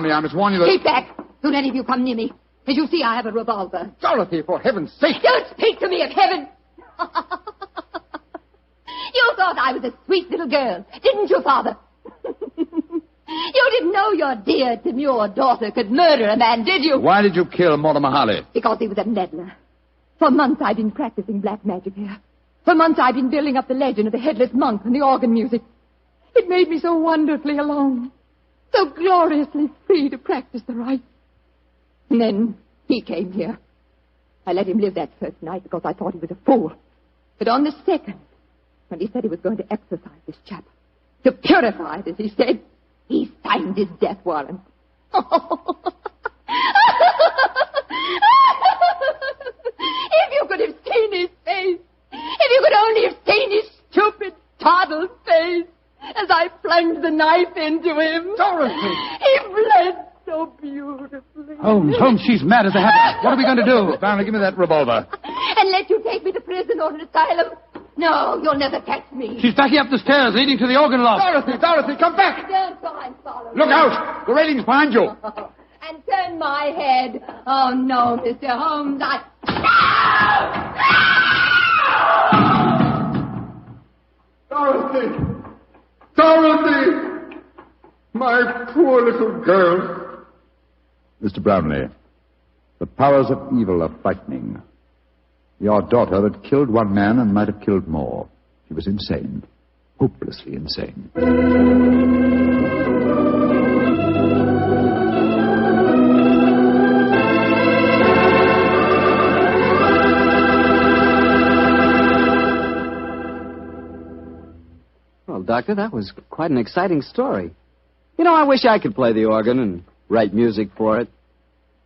Blarney, I must warn you that... Keep back! Don't any of you come near me. As you see, I have a revolver. Dorothy, for heaven's sake! Don't speak to me of heaven! You thought I was a sweet little girl, didn't you, Father? You didn't know your dear, demure daughter could murder a man, did you? Why did you kill Mortimer Harley? Because he was a meddler. For months I've been practicing black magic here. For months I've been building up the legend of the Headless monk and the organ music. It made me so wonderfully alone, so gloriously free to practice the rites. And then he came here. I let him live that first night because I thought he was a fool. But on the second, when he said he was going to exorcise this chap, to purify it, as he said, he signed his death warrant. If you could have seen his face, if you could only have seen his stupid, toddled face as I plunged the knife into him. Dorothy! He bled so beautifully. Holmes, she's mad as a hatter. What are we going to do? Blarney, give me that revolver. And let you take me to prison or an asylum? No, you'll never catch me. She's backing up the stairs leading to the organ loft. Dorothy, come back! Don't try and follow me. Look out! The railing's behind you. And turn my head. Oh, no, Mr. Holmes, Dorothy! My poor little girl. Mr. Brownlee, the powers of evil are frightening. Your daughter had killed one man and might have killed more. She was insane. Hopelessly insane. Well, Doctor, that was quite an exciting story. You know, I wish I could play the organ and write music for it.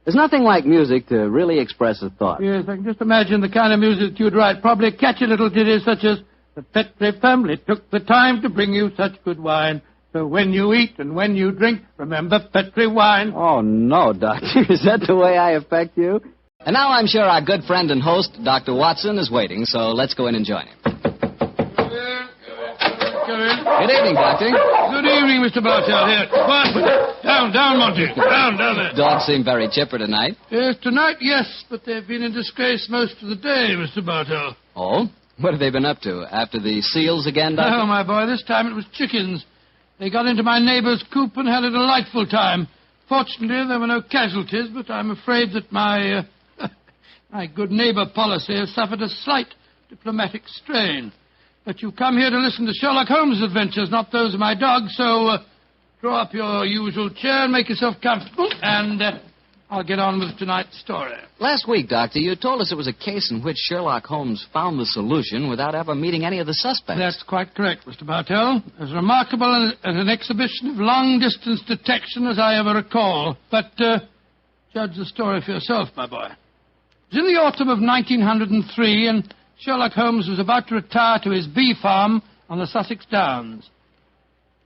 There's nothing like music to really express a thought. Yes, I can just imagine the kind of music you'd write. Probably catchy little ditties such as, "The Petrie family took the time to bring you such good wine. So when you eat and when you drink, remember Petrie wine." Oh, no, Doctor. Is that the way I affect you? And now I'm sure our good friend and host, Dr. Watson, is waiting, so let's go in and join him. Come in. Good evening, Doctor. Good evening, Mr. Bartell. Here, quiet with it. Down, Monty. Down there. Dogs seem very chipper tonight. Yes, tonight, yes, but they've been in disgrace most of the day, Mr. Bartell. Oh? What have they been up to? After the seals again, Doctor? No, my boy, this time it was chickens. They got into my neighbor's coop and had a delightful time. Fortunately, there were no casualties, but I'm afraid that my good neighbor policy has suffered a slight diplomatic strain. But you come here to listen to Sherlock Holmes' adventures, not those of my dog, so draw up your usual chair and make yourself comfortable, and I'll get on with tonight's story. Last week, Doctor, you told us it was a case in which Sherlock Holmes found the solution without ever meeting any of the suspects. That's quite correct, Mr. Bartell. As remarkable an exhibition of long-distance detection as I ever recall. But judge the story for yourself, my boy. It was in the autumn of 1903, and Sherlock Holmes was about to retire to his bee farm on the Sussex Downs.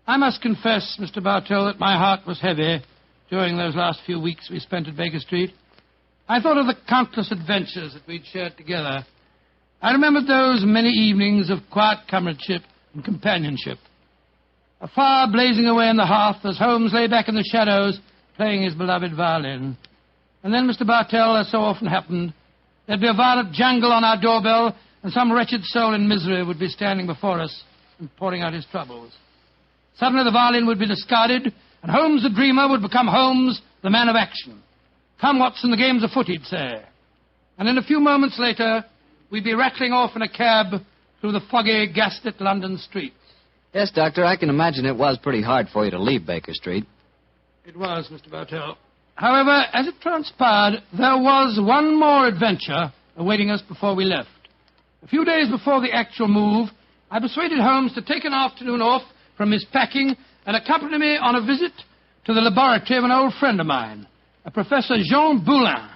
I must confess, Mr. Bartell, that my heart was heavy during those last few weeks we spent at Baker Street. I thought of the countless adventures that we'd shared together. I remembered those many evenings of quiet comradeship and companionship. A fire blazing away in the hearth as Holmes lay back in the shadows playing his beloved violin. And then, Mr. Bartell, as so often happened, there'd be a violent jangle on our doorbell, and some wretched soul in misery would be standing before us and pouring out his troubles. Suddenly the violin would be discarded, and Holmes the dreamer would become Holmes the man of action. "Come, Watson, the game's afoot," he'd say. And in a few moments later, we'd be rattling off in a cab through the foggy, gaslit London streets. Yes, Doctor, I can imagine it was pretty hard for you to leave Baker Street. It was, Mr. Bartell. However, as it transpired, there was one more adventure awaiting us before we left. A few days before the actual move, I persuaded Holmes to take an afternoon off from his packing and accompany me on a visit to the laboratory of an old friend of mine, a Professor Jean Boulin.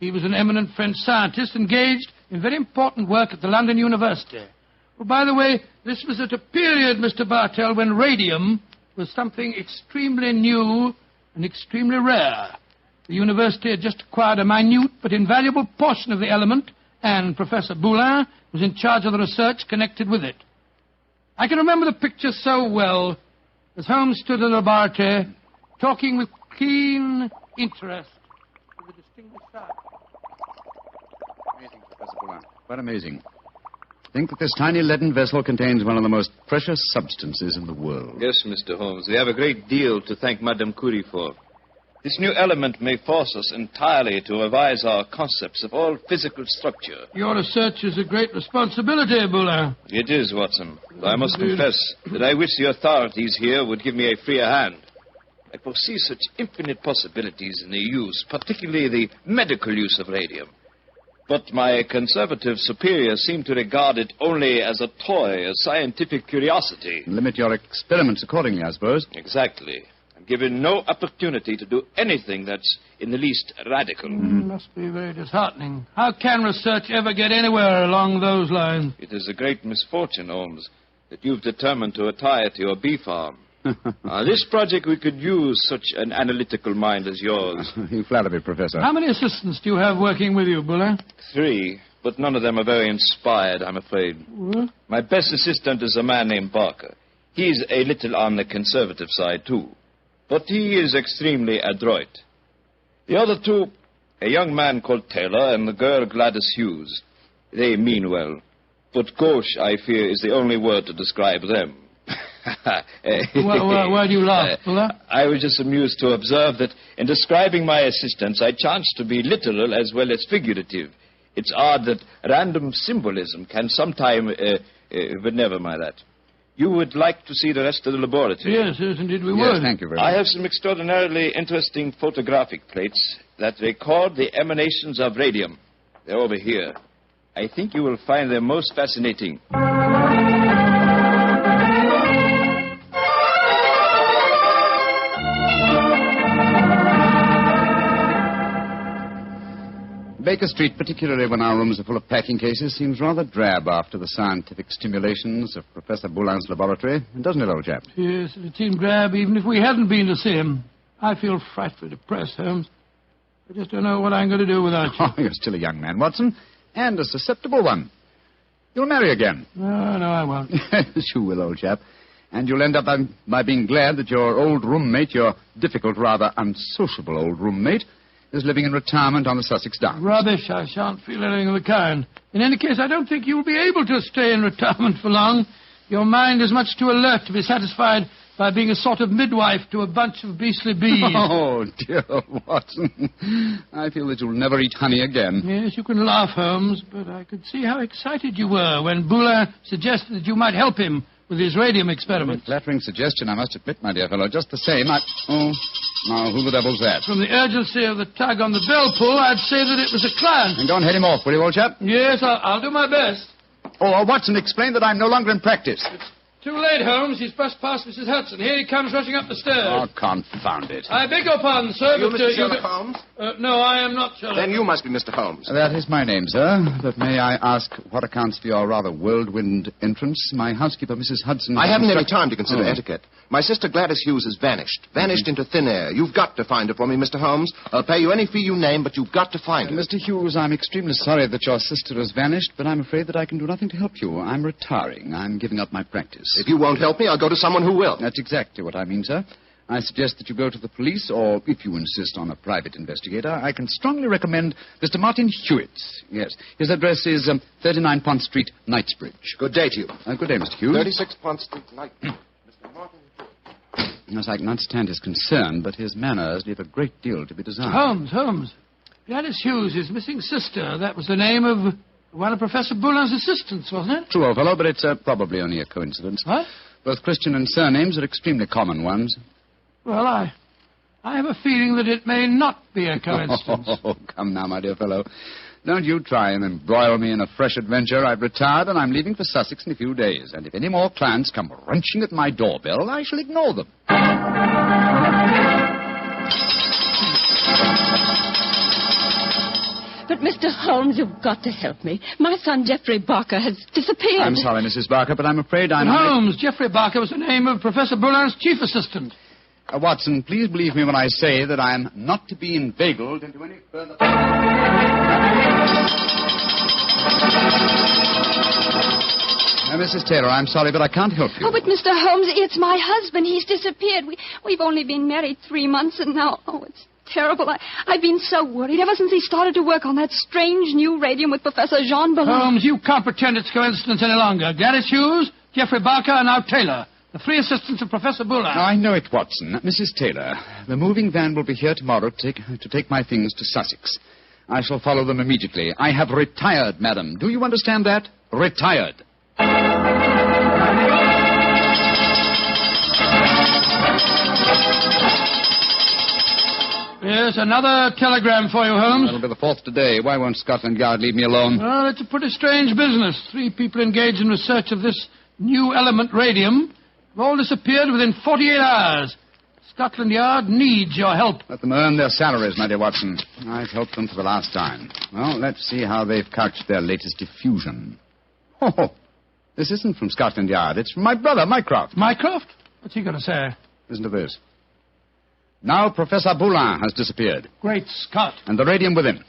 He was an eminent French scientist engaged in very important work at the London University. Well, by the way, this was at a period, Mr. Bartell, when radium was something extremely new and extremely rare. The university had just acquired a minute but invaluable portion of the element, and Professor Boulin was in charge of the research connected with it. I can remember the picture so well as Holmes stood in the laboratory talking with keen interest in the distinguished side. Amazing, Professor Boulin. Quite amazing. Think that this tiny leaden vessel contains one of the most precious substances in the world. Yes, Mr. Holmes. We have a great deal to thank Madame Curie for. This new element may force us entirely to revise our concepts of all physical structure. Your research is a great responsibility, Boulin. It is, Watson. Though I must confess that I wish the authorities here would give me a freer hand. I foresee such infinite possibilities in the use, particularly the medical use of radium. But my conservative superiors seem to regard it only as a toy, a scientific curiosity. Limit your experiments accordingly, I suppose. Exactly. I'm given no opportunity to do anything that's in the least radical. Must be very disheartening. How can research ever get anywhere along those lines? It is a great misfortune, Holmes, that you've determined to retire to your bee farm. This project we could use such an analytical mind as yours. You flatter me, Professor. How many assistants do you have working with you, Boulin? 3, but none of them are very inspired, I'm afraid. What? My best assistant is a man named Barker. He's a little on the conservative side, too. But he is extremely adroit. The other 2, a young man called Taylor and the girl Gladys Hughes. They mean well. But gauche, I fear, is the only word to describe them. Why do you laugh, Boulin? I was just amused to observe that in describing my assistants, I chanced to be literal as well as figurative. It's odd that random symbolism can sometime... but never mind that. You would like to see the rest of the laboratory? Yes, indeed we Yes, would. thank you very much. I have some extraordinarily interesting photographic plates that record the emanations of radium. They're over here. I think you will find them most fascinating. Baker Street, particularly when our rooms are full of packing cases, seems rather drab after the scientific stimulations of Professor Boulin's laboratory, doesn't it, old chap? Yes, it seemed drab even if we hadn't been to see him. I feel frightfully depressed, Holmes. I just don't know what I'm going to do without you. Oh, you're still a young man, Watson, and a susceptible one. You'll marry again. No, I won't. Yes, you will, old chap. And you'll end up by being glad that your old roommate, your difficult, rather unsociable old roommate, is living in retirement on the Sussex Downs. Rubbish. I shan't feel anything of the kind. In any case, I don't think you'll be able to stay in retirement for long. Your mind is much too alert to be satisfied by being a sort of midwife to a bunch of beastly bees. Oh, dear Watson. I feel that you'll never eat honey again. Yes, you can laugh, Holmes, but I could see how excited you were when Boulin suggested that you might help him with his radium experiment. A flattering suggestion, I must admit, my dear fellow. Just the same, Oh, now, who the devil's that? From the urgency of the tug on the bell pull, I'd say that it was a client. And go and head him off, will you, old chap? Yes, I'll do my best. Oh, Watson, explain that I'm no longer in practice. Too late, Holmes. He's brushed past Mrs. Hudson. Here he comes rushing up the stairs. Oh, confound it. I beg your pardon, sir, You but... Mr. Sherlock Holmes? No, I am not Sherlock. Then you must be Mr. Holmes. That is my name, sir. But may I ask what accounts for your rather whirlwind entrance? My housekeeper, Mrs. Hudson... I haven't any time to consider etiquette. My sister Gladys Hughes has vanished. Vanished into thin air. You've got to find her for me, Mr. Holmes. I'll pay you any fee you name, but you've got to find her. Mr. Hughes, I'm extremely sorry that your sister has vanished, but I'm afraid that I can do nothing to help you. I'm retiring. I'm giving up my practice. If you won't help me, I'll go to someone who will. That's exactly what I mean, sir. I suggest that you go to the police, or if you insist on a private investigator, I can strongly recommend Mr. Martin Hewitt. Yes. His address is 39 Pont Street, Knightsbridge. Good day to you. Good day, Mr. Hughes. 36 Pont Street, Knightsbridge. Mr. Martin. Yes, I can understand his concern, but his manners leave a great deal to be desired. Holmes. Gladys Hughes, his missing sister. That was the name of one of Professor Boulin's assistants, wasn't it? True, old fellow, but it's probably only a coincidence. What? Both Christian and surnames are extremely common ones. Well, I have a feeling that it may not be a coincidence. Oh, come now, my dear fellow. Don't you try and embroil me in a fresh adventure. I've retired and I'm leaving for Sussex in a few days. And if any more clients come wrenching at my doorbell, I shall ignore them. But, Mr. Holmes, you've got to help me. My son, Geoffrey Barker, has disappeared. I'm sorry, Mrs. Barker, but I'm afraid I'm... Holmes, Geoffrey Barker was the name of Professor Boulin's chief assistant. Watson, please believe me when I say that I'm not to be inveigled into any further... Mrs. Taylor, I'm sorry, but I can't help you. Oh, but Mr. Holmes, it's my husband. He's disappeared. We've only been married 3 months, and now, it's terrible. I've been so worried ever since he started to work on that strange new radium with Professor Jean Ballon. Holmes, you can't pretend it's coincidence any longer. Gladys Hughes, Geoffrey Barker, and now Taylor. The 3 assistants of Professor Buller. I know it, Watson. Mrs. Taylor, the moving van will be here tomorrow to take my things to Sussex. I shall follow them immediately. I have retired, madam. Do you understand that? Retired. Yes, another telegram for you, Holmes. That'll be the 4th today. Why won't Scotland Yard leave me alone? Well, it's a pretty strange business. 3 people engaged in research of this new element radium have all disappeared within 48 hours. Scotland Yard needs your help. Let them earn their salaries, my dear Watson. I've helped them for the last time. Well, let's see how they've couched their latest diffusion. Oh, this isn't from Scotland Yard. It's from my brother, Mycroft. Mycroft? What's he going to say? Listen to this. Now Professor Boulin has disappeared. Great Scott. And the radium with him.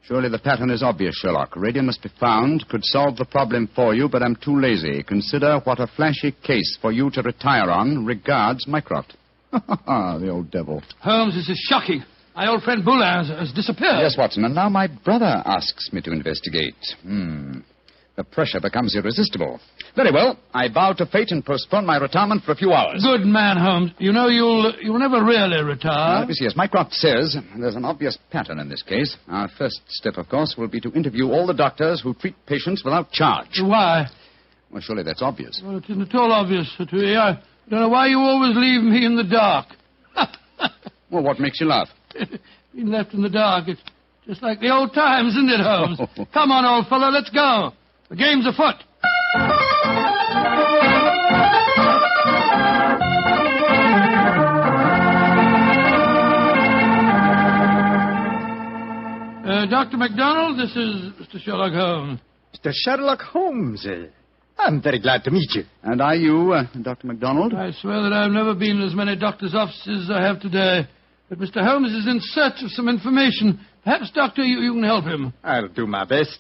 Surely the pattern is obvious, Sherlock. Radium must be found, could solve the problem for you, but I'm too lazy. Consider what a flashy case for you to retire on. Regards, Mycroft. The old devil. Holmes, this is shocking. My old friend Boulin has disappeared. Yes, Watson, and now my brother asks me to investigate. The pressure becomes irresistible. Very well. I bow to fate and postpone my retirement for a few hours. Good man, Holmes. You know you'll never really retire. Let me see. As Mycroft says, there's an obvious pattern in this case. Our first step, of course, will be to interview all the doctors who treat patients without charge. Why? Well, surely that's obvious. Well, it isn't at all obvious to me. I don't know why you always leave me in the dark. Well, what makes you laugh? Being left in the dark. It's just like the old times, isn't it, Holmes? Come on, old fellow, let's go. The game's afoot. Dr. MacDonald, this is Mr. Sherlock Holmes. Mr. Sherlock Holmes. I'm very glad to meet you. And are you, Dr. MacDonald? I swear that I've never been in as many doctors' offices as I have today. But Mr. Holmes is in search of some information. Perhaps, Doctor, you can help him. I'll do my best.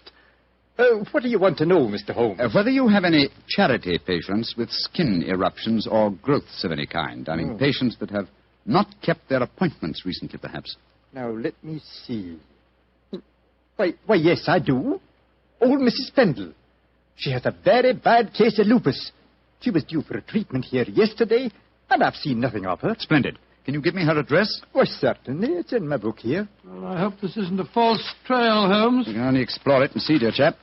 What do you want to know, Mr. Holmes? Whether you have any charity patients with skin eruptions or growths of any kind. I mean, patients that have not kept their appointments recently, perhaps. Now, let me see. Why, yes, I do. Old Mrs. Pendle. She has a very bad case of lupus. She was due for a treatment here yesterday, and I've seen nothing of her. Splendid. Can you give me her address? Why, certainly. It's in my book here. Well, I hope this isn't a false trail, Holmes. You can only explore it and see, dear chap.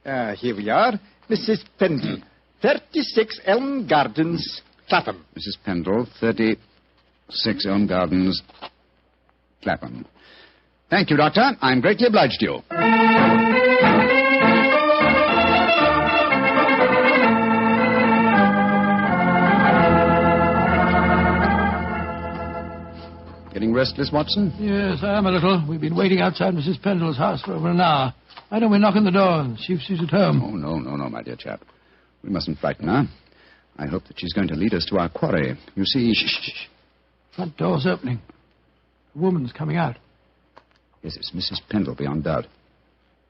Here we are. Mrs. Pendle, 36 Elm Gardens, Clapham. Mrs. Pendle, 36 Elm Gardens, Clapham. Thank you, Doctor. I'm greatly obliged to you. Getting restless, Watson? Yes, I am a little. We've been waiting outside Mrs. Pendle's house for over an hour. Why don't we knock on the door and see if she's at home? Oh, no, my dear chap. We mustn't frighten her. I hope that she's going to lead us to our quarry. You see... Shh. Front door's opening. A woman's coming out. Yes, it's Mrs. Pendle, beyond doubt.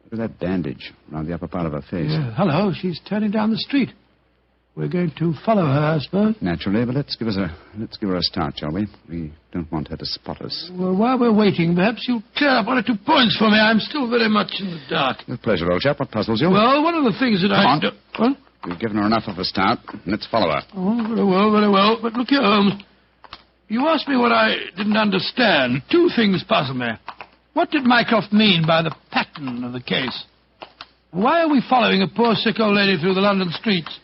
Look at that bandage around the upper part of her face. Yeah, hello, she's turning down the street. We're going to follow her, I suppose. Naturally, but let's give her a start, shall we? We don't want her to spot us. Well, while we're waiting, perhaps you'll clear up 1 or 2 points for me. I'm still very much in the dark. With pleasure, old chap. What puzzles you? Well, one of the things that Come on. What? We've given her enough of a start. Let's follow her. Oh, very well. But look here, Holmes. You asked me what I didn't understand. 2 things puzzle me. What did Mycroft mean by the pattern of the case? Why are we following a poor sick old lady through the London streets?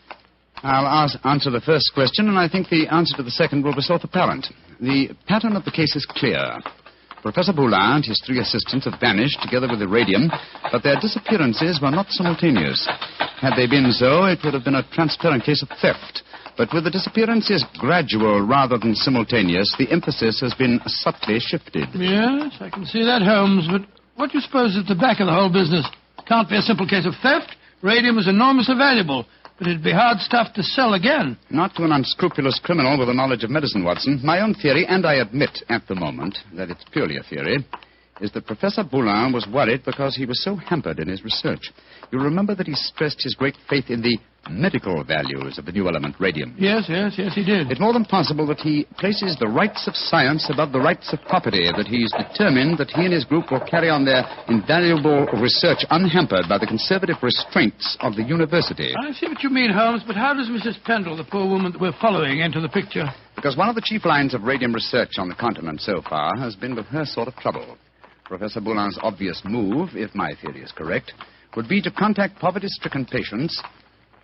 I'll answer the first question, and I think the answer to the second will be self-apparent. The pattern of the case is clear. Professor Boulin and his 3 assistants have vanished together with the radium, but their disappearances were not simultaneous. Had they been so, it would have been a transparent case of theft. But with the disappearances gradual rather than simultaneous, the emphasis has been subtly shifted. Yes, I can see that, Holmes, but what do you suppose is at the back of the whole business? Can't be a simple case of theft. Radium is enormously valuable. But it'd be hard stuff to sell again. Not to an unscrupulous criminal with a knowledge of medicine, Watson. My own theory, and I admit at the moment that it's purely a theory, is that Professor Boulin was worried because he was so hampered in his research. You remember that he stressed his great faith in the medical values of the new element, radium. Yes, he did. It's more than possible that he places the rights of science above the rights of property, that he's determined that he and his group will carry on their invaluable research unhampered by the conservative restraints of the university. I see what you mean, Holmes, but how does Mrs. Pendle, the poor woman that we're following, enter the picture? Because one of the chief lines of radium research on the continent so far has been with her sort of trouble. Professor Boulin's obvious move, if my theory is correct, would be to contact poverty-stricken patients,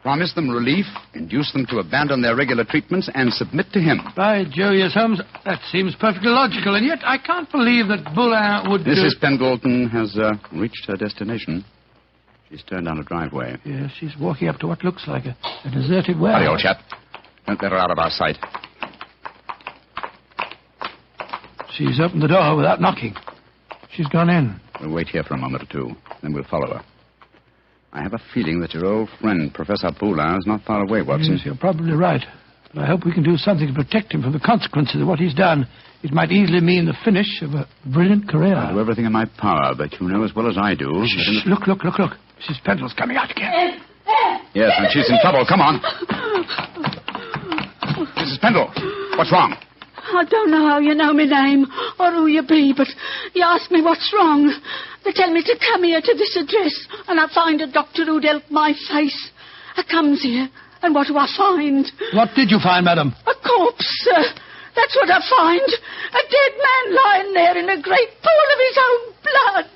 promise them relief, induce them to abandon their regular treatments, and submit to him. By Jove, yes, Holmes, that seems perfectly logical, and yet I can't believe that Boulin would... Mrs. Pendleton has reached her destination. She's turned down a driveway. Yes, she's walking up to what looks like a deserted well. Hurry, old chap. Don't let her out of our sight. She's opened the door without knocking. She's gone in. We'll wait here for a moment or two, then we'll follow her. I have a feeling that your old friend, Professor Boulin, is not far away, Watson. Yes, you're probably right. But I hope we can do something to protect him from the consequences of what he's done. It might easily mean the finish of a brilliant career. I'll do everything in my power, but you know as well as I do... Shh, look. Mrs. Pendle's coming out again. Yes, and she's in trouble. Come on. Mrs. Pendle, what's wrong? I don't know how you know my name or who you be, but you ask me what's wrong. They tell me to come here to this address, and I find a doctor who'd help my face. I comes here, and what do I find? What did you find, madam? A corpse, sir. That's what I find. A dead man lying there in a great pool of his own blood.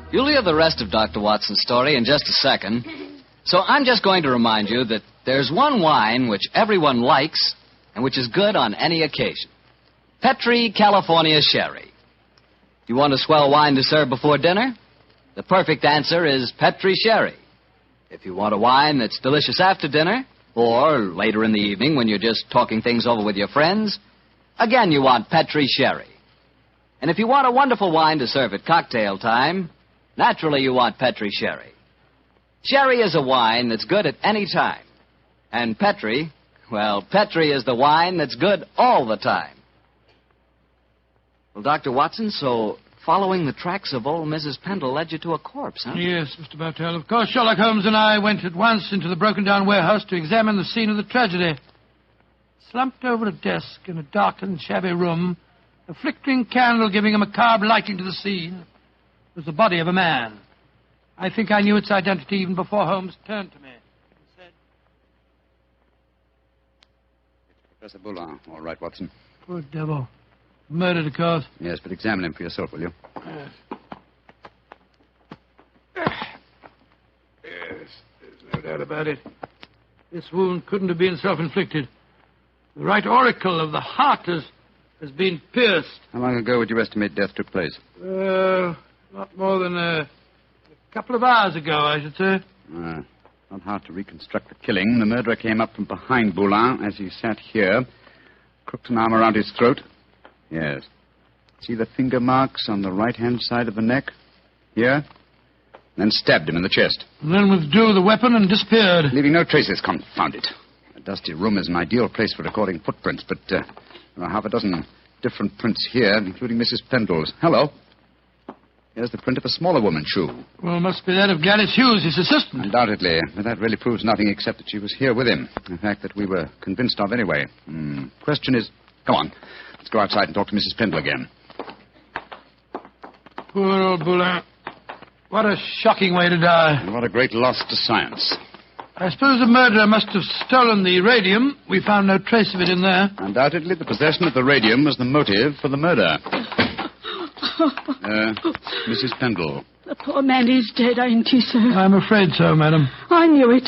You'll hear the rest of Dr. Watson's story in just a second. So I'm just going to remind you that there's one wine which everyone likes and which is good on any occasion. Petri California Sherry. You want a swell wine to serve before dinner? The perfect answer is Petri Sherry. If you want a wine that's delicious after dinner, or later in the evening when you're just talking things over with your friends, again you want Petri Sherry. And if you want a wonderful wine to serve at cocktail time, naturally you want Petri Sherry. Sherry is a wine that's good at any time. And Petri, well, Petri is the wine that's good all the time. Well, Dr. Watson, so following the tracks of old Mrs. Pendle led you to a corpse, huh? Yes, Mr. Bartell. Of course, Sherlock Holmes and I went at once into the broken-down warehouse to examine the scene of the tragedy. Slumped over a desk in a darkened, shabby room, a flickering candle giving a macabre lighting to the scene, was the body of a man. I think I knew its identity even before Holmes turned to me and said... Professor Boulin. All right, Watson. Poor devil. Murdered, of course. Yes, but examine him for yourself, will you? Yes. Yes, there's no doubt about it. This wound couldn't have been self-inflicted. The right auricle of the heart has been pierced. How long ago would you estimate death took place? Not more than a couple of hours ago, I should say. Not hard to reconstruct the killing. The murderer came up from behind Boulin as he sat here, crooked an arm around his throat. Yes. See the finger marks on the right-hand side of the neck? Here? Then stabbed him in the chest. And then withdrew the weapon and disappeared. Leaving no traces, confound it. A dusty room is an ideal place for recording footprints, but there are half a dozen different prints here, including Mrs. Pendle's. Hello. Here's the print of a smaller woman's shoe. Well, must be that of Guileless Hughes, his assistant. Undoubtedly. But that really proves nothing except that she was here with him. A fact that we were convinced of anyway. Question is... Come on. Let's go outside and talk to Mrs. Pendle again. Poor old Boulin. What a shocking way to die. And what a great loss to science. I suppose the murderer must have stolen the radium. We found no trace of it in there. Undoubtedly, the possession of the radium was the motive for the murder. Mrs. Pendle. The poor man is dead, ain't he, sir? I'm afraid so, madam. I knew it.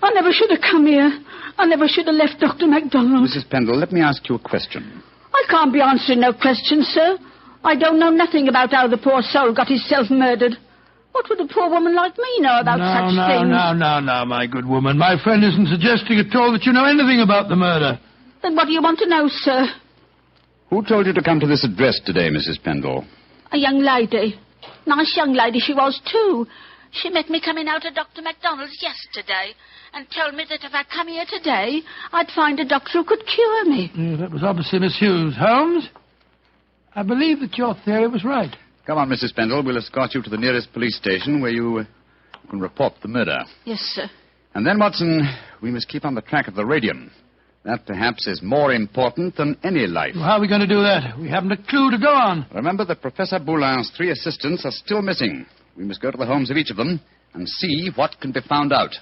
I never should have come here. I never should have left Dr. MacDonald. Mrs. Pendle, let me ask you a question. I can't be answering no questions, sir. I don't know nothing about how the poor soul got himself murdered. What would a poor woman like me know about such things? No, my good woman. My friend isn't suggesting at all that you know anything about the murder. Then what do you want to know, sir? Who told you to come to this address today, Mrs. Pendle? A young lady. Nice young lady she was, too. She met me coming out of Dr. MacDonald's yesterday and told me that if I come here today, I'd find a doctor who could cure me. Yeah, that was obviously Miss Hughes. Holmes? I believe that your theory was right. Come on, Mrs. Pendle. We'll escort you to the nearest police station where you can report the murder. Yes, sir. And then, Watson, we must keep on the track of the radium. That, perhaps, is more important than any life. Well, how are we going to do that? We haven't a clue to go on. Remember that Professor Boulin's 3 assistants are still missing. We must go to the homes of each of them and see what can be found out.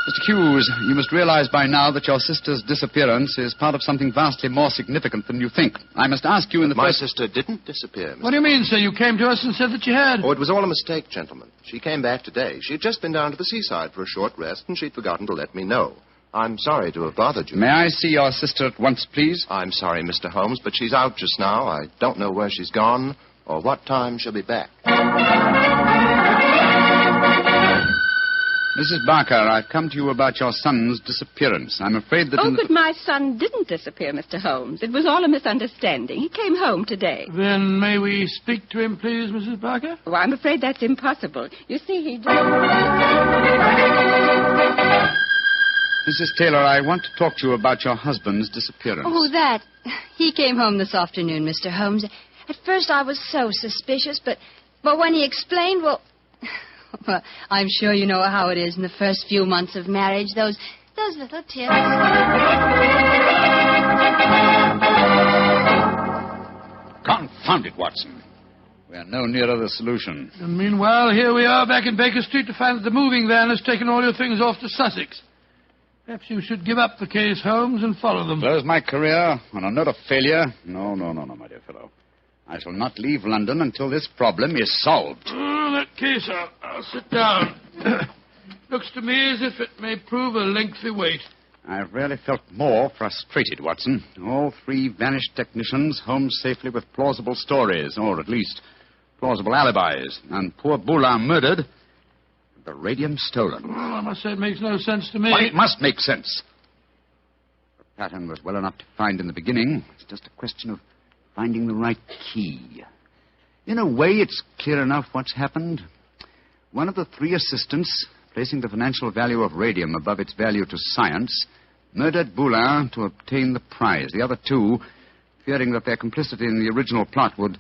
Mr. Hughes, you must realize by now that your sister's disappearance is part of something vastly more significant than you think. I must ask you in the My first... sister didn't disappear, Mr. What do you mean, sir? You came to us and said that you had. Oh, it was all a mistake, gentlemen. She came back today. She'd just been down to the seaside for a short rest, and she'd forgotten to let me know. I'm sorry to have bothered you. May I see your sister at once, please? I'm sorry, Mr. Holmes, but she's out just now. I don't know where she's gone or what time she'll be back. Mrs. Barker, I've come to you about your son's disappearance. I'm afraid that... But my son didn't disappear, Mr. Holmes. It was all a misunderstanding. He came home today. Then may we speak to him, please, Mrs. Barker? Oh, I'm afraid that's impossible. You see, he did... Mrs. Taylor, I want to talk to you about your husband's disappearance. Oh, that. He came home this afternoon, Mr. Holmes. At first I was so suspicious, but when he explained, well, I'm sure you know how it is in the first few months of marriage, those little tips. Confound it, Watson. We are no nearer the solution. And meanwhile, here we are back in Baker Street to find that the moving van has taken all your things off to Sussex. Perhaps you should give up the case, Holmes, and follow them. Close my career on a note of failure? No, my dear fellow. I shall not leave London until this problem is solved. Oh, in that case, I'll sit down. Looks to me as if it may prove a lengthy wait. I've rarely felt more frustrated, Watson. All 3 vanished technicians home safely with plausible stories, or at least plausible alibis. And poor Boulin murdered, the radium stolen. Well, I must say it makes no sense to me. Well, it must make sense. The pattern was well enough to find in the beginning. It's just a question of finding the right key. In a way, it's clear enough what's happened. One of the 3 assistants, placing the financial value of radium above its value to science, murdered Boulin to obtain the prize. The other 2, fearing that their complicity in the original plot would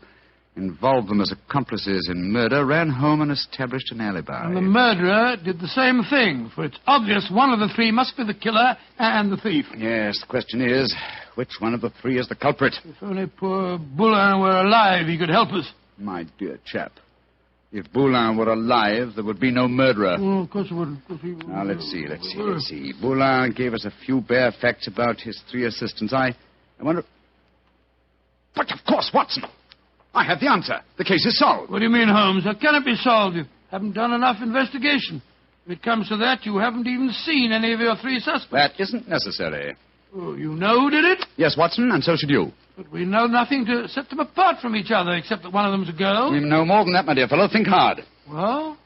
involve them as accomplices in murder, ran home and established an alibi. And the murderer did the same thing, for it's obvious one of the 3 must be the killer and the thief. Yes, the question is, which one of the 3 is the culprit? If only poor Boulin were alive, he could help us. My dear chap, if Boulin were alive, there would be no murderer. Oh, of course it wouldn't. Now, let's see. Boulin gave us a few bare facts about his 3 assistants. I wonder... But, of course, Watson! I have the answer. The case is solved. What do you mean, Holmes? How can it be solved? You haven't done enough investigation. If it comes to that, you haven't even seen any of your 3 suspects. That isn't necessary. Oh, you know who did it? Yes, Watson, and so should you. But we know nothing to set them apart from each other, except that one of them's a girl. We know more than that, my dear fellow. Think hard. Well,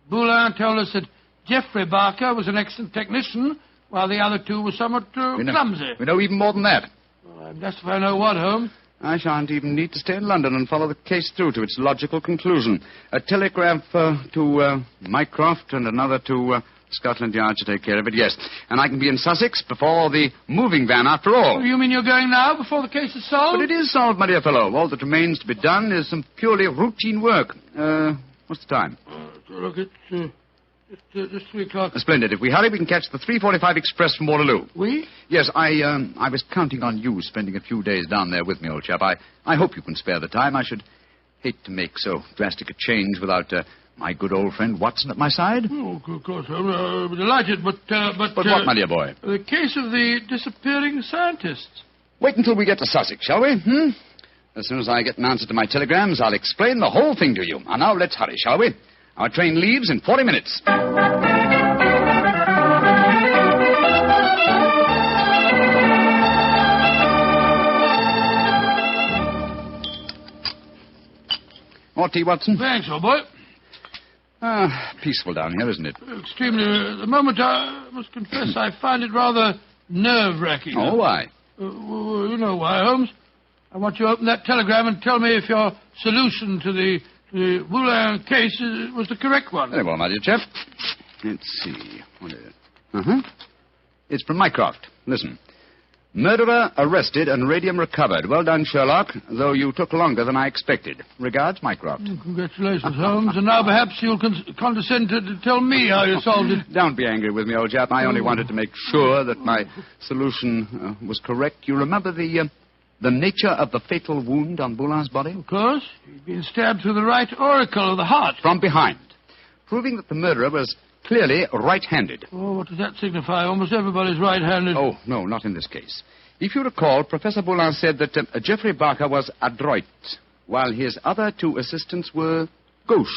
Boulin told us that Geoffrey Barker was an excellent technician, while the other 2 were somewhat clumsy. We know even more than that. Well, I'm just if I know what, Holmes. I shan't even need to stay in London and follow the case through to its logical conclusion. A telegraph to Mycroft and another to Scotland Yard to take care of it, yes. And I can be in Sussex before the moving van, after all. You mean you're going now, before the case is solved? But it is solved, my dear fellow. All that remains to be done is some purely routine work. What's the time? Look, it's just 3 o'clock. Splendid. If we hurry, we can catch the 3:45 express from Waterloo. We? Yes, I was counting on you spending a few days down there with me, old chap. I hope you can spare the time. I should hate to make so drastic a change without my good old friend Watson at my side. Oh, of course. I'm delighted, but what, my dear boy? The case of the disappearing scientists. Wait until we get to Sussex, shall we? As soon as I get an answer to my telegrams, I'll explain the whole thing to you. And now let's hurry, shall we? Our train leaves in 40 minutes. More tea, Watson? Thanks, old boy. Peaceful down here, isn't it? Extremely. At the moment, I must confess, I find it rather nerve-wracking. Oh, why? Well, you know why, Holmes. I want you to open that telegram and tell me if your solution to the Boulin case was the correct one. Very well, my dear chap. Let's see. What is it? It's from Mycroft. Listen. Murderer arrested and radium recovered. Well done, Sherlock, though you took longer than I expected. Regards, Mycroft. Congratulations, Holmes. And now perhaps you'll condescend to tell me how you solved it. Don't be angry with me, old chap. I only wanted to make sure that my solution was correct. You remember the nature of the fatal wound on Boulin's body? Of course. He'd been stabbed through the right auricle of the heart. From behind, proving that the murderer was clearly right-handed. Oh, what does that signify? Almost everybody's right-handed. Oh, no, not in this case. If you recall, Professor Boulin said that Geoffrey Barker was adroit, while his other two assistants were gauche.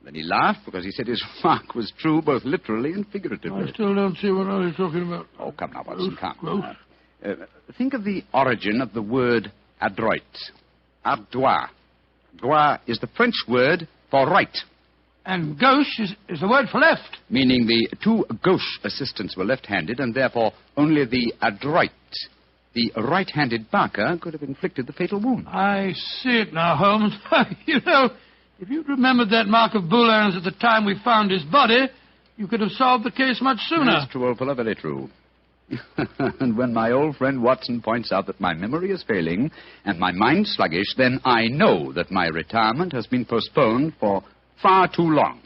Then he laughed because he said his remark was true both literally and figuratively. I still don't see what I was talking about. Oh, come now, Watson, come. Gauche. Think of the origin of the word adroit. Adroit. Droit is the French word for right. And gauche is the word for left. Meaning the two gauche assistants were left-handed, and therefore only the adroit, the right-handed Barker, could have inflicted the fatal wound. I see it now, Holmes. You know, if you'd remembered that mark of Boulin's at the time we found his body, you could have solved the case much sooner. That's true, old fellow, very true. And when my old friend Watson points out that my memory is failing and my mind sluggish, then I know that my retirement has been postponed for far too long.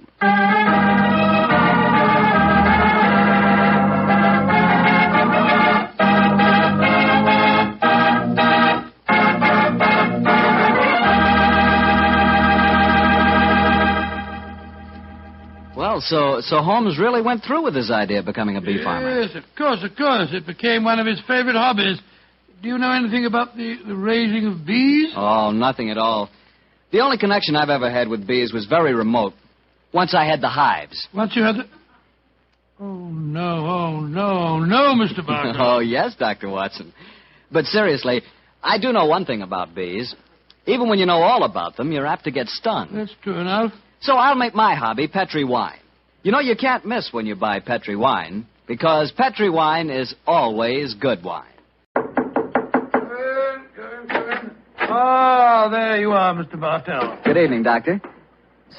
Well, so Holmes really went through with his idea of becoming a bee farmer. Yes, of course. It became one of his favorite hobbies. Do you know anything about the raising of bees? Oh, nothing at all. The only connection I've ever had with bees was very remote. Once I had the hives. Once you had the... Oh, no, Mr. Barker. Oh, yes, Dr. Watson. But seriously, I do know one thing about bees. Even when you know all about them, you're apt to get stung. That's true enough. So I'll make my hobby Petri wine. You know, you can't miss when you buy Petri wine, because Petri wine is always good wine. Oh, there you are, Mr. Bartell. Good evening, Doctor.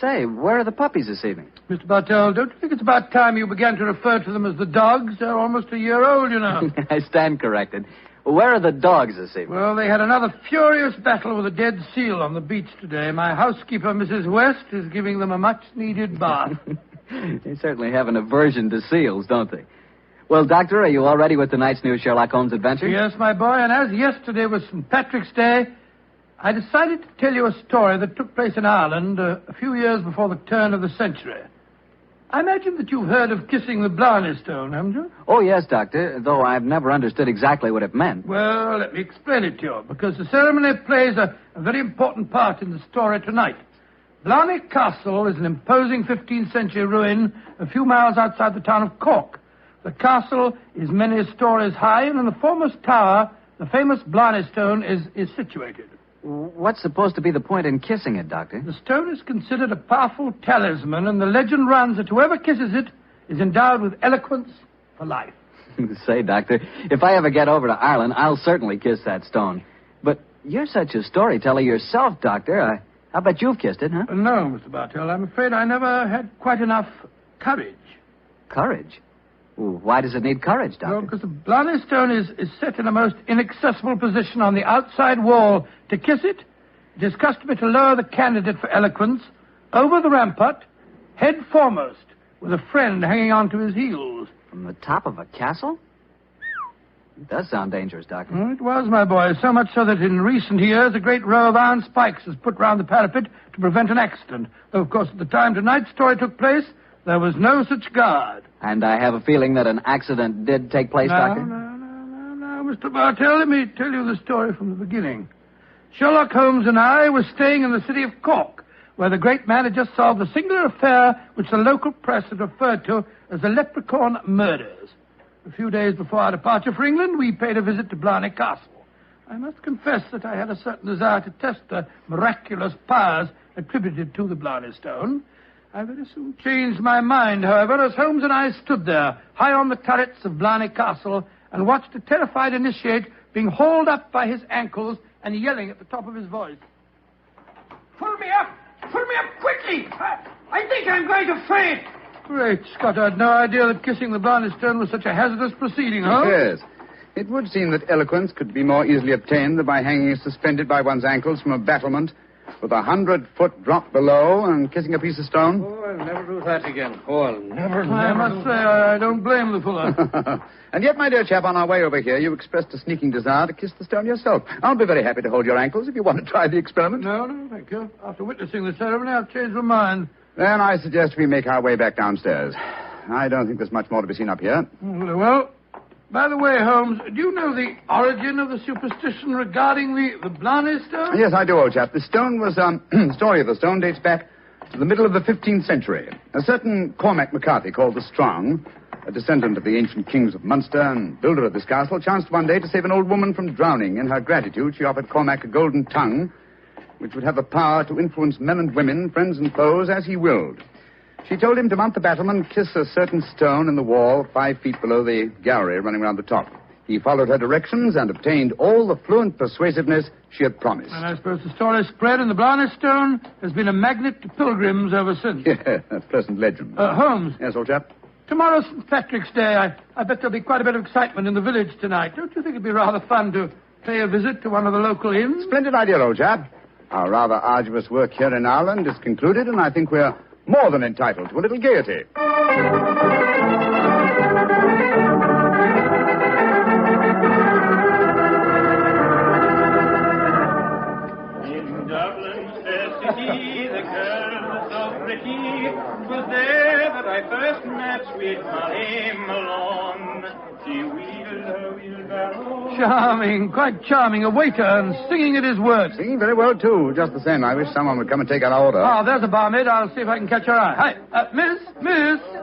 Say, where are the puppies this evening? Mr. Bartell, don't you think it's about time you began to refer to them as the dogs? They're almost a year old, you know. I stand corrected. Where are the dogs this evening? Well, they had another furious battle with a dead seal on the beach today. My housekeeper, Mrs. West, is giving them a much-needed bath. They certainly have an aversion to seals, don't they? Well, Doctor, are you all ready with tonight's new Sherlock Holmes adventure? Yes, my boy, and as yesterday was St. Patrick's Day, I decided to tell you a story that took place in Ireland a few years before the turn of the century. I imagine that you've heard of kissing the Blarney stone, haven't you? Oh, yes, Doctor, though I've never understood exactly what it meant. Well, let me explain it to you, because the ceremony plays a very important part in the story tonight. Blarney Castle is an imposing 15th century ruin a few miles outside the town of Cork. The castle is many stories high, and in the foremost tower, the famous Blarney stone is situated. What's supposed to be the point in kissing it, Doctor? The stone is considered a powerful talisman, and the legend runs that whoever kisses it is endowed with eloquence for life. Say, Doctor, if I ever get over to Ireland, I'll certainly kiss that stone. But you're such a storyteller yourself, Doctor. I bet you've kissed it, huh? No, Mr. Bartell. I'm afraid I never had quite enough courage. Courage? Why does it need courage, Doctor? Well, because the Blarney stone is set in a most inaccessible position on the outside wall. To kiss it, it is customary to lower the candidate for eloquence over the rampart, head foremost, with a friend hanging on to his heels. From the top of a castle? It does sound dangerous, Doctor. Well, it was, my boy, so much so that in recent years a great row of iron spikes was put round the parapet to prevent an accident. Though, of course, at the time tonight's story took place, there was no such guard. And I have a feeling that an accident did take place, Doctor? No, Mr. Bartell, let me tell you the story from the beginning. Sherlock Holmes and I were staying in the city of Cork, where the great man had just solved the singular affair which the local press had referred to as the Leprechaun Murders. A few days before our departure for England, we paid a visit to Blarney Castle. I must confess that I had a certain desire to test the miraculous powers attributed to the Blarney stone. I very soon changed my mind, however, as Holmes and I stood there, high on the turrets of Blarney Castle, and watched a terrified initiate being hauled up by his ankles and yelling at the top of his voice. Pull me up! Pull me up quickly! I think I'm going to faint! Great Scott, I had no idea that kissing the Blarney stone was such a hazardous proceeding, huh? Yes. It would seem that eloquence could be more easily obtained than by hanging suspended by one's ankles from a battlement with 100-foot drop below and kissing a piece of stone. Oh, I'll never do that again. Oh, I'll never. I must say, I don't blame the fuller. And yet, my dear chap, on our way over here, you expressed a sneaking desire to kiss the stone yourself. I'll be very happy to hold your ankles if you want to try the experiment. No, thank you. After witnessing the ceremony, I've changed my mind. Then I suggest we make our way back downstairs. I don't think there's much more to be seen up here. Well, by the way, Holmes, do you know the origin of the superstition regarding the Blarney stone? Yes, I do, old chap. The stone was, the story of the stone dates back to the middle of the 15th century. A certain Cormac MacCarthy, called the Strong, a descendant of the ancient kings of Munster and builder of this castle, chanced one day to save an old woman from drowning. In her gratitude, she offered Cormac a golden tongue, which would have the power to influence men and women, friends and foes, as he willed. She told him to mount the battlement, kiss a certain stone in the wall 5 feet below the gallery running round the top. He followed her directions and obtained all the fluent persuasiveness she had promised. And I suppose the story spread, and the Blarney stone has been a magnet to pilgrims ever since. Yeah, a pleasant legend. Holmes. Yes, old chap? Tomorrow's St. Patrick's Day. I bet there'll be quite a bit of excitement in the village tonight. Don't you think it'd be rather fun to pay a visit to one of the local inns? Splendid idea, old chap. Our rather arduous work here in Ireland is concluded, and I think we're more than entitled to a little gaiety. In Dublin's fair city, the girl was so pretty. 'Twas there that I first met sweet Molly Malone. She wheeled her wheelbarrow. Charming, quite charming. A waiter and singing at his work. Singing very well, too. Just the same. I wish someone would come and take our order. Oh, there's a barmaid. I'll see if I can catch her eye. Hi, miss.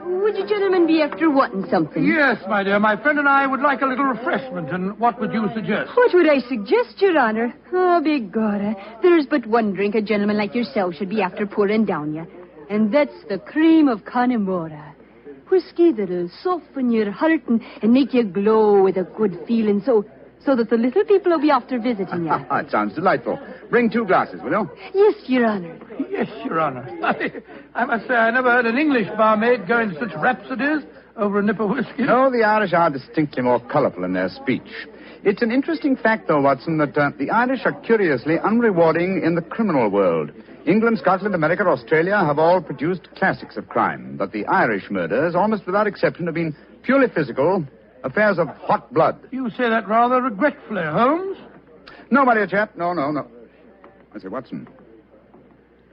Would you gentlemen be after wanting something? Yes, my dear. My friend and I would like a little refreshment, and what would you suggest? What would I suggest, Your Honor? Oh, begorra. There's but one drink a gentleman like yourself should be after pouring down you, and that's the cream of Connemara. Whiskey that'll soften your heart and make you glow with a good feeling, so that the little people will be after visiting you. It sounds delightful. Bring 2 glasses, will you? Yes, Your Honor. Yes, Your Honor. I must say I never heard an English barmaid go into such rhapsodies over a nip of whiskey. No, the Irish are distinctly more colourful in their speech. It's an interesting fact, though, Watson, that the Irish are curiously unrewarding in the criminal world. England, Scotland, America, Australia have all produced classics of crime, but the Irish murders, almost without exception, have been purely physical, affairs of hot blood. You say that rather regretfully, Holmes. No, my dear chap, no. I say, Watson,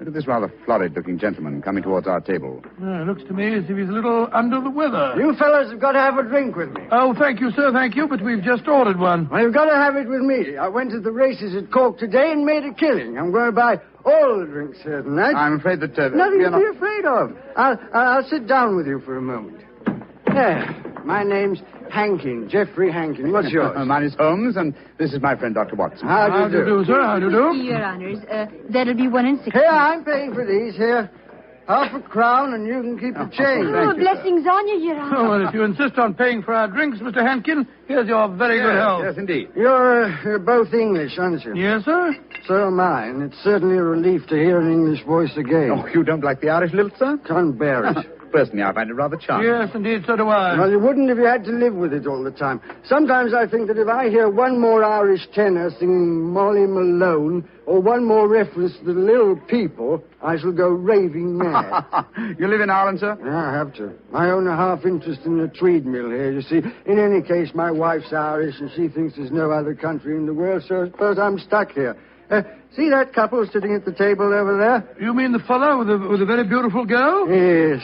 look at this rather florid-looking gentleman coming towards our table. It looks to me as if he's a little under the weather. You fellas have got to have a drink with me. Oh, thank you, sir, thank you, but we've just ordered one. Well, you've got to have it with me. I went to the races at Cork today and made a killing. I'm going to buy all the drinks here tonight. I'm afraid that... Nothing to be afraid of. I'll sit down with you for a moment. There. My name's Hankin, Geoffrey Hankin. What's yours? Mine is Holmes, and this is my friend, Dr. Watson. How do you do, sir? How do you do? Your Honors, that'll be 1 and 6. Here, I'm paying for these here. Half a crown, and you can keep the change. Oh, blessings on you, Your Honor. Oh, well, if you insist on paying for our drinks, Mr. Hankin, here's your very good health. Yes, indeed. You're both English, aren't you? Yes, sir. So am I, and it's certainly a relief to hear an English voice again. Oh, you don't like the Irish lilt, sir? Can't bear it. Personally, I find it rather charming. Yes, indeed, so do I. Well, you wouldn't if you had to live with it all the time. Sometimes I think that if I hear one more Irish tenor singing Molly Malone, or one more reference to the little people, I shall go raving mad. You live in Ireland, sir? Yeah, I have to. I own a half interest in the Tweed mill here, you see. In any case, my wife's Irish, and she thinks there's no other country in the world, so I suppose I'm stuck here. See that couple sitting at the table over there? You mean the fellow with the very beautiful girl? Yes.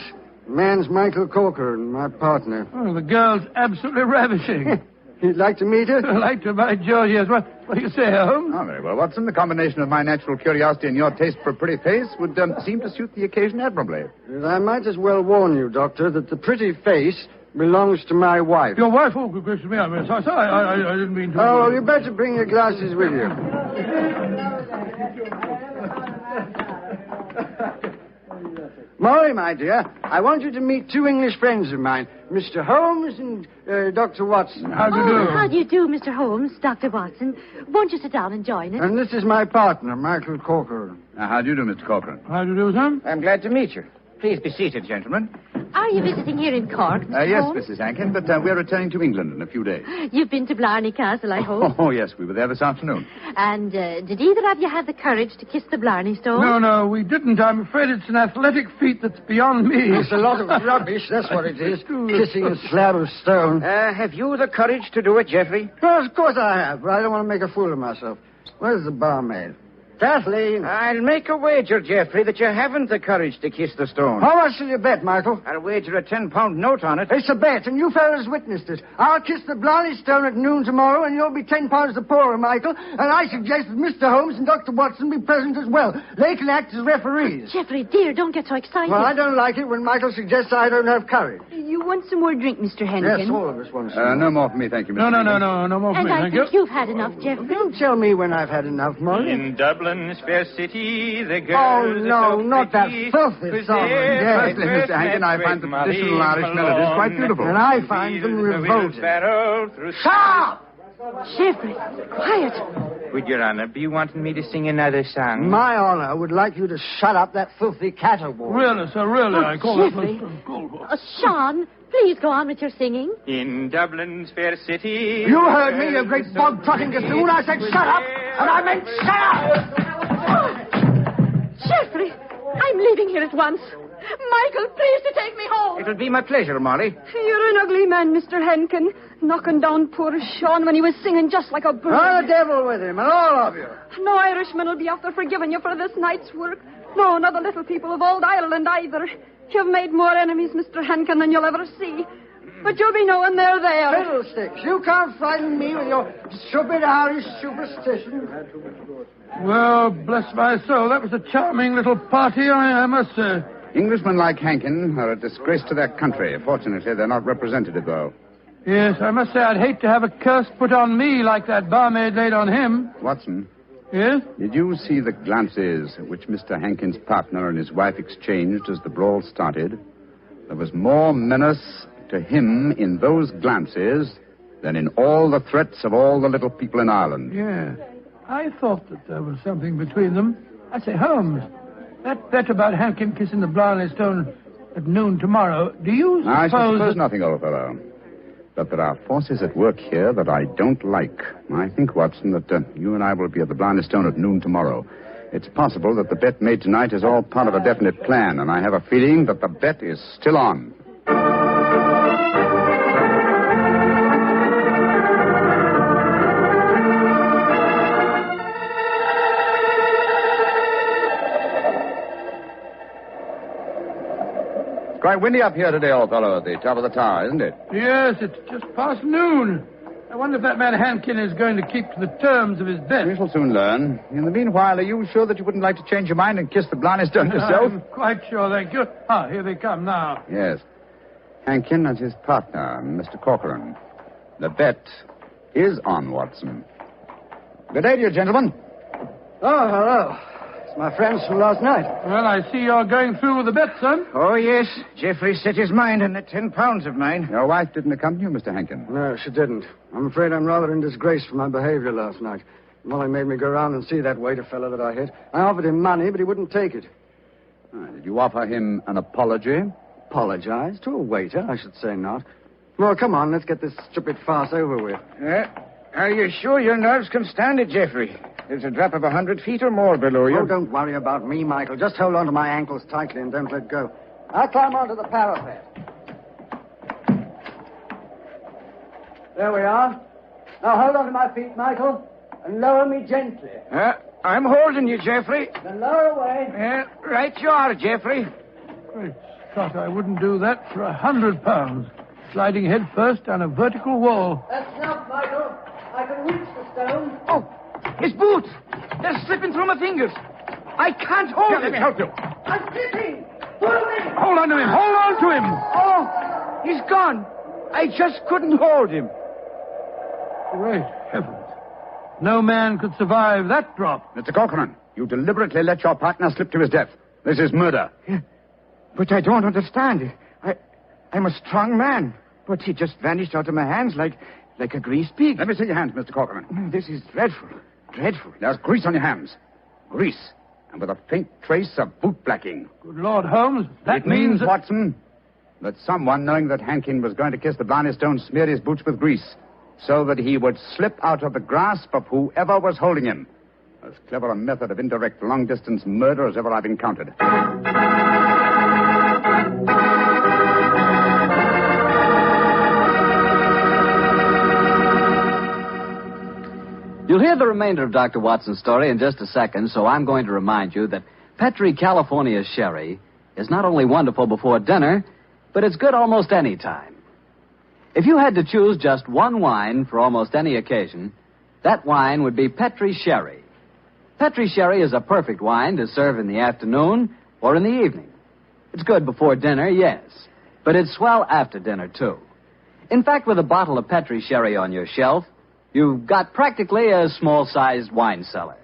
The man's Michael Corcoran, my partner. Oh, the girl's absolutely ravishing. You'd like to meet her? I'd like to, by George, yes. What do you say, Holmes? Oh, very well, Watson. The combination of my natural curiosity and your taste for a pretty face would seem to suit the occasion admirably. I might as well warn you, Doctor, that the pretty face belongs to my wife. Your wife? Oh, good gracious me. I didn't mean to... Oh, well, you better bring your glasses with you. Molly, my dear, I want you to meet 2 English friends of mine, Mr. Holmes and Dr. Watson. How do you do? How do you do, Mr. Holmes, Dr. Watson? Won't you sit down and join us? And this is my partner, Michael Corcoran. How do you do, Mr. Corcoran? How do you do, sir? I'm glad to meet you. Please be seated, gentlemen. Are you visiting here in Cork, Mr. Yes, Holmes? Mrs. Hankin, but we're returning to England in a few days. You've been to Blarney Castle, I hope. Oh, yes, we were there this afternoon. And did either of you have the courage to kiss the Blarney Stone? No, we didn't. I'm afraid it's an athletic feat that's beyond me. It's a lot of rubbish, that's what it is. Kissing a slab of stone. Have you the courage to do it, Geoffrey? Well, of course I have, but I don't want to make a fool of myself. Where's the barmaid? Kathleen! I'll make a wager, Geoffrey, that you haven't the courage to kiss the stone. How much will you bet, Michael? I'll wager a £10 note on it. It's a bet, and you fellas witnessed it. I'll kiss the Blarney Stone at noon tomorrow, and you'll be £10 the poorer, Michael. And I suggest that Mr. Holmes and Dr. Watson be present as well. They can act as referees. Jeffrey, dear, don't get so excited. Well, I don't like it when Michael suggests I don't have courage. You want some more drink, Mr. Hennigan? Yes, all of us want some. No more for me, thank you, Mr. No more for And me, I thank you. think you've had enough, Jeffrey. Don't tell me when I've had enough, Molly. In Dublin's fair city, the Oh, girls no, are so not that pretty. filthy song. Yes. Firstly, Mr. Hankin, I find the traditional Irish melodies quite beautiful. And I find them revolting. Stop! Jeffrey, quiet. Would Your Honor be wanting me to sing another song? My honor would like you to shut up that filthy caterwaul. Really, sir, really, I call Jeffrey. that... Sean, please go on with your singing. In Dublin's fair city. You heard me, you great bog-trotting gossoon. I said shut up, and I meant shut up! Jeffrey, I'm leaving here at once. Michael, please to take me home. It'll be my pleasure, Molly. You're an ugly man, Mr. Henkin. Knocking down poor Sean when he was singing just like a bird. Oh, the devil with him, and all of you. No Irishman will be after forgiving you for this night's work. No, not the little people of old Ireland either. You've made more enemies, Mr. Henkin, than you'll ever see. But you'll be knowing they're there. Fiddlesticks, you can't frighten me with your stupid Irish superstition. Well, bless my soul, that was a charming little party, I must say. Englishmen like Hankin are a disgrace to their country. Fortunately, they're not representative, though. Yes, I must say I'd hate to have a curse put on me like that barmaid laid on him. Watson. Yes? Did you see the glances which Mr. Hankin's partner and his wife exchanged as the brawl started? There was more menace to him in those glances than in all the threats of all the little people in Ireland. Yeah. I thought that there was something between them. I say, Holmes, that bet about Hankin kissing the Blarney Stone at noon tomorrow, do you suppose... I suppose nothing, old fellow. But there are forces at work here that I don't like. I think, Watson, that you and I will be at the Blarney Stone at noon tomorrow. It's possible that the bet made tonight is all part of a definite plan, and I have a feeling that the bet is still on. Quite windy up here today, old fellow, at the top of the tower, isn't it? Yes, it's just past noon. I wonder if that man Hankin is going to keep to the terms of his bet. We shall soon learn. In the meanwhile, are you sure that you wouldn't like to change your mind and kiss the Blarney Stone yourself? I'm quite sure, thank you. Ah, here they come now. Yes. Hankin and his partner, Mr. Corcoran. The bet is on, Watson. Good day to you, gentlemen. Oh, hello. It's my friends from last night. Well, I see you're going through with the bet, son. Oh, yes. Geoffrey set his mind on the £10 of mine. Your wife didn't accompany you, Mr. Hankin? No, she didn't. I'm afraid I'm rather in disgrace for my behavior last night. Molly made me go round and see that waiter fellow that I hit. I offered him money, but he wouldn't take it. Did you offer him an apology? Apologize? To a waiter? I should say not. Well, come on, let's get this stupid farce over with. Are you sure your nerves can stand it, Geoffrey? There's a drop of 100 feet or more below you. Oh, don't worry about me, Michael. Just hold on to my ankles tightly and don't let go. I'll climb onto the parapet. There we are. Now hold on to my feet, Michael, and lower me gently. I'm holding you, Geoffrey. Then lower away. Right you are, Geoffrey. Great Scott, I wouldn't do that for £100. Sliding head first down a vertical wall. That's enough, Michael. I can reach the stone. Oh, his boots. They're slipping through my fingers. I can't hold him. Let me help you. I'm slipping. Pull me. Hold on to him. Hold on to him. Oh, he's gone. I just couldn't hold him. Great heavens. No man could survive that drop. Mr. Corcoran, you deliberately let your partner slip to his death. This is murder. But I don't understand. I'm a strong man. But he just vanished out of my hands like a greased pig. Let me see your hands, Mr. Corcoran. This is dreadful. Dreadful. There's grease on your hands. Grease. And with a faint trace of boot blacking. Good Lord, Holmes, that it means, Watson, that someone, knowing that Hankin was going to kiss the Blarney stone, smeared his boots with grease so that he would slip out of the grasp of whoever was holding him. As clever a method of indirect long-distance murder as ever I've encountered. You'll hear the remainder of Dr. Watson's story in just a second, so I'm going to remind you that Petri California Sherry is not only wonderful before dinner, but it's good almost any time. If you had to choose just one wine for almost any occasion, that wine would be Petri Sherry. Petri Sherry is a perfect wine to serve in the afternoon or in the evening. It's good before dinner, yes, but it's swell after dinner, too. In fact, with a bottle of Petri Sherry on your shelf, you've got practically a small-sized wine cellar.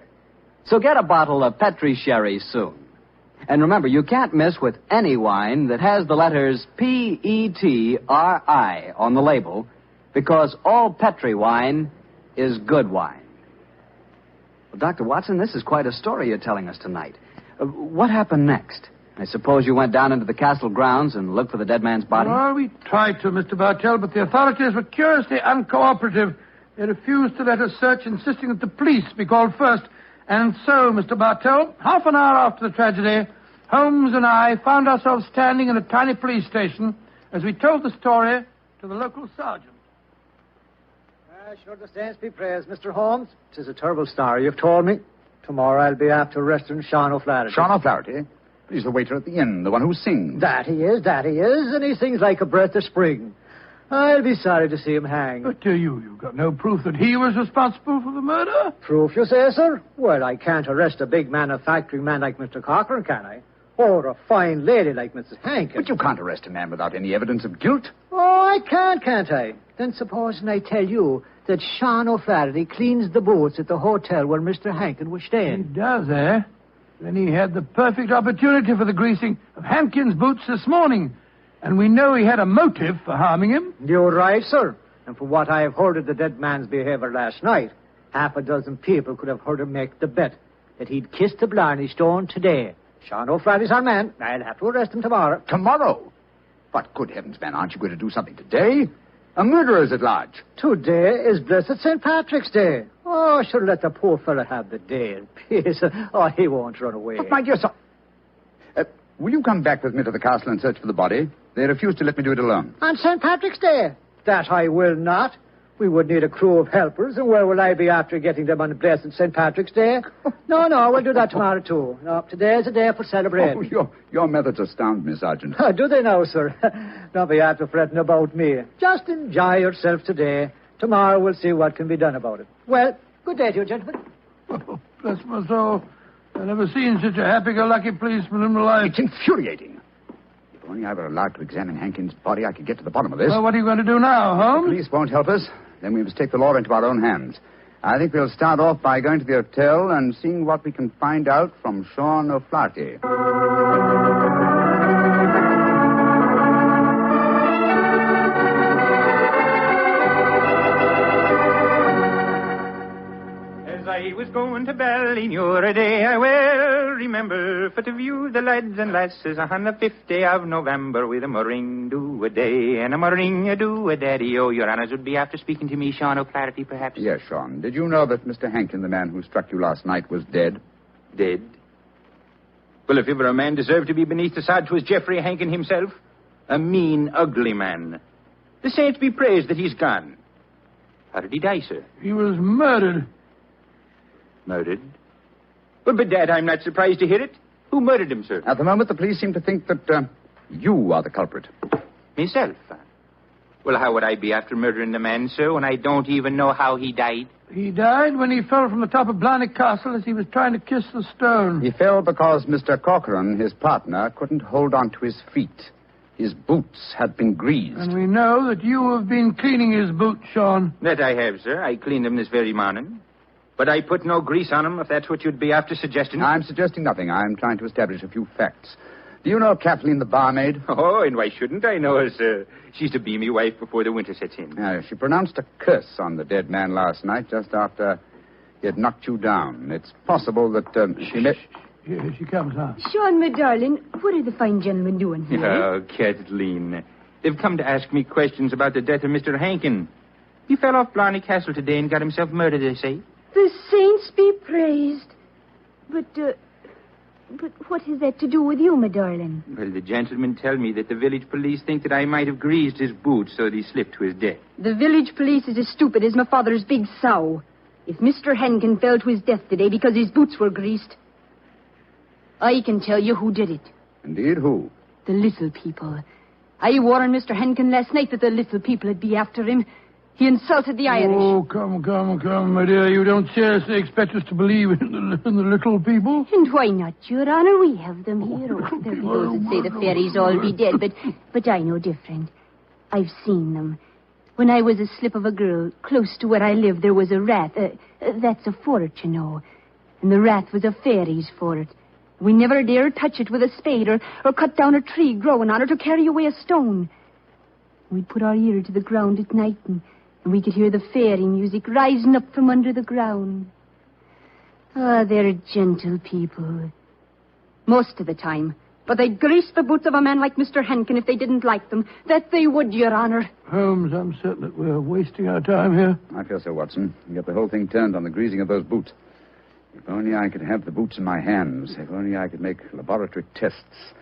So get a bottle of Petri Sherry soon. And remember, you can't miss with any wine that has the letters Petri on the label, because all Petri wine is good wine. Well, Dr. Watson, this is quite a story you're telling us tonight. What happened next? I suppose you went down into the castle grounds and looked for the dead man's body? Well, we tried to, Mr. Bartell, but the authorities were curiously uncooperative. They refused to let us search, insisting that the police be called first. And so, Mr. Bartell, half an hour after the tragedy, Holmes and I found ourselves standing in a tiny police station as we told the story to the local sergeant. Sure, the saints be praised, Mr. Holmes. 'Tis a terrible story you've told me. Tomorrow I'll be after arresting Sean O'Flaherty. Sean O'Flaherty? He's the waiter at the inn, the one who sings. That he is, and he sings like a breath of spring. I'll be sorry to see him hang. But you've got no proof that he was responsible for the murder? Proof, you say, sir? Well, I can't arrest a big manufacturing man like Mr. Cochrane, can I? Or a fine lady like Mrs. Hankin. But you can't arrest a man without any evidence of guilt. Oh, I can't I? Then supposing I tell you that Sean O'Flaherty cleans the boots at the hotel where Mr. Hankin was staying. He does, eh? Then he had the perfect opportunity for the greasing of Hankin's boots this morning. And we know he had a motive for harming him. You're right, sir. And from what I have heard of the dead man's behavior last night, half a dozen people could have heard him make the bet that he'd kiss the Blarney stone today. Sean O'Flaherty's our man. I'll have to arrest him tomorrow. Tomorrow? But good heavens, man, aren't you going to do something today? A murderer's at large. Today is blessed St. Patrick's Day. Oh, sure, let the poor fella have the day in peace. Oh, he won't run away. But my dear son... will you come back with me to the castle and search for the body? They refuse to let me do it alone. On St. Patrick's Day? That I will not. We would need a crew of helpers, and where will I be after getting them on blessed St. Patrick's Day? No, we'll do that tomorrow, too. No, today's a day for celebrating. Oh, your methods astound me, Sergeant. Do they now, sir? Don't be after fretting about me. Just enjoy yourself today. Tomorrow we'll see what can be done about it. Well, good day to you, gentlemen. Oh, bless my soul. I've never seen such a happy-go-lucky policeman in my life. It's infuriating. If only I were allowed to examine Hankin's body, I could get to the bottom of this. Well, what are you going to do now, Holmes? The police won't help us. Then we must take the law into our own hands. I think we'll start off by going to the hotel and seeing what we can find out from Sean O'Flaherty. I was going to Ballymuir a day, I well remember, for to view the lads and lasses on the 5th day of November with a murring do a day and a murring a do a daddy. Oh, your honours would be after speaking to me, Sean O'Flaherty, perhaps? Yes, Sean. Did you know that Mr. Hankin, the man who struck you last night, was dead? Dead? Well, if ever a man deserved to be beneath the sod, 'twas Geoffrey Hankin himself. A mean, ugly man. The saints be praised that he's gone. How did he die, sir? He was murdered. Murdered? Well, bedad, I'm not surprised to hear it. Who murdered him, sir? At the moment, the police seem to think that you are the culprit. Myself? Well, how would I be after murdering the man, sir, when I don't even know how he died? He died when he fell from the top of Blarney Castle as he was trying to kiss the stone. He fell because Mr. Cochrane, his partner, couldn't hold on to his feet. His boots had been greased. And we know that you have been cleaning his boots, Sean. That I have, sir. I cleaned them this very morning. But I put no grease on them, if that's what you'd be after suggesting. I'm suggesting nothing. I'm trying to establish a few facts. Do you know Kathleen, the barmaid? Oh, and why shouldn't I know her, sir? She's to be me wife before the winter sets in. She pronounced a curse on the dead man last night, just after he had knocked you down. It's possible that she may... Here she comes, huh? Sean, my darling, what are the fine gentlemen doing here? Oh, Kathleen. They've come to ask me questions about the death of Mr. Hankin. He fell off Blarney Castle today and got himself murdered, they say. The saints be praised. But what has that to do with you, my darling? Well, the gentlemen tell me that the village police think that I might have greased his boots so that he slipped to his death. The village police is as stupid as my father's big sow. If Mr. Hankin fell to his death today because his boots were greased, I can tell you who did it. Indeed, who? The little people. I warned Mr. Hankin last night that the little people would be after him. He insulted the Irish. Oh, come, my dear. You don't seriously expect us to believe in the little people? And why not, Your Honor? We have them here. Oh, there be those that say the fairies all be dead, but I know different. I've seen them. When I was a slip of a girl, close to where I lived, there was a rat. That's a fort, you know. And the rat was a fairy's fort. We never dared touch it with a spade or cut down a tree growing on it or carry away a stone. We'd put our ear to the ground at night and we could hear the fairy music rising up from under the ground. Ah, they're gentle people. Most of the time. But they'd grease the boots of a man like Mr. Hankin if they didn't like them. That they would, Your Honor. Holmes, I'm certain that we're wasting our time here. I feel so, Watson. You get the whole thing turned on the greasing of those boots. If only I could have the boots in my hands. If only I could make laboratory tests.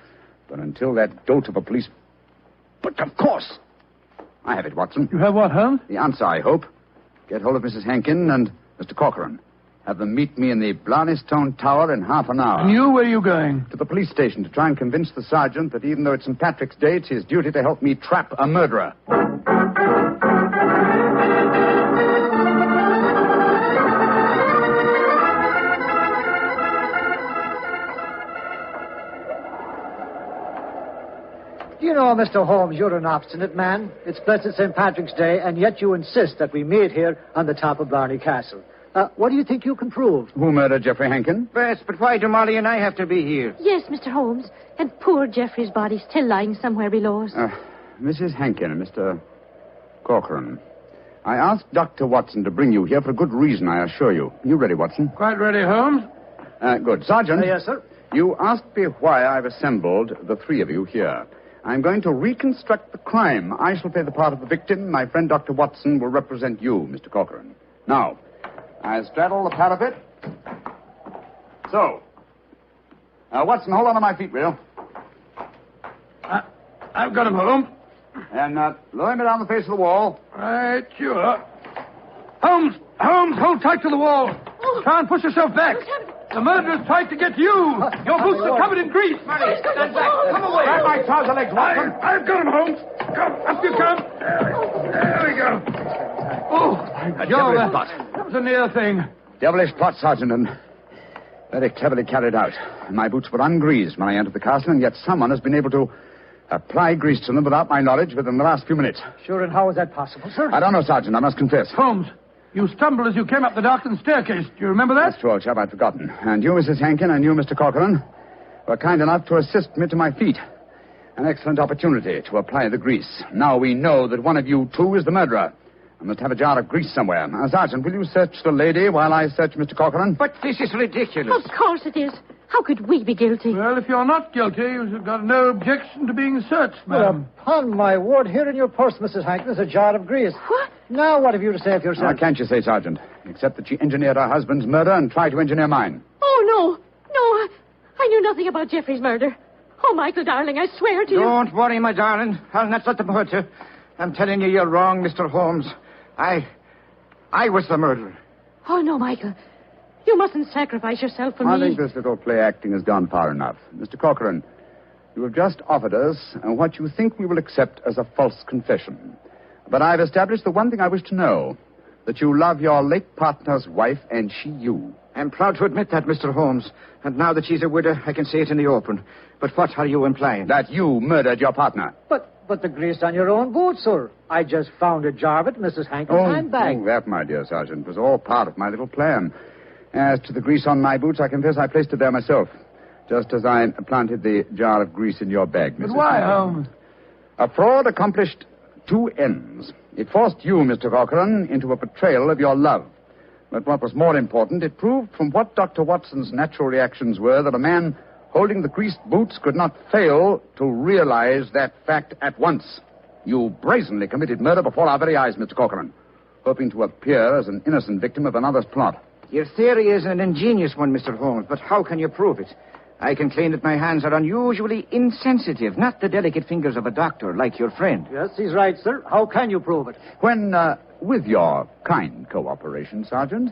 But until that dolt of a police... But of course! I have it, Watson. You have what, Holmes? The answer, I hope. Get hold of Mrs. Hankin and Mr. Corcoran. Have them meet me in the Blarney Stone Tower in half an hour. And you, where are you going? To the police station to try and convince the sergeant that even though it's St. Patrick's Day, it's his duty to help me trap a murderer. You know, Mr. Holmes, you're an obstinate man. It's blessed St. Patrick's Day, and yet you insist that we meet here on the top of Blarney Castle. What do you think you can prove? Who murdered Geoffrey Hankin? Yes, but why do Molly and I have to be here? Yes, Mr. Holmes. And poor Geoffrey's body still lying somewhere below us. Mrs. Hankin and Mr. Corcoran. I asked Dr. Watson to bring you here for a good reason, I assure you. You ready, Watson? Quite ready, Holmes. Good. Sergeant. Yes, sir. You asked me why I've assembled the three of you here. I'm going to reconstruct the crime. I shall play the part of the victim. My friend Dr. Watson will represent you, Mr. Corcoran. Now, I straddle the parapet. So. Watson, hold on to my feet, will you? I've got him, Holmes. And lower me down the face of the wall. Right, sure. Holmes, hold tight to the wall. Try and push yourself back. The murderer's tried to get you. Your boots are covered in grease. Molly, stand back. Come away. Grab my trouser legs, Watson. I've got him, Holmes. Come, up you come. There we go. Oh, devilish plot. That was a near thing. Devilish plot, Sergeant, and very cleverly carried out. My boots were ungreased when I entered the castle, and yet someone has been able to apply grease to them without my knowledge within the last few minutes. Sure, and how is that possible, sir? I don't know, Sergeant, I must confess. Holmes, you stumbled as you came up the darkened staircase. Do you remember that? That's true, old chap, I'd forgotten. And you, Mrs. Hankin, and you, Mr. Corcoran, were kind enough to assist me to my feet. An excellent opportunity to apply the grease. Now we know that one of you two is the murderer. I must have a jar of grease somewhere. Sergeant, will you search the lady while I search Mr. Corcoran? But this is ridiculous. Of course it is. How could we be guilty? Well, if you're not guilty, you've got no objection to being searched, ma'am. Well, upon my word, here in your purse, Mrs. Hankin, is a jar of grease. What? Now, what have you to say for yourself? What can't you say, Sergeant? Except that she engineered her husband's murder and tried to engineer mine. Oh, no, I knew nothing about Geoffrey's murder. Oh, Michael, darling, I swear to you. Don't worry, my darling. I'll not let them hurt you. I'm telling you, you're wrong, Mr. Holmes. I was the murderer. Oh, no, Michael. You mustn't sacrifice yourself for me. I think this little play acting has gone far enough. Mr. Corcoran, you have just offered us what you think we will accept as a false confession. But I've established the one thing I wish to know, that you love your late partner's wife and she you. I'm proud to admit that, Mr. Holmes. And now that she's a widow, I can say it in the open. But what are you implying? That you murdered your partner. But the grease on your own boot, sir. I just found a jar of it in Mrs. Hankin's handbag. Oh, that, my dear Sergeant, was all part of my little plan. As to the grease on my boots, I confess I placed it there myself, just as I planted the jar of grease in your bag, Mrs. But why, Holmes? A fraud accomplished two ends. It forced you, Mr. Corcoran, into a betrayal of your love. But what was more important, it proved from what Dr. Watson's natural reactions were that a man holding the greased boots could not fail to realize that fact at once. You brazenly committed murder before our very eyes, Mr. Corcoran, hoping to appear as an innocent victim of another's plot. Your theory is an ingenious one, Mr. Holmes, but how can you prove it? I can claim that my hands are unusually insensitive, not the delicate fingers of a doctor like your friend. Yes, he's right, sir. How can you prove it? When, with your kind cooperation, Sergeant,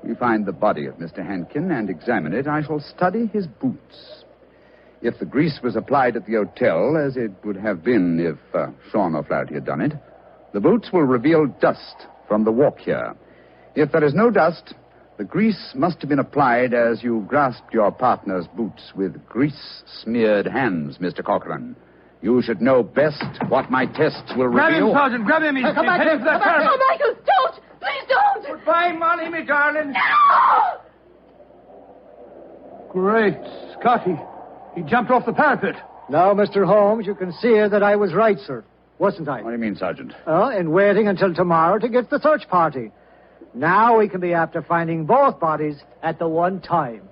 we find the body of Mr. Hankin and examine it, I shall study his boots. If the grease was applied at the hotel, as it would have been if Sean O'Flaherty had done it, the boots will reveal dust from the walk here. If there is no dust, the grease must have been applied as you grasped your partner's boots with grease-smeared hands, Mr. Corcoran. You should know best what my tests will Grab reveal. him, Sergeant. Grab him. He's Come back, heading for that parapet. Oh, Michael, don't! Please don't! Goodbye, Molly, me darling. No! Great Scotty. He jumped off the parapet. Now, Mr. Holmes, you can see that I was right, sir. Wasn't I? What do you mean, Sergeant? In waiting until tomorrow to get the search party. Now we can be after finding both bodies at the one time.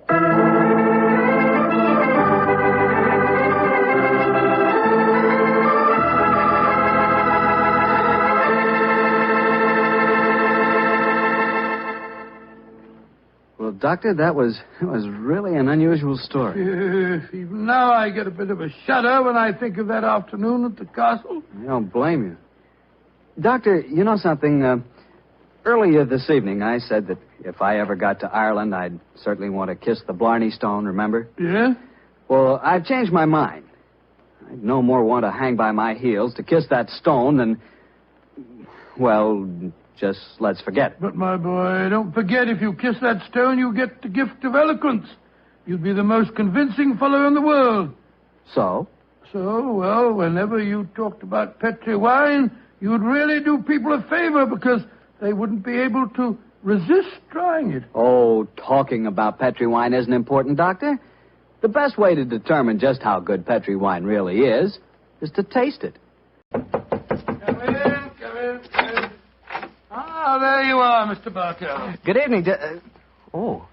Well, Doctor, that was really an unusual story. Even now I get a bit of a shudder when I think of that afternoon at the castle. I don't blame you. Doctor, you know something? Earlier this evening, I said that if I ever got to Ireland, I'd certainly want to kiss the Blarney stone, remember? Yeah? Well, I've changed my mind. I'd no more want to hang by my heels to kiss that stone than, well, just let's forget it. But, my boy, don't forget, if you kiss that stone, you get the gift of eloquence. You'd be the most convincing fellow in the world. So? So, well, whenever you talked about Petri wine, you'd really do people a favor because they wouldn't be able to resist trying it. Oh, talking about Petri wine isn't important, Doctor. The best way to determine just how good Petri wine really is to taste it. Come in. Ah, there you are, Mr. Bartell. Good evening. Oh,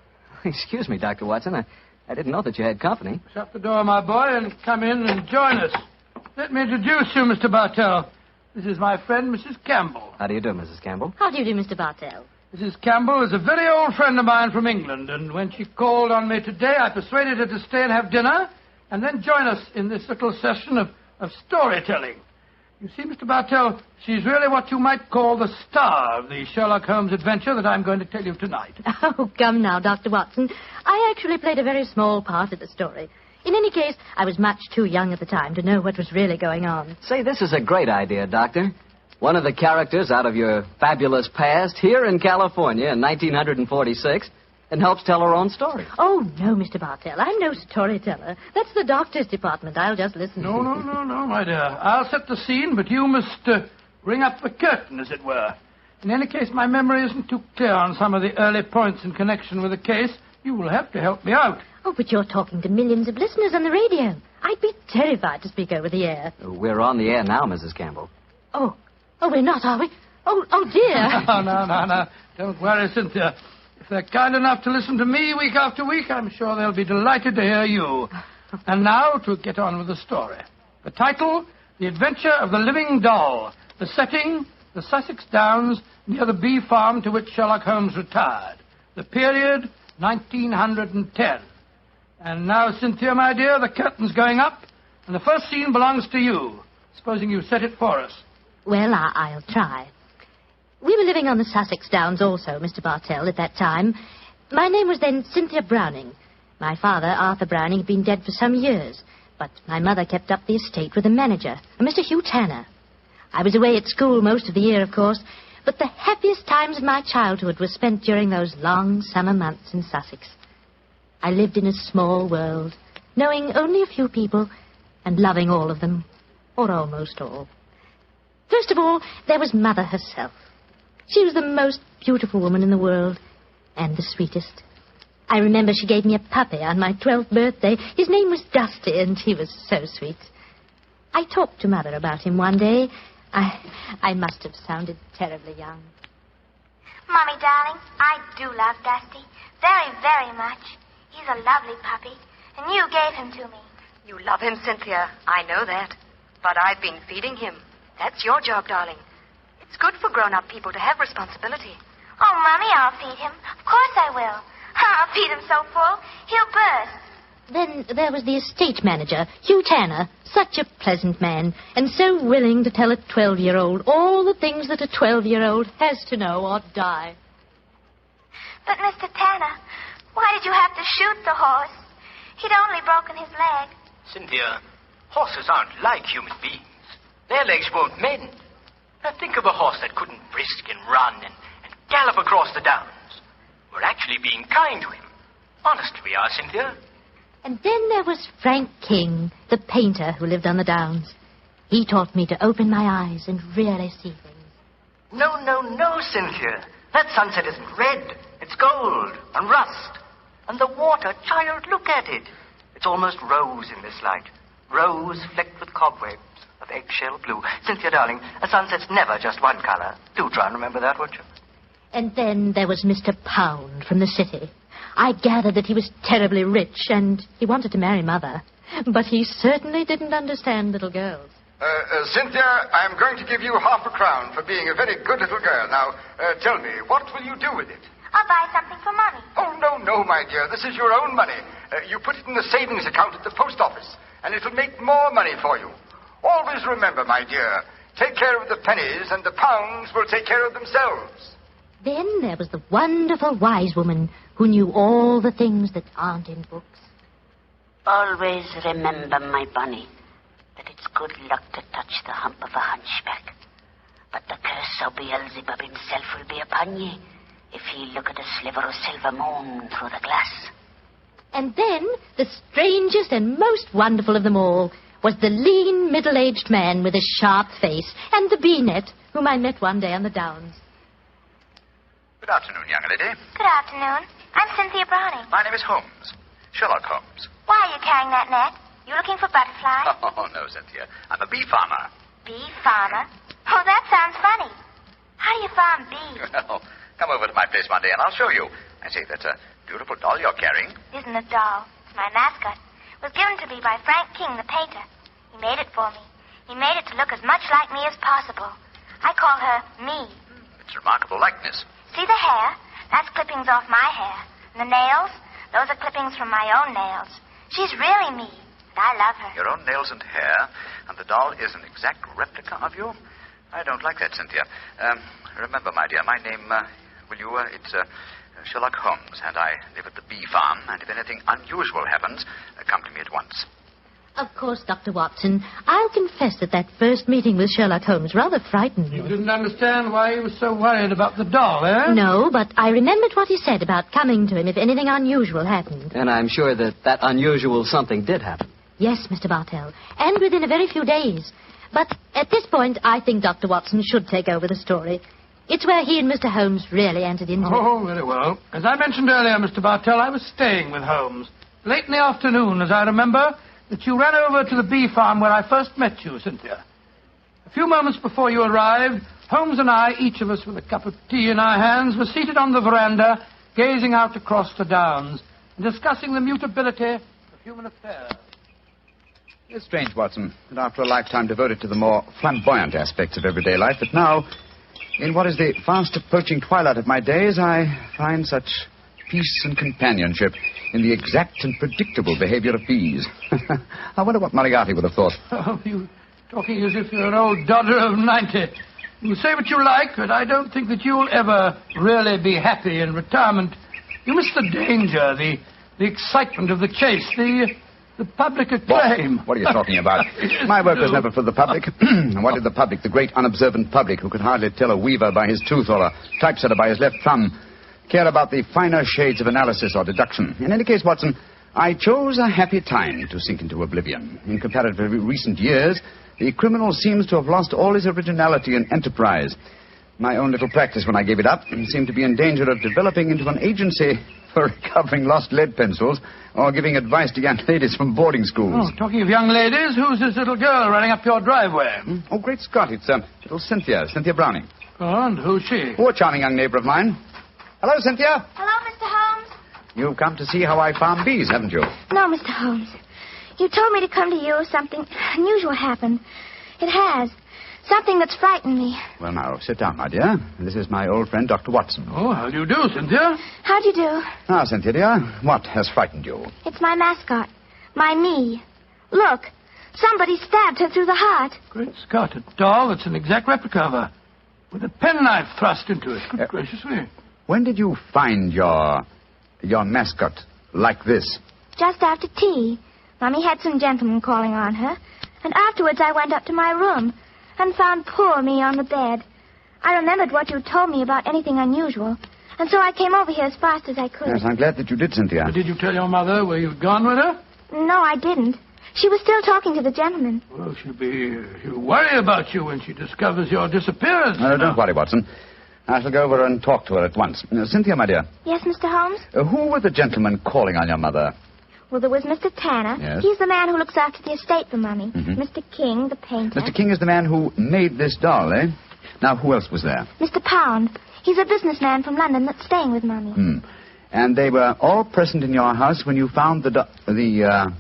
excuse me, Dr. Watson. I didn't know that you had company. Shut the door, my boy, and come in and join us. Let me introduce you, Mr. Bartell. This is my friend, Mrs. Campbell. How do you do, Mrs. Campbell? How do you do, Mr. Bartell? Mrs. Campbell is a very old friend of mine from England, and when she called on me today, I persuaded her to stay and have dinner, and then join us in this little session of storytelling. You see, Mr. Bartell, she's really what you might call the star of the Sherlock Holmes adventure that I'm going to tell you tonight. Oh, come now, Dr. Watson. I actually played a very small part of the story. In any case, I was much too young at the time to know what was really going on. Say, this is a great idea, Doctor. One of the characters out of your fabulous past here in California in 1946 and helps tell her own story. Oh, no, Mr. Bartell. I'm no storyteller. That's the doctor's department. I'll just listen. No, my dear. I'll set the scene, but you must bring up the curtain, as it were. In any case, my memory isn't too clear on some of the early points in connection with the case. You will have to help me out. Oh, but you're talking to millions of listeners on the radio. I'd be terrified to speak over the air. We're on the air now, Mrs. Campbell. Oh, we're not, are we? Oh, dear. No. Don't worry, Cynthia. If they're kind enough to listen to me week after week, I'm sure they'll be delighted to hear you. And now to get on with the story. The title, The Adventure of the Living Doll. The setting, the Sussex Downs near the bee farm to which Sherlock Holmes retired. The period, 1910. And now, Cynthia, my dear, the curtain's going up, and the first scene belongs to you. Supposing you set it for us. Well, I'll try. We were living on the Sussex Downs also, Mr. Bartell, at that time. My name was then Cynthia Browning. My father, Arthur Browning, had been dead for some years, but my mother kept up the estate with a manager, a Mr. Hugh Tanner. I was away at school most of the year, of course, but the happiest times of my childhood were spent during those long summer months in Sussex. I lived in a small world, knowing only a few people and loving all of them, or almost all. First of all, there was Mother herself. She was the most beautiful woman in the world, and the sweetest. I remember she gave me a puppy on my 12th birthday. His name was Dusty, and he was so sweet. I talked to Mother about him one day. I must have sounded terribly young. Mummy, darling, I do love Dusty. Very, very much. He's a lovely puppy, and you gave him to me. You love him, Cynthia. I know that. But I've been feeding him. That's your job, darling. It's good for grown-up people to have responsibility. Oh, Mummy, I'll feed him. Of course I will. I'll feed him so full, he'll burst. Then there was the estate manager, Hugh Tanner, such a pleasant man, and so willing to tell a 12-year-old all the things that a 12-year-old has to know or die. But, Mr. Tanner, why did you have to shoot the horse? He'd only broken his leg. Cynthia, horses aren't like human beings. Their legs won't mend. Now think of a horse that couldn't brisk and run and gallop across the downs. We're actually being kind to him. Honest we are, Cynthia. And then there was Frank King, the painter who lived on the downs. He taught me to open my eyes and really see things. No, Cynthia. That sunset isn't red. It's gold and rust. And the water, child, look at it. It's almost rose in this light. Rose flecked with cobwebs of eggshell blue. Cynthia, darling, a sunset's never just one color. Do try and remember that, won't you? And then there was Mr. Pound from the city. I gathered that he was terribly rich and he wanted to marry Mother. But he certainly didn't understand little girls. Cynthia, I'm going to give you half a crown for being a very good little girl. Now, tell me, what will you do with it? I'll buy something for Mommy. Oh, no, my dear. This is your own money. You put it in the savings account at the post office, and it'll make more money for you. Always remember, my dear, take care of the pennies, and the pounds will take care of themselves. Then there was the wonderful wise woman who knew all the things that aren't in books. Always remember, my bunny, that it's good luck to touch the hump of a hunchback. But the curse of Beelzebub himself will be upon ye if ye look at a sliver of silver moon through the glass. And then the strangest and most wonderful of them all was the lean, middle-aged man with a sharp face and the bee-net whom I met one day on the downs. Good afternoon, young lady. Good afternoon. I'm Cynthia Browning. My name is Holmes. Sherlock Holmes. Why are you carrying that net? You looking for butterflies? Oh, no, Cynthia. I'm a bee farmer. Bee farmer? Oh, that sounds funny. How do you farm bees? Well, come over to my place one day and I'll show you. I say, that beautiful doll you're carrying. Isn't a doll. It's my mascot. It was given to me by Frank King, the painter. He made it for me. He made it to look as much like me as possible. I call her me. It's a remarkable likeness. See the hair? That's clippings off my hair. And the nails? Those are clippings from my own nails. She's really me. And I love her. Your own nails and hair, and the doll is an exact replica of you? I don't like that, Cynthia. Remember, my dear, my name, it's Sherlock Holmes, and I live at the bee farm, and if anything unusual happens, come to me at once. Of course, Dr. Watson. I'll confess that first meeting with Sherlock Holmes rather frightened me. You didn't understand why he was so worried about the doll, eh? No, but I remembered what he said about coming to him if anything unusual happened. And I'm sure that unusual something did happen. Yes, Mr. Bartell, and within a very few days. But at this point, I think Dr. Watson should take over the story. It's where he and Mr. Holmes really entered into it. Oh, very well. As I mentioned earlier, Mr. Bartell, I was staying with Holmes. Late in the afternoon, as I remember, that you ran over to the bee farm where I first met you, Cynthia. A few moments before you arrived, Holmes and I, each of us with a cup of tea in our hands, were seated on the veranda, gazing out across the downs, and discussing the mutability of human affairs. It's strange, Watson, that after a lifetime devoted to the more flamboyant aspects of everyday life, that now, in what is the fast approaching twilight of my days, I find such peace and companionship in the exact and predictable behavior of bees. I wonder what Moriarty would have thought. Oh, you talking as if you're an old dodder of 90. You say what you like, but I don't think that you'll ever really be happy in retirement. You miss the danger, the excitement of the chase, the public acclaim. What are you talking about? My work was never for the public. What did the public, the great unobservant public, who could hardly tell a weaver by his tooth or a typesetter by his left thumb, care about the finer shades of analysis or deduction? In any case, Watson, I chose a happy time to sink into oblivion. In comparatively recent years, the criminal seems to have lost all his originality and enterprise. My own little practice, when I gave it up, seemed to be in danger of developing into an agency for recovering lost lead pencils or giving advice to young ladies from boarding schools. Oh, talking of young ladies, who's this little girl running up your driveway? Oh, great Scott, it's little Cynthia Browning. Oh, and who's she? Oh, a charming young neighbor of mine. Hello, Cynthia. Hello, Mr. Holmes. You've come to see how I farm bees, haven't you? No, Mr. Holmes. You told me to come to you if something unusual happened. It has. Something that's frightened me. Well, now, sit down, my dear. This is my old friend, Dr. Watson. Oh, how do you do, Cynthia? How do you do? Now, Cynthia, dear, what has frightened you? It's my mascot. My me. Look. Somebody stabbed her through the heart. Great Scott, a doll that's an exact replica of her. With a penknife thrust into it. Good gracious me. When did you find your mascot like this? Just after tea. Mummy had some gentlemen calling on her. And afterwards I went up to my room and found poor me on the bed. I remembered what you told me about anything unusual. And so I came over here as fast as I could. Yes, I'm glad that you did, Cynthia. But did you tell your mother where you'd gone with her? No, I didn't. She was still talking to the gentleman. Well, she'll worry about you when she discovers your disappearance. No, don't worry, Watson. I shall go over and talk to her at once. Cynthia, my dear. Yes, Mr. Holmes? Who were the gentlemen calling on your mother? Well, there was Mr. Tanner. Yes. He's the man who looks after the estate for Mummy. Mhm. Mr. King, the painter. Mr. King is the man who made this doll, eh? Now, who else was there? Mr. Pound. He's a businessman from London that's staying with Mummy. Hmm. And they were all present in your house when you found the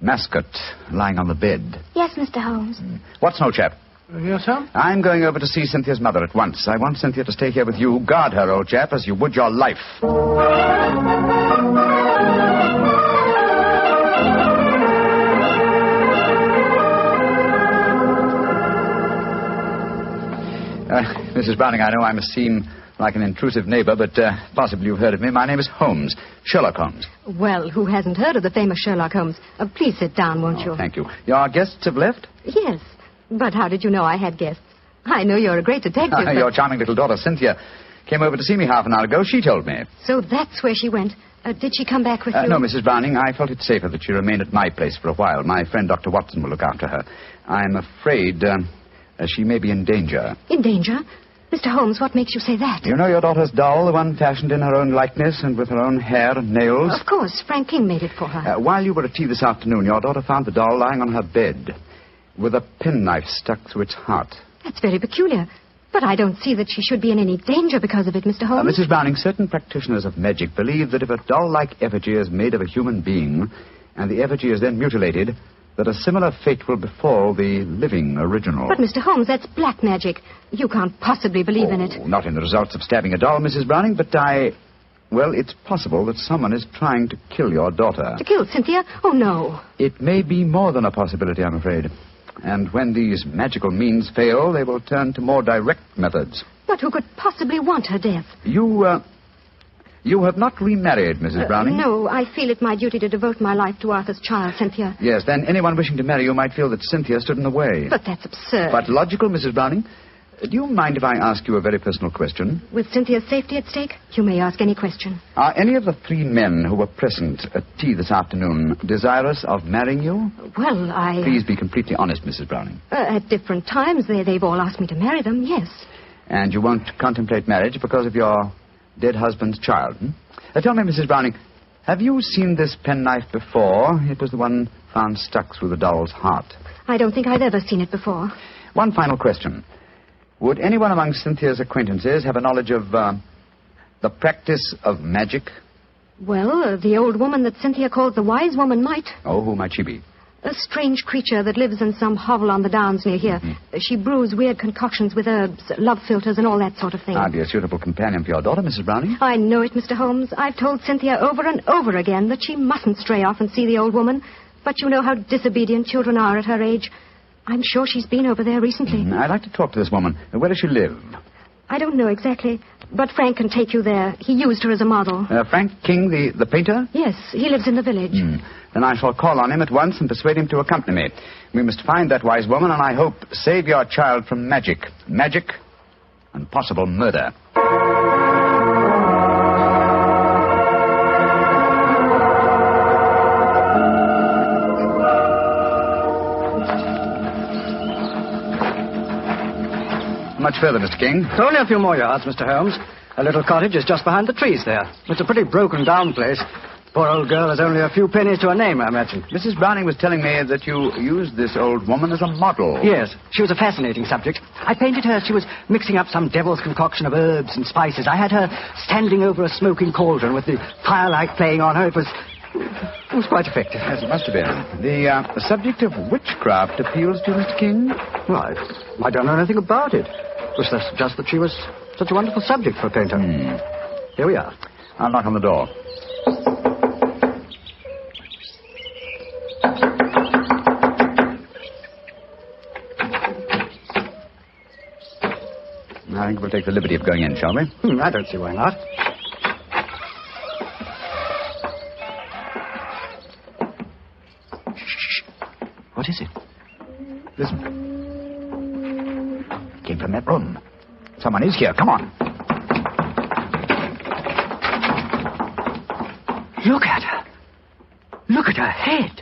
mascot lying on the bed. Yes, Mr. Holmes. What's no, chap? Yes, sir? I'm going over to see Cynthia's mother at once. I want Cynthia to stay here with you. Guard her, old chap, as you would your life. Mrs. Browning, I know I must seem like an intrusive neighbor, but possibly you've heard of me. My name is Holmes, Sherlock Holmes. Well, who hasn't heard of the famous Sherlock Holmes? Please sit down, won't you? Thank you. Your guests have left? Yes. But how did you know I had guests? I know you're a great detective. But... Your charming little daughter, Cynthia, came over to see me half an hour ago. She told me. So that's where she went. Did she come back with you? No, Mrs. Browning. I felt it safer that she remained at my place for a while. My friend, Dr. Watson, will look after her. I'm afraid she may be in danger. In danger? Mr. Holmes, what makes you say that? You know your daughter's doll, the one fashioned in her own likeness and with her own hair and nails? Of course. Frank King made it for her. While you were at tea this afternoon, your daughter found the doll lying on her bed with a penknife stuck through its heart. That's very peculiar. But I don't see that she should be in any danger because of it, Mr. Holmes. Mrs. Browning, certain practitioners of magic believe that if a doll-like effigy is made of a human being and the effigy is then mutilated, that a similar fate will befall the living original. But, Mr. Holmes, that's black magic. You can't possibly believe in it. Not in the results of stabbing a doll, Mrs. Browning, but well, it's possible that someone is trying to kill your daughter. To kill Cynthia? Oh, no. It may be more than a possibility, I'm afraid. And when these magical means fail, they will turn to more direct methods. But who could possibly want her death? You have not remarried, Mrs. Browning? No, I feel it my duty to devote my life to Arthur's child, Cynthia. Yes, then anyone wishing to marry you might feel that Cynthia stood in the way. But that's absurd. But logical, Mrs. Browning. Do you mind if I ask you a very personal question? With Cynthia's safety at stake, you may ask any question. Are any of the three men who were present at tea this afternoon desirous of marrying you? Well, Please be completely honest, Mrs. Browning. At different times, they've all asked me to marry them, yes. And you won't contemplate marriage because of your dead husband's child, Tell me, Mrs. Browning, have you seen this penknife before? It was the one found stuck through the doll's heart. I don't think I've ever seen it before. One final question. Would anyone among Cynthia's acquaintances have a knowledge of the practice of magic? Well, the old woman that Cynthia called the wise woman might. Oh, who might she be? A strange creature that lives in some hovel on the downs near here. Mm-hmm. She brews weird concoctions with herbs, love philters, and all that sort of thing. I'd be a suitable companion for your daughter, Mrs. Browning. I know it, Mr. Holmes. I've told Cynthia over and over again that she mustn't stray off and see the old woman. But you know how disobedient children are at her age. I'm sure she's been over there recently. I'd like to talk to this woman. Where does she live? I don't know exactly, but Frank can take you there. He used her as a model. Frank King, the painter? Yes, he lives in the village. Then I shall call on him at once and persuade him to accompany me. We must find that wise woman and I hope save your child from magic. Magic and possible murder. Much further, Mr. King? Only a few more yards, Mr. Holmes. A little cottage is just behind the trees there. It's a pretty broken-down place. Poor old girl has only a few pennies to her name, I imagine. Mrs. Browning was telling me that you used this old woman as a model. Yes, she was a fascinating subject. I painted her. She was mixing up some devil's concoction of herbs and spices. I had her standing over a smoking cauldron with the firelight playing on her. It was quite effective. Yes, it must have been. The subject of witchcraft appeals to you, Mr. King? Well, I don't know anything about it. It was just that she was such a wonderful subject for a painter. Here we are. I'll knock on the door. I think we'll take the liberty of going in, shall we? I don't see why not. Shh. What is it? Listen. It came from that room. Someone is here. Come on. Look at her. Look at her head.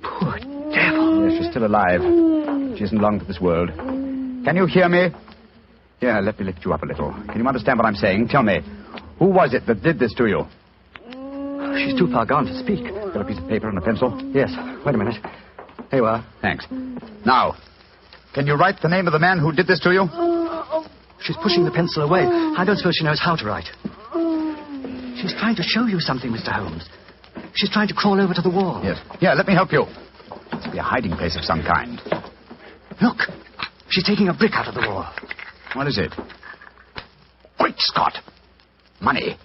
Poor devil. Yes, she's still alive. She isn't long for this world. Can you hear me? Here, let me lift you up a little. Can you understand what I'm saying? Tell me, who was it that did this to you? She's too far gone to speak. Got a piece of paper and a pencil? Yes. Wait a minute. Here you are. Thanks. Now, can you write the name of the man who did this to you? She's pushing the pencil away. I don't suppose she knows how to write. She's trying to show you something, Mr. Holmes. She's trying to crawl over to the wall. Yes. Here, let me help you. Must be a hiding place of some kind. Look. She's taking a brick out of the wall. What is it? Great Scott! Money.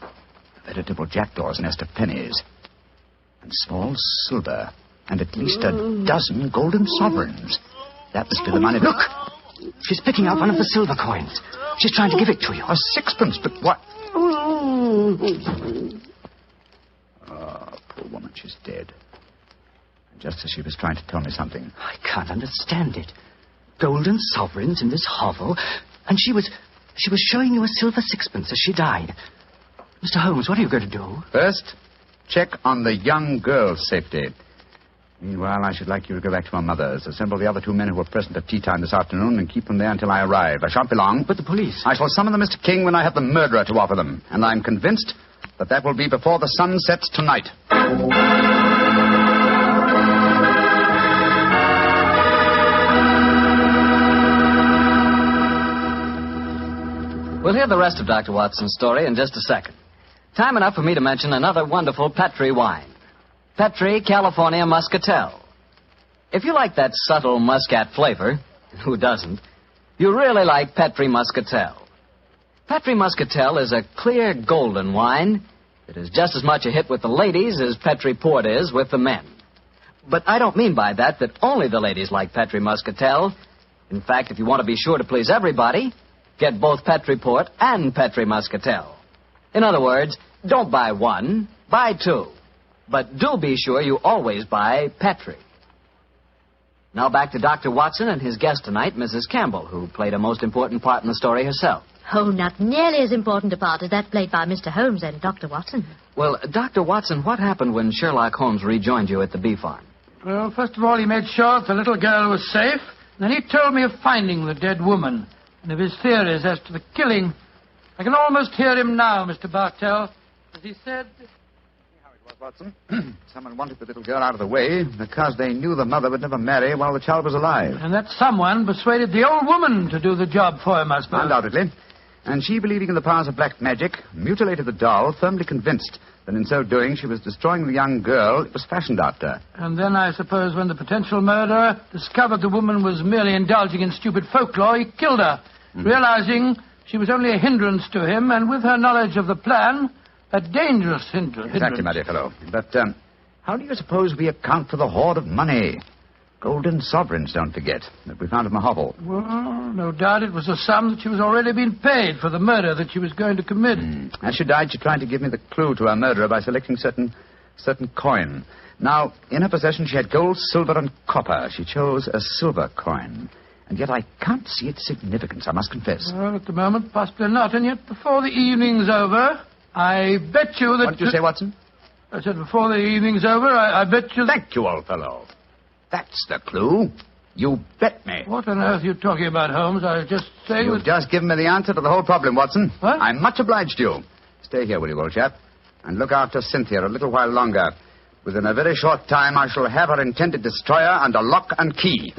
A veritable jackdaw's nest of pennies. And small silver. And at least a dozen golden sovereigns. That must be the money. Look! She's picking out one of the silver coins. She's trying to give it to you. A sixpence, but what? Oh, poor woman, she's dead. Just as she was trying to tell me something. I can't understand it. Golden sovereigns in this hovel, and she was showing you a silver sixpence as she died. Mr. Holmes, what are you going to do? First, check on the young girl's safety. Meanwhile, I should like you to go back to my mother's. Assemble the other two men who were present at tea time this afternoon and keep them there until I arrive. I shan't be long. But the police... I shall summon them, Mr. King, when I have the murderer to offer them. And I'm convinced that will be before the sun sets tonight. We'll hear the rest of Dr. Watson's story in just a second. Time enough for me to mention another wonderful Petri wine. Petri California Muscatel. If you like that subtle muscat flavor, who doesn't, you really like Petri Muscatel. Petri Muscatel is a clear golden wine that is just as much a hit with the ladies as Petri Port is with the men. But I don't mean by that only the ladies like Petri Muscatel. In fact, if you want to be sure to please everybody, get both Petri Port and Petri Muscatel. In other words, don't buy one, buy two. But do be sure you always buy Petri. Now back to Dr. Watson and his guest tonight, Mrs. Campbell, who played a most important part in the story herself. Oh, not nearly as important a part as that played by Mr. Holmes and Dr. Watson. Well, Dr. Watson, what happened when Sherlock Holmes rejoined you at the bee farm? Well, first of all, he made sure that the little girl was safe. Then he told me of finding the dead woman and of his theories as to the killing. I can almost hear him now, Mr. Bartell, as he said... Watson. Someone wanted the little girl out of the way because they knew the mother would never marry while the child was alive. And that someone persuaded the old woman to do the job for him, I suppose. Undoubtedly. And she, believing in the powers of black magic, mutilated the doll, firmly convinced that in so doing she was destroying the young girl it was fashioned after. And then, I suppose, when the potential murderer discovered the woman was merely indulging in stupid folklore, he killed her, realizing she was only a hindrance to him, and with her knowledge of the plan... a dangerous hindrance. Exactly, my dear fellow. But how do you suppose we account for the hoard of money? Golden sovereigns, don't forget, that we found in the hovel. Well, no doubt it was a sum that she was already being paid for the murder that she was going to commit. As she died, she tried to give me the clue to her murderer by selecting certain coin. Now, in her possession, she had gold, silver, and copper. She chose a silver coin. And yet I can't see its significance, I must confess. Well, at the moment, possibly not. And yet, before the evening's over... I bet you that... What did you say, Watson? I said before the evening's over, I bet you... Thank you, old fellow. That's the clue. You bet me. What on earth are you talking about, Holmes? I just say... You've just given me the answer to the whole problem, Watson. What? I'm much obliged to you. Stay here, will you, old chap? and look after Cynthia a little while longer. Within a very short time, I shall have her intended destroyer under lock and key.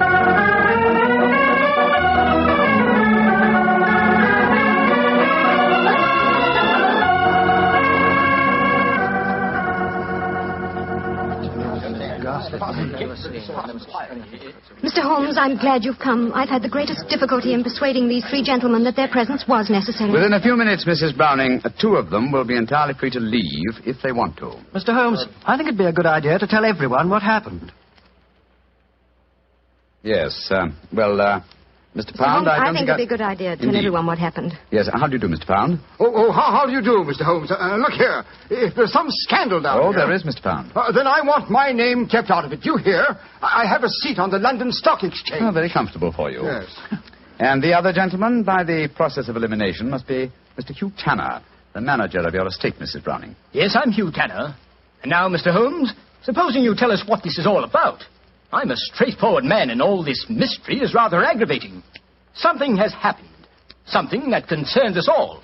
Mr. Holmes, I'm glad you've come. I've had the greatest difficulty in persuading these three gentlemen that their presence was necessary. Within a few minutes, Mrs. Browning, two of them will be entirely free to leave if they want to. Mr. Holmes, I think it'd be a good idea to tell everyone what happened. Yes, Mr. Pound, I think it'd be a good idea to tell everyone what happened. Yes, how do you do, Mr. Pound? How do you do, Mr. Holmes? Look here. If there's some scandal down here... there is, Mr. Pound. Then I want my name kept out of it. You hear? I have a seat on the London Stock Exchange. Oh, very comfortable for you. Yes. And the other gentleman, by the process of elimination, must be Mr. Hugh Tanner, the manager of your estate, Mrs. Browning. Yes, I'm Hugh Tanner. And now, Mr. Holmes, supposing you tell us what this is all about. I'm a straightforward man, and all this mystery is rather aggravating. Something has happened. Something that concerns us all.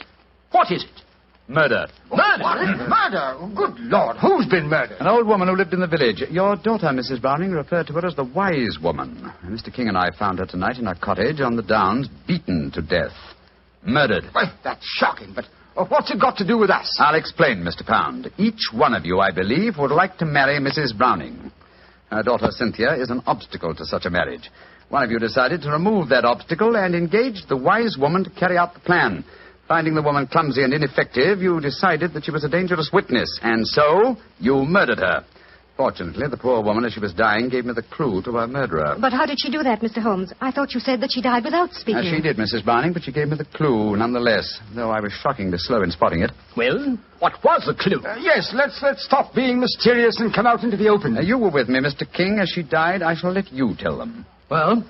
What is it? Murder. Murder? What? Murder? Good Lord, who's been murdered? An old woman who lived in the village. Your daughter, Mrs. Browning, referred to her as the wise woman. Mr. King and I found her tonight in her cottage on the Downs, beaten to death. Murdered. Well, that's shocking, but what's it got to do with us? I'll explain, Mr. Pound. Each one of you, I believe, would like to marry Mrs. Browning. Her daughter, Cynthia, is an obstacle to such a marriage. One of you decided to remove that obstacle and engaged the wise woman to carry out the plan. Finding the woman clumsy and ineffective, you decided that she was a dangerous witness, and so you murdered her. Fortunately, the poor woman, as she was dying, gave me the clue to her murderer. But how did she do that, Mr. Holmes? I thought you said that she died without speaking. She did, Mrs. Browning, but she gave me the clue nonetheless, though I was shockingly slow in spotting it. Well, what was the clue? Yes, let's stop being mysterious and come out into the open. You were with me, Mr. King. As she died, I shall let you tell them. Well,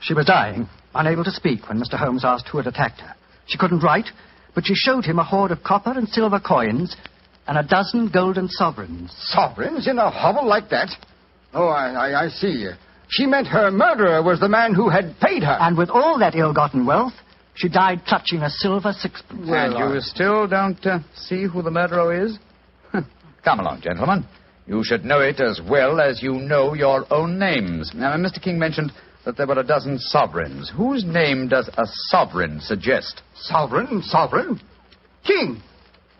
she was dying, unable to speak when Mr. Holmes asked who had attacked her. She couldn't write, but she showed him a hoard of copper and silver coins and 12 golden sovereigns. Sovereigns in a hovel like that? Oh, I see. She meant her murderer was the man who had paid her. And with all that ill-gotten wealth, she died clutching a silver sixpence. And you still don't see who the murderer is? Come along, gentlemen. You should know it as well as you know your own names. Now, Mr. King mentioned that there were 12 sovereigns. Whose name does a sovereign suggest? Sovereign? King!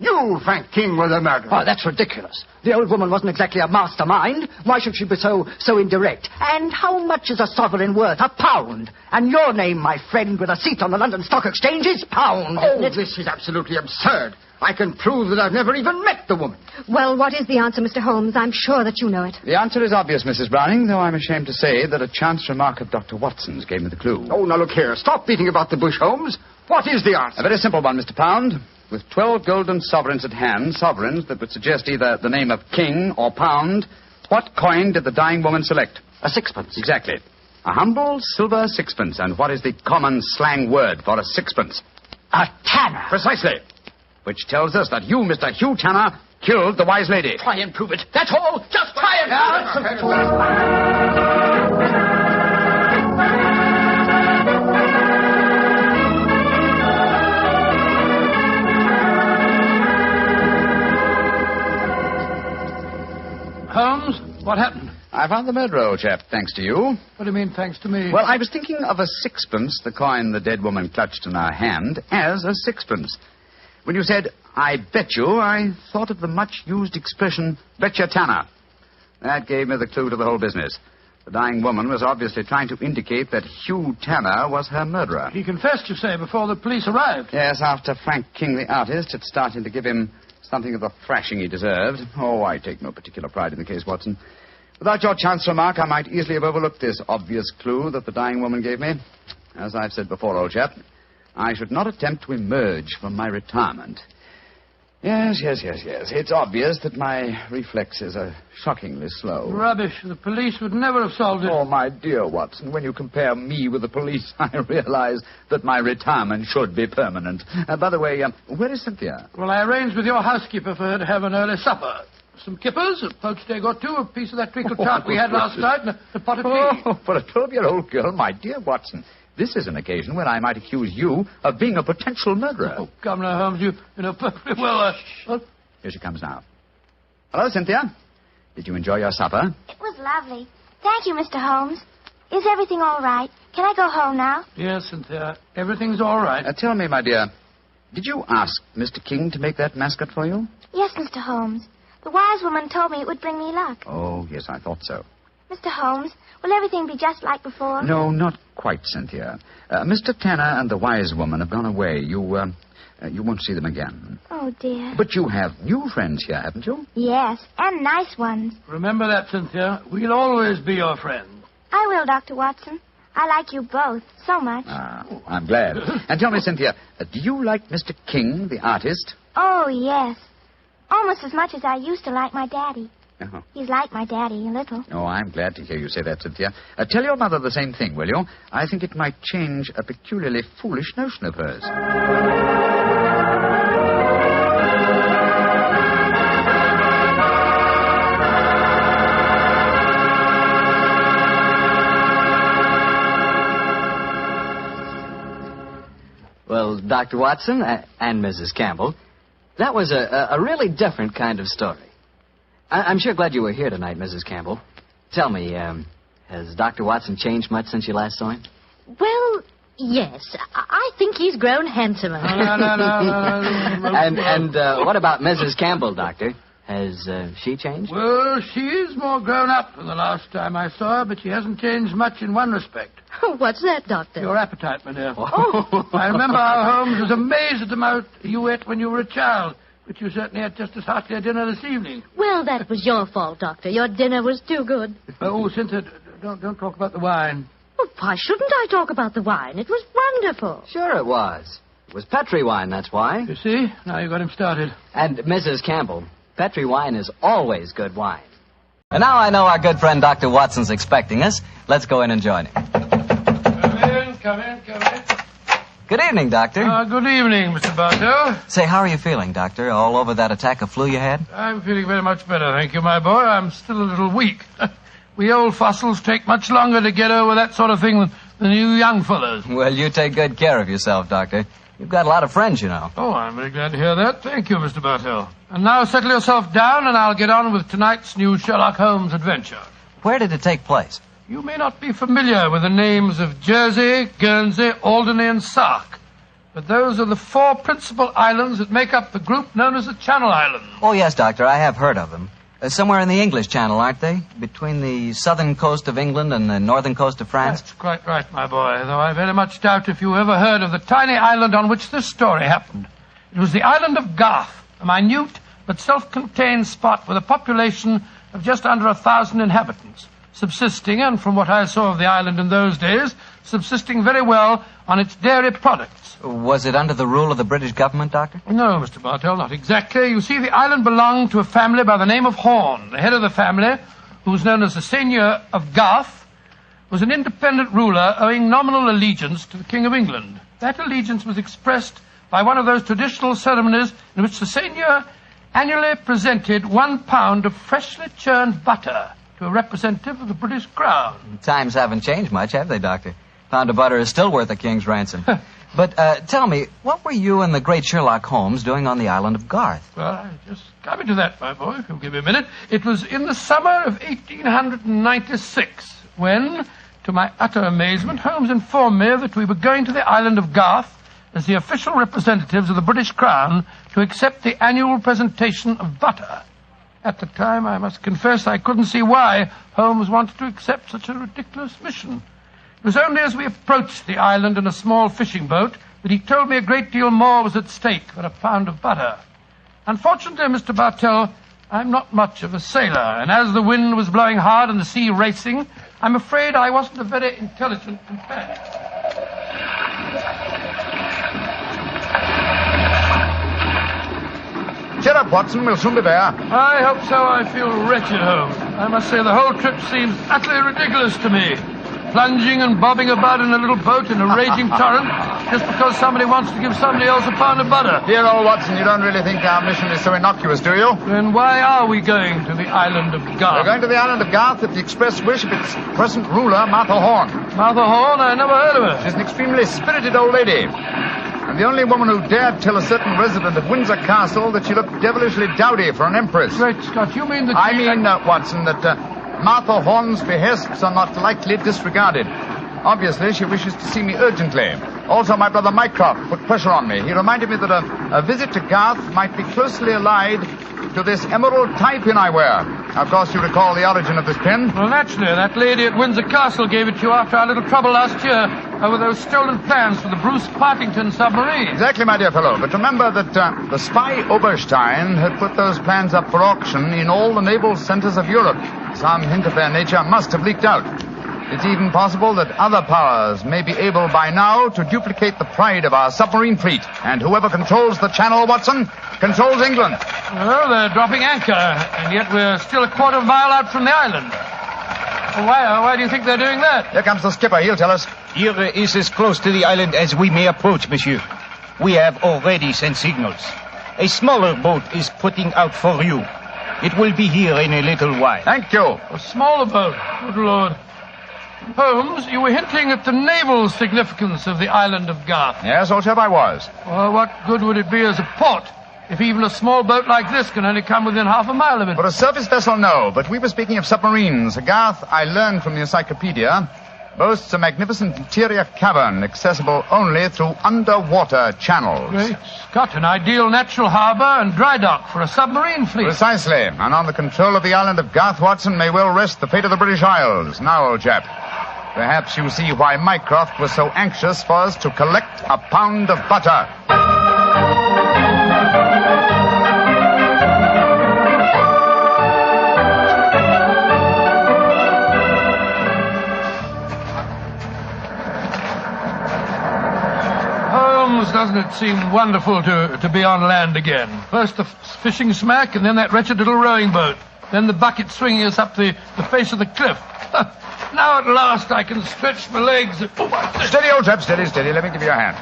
You, Frank King, were the murderer. Oh, that's ridiculous. The old woman wasn't exactly a mastermind. Why should she be so indirect? And how much is a sovereign worth? £1. And your name, my friend, with a seat on the London Stock Exchange is Pound. Oh, this is absolutely absurd. I can prove that I've never even met the woman. Well, what is the answer, Mr. Holmes? I'm sure that you know it. The answer is obvious, Mrs. Browning, though I'm ashamed to say that a chance remark of Dr. Watson's gave me the clue. Oh, now look here. Stop beating about the bush, Holmes. What is the answer? A very simple one, Mr. Pound. With 12 golden sovereigns at hand, sovereigns that would suggest either the name of King or Pound, what coin did the dying woman select? A sixpence. Exactly. A humble silver sixpence. And what is the common slang word for a sixpence? A tanner. Precisely. Which tells us that you, Mr. Hugh Tanner, killed the wise lady. Try and prove it. That's all. Just try and prove Holmes, what happened? I found the murderer, old chap, thanks to you. What do you mean, thanks to me? Well, I was thinking of a sixpence, the coin the dead woman clutched in her hand, as a sixpence. When you said, I bet you, I thought of the much-used expression, betcha Tanner. That gave me the clue to the whole business. The dying woman was obviously trying to indicate that Hugh Tanner was her murderer. He confessed, you say, before the police arrived. Yes, after Frank King, the artist, had started to give him something of the thrashing he deserved. Oh, I take no particular pride in the case, Watson. Without your chance remark, I might easily have overlooked this obvious clue that the dying woman gave me. As I've said before, old chap, I should not attempt to emerge from my retirement. Yes. It's obvious that my reflexes are shockingly slow. Rubbish. The police would never have solved it. Oh, my dear Watson, when you compare me with the police, I realize that my retirement should be permanent. By the way, where is Cynthia? Well, I arranged with your housekeeper for her to have an early supper. Some kippers, a poached egg or two, a piece of that treacle tart we had last night, and a pot of tea. Oh, for a 12-year-old girl, my dear Watson. This is an occasion when I might accuse you of being a potential murderer. Oh, come now, Holmes, you know perfectly well. Here she comes now. Hello, Cynthia. Did you enjoy your supper? It was lovely. Thank you, Mr. Holmes. Is everything all right? Can I go home now? Yes, Cynthia. Everything's all right. Tell me, my dear, did you ask Mr. King to make that mascot for you? Yes, Mr. Holmes. The wise woman told me it would bring me luck. Oh, yes, I thought so. Mr. Holmes, will everything be just like before? No, not quite, Cynthia. Mr. Tanner and the wise woman have gone away. You won't see them again. Oh, dear. But you have new friends here, haven't you? Yes, and nice ones. Remember that, Cynthia. We'll always be your friend. I will, Dr. Watson. I like you both so much. Ah, I'm glad. And tell me, Cynthia, do you like Mr. King, the artist? Oh, yes. Almost as much as I used to like my daddy. Uh-huh. He's like my daddy, a little. Oh, I'm glad to hear you say that, Cynthia. Tell your mother the same thing, will you? I think it might change a peculiarly foolish notion of hers. Well, Dr. Watson and Mrs. Campbell, that was a really different kind of story. I'm sure glad you were here tonight, Mrs. Campbell. Tell me, has Dr. Watson changed much since you last saw him? Well, yes. I think he's grown handsomer. No. And what about Mrs. Campbell, Doctor? Has she changed? Well, she's more grown up than the last time I saw her, but she hasn't changed much in one respect. What's that, Doctor? Your appetite, my dear. Oh. I remember how Holmes was amazed at the amount you ate when you were a child, but you certainly had just as hearty a dinner this evening. Well, that was your fault, Doctor. Your dinner was too good. Oh, Cynthia, don't talk about the wine. Well, why shouldn't I talk about the wine? It was wonderful. Sure it was. It was Petri wine, that's why. You see? Now you got him started. And Mrs. Campbell, Petri wine is always good wine. And now I know our good friend Dr. Watson's expecting us. Let's go in and join him. Come in. Good evening, Doctor. Good evening, Mr. Bartel. Say, how are you feeling, Doctor? All over that attack of flu you had? I'm feeling very much better, thank you, my boy. I'm still a little weak. We old fossils take much longer to get over that sort of thing than you young fellas. Well, you take good care of yourself, Doctor. You've got a lot of friends, you know. Oh, I'm very glad to hear that. Thank you, Mr. Bartel. And now settle yourself down, and I'll get on with tonight's new Sherlock Holmes adventure. Where did it take place? You may not be familiar with the names of Jersey, Guernsey, Alderney, and Sark, but those are the 4 principal islands that make up the group known as the Channel Islands. Oh, yes, Doctor, I have heard of them. Somewhere in the English Channel, aren't they? Between the southern coast of England and the northern coast of France? That's quite right, my boy, though I very much doubt if you ever heard of the tiny island on which this story happened. It was the island of Garth, a minute but self-contained spot with a population of just under 1,000 inhabitants, subsisting, and from what I saw of the island in those days, subsisting very well on its dairy products. Was it under the rule of the British government, Doctor? No, Mr. Bartell, not exactly. You see, the island belonged to a family by the name of Horn. The head of the family, who was known as the Seigneur of Garth, was an independent ruler owing nominal allegiance to the King of England. That allegiance was expressed by one of those traditional ceremonies in which the Seigneur annually presented 1 pound of freshly churned butter to a representative of the British Crown. Times haven't changed much, have they, Doctor? Pound of butter is still worth a king's ransom. But tell me, what were you and the great Sherlock Holmes doing on the island of Garth? Well, I just coming to that, my boy, if you'll give me a minute. It was in the summer of 1896 when, to my utter amazement, Holmes informed me that we were going to the island of Garth as the official representatives of the British Crown to accept the annual presentation of butter. At the time, I must confess, I couldn't see why Holmes wanted to accept such a ridiculous mission. It was only as we approached the island in a small fishing boat that he told me a great deal more was at stake than a pound of butter. Unfortunately, Mr. Bartell, I'm not much of a sailor, and as the wind was blowing hard and the sea racing, I'm afraid I wasn't a very intelligent companion. Cheer up, Watson. We'll soon be there. I hope so. I feel wretched, Holmes. I must say the whole trip seems utterly ridiculous to me. Plunging and bobbing about in a little boat in a raging torrent just because somebody wants to give somebody else a pound of butter. Dear old Watson, you don't really think our mission is so innocuous, do you? Then why are we going to the island of Garth? We're going to the island of Garth at the express wish of its present ruler, Martha Horn. Martha Horn? I never heard of her. She's an extremely spirited old lady. And the only woman who dared tell a certain resident of Windsor Castle that she looked devilishly dowdy for an empress. Great Scott, you mean that... I mean, Watson, that Martha Horn's behests are not lightly disregarded. Obviously, she wishes to see me urgently. Also, my brother Mycroft put pressure on me. He reminded me that a visit to Garth might be closely allied to this emerald tie pin I wear. Of course, you recall the origin of this pin. Well, naturally. That lady at Windsor Castle gave it to you after our little trouble last year over those stolen plans for the Bruce Partington submarine. Exactly, my dear fellow. But remember that the spy Oberstein had put those plans up for auction in all the naval centers of Europe. Some hint of their nature must have leaked out. It's even possible that other powers may be able by now to duplicate the pride of our submarine fleet. And whoever controls the channel, Watson, controls England. Well, they're dropping anchor, and yet we're still a quarter of a mile out from the island. Why do you think they're doing that? Here comes the skipper. He'll tell us. Here is as close to the island as we may approach, monsieur. We have already sent signals. A smaller boat is putting out for you. It will be here in a little while. Thank you. A smaller boat. Good Lord. Holmes, you were hinting at the naval significance of the island of Garth. Yes, old chap, I was. Well, what good would it be as a port if even a small boat like this can only come within half a mile of it? For a surface vessel, no. But we were speaking of submarines. Garth, I learned from the encyclopedia, boasts a magnificent interior cavern accessible only through underwater channels. Great Scott, an ideal natural harbor and dry dock for a submarine fleet. Precisely. And on the control of the island of Garth, Watson, may well rest the fate of the British Isles. Now, old chap, perhaps you see why Mycroft was so anxious for us to collect a pound of butter. Holmes, doesn't it seem wonderful to be on land again? First the fishing smack, and then that wretched little rowing boat. Then the bucket swinging us up the face of the cliff. Now at last I can stretch my legs. Steady, old chap, steady. Let me give you a hand.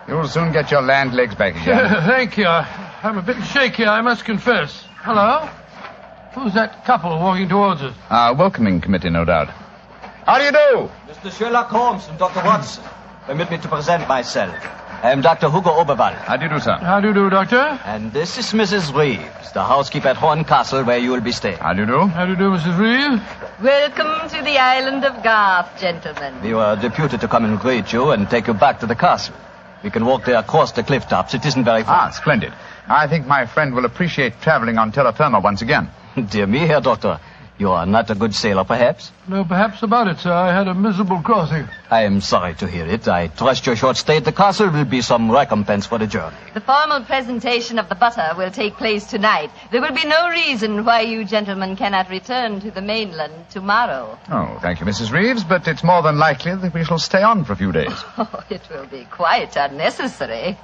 You'll soon get your land legs back again. Thank you. I'm a bit shaky, I must confess. Hello? Who's that couple walking towards us? Our welcoming committee, no doubt. How do you do? Mr. Sherlock Holmes and Dr. Watson. Permit me to present myself. I am Dr. Hugo Oberwald. How do you do, sir? How do you do, Doctor? And this is Mrs. Reeves, the housekeeper at Horn Castle, where you will be staying. How do you do? How do you do, Mrs. Reeves? Welcome to the island of Garth, gentlemen. We were deputed to come and greet you and take you back to the castle. We can walk there across the cliff tops. It isn't very far. Ah, splendid. I think my friend will appreciate traveling on terra firma once again. Dear me, Herr Doctor. You are not a good sailor, perhaps? No, perhaps about it, sir. I had a miserable crossing. I am sorry to hear it. I trust your short stay at the castle will be some recompense for the journey. The formal presentation of the butter will take place tonight. There will be no reason why you gentlemen cannot return to the mainland tomorrow. Oh, thank you, Mrs. Reeves, but it's more than likely that we shall stay on for a few days. Oh, it will be quite unnecessary.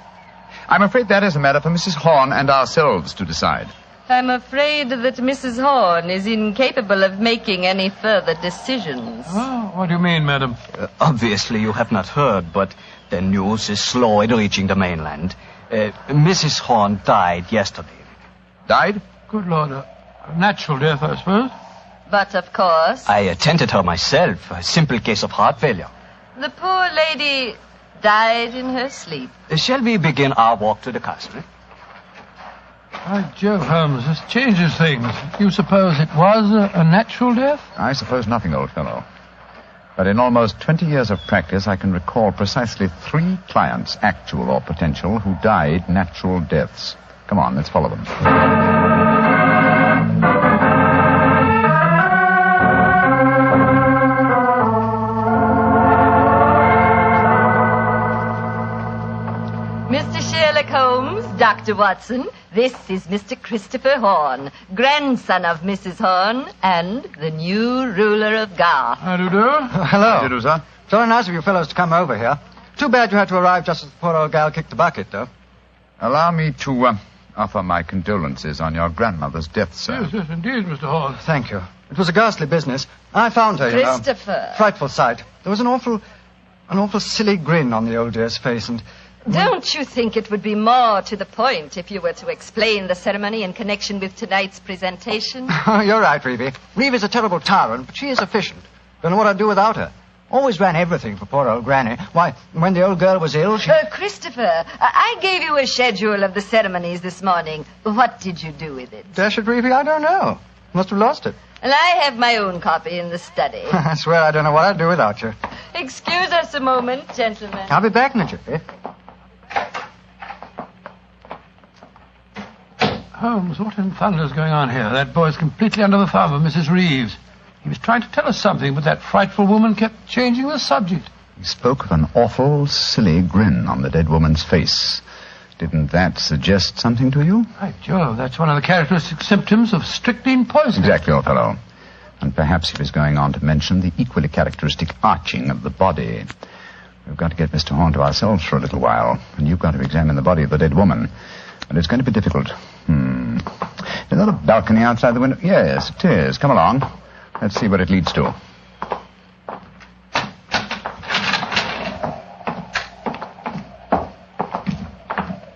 I'm afraid that is a matter for Mrs. Horn and ourselves to decide. I'm afraid that Mrs. Horn is incapable of making any further decisions. Oh, what do you mean, madam? Obviously, you have not heard, but the news is slow in reaching the mainland. Mrs. Horn died yesterday. Died? Good Lord. A natural death, I suppose. But, of course... I attended her myself. A simple case of heart failure. The poor lady died in her sleep. Shall we begin our walk to the castle? By Jove, Holmes, this changes things. You suppose it was a natural death? I suppose nothing, old fellow. But in almost 20 years of practice, I can recall precisely 3 clients, actual or potential, who died natural deaths. Come on, let's follow them. Mr. Sherlock Holmes, Dr. Watson, this is Mr. Christopher Horn, grandson of Mrs. Horn and the new ruler of Garth. How do you do? Hello. How do you do, sir? Very nice of you fellows to come over here. Too bad you had to arrive just as the poor old gal kicked the bucket, though. Allow me to offer my condolences on your grandmother's death, sir. Yes, indeed, Mr. Horn. Thank you. It was a ghastly business. I found her, you know. Christopher. Frightful sight. There was an awful silly grin on the old dear's face, and... Don't you think it would be more to the point if you were to explain the ceremony in connection with tonight's presentation? You're right, Reevie. Reevie's a terrible tyrant, but she is efficient. Don't know what I'd do without her. Always ran everything for poor old Granny. Why, when the old girl was ill, she... Christopher, I gave you a schedule of the ceremonies this morning. What did you do with it? Dash it, Reevy, I don't know. Must have lost it. And I have my own copy in the study. I swear I don't know what I'd do without you. Excuse us a moment, gentlemen. I'll be back in a jiffy. Holmes, what in thunder's going on here? That boy's completely under the thumb of Mrs. Reeves. He was trying to tell us something, but that frightful woman kept changing the subject. He spoke of an awful, silly grin on the dead woman's face. Didn't that suggest something to you? By Jove, that's one of the characteristic symptoms of strychnine poisoning. Exactly, old fellow. And perhaps he was going on to mention the equally characteristic arching of the body. We've got to get Mr. Horn to ourselves for a little while, and you've got to examine the body of the dead woman. But it's going to be difficult. Is that a balcony outside the window? Yes, it is. Come along. Let's see what it leads to.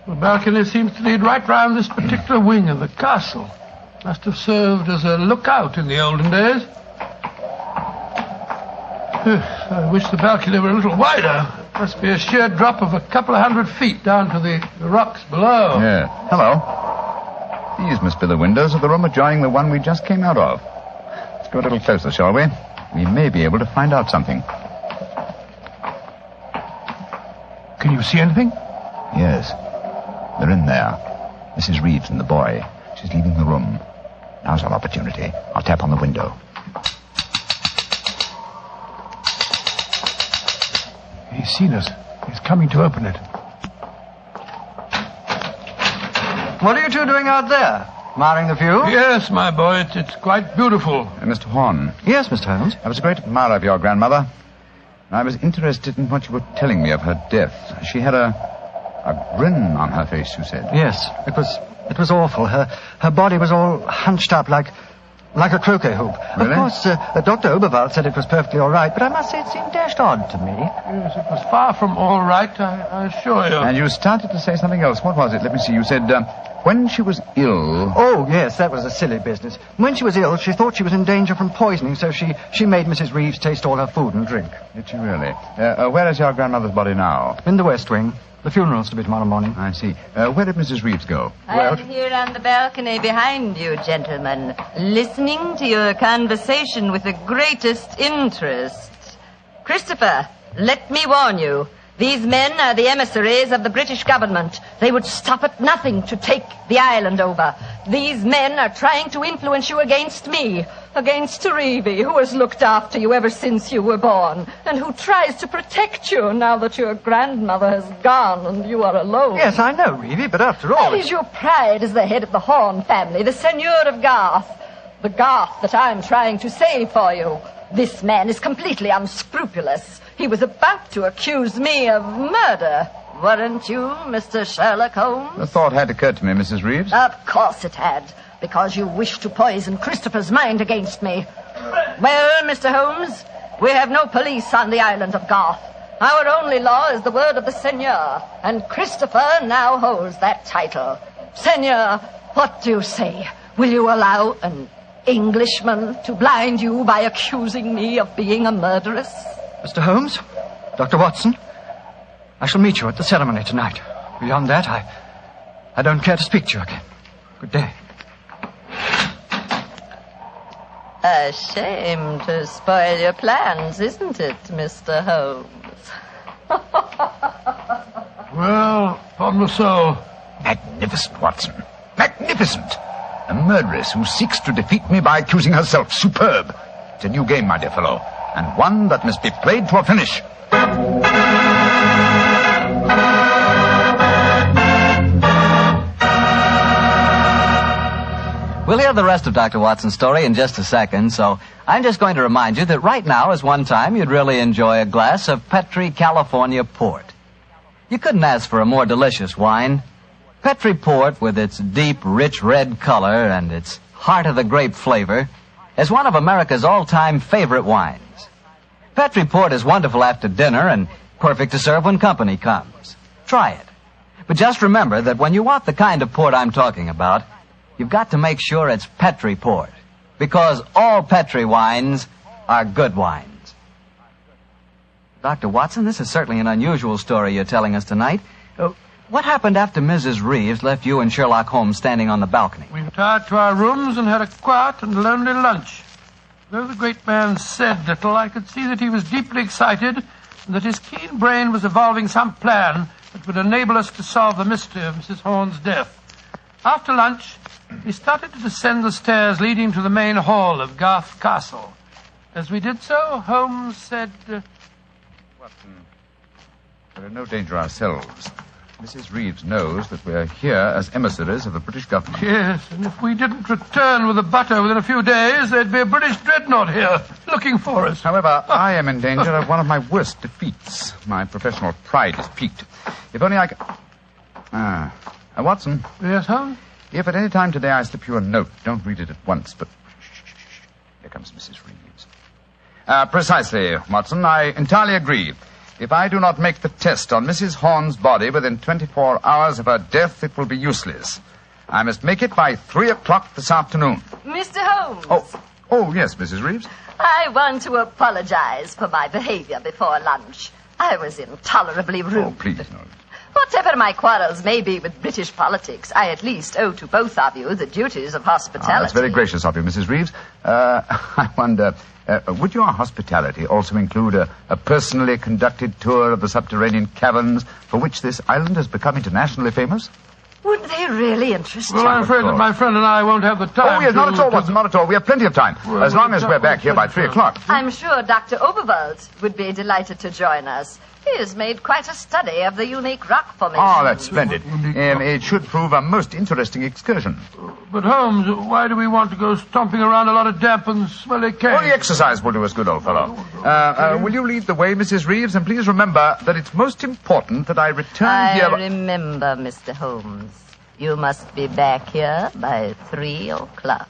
The balcony seems to lead right round this particular wing of the castle. Must have served as a lookout in the olden days. I wish the balcony were a little wider. Must be a sheer drop of a couple of 100 feet down to the rocks below. Yeah. Hello. These must be the windows of the room adjoining the one we just came out of. Let's go a little closer, shall we? We may be able to find out something. Can you see anything? Yes. They're in there. Mrs. Reeves and the boy. She's leaving the room. Now's our opportunity. I'll tap on the window. He's seen us. He's coming to open it. What are you two doing out there? Admiring the view? Yes, my boy. It's quite beautiful. Mr. Horn. Yes, Mr. Holmes. I was a great admirer of your grandmother. And I was interested in what you were telling me of her death. She had a grin on her face, you said. Yes, it was awful. Her body was all hunched up like a croquet hoop. Really? Of course, Dr. Oberwald said it was perfectly all right, but I must say it seemed dashed odd to me. Yes, it was far from all right, I assure you. And you started to say something else. What was it? Let me see. You said, when she was ill... Oh, yes, that was a silly business. When she was ill, she thought she was in danger from poisoning, so she made Mrs. Reeves taste all her food and drink. Did she really? Where is your grandmother's body now? In the West Wing. The funeral's to be tomorrow morning. I see. Where did Mrs. Reeves go? I'm here on the balcony behind you, gentlemen, listening to your conversation with the greatest interest. Christopher, let me warn you. These men are the emissaries of the British government. They would stop at nothing to take the island over. These men are trying to influence you against me, against Reevy, who has looked after you ever since you were born, and who tries to protect you now that your grandmother has gone and you are alone. Yes, I know, Reevy, but after all... That is your pride as the head of the Horn family, the Seigneur of Garth. The Garth that I'm trying to save for you. This man is completely unscrupulous. He was about to accuse me of murder. Weren't you, Mr. Sherlock Holmes? The thought had occurred to me, Mrs. Reeves. Of course it had, because you wished to poison Christopher's mind against me. Well, Mr. Holmes, we have no police on the island of Garth. Our only law is the word of the Seigneur, and Christopher now holds that title. Seigneur, what do you say? Will you allow an Englishman to blind you by accusing me of being a murderess? Mr. Holmes, Dr. Watson, I shall meet you at the ceremony tonight. Beyond that, I don't care to speak to you again. Good day. A shame to spoil your plans, isn't it, Mr. Holmes? Well, upon my soul. Magnificent, Watson. Magnificent. A murderess who seeks to defeat me by accusing herself. Superb. It's a new game, my dear fellow, and one that must be played to a finish. We'll hear the rest of Dr. Watson's story in just a second, so I'm just going to remind you that right now is one time you'd really enjoy a glass of Petri California Port. You couldn't ask for a more delicious wine. Petri Port, with its deep, rich red color and its heart-of-the-grape flavor, is one of America's all-time favorite wines. Petri Port is wonderful after dinner and perfect to serve when company comes. Try it. But just remember that when you want the kind of port I'm talking about, you've got to make sure it's Petri Port, because all Petri wines are good wines. Dr. Watson, this is certainly an unusual story you're telling us tonight. What happened after Mrs. Reeves left you and Sherlock Holmes standing on the balcony? We retired to our rooms and had a quiet and lonely lunch. Though the great man said little, I could see that he was deeply excited and that his keen brain was evolving some plan that would enable us to solve the mystery of Mrs. Horne's death. After lunch, we started to descend the stairs leading to the main hall of Garth Castle. As we did so, Holmes said... Watson, we're in no danger ourselves. Mrs. Reeves knows that we're here as emissaries of the British government. Yes, and if we didn't return with the butter within a few days, there'd be a British dreadnought here looking for us. However, I am in danger of one of my worst defeats. My professional pride is piqued. If only I could... Watson. Yes, Holmes? If at any time today I slip you a note, don't read it at once, but... Shh. Here comes Mrs. Reeves. Precisely, Watson. I entirely agree. If I do not make the test on Mrs. Horne's body within 24 hours of her death, it will be useless. I must make it by 3 o'clock this afternoon. Mr. Holmes. Oh, yes, Mrs. Reeves. I want to apologize for my behavior before lunch. I was intolerably rude. Oh, please, no. Whatever my quarrels may be with British politics, I at least owe to both of you the duties of hospitality. That's very gracious of you, Mrs. Reeves. I wonder... would your hospitality also include a personally conducted tour of the subterranean caverns for which this island has become internationally famous? Would they really interest you? Well, I'm afraid that my friend and I won't have the time. Oh, yes, not at all, Watson, not at all. We have plenty of time, as long as we're back here by 3 o'clock. I'm sure Dr. Oberwald would be delighted to join us. He has made quite a study of the unique rock formation. Oh, that's splendid. It should prove a most interesting excursion. But, Holmes, why do we want to go stomping around a lot of damp and smelly caves? Only exercise will do us good, old fellow. Will you lead the way, Mrs. Reeves? And please remember that it's most important that I return here... I remember, Mr. Holmes. You must be back here by 3 o'clock.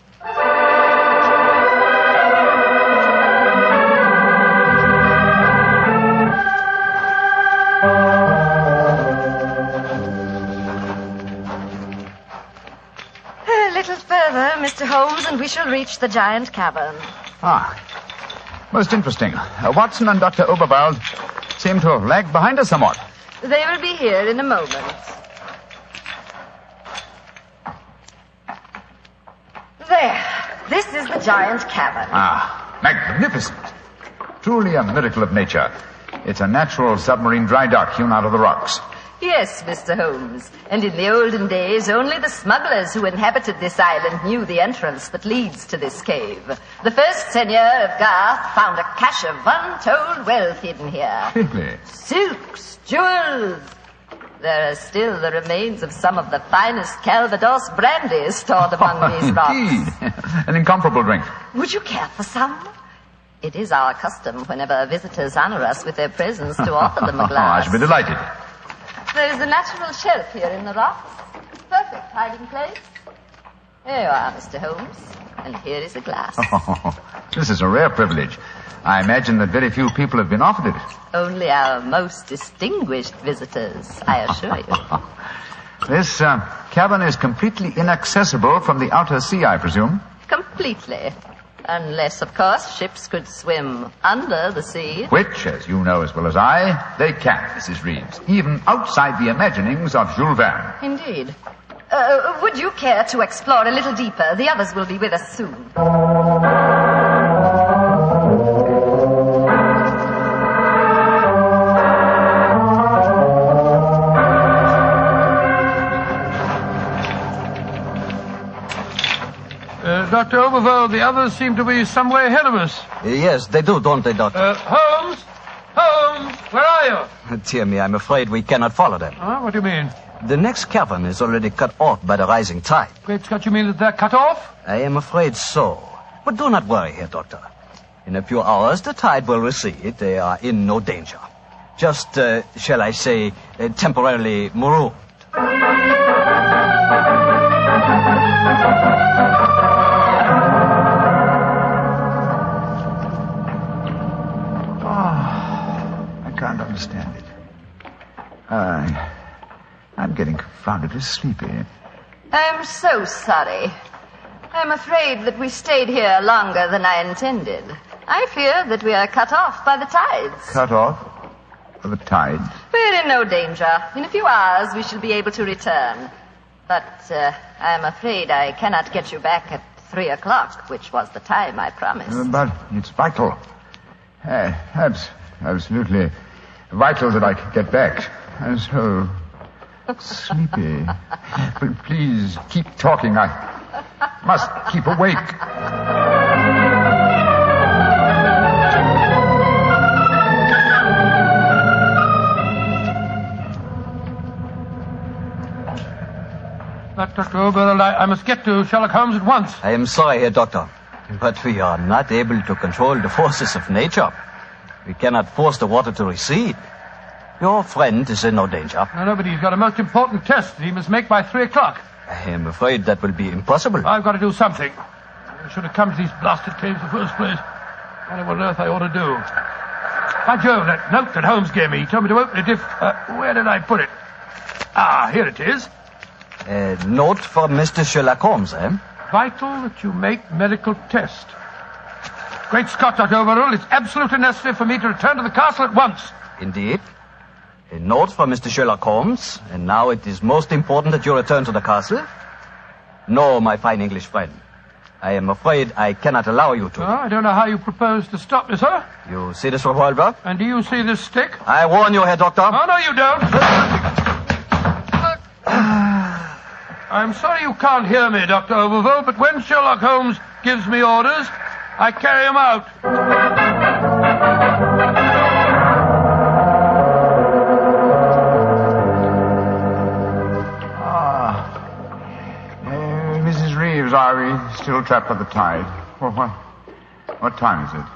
A little further, Mr. Holmes, and we shall reach the giant cavern. Most interesting. Watson and Dr. Oberwald seem to have lagged behind us somewhat. They will be here in a moment. There. This is the giant cavern. Magnificent. Truly a miracle of nature. It's a natural submarine dry dock hewn out of the rocks. Yes, Mr. Holmes. And in the olden days, only the smugglers who inhabited this island knew the entrance that leads to this cave. The first seigneur of Garth found a cache of untold wealth hidden here. Really? Silks, jewels. There are still the remains of some of the finest Calvados brandy stored among these rocks. Indeed. An incomparable drink. Would you care for some? It is our custom whenever visitors honor us with their presence to offer them a glass. I should be delighted. There is a natural shelf here in the rocks. Perfect hiding place. Here you are, Mr. Holmes. And here is a glass. This is a rare privilege. I imagine that very few people have been offered it. Only our most distinguished visitors, I assure you. This cavern is completely inaccessible from the outer sea, I presume. Completely. Unless, of course, ships could swim under the sea. Which, as you know as well as I, they can, Mrs. Reeves. Even outside the imaginings of Jules Verne. Indeed. Would you care to explore a little deeper? The others will be with us soon. Dr. Oberwald, the others seem to be some way ahead of us. Yes, they do, don't they, Doctor? Holmes! Holmes! Where are you? Dear me, I'm afraid we cannot follow them. What do you mean? The next cavern is already cut off by the rising tide. Great Scott, you mean that they're cut off? I am afraid so. But do not worry here, Doctor. In a few hours, the tide will recede. They are in no danger. Just, shall I say, temporarily marooned. I can't understand it. I'm getting confoundedly sleepy. I'm so sorry. I'm afraid that we stayed here longer than I intended. I fear that we are cut off by the tides. Cut off? For the tide? We're in no danger. In a few hours, we shall be able to return. But I am afraid I cannot get you back at 3 o'clock, which was the time I promised. But it's vital. Absolutely vital that I can get back. I'm so sleepy. But please, keep talking. I must keep awake. Dr. Oberl, I must get to Sherlock Holmes at once. I am sorry, Herr Doctor, but we are not able to control the forces of nature. We cannot force the water to recede. Your friend is in no danger. No, but he's got a most important test that he must make by 3 o'clock. I am afraid that will be impossible. I've got to do something. I should have come to these blasted caves in the first place. I don't know what on earth I ought to do. By Jove, that note that Holmes gave me, he told me to open it if... where did I put it? Ah, here it is. A note from Mr. Sherlock Holmes, eh? Vital that you make medical test. Great Scott, Dr. Overall, it's absolutely necessary for me to return to the castle at once. Indeed. A note from Mr. Sherlock Holmes, and now it is most important that you return to the castle. No, my fine English friend. I am afraid I cannot allow you to. Oh, I don't know how you propose to stop me, sir. You see this revolver? And do you see this stick? I warn you, Herr Doctor. Oh, no, you don't. I'm sorry you can't hear me, Dr. Overville, but when Sherlock Holmes gives me orders, I carry them out. Mrs. Reeves, are we still trapped by the tide? Well, what time is it?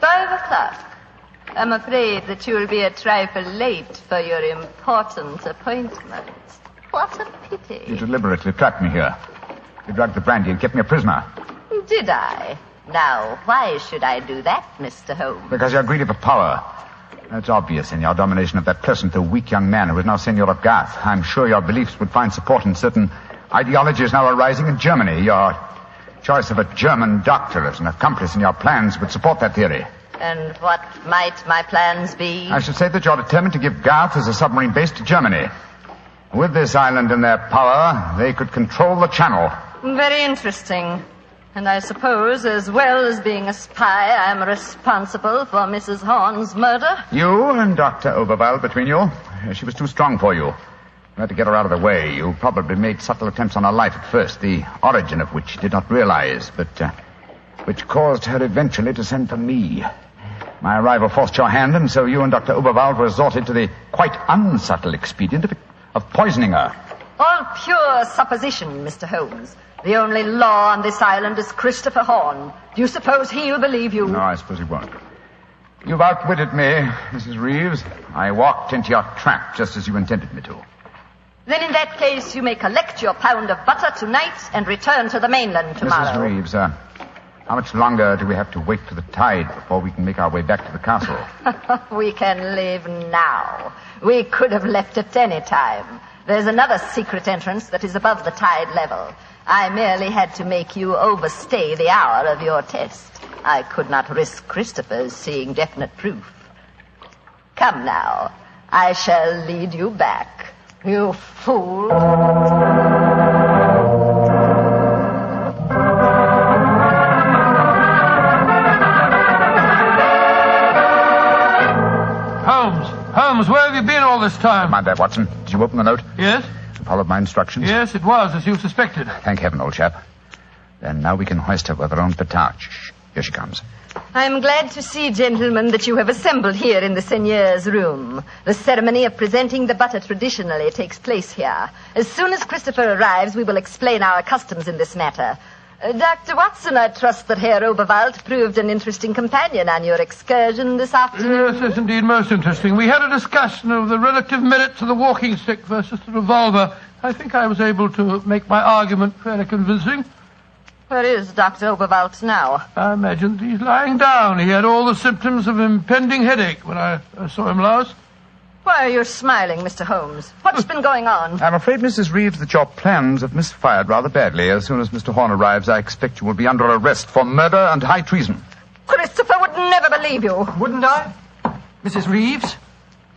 5 o'clock. I'm afraid that you will be a trifle late for your important appointment. What a pity. You deliberately trapped me here. You drugged the brandy and kept me a prisoner. Did I? Now, why should I do that, Mr. Holmes? Because you're greedy for power. That's obvious in your domination of that pleasant though weak young man who is now Senior of Garth. I'm sure your beliefs would find support in certain ideologies now arising in Germany. Your choice of a German doctor as an accomplice in your plans would support that theory. And what might my plans be? I should say that you're determined to give Garth as a submarine base to Germany. With this island in their power, they could control the channel. Very interesting. And I suppose, as well as being a spy, I'm responsible for Mrs. Horn's murder? You and Dr. Oberwald between you. She was too strong for you. You had to get her out of the way. You probably made subtle attempts on her life at first, the origin of which you did not realize, but which caused her eventually to send for me. My arrival forced your hand, and so you and Dr. Oberwald resorted to the quite unsubtle expedient of poisoning her. All pure supposition, Mr. Holmes. The only law on this island is Christopher Horn. Do you suppose he'll believe you? No, I suppose he won't. You've outwitted me, Mrs. Reeves. I walked into your trap just as you intended me to. Then in that case, you may collect your pound of butter tonight and return to the mainland tomorrow. Mrs. Reeves, how much longer do we have to wait for the tide before we can make our way back to the castle? We can leave now. We could have left at any time. There's another secret entrance that is above the tide level. I merely had to make you overstay the hour of your test. I could not risk Christopher's seeing definite proof. Come now. I shall lead you back. You fool. Holmes, where have you been all this time? Mind that, Watson. Did you open the note? Yes. You followed my instructions? Yes, it was, as you suspected. Thank heaven, old chap. Then now we can hoist her with her own petard. Shh. Here she comes. I'm glad to see, gentlemen, that you have assembled here in the seigneur's room. The ceremony of presenting the butter traditionally takes place here. As soon as Christopher arrives, we will explain our customs in this matter. Dr. Watson, I trust that Herr Oberwald proved an interesting companion on your excursion this afternoon. Yes, indeed, most interesting. We had a discussion of the relative merits of the walking stick versus the revolver. I think I was able to make my argument fairly convincing. Where is Dr. Oberwald now? I imagine he's lying down. He had all the symptoms of impending headache when I saw him last. Why are you smiling, Mr. Holmes? What's been going on? I'm afraid, Mrs. Reeves, that your plans have misfired rather badly. As soon as Mr. Horn arrives, I expect you will be under arrest for murder and high treason. Christopher would never believe you. Wouldn't I? Mrs. Reeves,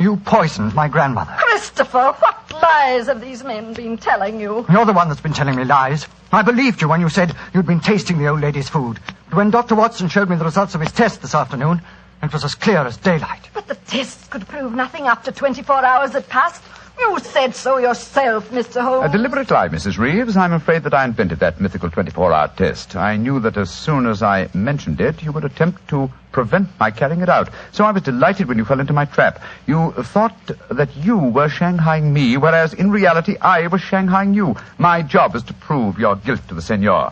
You poisoned my grandmother. Christopher, what lies have these men been telling you? You're the one that's been telling me lies. I believed you when you said you'd been tasting the old lady's food. But when Dr. Watson showed me the results of his test this afternoon, it was as clear as daylight. But the tests could prove nothing after 24 hours had passed. You said so yourself, Mr. Holmes. A deliberate lie, Mrs. Reeves. I'm afraid that I invented that mythical 24-hour test. I knew that as soon as I mentioned it, you would attempt to prevent my carrying it out. So I was delighted when you fell into my trap. You thought that you were shanghaiing me, whereas in reality I was shanghaiing you. My job is to prove your guilt to the senor.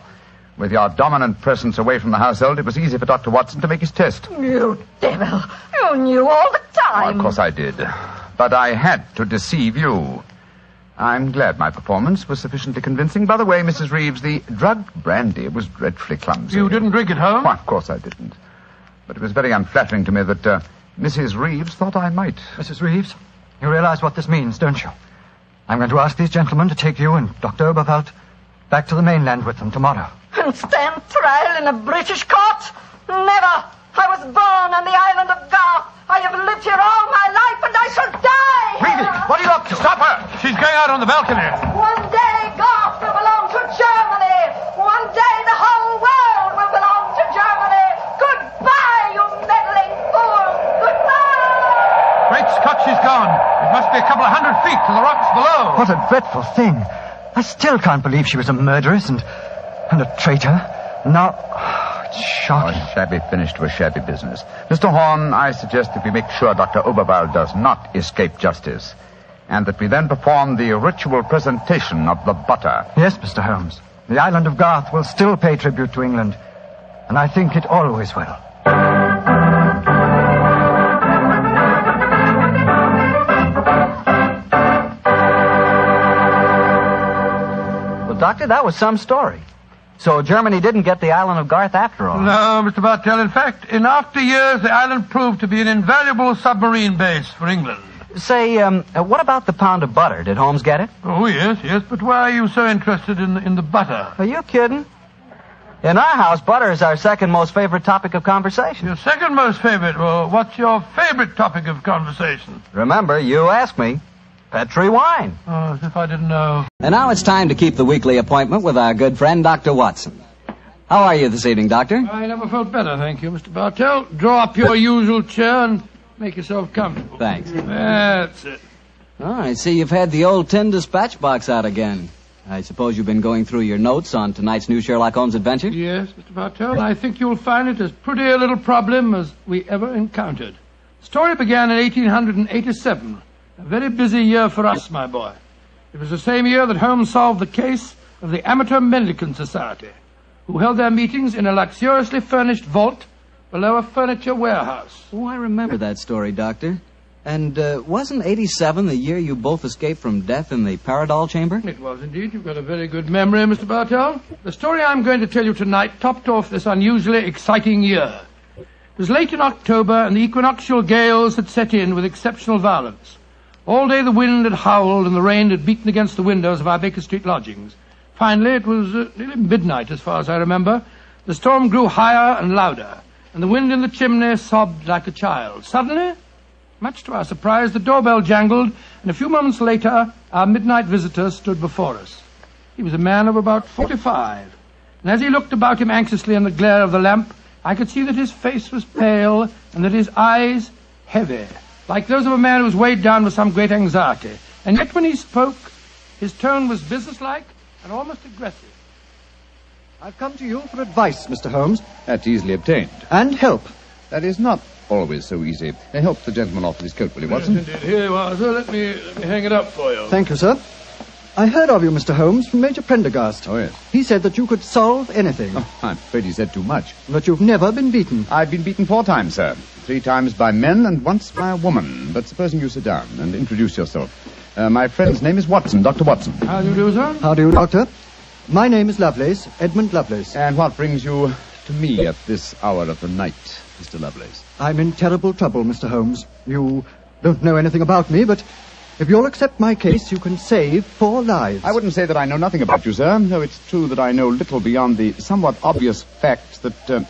With your dominant presence away from the household, it was easy for Dr. Watson to make his test. You devil. You knew all the time. Oh, of course I did. But I had to deceive you. I'm glad my performance was sufficiently convincing. By the way, Mrs. Reeves, the drugged brandy was dreadfully clumsy. You didn't drink it home? Why, of course I didn't. But it was very unflattering to me that Mrs. Reeves thought I might. Mrs. Reeves, you realize what this means, don't you? I'm going to ask these gentlemen to take you and Dr. Oberwald back to the mainland with them tomorrow. And stand trial in a British court? Never. I was born on the island of Garth. I have lived here all my life, and I shall die. Reevy, what are you up to? Stop her. She's going out on the balcony. One day Garth will belong to Germany. One day the whole world will belong to Germany. Goodbye, you meddling fool. Goodbye. Great Scott, she's gone. It must be a couple of 100 feet to the rocks below. What a dreadful thing. I still can't believe she was a murderess and a traitor. Now, it's shocking. A shabby finish to a shabby business. Mr. Horn, I suggest that we make sure Dr. Oberwald does not escape justice, and that we then perform the ritual presentation of the butter. Yes, Mr. Holmes. The island of Garth will still pay tribute to England, and I think it always will. Well, Doctor, that was some story. So Germany didn't get the island of Garth after all. No, Mr. Bartell. In fact, in after years, the island proved to be an invaluable submarine base for England. Say, what about the pound of butter? Did Holmes get it? Oh, yes. But why are you so interested in the butter? Are you kidding? In our house, butter is our second most favorite topic of conversation. Your second most favorite? Well, what's your favorite topic of conversation? Remember, you asked me. Petri wine. Oh, as if I didn't know. And now it's time to keep the weekly appointment with our good friend, Dr. Watson. How are you this evening, Doctor? I never felt better, thank you, Mr. Bartell. Draw up your usual chair and make yourself comfortable. Thanks. That's it. Oh, I see you've had the old tin dispatch box out again. I suppose you've been going through your notes on tonight's new Sherlock Holmes adventure? Yes, Mr. Bartell. I think you'll find it as pretty a little problem as we ever encountered. The story began in 1887. A very busy year for us, my boy. It was the same year that Holmes solved the case of the Amateur Mendicant Society, who held their meetings in a luxuriously furnished vault below a furniture warehouse. Oh, I remember that story, Doctor. And wasn't 87 the year you both escaped from death in the Paradol chamber? It was indeed. You've got a very good memory, Mr. Bartell. The story I'm going to tell you tonight topped off this unusually exciting year. It was late in October, and the equinoctial gales had set in with exceptional violence. All day the wind had howled and the rain had beaten against the windows of our Baker Street lodgings. Finally, it was nearly midnight, as far as I remember. The storm grew higher and louder, and the wind in the chimney sobbed like a child. Suddenly, much to our surprise, the doorbell jangled, and a few moments later, our midnight visitor stood before us. He was a man of about 45, and as he looked about him anxiously in the glare of the lamp, I could see that his face was pale and that his eyes heavy, like those of a man who was weighed down with some great anxiety. And yet when he spoke, his tone was businesslike and almost aggressive. I've come to you for advice, Mr. Holmes. That's easily obtained. And help. That is not always so easy. Help the gentleman off with his coat, will you, Watson? Yes, indeed. Here you are, sir. Let me hang it up for you. Thank you, sir. I heard of you, Mr. Holmes, from Major Prendergast. Oh, yes. He said that you could solve anything. Oh, I'm afraid he said too much. But you've never been beaten. I've been beaten 4 times, sir. 3 times by men and once by a woman. But supposing you sit down and introduce yourself. My friend's name is Watson, Dr. Watson. How do you do, sir? How do you, Doctor? My name is Lovelace, Edmund Lovelace. And what brings you to me at this hour of the night, Mr. Lovelace? I'm in terrible trouble, Mr. Holmes. You don't know anything about me, but if you'll accept my case, you can save 4 lives. I wouldn't say that I know nothing about you, sir, though it's true that I know little beyond the somewhat obvious fact that,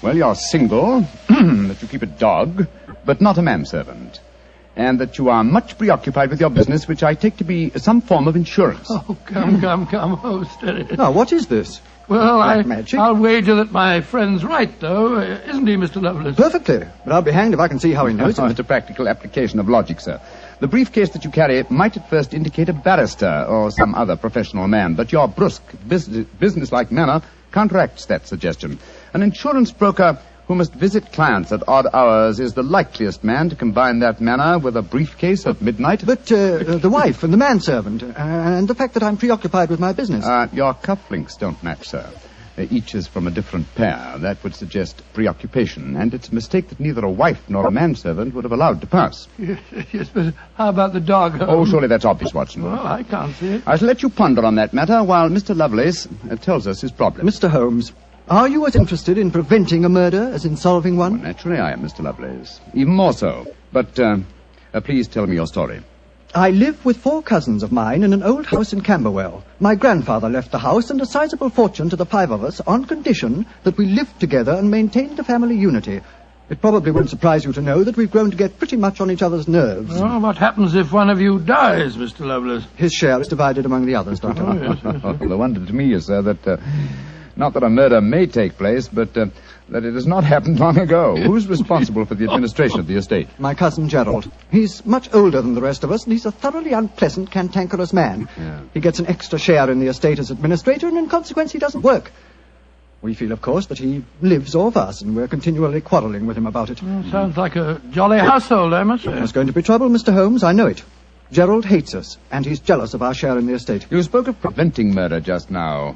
you're single, that you keep a dog, but not a manservant. and that you are much preoccupied with your business, which I take to be some form of insurance. Oh, come. Oh, steady. Now, what is this? Well, magic? I'll wager that my friend's right, though. Isn't he, Mr. Lovelace? Perfectly. But I'll be hanged if I can see how he knows it. It's a practical application of logic, sir. The briefcase that you carry might at first indicate a barrister or some other professional man, but your brusque, businesslike manner counteracts that suggestion. An insurance broker who must visit clients at odd hours is the likeliest man to combine that manner with a briefcase at midnight. But the wife and the manservant, and the fact that I'm preoccupied with my business. Your cufflinks don't match, sir. Each is from a different pair. That would suggest preoccupation, and it's a mistake that neither a wife nor a manservant would have allowed to pass. Yes, but how about the dog? Oh, surely that's obvious, Watson. Well, I can't see it. I shall let you ponder on that matter while Mr. Lovelace tells us his problem. Mr. Holmes, are you as interested in preventing a murder as in solving one? Well, naturally I am, Mr. Lovelace. Even more so. But please tell me your story. I live with 4 cousins of mine in an old house in Camberwell. My grandfather left the house and a sizable fortune to the 5 of us on condition that we lived together and maintained the family unity. It probably won't surprise you to know that we've grown to get pretty much on each other's nerves. Well, what happens if one of you dies, Mr. Lovelace? His share is divided among the others, Doctor. Oh, yes. The wonder to me is, sir, that not that a murder may take place, but that it has not happened long ago. Who's responsible for the administration of the estate? My cousin Gerald. He's much older than the rest of us, and he's a thoroughly unpleasant, cantankerous man. Yeah. He gets an extra share in the estate as administrator, and in consequence he doesn't work. We feel, of course, that he lives off us, and we're continually quarrelling with him about it. Well, sounds like a jolly household, I must say. There's going to be trouble, Mr. Holmes, I know it. Gerald hates us, and he's jealous of our share in the estate. You spoke of preventing murder just now.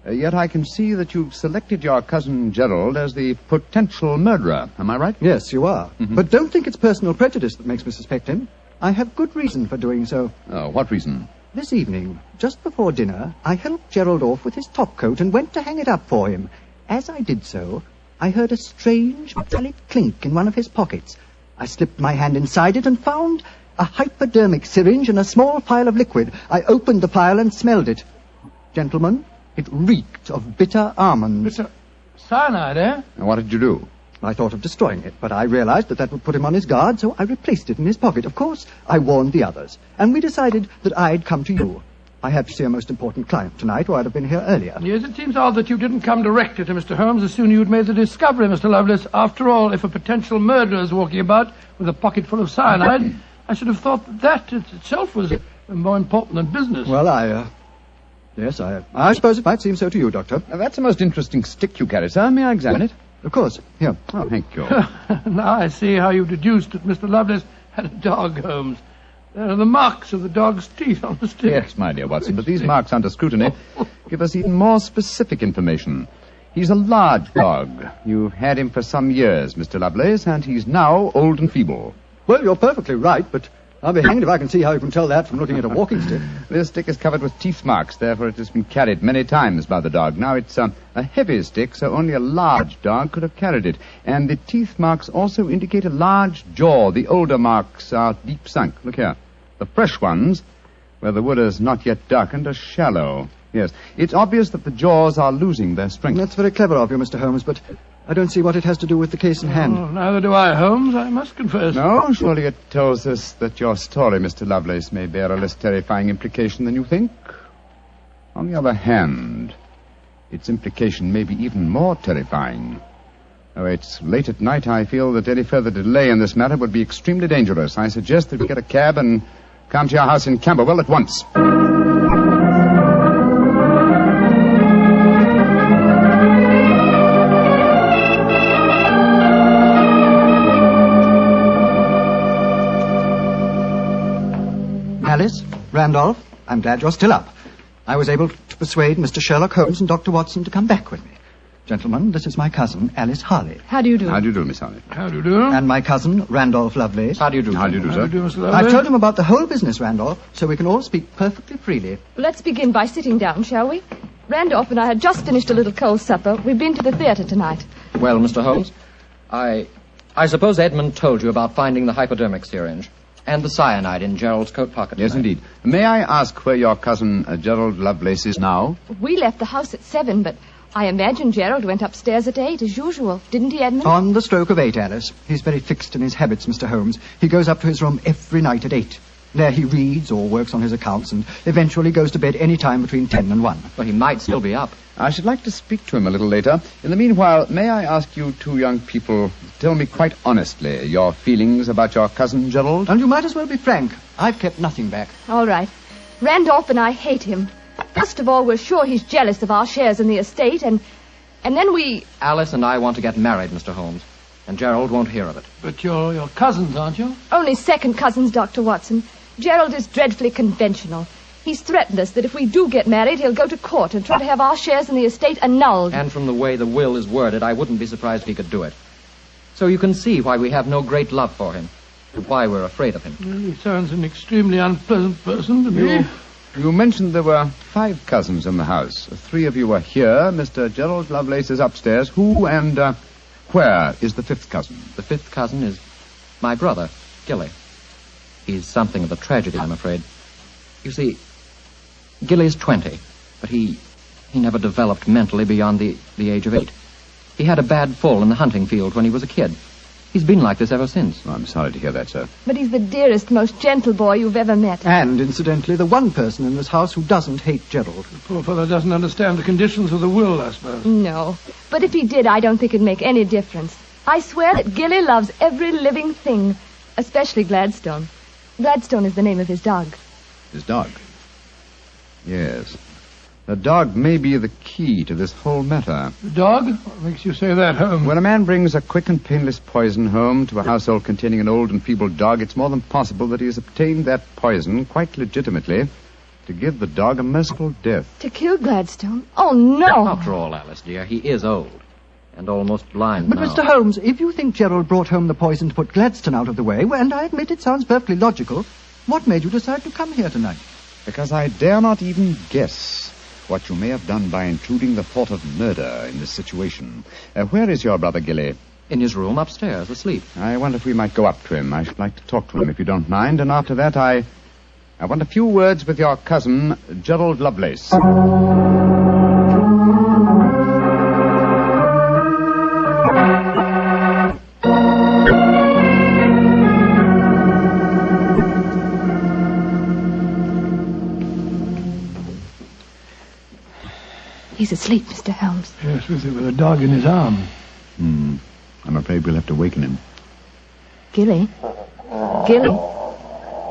Yet I can see that you've selected your cousin Gerald as the potential murderer. Am I right? Yes, you are. Mm-hmm. But don't think it's personal prejudice that makes me suspect him. I have good reason for doing so. Oh, what reason? This evening, just before dinner, I helped Gerald off with his topcoat and went to hang it up for him. As I did so, I heard a strange metallic clink in one of his pockets. I slipped my hand inside it and found a hypodermic syringe and a small phial of liquid. I opened the phial and smelled it. Gentlemen, it reeked of bitter almonds. Bitter cyanide, eh? And what did you do? I thought of destroying it, but I realized that would put him on his guard, so I replaced it in his pocket. Of course, I warned the others, and we decided that I'd come to you. I have to see a most important client tonight, or I'd have been here earlier. Yes, it seems odd that you didn't come directly to Mr. Holmes as soon as you'd made the discovery, Mr. Lovelace. After all, if a potential murderer is walking about with a pocket full of cyanide, I should have thought that itself was more important than business. Well, Yes, I suppose it might seem so to you, Doctor. Now, that's a most interesting stick you carry, sir. May I examine it? Of course. Here. Oh, thank you. Now I see how you've deduced that Mr. Lovelace had a dog, Holmes. There are the marks of the dog's teeth on the stick. Yes, my dear Watson, but these marks under scrutiny give us even more specific information. He's a large dog. You've had him for some years, Mr. Lovelace, and he's now old and feeble. Well, you're perfectly right, but I'll be hanged if I can see how you can tell that from looking at a walking stick. This stick is covered with teeth marks, therefore it has been carried many times by the dog. Now, it's a heavy stick, so only a large dog could have carried it. And the teeth marks also indicate a large jaw. The older marks are deep sunk. Look here. The fresh ones, where the wood has not yet darkened, are shallow. Yes, it's obvious that the jaws are losing their strength. That's very clever of you, Mr. Holmes, but I don't see what it has to do with the case in hand. Oh, neither do I, Holmes, I must confess. No, surely it tells us that your story, Mr. Lovelace, may bear a less terrifying implication than you think. On the other hand, its implication may be even more terrifying. Though it's late at night, I feel that any further delay in this matter would be extremely dangerous. I suggest that we get a cab and come to your house in Camberwell at once. Alice, Randolph, I'm glad you're still up. I was able to persuade Mr. Sherlock Holmes and Dr. Watson to come back with me. Gentlemen, this is my cousin, Alice Harley. How do you do? How do you do, Miss Harley? How do you do? And my cousin, Randolph Lovelace. How do you do? How do you do, sir? How do you do, Mr. Lovelace? I've told him about the whole business, Randolph, so we can all speak perfectly freely. Let's begin by sitting down, shall we? Randolph and I had just finished a little cold supper. We've been to the theatre tonight. Well, Mr. Holmes, I suppose Edmund told you about finding the hypodermic syringe and the cyanide in Gerald's coat pocket Yes, tonight. indeed. May I ask where your cousin Gerald Lovelace is now? We left the house at 7, but I imagine Gerald went upstairs at 8, as usual. Didn't he, Edmund? On the stroke of 8, Alice. He's very fixed in his habits, Mr. Holmes. He goes up to his room every night at 8. There he reads or works on his accounts and eventually goes to bed any time between 10 and 1. Well, he might still be up. I should like to speak to him a little later. In the meanwhile, may I ask you two young people to tell me quite honestly your feelings about your cousin Gerald? And you might as well be frank. I've kept nothing back. All right. Randolph and I hate him. First of all, we're sure he's jealous of our shares in the estate, and then we... Alice and I want to get married, Mr. Holmes, and Gerald won't hear of it. But you're your cousins, aren't you? Only second cousins, Dr. Watson. Gerald is dreadfully conventional. He's threatened us that if we do get married, he'll go to court and try to have our shares in the estate annulled. And from the way the will is worded, I wouldn't be surprised if he could do it. So you can see why we have no great love for him, and why we're afraid of him. Well, he sounds an extremely unpleasant person to me. You mentioned there were 5 cousins in the house. 3 of you were here. Mr. Gerald Lovelace is upstairs. Who and where is the 5th cousin? The 5th cousin is my brother, Gilly. He's something of a tragedy, I'm afraid. You see, Gilly's 20, but he never developed mentally beyond the age of 8. He had a bad fall in the hunting field when he was a kid. He's been like this ever since. I'm sorry to hear that, sir. But he's the dearest, most gentle boy you've ever met. And, incidentally, the one person in this house who doesn't hate Gerald. The poor fellow doesn't understand the conditions of the will, I suppose. No. But if he did, I don't think it'd make any difference. I swear that Gilly loves every living thing, especially Gladstone. Gladstone is the name of his dog. His dog? Yes. The dog may be the key to this whole matter. The dog? What makes you say that, Holmes? When a man brings a quick and painless poison home to a household containing an old and feeble dog, it's more than possible that he has obtained that poison, quite legitimately, to give the dog a merciful death. To kill Gladstone? Oh, no! After all, Alice, dear, he is old. And almost blind But, now. Mr. Holmes, if you think Gerald brought home the poison to put Gladstone out of the way, well, and I admit it sounds perfectly logical, what made you decide to come here tonight? Because I dare not even guess what you may have done by including the thought of murder in this situation. Where is your brother Gilly? In his room upstairs, asleep. I wonder if we might go up to him. I should like to talk to him, if you don't mind. And after that, I want a few words with your cousin, Gerald Lovelace. He's asleep, Mr. Holmes. Yes, with a dog in his arm. I'm afraid we'll have to waken him. Gilly? Gilly?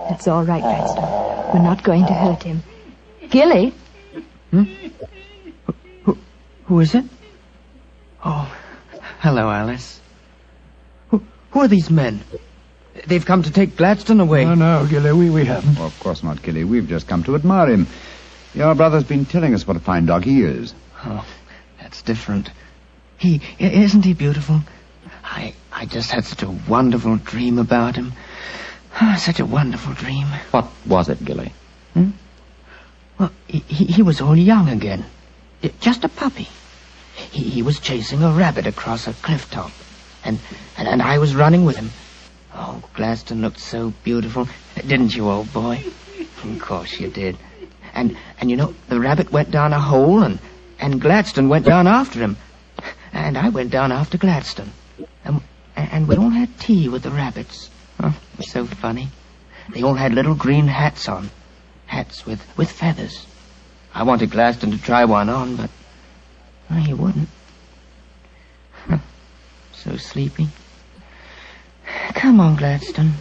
That's all right, Gladstone. We're not going to hurt him. Gilly? Who is it? Oh, hello, Alice. Who are these men? They've come to take Gladstone away. No, Gilly, we haven't. Oh, of course not, Gilly. We've just come to admire him. Your brother's been telling us what a fine dog he is. Oh, that's different. Isn't he beautiful? I just had such a wonderful dream about him. Such a wonderful dream. What was it, Gilly? Well, he was all young again. Just a puppy. He was chasing a rabbit across a cliff top. And I was running with him. Oh, Gladstone looked so beautiful. Didn't you, old boy? Of course you did. And you know, the rabbit went down a hole, and Gladstone went down after him. And I went down after Gladstone. And we all had tea with the rabbits. Oh, it was so funny. They all had little green hats on. Hats with feathers. I wanted Gladstone to try one on, but he wouldn't. So sleepy. Come on, Gladstone.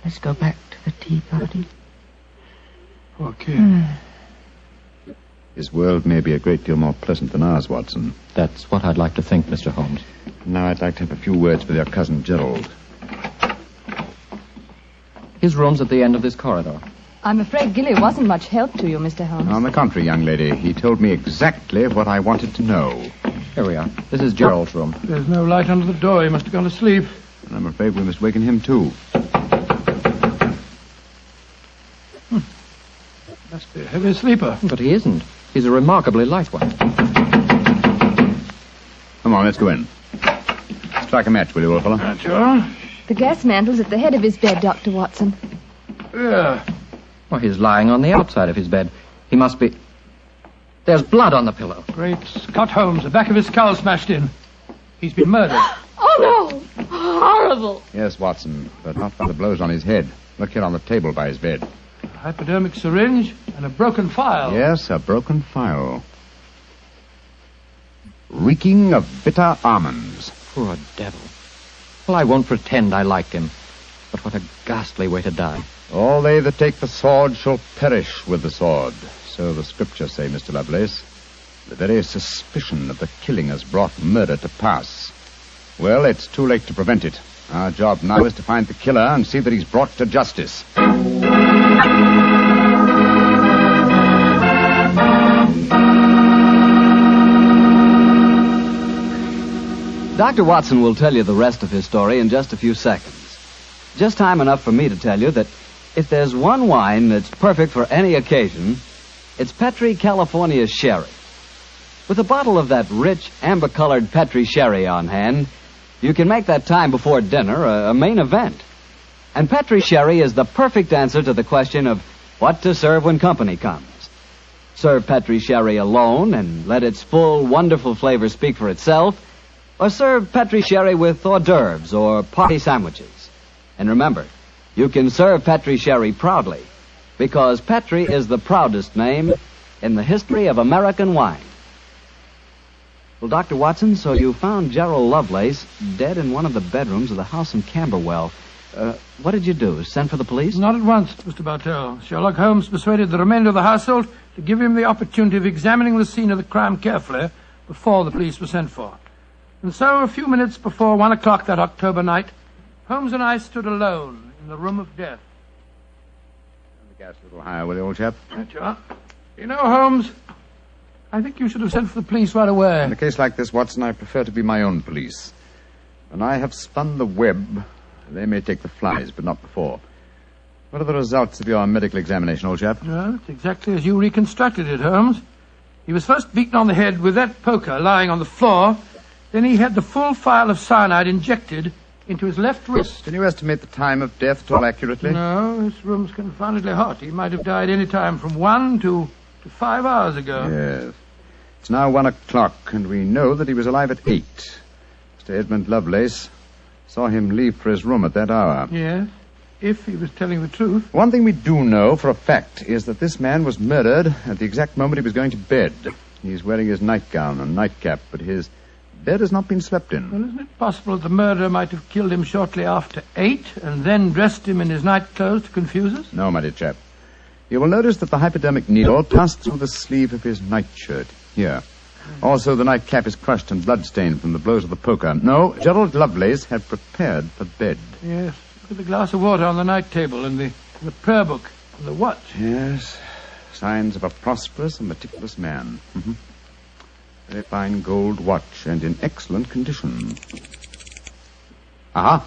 Let's go back to the tea party. Okay. His world may be a great deal more pleasant than ours, Watson. That's what I'd like to think, Mr. Holmes. Now I'd like to have a few words with your cousin Gerald. His room's at the end of this corridor. I'm afraid Gilly wasn't much help to you, Mr. Holmes. On the contrary, young lady, he told me exactly what I wanted to know. Here we are. This is Gerald's room. There's no light under the door. He must have gone to sleep. And I'm afraid we must waken him, too. Must be a heavy sleeper. But he isn't. He's a remarkably light one. Come on, let's go in. Strike a match, will you, old fellow? Sure. The gas mantle's at the head of his bed, Dr. Watson. Yeah. Well, he's lying on the outside of his bed. He must be... There's blood on the pillow. Great Scott, Holmes. The back of his skull smashed in. He's been murdered. Oh, no! Horrible! Yes, Watson, but not by the blows on his head. Look here on the table by his bed. A hypodermic syringe and a broken file. Yes, a broken file. Reeking of bitter almonds. Poor devil. Well, I won't pretend I liked him. But what a ghastly way to die. All they that take the sword shall perish with the sword. So the scriptures say, Mr. Lovelace. The very suspicion of the killing has brought murder to pass. Well, it's too late to prevent it. Our job now is to find the killer and see that he's brought to justice. Dr. Watson will tell you the rest of his story in just a few seconds. Just time enough for me to tell you that if there's one wine that's perfect for any occasion, it's Petri California Sherry. With a bottle of that rich, amber-colored Petri Sherry on hand, you can make that time before dinner a main event. And Petri Sherry is the perfect answer to the question of what to serve when company comes. Serve Petri Sherry alone and let its full, wonderful flavor speak for itself, or serve Petri Sherry with hors d'oeuvres or party sandwiches. And remember, you can serve Petri Sherry proudly, because Petri is the proudest name in the history of American wine. Well, Dr. Watson, so you found Gerald Lovelace dead in one of the bedrooms of the house in Camberwell. What did you do? Send for the police? Not at once, Mr. Bartell. Sherlock Holmes persuaded the remainder of the household to give him the opportunity of examining the scene of the crime carefully before the police were sent for. And so, a few minutes before 1 o'clock that October night, Holmes and I stood alone in the room of death. Turn the gas a little higher, will you, old chap? Right you are. You know, Holmes, I think you should have sent for the police right away. In a case like this, Watson, I prefer to be my own police. When I have spun the web, they may take the flies, but not before. What are the results of your medical examination, old chap? Well, it's exactly as you reconstructed it, Holmes. He was first beaten on the head with that poker lying on the floor. Then he had the full phial of cyanide injected into his left wrist. Can you estimate the time of death at all accurately? No, this room's confoundedly hot. He might have died any time from 1 to 5 hours ago. Yes. It's now 1 o'clock, and we know that he was alive at 8. Mr. Edmund Lovelace saw him leave for his room at that hour. Yes, if he was telling the truth. One thing we do know for a fact is that this man was murdered at the exact moment he was going to bed. He's wearing his nightgown and nightcap, but his bed has not been slept in. Well, isn't it possible that the murderer might have killed him shortly after 8 and then dressed him in his nightclothes to confuse us? No, my dear chap. You will notice that the hypodermic needle passed through the sleeve of his nightshirt. Here. Also, the nightcap is crushed and bloodstained from the blows of the poker. No, Gerald Lovelace had prepared for bed. Yes. Look at the glass of water on the night table and the prayer book and the watch. Yes. Signs of a prosperous and meticulous man. Mm-hmm. Very fine gold watch and in excellent condition. Aha.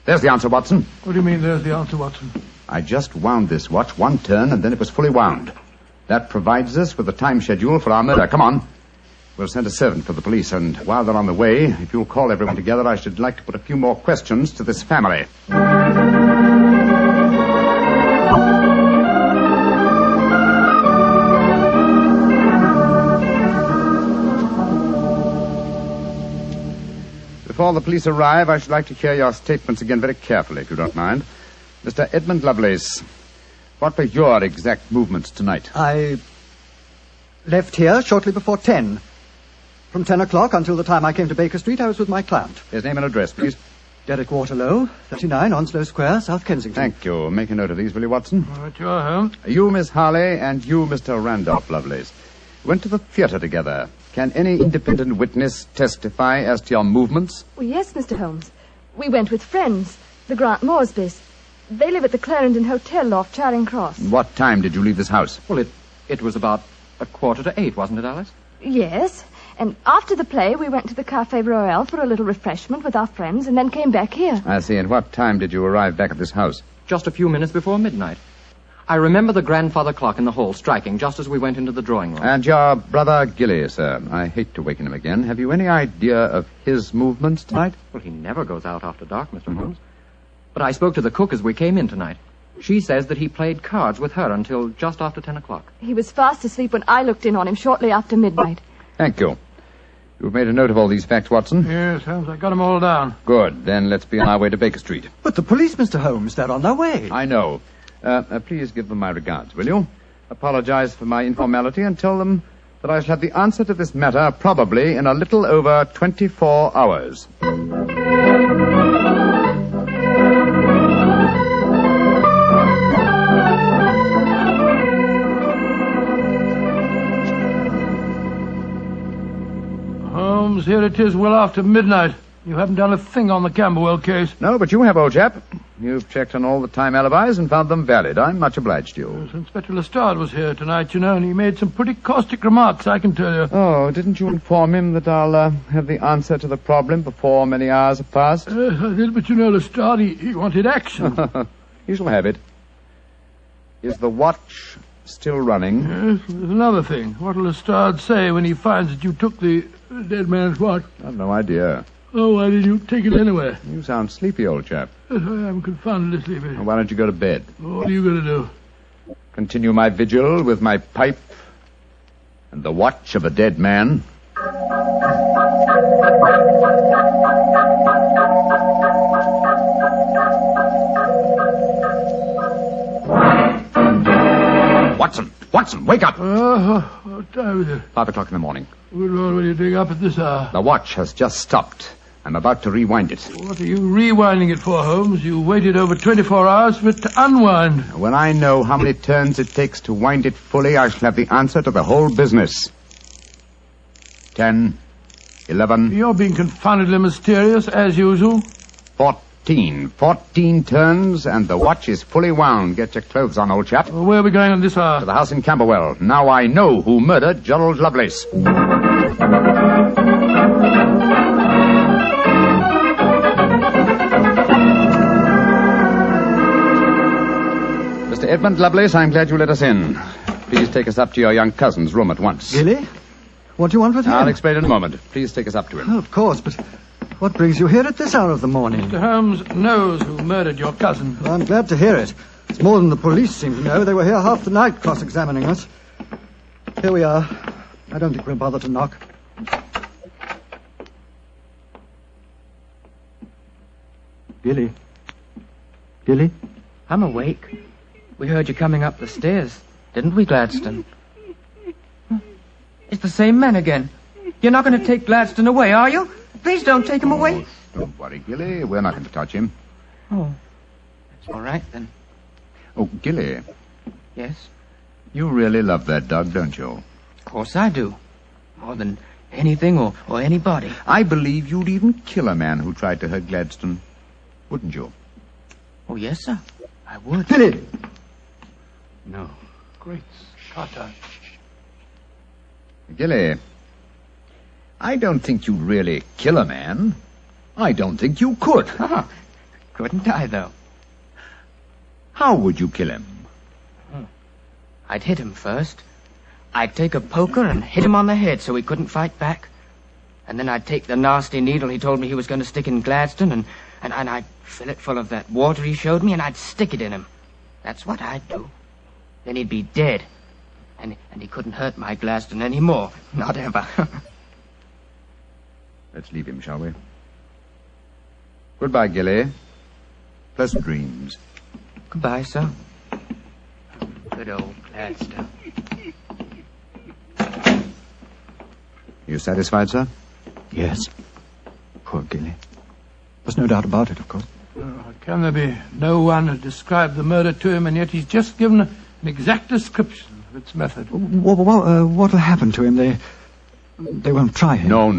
There's the answer, Watson. What do you mean, there's the answer, Watson? I just wound this watch 1 turn, and then it was fully wound. That provides us with a time schedule for our murder. Come on. We'll send a servant for the police, and while they're on the way, if you'll call everyone together, I should like to put a few more questions to this family. Before the police arrive, I should like to hear your statements again very carefully, if you don't mind. Mr. Edmund Lovelace, what were your exact movements tonight? I left here shortly before 10. From 10 o'clock until the time I came to Baker Street, I was with my client. His name and address, please. Derek Waterlow, 39 Onslow Square, South Kensington. Thank you. Make a note of these, will you, Watson? All right, you're home. You, Miss Harley, and you, Mr. Randolph Lovelace, went to the theatre together. Can any independent witness testify as to your movements? Well, yes, Mr. Holmes. We went with friends, the Grant Moresbys. They live at the Clarendon Hotel off Charing Cross. What time did you leave this house? Well, it was about 7:45, wasn't it, Alice? Yes. And after the play, we went to the Café Royal for a little refreshment with our friends and then came back here. I see. And what time did you arrive back at this house? Just a few minutes before midnight. I remember the grandfather clock in the hall striking just as we went into the drawing room. And your brother Gilly, sir. I hate to waken him again. Have you any idea of his movements tonight? Well, he never goes out after dark, Mr. Holmes. But I spoke to the cook as we came in tonight. She says that he played cards with her until just after 10 o'clock. He was fast asleep when I looked in on him shortly after midnight. Thank you. You've made a note of all these facts, Watson? Yes, Holmes, I got them all down. Good. Then let's be on our way to Baker Street. But the police, Mr. Holmes, they're on their way. I know. Please give them my regards, will you? Apologize for my informality and tell them that I shall have the answer to this matter probably in a little over 24 hours. Holmes, here it is well after midnight. You haven't done a thing on the Camberwell case. No, but you have, old chap. You've checked on all the time alibis and found them valid. I'm much obliged to you. Yes, Inspector Lestrade was here tonight, you know, and he made some pretty caustic remarks, I can tell you. Oh, didn't you inform him that I'll have the answer to the problem before many hours have passed? Yes, I did, but you know, Lestrade, he wanted action. He shall have it. Is the watch still running? Yes, there's another thing. What'll Lestrade say when he finds that you took the dead man's watch? I've no idea. Oh, why did you take it anyway? You sound sleepy, old chap. Yes, I am confoundedly sleepy. Well, why don't you go to bed? What are you going to do? Continue my vigil with my pipe and the watch of a dead man. Watson, wake up! What time is it? 5 o'clock in the morning. Good Lord, what are you doing up at this hour? The watch has just stopped. I'm about to rewind it. What are you rewinding it for, Holmes? You waited over 24 hours for it to unwind. When I know how many turns it takes to wind it fully, I shall have the answer to the whole business. 10, 11... You're being confoundedly mysterious, as usual. 14 turns, and the watch is fully wound. Get your clothes on, old chap. Well, where are we going on this hour? To the house in Camberwell. Now I know who murdered Gerald Lovelace. Mr. Edmund Lovelace, I'm glad you let us in. Please take us up to your young cousin's room at once. Gilly? What do you want with him? I'll explain in a moment. Please take us up to him. Oh, of course, but what brings you here at this hour of the morning? Mr. Holmes knows who murdered your cousin. Well, I'm glad to hear it. It's more than the police seem to know. They were here half the night cross-examining us. Here we are. I don't think we'll bother to knock. Gilly? Gilly? I'm awake. We heard you coming up the stairs, didn't we, Gladstone? It's the same man again. You're not going to take Gladstone away, are you? Please don't take him away. Don't worry, Gilly. We're not going to touch him. Oh, that's all right, then. Oh, Gilly. Yes? You really love that dog, don't you? Of course I do. More than anything or anybody. I believe you'd even kill a man who tried to hurt Gladstone. Wouldn't you? Oh, yes, sir. I would. Gilly! No. Great Scott. Gilly, I don't think you'd really kill a man. I don't think you could. Couldn't I, though? How would you kill him? I'd hit him first. I'd take a poker and hit him on the head so he couldn't fight back. And then I'd take the nasty needle he told me he was going to stick in Gladstone, and I'd fill it full of that water he showed me, and I'd stick it in him. That's what I'd do. Then he'd be dead. And he couldn't hurt my Gladstone anymore. Not ever. Let's leave him, shall we? Goodbye, Gilly. Pleasant dreams. Goodbye, sir. Good old Gladstone. You satisfied, sir? Yes. Poor Gilly. There's no doubt about it, of course. Can there be no one who described the murder to him, and yet he's just given an exact description of its method? What'll happen to him? They won't try him. No.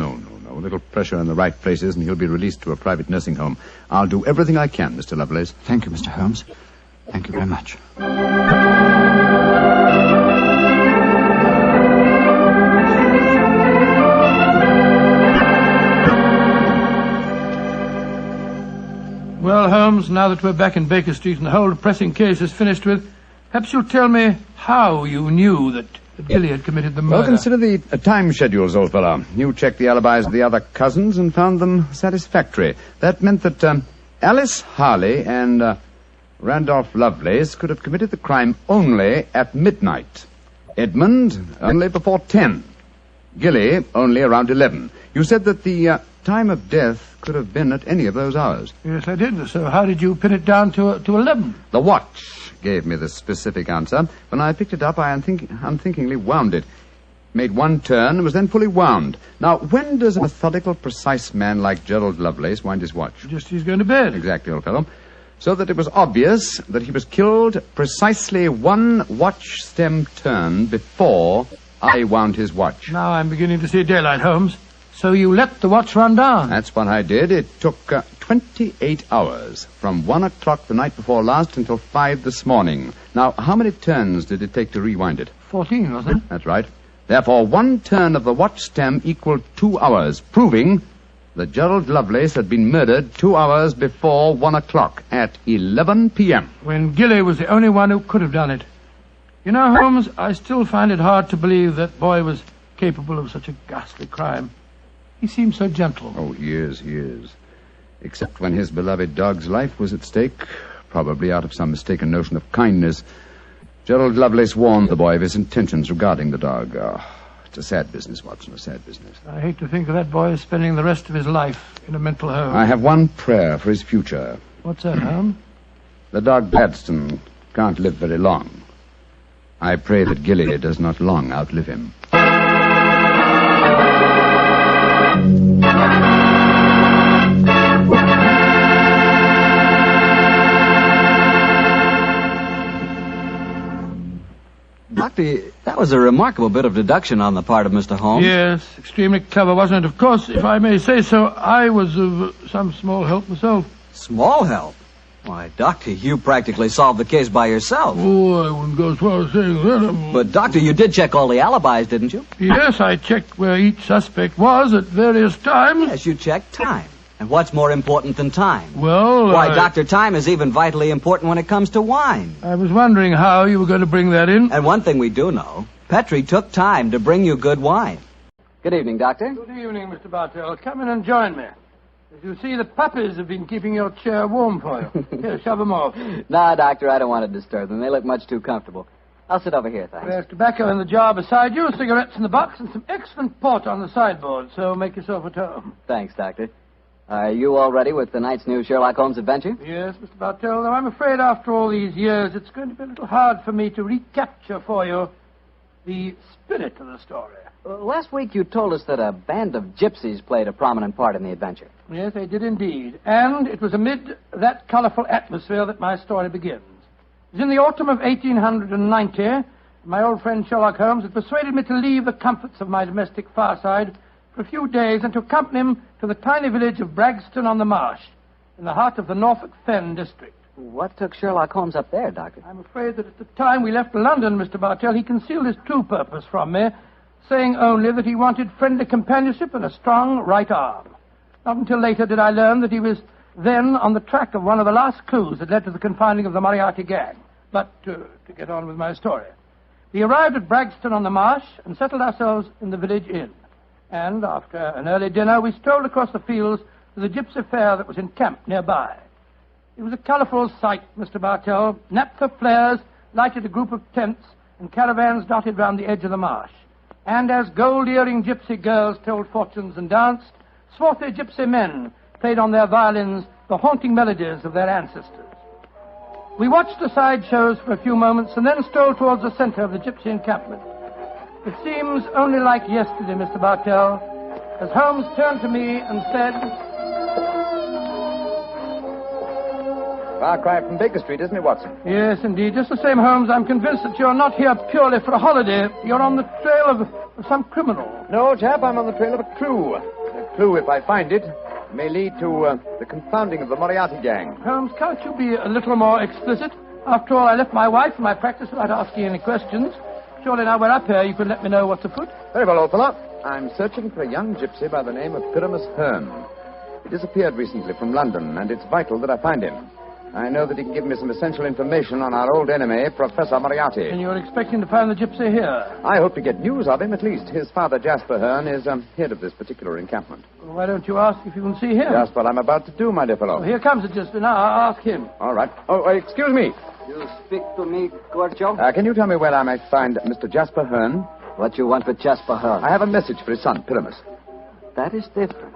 A little pressure in the right places, and he'll be released to a private nursing home. I'll do everything I can, Mr. Lovelace. Thank you, Mr. Holmes. Thank you very much. Well, Holmes, now that we're back in Baker Street and the whole depressing case is finished with, perhaps you'll tell me how you knew that Gilly had committed the murder. Well, consider the time schedules, old fellow. You checked the alibis of the other cousins and found them satisfactory. That meant that Alice Harley and Randolph Lovelace could have committed the crime only at midnight. Edmund, only before 10. Gilly, only around 11. You said that the time of death could have been at any of those hours. Yes, I did. So how did you pin it down to 11? The watch gave me the specific answer. When I picked it up, I unthinkingly wound it. Made one turn and was then fully wound. Now, when does a methodical, precise man like Gerald Lovelace wind his watch? Just as he's going to bed. Exactly, old fellow. So that it was obvious that he was killed precisely one watch stem turn before I wound his watch. Now I'm beginning to see daylight, Holmes. So you let the watch run down? That's what I did. It took 28 hours, from 1 o'clock the night before last until 5 this morning. Now, how many turns did it take to rewind it? 14, wasn't it? That's right. Therefore, one turn of the watch stem equaled 2 hours, proving that Gerald Lovelace had been murdered 2 hours before 1 o'clock at 11 p.m. When Gilly was the only one who could have done it. You know, Holmes, I still find it hard to believe that boy was capable of such a ghastly crime. He seemed so gentle. Oh, he is. Except when his beloved dog's life was at stake, probably out of some mistaken notion of kindness. Gerald Lovelace warned the boy of his intentions regarding the dog. It's a sad business, Watson, a sad business. I hate to think of that boy spending the rest of his life in a mental home. I have one prayer for his future. What's that, Holmes? The dog Gladstone can't live very long. I pray that Gilly does not long outlive him. Doctor, that was a remarkable bit of deduction on the part of Mr. Holmes. Yes, extremely clever, wasn't it? Of course, if I may say so, I was of some small help myself. Small help? Why, Doctor, you practically solved the case by yourself. Oh, I wouldn't go as far as saying that. But, Doctor, you did check all the alibis, didn't you? Yes, I checked where each suspect was at various times. Yes, you checked time. And what's more important than time? Well, Why, Doctor, time is even vitally important when it comes to wine. I was wondering how you were going to bring that in. And one thing we do know, Petrie took time to bring you good wine. Good evening, Doctor. Good evening, Mr. Bartell. Come in and join me. As you see, the puppies have been keeping your chair warm for you. Here, shove them off. No, Doctor, I don't want to disturb them. They look much too comfortable. I'll sit over here, thanks. There's tobacco in the jar beside you, cigarettes in the box, and some excellent port on the sideboard, so make yourself at home. Thanks, Doctor. Are you all ready with tonight's new Sherlock Holmes adventure? Yes, Mr. Bartell, though I'm afraid after all these years it's going to be a little hard for me to recapture for you the spirit of the story. Last week you told us that a band of gypsies played a prominent part in the adventure. Yes, they did indeed. And it was amid that colourful atmosphere that my story begins. It was in the autumn of 1890. My old friend Sherlock Holmes had persuaded me to leave the comforts of my domestic fireside for a few days and to accompany him to the tiny village of Bragston-on-the-Marsh, in the heart of the Norfolk Fen district. What took Sherlock Holmes up there, Doctor? I'm afraid that at the time we left London, Mr. Bartell, he concealed his true purpose from me, saying only that he wanted friendly companionship and a strong right arm. Not until later did I learn that he was then on the track of one of the last clues that led to the confining of the Moriarty gang. But to get on with my story. We arrived at Bragston-on-the-Marsh and settled ourselves in the village inn. And after an early dinner, we strolled across the fields to the gypsy fair that was encamped nearby. It was a colourful sight, Mr. Bartell. Naphtha flares lighted a group of tents and caravans dotted round the edge of the marsh. And as gold-earring gypsy girls told fortunes and danced, swarthy gypsy men played on their violins the haunting melodies of their ancestors. We watched the side shows for a few moments and then strolled towards the centre of the gypsy encampment. It seems only like yesterday, Mr. Bartell, as Holmes turned to me and said... Far cry from Baker Street, isn't it, Watson? Yes, indeed. Just the same, Holmes, I'm convinced that you're not here purely for a holiday. You're on the trail of some criminal. No, chap, I'm on the trail of a clue. A clue, if I find it, may lead to the confounding of the Moriarty gang. Holmes, can't you be a little more explicit? After all, I left my wife and my practice without asking any questions. Surely now we're up here, you can let me know what's afoot. Very well, old fellow. I'm searching for a young gypsy by the name of Pyramus Hearn. He disappeared recently from London, and it's vital that I find him. I know that he can give me some essential information on our old enemy, Professor Moriarty. And you're expecting to find the gypsy here? I hope to get news of him, at least. His father, Jasper Hearn, is head of this particular encampment. Well, why don't you ask if you can see him? Just what I'm about to do, my dear fellow. Well, here comes the gypsy. Now, I'll ask him. All right. Oh, excuse me. You speak to me, Gorgio? Can you tell me where I might find Mr. Jasper Hearn? What you want with Jasper Hearn? I have a message for his son, Pyramus. That is different.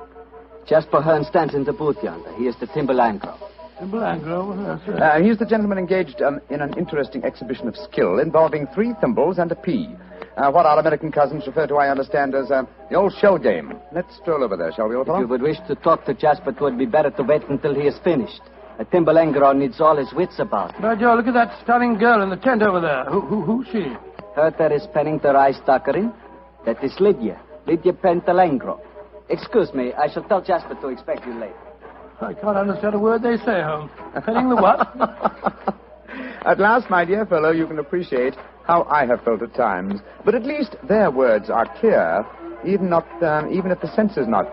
Jasper Hearn stands in the booth yonder. He is the Timberlangro. Timberlangro? He's the gentleman engaged in an interesting exhibition of skill involving 3 thimbles and a pea. What our American cousins refer to, I understand, as the old shell game. Let's stroll over there, shall we, old fellow? If you would wish to talk to Jasper, it would be better to wait until he is finished. A Timberlangro needs all his wits about him. By Joe, look at that stunning girl in the tent over there. Who's she? Her that is penning the rice tuckering. That is Lydia Pentalangro. Excuse me, I shall tell Jasper to expect you later. I can't understand a word they say, Holmes. Penning the what? At last, my dear fellow, you can appreciate how I have felt at times. But at least their words are clear, even if the sense is not,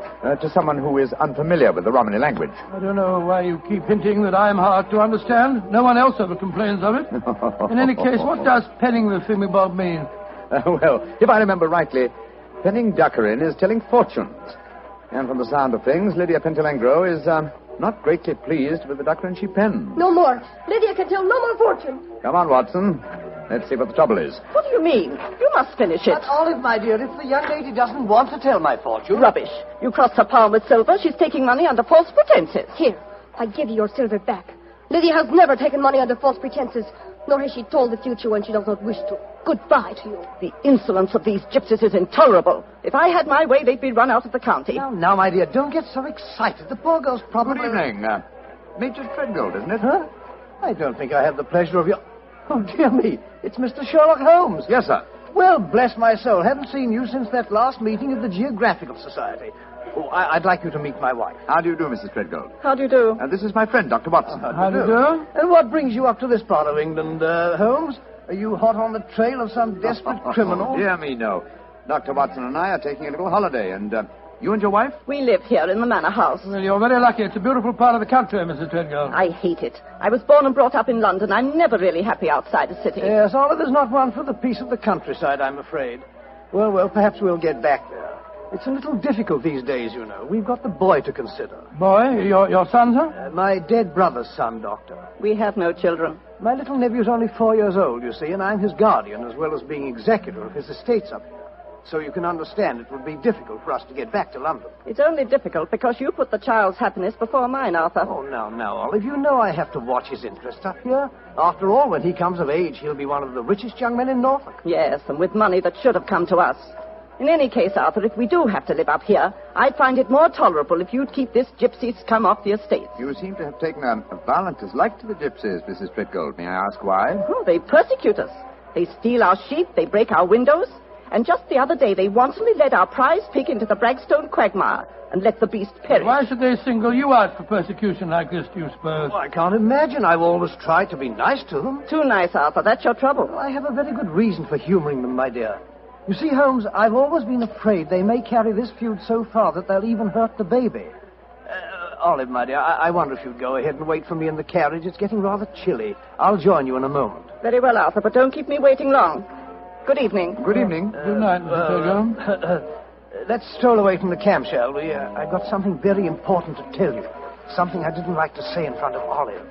to someone who is unfamiliar with the Romany language. I don't know why you keep hinting that I'm hard to understand. No one else ever complains of it. In any case, what does penning the thingamabob mean? Well, if I remember rightly, penning duckerin is telling fortunes. And from the sound of things, Lydia Pentalangro is not greatly pleased with the duckerin she pens. No more. Lydia can tell no more fortune. Come on, Watson. Let's see what the trouble is. What do you mean? You must finish it. But, Olive, my dear, if the young lady doesn't want to tell my fortune... Rubbish. You crossed her palm with silver. She's taking money under false pretenses. Here, I give you your silver back. Lydia has never taken money under false pretenses, nor has she told the future when she does not wish to. Goodbye to you. The insolence of these gypsies is intolerable. If I had my way, they'd be run out of the county. Now, my dear, don't get so excited. The poor girl's probably... Good evening. Major Treadgold, isn't it? Huh? I don't think I have the pleasure of your... Oh, dear me. It's Mr. Sherlock Holmes. Yes, sir. Well, bless my soul. Haven't seen you since that last meeting of the Geographical Society. Oh, I'd like you to meet my wife. How do you do, Mrs. Treadgold? How do you do? This is my friend, Dr. Watson. How do you do? And what brings you up to this part of England, Holmes? Are you hot on the trail of some desperate criminal? Dear me, no. Dr. Watson and I are taking a little holiday, and you and your wife? We live here in the Manor house. Well, you're very lucky. It's a beautiful part of the country, Mrs. Treadgold. I hate it. I was born and brought up in London. I'm never really happy outside the city. Yes, Oliver's not one for the peace of the countryside, I'm afraid. Well, perhaps we'll get back there. It's a little difficult these days, you know. We've got the boy to consider. Boy? Your son, sir? My dead brother's son, Doctor. We have no children. My little nephew's only 4 years old, you see, and I'm his guardian as well as being executor of his estates up here. So you can understand it would be difficult for us to get back to London. It's only difficult because you put the child's happiness before mine, Arthur. Oh, now, Olive, you know I have to watch his interests up here. After all, when he comes of age, he'll be one of the richest young men in Norfolk. Yes, and with money that should have come to us. In any case, Arthur, if we do have to live up here, I'd find it more tolerable if you'd keep this gypsy scum off the estate. You seem to have taken a violent dislike to the gypsies, Mrs. Treadgold. May I ask why? Oh, they persecute us. They steal our sheep, they break our windows, and just the other day they wantonly led our prize pig into the Bragstone quagmire and let the beast perish. Why should they single you out for persecution like this, do you suppose? Well, I can't imagine. I've always tried to be nice to them. Too nice, Arthur. That's your trouble. Well, I have a very good reason for humoring them, my dear. You see, Holmes, I've always been afraid they may carry this feud so far that they'll even hurt the baby. Olive, my dear, I wonder if you'd go ahead and wait for me in the carriage. It's getting rather chilly. I'll join you in a moment. Very well, Arthur, but don't keep me waiting long. Good evening. Good evening. Good night, Mr. Treadgold. Let's stroll away from the camp, shall we? I've got something very important to tell you. Something I didn't like to say in front of Olive.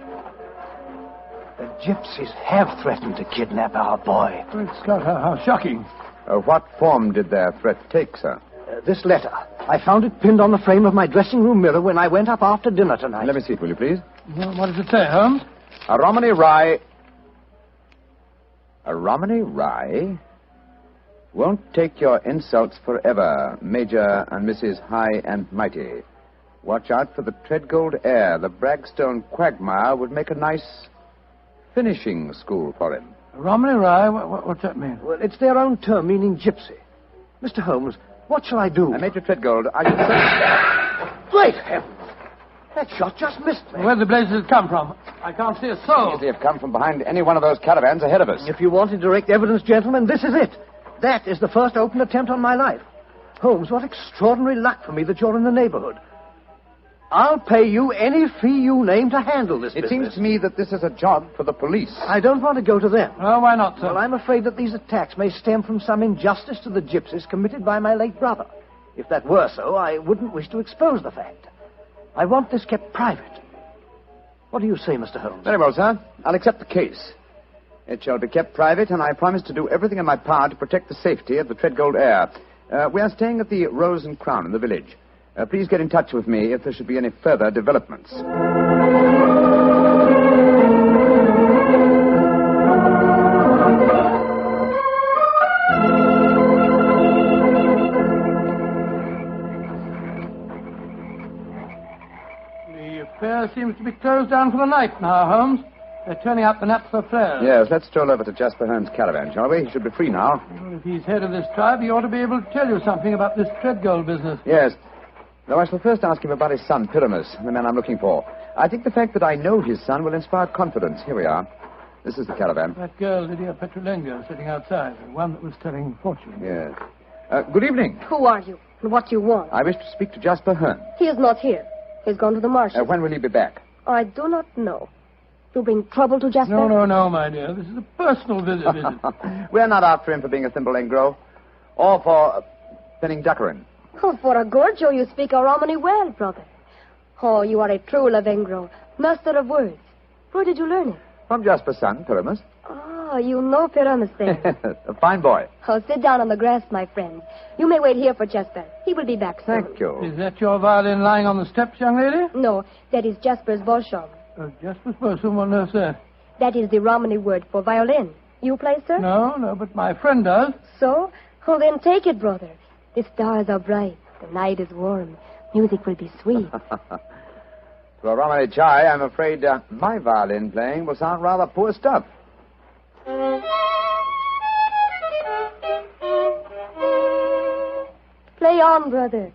The gypsies have threatened to kidnap our boy. Great Scott, how shocking. What form did their threat take, sir? This letter. I found it pinned on the frame of my dressing room mirror when I went up after dinner tonight. Let me see it, will you, please? Well, what does it say, Holmes? A Romany Rye... A Romany Rye? Won't take your insults forever, Major and Mrs. High and Mighty. Watch out for the Treadgold heir. The Bragstone quagmire would make a nice finishing school for him. Romany Rye? What's that mean? Well, it's their own term, meaning gypsy. Mr. Holmes, what shall I do? Major Treadgold, I should say... Great heavens! That shot just missed me. Where the blazes did it come from? I can't see a soul. They have come from behind any one of those caravans ahead of us. If you wanted direct evidence, gentlemen, this is it. That is the first open attempt on my life. Holmes, what extraordinary luck for me that you're in the neighborhood. I'll pay you any fee you name to handle this business. It seems to me that this is a job for the police. I don't want to go to them. Oh, why not, sir? Well, I'm afraid that these attacks may stem from some injustice to the gypsies committed by my late brother. If that were so, I wouldn't wish to expose the fact. I want this kept private. What do you say, Mr. Holmes? Very well, sir. I'll accept the case. It shall be kept private, and I promise to do everything in my power to protect the safety of the Treadgold heir. We are staying at the Rose and Crown in the village. Please get in touch with me if there should be any further developments. The affair seems to be closed down for the night now, Holmes. They're turning out the naphtha flares. Yes, let's stroll over to Jasper Hearn's caravan, shall we? He should be free now. Well, if he's head of this tribe, he ought to be able to tell you something about this Treadgold business. Yes. Though I shall first ask him about his son, Pyramus, the man I'm looking for. I think the fact that I know his son will inspire confidence. Here we are. This is the caravan. That girl, Lydia Petrolengo, sitting outside, the one that was telling fortunes. Yes. Good evening. Who are you? And what do you want? I wish to speak to Jasper Hearn. He is not here. He's gone to the marshes. When will he be back? I do not know. You bring trouble to Jasper? No, my dear. This is a personal visit. We're not after him for being a thimble engro, or for penning duckerin. Oh, for a Gorgio, you speak a Romany well, brother. Oh, you are a true Lavengro, master of words. Where did you learn it? From Jasper's son, Pyramus. Oh, you know Pyramus then. A fine boy. Oh, sit down on the grass, my friend. You may wait here for Jasper. He will be back soon. Thank you. Is that your violin lying on the steps, young lady? No, that is Jasper's bosham. Jasper's bosham? What on earth, sir? That is the Romany word for violin. You play, sir? No, but my friend does. So? Oh, then take it, brother. The stars are bright. The night is warm. Music will be sweet. To a Romany chai, I'm afraid my violin playing will sound rather poor stuff. Play on, brother.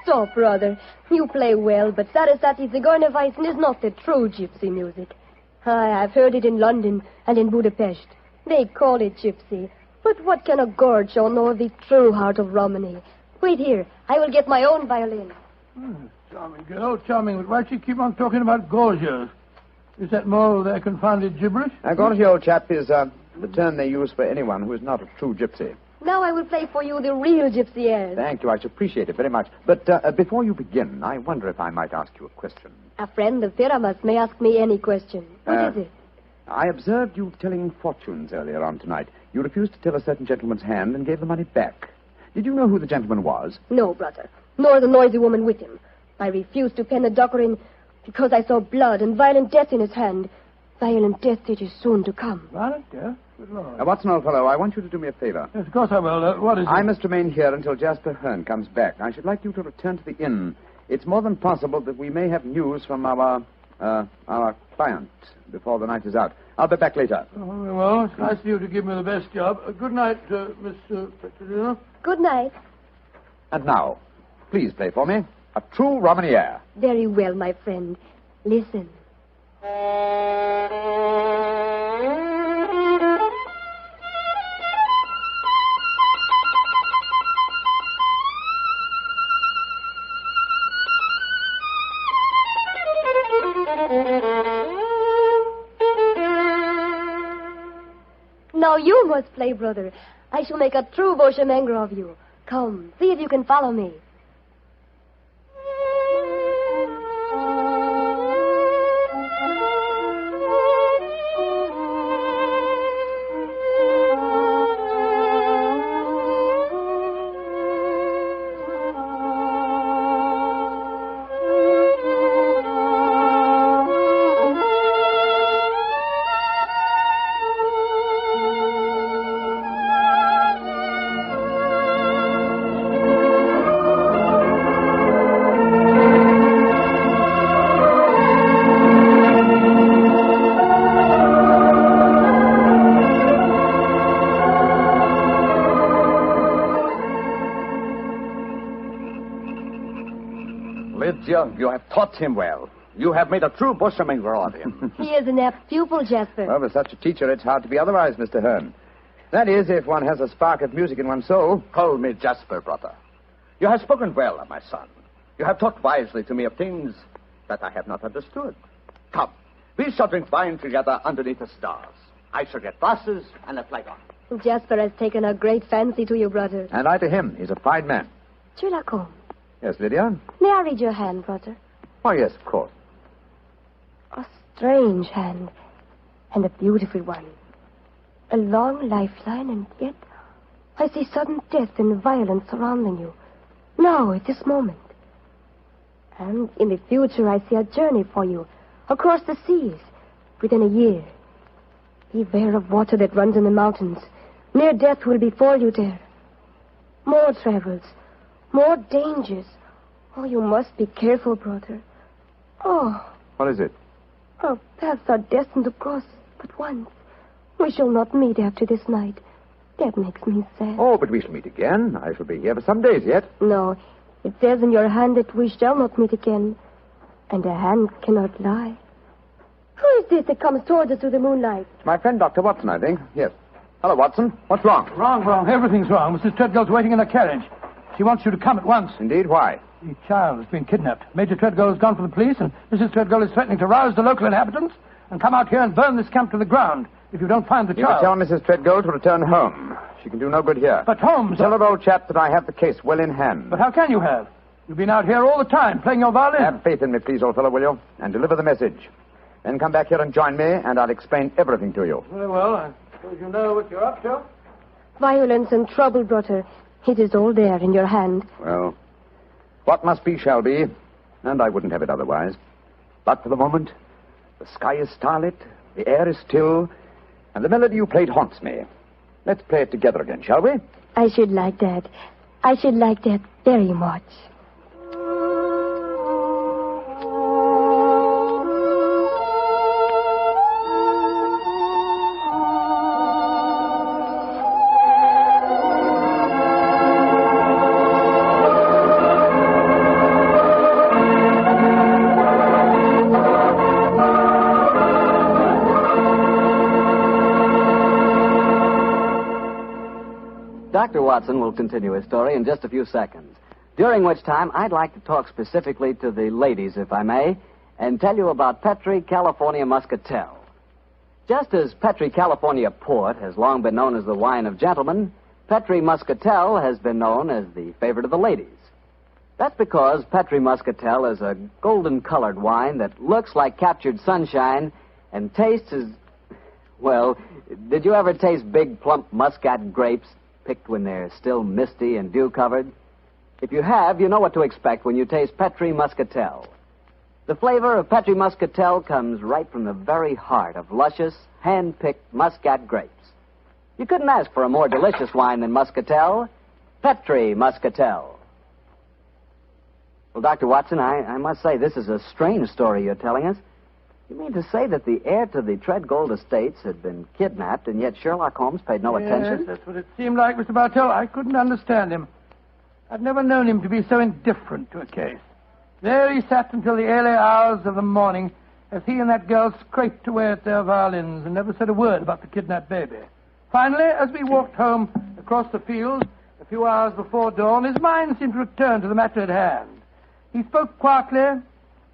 Stop, brother. You play well, but Sarasate Zigeunerweisen is not the true gypsy music. I've heard it in London and in Budapest. They call it gypsy. But what can a Gorgio know of the true heart of Romany? Wait here. I will get my own violin. Charming girl, charming. But why do you keep on talking about Gorgios? Is that more of their confounded gibberish? Gorgio, old chap, is the term they use for anyone who is not a true gypsy. Now I will play for you the real gypsy airs. Thank you. I should appreciate it very much. But before you begin, I wonder if I might ask you a question. A friend of Pyramus may ask me any question. What is it? I observed you telling fortunes earlier on tonight. You refused to tell a certain gentleman's hand and gave the money back. Did you know who the gentleman was? No, brother. Nor the noisy woman with him. I refused to pen the duckerin because I saw blood and violent death in his hand. Violent death it is soon to come. Violent death? Good Lord. Watson, old fellow, I want you to do me a favor. Yes, of course I will. What is it? I must remain here until Jasper Hearn comes back. I should like you to return to the inn. It's more than possible that we may have news from our client before the night is out. I'll be back later. Oh, well, it's nice of you to give me the best job. Good night, Miss Petrolina. Good night. And now, please play for me a true Romany air. Very well, my friend. Listen. Now you must play, brother. I shall make a true Bohemia of you. Come, see if you can follow me. monsieur. You have taught him well. You have made a true bushranger of him. He is an apt pupil, Jasper. Well, with such a teacher, it's hard to be otherwise, Mr. Hearn. That is, if one has a spark of music in one's soul. Call me Jasper, brother. You have spoken well, my son. You have talked wisely to me of things that I have not understood. Come, we shall drink wine together underneath the stars. I shall get glasses and a flagon. Jasper has taken a great fancy to you, brother. And I to him. He's a fine man. Sherlock Holmes, Yes, Lydia? may I read your hand, brother? Oh, yes, of course. A strange hand, and a beautiful one. A long lifeline, and yet I see sudden death and violence surrounding you. Now, at this moment. And in the future, I see a journey for you across the seas within a year. Beware of water that runs in the mountains. Near death will befall you there. More travels, more dangers. Oh, you must be careful, brother. Oh, What is it? our paths are destined to cross but once. We shall not meet after this night. That makes me sad. Oh, but we shall meet again. I shall be here for some days yet. No, it says in your hand that we shall not meet again. And a hand cannot lie. Who is this that comes towards us through the moonlight? It's my friend, Dr. Watson, I think. Yes. Hello, Watson. What's wrong? Wrong. Everything's wrong. Mrs. Treadgold's waiting in the carriage. She wants you to come at once. Indeed, why? The child has been kidnapped. Major Treadgold has gone for the police, and Mrs. Treadgold is threatening to rouse the local inhabitants and come out here and burn this camp to the ground if you don't find the You will child. tell Mrs. Treadgold to return home. She can do no good here. But Holmes... Tell her, old chap, that I have the case well in hand. But how can you have? You've been out here all the time playing your violin. Have faith in me, please, old fellow, will you? And deliver the message. Then come back here and join me, and I'll explain everything to you. Very well. I suppose you know what you're up to. Violence and trouble, brother. It is all there in your hand. Well, what must be shall be, and I wouldn't have it otherwise. But for the moment, the sky is starlit, the air is still, and the melody you played haunts me. Let's play it together again, shall we? I should like that. I should like that very much. Dr. Watson will continue his story in just a few seconds, during which time I'd like to talk specifically to the ladies, if I may, and tell you about Petri California Muscatel. Just as Petri California Port has long been known as the wine of gentlemen, Petri Muscatel has been known as the favorite of the ladies. That's because Petri Muscatel is a golden-colored wine that looks like captured sunshine and tastes as... Well, did you ever taste big, plump muscat grapes picked when they're still misty and dew-covered? If you have, you know what to expect when you taste Petri Muscatel. The flavor of Petri Muscatel comes right from the very heart of luscious, hand-picked muscat grapes. You couldn't ask for a more delicious wine than Muscatel. Petri Muscatel. Well, Dr. Watson, I must say this is a strange story you're telling us. You mean to say that the heir to the Treadgold estates had been kidnapped, and yet Sherlock Holmes paid no attention? Yes, that's what it seemed like, Mr. Bartell. I couldn't understand him. I've never known him to be so indifferent to a case. There he sat until the early hours of the morning as he and that girl scraped away at their violins and never said a word about the kidnapped baby. Finally, as we walked home across the fields a few hours before dawn, his mind seemed to return to the matter at hand. He spoke quietly,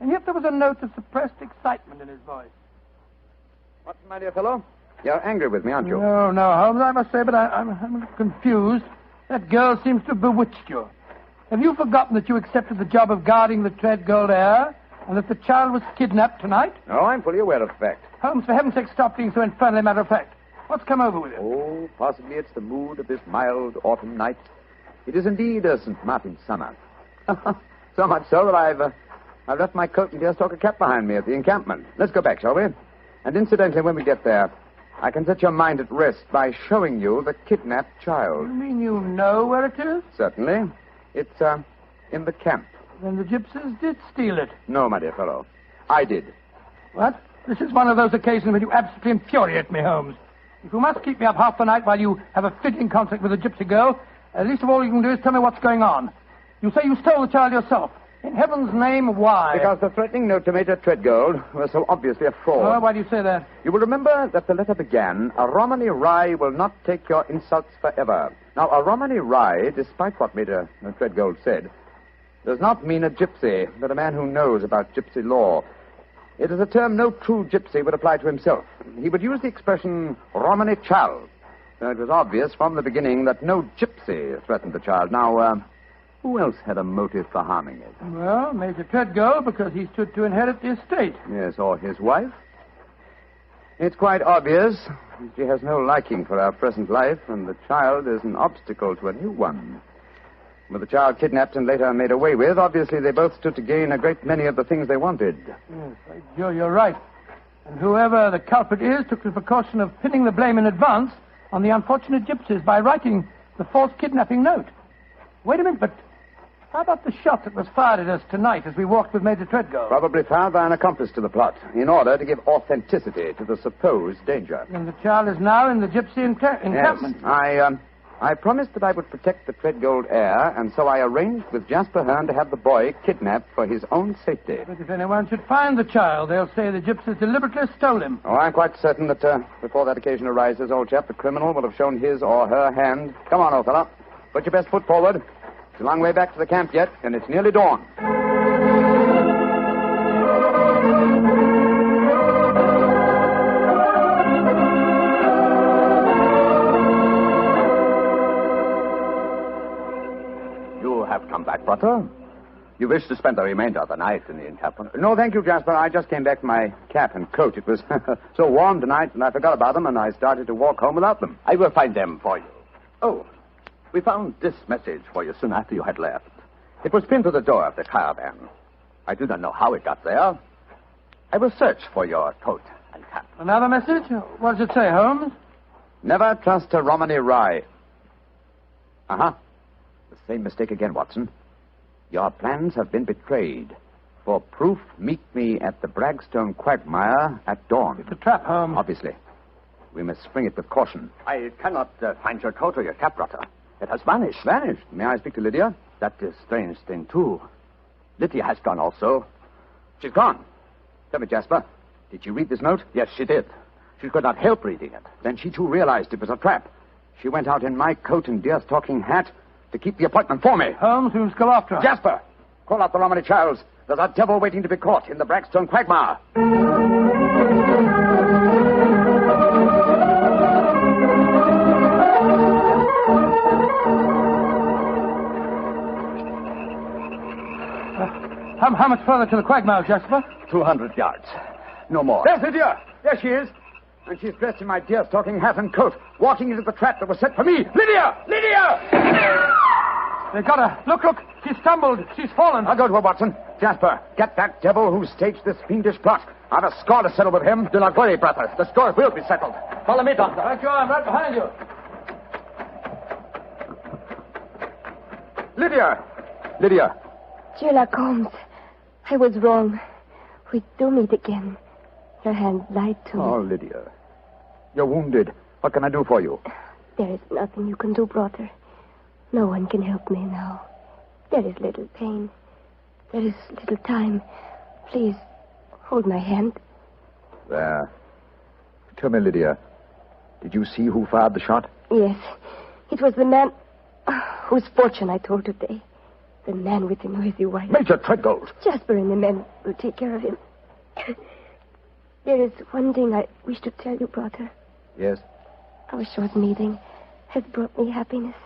and yet there was a note of suppressed excitement in his voice. Watson, my dear fellow, you're angry with me, aren't you? No, Holmes, I must say, but I'm a little confused. That girl seems to have bewitched you. Have you forgotten that you accepted the job of guarding the Treadgold heir, and that the child was kidnapped tonight? No, I'm fully aware of the fact. Holmes, for heaven's sake, stop being so infernally matter-of-fact. What's come over with you? Oh, possibly it's the mood of this mild autumn night. It is indeed a St. Martin's summer. So much so that I've left my coat and deerstalker cap behind me at the encampment. Let's go back, shall we? And incidentally, when we get there, I can set your mind at rest by showing you the kidnapped child. You mean you know where it is? Certainly. It's, in the camp. Then the gypsies did steal it. No, my dear fellow. I did. What? This is one of those occasions when you absolutely infuriate me, Holmes. If you must keep me up half the night while you have a fitting concert with a gypsy girl, least of all you can do is tell me what's going on. You say you stole the child yourself. In heaven's name, why? Because the threatening note to Major Treadgold was so obviously a fraud. Oh, why do you say that? You will remember that the letter began, "A Romany Rye will not take your insults forever." Now, a Romany Rye, despite what Major Treadgold said, does not mean a gypsy, but a man who knows about gypsy law. It is a term no true gypsy would apply to himself. He would use the expression Romany child. So it was obvious from the beginning that no gypsy threatened the child. Now, who else had a motive for harming it? Well, Major Treadgold, because he stood to inherit the estate. Yes, or his wife? It's quite obvious. She has no liking for our present life, and the child is an obstacle to a new one. With the child kidnapped and later made away with, obviously they both stood to gain a great many of the things they wanted. Yes, Joe, you're right. And whoever the culprit is took the precaution of pinning the blame in advance on the unfortunate gypsies by writing the false kidnapping note. Wait a minute, but how about the shot that was fired at us tonight as we walked with Major Treadgold? Probably fired by an accomplice to the plot, in order to give authenticity to the supposed danger. And the child is now in the gypsy encampment. Yes, I promised that I would protect the Treadgold heir, and so I arranged with Jasper Hearn to have the boy kidnapped for his own safety. But if anyone should find the child, they'll say the gypsies deliberately stole him. Oh, I'm quite certain that before that occasion arises, old chap, the criminal will have shown his or her hand. Come on, old fellow. Put your best foot forward. It's a long way back to the camp yet, and it's nearly dawn. You have come back, brother. You wish to spend the remainder of the night in the encampment? No, thank you, Jasper. I just came back for my cap and coat. It was so warm tonight, and I forgot about them, and I started to walk home without them. I will find them for you. Oh, we found this message for you soon after you had left. It was pinned to the door of the caravan. I do not know how it got there. I will search for your coat and cap. Another message? What does it say, Holmes? Never trust a Romany Rye. Uh-huh. The same mistake again, Watson. Your plans have been betrayed. For proof, meet me at the Bragstone quagmire at dawn. It's a trap, Holmes. Obviously. We must spring it with caution. I cannot find your coat or your cap, brother. It has vanished. Vanished? May I speak to Lydia? That is a strange thing, too. Lydia has gone also. She's gone. Tell me, Jasper, did she read this note? Yes, she did. She could not help reading it. Then she, too, realized it was a trap. She went out in my coat and deerstalking hat to keep the appointment for me. Holmes, who's go after her? Jasper, call out the Romany Childs. There's a devil waiting to be caught in the Bragstone quagmire. How much further to the quagmire, Jasper? 200 yards. No more. There's Lydia. There she is. And she's dressed in my deerstalking hat and coat, walking into the trap that was set for me. Lydia! Lydia! They got her. Look. She stumbled. She's fallen. I'll go to her, Watson. Jasper, get that devil who staged this fiendish plot. I've a score to settle with him. Do not worry, brother. The score will be settled. Follow me, doctor. Right you are. I'm right behind you. Lydia! Sherlock Holmes, I was wrong. We do meet again. Your hand lied to me. Oh, Lydia. You're wounded. What can I do for you? There is nothing you can do, brother. No one can help me now. There is little pain. There is little time. Please, hold my hand. There. Tell me, Lydia, did you see who fired the shot? Yes. It was the man whose fortune I told today. The man with the noisy wife. Major Treadgold. Jasper and the men will take care of him. There is one thing I wish to tell you, brother. Yes? Our short meeting has brought me happiness.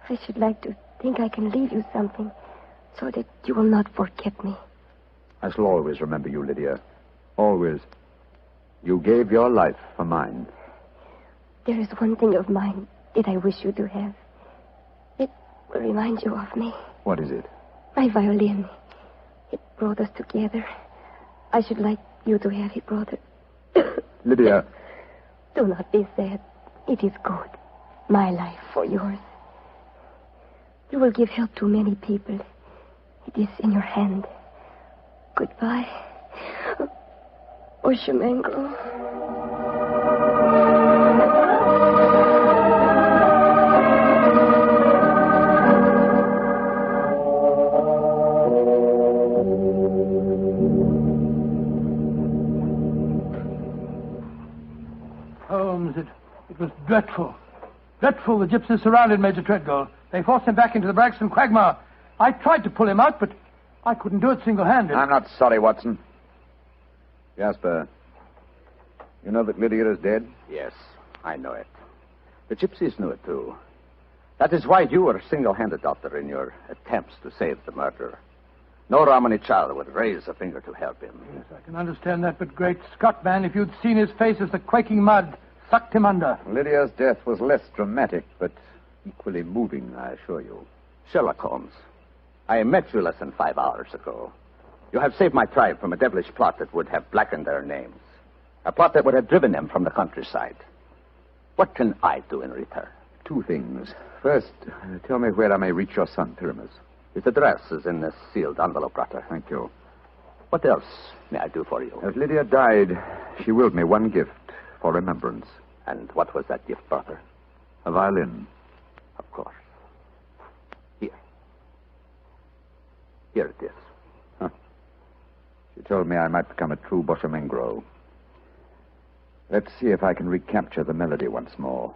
I should like to think I can leave you something so that you will not forget me. I shall always remember you, Lydia. Always. You gave your life for mine. There is one thing of mine that I wish you to have. It will remind you of me. What is it? My violin. It brought us together. I should like you to have it, brother. Lydia. Do not be sad. It is good. My life for yours. You will give help to many people. It is in your hand. Goodbye. Oshemango. Holmes, it was dreadful. Dreadful. The gypsies surrounded Major Treadgold. They forced him back into the Braxton quagmire. I tried to pull him out, but I couldn't do it single-handed. I'm not sorry, Watson. Jasper, you know that Lydia is dead? Yes, I know it. The gypsies knew it, too. That is why you were single-handed, Doctor, in your attempts to save the murderer. No Romany child would raise a finger to help him. Yes, I can understand that, but great Scott, man, if you'd seen his face as the quaking mud sucked him under. Lydia's death was less dramatic, but equally moving, I assure you. Sherlock Holmes, I met you less than 5 hours ago. You have saved my tribe from a devilish plot that would have blackened their names. A plot that would have driven them from the countryside. What can I do in return? 2 things. First, tell me where I may reach your son, Pyramus. His address is in this sealed envelope, Brother. Thank you. What else may I do for you? As Lydia died, she willed me one gift for remembrance. And what was that gift, Brother? A violin. Of course. Here. Here it is. Huh. She told me I might become a true Bohemia. Let's see if I can recapture the melody once more.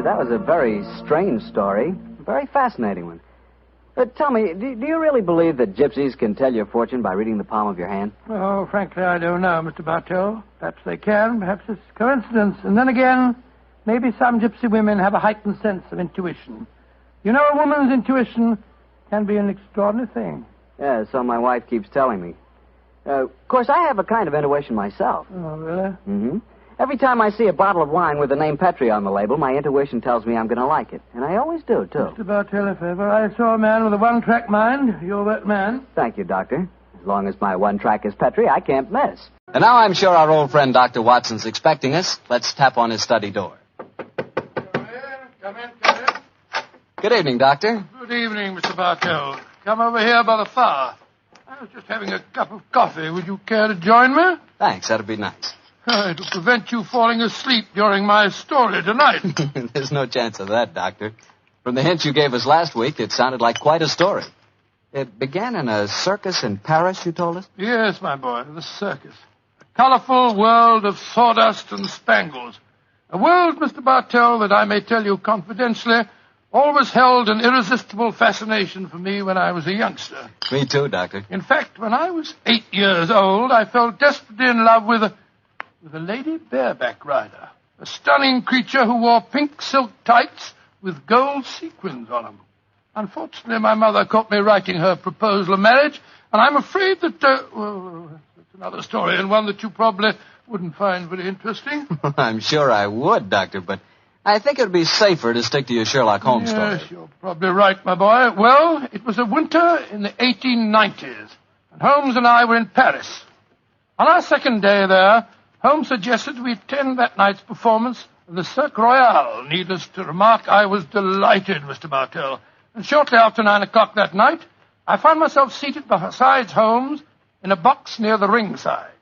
That was a very strange story. A very fascinating one. But tell me, do you really believe that gypsies can tell your fortune by reading the palm of your hand? Oh, frankly, I don't know, Mr. Bartell. Perhaps they can. Perhaps it's coincidence. And then again, maybe some gypsy women have a heightened sense of intuition. You know, a woman's intuition can be an extraordinary thing. Yeah, so my wife keeps telling me. Of course, I have a kind of intuition myself. Oh, really? Mm-hmm. Every time I see a bottle of wine with the name Petri on the label, my intuition tells me I'm going to like it. And I always do, too. Mr. Bartell, if ever I saw a man with a one-track mind, you're that man. Thank you, Doctor. As long as my one track is Petri, I can't miss. And now I'm sure our old friend Dr. Watson's expecting us. Let's tap on his study door. Come in. Good evening, Doctor. Good evening, Mr. Bartell. Come over here by the fire. I was just having a cup of coffee. Would you care to join me? Thanks, that'd be nice. It'll prevent you falling asleep during my story tonight. There's no chance of that, Doctor. From the hint you gave us last week, it sounded like quite a story. It began in a circus in Paris, you told us? Yes, my boy, the circus. A colorful world of sawdust and spangles. A world, Mr. Bartell, that I may tell you confidentially, always held an irresistible fascination for me when I was a youngster. Me too, Doctor. In fact, when I was 8 years old, I fell desperately in love with a lady bareback rider, a stunning creature who wore pink silk tights with gold sequins on them. Unfortunately, my mother caught me writing her proposal of marriage, and I'm afraid that, that's another story, and one that you probably wouldn't find very interesting. I'm sure I would, Doctor, but I think it would be safer to stick to your Sherlock Holmes story. Yes, you're probably right, my boy. Well, it was a winter in the 1890s, and Holmes and I were in Paris. On our second day there, Holmes suggested we attend that night's performance of the Cirque Royale. Needless to remark, I was delighted, Mr. Bartell. And shortly after 9 o'clock that night, I found myself seated beside Holmes in a box near the ringside.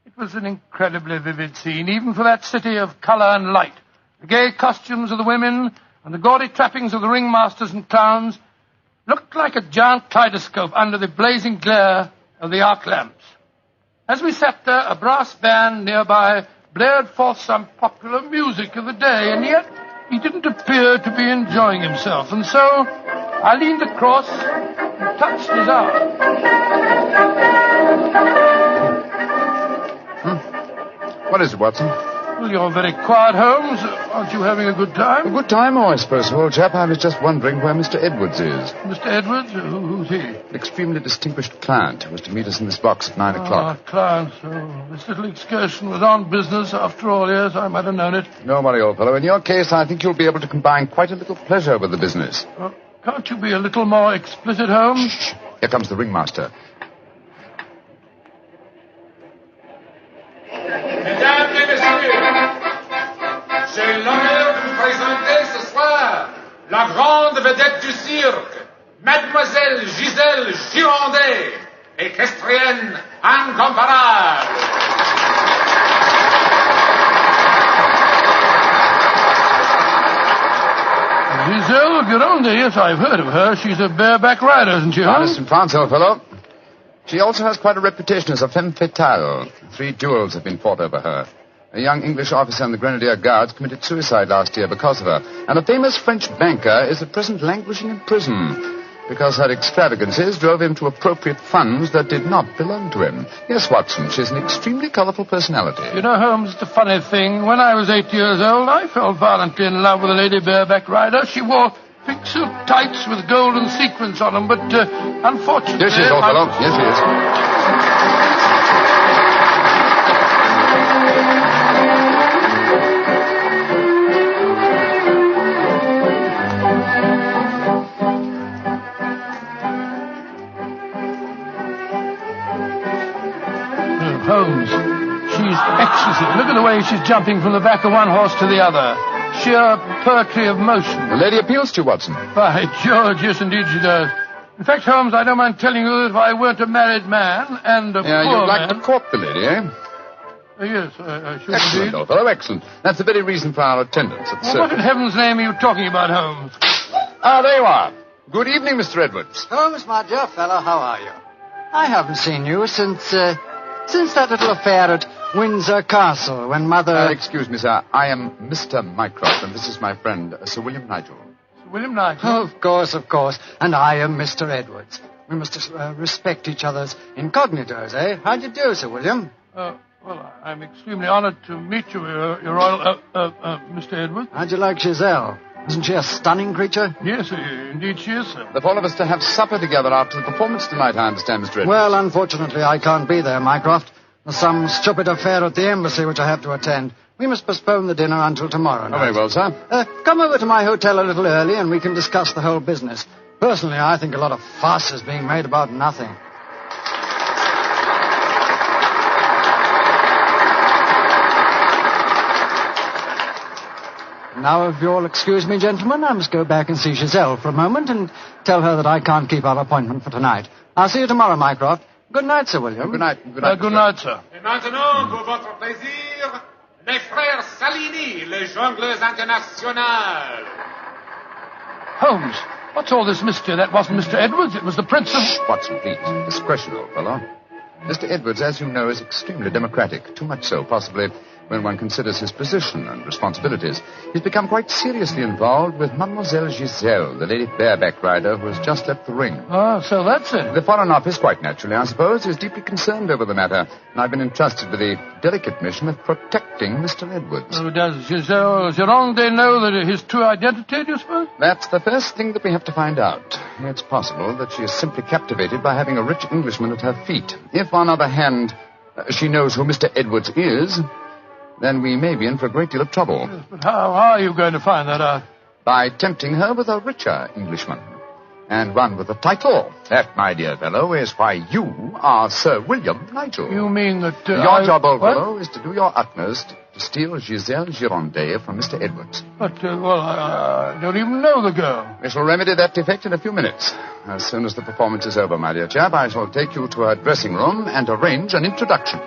It was an incredibly vivid scene, even for that city of color and light. The gay costumes of the women and the gaudy trappings of the ringmasters and clowns looked like a giant kaleidoscope under the blazing glare of the arc lamps. As we sat there, a brass band nearby blared forth some popular music of the day, and yet he didn't appear to be enjoying himself. And so I leaned across and touched his arm. What is it, Watson? Well, you're very quiet, Holmes. Aren't you having a good time? A good time, I suppose, old chap. I was just wondering where Mr. Edwards is. Mr. Edwards? Who's he? An extremely distinguished client who was to meet us in this box at 9 o'clock. Client. Oh, this little excursion was on business after all. Yes, I might have known it. No worry, old fellow. In your case, I think you'll be able to combine quite a little pleasure with the business. Can't you be a little more explicit, Holmes? Shh. Here comes the ringmaster. Mesdames et messieurs, c'est l'honneur présenter ce soir la grande vedette du cirque, Mademoiselle Gisèle Girondet, équestrienne incomparable. Giselle Gironde, yes, I've heard of her. She's a bareback rider, isn't she? Honest in France, old fellow. She also has quite a reputation as a femme fatale. 3 duels have been fought over her. A young English officer in the Grenadier Guards committed suicide last year because of her. And a famous French banker is at present languishing in prison because her extravagances drove him to appropriate funds that did not belong to him. Yes, Watson, she's an extremely colourful personality. You know, Holmes, the funny thing, when I was 8 years old, I fell violently in love with a lady bareback rider. She wore pink silk tights with golden sequins on them, but unfortunately... Yes, she is, old fellow. Yes, she is. Holmes, she's exquisite. Look at the way she's jumping from the back of one horse to the other. Sheer poetry of motion. The lady appeals to you, Watson. By George, yes, indeed she does. In fact, Holmes, I don't mind telling you that if I weren't a married man and a poor you'd like man... to court the lady, eh? Yes, I should Excellent, indeed. old fellow, excellent. That's the very reason for our attendance at the Well, what circus. in heaven's name are you talking about, Holmes? Ah, there you are. Good evening, Mr. Edwards. Holmes, my dear fellow, how are you? I haven't seen you since that little affair at Windsor Castle when Mother... Excuse me, sir. I am Mr. Mycroft, and this is my friend, Sir William Nigel. Sir William Nigel? Of course. And I am Mr. Edwards. We must respect each other's incognitos, eh? How do you do, Sir William? Well, I'm extremely honored to meet you, Your Royal... Mr. Edwards. How'd you like Giselle? Isn't she a stunning creature? Yes, indeed she is, sir. The four of us to have supper together after the performance tonight, I understand, Mr. Edwards. Well, unfortunately, I can't be there, Mycroft. There's some stupid affair at the embassy which I have to attend. We must postpone the dinner until tomorrow night. Oh, very well, sir. Come over to my hotel a little early and we can discuss the whole business. Personally, I think a lot of fuss is being made about nothing. Now, if you'll excuse me, gentlemen, I must go back and see Giselle for a moment and tell her that I can't keep our appointment for tonight. I'll see you tomorrow, Mycroft. Good night, Sir William. Good night. Good night, sir. Et maintenant, pour votre plaisir, les frères Salini, les jongleurs internationaux. Holmes, what's all this mystery? That wasn't Mr. Edwards. It was the Prince of... Shh, Watson, please. Discretion, old fellow. Mr. Edwards, as you know, is extremely democratic. Too much so, possibly, when one considers his position and responsibilities. He's become quite seriously involved with Mademoiselle Giselle, the lady bareback rider who has just left the ring. Oh, so that's it. The Foreign Office, quite naturally, I suppose, is deeply concerned over the matter, and I've been entrusted with the delicate mission of protecting Mr. Edwards. So does Giselle Gironde know that his true identity, do you suppose? That's the first thing that we have to find out. It's possible that she is simply captivated by having a rich Englishman at her feet. If, on the other hand, she knows who Mr. Edwards is, then we may be in for a great deal of trouble. Yes, but how are you going to find that out? By tempting her with a richer Englishman. And one with a title. That, my dear fellow, is why you are Sir William Nigel. You mean that... Your job, old fellow, is to do your utmost to steal Giselle Gironde from Mr. Edwards. But, I don't even know the girl. We shall remedy that defect in a few minutes. As soon as the performance is over, my dear chap, I shall take you to her dressing room and arrange an introduction.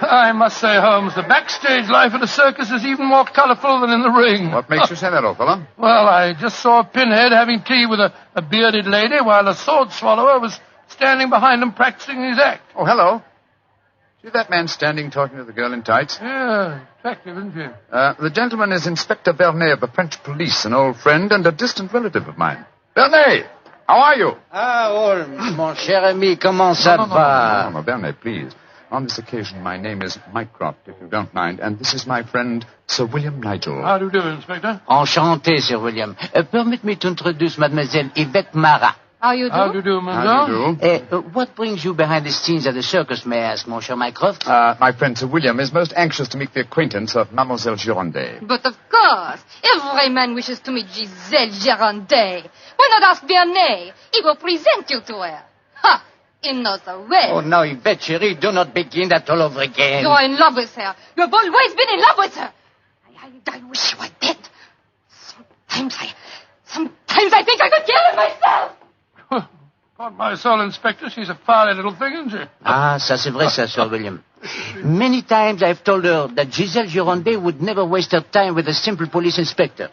I must say, Holmes, the backstage life at a circus is even more colourful than in the ring. What makes you say that, old fellow? Well, I just saw a pinhead having tea with a bearded lady while a sword swallower was standing behind him practicing his act. Oh, hello. See that man standing talking to the girl in tights? Yeah, attractive, isn't he? The gentleman is Inspector Vernet of the French police, an old friend and a distant relative of mine. Vernet, how are you? Ah, Holmes, mon cher ami, comment ça va? No, Vernet, please. On this occasion, my name is Mycroft, if you don't mind, and this is my friend, Sir William Nigel. How do you do, Inspector? Enchanté, Sir William. Permit me to introduce Mademoiselle Yvette Marat. How you do? How do you do, mademoiselle? What brings you behind the scenes at the circus, may I ask, Monsieur Mycroft? My friend Sir William is most anxious to make the acquaintance of Mademoiselle Girondet. But of course, every man wishes to meet Giselle Girondet. Why not ask Blarney? He will present you to her. Ha! He knows her well. Oh, now, Yvette, chérie, do not begin that all over again. You're in love with her. You've always been in love with her. I wish you were dead. Sometimes I think I could kill her myself. On my soul, Inspector, she's a fiery little thing, isn't she? Ah, ça c'est vrai, ça, Sir William. Many times I've told her that Giselle Girondet would never waste her time with a simple police inspector.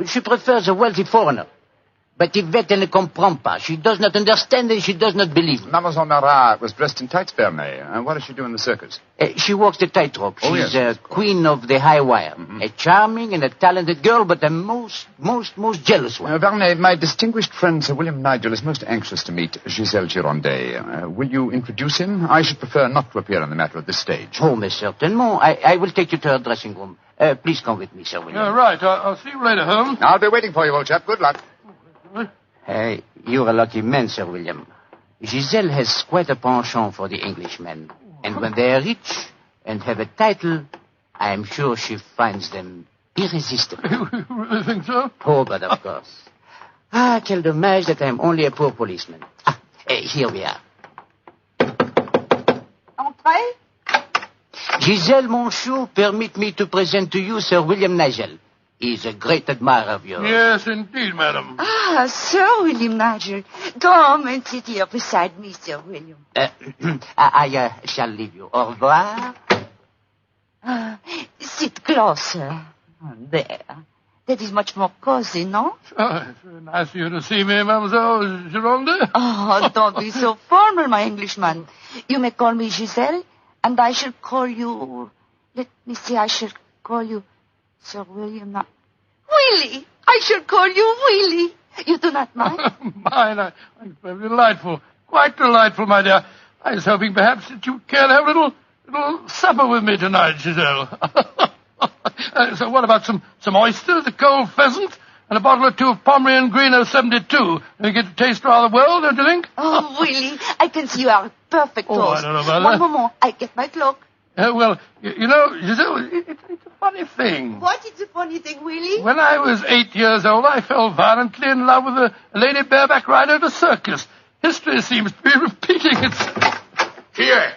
She prefers a wealthy foreigner. But Yvette ne comprend pas. She does not understand and she does not believe. Mademoiselle Marat was dressed in tights, Bernay. And what does she do in the circus? She walks the tightrope. Oh, She's yes. queen of the high wire. A charming and a talented girl, but a most jealous one. Bernay, my distinguished friend Sir William Nigel is most anxious to meet Giselle Girondet. Will you introduce him? I should prefer not to appear on the matter at this stage. Oh, mais certainement. I will take you to her dressing room. Please come with me, Sir William. Yeah, right. I'll see you later, Holmes. I'll be waiting for you, old chap. Good luck. You're a lucky man, Sir William. Giselle has quite a penchant for the Englishmen. And when they are rich and have a title, I am sure she finds them irresistible. You really think so? Oh, but of course. Ah, quel dommage that I'm only a poor policeman. Here we are. Entrez. Giselle, mon chou, permit me to present to you Sir William Nigel. He's a great admirer of yours. Yes, indeed, madam. Ah, Sir William Nigel. Come and sit here beside me, Sir William. I shall leave you. Au revoir. Sit closer. There. That is much more cozy, no? Oh, it's very nice of you to see me, Mademoiselle Girondet. Oh, don't be so formal, my Englishman. You may call me Giselle, and I shall call you... Let me see, I shall call you... Sir William, not... Willie! I shall call you Willie. You do not mind? Mine, delightful. Quite delightful, my dear. I was hoping perhaps that you care to have a little supper with me tonight, Giselle. So what about some oysters, a cold pheasant, and a bottle or two of Pomeranian Green 072? You get to taste rather well, don't you think? Oh, Willie, I can see you are a perfect host. I don't know about One that. moment, I get my cloak. Well, you know, Giselle, it's a funny thing. What is the funny thing, Willie? When I was 8 years old, I fell violently in love with a lady bareback rider at a circus. History seems to be repeating itself. Here.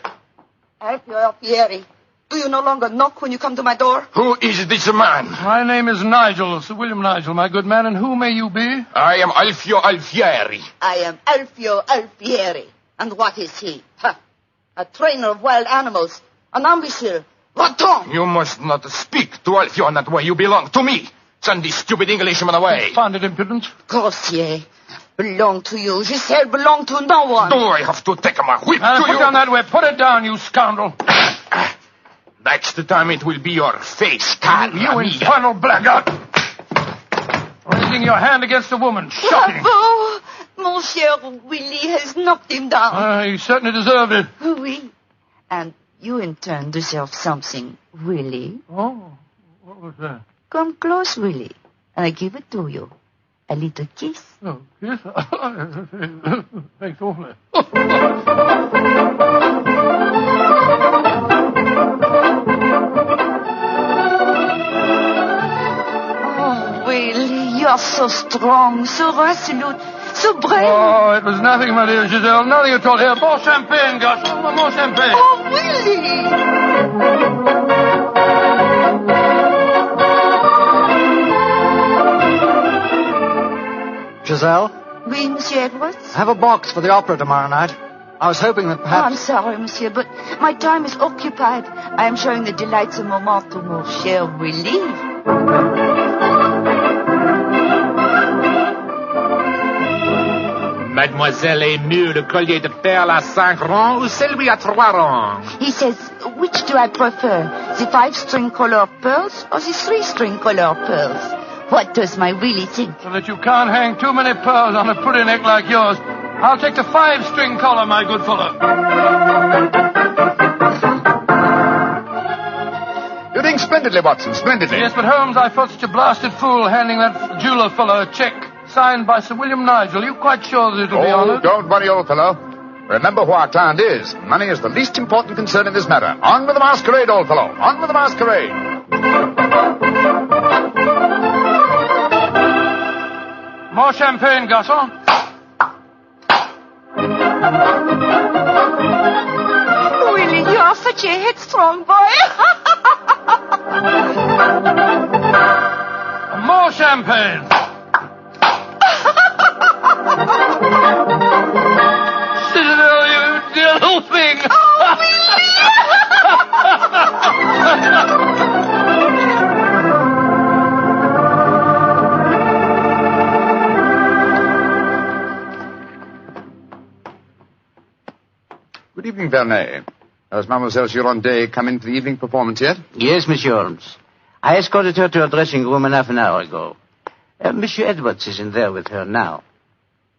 Alfieri, do you no longer knock when you come to my door? Who is this man? My name is Nigel, Sir William Nigel, my good man, and who may you be? I am Alfio Alfieri. I am Alfio Alfieri. And what is he? A trainer of wild animals. An imbecile. Va-t'en! You must not speak to Alfio in that way. You belong to me. Send this stupid Englishman away. Confounded impudence. Grossier. Belong to you. Giselle belong to no one. Do I have to take my whip to Put you? down that whip. Put it down, you scoundrel. Next time it will be your face, Carl. You infernal blackguard. Raising your hand against a woman. Shocking. Bravo! Monsieur Willie has knocked him down. He certainly deserved it. Oui. And you in turn deserve something, Willie. Oh, what was that? Come close, Willie. I give it to you. A little kiss. Oh, kiss? Thanks awfully. Oh, Willie, you are so strong, so resolute, so brave. Oh, it was nothing, my dear Giselle. Nothing at all. Here, more champagne, gosh. More champagne. Oh, Willie! Giselle, Oui, Monsieur Edwards? have a box for the opera tomorrow night. I was hoping that Oh, perhaps... I'm sorry, Monsieur, but my time is occupied. I am showing the delightsome moment to mon cher Willie. Mademoiselle aime mieux le collier de perles à 5 rangs ou celui à 3 rangs? He says, which do I prefer, the 5-string color pearls or the 3-string color pearls? What does my Willie think? So that you can't hang too many pearls on a pretty neck like yours. I'll take the 5-string collar, my good fellow. You're doing splendidly, Watson, splendidly. Yes, but Holmes, I felt such a blasted fool handing that jeweler fellow a check. signed by Sir William Nigel. Are you quite sure that it'll be honoured? Don't worry, old fellow. Remember who our client is. Money is the least important concern in this matter. On with the masquerade, old fellow. On with the masquerade. More champagne, garçon. Willie, you are such a headstrong boy. More champagne. Citadel, you dear little thing. Oh, Willie! Good evening, Blarney. Has Mademoiselle Girondet come in for the evening performance yet? Yes, Monsieur Holmes. I escorted her to her dressing room half an hour ago. Monsieur Edwards is in there with her now.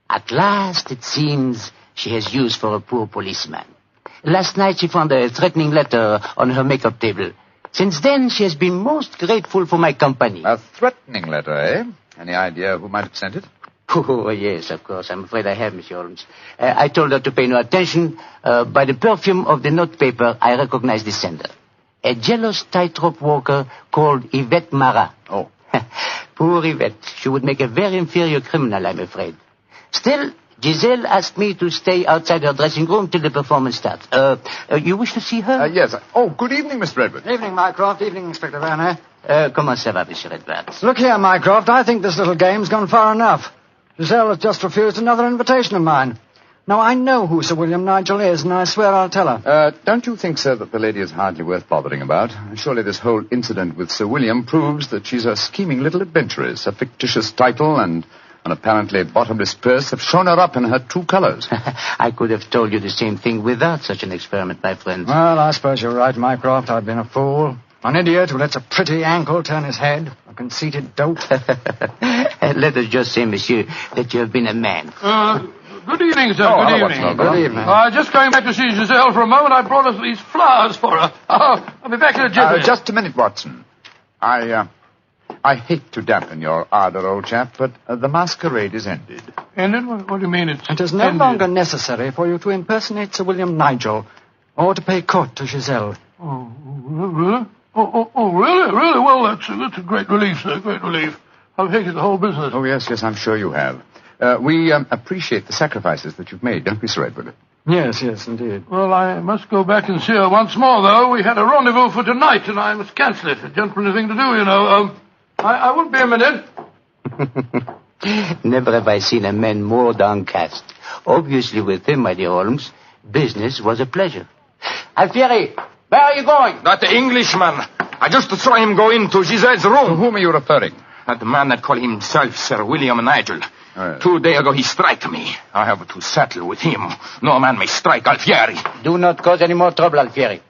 At last, it seems, she has use for a poor policeman. Last night she found a threatening letter on her makeup table. Since then, she has been most grateful for my company. A threatening letter, eh? Any idea who might have sent it? Oh, yes, of course. I'm afraid I have, Monsieur Holmes. I told her to pay no attention. By the perfume of the notepaper, I recognized the sender. A jealous tightrope walker called Yvette Marat. Oh. Poor Yvette. She would make a very inferior criminal, I'm afraid. Still, Giselle asked me to stay outside her dressing room till the performance starts. You wish to see her? Yes. Oh, good evening, Mr. Edwards. Evening, Mycroft. Evening, Inspector Werner. Comment ça va, Monsieur Edwards? Look here, Mycroft. I think this little game's gone far enough. Giselle has just refused another invitation of mine. Now, I know who Sir William Nigel is, and I swear I'll tell her. Don't you think, sir, that the lady is hardly worth bothering about? Surely this whole incident with Sir William proves that she's a scheming little adventuress. A fictitious title and an apparently bottomless purse have shown her up in her true colors. I could have told you the same thing without such an experiment, my friend. Well, I suppose you're right, Mycroft. I've been a fool. An idiot who lets a pretty ankle turn his head. A conceited dolt. Let us just say, monsieur, that you have been a man. Good evening, sir. Oh, good evening. Good evening. Just going back to see Giselle for a moment, I brought us these flowers for her. I'll be back in a jiffy. Just a minute, Watson. I hate to dampen your ardor, old chap, but the masquerade is ended. Ended? What do you mean it's It is no ended? longer necessary for you to impersonate Sir William Nigel or to pay court to Giselle. Oh, really? Oh, really? Really? Well, that's a great relief, sir. Great relief. I've hated the whole business. Oh, yes, I'm sure you have. We appreciate the sacrifices that you've made, don't we, Sir Edward? Yes, indeed. Well, I must go back and see her once more, though. We had a rendezvous for tonight, and I must cancel it. A gentlemanly thing to do, you know. I won't be a minute. Never have I seen a man more downcast. Obviously, with him, my dear Holmes, business was a pleasure. Alfieri, where are you going? That Englishman. I just saw him go into Giselle's room. To whom are you referring? That man that called himself Sir William Nigel. 2 days ago he struck me. I have to settle with him. No man may strike Alfieri. Do not cause any more trouble, Alfieri.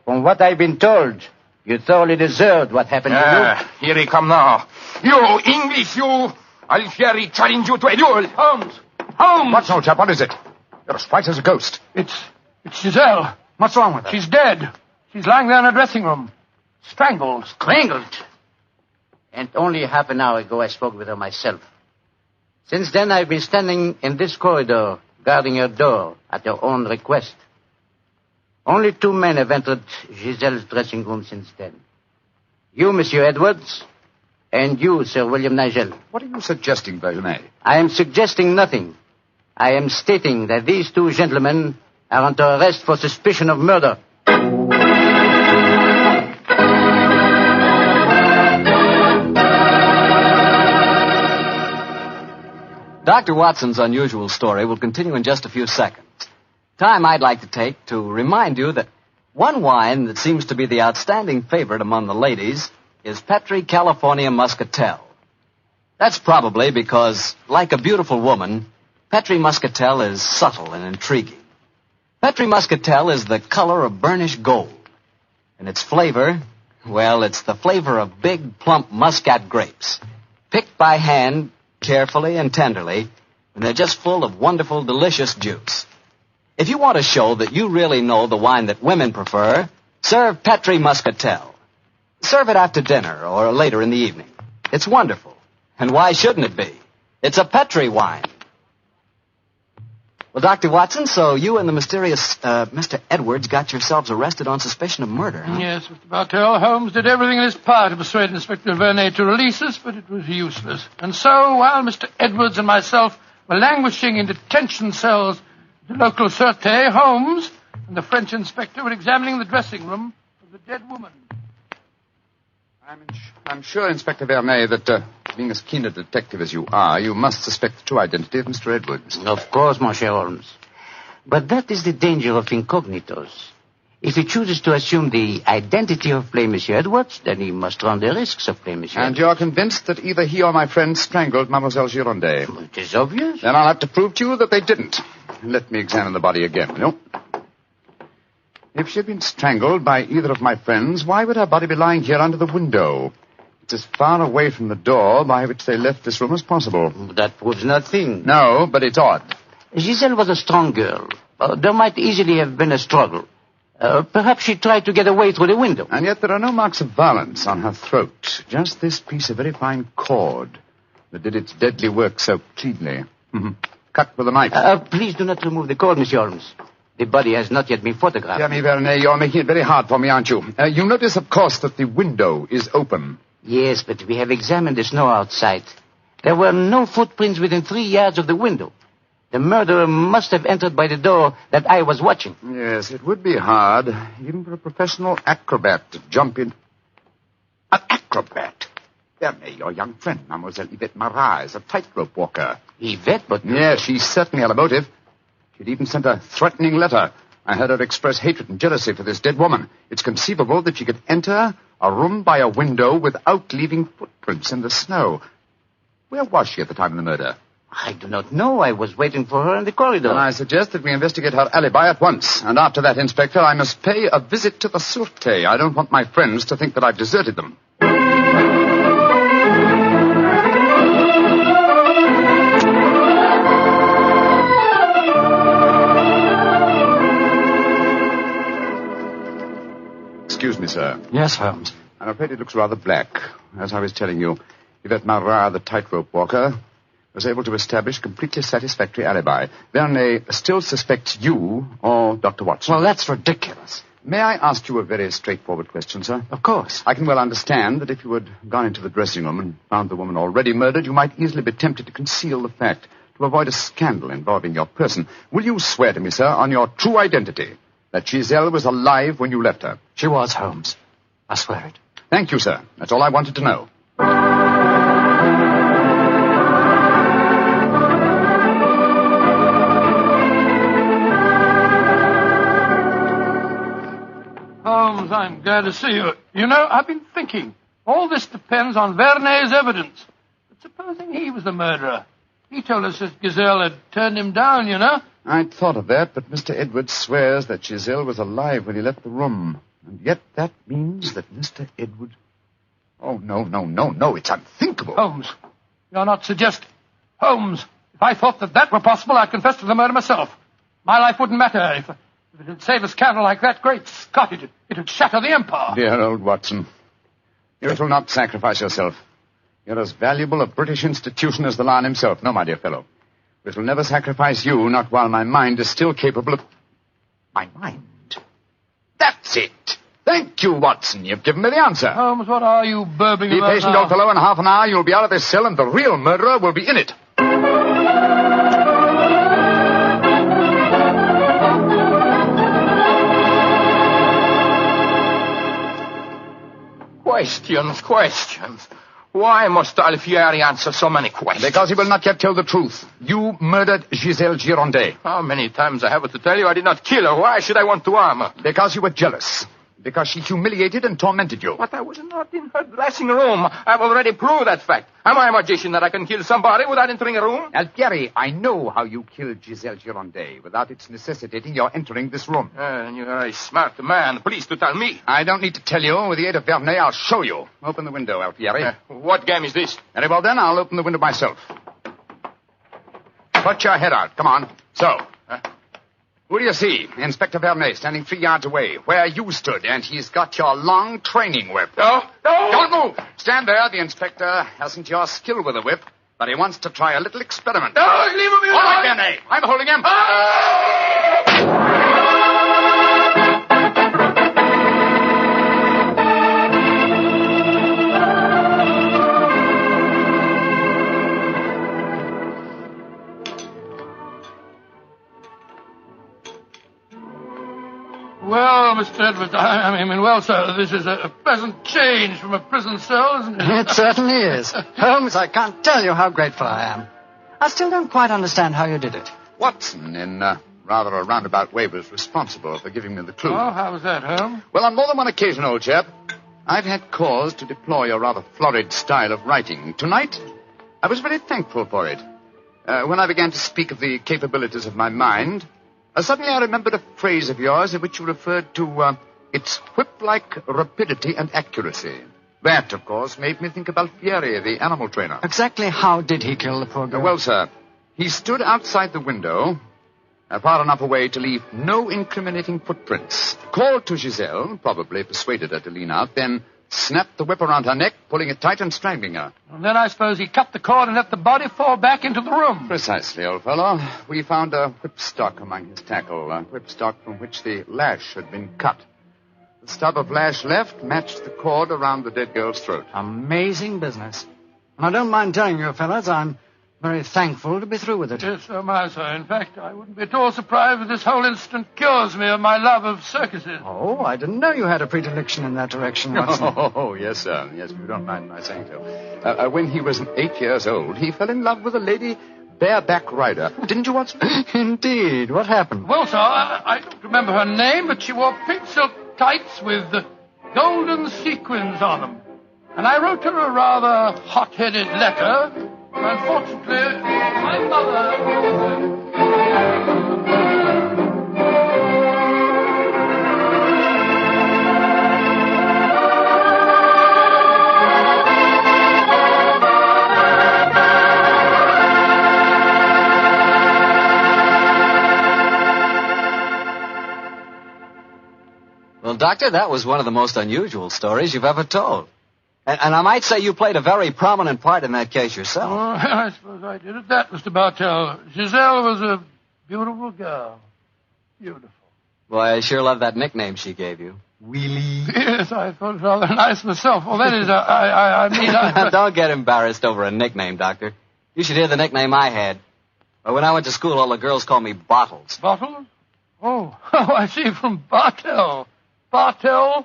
From what I've been told, you thoroughly deserved what happened to you. Here he come now. You, English, you. Alfieri challenge you to a duel. Holmes! What's old chap? What is it? You're as white as a ghost. It's Giselle. What's wrong with her? She's dead. She's lying there in her dressing room. Strangled. Strangled? And only half an hour ago I spoke with her myself. Since then I've been standing in this corridor, guarding her door at her own request. Only 2 men have entered Giselle's dressing room since then. You, Monsieur Edwards, and you, Sir William Nigel. What are you suggesting, Blarney? I am suggesting nothing. I am stating that these 2 gentlemen are under arrest for suspicion of murder. Dr. Watson's unusual story will continue in just a few seconds. Time I'd like to take to remind you that one wine that seems to be the outstanding favorite among the ladies is Petri California Muscatel. That's probably because, like a beautiful woman, Petri Muscatel is subtle and intriguing. Petri Muscatel is the color of burnished gold. And its flavor, well, it's the flavor of big, plump Muscat grapes, picked by hand carefully and tenderly, and they're just full of wonderful, delicious juice. If you want to show that you really know the wine that women prefer, serve Petri Muscatel. Serve it after dinner or later in the evening. It's wonderful. And why shouldn't it be? It's a Petri wine. Well, Dr. Watson, so you and the mysterious Mr. Edwards got yourselves arrested on suspicion of murder, huh? Yes, Mr. Bartell. Holmes did everything in his power to persuade Inspector Vernet to release us, but it was useless. And so, while Mr. Edwards and myself were languishing in detention cells at the local Sûreté, Holmes and the French inspector were examining the dressing room of the dead woman. I'm sure, Inspector Vernet, that being as keen a detective as you are, you must suspect the true identity of Mr. Edwards. Of course, Monsieur Holmes. But that is the danger of incognitos. If he chooses to assume the identity of plain Monsieur Edwards, then he must run the risks of plain Monsieur And you're convinced that either he or my friend strangled Mademoiselle Girondet? It is obvious. Then I'll have to prove to you that they didn't. Let me examine the body again. No. If she had been strangled by either of my friends, why would her body be lying here under the window? It's as far away from the door by which they left this room as possible. That proves nothing. No, but it's odd. Giselle was a strong girl. There might easily have been a struggle. Perhaps she tried to get away through the window. And yet there are no marks of violence on her throat. Just this piece of very fine cord that did its deadly work so cleanly. Cut with a knife. Please do not remove the cord, Monsieur Holmes. The body has not yet been photographed. Dear me, Vernet, you're making it very hard for me, aren't you? You notice, of course, that the window is open. Yes, but we have examined the snow outside. There were no footprints within 3 yards of the window. The murderer must have entered by the door that I was watching. Yes, it would be hard, even for a professional acrobat to jump in. An acrobat? Vernet, your young friend, Mademoiselle Yvette Marat, is a tightrope walker. Yvette, but... Yes, she certainly had a motive. She'd even sent a threatening letter. I heard her express hatred and jealousy for this dead woman. It's conceivable that she could enter a room by a window without leaving footprints in the snow. Where was she at the time of the murder? I do not know. I was waiting for her in the corridor. Then I suggest that we investigate her alibi at once. And after that, Inspector, I must pay a visit to the Sûreté. I don't want my friends to think that I've deserted them. Excuse me, sir. Yes, Holmes. I'm afraid it looks rather black. As I was telling you, Yvette Marat, the tightrope walker, was able to establish a completely satisfactory alibi. Vernet still suspects you or Dr. Watson. Well, that's ridiculous. May I ask you a very straightforward question, sir? Of course. I can well understand that if you had gone into the dressing room and found the woman already murdered, you might easily be tempted to conceal the fact, to avoid a scandal involving your person. Will you swear to me, sir, on your true identity, that Giselle was alive when you left her? She was, Holmes. I swear it. Thank you, sir. That's all I wanted to know. Holmes, I'm glad to see you. You know, I've been thinking. All this depends on Vernet's evidence. But supposing he was the murderer. He told us that Giselle had turned him down, you know. I'd thought of that, but Mr. Edwards swears that Giselle was alive when he left the room. And yet that means that Mr. Edwards... Oh, no, it's unthinkable. Holmes, you're not suggesting. Holmes, if I thought that were possible, I'd confess to the murder myself. My life wouldn't matter if it would save a scandal like that. Great Scott, it would shatter the empire. Dear old Watson, you will not sacrifice yourself. You're as valuable a British institution as the Lion himself. No, my dear fellow. It will never sacrifice you, not while my mind is still capable of... My mind? That's it. Thank you, Watson. You've given me the answer. Holmes, what are you burbling Be about patient, now? old fellow. In half an hour, you'll be out of this cell, and the real murderer will be in it. Questions. Why must Alfieri answer so many questions? Because he will not yet tell the truth. You murdered Giselle Girondet. How many times I have to tell you I did not kill her? Why should I want to harm her? Because you were jealous. Because she humiliated and tormented you. But I was not in her dressing room. I've already proved that fact. Am I a magician that I can kill somebody without entering a room? Alfieri, I know how you killed Giselle Girondet without its necessitating your entering this room. You're a smart man. Please to tell me. I don't need to tell you. With the aid of Vernet, I'll show you. Open the window, Alfieri. What game is this? Very well, then. I'll open the window myself. Put your head out. Come on. So. Who do you see? Inspector Vernet standing 3 yards away, where you stood, and he's got your long training whip. No! Don't move! Stand there. The inspector hasn't your skill with a whip, but But he wants to try a little experiment. No, leave him alone! All right, Barney. I'm holding him. Well, Mr. Edwards, well, sir, this is a pleasant change from a prison cell, isn't it? It certainly is. Holmes, I can't tell you how grateful I am. I still don't quite understand how you did it. Watson, in rather a roundabout way, was responsible for giving me the clue. Oh, how was that, Holmes? Well, on more than one occasion, old chap, I've had cause to deplore your rather florid style of writing. Tonight, I was very thankful for it. When I began to speak of the capabilities of my mind, suddenly I remembered a phrase of yours in which you referred to its whip-like rapidity and accuracy. That, of course, made me think of Alfieri, the animal trainer. Exactly how did he kill the poor girl? Well, sir, he stood outside the window, far enough away to leave no incriminating footprints. Called to Giselle, probably persuaded her to lean out, then snapped the whip around her neck, pulling it tight and strangling her. And then I suppose he cut the cord and let the body fall back into the room. Precisely, old fellow. We found a whipstock among his tackle, a whipstock from which the lash had been cut. The stub of lash left matched the cord around the dead girl's throat. Amazing business. And I don't mind telling you, fellas, I'm very thankful to be through with it. Yes, so am I, sir. In fact, I wouldn't be at all surprised if this whole incident cures me of my love of circuses. Oh, I didn't know you had a predilection in that direction, Watson. Oh, yes, sir. Yes, if you don't mind my saying so. When he was 8 years old, he fell in love with a lady bareback rider. Didn't you, Watson? Indeed. What happened? Well, sir, I don't remember her name, but she wore pink silk tights with golden sequins on them. And I wrote her a rather hot-headed letter. Unfortunately, my mother... Well, Doctor, that was one of the most unusual stories you've ever told. And I might say you played a very prominent part in that case yourself. Oh, I suppose I did at that, Mr. Bartell. Giselle was a beautiful girl. Beautiful. Boy, I sure love that nickname she gave you. Wheelie. Yes, I thought it rather nice myself. Well, that is, I mean... Don't get embarrassed over a nickname, Doctor. You should hear the nickname I had. When I went to school, all the girls called me Bottles. Bottles? Oh, I see, from Bartell. Bartell?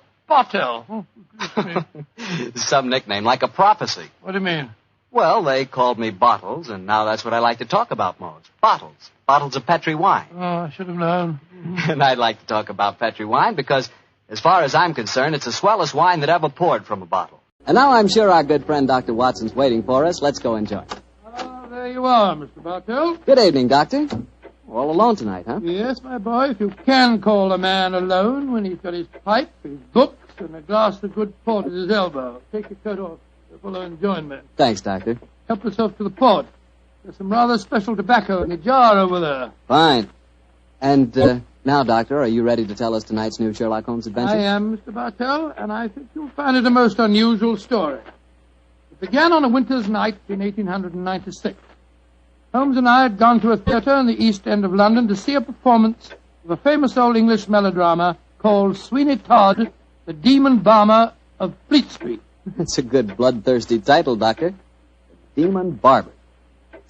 Some nickname, like a prophecy. What do you mean? Well, they called me Bottles, and now that's what I like to talk about most. Bottles. Bottles of Petri wine. Oh, I should have known. And I'd like to talk about Petri wine because, as far as I'm concerned, it's the swellest wine that ever poured from a bottle. And now I'm sure our good friend Dr. Watson's waiting for us. Let's go enjoy. There you are, Mr. Bartell. Good evening, Doctor. All alone tonight, huh? Yes, my boy, if you can call a man alone when he's got his pipe, his books, and a glass of good port at his elbow. Take your coat off. The fellow and join me. Thanks, Doctor. Help yourself to the port. There's some rather special tobacco in the jar over there. Fine. And now, Doctor, are you ready to tell us tonight's new Sherlock Holmes adventure? I am, Mr. Bartell, and I think you'll find it a most unusual story. It began on a winter's night in 1896. Holmes and I had gone to a theatre in the East End of London to see a performance of a famous old English melodrama called Sweeney Todd, the Demon Barber of Fleet Street. That's a good bloodthirsty title, Doctor. The Demon Barber.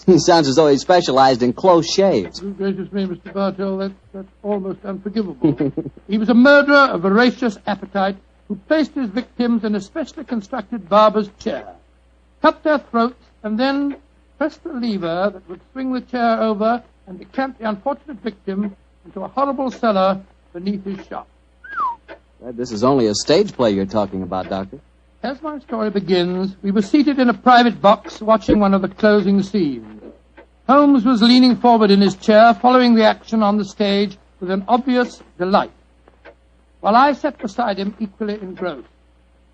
He sounds as though he specialized in close shaves. Oh, gracious me, Mr. Bartell, that's almost unforgivable. He was a murderer of voracious appetite who placed his victims in a specially constructed barber's chair, cut their throats, and then pressed the lever that would swing the chair over and decamp the unfortunate victim into a horrible cellar beneath his shop. This is only a stage play you're talking about, Doctor. As my story begins, we were seated in a private box watching one of the closing scenes. Holmes was leaning forward in his chair, following the action on the stage with an obvious delight, while I sat beside him equally engrossed.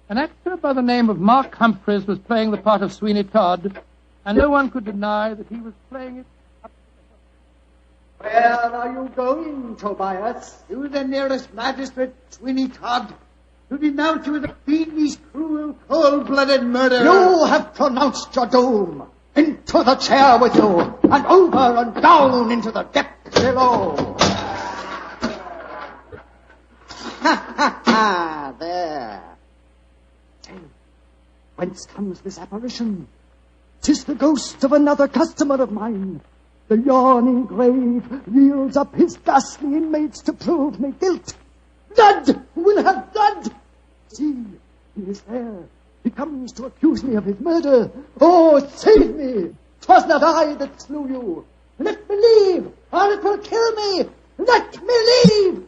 An actor by the name of Mark Humphreys was playing the part of Sweeney Todd, and no one could deny that he was playing it up to the... Where are you going, Tobias? To the nearest magistrate, Sweeney Todd, to denounce you as a fiendish, cruel, cold-blooded murderer. You have pronounced your doom. Into the chair with you, and over and down into the depths below. There. Whence comes this apparition? 'Tis the ghost of another customer of mine. The yawning grave yields up his ghastly inmates to prove me guilt. Blood will have blood. See, he is there. He comes to accuse me of his murder. Oh, save me! 'Twas not I that slew you. Let me leave, or it will kill me. Let me leave!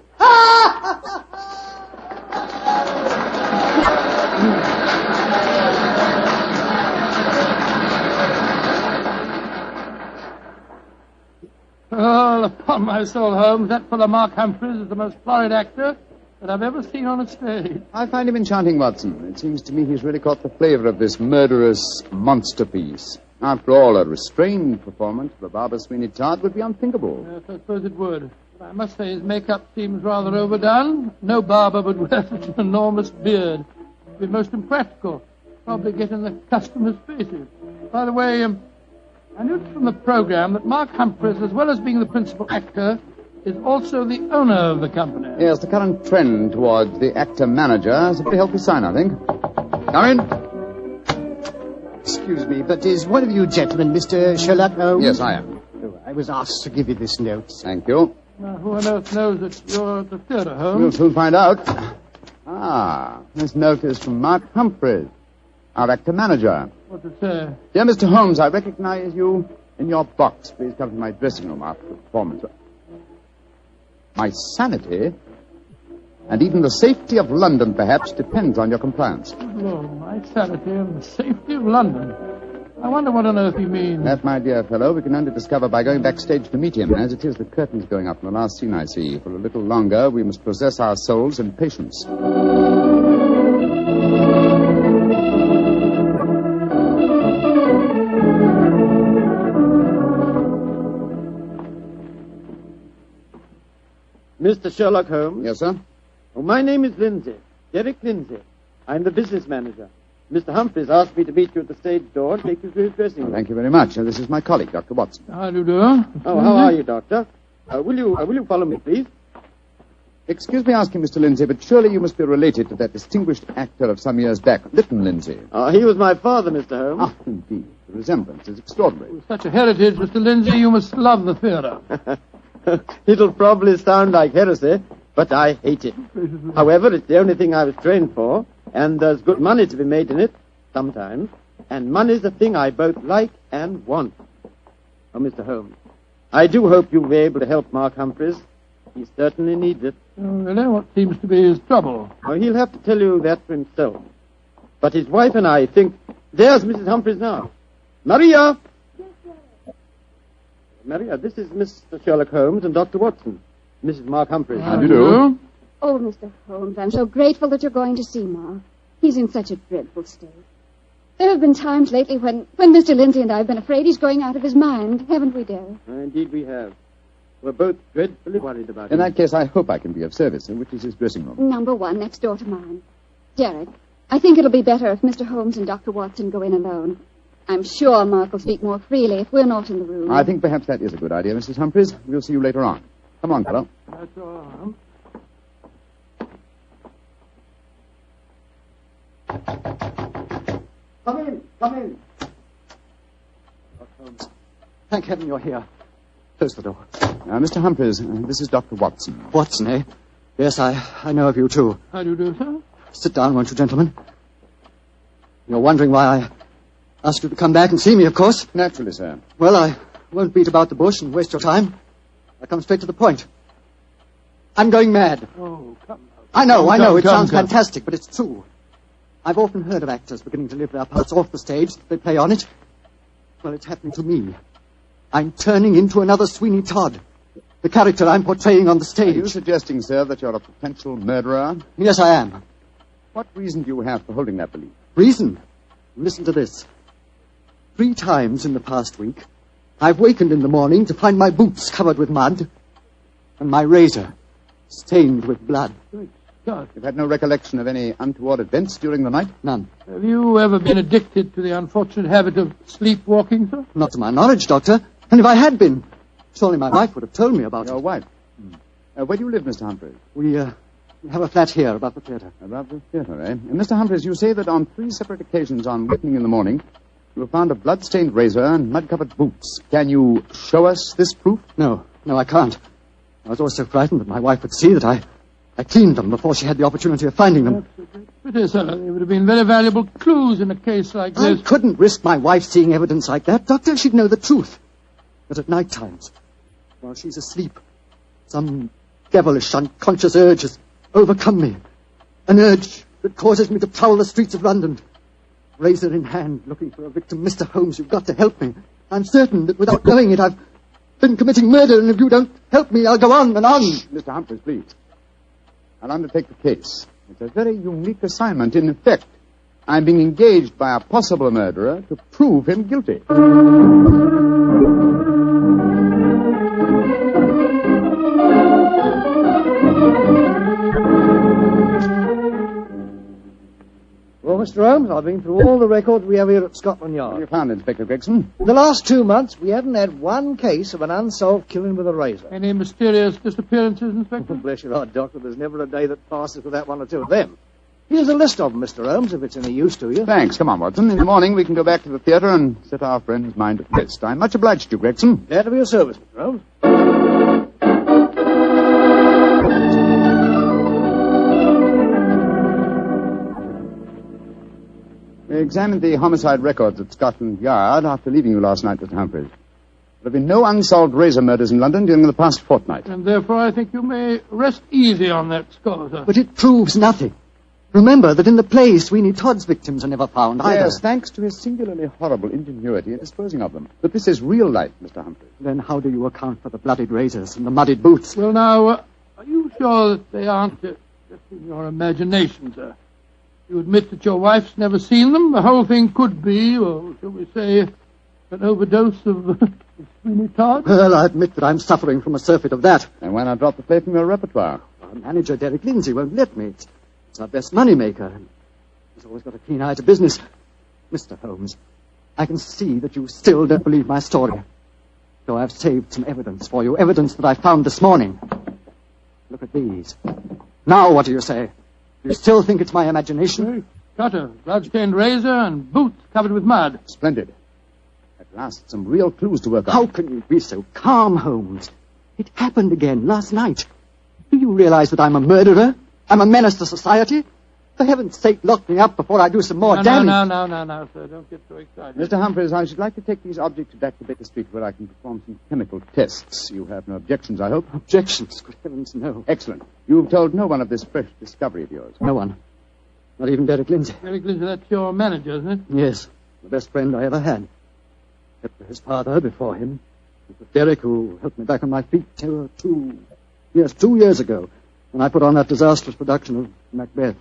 Oh, upon my soul, Holmes, that fellow Mark Humphreys is the most florid actor that I've ever seen on a stage. I find him enchanting, Watson. It seems to me he's really caught the flavor of this murderous monster piece. After all, a restrained performance of the Barber Sweeney Todd would be unthinkable. Yes, I suppose it would. But I must say his makeup seems rather overdone. No barber would wear such an enormous beard. It'd be most impractical. Probably get in the customers' faces. By the way, I noticed from the program that Mark Humphreys, as well as being the principal actor, is also the owner of the company. Yes, the current trend towards the actor-manager is a very healthy sign, I think. Come in. Excuse me, but is one of you gentlemen Mr. Sherlock Holmes? Yes, I am. Oh, I was asked to give you this note. Thank you. Now, who on earth knows that you're at the theatre, Holmes? We'll soon find out. Ah, this note is from Mark Humphreys, our actor-manager. What's it say? Dear Mr. Holmes, I recognize you in your box. Please come to my dressing room after the performance. My sanity, and even the safety of London, perhaps, depends on your compliance. Oh, my sanity and the safety of London. I wonder what on earth you mean. That, my dear fellow, we can only discover by going backstage to meet him. As it is, the curtain's going up in the last scene I see. For a little longer, we must possess our souls in patience. Mr. Sherlock Holmes? Yes, sir? Oh, my name is Lindsay. Derek Lindsay. I'm the business manager. Mr. Humphreys asked me to meet you at the stage door and take you to his dressing room. Thank you very much. This is my colleague, Dr. Watson. How do you do? Oh, how are you, Doctor? Will you follow me, please? Excuse me asking, Mr. Lindsay, but surely you must be related to that distinguished actor of some years back, Leyton Lindsay. He was my father, Mr. Holmes. Ah, indeed. The resemblance is extraordinary. With such a heritage, Mr. Lindsay, you must love the theatre. It'll probably sound like heresy, but I hate it. However, it's the only thing I was trained for, and there's good money to be made in it, sometimes. And money's a thing I both like and want. Oh, Mr. Holmes, I do hope you'll be able to help Mark Humphreys. He certainly needs it. Oh, really? What seems to be his trouble? Oh, he'll have to tell you that for himself. But his wife and I think... There's Mrs. Humphreys now. Maria! Maria, this is Mr. Sherlock Holmes and Dr. Watson. Mrs. Mark Humphreys. How do you do? Oh, Mr. Holmes, I'm so grateful that you're going to see Mark. He's in such a dreadful state. There have been times lately when Mr. Lindsay and I have been afraid he's going out of his mind, haven't we, dear? Indeed we have. We're both dreadfully worried about him. In that case, I hope I can be of service. Which is his dressing room? Number 1, next door to mine. Derek, I think it'll be better if Mr. Holmes and Dr. Watson go in alone. I'm sure Mark will speak more freely if we're not in the room. I think perhaps that is a good idea, Mrs. Humphreys. We'll see you later on. Come on, fellow. That's all. Come in, come in. Holmes, thank heaven you're here. Close the door. Mr. Humphreys, this is Dr. Watson. Watson, eh? Yes, I know of you, too. How do you do, sir? Sit down, won't you, gentlemen? You're wondering why I asked you to come back and see me, of course. Naturally, sir. Well, I won't beat about the bush and waste your time. I'll come straight to the point. I'm going mad. Oh, come. I know. It sounds fantastic, but it's true. I've often heard of actors beginning to live their parts off the stage. They play on it. Well, it's happening to me. I'm turning into another Sweeney Todd. The character I'm portraying on the stage. Are you suggesting, sir, that you're a potential murderer? Yes, I am. What reason do you have for holding that belief? Reason? Listen to this. 3 times in the past week, I've wakened in the morning to find my boots covered with mud and my razor stained with blood. God. You've had no recollection of any untoward events during the night? None. Have you ever been addicted to the unfortunate habit of sleepwalking, sir? Not to my knowledge, Doctor. And if I had been, surely my wife would have told me about it. Your wife? Where do you live, Mr. Humphreys? We have a flat here above the theatre. Above the theatre, eh? And Mr. Humphreys, you say that on 3 separate occasions on wakening in the morning, you have found a blood-stained razor and mud-covered boots. Can you show us this proof? No, I can't. I was always so frightened that my wife would see that I cleaned them before she had the opportunity of finding them. Pity, sir. They would have been very valuable clues in a case like this. I couldn't risk my wife seeing evidence like that. Doctor, she'd know the truth. But at night times, while she's asleep, some devilish, unconscious urge has overcome me. An urge that causes me to prowl the streets of London. Razor in hand, looking for a victim. Mr. Holmes, you've got to help me. I'm certain that without knowing it, I've been committing murder, and if you don't help me, I'll go on and on. Mr. Humphreys, please. I'll undertake the case. It's a very unique assignment. In effect, I'm being engaged by a possible murderer to prove him guilty. Well, Mr. Holmes, I've been through all the records we have here at Scotland Yard. What have you found, Inspector Gregson? In the last 2 months, we haven't had one case of an unsolved killing with a razor. Any mysterious disappearances, Inspector? Bless your heart, Doctor. There's never a day that passes without one or two of them. Here's a list of them, Mr. Holmes, if it's any use to you. Thanks. Come on, Watson. In the morning, we can go back to the theatre and set our friend's mind at rest. I'm much obliged to you, Gregson. Glad to be of service, Mr. Holmes. We examined the homicide records at Scotland Yard after leaving you last night, Mr. Humphreys. There have been no unsolved razor murders in London during the past fortnight. And therefore I think you may rest easy on that score, sir. But it proves nothing. Remember that in the play, Sweeney Todd's victims are never found either. Yes, thanks to his singularly horrible ingenuity in disposing of them. But this is real life, Mr. Humphreys. Then how do you account for the bloodied razors and the muddied boots? Well, now, are you sure that they aren't just in your imagination, sir? You admit that your wife's never seen them? The whole thing could be, or shall we say, an overdose of Sweeney Todd? Well, I admit that I'm suffering from a surfeit of that. And why not drop the play from your repertoire? Our manager, Derek Lindsay, won't let me. It's our best money-maker. He's always got a keen eye to business. Mr. Holmes, I can see that you still don't believe my story. So I've saved some evidence for you, evidence that I found this morning. Look at these. Now what do you say? Do you still think it's my imagination? Cutter, blood-stained razor, and boots covered with mud. Splendid. At last, some real clues to work on. How can you be so calm, Holmes? It happened again last night. Do you realize that I'm a murderer? I'm a menace to society? For heaven's sake, lock me up before I do some more damage. No, sir. Don't get so excited. Mr. Humphreys, I should like to take these objects back to Baker Street where I can perform some chemical tests. You have no objections, I hope? Objections? Good heavens, no. Excellent. You've told no one of this fresh discovery of yours? No one. Not even Derek Lindsay. Derek Lindsay, that's your manager, isn't it? Yes. The best friend I ever had. Except for his father before him. It was Derek who helped me back on my feet 2 years ago, when I put on that disastrous production of Macbeth.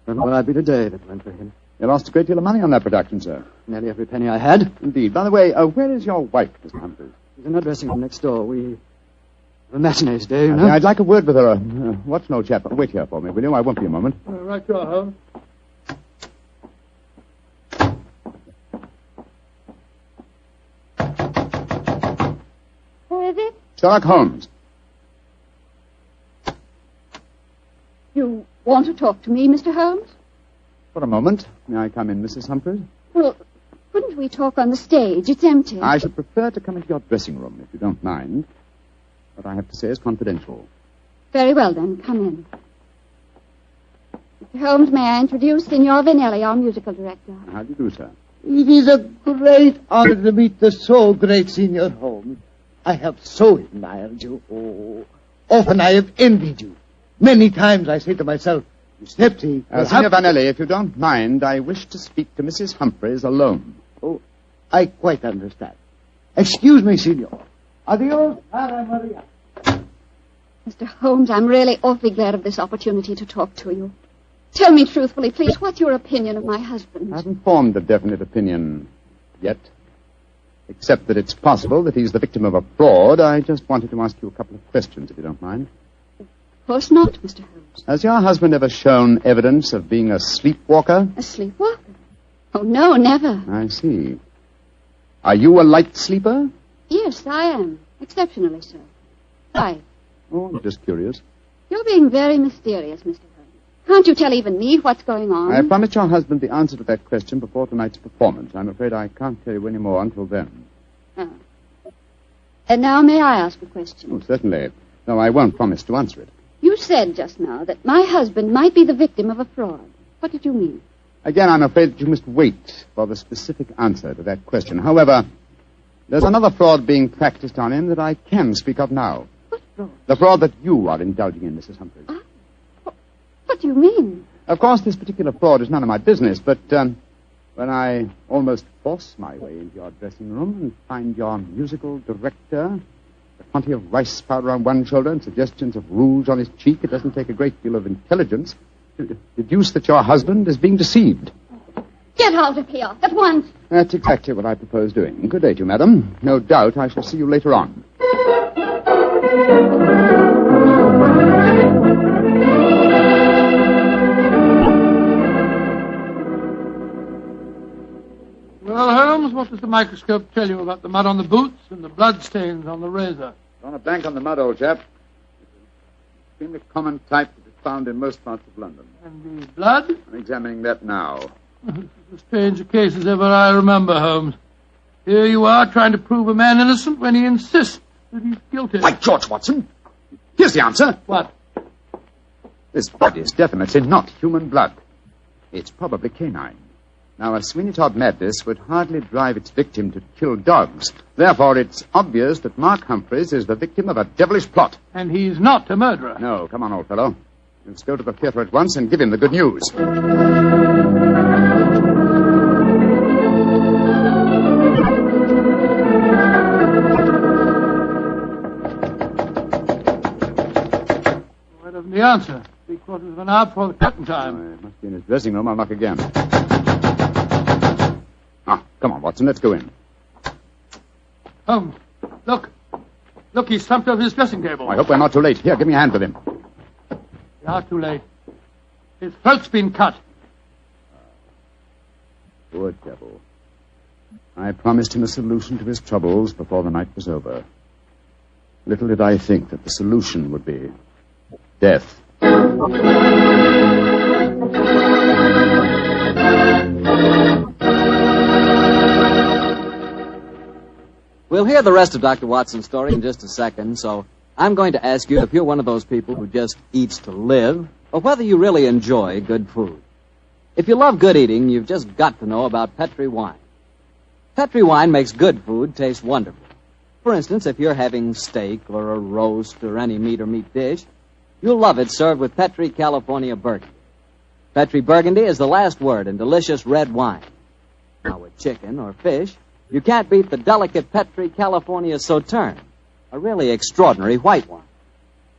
And where I'd be today if it went for him. You lost a great deal of money on that production, sir. Nearly every penny I had. Indeed. By the way, where is your wife, Mr. Humphreys? She's in her dressing room next door. We have a matinee today, you know. I'd like a word with her. Watch an old chap. Wait here for me, will you? I won't be a moment. Right you are, Holmes. Who is it? Sherlock Holmes. You want to talk to me, Mr. Holmes? For a moment. May I come in, Mrs. Humphreys? Well, couldn't we talk on the stage? It's empty. I should prefer to come into your dressing room, if you don't mind. What I have to say is confidential. Very well, then. Come in. Mr. Holmes, may I introduce Signor Vanelli, our musical director? How do you do, sir? It is a great honor to meet the so great Signor Holmes. I have so admired you. Oh, often I have envied you. Many times I say to myself, Giuseppe... Signor Vanelli, if you don't mind, I wish to speak to Mrs. Humphreys alone. Oh, I quite understand. Excuse me, Signor. Adios, Cara Maria. Mr. Holmes, I'm really awfully glad of this opportunity to talk to you. Tell me truthfully, please, what's your opinion of my husband? I haven't formed a definite opinion yet. Except that it's possible that he's the victim of a fraud. I just wanted to ask you a couple of questions, if you don't mind. Of course not, Mr. Holmes. Has your husband ever shown evidence of being a sleepwalker? A sleepwalker? Oh, no, never. I see. Are you a light sleeper? Yes, I am. Exceptionally so. Why? Oh, I'm just curious. You're being very mysterious, Mr. Holmes. Can't you tell even me what's going on? I promised your husband the answer to that question before tonight's performance. I'm afraid I can't tell you any more until then. Oh. And now may I ask a question? Oh, certainly. No, I won't promise to answer it. You said just now that my husband might be the victim of a fraud. What did you mean? Again, I'm afraid that you must wait for the specific answer to that question. However, there's another fraud being practiced on him that I can speak of now. What fraud? The fraud that you are indulging in, Mrs. Humphreys. What do you mean? Of course, this particular fraud is none of my business, but when I almost force my way into your dressing room and find your musical director, a quantity of rice powder on one shoulder and suggestions of rouge on his cheek, it doesn't take a great deal of intelligence to deduce that your husband is being deceived. Get out of here at once. That's exactly what I propose doing. Good day to you, madam. No doubt I shall see you later on. Well, Holmes, what does the microscope tell you about the mud on the boots and the blood stains on the razor? On a blank on the mud, old chap. It's an extremely common type that is found in most parts of London. And the blood? I'm examining that now. As strange a case as ever I remember, Holmes. Here you are trying to prove a man innocent when he insists that he's guilty. By George, Watson! Here's the answer. What? This blood is definitely not human blood. It's probably canine. Now, a Sweeney Todd madness would hardly drive its victim to kill dogs. Therefore, it's obvious that Mark Humphreys is the victim of a devilish plot. And he's not a murderer. No, come on, old fellow. Let's go to the theater at once and give him the good news. Why doesn't he answer? 3/4 of an hour before the curtain time. Oh, it must be in his dressing room. I'll knock again. Come on, Watson, let's go in. Holmes, look. Look, he's slumped over his dressing table. I hope we're not too late. Here, give me a hand with him. We are too late. His throat's been cut. Poor devil. I promised him a solution to his troubles before the night was over. Little did I think that the solution would be death. We'll hear the rest of Dr. Watson's story in just a second, so I'm going to ask you if you're one of those people who just eats to live, or whether you really enjoy good food. If you love good eating, you've just got to know about Petri wine. Petri wine makes good food taste wonderful. For instance, if you're having steak or a roast or any meat or meat dish, you'll love it served with Petri California Burgundy. Petri Burgundy is the last word in delicious red wine. Now, with chicken or fish, you can't beat the delicate Petri California Sauterne, a really extraordinary white wine.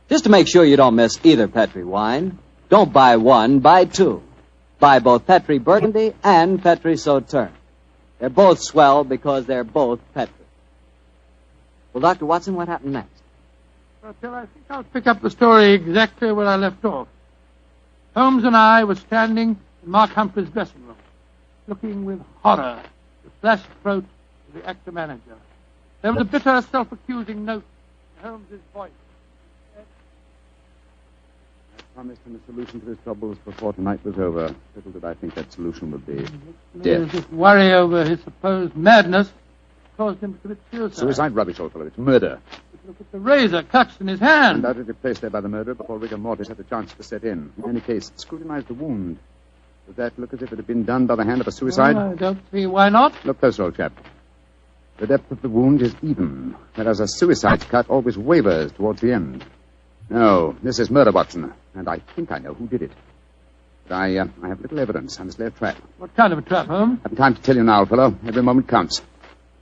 Just to make sure you don't miss either Petri wine, don't buy one, buy two. Buy both Petri Burgundy and Petri Sauterne. They're both swell because they're both Petri. Well, Dr. Watson, what happened next? Well, Phil, I think I'll pick up the story exactly where I left off. Holmes and I were standing in Mark Humphrey's dressing room, looking with horror at the flashed throat of the actor-manager. There was a bitter, self-accusing note in Holmes's voice. I promised him a solution to his troubles before tonight was over. Little did I think that solution would be death. This worry over his supposed madness caused him to commit suicide. Suicide? Rubbish, old fellow. It's murder. Look at the razor clutched in his hand. Undoubtedly placed there by the murderer before rigor mortis had the chance to set in. In any case, scrutinize the wound. Does that look as if it had been done by the hand of a suicide? Oh, I don't see why not. Look closer, old chap. The depth of the wound is even, whereas a suicide's cut always wavers towards the end. No, this is murder, Watson, and I think I know who did it. But I have little evidence. I must lay a trap. What kind of a trap, Holmes? I haven't time to tell you now, old fellow. Every moment counts.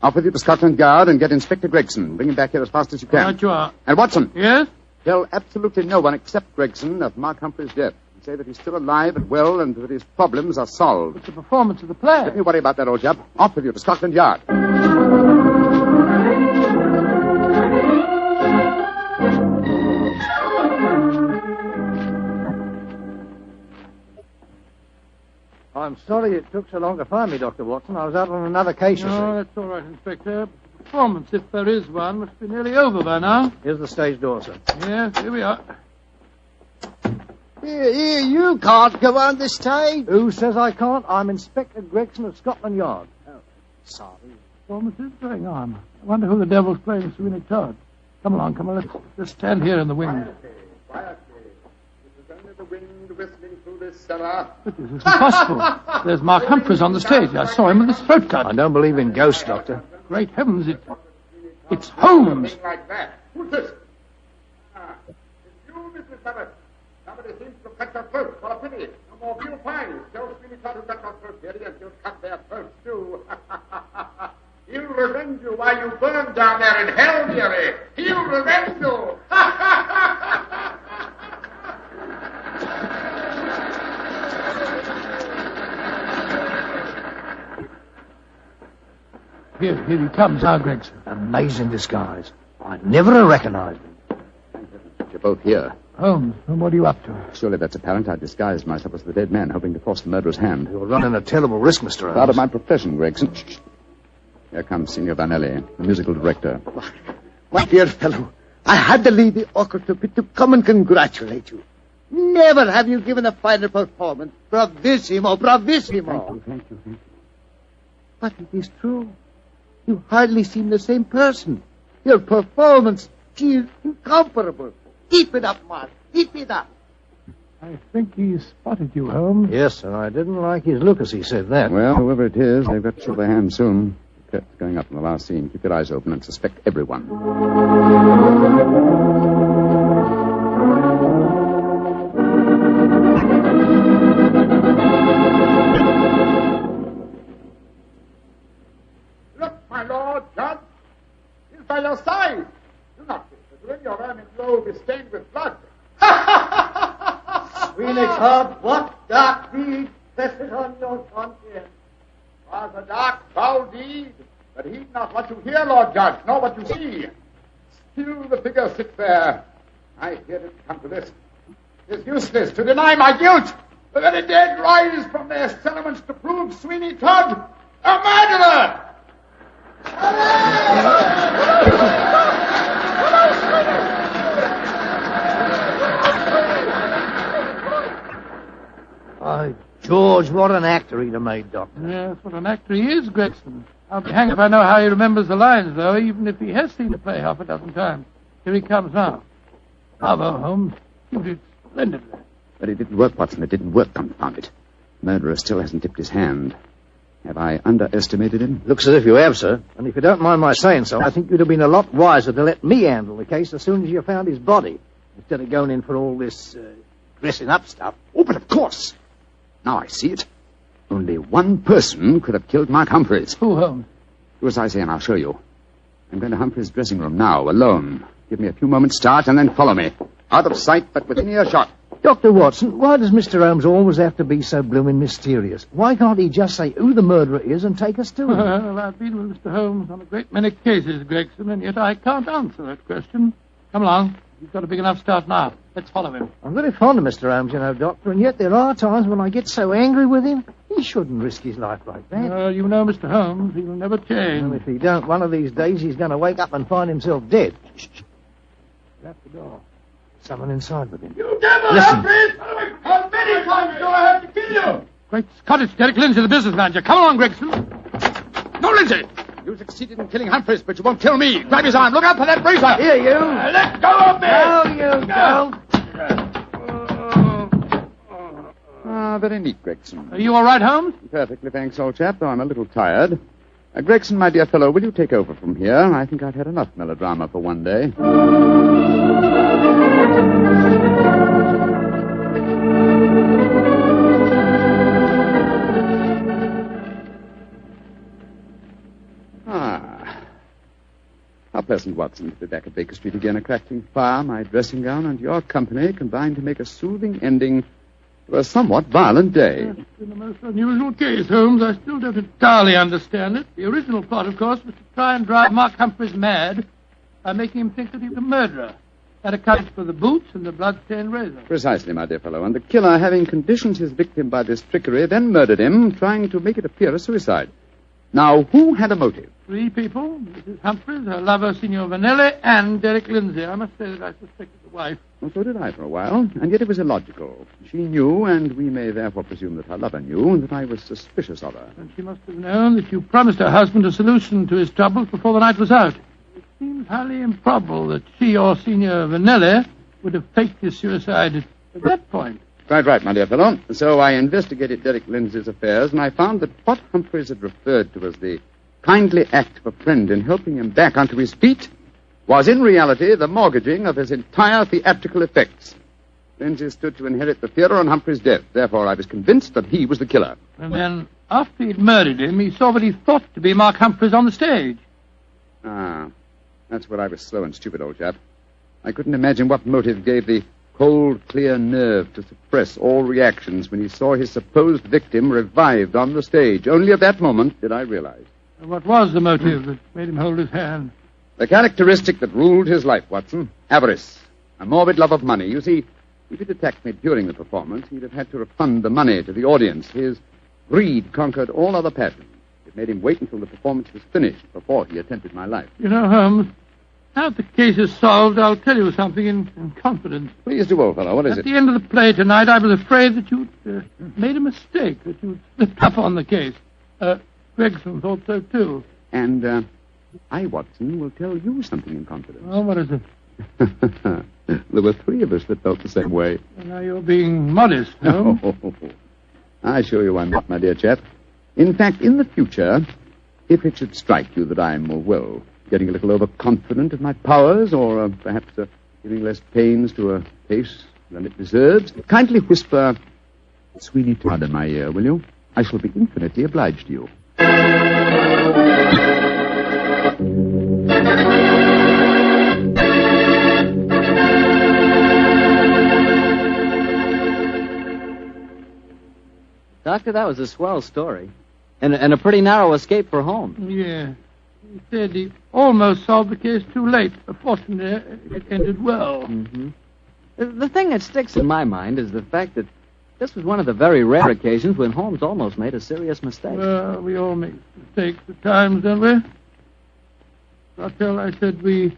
Off with you to Scotland Yard and get Inspector Gregson. Bring him back here as fast as you can. Right you are. And Watson. Yes? Tell absolutely no one except Gregson of Mark Humphrey's death. And say that he's still alive and well and that his problems are solved. It's the performance of the play. Don't you worry about that, old chap. Off with you to Scotland Yard. I'm sorry it took so long to find me, Dr. Watson. I was out on another case, you see. No, that's all right, Inspector. The performance, if there is one, must be nearly over by now. Here's the stage door, sir. Yes, here we are. Here, you can't go on the stage. Who says I can't? I'm Inspector Gregson of Scotland Yard. Oh, sorry. Performance is going on. I wonder who the devil's playing Sweeney Todd. Come along, let's just stand here in the wind. Quietly. This is only the wind whistling through this cellar. But this is impossible. There's Mark Humphreys on the stage. I saw him with his throat cut. I don't believe in ghosts, Doctor. Great heavens, it's Holmes. Like that. Who's this? It's you, Mrs. Barber. Somebody seems to cut your throat. What a pity. No more veal pies. Tell Sweeney Todd who cut your throat, dearie, and you'll cut their throats, too. He'll revenge you while you burn down there in hell, dearie. He'll revenge you. Here he comes now, Gregson. Amazing disguise. I never have recognized him. You're both here. Holmes, what are you up to? Surely that's apparent. I disguised myself as the dead man, hoping to force the murderer's hand. You're running a terrible risk, Mr. Holmes. Out of my profession, Gregson. Shh. Here comes Signor Vanelli, the musical director. My dear fellow, I had to leave the orchestra pit to come and congratulate you. Never have you given a finer performance. Bravissimo, bravissimo. Thank you. But it is true. You hardly seem the same person. Your performance, she is incomparable. Keep it up, Mark. Keep it up. I think he spotted you, Holmes. Yes, sir. I didn't like his look as he said that. Well, whoever it is, they've got to show their hands soon. The curtain's going up in the last scene. Keep your eyes open and suspect everyone. Look, my lord, Judge. He's by your side. Do not consider your ermine robe is stained with blood. Sweeney Todd, what dark deed presses on your conscience? Was a dark, foul deed, but heed not what you hear, Lord Judge, nor what you see. Still the figure sits there. I hear it come to this. It is useless to deny my guilt. The very dead rise from their settlements to prove Sweeney Todd a murderer. By George, what an actor he'd have made, Doctor. Yes, what an actor he is, Gregson. I'll be hanged if I know how he remembers the lines, though, even if he has seen the play half a dozen times. Here he comes now. Bravo, Holmes. You did splendidly. But it didn't work, Watson. It didn't work, confound it. Murderer still hasn't tipped his hand. Have I underestimated him? Looks as if you have, sir. And if you don't mind my saying so, I think you'd have been a lot wiser to let me handle the case as soon as you found his body, instead of going in for all this dressing up stuff. Oh, but of course. Now I see it. Only one person could have killed Mark Humphreys. Who, Holmes? Do as I say, and I'll show you. I'm going to Humphreys' dressing room now, alone. Give me a few moments' start, and then follow me. Out of sight, but within earshot. Dr. Watson, why does Mr. Holmes always have to be so blooming mysterious? Why can't he just say who the murderer is and take us to him? Well, I've been with Mr. Holmes on a great many cases, Gregson, and yet I can't answer that question. Come along. He's got a big enough start now. Let's follow him. I'm very fond of Mr. Holmes, you know, Doctor, and yet there are times when I get so angry with him. He shouldn't risk his life like that. You know Mr. Holmes. He'll never change. Well, if he don't, one of these days he's going to wake up and find himself dead. Shut the door. Someone inside with him. You devil, Listen. Humphreys! How many times do I have to kill you? Great Scott, it's Derek Lindsay, the business manager. Come along, Gregson. No, Lindsay! You succeeded in killing Humphreys, but you won't kill me. Grab his arm. Look out for that razor. Here, you. Let go of me! No, you don't. Ah, very neat, Gregson. Are you all right, Holmes? Perfectly, thanks, old chap, though I'm a little tired. Gregson, my dear fellow, will you take over from here? I think I've had enough melodrama for one day. How pleasant, Watson, to be back at Baker Street again, a crackling fire, my dressing gown, and your company combined to make a soothing ending to a somewhat violent day. It's been a most unusual case, Holmes. I still don't entirely understand it. The original plot, of course, was to try and drive Mark Humphreys mad by making him think that he was a murderer. That accounts for the boots and the blood-stained razor. Precisely, my dear fellow. And the killer, having conditioned his victim by this trickery, then murdered him, trying to make it appear a suicide. Now, who had a motive? 3 people, Mrs. Humphreys, her lover, Signor Vanelli, and Derek Lindsay. I must say that I suspected the wife. Well, so did I for a while, and yet it was illogical. She knew, and we may therefore presume that her lover knew, that I was suspicious of her. And she must have known that you promised her husband a solution to his troubles before the night was out. It seems highly improbable that she or Signor Vanelli would have faked his suicide at that point. Quite right, my dear fellow. So I investigated Derek Lindsay's affairs, and I found that what Humphreys had referred to as the kindly act of a friend in helping him back onto his feet was in reality the mortgaging of his entire theatrical effects. Lindsay stood to inherit the theatre on Humphrey's death. Therefore, I was convinced that he was the killer. And then, after he'd murdered him, he saw what he thought to be Mark Humphreys on the stage. Ah, that's where I was slow and stupid, old chap. I couldn't imagine what motive gave the cold, clear nerve to suppress all reactions when he saw his supposed victim revived on the stage. Only at that moment did I realize. And what was the motive that made him hold his hand? The characteristic that ruled his life, Watson. Avarice. A morbid love of money. You see, if he'd attacked me during the performance, he'd have had to refund the money to the audience. His greed conquered all other passions. It made him wait until the performance was finished before he attempted my life. You know, Holmes, now that the case is solved, I'll tell you something in confidence. Please do, old fellow. What is it? At the end of the play tonight, I was afraid that you'd made a mistake, that you'd slipped up on the case. Gregson thought so, too. And I, Watson, will tell you something in confidence. Oh, what is it? There were 3 of us that felt the same way. Well, now you're being modest, no? I assure you I'm not, my dear chap. In fact, in the future, if it should strike you that I'm, getting a little overconfident of my powers, or perhaps giving less pains to a case than it deserves, kindly whisper Sweeney Todd in my ear, will you? I shall be infinitely obliged to you. Doctor, that was a swell story. And a pretty narrow escape for Holmes. Yeah. He said he almost solved the case too late. But fortunately, it ended well. Mm-hmm. The thing that sticks in my mind is the fact that this was one of the very rare occasions when Holmes almost made a serious mistake. Well, we all make mistakes at times, don't we? Bartell, I said we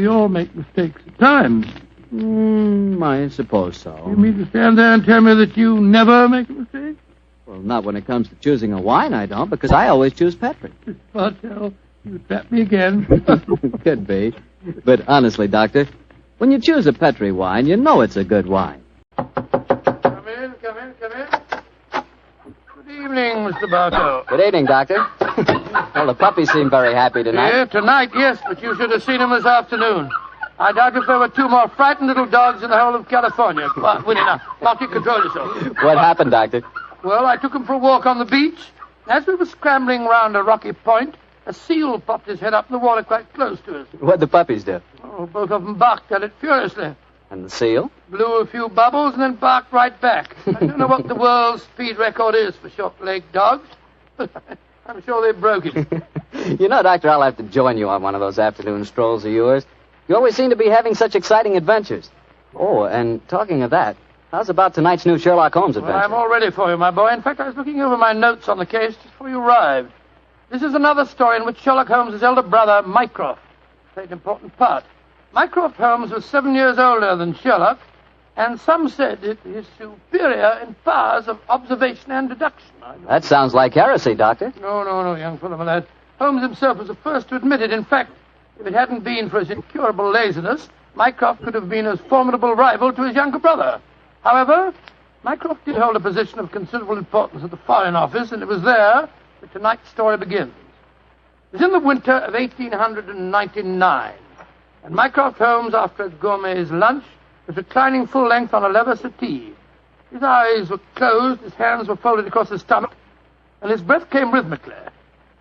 all make mistakes at times. I suppose so. You mean to stand there and tell me that you never make a mistake? Well, not when it comes to choosing a wine, I don't, because I always choose Petri. Bartell, you trapped me again. Could be. But honestly, Doctor, when you choose a Petri wine, you know it's a good wine. Come in. Good evening, Mr. Bartell. Good evening, Doctor. Well, the puppies seem very happy tonight. Yeah, tonight, yes, but you should have seen them this afternoon. I doubt if there were 2 more frightened little dogs in the whole of California. Quiet, Winnie, now. Monty, control yourself. What happened, Doctor? Well, I took him for a walk on the beach. As we were scrambling round a rocky point, a seal popped his head up in the water quite close to us. What'd the puppies do? Oh, both of them barked at it furiously. And the seal? Blew a few bubbles and then barked right back. I don't know what the world's speed record is for short-legged dogs, but I'm sure they broke it. You know, Doctor, I'll have to join you on one of those afternoon strolls of yours. You always seem to be having such exciting adventures. Oh, and talking of that, how's about tonight's new Sherlock Holmes adventure? Well, I'm all ready for you, my boy. In fact, I was looking over my notes on the case just before you arrived. This is another story in which Sherlock Holmes' elder brother, Mycroft, played an important part. Mycroft Holmes was 7 years older than Sherlock, and some said it is superior in powers of observation and deduction. That sounds like heresy, Doctor. No, young fellow, my lad. Holmes himself was the first to admit it. In fact, if it hadn't been for his incurable laziness, Mycroft could have been a formidable rival to his younger brother. However, Mycroft did hold a position of considerable importance at the Foreign Office, and it was there that tonight's story begins. It was in the winter of 1899, and Mycroft Holmes, after a gourmet's lunch, was reclining full length on a leather settee. His eyes were closed, his hands were folded across his stomach, and his breath came rhythmically.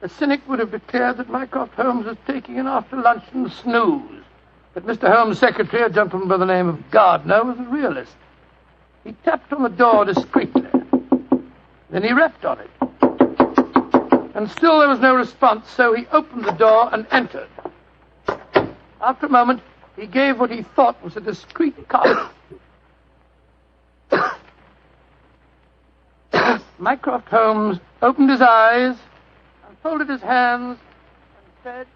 A cynic would have declared that Mycroft Holmes was taking an after-luncheon snooze. But Mr. Holmes' secretary, a gentleman by the name of Gardner, was a realist. He tapped on the door discreetly. Then he rapped on it. And still there was no response, so he opened the door and entered. After a moment, He gave what he thought was a discreet comment. Mycroft Holmes opened his eyes and folded his hands and said,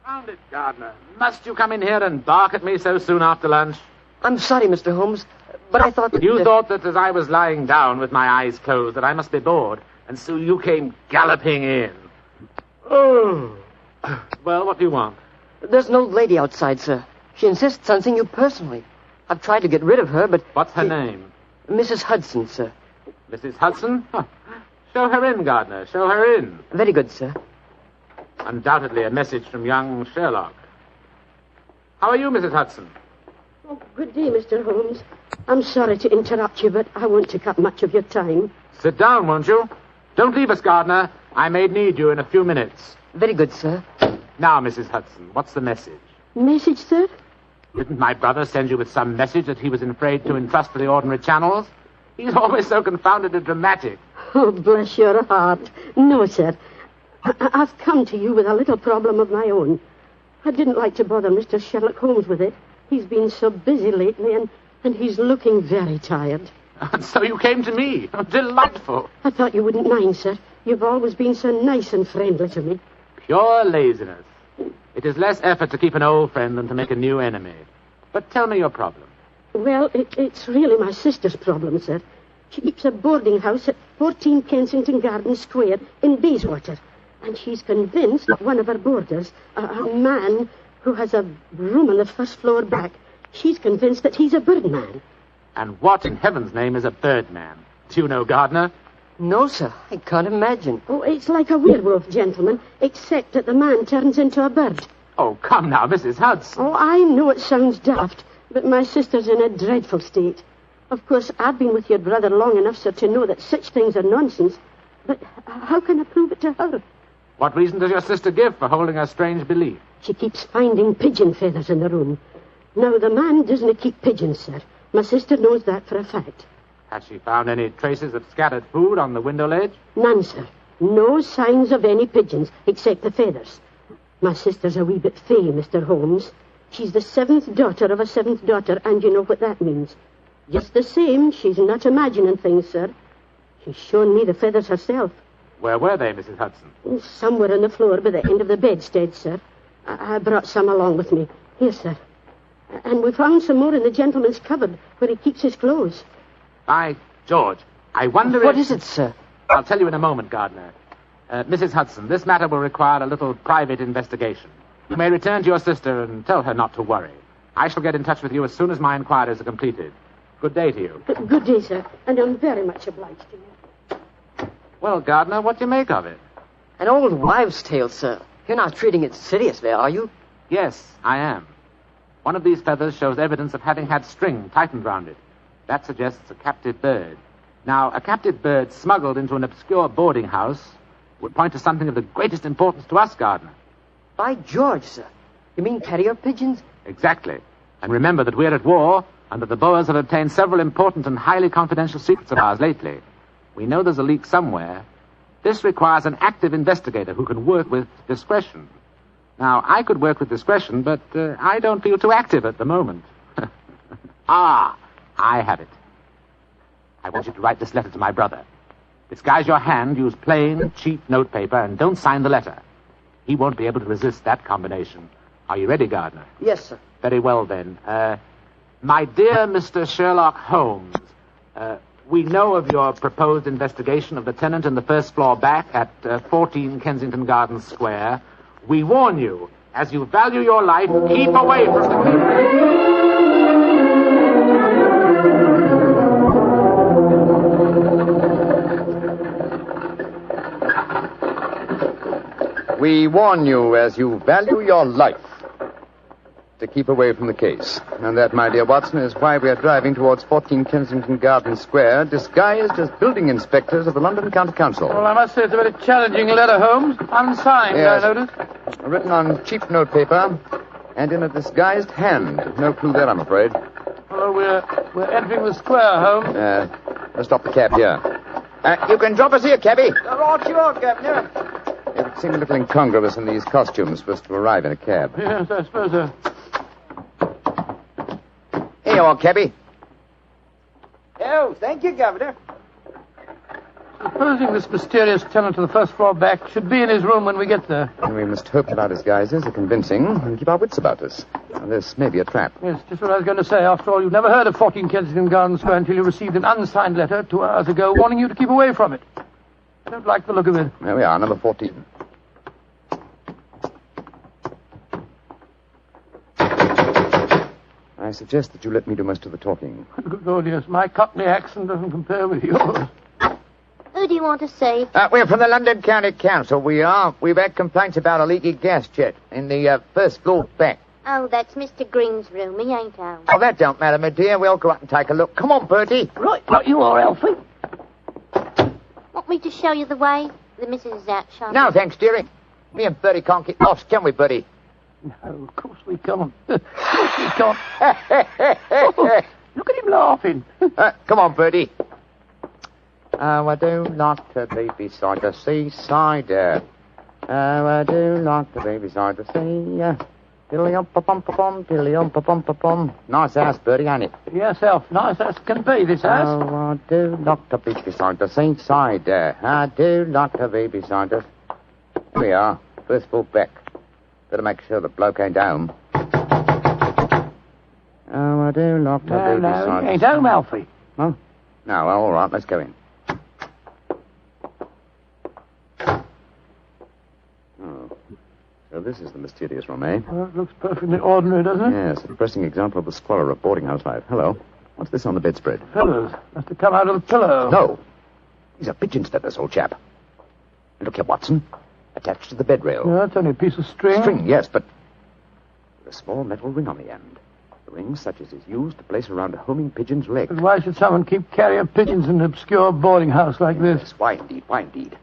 "Found it, Gardner. Must you come in here and bark at me so soon after lunch?" I'm sorry, Mr. Holmes, but I thought that... You thought that as I was lying down with my eyes closed that I must be bored, and so you came galloping in. Oh. Well, what do you want? There's an old lady outside, sir. She insists on seeing you personally. I've tried to get rid of her, but... What's her name? Mrs. Hudson, sir. Mrs. Hudson? Huh. Show her in, Gardner. Show her in. Very good, sir. Undoubtedly a message from young Sherlock. How are you, Mrs. Hudson? Oh, good day, Mr. Holmes. I'm sorry to interrupt you, but I won't take up much of your time. Sit down, won't you? Don't leave us, Gardner. I may need you in a few minutes. Very good, sir. Now, Mrs. Hudson, what's the message? Message, sir? Didn't my brother send you with some message that he was afraid to entrust to the ordinary channels? He's always so confoundedly dramatic. Oh, bless your heart. No, sir. I've come to you with a little problem of my own. I didn't like to bother Mr. Sherlock Holmes with it. He's been so busy lately, and he's looking very tired. And so you came to me. Delightful. I thought you wouldn't mind, sir. You've always been so nice and friendly to me. Pure laziness. It is less effort to keep an old friend than to make a new enemy. But tell me your problem. Well, it's really my sister's problem, sir. She keeps a boarding house at 14 Kensington Gardens Square in Bayswater. And she's convinced that one of her boarders, a man who has a room on the first floor back, she's convinced that he's a birdman. And what in heaven's name is a birdman? Do you know, Gardner? No, sir. I can't imagine. Oh, it's like a werewolf, gentlemen, except that the man turns into a bird. Oh, come now, Mrs. Hudson. Oh, I know it sounds daft, but my sister's in a dreadful state. Of course, I've been with your brother long enough, sir, to know that such things are nonsense. But how can I prove it to her? What reason does your sister give for holding a strange belief? She keeps finding pigeon feathers in the room. Now, the man doesn't keep pigeons, sir. My sister knows that for a fact. Has she found any traces of scattered food on the window ledge? None, sir. No signs of any pigeons, except the feathers. My sister's a wee bit fey, Mr. Holmes. She's the 7th daughter of a 7th daughter, and you know what that means. Just the same, she's not imagining things, sir. She's shown me the feathers herself. Where were they, Mrs. Hudson? Somewhere on the floor by the end of the bedstead, sir. I brought some along with me. Here, sir. And we found some more in the gentleman's cupboard where he keeps his clothes. By George, I wonder What is it, sir? I'll tell you in a moment, Gardner. Mrs. Hudson, this matter will require a little private investigation. You may return to your sister and tell her not to worry. I shall get in touch with you as soon as my inquiries are completed. Good day to you. Good day, sir, and I'm very much obliged to you. Well, Gardner, what do you make of it? An old wives' tale, sir. You're not treating it seriously, are you? Yes, I am. One of these feathers shows evidence of having had string tightened round it. That suggests a captive bird. Now, a captive bird smuggled into an obscure boarding house would point to something of the greatest importance to us, Gardner. By George, sir. You mean carrier pigeons? Exactly. And remember that we're at war, and that the Boers have obtained several important and highly confidential secrets of ours lately. We know there's a leak somewhere. This requires an active investigator who can work with discretion. Now, I could work with discretion, but I don't feel too active at the moment. Ah, I have it. I want you to write this letter to my brother. Disguise your hand, use plain, cheap notepaper, and don't sign the letter. He won't be able to resist that combination. Are you ready, Gardner? Yes, sir. Very well, then. My dear Mr. Sherlock Holmes, we know of your proposed investigation of the tenant in the first floor back at 14 Kensington Gardens Square. We warn you, as you value your life, keep away from the... We warn you, as you value your life, to keep away from the case. And that, my dear Watson, is why we are driving towards 14 Kensington Gardens Square, disguised as building inspectors of the London County Council. Well, I must say it's a very challenging letter, Holmes. Unsigned, Yes. I notice. Written on cheap notepaper and in a disguised hand. No clue there, I'm afraid. Well, we're entering the square, Holmes. Let's stop the cab here. You can drop us here, cabby. Right you are, Captain. It would seem a little incongruous in these costumes for us to arrive in a cab. Yes, I suppose so. Here you are, cabby. Oh, thank you, Governor. Supposing this mysterious tenant of the first floor back should be in his room when we get there. We must hope that our disguises are convincing and keep our wits about us. Now, this may be a trap. Yes, just what I was going to say. After all, you've never heard of 14 Kensington Gardens Square until you received an unsigned letter 2 hours ago warning you to keep away from it. I don't like the look of it. There we are, number 14. I suggest that you let me do most of the talking. Good Lord, yes. My Cockney accent doesn't compare with yours. Who do you want to see? We're from the London County Council, we are. We've had complaints about a leaky gas jet in the first floor back. Oh, that's Mr. Green's room. He ain't home. Oh, that don't matter, my dear. We'll go up and take a look. Come on, Bertie. Right you are, Alfie. Want me to show you the way? The missus is out shopping. No, thanks, dearie. Me and Bertie can't get lost, can we, Bertie? No, of course we can't. Of course we can't. Oh, look at him laughing. Come on, Bertie. Oh, I do like to be beside the seaside. Oh, I do like to be beside the sea. Diddly-um-pa-pum-pa-pum, diddly-um-pa-pum-pa-pum. Nice house, Bertie, ain't it? Yes, Elf. Nice as can be, this house. Oh, I do like to be beside the seaside. I do like to be beside the... Here we are. First floor back. Better make sure the bloke ain't home. Oh, I do like to be beside... No, ain't home, Alfie. Oh? No, well, all right, let's go in. Oh. So this is the mysterious room, eh? Well, it looks perfectly ordinary, doesn't it? Yes, a depressing example of the squalor of boarding house life. Hello. What's this on the bedspread? Feathers. Must have come out of the pillow. No. These are pigeon's feathers, old chap. And look here, Watson. Attached to the bed rail. No, it's only a piece of string. String, yes, but with a small metal ring on the end. A ring such as is used to place around a homing pigeon's leg. But why should someone keep carrier pigeons in an obscure boarding house like this? Yes, why indeed, why indeed?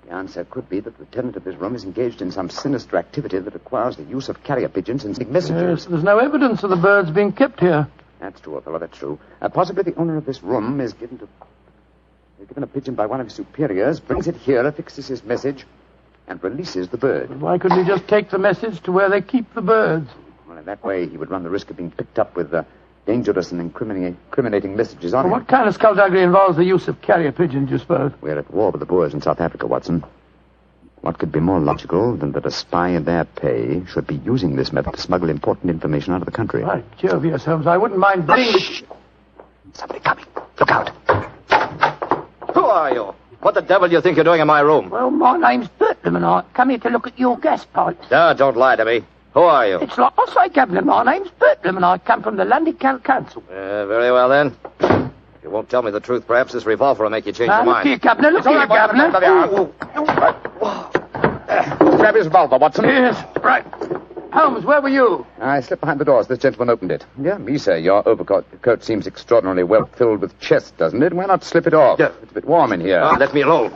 The answer could be that the tenant of this room is engaged in some sinister activity that requires the use of carrier pigeons and sending messages. Yes, there's no evidence of the birds being kept here. That's true, old fellow, that's true. Possibly the owner of this room is given a pigeon by one of his superiors, brings it here, affixes his message, and releases the bird. But why couldn't he just take the message to where they keep the birds? Well, in that way, he would run the risk of being picked up with dangerous and incriminating messages on him. What kind of skullduggery involves the use of carrier pigeons, you suppose? We're at war with the Boers in South Africa, Watson. What could be more logical than that a spy in their pay should be using this method to smuggle important information out of the country? By Jove, yes, Holmes, I wouldn't mind being... Somebody coming. Look out. Who are you? What the devil do you think you're doing in my room? Well, my name's Bertram, and I come here to look at your gas pipes. No, don't lie to me. Who are you? It's like I say, Governor, my name's Bertram, and I come from the London County Council. Very well, then. If you won't tell me the truth, perhaps this revolver will make you change your mind. Look here, Governor, look here, Governor. Grab his revolver, Watson. Yes, right. Holmes, where were you? I slipped behind the doors. This gentleman opened it. Yeah, me, sir. Your overcoat seems extraordinarily well filled with chest, doesn't it? Why not slip it off? Yeah. It's a bit warm in here. Let me alone.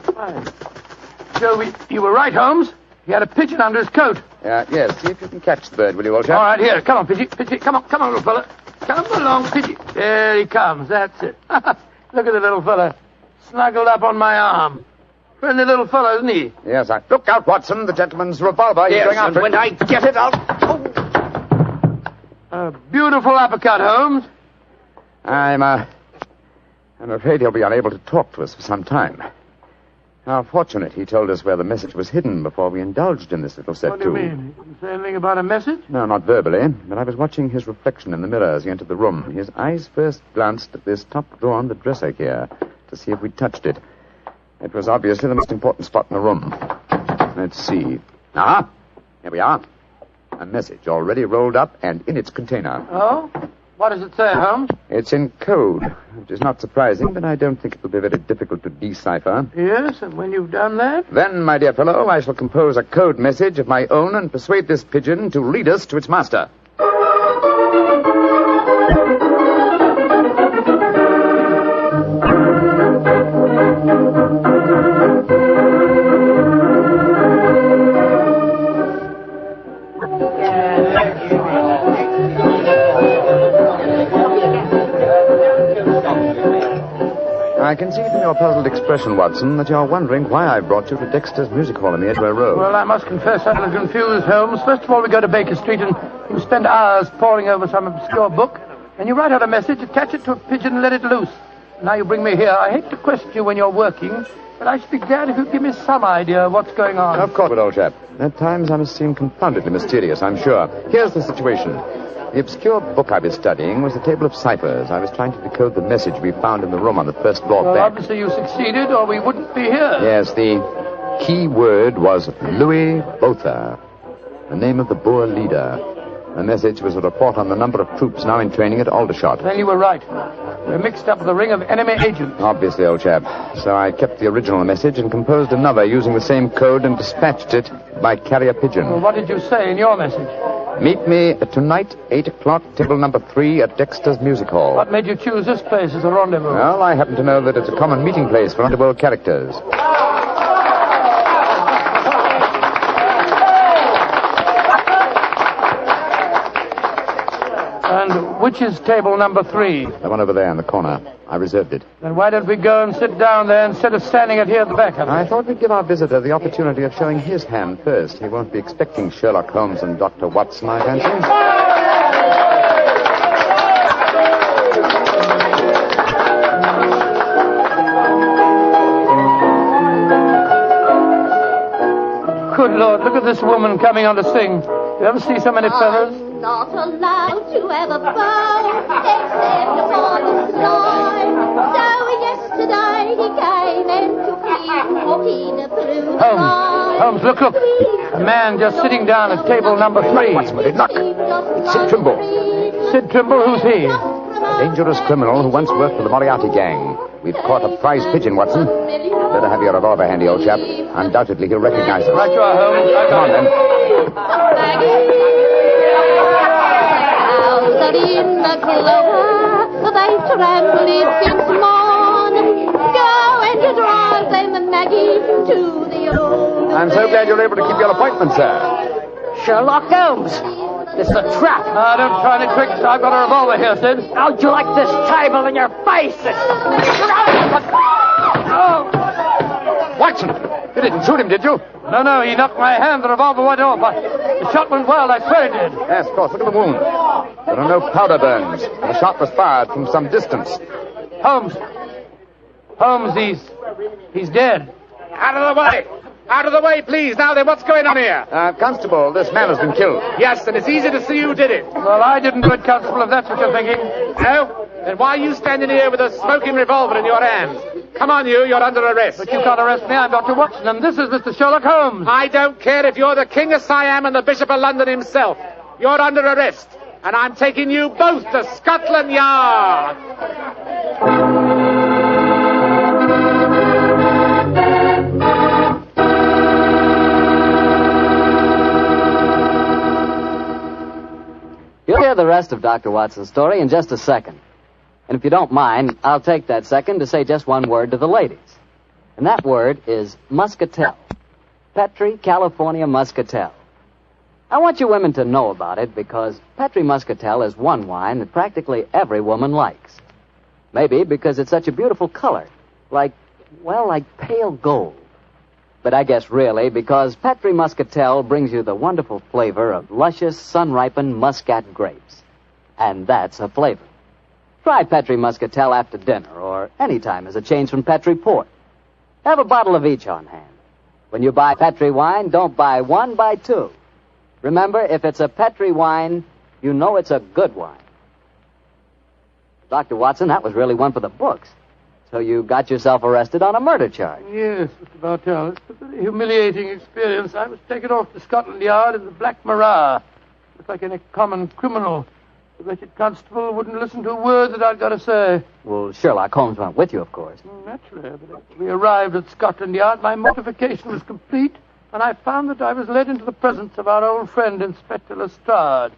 So you were right, Holmes. He had a pigeon under his coat. Yes. See if you can catch the bird, will you, old chap? All right, here. Come on, Pigeon. Come on, little fella. Come along, Pigeon. There he comes. That's it. Look at the little fella. Snuggled up on my arm. Friendly little fellow, isn't he? Yes, Look out, Watson. The gentleman's revolver. He's Yes, going after and when I get it, I'll... A beautiful uppercut, Holmes. I'm afraid he'll be unable to talk to us for some time. How fortunate he told us where the message was hidden before we indulged in this little set, What do you mean? He didn't say anything about a message? No, not verbally, but I was watching his reflection in the mirror as he entered the room. His eyes first glanced at this top drawer on the dresser here to see if we'd touched it. It was obviously the most important spot in the room. Let's see. Here we are. A message already rolled up and in its container. Oh? What does it say, Holmes? It's in code, which is not surprising, but I don't think it will be very difficult to decipher. Yes, and when you've done that? Then, my dear fellow, I shall compose a code message of my own and persuade this pigeon to lead us to its master. I can see from your puzzled expression, Watson, that you're wondering why I brought you to Dexter's Music Hall in the Edgware Road. Well, I must confess I'm a little confused, Holmes. First of all, we go to Baker Street and you spend hours poring over some obscure book. Then you write out a message, attach it to a pigeon, and let it loose. Now you bring me here. I hate to question you when you're working, but I should be glad if you'd give me some idea of what's going on. Of course, old chap. At times I must seem confoundedly mysterious, I'm sure. Here's the situation. The obscure book I was studying was the table of ciphers. I was trying to decode the message we found in the room on the first floor Well, back. obviously you succeeded, or we wouldn't be here. Yes, the key word was Louis Botha, the name of the Boer leader. The message was a report on the number of troops now in training at Aldershot. Then you were right. We're mixed up with a ring of enemy agents. Obviously, old chap. So I kept the original message and composed another using the same code and dispatched it by carrier pigeon. Well, what did you say in your message? Meet me tonight, 8 o'clock, table number 3 at Dexter's Music Hall. What made you choose this place as a rendezvous? Well, I happen to know that it's a common meeting place for underworld characters. And which is table number 3? The one over there in the corner. I reserved it. Then why don't we go and sit down there instead of standing it here at the back of it? I thought we'd give our visitor the opportunity of showing his hand first. He won't be expecting Sherlock Holmes and Dr. Watson, I fancy. Good Lord, look at this woman coming on to sing. You ever see so many feathers? Not allowed to have a bow except upon the sly. So yesterday he came and took me walking through the night. Holmes, look. A man just sitting down at table number 3. What's with it? Look. It's Sid Trimble. Sid Trimble? Who's he? A dangerous criminal who once worked for the Moriarty gang. We've caught a prize pigeon, Watson. Better have your revolver handy, old chap. Undoubtedly he'll recognize us. Right you are, Holmes. Come on, then. Out in the clover, they trample it since morn. Go and drive them, Maggie, to the old. I'm so glad you're able to keep your appointment, sir. Sherlock Holmes. It's a trap. Now, don't try any tricks. I've got a revolver here, Sid. How'd you like this table in your face? Watson, you didn't shoot him, did you? No, he knocked my hand. The revolver went off. The shot went wild. I swear it did. Yes, of course. Look at the wound. There are no powder burns. The shot was fired from some distance. Holmes, he's dead. Out of the way! Out of the way, please. Now then, what's going on here? Constable, this man has been killed. Yes, and it's easy to see who did it. Well, I didn't do it, Constable, if that's what you're thinking. No? Then why are you standing here with a smoking revolver in your hand? Come on, you're under arrest. But you can't arrest me. I'm Dr. Watson, and this is Mr. Sherlock Holmes. I don't care if you're the King of Siam and the Bishop of London himself. You're under arrest, and I'm taking you both to Scotland Yard. You'll hear the rest of Dr. Watson's story in just a second. And if you don't mind, I'll take that second to say just one word to the ladies. And that word is muscatel. Petri California Muscatel. I want you women to know about it because Petri Muscatel is one wine that practically every woman likes. Maybe because it's such a beautiful color, like pale gold. But I guess really because Petri Muscatel brings you the wonderful flavor of luscious, sun-ripened muscat grapes. And that's a flavor. Try Petri Muscatel after dinner or any time as a change from Petri port. Have a bottle of each on hand. When you buy Petri wine, don't buy one, buy two. Remember, if it's a Petri wine, you know it's a good wine. Dr. Watson, that was really one for the books. So you got yourself arrested on a murder charge. Yes, Mr. Bartell. It's a very humiliating experience. I was taken off to Scotland Yard in the Black Marat. Looked like any common criminal. The wretched constable wouldn't listen to a word that I'd got to say. Well, Sherlock Holmes went with you, of course. Naturally, but after we arrived at Scotland Yard, my mortification was complete, and I found that I was led into the presence of our old friend, Inspector Lestrade.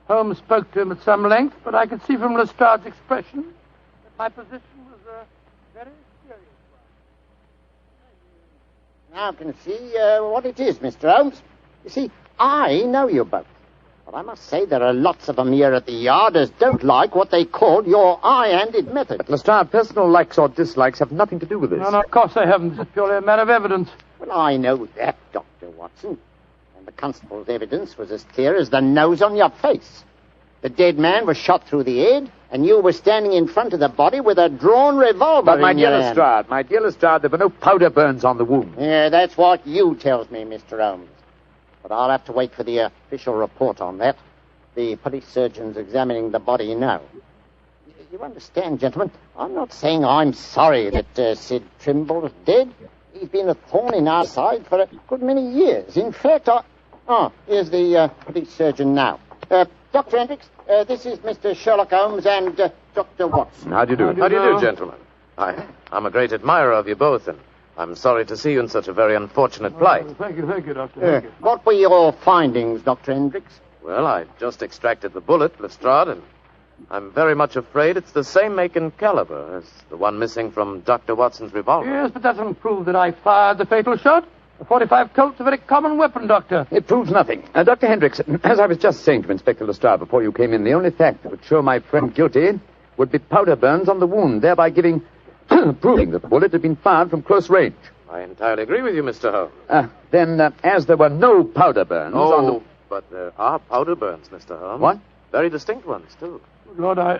Holmes spoke to him at some length, but I could see from Lestrade's expression that my position was a very serious one. Now I can see what it is, Mr. Holmes. You see, I know you both. But I must say there are lots of them here at the Yard as don't like what they call your high-handed method. But, Lestrade, personal likes or dislikes have nothing to do with this. No, of course they haven't. It's purely a matter of evidence. Well, I know that, Dr. Watson. And the constable's evidence was as clear as the nose on your face. The dead man was shot through the head, and you were standing in front of the body with a drawn revolver But my in your dear hand. Lestrade, there were no powder burns on the wound. Yeah, that's what you tells me, Mr. Holmes. But I'll have to wait for the official report on that. The police surgeon's examining the body now. You understand, gentlemen, I'm not saying I'm sorry that Sid Trimble is dead. He's been a thorn in our side for a good many years. In fact, here's the police surgeon now. Dr. Hendricks, this is Mr. Sherlock Holmes and Dr. Watson. How do you do? How do you do, gentlemen? I'm a great admirer of you both, and I'm sorry to see you in such a very unfortunate plight. Thank you, Doctor. Thank you. What were your findings, Dr. Hendricks? Well, I just extracted the bullet, Lestrade, and I'm very much afraid it's the same make and caliber as the one missing from Dr. Watson's revolver. Yes, but that doesn't prove that I fired the fatal shot. A 45 Colt's a very common weapon, Doctor. It proves nothing. Dr. Hendricks, as I was just saying to Inspector Lestrade before you came in, the only fact that would show my friend guilty would be powder burns on the wound, thereby proving that the bullet had been fired from close range. I entirely agree with you, Mr. Holmes. Then, as there were no powder burns on the... but there are powder burns, Mr. Holmes. What? Very distinct ones, too. Lord, I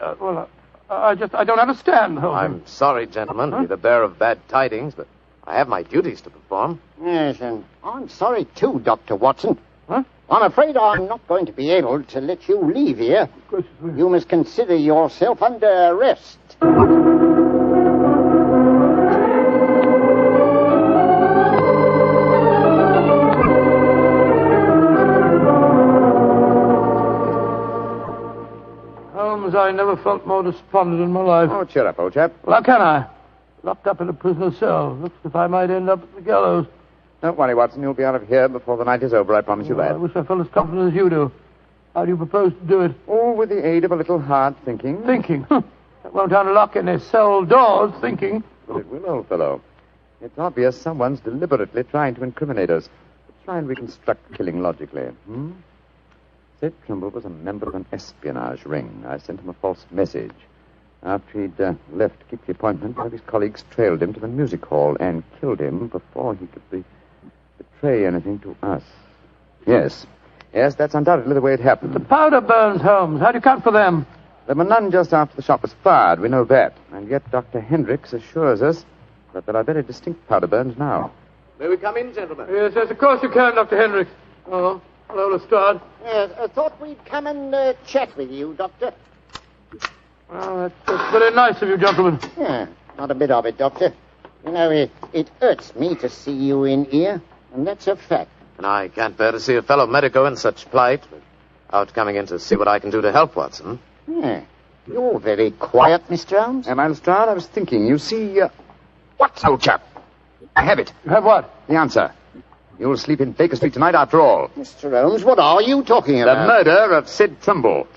don't understand, Holmes. I'm sorry, gentlemen, to be the bearer of bad tidings, but I have my duties to perform. Yes, and I'm sorry too, Dr. Watson. Huh? I'm afraid I'm not going to be able to let you leave here. You must consider yourself under arrest. Holmes, I never felt more despondent in my life. Oh, cheer up, old chap. Well, how can I? Locked up in a prisoner's cell. Looks as if I might end up at the gallows. Don't worry, Watson. You'll be out of here before the night is over, I promise you that. I wish I felt as confident as you do. How do you propose to do it? Oh, with the aid of a little hard thinking. Thinking? That won't unlock any cell doors, thinking. But it will, old fellow. It's obvious someone's deliberately trying to incriminate us. Let's try and reconstruct killing logically. Sid Trimble was a member of an espionage ring. I sent him a false message. After he'd left to keep the appointment, one of his colleagues trailed him to the music hall and killed him before he could betray anything to us. Yes, that's undoubtedly the way it happened. The powder burns, Holmes. How do you account for them? There were none just after the shot was fired. We know that. And yet Dr. Hendricks assures us that there are very distinct powder burns now. May we come in, gentlemen? Yes, of course you can, Dr. Hendricks. Oh, hello, Lestrade. Yes, I thought we'd come and chat with you, Doctor. Oh, that's very nice of you, gentlemen. Yeah, not a bit of it, Doctor. You know, it hurts me to see you in here, and that's a fact. And I can't bear to see a fellow medico in such plight. Without coming in to see what I can do to help, Watson. Yeah. You're very quiet, Mr. Holmes. Am I, Lestrade? I was thinking. You see, What, old chap? I have it. You have what? The answer. You'll sleep in Baker Street tonight after all. Mr. Holmes, what are you talking about? The murder of Sid Trimble.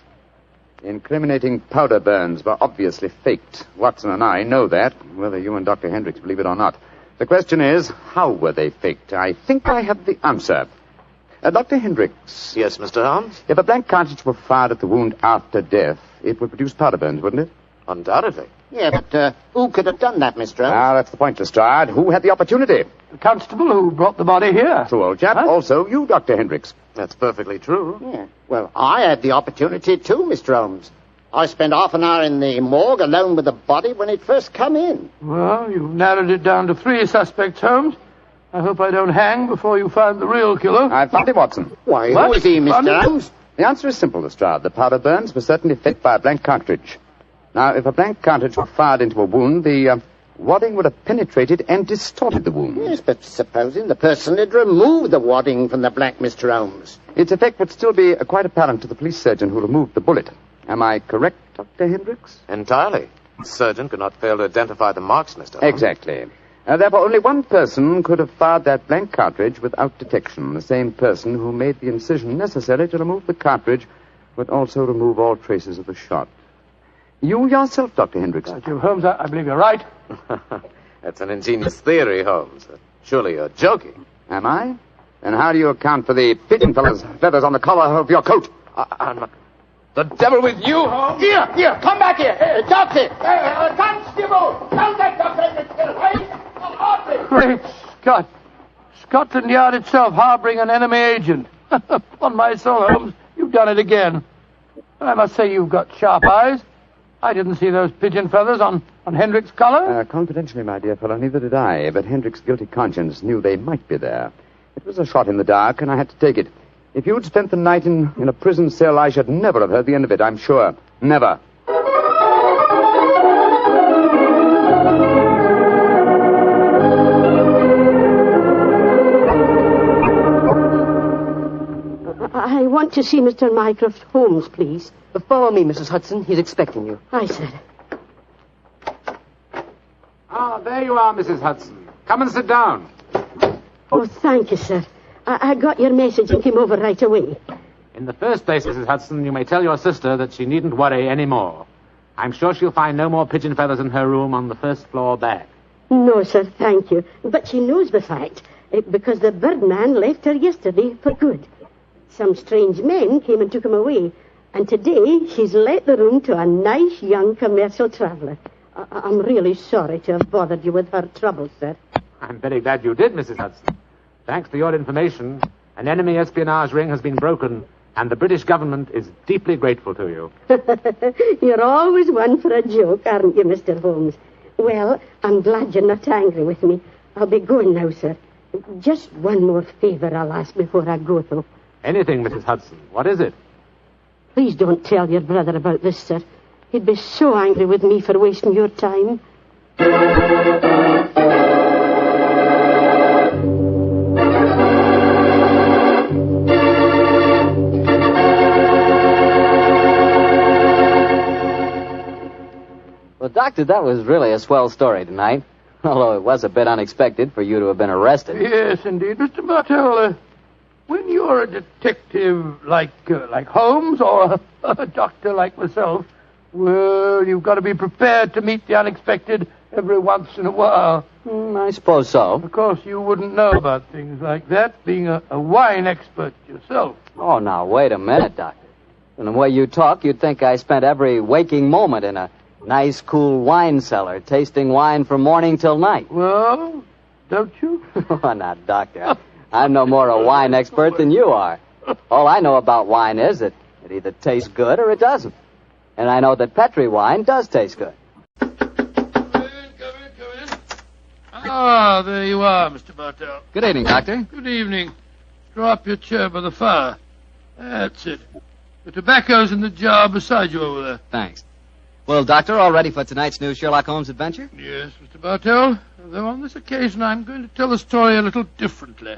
The incriminating powder burns were obviously faked. Watson and I know that, whether you and Dr. Hendricks believe it or not. The question is, how were they faked? I think I have the answer. Dr. Hendricks. Yes, Mr. Holmes? If a blank cartridge were fired at the wound after death, it would produce powder burns, wouldn't it? Undoubtedly. Yeah, but who could have done that, Mr. Holmes? Ah, that's the point, Lestrade. Who had the opportunity? The constable who brought the body here. True, old chap. Huh? Also, you, Dr. Hendricks. That's perfectly true. Yeah. Well, I had the opportunity too, Mr. Holmes. I spent half an hour in the morgue alone with the body when it first come in. Well, you've narrowed it down to 3 suspects, Holmes. I hope I don't hang before you find the real killer. I found him, Watson. Why, who is he, Mr. Holmes? The answer is simple, Lestrade. The powder burns were certainly faked by a blank cartridge. Now, if a blank cartridge were fired into a wound, the wadding would have penetrated and distorted the wound. Yes, but supposing the person had removed the wadding from the blank, Mr. Holmes. Its effect would still be quite apparent to the police surgeon who removed the bullet. Am I correct, Dr. Hendricks? Entirely. The surgeon could not fail to identify the marks, Mr. Holmes. Exactly. Therefore, only one person could have fired that blank cartridge without detection. The same person who made the incision necessary to remove the cartridge would also remove all traces of the shot. You yourself, Dr. Hendricks. Holmes, I believe you're right. That's an ingenious theory, Holmes. Surely you're joking. Am I? Then how do you account for the pigeon feathers on the collar of your coat? I'm not... The devil with you, Holmes! Here, come back here. Doctor! Constable! Come back, Doctor! Great Scott. Scotland Yard itself harboring an enemy agent. On my soul, Holmes, you've done it again. I must say you've got sharp eyes. I didn't see those pigeon feathers on Hendrick's collar. Confidentially, my dear fellow, neither did I, but Hendrick's guilty conscience knew they might be there. It was a shot in the dark, and I had to take it. If you'd spent the night in a prison cell, I should never have heard the end of it, I'm sure. Never. I want to see Mr. Mycroft Holmes, please. Follow me, Mrs. Hudson. He's expecting you. Aye, sir. Ah, there you are, Mrs. Hudson. Come and sit down. Oh, thank you, sir. I got your message and came over right away. In the first place, Mrs. Hudson, you may tell your sister that she needn't worry any more. I'm sure she'll find no more pigeon feathers in her room on the first floor back. No, sir, thank you. But she knows the fact, because the birdman left her yesterday for good. Some strange men came and took him away, and today she's let the room to a nice young commercial traveller. I'm really sorry to have bothered you with her troubles, sir. I'm very glad you did, Mrs. Hudson. Thanks to your information, an enemy espionage ring has been broken, and the British government is deeply grateful to you. You're always one for a joke, aren't you, Mr. Holmes? Well, I'm glad you're not angry with me. I'll be going now, sir. Just one more favour I'll ask before I go, though. Anything, Mrs. Hudson. What is it? Please don't tell your brother about this, sir. He'd be so angry with me for wasting your time. Well, Doctor, that was really a swell story tonight. Although it was a bit unexpected for you to have been arrested. Yes, indeed. Mr. Bartell, when you're a detective like Holmes or a doctor like myself, well, you've got to be prepared to meet the unexpected every once in a while. I suppose so. Of course, you wouldn't know about things like that, being a wine expert yourself. Oh, now, wait a minute, Doctor. From the way you talk, you'd think I spent every waking moment in a nice, cool wine cellar, tasting wine from morning till night. Well, don't you? Oh, now, Doctor, I'm no more a wine expert than you are. All I know about wine is that it either tastes good or it doesn't. And I know that Petri wine does taste good. Ah, there you are, Mr. Bartell. Good evening, Doctor. Good evening. Draw up your chair by the fire. That's it. The tobacco's in the jar beside you over there. Thanks. Well, Doctor, all ready for tonight's new Sherlock Holmes adventure? Yes, Mr. Bartell. Though on this occasion I'm going to tell the story a little differently.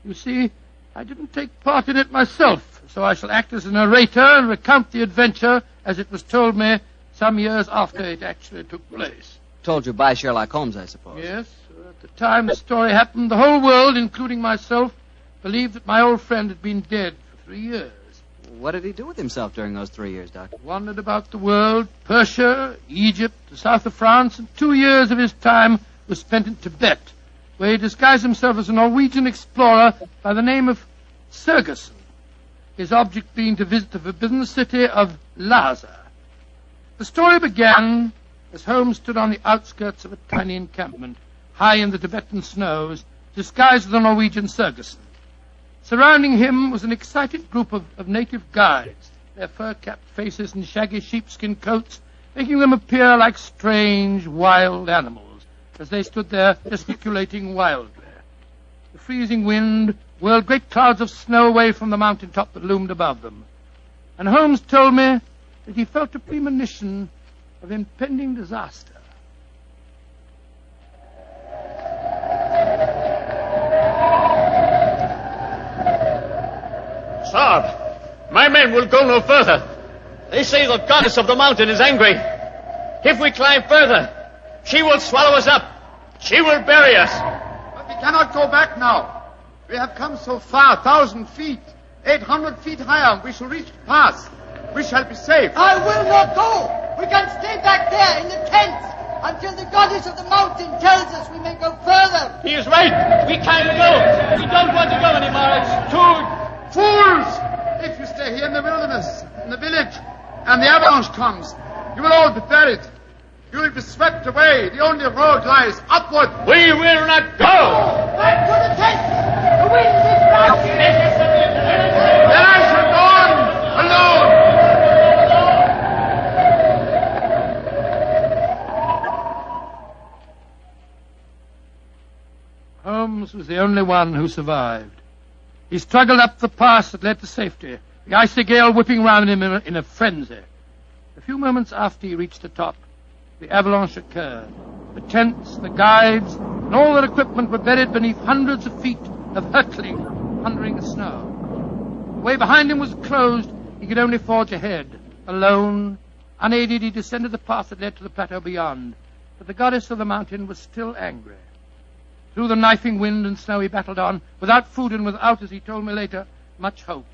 You see, I didn't take part in it myself, so I shall act as a narrator and recount the adventure as it was told me some years after it actually took place. Told you by Sherlock Holmes, I suppose. Yes. At the time the story happened, the whole world, including myself, believed that my old friend had been dead for 3 years. What did he do with himself during those 3 years, Doctor? Wandered about the world, Persia, Egypt, the south of France, and 2 years of his time was spent in Tibet, where he disguised himself as a Norwegian explorer by the name of Sergerson, his object being to visit the forbidden city of Lhasa. The story began as Holmes stood on the outskirts of a tiny encampment, high in the Tibetan snows, disguised as a Norwegian Sergerson. Surrounding him was an excited group of native guides, their fur-capped faces and shaggy sheepskin coats making them appear like strange, wild animals as they stood there gesticulating wildly. The freezing wind whirled great clouds of snow away from the mountaintop that loomed above them. And Holmes told me that he felt a premonition of impending disaster. Sir, my men will go no further. They say the goddess of the mountain is angry. If we climb further, she will swallow us up. She will bury us. But we cannot go back now. We have come so far, 1,000 feet, 800 feet higher. We shall reach the pass. We shall be safe. I will not go. We can stay back there in the tents until the goddess of the mountain tells us we may go further. He is right. We can't go. We don't want to go anymore. It's too... Fools! If you stay here in the wilderness, in the village, and the avalanche comes, you will all be buried. You will be swept away. The only road lies upward. We will not go! Back to the tent! The wind is rising! Then I shall go on alone. only one who survived. He struggled up the pass that led to safety, the icy gale whipping round him in a frenzy. A few moments after he reached the top, the avalanche occurred. The tents, the guides, and all their equipment were buried beneath hundreds of feet of hurtling, thundering snow. The way behind him was closed. He could only forge ahead. Alone, unaided, he descended the path that led to the plateau beyond. But the goddess of the mountain was still angry. Through the knifing wind and snow he battled on, without food and without, as he told me later, much hope.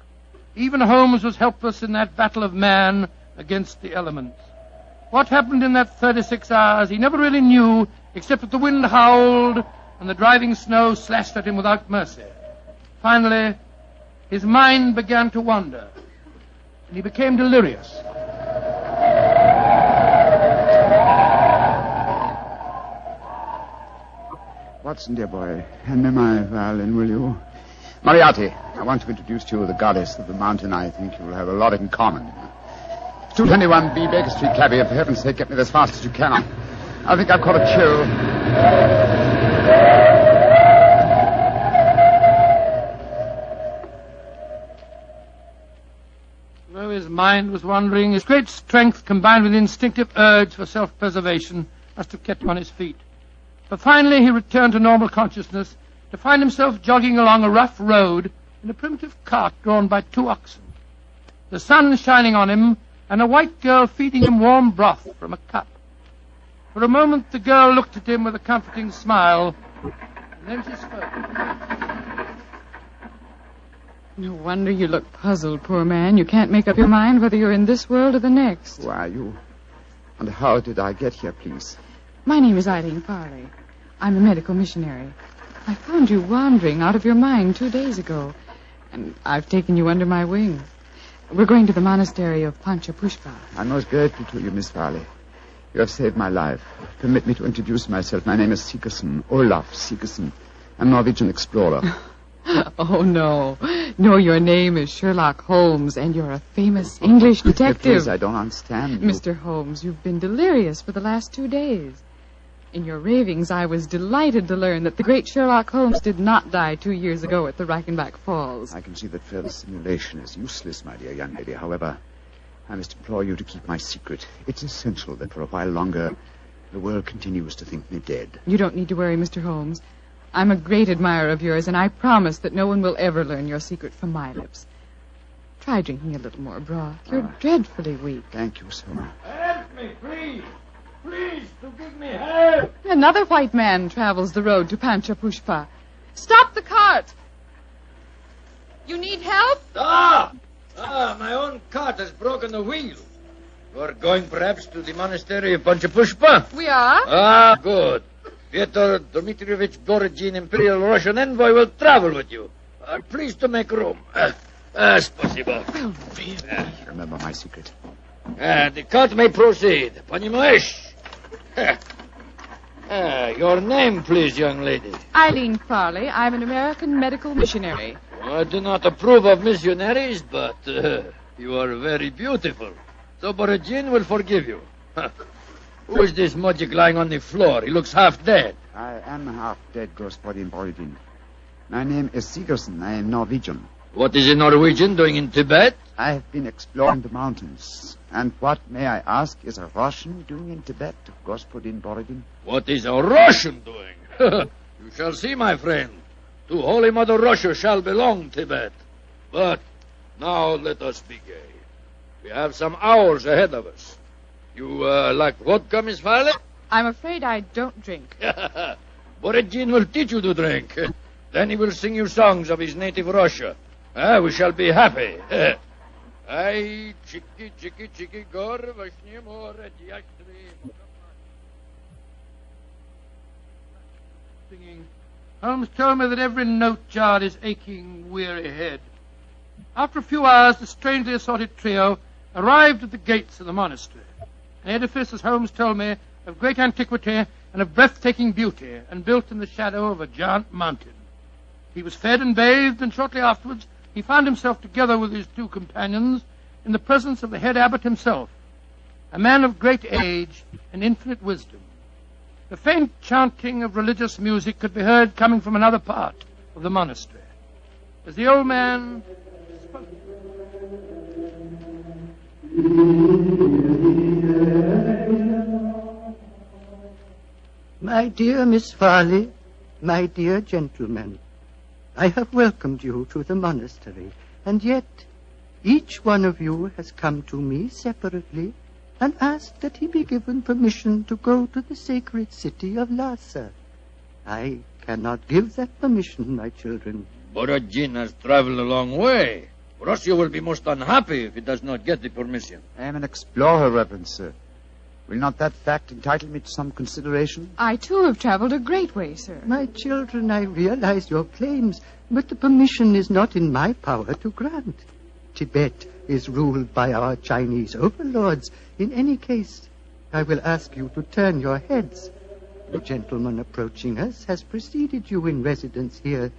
Even Holmes was helpless in that battle of man against the elements. What happened in that 36 hours he never really knew, except that the wind howled and the driving snow slashed at him without mercy. Finally, his mind began to wander, and he became delirious. Watson, dear boy, hand me my violin, will you? Moriarty, I want to introduce to you the goddess of the mountain. I think you will have a lot in common. 221B Baker Street, cabby. For heaven's sake, get me as fast as you can. I think I've caught a chill. Though his mind was wandering, his great strength combined with instinctive urge for self-preservation must have kept him on his feet. But finally he returned to normal consciousness to find himself jogging along a rough road in a primitive cart drawn by 2 oxen. The sun shining on him, and a white girl feeding him warm broth from a cup. For a moment the girl looked at him with a comforting smile, and then she spoke. No wonder you look puzzled, poor man. You can't make up your mind whether you're in this world or the next. Who are you? And how did I get here, please? My name is Eileen Farley. I'm a medical missionary. I found you wandering out of your mind 2 days ago, and I've taken you under my wing. We're going to the monastery of Panchapushpa. I'm most grateful to you, Miss Farley. You have saved my life. Permit me to introduce myself. My name is Sigerson, Olaf Sigerson. I'm a Norwegian explorer. Oh, no. No, your name is Sherlock Holmes, and you're a famous English detective. Please, I don't understand. Mr. Holmes, you've been delirious for the last 2 days. In your ravings, I was delighted to learn that the great Sherlock Holmes did not die 2 years ago at the Reichenbach Falls. I can see that further simulation is useless, my dear young lady. However, I must implore you to keep my secret. It's essential that for a while longer the world continues to think me dead. You don't need to worry, Mr. Holmes. I'm a great admirer of yours, and I promise that no one will ever learn your secret from my lips. Try drinking a little more broth. You're dreadfully weak. Thank you so much. Help me, please! Please, to give me help! Another white man travels the road to Panchapushpa. Stop the cart! You need help? My own cart has broken the wheel. You're going perhaps to the monastery of Panchapushpa? We are. Good. Fyodor Dmitrievich Borodin, Imperial Russian envoy, will travel with you. Please to make room. Спасибо. Remember my secret. The cart may proceed. Понимаешь? Your name, please, young lady. Eileen Farley. I'm an American medical missionary. I do not approve of missionaries, but you are very beautiful. So Borodin will forgive you. Who is this mujik lying on the floor? He looks half dead. I am half dead, Господин Borodin. My name is Sigerson. I am Norwegian. What is a Norwegian doing in Tibet? I have been exploring the mountains. And what, may I ask, is a Russian doing in Tibet, Господин Borodin? What is a Russian doing? You shall see, my friend. To Holy Mother Russia shall belong Tibet. But now let us be gay. We have some hours ahead of us. You like vodka, Miss Farley? I'm afraid I don't drink. Borodin will teach you to drink. Then he will sing you songs of his native Russia. We shall be happy. Ay, chiki, chiki, chiki, gor, vashni, more, diashri. Singing. Holmes told me that every note jarred his aching, weary head. After a few hours, the strangely assorted trio arrived at the gates of the monastery. An edifice, as Holmes told me, of great antiquity and of breathtaking beauty, and built in the shadow of a giant mountain. He was fed and bathed, and shortly afterwards he found himself together with his 2 companions in the presence of the head abbot himself, a man of great age and infinite wisdom. The faint chanting of religious music could be heard coming from another part of of the monastery. As the old man spoke. My dear Miss Farley, my dear gentlemen, I have welcomed you to the monastery, and yet each one of you has come to me separately and asked that he be given permission to go to the sacred city of Lhasa. I cannot give that permission, my children. But a Jinn has traveled a long way. Russia will be most unhappy if it does not get the permission. I am an explorer, Reverend Sir. Will not that fact entitle me to some consideration? I, too, have traveled a great way, sir. My children, I realize your claims, but the permission is not in my power to grant. Tibet is ruled by our Chinese overlords. In any case, I will ask you to turn your heads. The gentleman approaching us has preceded you in residence here.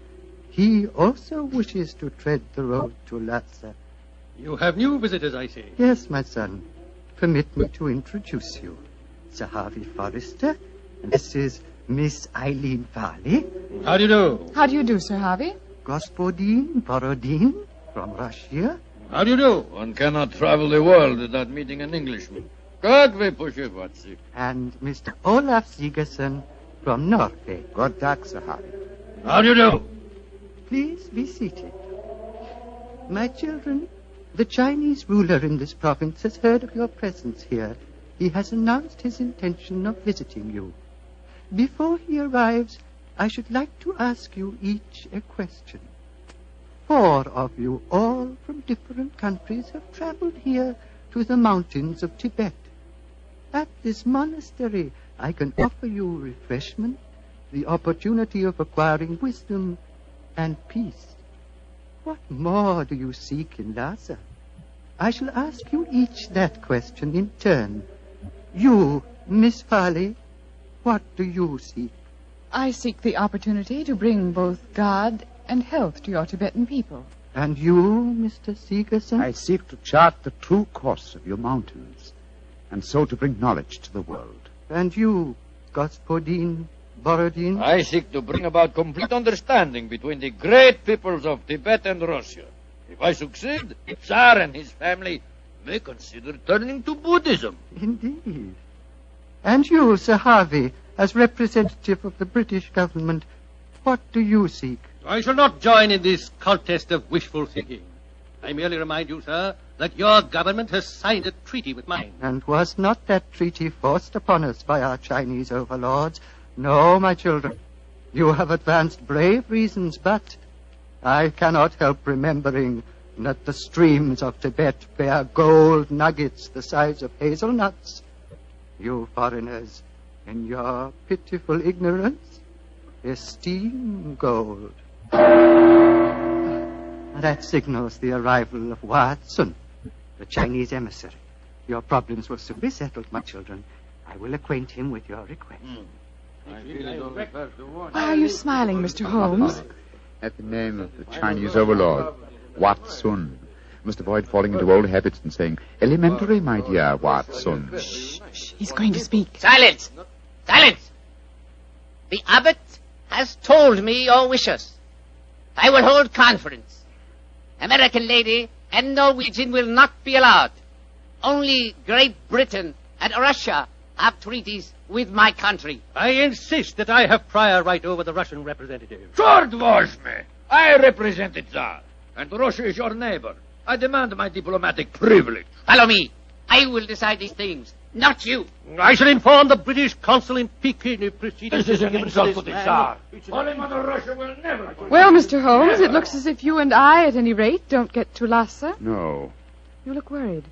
He also wishes to tread the road to Lhasa. You have new visitors, I see. Yes, my son. Permit me to introduce you. Sir Harvey Forrester, and this is Miss Eileen Farley. How do you do? How do you do, Sir Harvey? Gospodin Borodin from Russia. How do you do? One cannot travel the world without meeting an Englishman. God we push it, Watsy. And Mr. Olaf Sigerson from Norway. God dag, Sir Harvey. How do you do? Please be seated. My children, the Chinese ruler in this province has heard of your presence here. He has announced his intention of visiting you. Before he arrives, I should like to ask you each a question. 4 of you, all from different countries, have traveled here to the mountains of Tibet. At this monastery, I can offer you refreshment, the opportunity of acquiring wisdom and peace. What more do you seek in Lhasa? I shall ask you each that question in turn. You, Miss Farley, what do you seek? I seek the opportunity to bring both God and health to your Tibetan people. And you, Mr. Sigerson? I seek to chart the true course of your mountains, and so to bring knowledge to the world. And you, Gospodin Borodin? I seek to bring about complete understanding between the great peoples of Tibet and Russia. If I succeed, the Tsar and his family may consider turning to Buddhism. Indeed. And you, Sir Harvey, as representative of the British government, what do you seek? I shall not join in this contest of wishful thinking. I merely remind you, sir, that your government has signed a treaty with mine. And was not that treaty forced upon us by our Chinese overlords? No, my children. You have advanced brave reasons, but I cannot help remembering that the streams of Tibet bear gold nuggets the size of hazelnuts. You foreigners, in your pitiful ignorance, esteem gold. That signals the arrival of Watson, the Chinese emissary. Your problems will soon be settled, my children. I will acquaint him with your request. Why are you smiling, Mr. Holmes? At the name of the Chinese overlord, Watson. Must avoid falling into old habits and saying, elementary, my dear Watson. Shh. He's going to speak. Silence! Silence! The abbot has told me your wishes. I will hold conference. American lady and Norwegian will not be allowed. Only Great Britain and Russia have treaties with my country. I insist that I have prior right over the Russian representative. Short was me. I represent the Tsar, and Russia is your neighbor. I demand my diplomatic privilege. Follow me. I will decide these things, not you. I shall inform the British consul in Peking if proceedings... This is an insult to the Tsar. Holy Mother Russia will never... Well, Mr. Holmes, it looks as if you and I, at any rate, don't get to Lhasa. No. You look worried.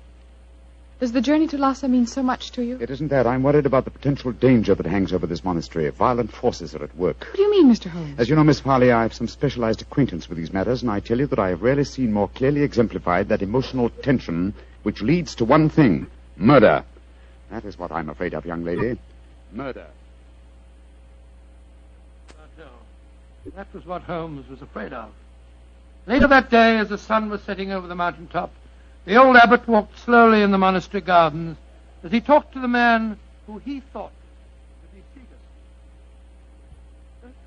Does the journey to Lhasa mean so much to you? It isn't that. I'm worried about the potential danger that hangs over this monastery. Violent forces are at work. What do you mean, Mr. Holmes? As you know, Miss Farley, I have some specialized acquaintance with these matters, and I tell you that I have rarely seen more clearly exemplified that emotional tension which leads to one thing, murder. That is what I'm afraid of, young lady. Murder. That was what Holmes was afraid of. Later that day, as the sun was setting over the mountaintop, the old abbot walked slowly in the monastery gardens as he talked to the man who he thought would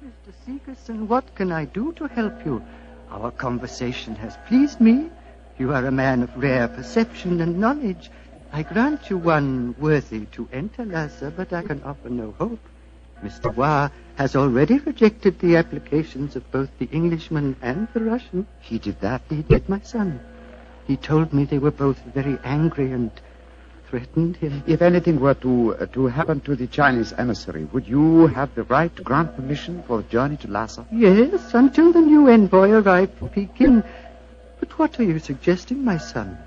be Mr. Segerson, what can I do to help you? Our conversation has pleased me. You are a man of rare perception and knowledge. I grant you one worthy to enter Lhasa, but I can offer no hope. Mr. Wa has already rejected the applications of both the Englishman and the Russian. He did that? He did, my son. He told me they were both very angry and threatened him. If anything were to happen to the Chinese emissary, would you have the right to grant permission for the journey to Lhasa? Yes, until the new envoy arrived from Peking. But what are you suggesting, my son?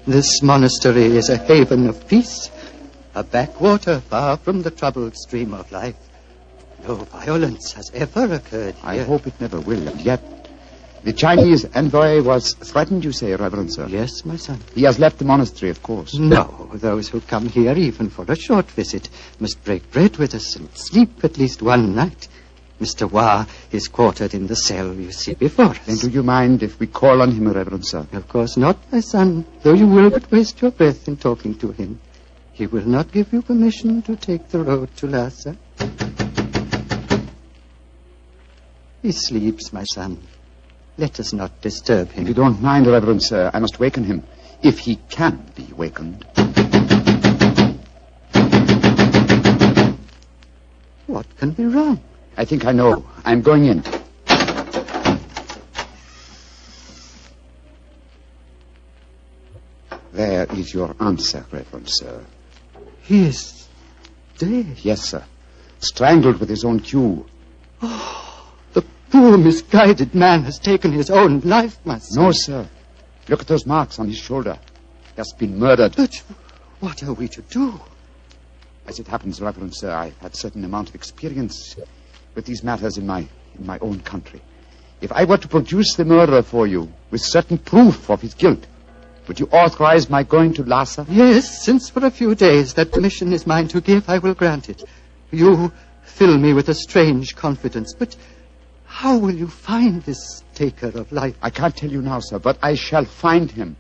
This monastery is a haven of peace, a backwater far from the troubled stream of life. No violence has ever occurred here. I hope it never will, and yet the Chinese envoy was threatened, you say, Reverend Sir? Yes, my son. He has left the monastery, of course. No, those who come here, even for a short visit, must break bread with us and sleep at least one night. Mr. Wa is quartered in the cell you see before us. Then do you mind if we call on him, Reverend Sir? Of course not, my son, though you will but waste your breath in talking to him. He will not give you permission to take the road to Lhasa. He sleeps, my son. Let us not disturb him. If you don't mind, Reverend Sir, I must waken him, if he can be wakened. What can be wrong? I think I know. I'm going in. There is your answer, Reverend Sir. He is dead. Yes, sir. Strangled with his own cue. Oh, the poor misguided man has taken his own life, my son. No, sir. Look at those marks on his shoulder. He has been murdered. But what are we to do? As it happens, Reverend Sir, I've had a certain amount of experience with these matters in my own country. If I were to produce the murderer for you with certain proof of his guilt, would you authorize my going to Lhasa? Yes, since for a few days that permission is mine to give, I will grant it. You fill me with a strange confidence, but how will you find this taker of life? I can't tell you now, sir, but I shall find him.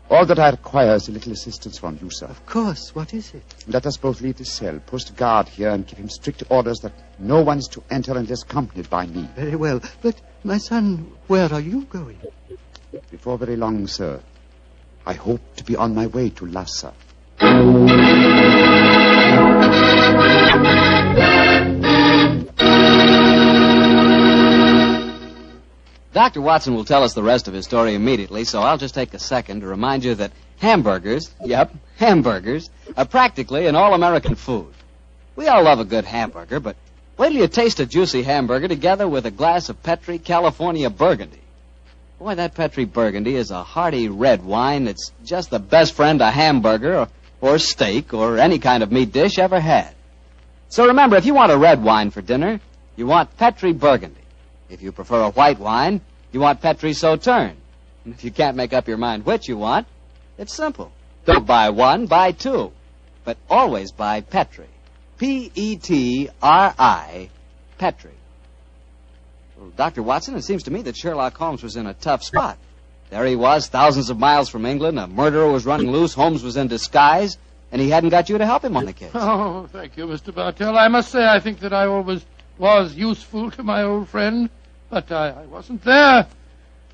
All that I require is a little assistance from you, sir. Of course. What is it? Let us both leave the cell, post a guard here, and give him strict orders that no one is to enter unless accompanied by me. Very well. But, my son, where are you going? Before very long, sir. I hope to be on my way to Lhasa. Dr. Watson will tell us the rest of his story immediately, so I'll just take a second to remind you that hamburgers, hamburgers, are practically an all-American food. We all love a good hamburger, but wait till you taste a juicy hamburger together with a glass of Petri California Burgundy. Boy, that Petri Burgundy is a hearty red wine that's just the best friend a hamburger or steak or any kind of meat dish ever had. So remember, if you want a red wine for dinner, you want Petri Burgundy. If you prefer a white wine, you want Petri Sauterne. And if you can't make up your mind which you want, it's simple. Don't buy one, buy two. But always buy Petri. Petri, Petri. Well, Dr. Watson, it seems to me that Sherlock Holmes was in a tough spot. There he was, thousands of miles from England, a murderer was running loose, Holmes was in disguise, and he hadn't got you to help him on the case. Oh, thank you, Mr. Bartell. I must say I think that I always was useful to my old friend, but I wasn't there.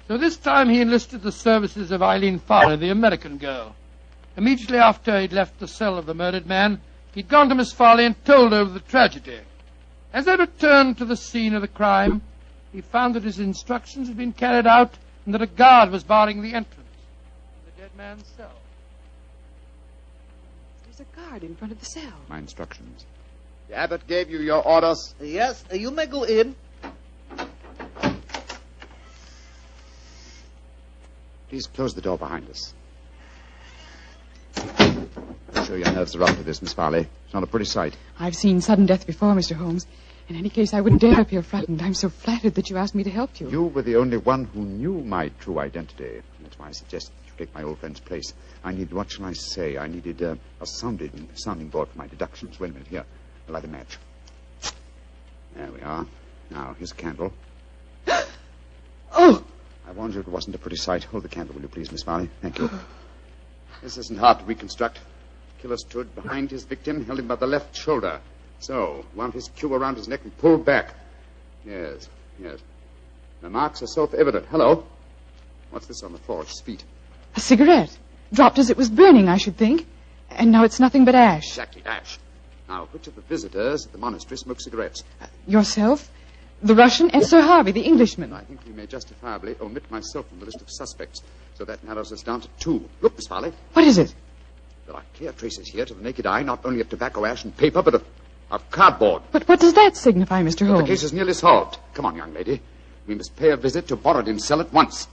So this time he enlisted the services of Eileen Farley, the American girl. Immediately after he'd left the cell of the murdered man, he'd gone to Miss Farley and told her of the tragedy. As they returned to the scene of the crime, he found that his instructions had been carried out and that a guard was barring the entrance to the dead man's cell. There's a guard in front of the cell. My instructions. The abbot gave you your orders. Yes, you may go in. Please close the door behind us. I'm sure your nerves are up to this, Miss Farley. It's not a pretty sight. I've seen sudden death before, Mr. Holmes. In any case, I wouldn't dare appear frightened. I'm so flattered that you asked me to help you. You were the only one who knew my true identity. That's why I suggested you take my old friend's place. I needed, what shall I say? I needed a sounding board for my deductions. Wait a minute, here. I'll light a match. There we are. Now, here's a candle. Oh! I warned you it wasn't a pretty sight. Hold the candle, will you please, Miss Farley? Thank you. This isn't hard to reconstruct. Killer stood behind his victim, held him by the left shoulder. So, wound his cue around his neck and pulled back. Yes. The marks are self-evident. Hello. What's this on the floor? His feet. A cigarette. Dropped as it was burning, I should think. And now it's nothing but ash. Exactly, ash. Now, which of the visitors at the monastery smoke cigarettes? Yourself, the Russian, and Sir Harvey, the Englishman. I think we may justifiably omit myself from the list of suspects, so that narrows us down to 2. Look, Miss Farley. What is it? There are clear traces here to the naked eye, not only of tobacco ash and paper, but of cardboard. But what does that signify, Mr. Holmes? The case is nearly solved. Come on, young lady. We must pay a visit to Borodin's cell at once.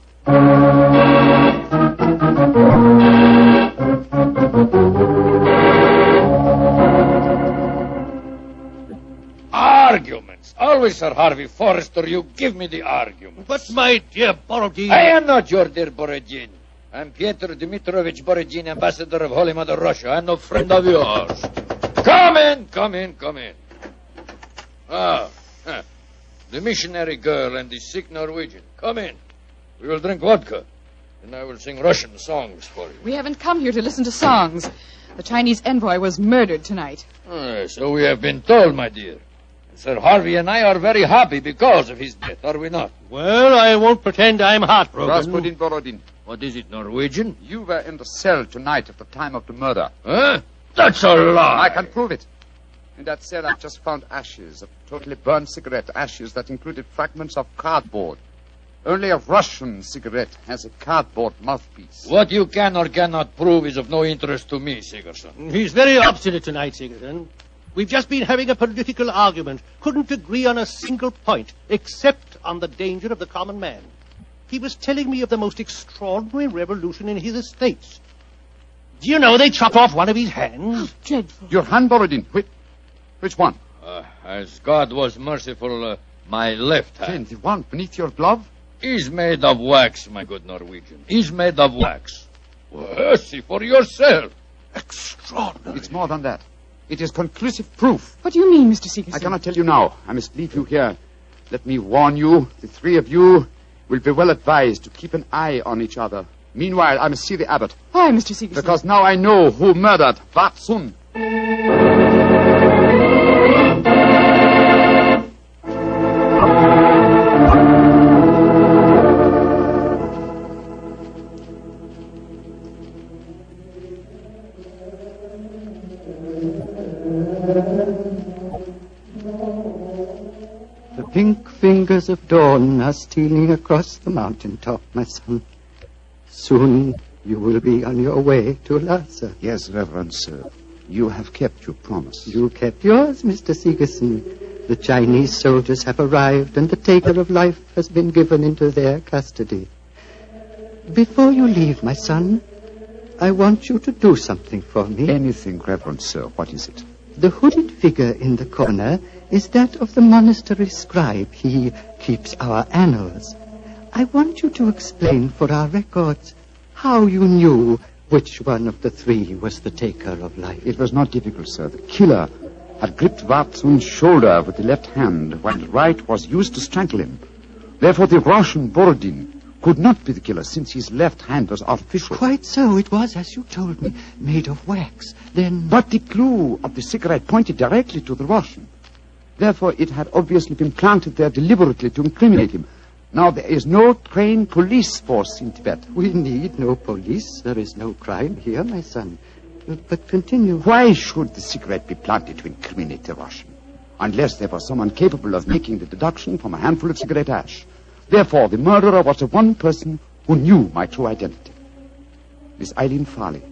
Arguments. Always, Sir Harvey Forrester, you give me the argument. But, my dear Borodin... I am not your dear Borodin. I'm Pyotr Dmitrovich Borodin, ambassador of Holy Mother Russia. I'm no friend of yours. Come in. The missionary girl and the sick Norwegian. Come in. We will drink vodka, and I will sing Russian songs for you. We haven't come here to listen to songs. The Chinese envoy was murdered tonight. So we have been told, my dear. Sir Harvey and I are very happy because of his death, are we not? Well, I won't pretend I'm heartbroken. Rasputin Borodin. What is it, Norwegian? You were in the cell tonight at the time of the murder. Huh? That's a lie. I can prove it. In that cell, I've just found ashes of totally burned cigarette ashes that included fragments of cardboard. Only a Russian cigarette has a cardboard mouthpiece. What you can or cannot prove is of no interest to me, Sigerson. He's very obstinate tonight, Sigerson. We've just been having a political argument. Couldn't agree on a single point, except on the danger of the common man. He was telling me of the most extraordinary revolution in his estates. Do you know they chopped off one of his hands? Dreadful. Your hand, Borodin. Which one? As God was merciful, my left hand. The one beneath your glove? Is made of wax, my good Norwegian. Is made of wax. Well, see for yourself. Extraordinary. It's more than that. It is conclusive proof. What do you mean, Mr. Sigerson? I cannot tell you now. I must leave you here. Let me warn you, the 3 of you will be well advised to keep an eye on each other. Meanwhile, I must see the abbot. Why, Mr. Sigerson? Because now I know who murdered Watson. The pink fingers of dawn are stealing across the mountain top, my son. Soon you will be on your way to Lhasa. Yes, Reverend Sir. You have kept your promise. You kept yours, Mr. Sigerson. The Chinese soldiers have arrived, and the taker of life has been given into their custody. Before you leave, my son, I want you to do something for me. Anything, Reverend Sir. What is it? The hooded figure in the corner is that of the monastery scribe. He keeps our annals. I want you to explain for our records how you knew which one of the 3 was the taker of life. It was not difficult, sir. The killer had gripped Watson's shoulder with the left hand, while the right was used to strangle him. Therefore, the Russian Borodin could not be the killer, since his left hand was artificial. Quite so. It was, as you told me, made of wax. Then... But the clue of the cigarette pointed directly to the Russian. Therefore, it had obviously been planted there deliberately to incriminate him. Now, there is no trained police force in Tibet. We need no police. There is no crime here, my son. But continue. Why should the cigarette be planted to incriminate the Russian? Unless there was someone capable of making the deduction from a handful of cigarette ash. Therefore, the murderer was the one person who knew my true identity. Miss Eileen Farley,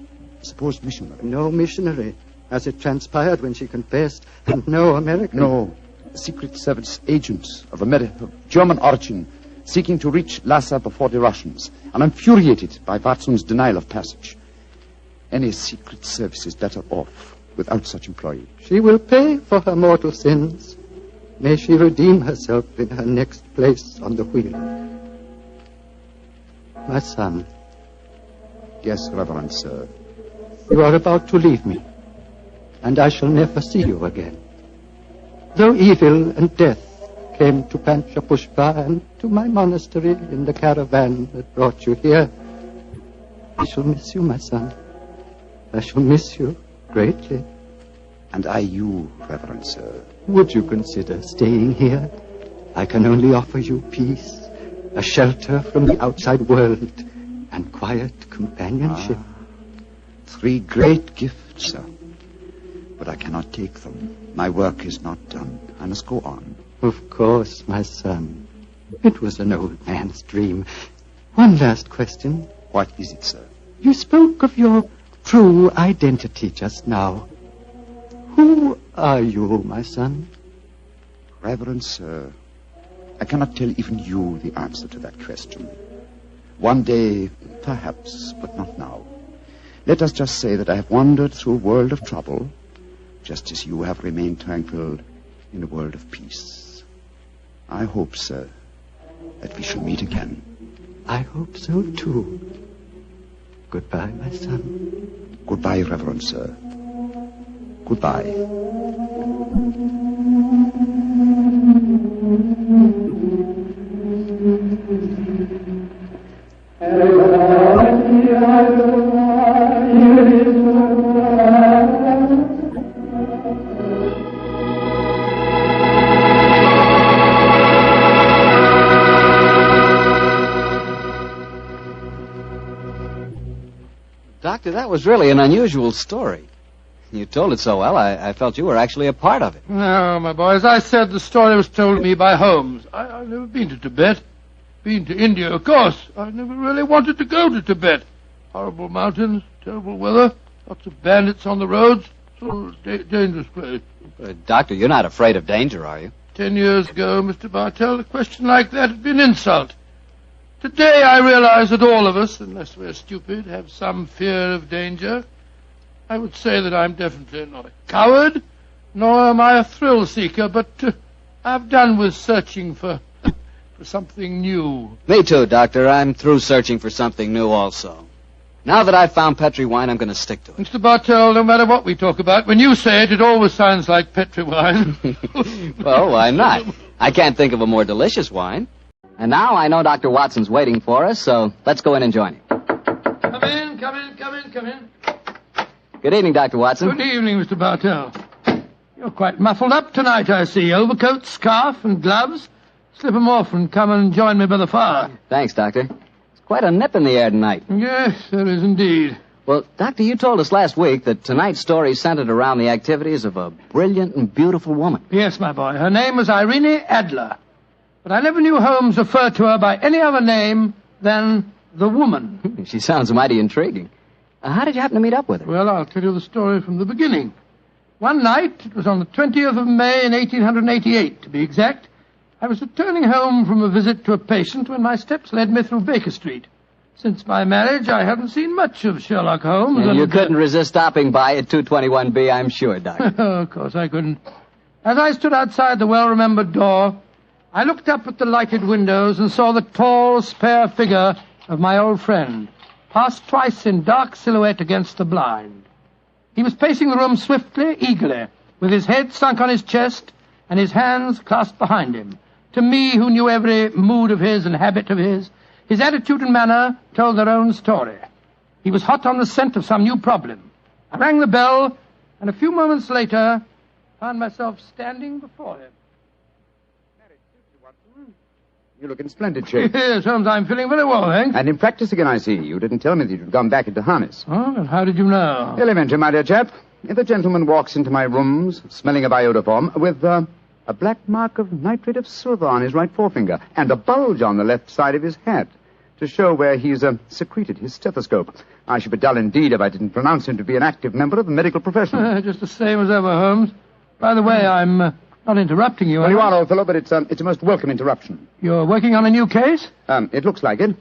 supposed missionary. No missionary, as it transpired when she confessed, and no American. No, a Secret Service agent of German origin, seeking to reach Lhasa before the Russians, and infuriated by Watson's denial of passage. Any Secret Service is better off without such employee. She will pay for her mortal sins. May she redeem herself in her next place on the wheel. My son. Yes, Reverend Sir. You are about to leave me, and I shall never see you again. Though evil and death came to Panchapushpa and to my monastery in the caravan that brought you here, I shall miss you, my son. I shall miss you greatly. And I you, Reverend Sir. Would you consider staying here? I can only offer you peace, a shelter from the outside world, and quiet companionship. 3 great gifts, sir. But I cannot take them. My work is not done. I must go on. Of course, my son. It was an old man's dream. One last question. What is it, sir? You spoke of your true identity just now. Who are you, my son? Reverend sir, I cannot tell even you the answer to that question. One day, perhaps, but not now. Let us just say that I have wandered through a world of trouble, just as you have remained tranquil in a world of peace. I hope, sir, that we shall meet again. I hope so, too. Goodbye, my son. Goodbye, Reverend sir. Goodbye. Doctor, that was really an unusual story. You told it so well, I felt you were actually a part of it. No, my boy, as I said, the story was told me by Holmes. I've never been to Tibet. Been to India, of course. I never really wanted to go to Tibet. Horrible mountains, terrible weather, lots of bandits on the roads. Sort of dangerous place. Doctor, you're not afraid of danger, are you? 10 years ago, Mr. Bartell, a question like that would be an insult. Today I realize that all of us, unless we're stupid, have some fear of danger. I would say that I'm definitely not a coward, nor am I a thrill seeker, but I've done with searching for something new. Me too, Doctor. I'm through searching for something new also. Now that I've found Petri wine, I'm going to stick to it. Mr. Bartell, no matter what we talk about, when you say it, it always sounds like Petri wine. Well, why not? I can't think of a more delicious wine. And now I know Dr. Watson's waiting for us, so let's go in and join him. Come in. Good evening, Dr. Watson. Good evening, Mr. Bartell. You're quite muffled up tonight, I see. Overcoat, scarf, and gloves. Slip 'em off and come and join me by the fire. Thanks, Doctor. It's quite a nip in the air tonight. Yes, there is indeed. Well, Doctor, you told us last week that tonight's story centered around the activities of a brilliant and beautiful woman. Yes, my boy. Her name was Irene Adler. But I never knew Holmes refer to her by any other name than the woman. She sounds mighty intriguing. How did you happen to meet up with her? Well, I'll tell you the story from the beginning. One night, it was on the 20th of May in 1888, to be exact, I was returning home from a visit to a patient when my steps led me through Baker Street. Since my marriage, I haven't seen much of Sherlock Holmes. And you couldn't resist stopping by at 221B, I'm sure, Doctor. Of course I couldn't. As I stood outside the well-remembered door, I looked up at the lighted windows and saw the tall, spare figure of my old friend, pass twice in dark silhouette against the blind. He was pacing the room swiftly, eagerly, with his head sunk on his chest and his hands clasped behind him. To me, who knew every mood of his and habit of his attitude and manner told their own story. He was hot on the scent of some new problem. I rang the bell, and a few moments later, found myself standing before him. You look in splendid shape. Yes, Holmes, I'm feeling very well, thanks. And in practice again, I see. You didn't tell me that you'd gone back into harness. Oh, and how did you know? Elementary, my dear chap. If a gentleman walks into my rooms, smelling of iodoform, with a black mark of nitrate of silver on his right forefinger, and a bulge on the left side of his hat, to show where he's secreted his stethoscope, I should be dull indeed if I didn't pronounce him to be an active member of the medical profession. Just the same as ever, Holmes. By the way, I'm not interrupting you. Well, you are, old fellow, but it's a most welcome interruption. You're working on a new case? It looks like it.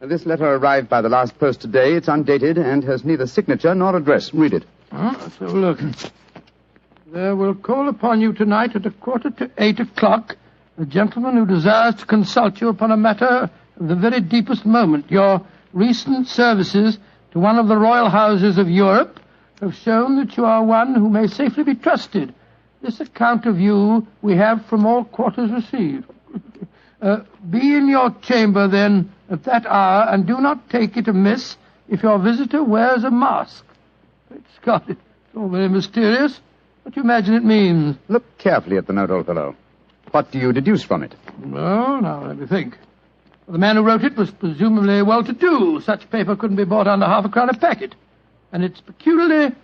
This letter arrived by the last post today. It's undated and has neither signature nor address. Read it. Let's have a look. There will call upon you tonight at 7:45, a gentleman who desires to consult you upon a matter of the very deepest moment. Your recent services to one of the royal houses of Europe have shown that you are one who may safely be trusted. This account of you we have from all quarters received. Be in your chamber, then, at that hour, and do not take it amiss if your visitor wears a mask. Great Scott, it's all very mysterious. What do you imagine it means? Look carefully at the note, old fellow. What do you deduce from it? Well, now, let me think. The man who wrote it was presumably well-to-do. Such paper couldn't be bought under half a crown a packet. And it's peculiarly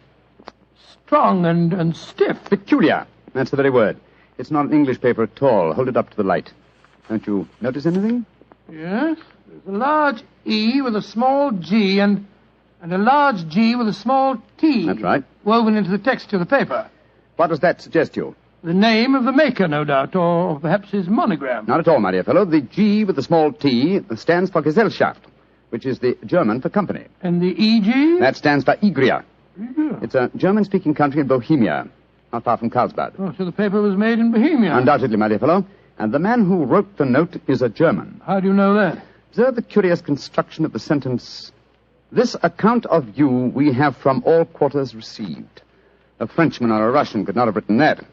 strong and stiff. Peculiar. That's the very word. It's not an English paper at all. Hold it up to the light. Don't you notice anything? Yes. There's a large E with a small G and a large G with a small T. That's right. Woven into the texture of the paper. What does that suggest to you? The name of the maker, no doubt, or perhaps his monogram. Not at all, my dear fellow. The G with the small T stands for Gesellschaft, which is the German for company. And the EG? That stands for Igria. It's a German-speaking country in Bohemia, not far from Carlsbad. Oh, so the paper was made in Bohemia? Undoubtedly, my dear fellow. And the man who wrote the note is a German. How do you know that? Observe the curious construction of the sentence. This account of you we have from all quarters received. A Frenchman or a Russian could not have written that.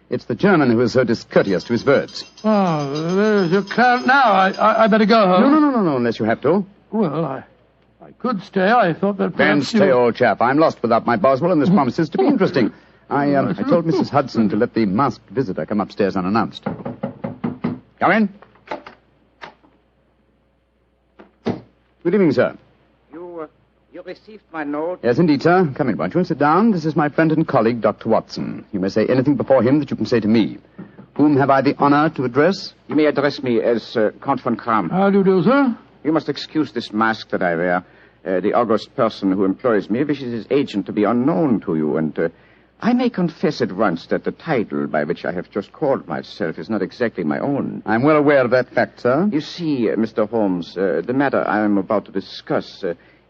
It's the German who is so discourteous to his words. Oh, there's your account now. I better go home. No, unless you have to. Well, I could stay. I thought that Then perhaps stay, old chap. I'm lost without my Boswell, and this promises to be interesting. I told Mrs. Hudson to let the masked visitor come upstairs unannounced. Come in. Good evening, sir. You received my note? Yes, indeed, sir. Come in, won't you, and sit down. This is my friend and colleague, Dr. Watson. You may say anything before him that you can say to me. Whom have I the honor to address? You may address me as Count von Kram. How do you do, sir? You must excuse this mask that I wear. The august person who employs me wishes his agent to be unknown to you, and I may confess at once that the title by which I have just called myself is not exactly my own. I'm well aware of that fact, sir. You see, Mr. Holmes, the matter I am about to discuss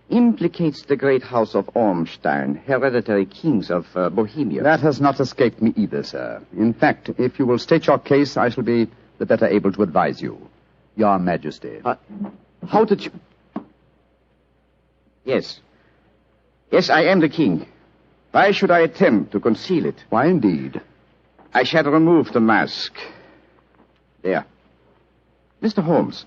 implicates the great house of Ormstein, hereditary kings of Bohemia. That has not escaped me either, sir. In fact, if you will state your case, I shall be the better able to advise you. Your Majesty. How did you... Yes. Yes, I am the king. Why should I attempt to conceal it? Why, indeed? I shall remove the mask. There. Mr. Holmes,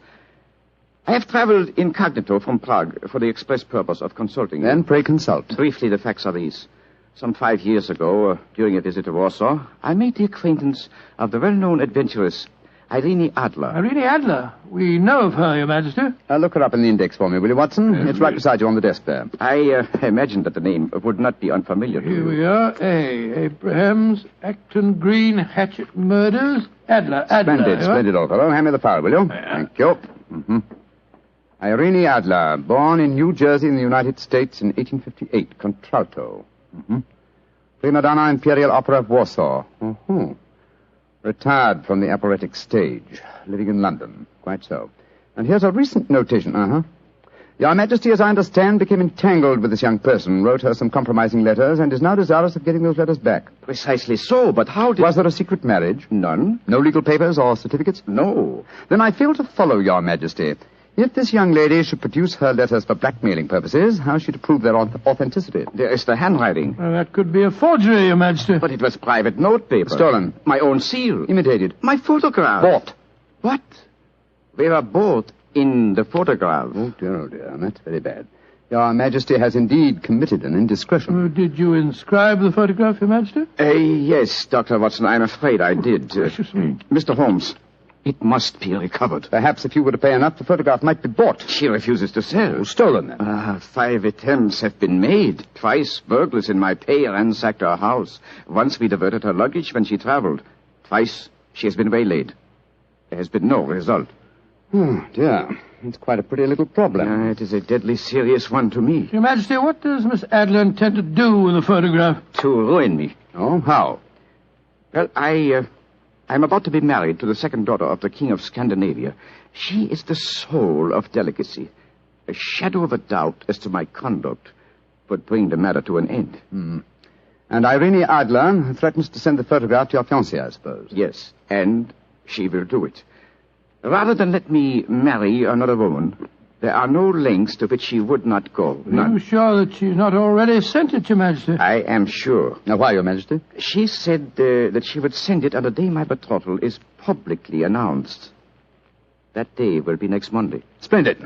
I have traveled incognito from Prague for the express purpose of consulting you. Then pray consult. Briefly, the facts are these. Some 5 years ago, during a visit to Warsaw, I made the acquaintance of the well-known adventuress Irene Adler. Irene Adler? We know of her, Your Majesty. Look her up in the index for me, will you, Watson? It's right beside you on the desk there. I imagined that the name would not be unfamiliar to you. Here we are. Abrahams, Acton Green, Hatchet Murders, Adler. Splendid, old fellow. Hand me the file, will you? Yeah. Thank you. Irene Adler, born in New Jersey in the United States in 1858, contralto. Prima donna Imperial Opera of Warsaw. Retired from the operatic stage, living in London. Quite so. And here's a recent notation. Your Majesty, as I understand, became entangled with this young person, wrote her some compromising letters, and is now desirous of getting those letters back. Precisely so, but how did... Was there a secret marriage? None. No legal papers or certificates? No. Then I fail to follow, Your Majesty. If this young lady should produce her letters for blackmailing purposes, how is she to prove their authenticity? There is the handwriting. Well, that could be a forgery, Your Majesty. But it was private notepaper. Stolen. My own seal. Imitated. My photograph. Bought. What? We were both in the photograph. Oh, dear. That's very bad. Your Majesty has indeed committed an indiscretion. Did you inscribe the photograph, Your Majesty? Yes, Dr. Watson, I'm afraid I did. Gracious me. Mr. Holmes, it must be recovered. Perhaps if you were to pay enough, the photograph might be bought. She refuses to sell. Stolen, then? 5 attempts have been made. Twice burglars in my pay ransacked her house. Once we diverted her luggage when she traveled. Twice she has been waylaid. There has been no result. Oh, dear. It's quite a pretty little problem. It is a deadly serious one to me. Your Majesty, what does Miss Adler intend to do with the photograph? To ruin me. Oh, how? Well, I'm about to be married to the second daughter of the King of Scandinavia. She is the soul of delicacy. A shadow of a doubt as to my conduct would bring the matter to an end. And Irene Adler threatens to send the photograph to your fiancée, I suppose. Yes, and she will do it. Rather than let me marry another woman, there are no lengths to which she would not go. Are you sure that she's not already sent it, Your Majesty? I am sure. Now, why, Your Majesty? She said that she would send it on the day my betrothal is publicly announced. That day will be next Monday. Splendid.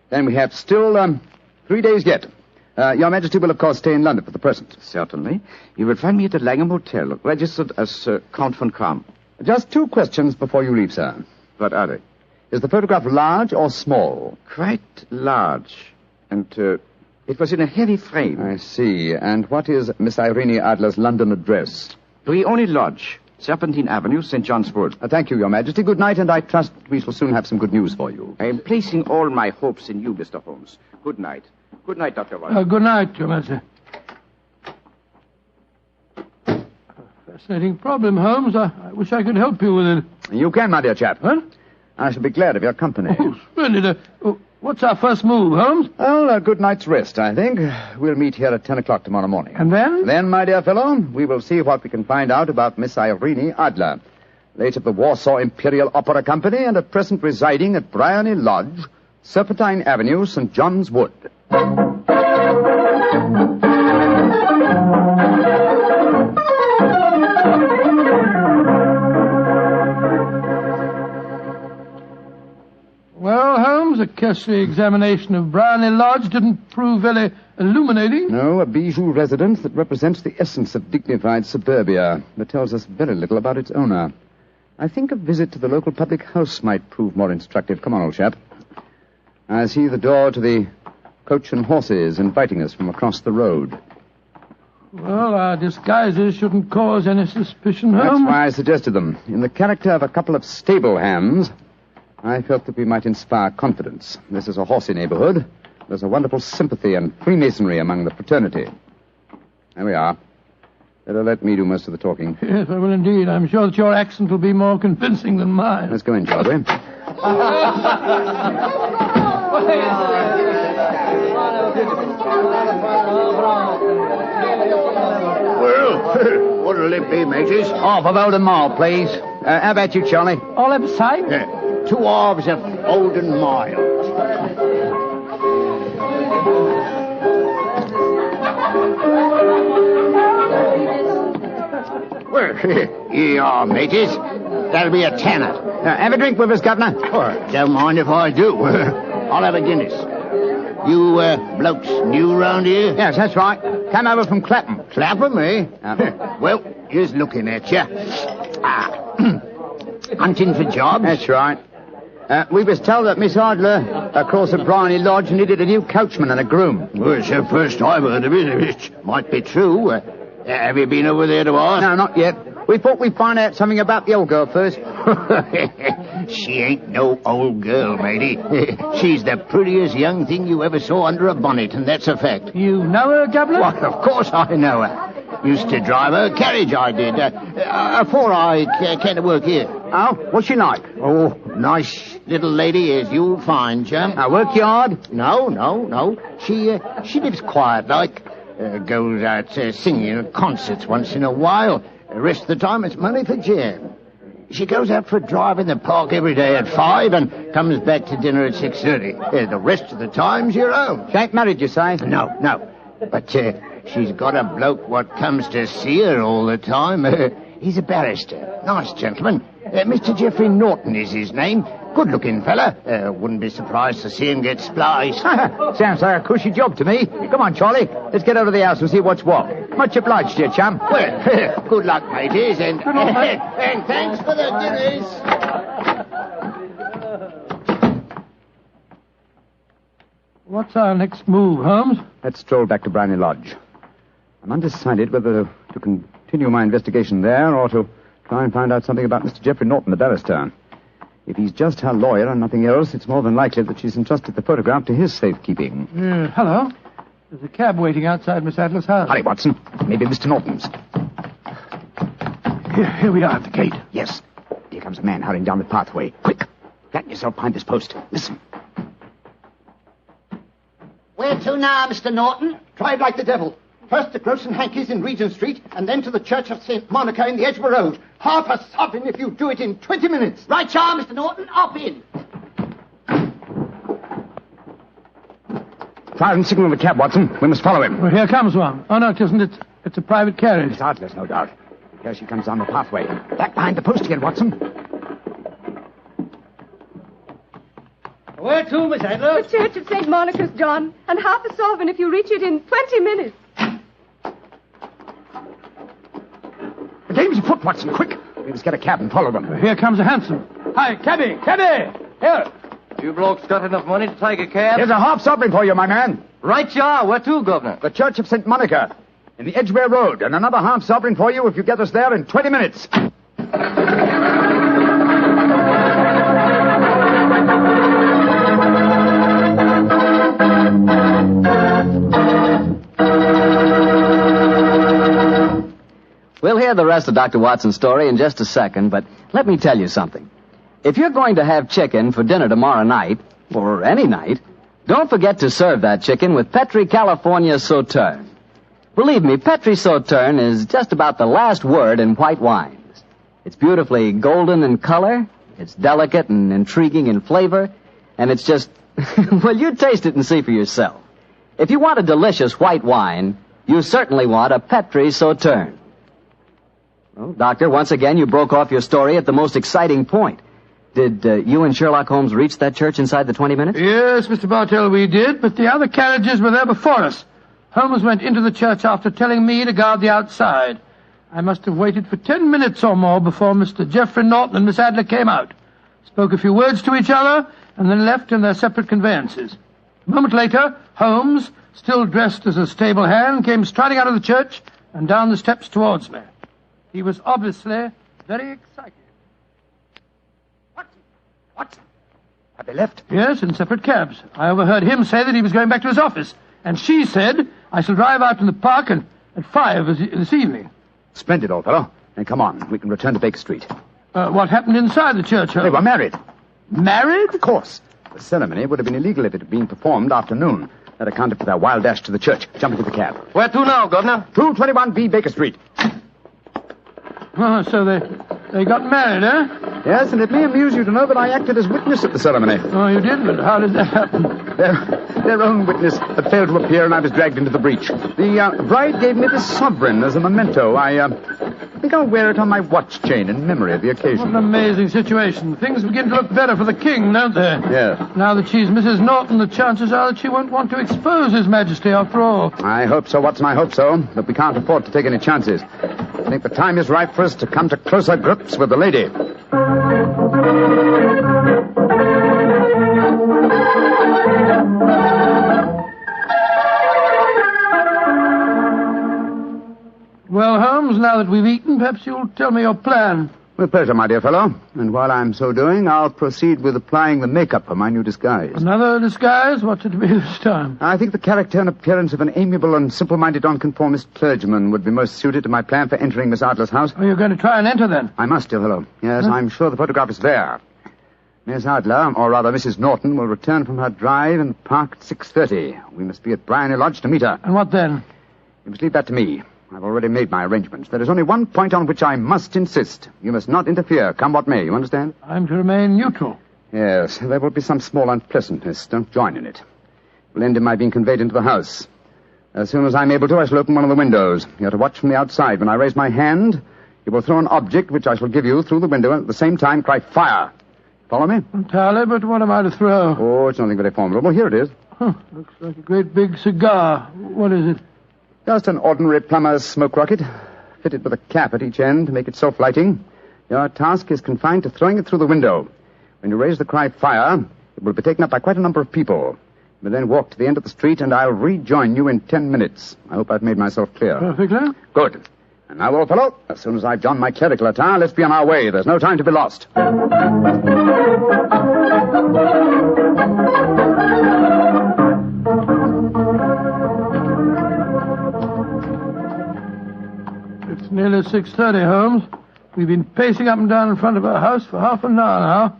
Then we have still 3 days yet. Your Majesty will, of course, stay in London for the present. Certainly. You will find me at the Langham Hotel, registered as Count von Kram. Just 2 questions before you leave, sir. What are they? Is the photograph large or small? Quite large. And, it was in a heavy frame. I see. And what is Miss Irene Adler's London address? Briony Lodge, Serpentine Avenue, St. John's Wood. Thank you, Your Majesty. Good night, and I trust we shall soon have some good news for you. I am placing all my hopes in you, Mr. Holmes. Good night. Good night, Dr. Watson. Good night, Your Majesty. Fascinating problem, Holmes. I wish I could help you with it. You can, my dear chap. Huh? I shall be glad of your company. Oh, splendid. What's our first move, Holmes? Well, a good night's rest, I think. We'll meet here at 10 o'clock tomorrow morning. And then? Then, my dear fellow, we will see what we can find out about Miss Irene Adler, late of the Warsaw Imperial Opera Company and at present residing at Briony Lodge, Serpentine Avenue, St. John's Wood. Well, Holmes, a cursory examination of Briony Lodge didn't prove very illuminating. No, a bijou residence that represents the essence of dignified suburbia, but tells us very little about its owner. I think a visit to the local public house might prove more instructive. Come on, old chap. I see the door to the Coach and Horses inviting us from across the road. Well, our disguises shouldn't cause any suspicion, Holmes. That's why I suggested them. In the character of a couple of stable hands, I felt that we might inspire confidence. This is a horsey neighborhood. There's a wonderful sympathy and Freemasonry among the fraternity. There we are. Better let me do most of the talking. Yes, I will indeed. I'm sure that your accent will be more convincing than mine. Let's go in, shall we? Well, what'll it be, mateys? Half of Oldham Mile, please. How about you, Charlie? All upside? Yeah. 2 halves of Oldham Mile. Well, here you are, mateys. That'll be a tenner. Have a drink with us, Governor. Oh, don't mind if I do. I'll have a Guinness. You blokes new round here? Yes, that's right. Came over from Clapham. Clapham, eh? Well, here's looking at you. Hunting for jobs? That's right. We was told that Miss Adler, across at Briony Lodge, needed a new coachman and a groom. Well, it's the first I've heard of it. It might be true. Have you been over there to ask? No, not yet. We thought we'd find out something about the old girl first. She ain't no old girl, matey. She's the prettiest young thing you ever saw under a bonnet, and that's a fact. You know her, Governor? Why, of course I know her. Used to drive her carriage, I did. Before I came to work here. Oh, what's she like? Oh, nice little lady as you'll find, chum. Work hard? No. She lives quiet like. Goes out singing at concerts once in a while. The rest of the time it's money for jam. She goes out for a drive in the park every day at 5 and comes back to dinner at 6:30. The rest of the time's your own. She ain't married, you say? No. But she's got a bloke what comes to see her all the time. He's a barrister. Nice gentleman. Mr. Geoffrey Norton is his name. Good-looking fella. Wouldn't be surprised to see him get spliced. Sounds like a cushy job to me. Come on, Charlie. Let's get over to the house and see what's what. Much obliged to you, chum. Well, good luck, mateys, and thanks for the dinners. What's our next move, Holmes? Let's stroll back to Briony Lodge. I'm undecided whether to continue my investigation there or to try and find out something about Mr. Geoffrey Norton, the barrister. If he's just her lawyer and nothing else, it's more than likely that she's entrusted the photograph to his safekeeping. Hello. There's a cab waiting outside Miss Adler's house. Hurry, Watson. Maybe Mr. Norton's. Here we are at the gate. Yes. Here comes a man hurrying down the pathway. Quick. Flatten yourself behind this post. Listen. Where to now, Mr. Norton? Drive like the devil. First to Gross and Hankey's in Regent Street, and then to the Church of St. Monica in the Edgware Road. Half a sovereign if you do it in 20 minutes. Right, y'all, Mr. Norton. Up in. Fire and signal the cab, Watson. We must follow him. Well, here comes one. Oh, no, it isn't. It's a private carriage. Miss Adler's, no doubt. Here she comes down the pathway. Back behind the post again, Watson. Where to, Miss Adler? The Church of St. Monica's, John, and half a sovereign if you reach it in 20 minutes. The game's afoot, Watson, quick. We must get a cab and follow them. Here comes a hansom. Hi, cabby! Cabby! Here! You blokes got enough money to take a cab? Here's a half sovereign for you, my man. Right, you are. Where to, Governor? The Church of St. Monica, in the Edgware Road, and another half sovereign for you if you get us there in 20 minutes. We'll hear the rest of Dr. Watson's story in just a second, but let me tell you something. If you're going to have chicken for dinner tomorrow night, or any night, don't forget to serve that chicken with Petri California Sauterne. Believe me, Petri Sauterne is just about the last word in white wines. It's beautifully golden in color, it's delicate and intriguing in flavor, and it's just... well, you taste it and see for yourself. If you want a delicious white wine, you certainly want a Petri Sauterne. Well, Doctor, once again, you broke off your story at the most exciting point. Did you and Sherlock Holmes reach that church inside the 20 minutes? Yes, Mr. Bartell, we did, but the other carriages were there before us. Holmes went into the church after telling me to guard the outside. I must have waited for 10 minutes or more before Mr. Geoffrey Norton and Miss Adler came out, spoke a few words to each other, and then left in their separate conveyances. A moment later, Holmes, still dressed as a stable hand, came striding out of the church and down the steps towards me. He was obviously very excited. What? Have they left? Yes, in separate cabs. I overheard him say that he was going back to his office. And she said, I shall drive out in the park at 5 this evening. Splendid, old fellow. Then come on. We can return to Baker Street. What happened inside the church, Holmes? They were married. Married? Of course. The ceremony would have been illegal if it had been performed after noon. That accounted for their wild dash to the church. Jump into the cab. Where to now, Governor? 221B Baker Street. Oh, so they got married, eh? Yes, and it may amuse you to know that I acted as witness at the ceremony. Oh, you did? But how did that happen? Their own witness had failed to appear, and I was dragged into the breach. The bride gave me this sovereign as a memento. I think I'll wear it on my watch chain in memory of the occasion. What an amazing situation. Things begin to look better for the king, don't they? Yes. Now that she's Mrs. Norton, the chances are that she won't want to expose His Majesty after all. I hope so, Watson, I hope so. But we can't afford to take any chances. I think the time is ripe for us to come to closer grips with the lady. Well, Holmes, now that we've eaten, perhaps you'll tell me your plan. With pleasure, my dear fellow. And while I'm so doing, I'll proceed with applying the makeup for my new disguise. Another disguise? What's it to be this time? I think the character and appearance of an amiable and simple-minded nonconformist clergyman would be most suited to my plan for entering Miss Adler's house. Oh, you're going to try and enter, then? I must, dear fellow. Yes, I'm sure the photograph is there. Miss Adler, or rather Mrs. Norton, will return from her drive in the park at 6:30. We must be at Blarney Lodge to meet her. And what then? You must leave that to me. I've already made my arrangements. There is only one point on which I must insist. You must not interfere, come what may. You understand? I'm to remain neutral. Yes, there will be some small unpleasantness. Don't join in it. It will end in my being conveyed into the house. As soon as I'm able to, I shall open one of the windows. You are to watch from the outside. When I raise my hand, you will throw an object which I shall give you through the window, and at the same time cry, fire. Follow me? Entirely, but what am I to throw? Oh, it's nothing very formidable. Here it is. Looks like a great big cigar. What is it? Just an ordinary plumber's smoke rocket, fitted with a cap at each end to make it self-lighting. Your task is confined to throwing it through the window. When you raise the cry, fire, it will be taken up by quite a number of people. You will then walk to the end of the street, and I'll rejoin you in 10 minutes. I hope I've made myself clear. Perfectly. Good. And now, old fellow, as soon as I've donned my clerical attire, let's be on our way. There's no time to be lost. It's nearly 6:30, Holmes. We've been pacing up and down in front of her house for half an hour now.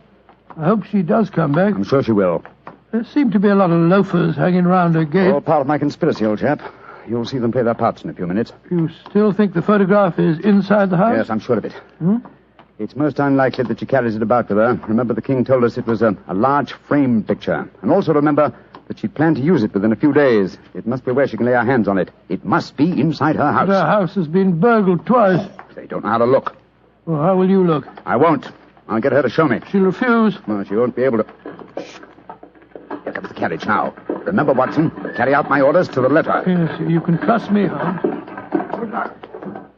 I hope she does come back. I'm sure she will. There seem to be a lot of loafers hanging round her gate. All part of my conspiracy, old chap. You'll see them play their parts in a few minutes. You still think the photograph is inside the house? Yes, I'm sure of it. It's most unlikely that she carries it about with her. Remember, the king told us it was a large frame picture. And also remember that she planned to use it within a few days. It must be where she can lay her hands on it. It must be inside her house. But her house has been burgled twice. They don't know how to look. Well, how will you look? I won't. I'll get her to show me. She'll refuse. Well, she won't be able to... Shh. Here comes the carriage now. Remember, Watson, carry out my orders to the letter. Yes, you can trust me, Holmes.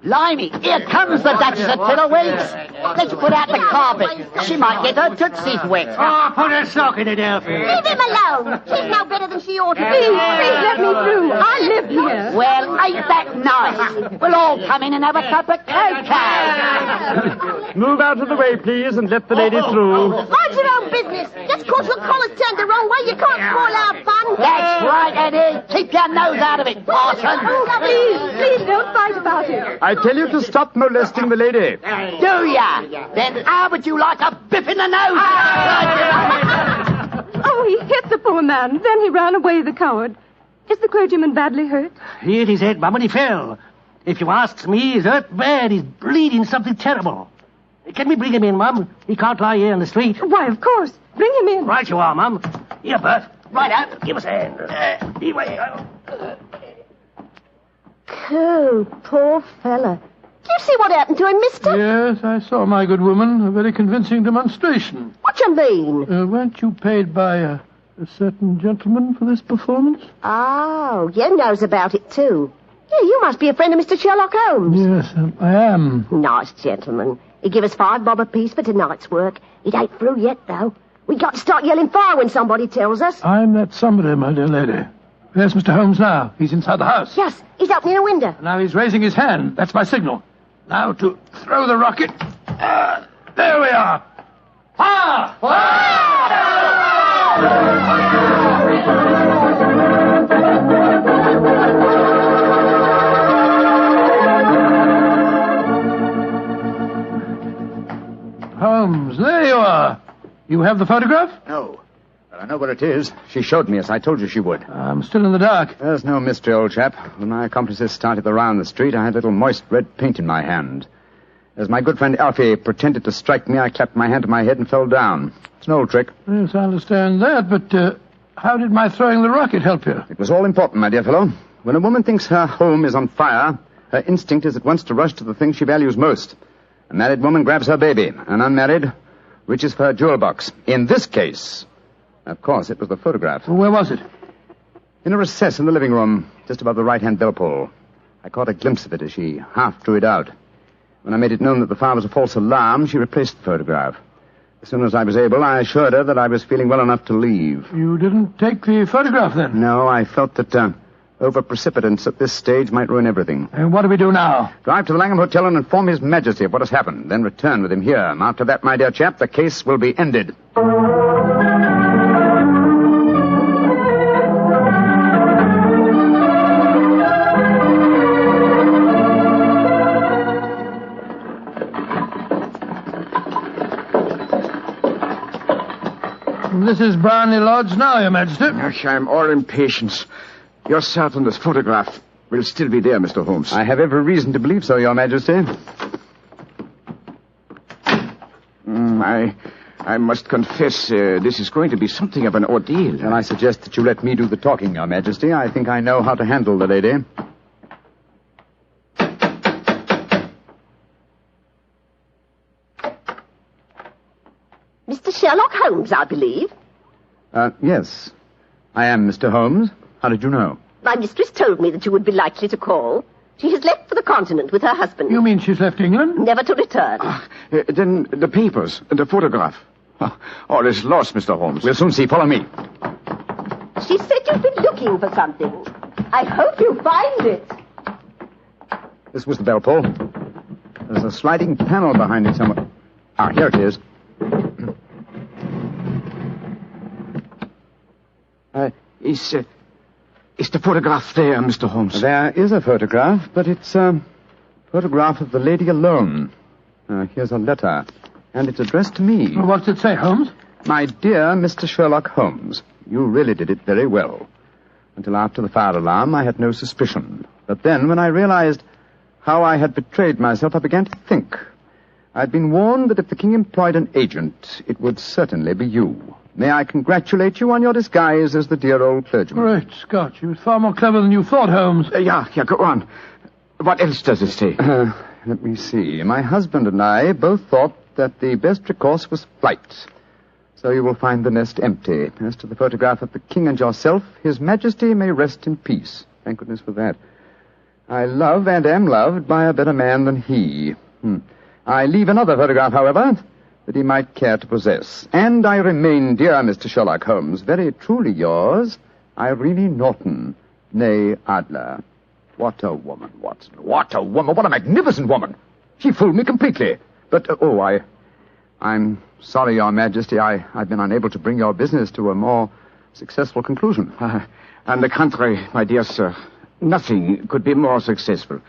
Blimey, here comes the Duchess of Tiddlewink's. Let's put out the carpet. She might get her tootsies wet. Oh, put a sock in it, Alfie. Leave him alone. She's no better than she ought to be. Please let me through. I live here. Well, ain't that nice? We'll all come in and have a cup of cocoa. Move out of the way, please, and let the lady through. Mind your own business. Just 'cause your collar's turned the wrong way, you can't spoil our fun. That's right, Eddie. Keep your nose out of it, Parson. Please don't fight about it. I tell you to stop molesting the lady. Do ya? Then how would you like a biff in the nose? Oh, he hit the poor man. Then he ran away, the coward. Is the clergyman badly hurt? He hit his head, Mum, and he fell. If you asks me, he's hurt bad. He's bleeding something terrible. Can we bring him in, Mum? He can't lie here in the street. Why, of course. Bring him in. Right you are, Mum. Here, Bert. Right out. Give us a hand. Anyway. Oh, poor fella. Do you see what happened to him, mister? Yes, I saw, my good woman. A very convincing demonstration. What you mean? Weren't you paid by a certain gentleman for this performance? Oh, you knows about it, too. Yeah, you must be a friend of Mr. Sherlock Holmes. Yes, I am. Nice gentleman. He give us $5 bob apiece for tonight's work. It ain't through yet, though. We got to start yelling fire when somebody tells us. I'm that somebody, my dear lady. There's Mr. Holmes now. He's inside the house. Yes, he's opening a window. Now he's raising his hand. That's my signal. Now to throw the rocket. There we are. Fire! Holmes, there you are. You have the photograph? No. But I know where it is. She showed me, as I told you she would. I'm still in the dark. There's no mystery, old chap. When my accomplices started around the street, I had a little moist red paint in my hand. As my good friend Alfie pretended to strike me, I clapped my hand to my head and fell down. It's an old trick. Yes, I understand that, but how did my throwing the rocket help you? It was all important, my dear fellow. When a woman thinks her home is on fire, her instinct is at once to rush to the thing she values most. A married woman grabs her baby. An unmarried reaches for her jewel box. In this case, of course, it was the photograph. Well, where was it? In a recess in the living room, just above the right-hand bell pull. I caught a glimpse of it as she half drew it out. When I made it known that the fire was a false alarm, she replaced the photograph. As soon as I was able, I assured her that I was feeling well enough to leave. You didn't take the photograph, then? No, I felt that over-precipitance at this stage might ruin everything. And what do we do now? Drive to the Langham Hotel and inform His Majesty of what has happened. Then return with him here. And after that, my dear chap, the case will be ended. This is Blarney Lodge now, Your Majesty. I'm all impatience. You're certain this photograph will still be there, Mr. Holmes? I have every reason to believe so, Your Majesty. I must confess, this is going to be something of an ordeal. And I suggest that you let me do the talking, Your Majesty. I think I know how to handle the lady. Mr. Sherlock Holmes, I believe. Yes. I am Mr. Holmes. How did you know? My mistress told me that you would be likely to call. She has left for the continent with her husband. You mean she's left England? Never to return. Then the papers, the photograph. All is lost, Mr. Holmes. We'll soon see. Follow me. She said you've been looking for something. I hope you find it. This was the bell pull. There's a sliding panel behind it somewhere. Ah, here it is. Is the photograph there, Mr. Holmes? There is a photograph, but it's a photograph of the lady alone. Here's a letter, and it's addressed to me. Well, what's it say, Holmes? My dear Mr. Sherlock Holmes, you really did it very well. Until after the fire alarm, I had no suspicion. But then, when I realized how I had betrayed myself, I began to think. I'd been warned that if the king employed an agent, it would certainly be you. May I congratulate you on your disguise as the dear old clergyman. Great Scott, you was far more clever than you thought, Holmes. Yeah, go on. What else does it say? Let me see. My husband and I both thought that the best recourse was flight. So you will find the nest empty. As to the photograph of the king and yourself, His Majesty may rest in peace. Thank goodness for that. I love and am loved by a better man than he. I leave another photograph, however, that he might care to possess. And I remain, dear Mr. Sherlock Holmes, very truly yours, Irene Norton, née Adler. What a woman, Watson. What a woman. What a magnificent woman. She fooled me completely. But, I'm sorry, Your Majesty, I've been unable to bring your business to a more successful conclusion. On the contrary, my dear sir, nothing could be more successful.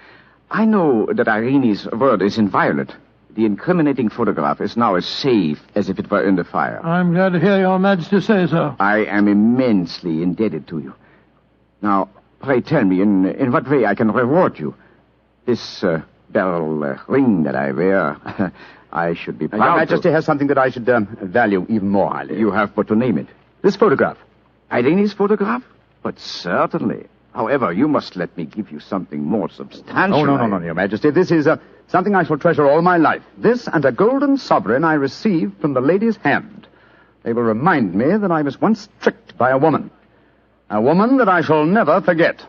I know that Irene's word is inviolate. The incriminating photograph is now as safe as if it were in the fire. I'm glad to hear Your Majesty say so. I am immensely indebted to you. Now, pray tell me, in what way I can reward you? This beryl ring that I wear, I should be proud Your Majesty has something that I should value even more highly. You have but to name it. This photograph. Irene's photograph? But certainly. However, you must let me give you something more substantial. Oh, no, Your Majesty. This is something I shall treasure all my life. This and a golden sovereign I received from the lady's hand. They will remind me that I was once tricked by a woman. A woman that I shall never forget.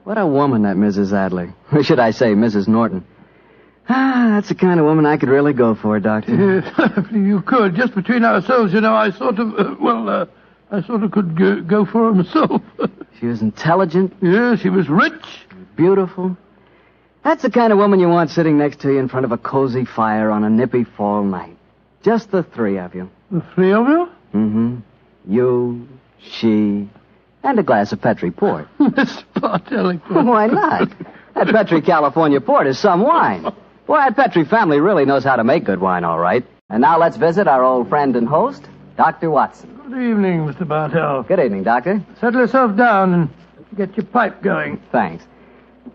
What a woman, that Mrs. Adler. Or should I say, Mrs. Norton. That's the kind of woman I could really go for, Doctor. Yes, you could. Just between ourselves, I sort of, I sort of could go for her myself. She was intelligent. Yeah, she was rich. Beautiful. That's the kind of woman you want sitting next to you in front of a cozy fire on a nippy fall night. Just the three of you. The three of you? Mm-hmm. You, she, and a glass of Petri port. Mr. Bartelli. Why not? That Petri California port is some wine. Boy, that Petri family really knows how to make good wine, all right. And now let's visit our old friend and host, Dr. Watson. Good evening, Mr. Bartell. Good evening, Doctor. Settle yourself down and get your pipe going. Thanks.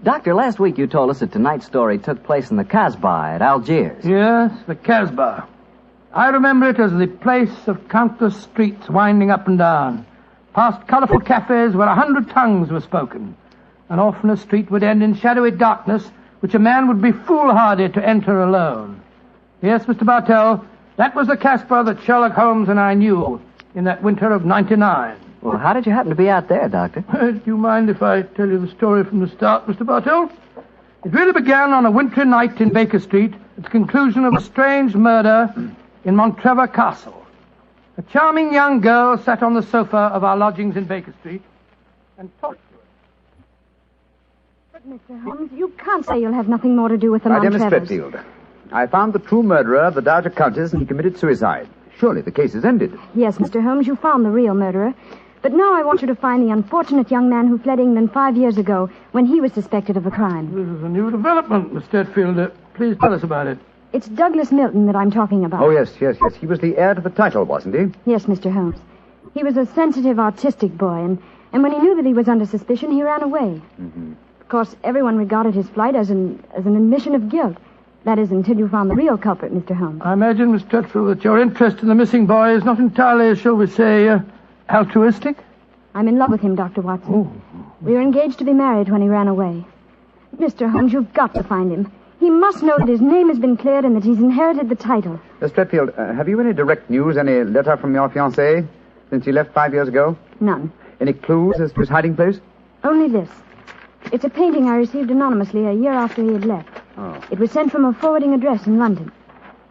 Doctor, last week you told us that tonight's story took place in the Casbah at Algiers. Yes, the Casbah. I remember it as the place of countless streets winding up and down, past colourful cafes where 100 tongues were spoken, and often a street would end in shadowy darkness which a man would be foolhardy to enter alone. Yes, Mr. Bartell, that was the Casbah that Sherlock Holmes and I knew in that winter of '99. Well, how did you happen to be out there, Doctor? Do you mind if I tell you the story from the start, Mr. Bartell? It really began on a wintry night in Baker Street at the conclusion of a strange murder in Montrevor Castle. A charming young girl sat on the sofa of our lodgings in Baker Street and talked to us. But, Mr. Holmes, you can't say you'll have nothing more to do with the My dear Montrevors. Miss Fretfield, I found the true murderer of the Dowager Countess and he committed suicide. Surely the case is ended. Yes, Mr. Holmes, you found the real murderer. But now I want you to find the unfortunate young man who fled England 5 years ago when he was suspected of a crime. This is a new development, Miss Tetfield. Please tell us about it. It's Douglas Milton that I'm talking about. Oh, yes. He was the heir to the title, wasn't he? Yes, Mr. Holmes. He was a sensitive, artistic boy, and when he knew that he was under suspicion, he ran away. Mm-hmm. Of course, everyone regarded his flight as an admission of guilt. That is, until you found the real culprit, Mr. Holmes. I imagine, Miss Tetfield, that your interest in the missing boy is not entirely, shall we say, altruistic? I'm in love with him, Dr. Watson. Oh. We were engaged to be married when he ran away. Mr. Holmes, you've got to find him. He must know that his name has been cleared and that he's inherited the title. Miss Fretfield, have you any direct news, any letter from your fiancé since he left 5 years ago? None. Any clues as to his hiding place? Only this. It's a painting I received anonymously a year after he had left. Oh. It was sent from a forwarding address in London.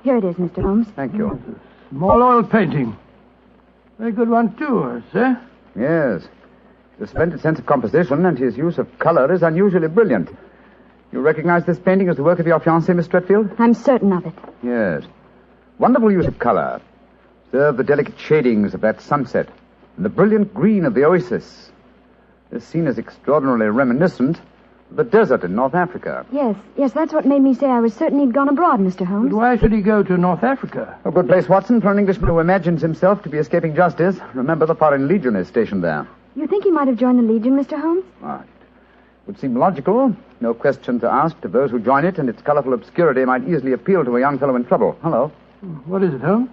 Here it is, Mr. Holmes. Thank you. Small oil painting. Very good one, too, I say. Yes. His splendid sense of composition and his use of color is unusually brilliant. You recognize this painting as the work of your fiancé, Miss Fretfield? I'm certain of it. Yes. Wonderful use of color. Observe the delicate shadings of that sunset and the brilliant green of the oasis. This scene is extraordinarily reminiscent of the desert in North Africa. Yes, that's what made me say I was certain he'd gone abroad, Mr. Holmes. But why should he go to North Africa? A good place, Watson, for an Englishman who imagines himself to be escaping justice. Remember, the Foreign Legion is stationed there. You think he might have joined the Legion, Mr. Holmes? It would seem logical. No questions are asked of those who join it, and its colorful obscurity might easily appeal to a young fellow in trouble. Hello. What is it, Holmes?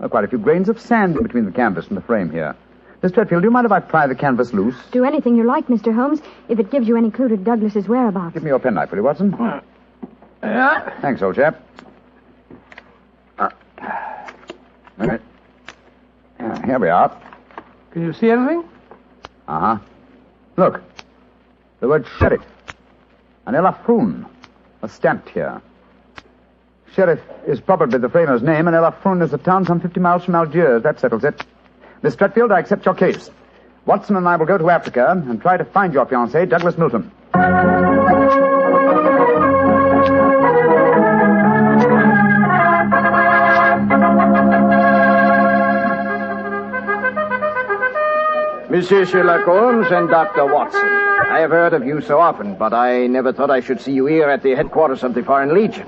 Quite a few grains of sand in between the canvas and the frame here. Miss Fretfield, do you mind if I pry the canvas loose? Do anything you like, Mr. Holmes, if it gives you any clue to Douglas's whereabouts. Give me your penknife, will you, Watson? Yeah? Thanks, old chap. Okay. Yeah, here we are. Can you see anything? Uh-huh. Look. The word sheriff. And Elafrun. Stamped here. Sheriff is probably the framer's name, and Elafrun is a town some 50 miles from Algiers. That settles it. Miss Stretfield, I accept your case. Watson and I will go to Africa and try to find your fiancé, Douglas Milton. Monsieur Sherlock Holmes and Dr. Watson. I have heard of you so often, but I never thought I should see you here at the headquarters of the Foreign Legion.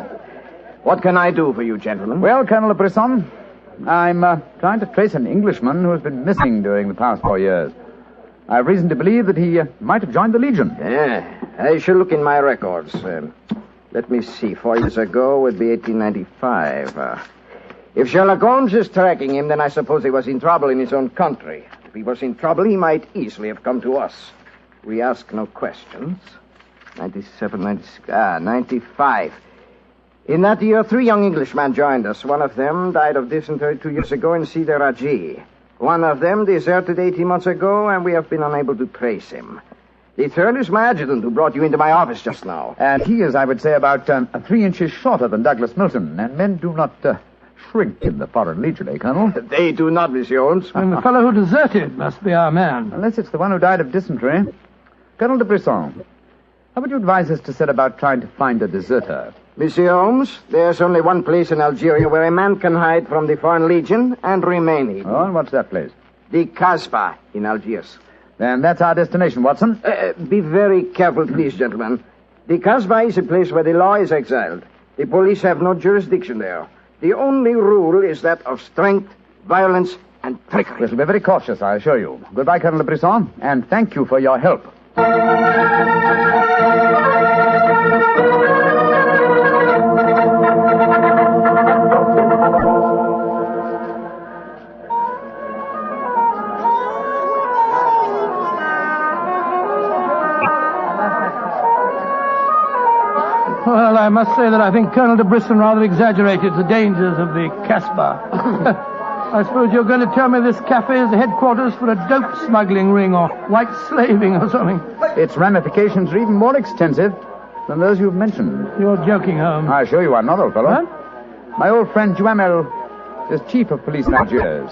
What can I do for you, gentlemen? Well, Colonel Brisson, I'm trying to trace an Englishman who has been missing during the past 4 years. I have reason to believe that he might have joined the Legion. Yeah, I shall look in my records. Let me see. 4 years ago would be 1895. If Sherlock Holmes is tracking him, then I suppose he was in trouble in his own country. If he was in trouble, he might easily have come to us. We ask no questions. 97, 96, 95. In that year, 3 young Englishmen joined us. One of them died of dysentery 2 years ago in Sidi Raji. One of them deserted 18 months ago, and we have been unable to trace him. The third is my adjutant who brought you into my office just now. And he is, I would say, about 3 inches shorter than Douglas Milton, and men do not shrink in the Foreign Legion, eh, Colonel? They do not, Monsieur Holmes. And the fellow who deserted must be our man. Unless it's the one who died of dysentery. Colonel de Brisson, how would you advise us to set about trying to find a deserter? Monsieur Holmes, there's only one place in Algeria where a man can hide from the Foreign Legion and remain hidden. Oh, and what's that place? The Casbah in Algiers. Then that's our destination, Watson. Be very careful, please, gentlemen. The Casbah is a place where the law is exiled. The police have no jurisdiction there. The only rule is that of strength, violence, and trickery. We shall be very cautious, I assure you. Goodbye, Colonel de Brisson, and thank you for your help. Well, I must say that I think Colonel de Brisson rather exaggerated the dangers of the Casbah. I suppose you're going to tell me this cafe is the headquarters for a dope smuggling ring or white slaving or something. Its ramifications are even more extensive than those you've mentioned. You're joking, Holmes. I assure you I'm not, old fellow. What? My old friend Duhamel is chief of police in Algiers.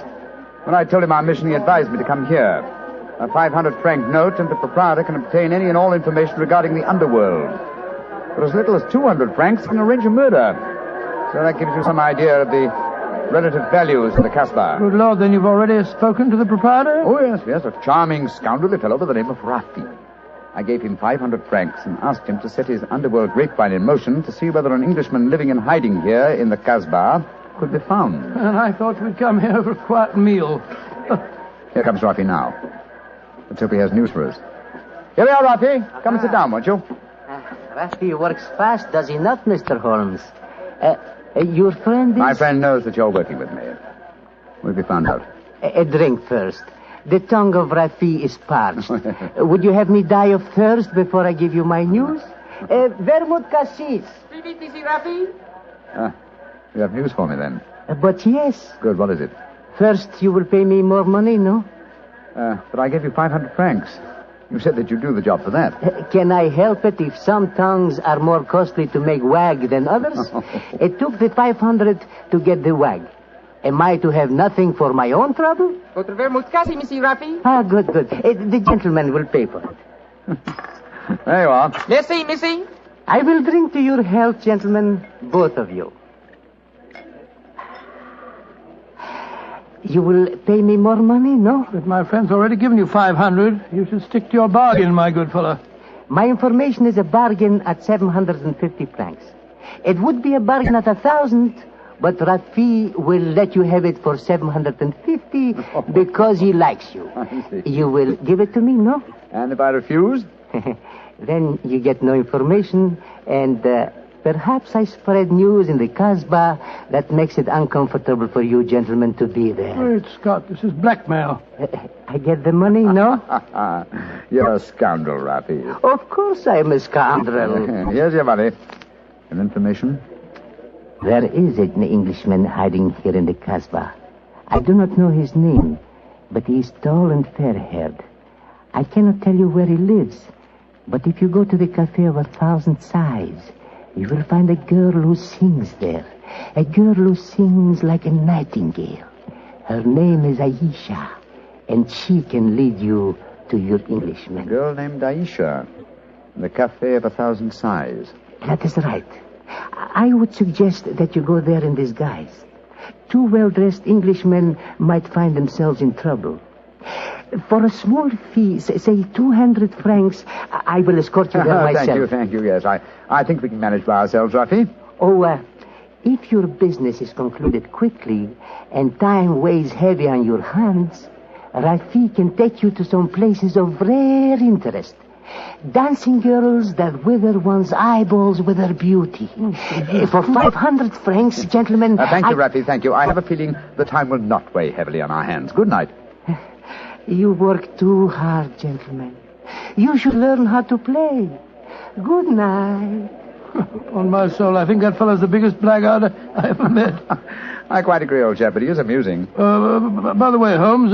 When I told him our mission, he advised me to come here. A 500-franc note, and the proprietor can obtain any and all information regarding the underworld. For as little as 200 francs, he can arrange a murder. So that gives you some idea of the relative values of the Casbah. Good Lord, then you've already spoken to the proprietor? Oh, yes, a charming, scoundrelly fellow by the name of Rafi. I gave him 500 francs and asked him to set his underworld grapevine in motion to see whether an Englishman living in hiding here in the Casbah could be found. And I thought we'd come here for a quiet meal. Here comes Rafi now. Let's hope he has news for us. Here we are, Rafi. Come and sit down, won't you? Rafi works fast, does he not, Mr. Holmes? Your friend is... My friend knows that you're working with me. We'll be found out. A drink first. The tongue of Rafi is parched. Would you have me die of thirst before I give you my news? Vermouth cassis. You have news for me, then? But yes. Good, what is it? First, you will pay me more money, no? But I gave you 500 francs. You said that you'd do the job for that. Can I help it if some tongues are more costly to make wag than others? It took the 500 to get the wag. Am I to have nothing for my own trouble? Votre vermouth cassis, Monsieur Rafi. Ah, good. The gentleman will pay for it. There you are. Merci, Missy. I will drink to your health, gentlemen, both of you. You will pay me more money, no? But my friend's already given you 500. You should stick to your bargain, my good fellow. My information is a bargain at 750 francs. It would be a bargain at 1,000, but Rafi will let you have it for 750 because he likes you. I see. You will give it to me, no? And if I refuse? Then you get no information, and perhaps I spread news in the Casbah that makes it uncomfortable for you gentlemen to be there. Great Scott, this is blackmail. I get the money, no? You're a scoundrel, Rafi. Of course I'm a scoundrel. Here's your money. And information? There is an Englishman hiding here in the Casbah. I do not know his name, but he is tall and fair-haired. I cannot tell you where he lives, but if you go to the Cafe of 1,000 Sighs, you will find a girl who sings there. A girl who sings like a nightingale. Her name is Aisha, and she can lead you to your Englishman. A girl named Aisha. The Cafe of 1,000 Sighs. That is right. I would suggest that you go there in disguise. 2 well-dressed Englishmen might find themselves in trouble. For a small fee, say 200 francs, I will escort you there myself. Thank you, yes. I think we can manage by ourselves, Rafi. If your business is concluded quickly and time weighs heavy on your hands, Rafi can take you to some places of rare interest. Dancing girls that wither one's eyeballs with their beauty. For 500 francs, gentlemen... Thank you, Rafi, thank you. I have a feeling the time will not weigh heavily on our hands. Good night. You work too hard, gentlemen. You should learn how to play. Good night. On my soul, I think that fellow's the biggest blackguard I ever met. I quite agree, old chap, but he is amusing. By the way, Holmes,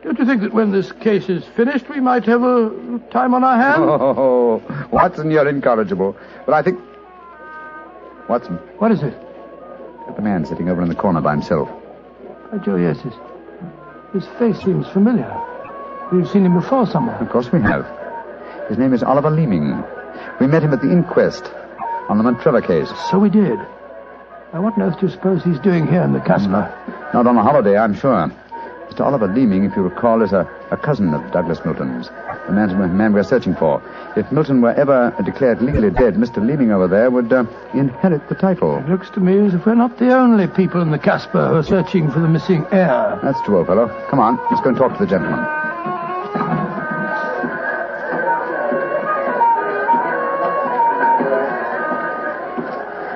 don't you think that when this case is finished, we might have a time on our hands? Oh, Watson, you're incorrigible. But I think... Watson. What is it? The man sitting over in the corner by himself. By Joe, yes, his face seems familiar. We've seen him before somewhere. Of course we have. His name is Oliver Leeming. We met him at the inquest on the Montrevor case. So we did. Now, what on earth do you suppose he's doing here in the Casbah? Not on a holiday, I'm sure. Mr. Oliver Leeming, if you recall, is a cousin of Douglas Milton's, the man we're searching for. If Milton were ever declared legally dead, Mr. Leeming over there would inherit the title. It looks to me as if we're not the only people in the Casbah who are searching for the missing heir. That's true, old fellow. Come on, let's go and talk to the gentleman.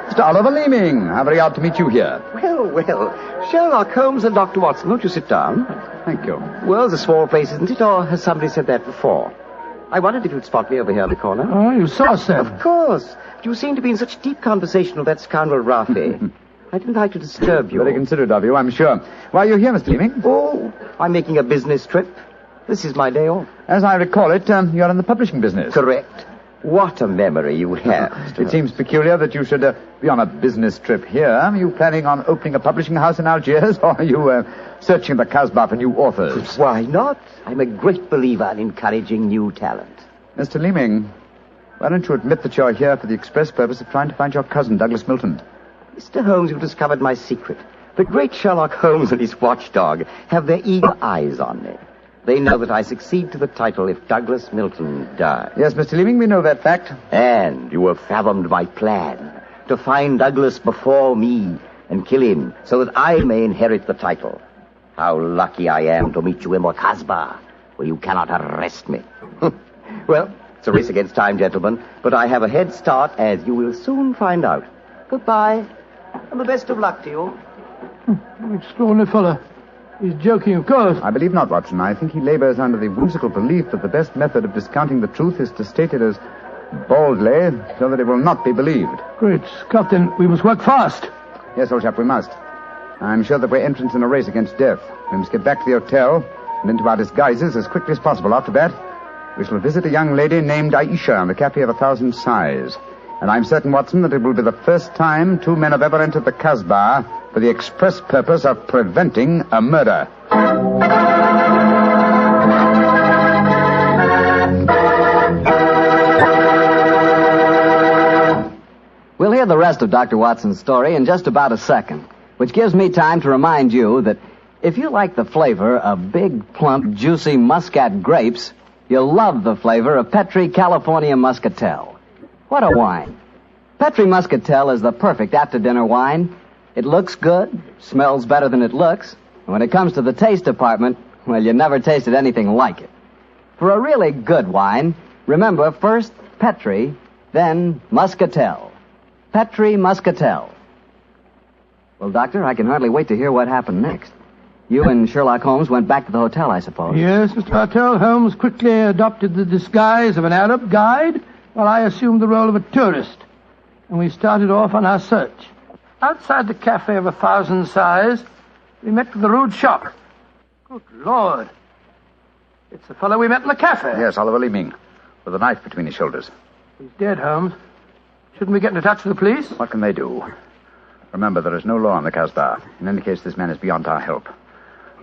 Mr. Oliver Leeming, how very odd to meet you here. Well, Sherlock Holmes and Dr. Watson, won't you sit down? Thank you. Well, it's a small place, isn't it? Or has somebody said that before? I wondered if you'd spot me over here in the corner. Oh, you saw us then? Of course. You seem to be in such deep conversation with that scoundrel Rafi. I didn't like to disturb you. Very considerate of you, I'm sure. Why are you here, Mr. Leeming? Oh, I'm making a business trip. This is my day off. As I recall it, you're in the publishing business. Correct. What a memory you have. It seems peculiar that you should be on a business trip here. Are you planning on opening a publishing house in Algiers, or are you searching the Casbah for new authors? Why not? I'm a great believer in encouraging new talent. Mr. Leeming, why don't you admit that you're here for the express purpose of trying to find your cousin, Douglas Milton? Mr. Holmes, you've discovered my secret. The great Sherlock Holmes and his watchdog have their eager eyes on me. They know that I succeed to the title if Douglas Milton dies. Yes, Mr. Leeming, we know that fact. And you have fathomed my plan to find Douglas before me and kill him so that I may inherit the title. How lucky I am to meet you in Casbah, where you cannot arrest me. Well, it's a race against time, gentlemen, but I have a head start, as you will soon find out. Goodbye, and the best of luck to you. Extraordinary fellow. He's joking, of course. I believe not, Watson. I think he labors under the whimsical belief that the best method of discounting the truth is to state it as baldly, so that it will not be believed. Great Scott, then we must work fast. Yes, old chap, we must. I'm sure that we're entrants in a race against death. We must get back to the hotel and into our disguises as quickly as possible. After that, we shall visit a young lady named Aisha in the Cafe of 1,000 Sighs. And I'm certain, Watson, that it will be the first time 2 men have ever entered the Casbah for the express purpose of preventing a murder. We'll hear the rest of Dr. Watson's story in just about a second, which gives me time to remind you that if you like the flavor of big, plump, juicy Muscat grapes, you'll love the flavor of Petri California Muscatel. What a wine. Petri Muscatel is the perfect after-dinner wine. It looks good, smells better than it looks, and when it comes to the taste department, well, you never tasted anything like it. For a really good wine, remember first Petri, then Muscatel. Petri Muscatel. Well, Doctor, I can hardly wait to hear what happened next. You and Sherlock Holmes went back to the hotel, I suppose. Yes, Mr. Bartell. Holmes quickly adopted the disguise of an Arab guide, while I assumed the role of a tourist. And we started off on our search. Outside the Cafe of 1,000 Sighs, We met in the rude shop. Good Lord. It's the fellow we met in the cafe. Yes, Oliver Leeming, with a knife between his shoulders. He's dead, Holmes. Shouldn't we get into touch with the police? What can they do? Remember, there is no law on the Casbah. In any case, this man is beyond our help.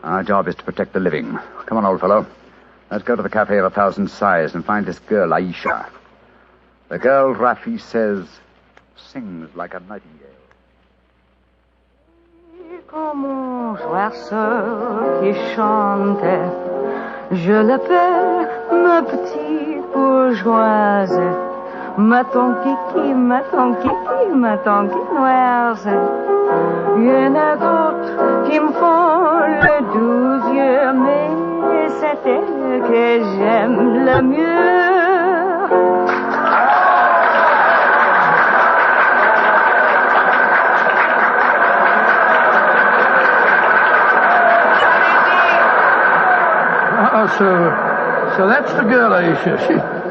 Our job is to protect the living. Come on, old fellow. Let's go to the Cafe of 1,000 Sighs and find this girl, Aisha. The girl, Rafi says, sings like a nightingale. Comme un oiseau qui chante, je l'appelle ma petite bourgeoise, ma ton kiki, ma ton kiki, ma ton kinoise. Il y en a d'autres qui me font le doux yeux, mais c'est elle que j'aime le mieux. So that's the girl, Aisha.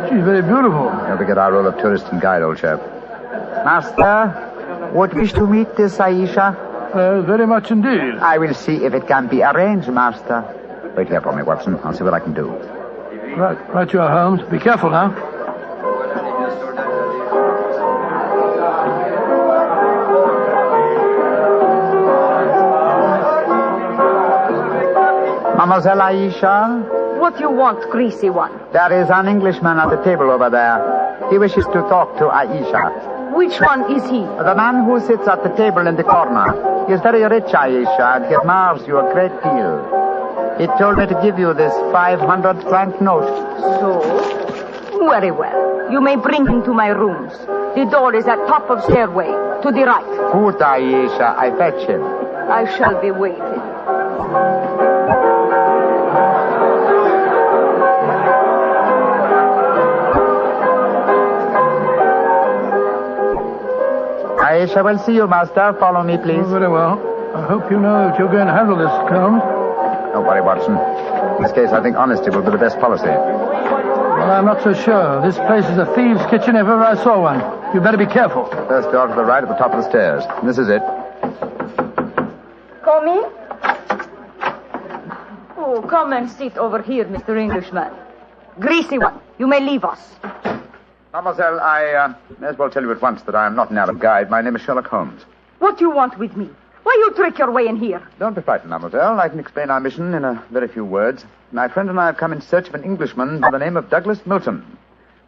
She's very beautiful. Don't forget our role of tourist and guide, old chap. Master, would wish to meet this Aisha? Very much indeed. I will see if it can be arranged, Master. Wait here for me, Watson. I'll see what I can do. Right you are, Holmes. Be careful now. Mademoiselle Aisha? What you want, greasy one? There is an Englishman at the table over there. He wishes to talk to Aisha. Which one is he? The man who sits at the table in the corner. He is very rich, Aisha, and he admires you a great deal. He told me to give you this 500-franc note. So? Very well. You may bring him to my rooms. The door is at top of stairway, to the right. Good, Aisha. I fetch him. I shall be waiting. Aisha will see you, Master. Follow me, please. Oh, very well. I hope you know that you're going to handle this, Holmes. Don't worry, Watson. In this case, I think honesty will be the best policy. Well, I'm not so sure. This place is a thieves' kitchen if ever I saw one. You better be careful. First door to the right at the top of the stairs. This is it. Come in. Oh, come and sit over here, Mr. Englishman. Greasy one, you may leave us. Mademoiselle, I may as well tell you at once that I am not an Arab guide. My name is Sherlock Holmes. What do you want with me? Why you trick your way in here? Don't be frightened, mademoiselle. I can explain our mission in a very few words. My friend and I have come in search of an Englishman by the name of Douglas Milton.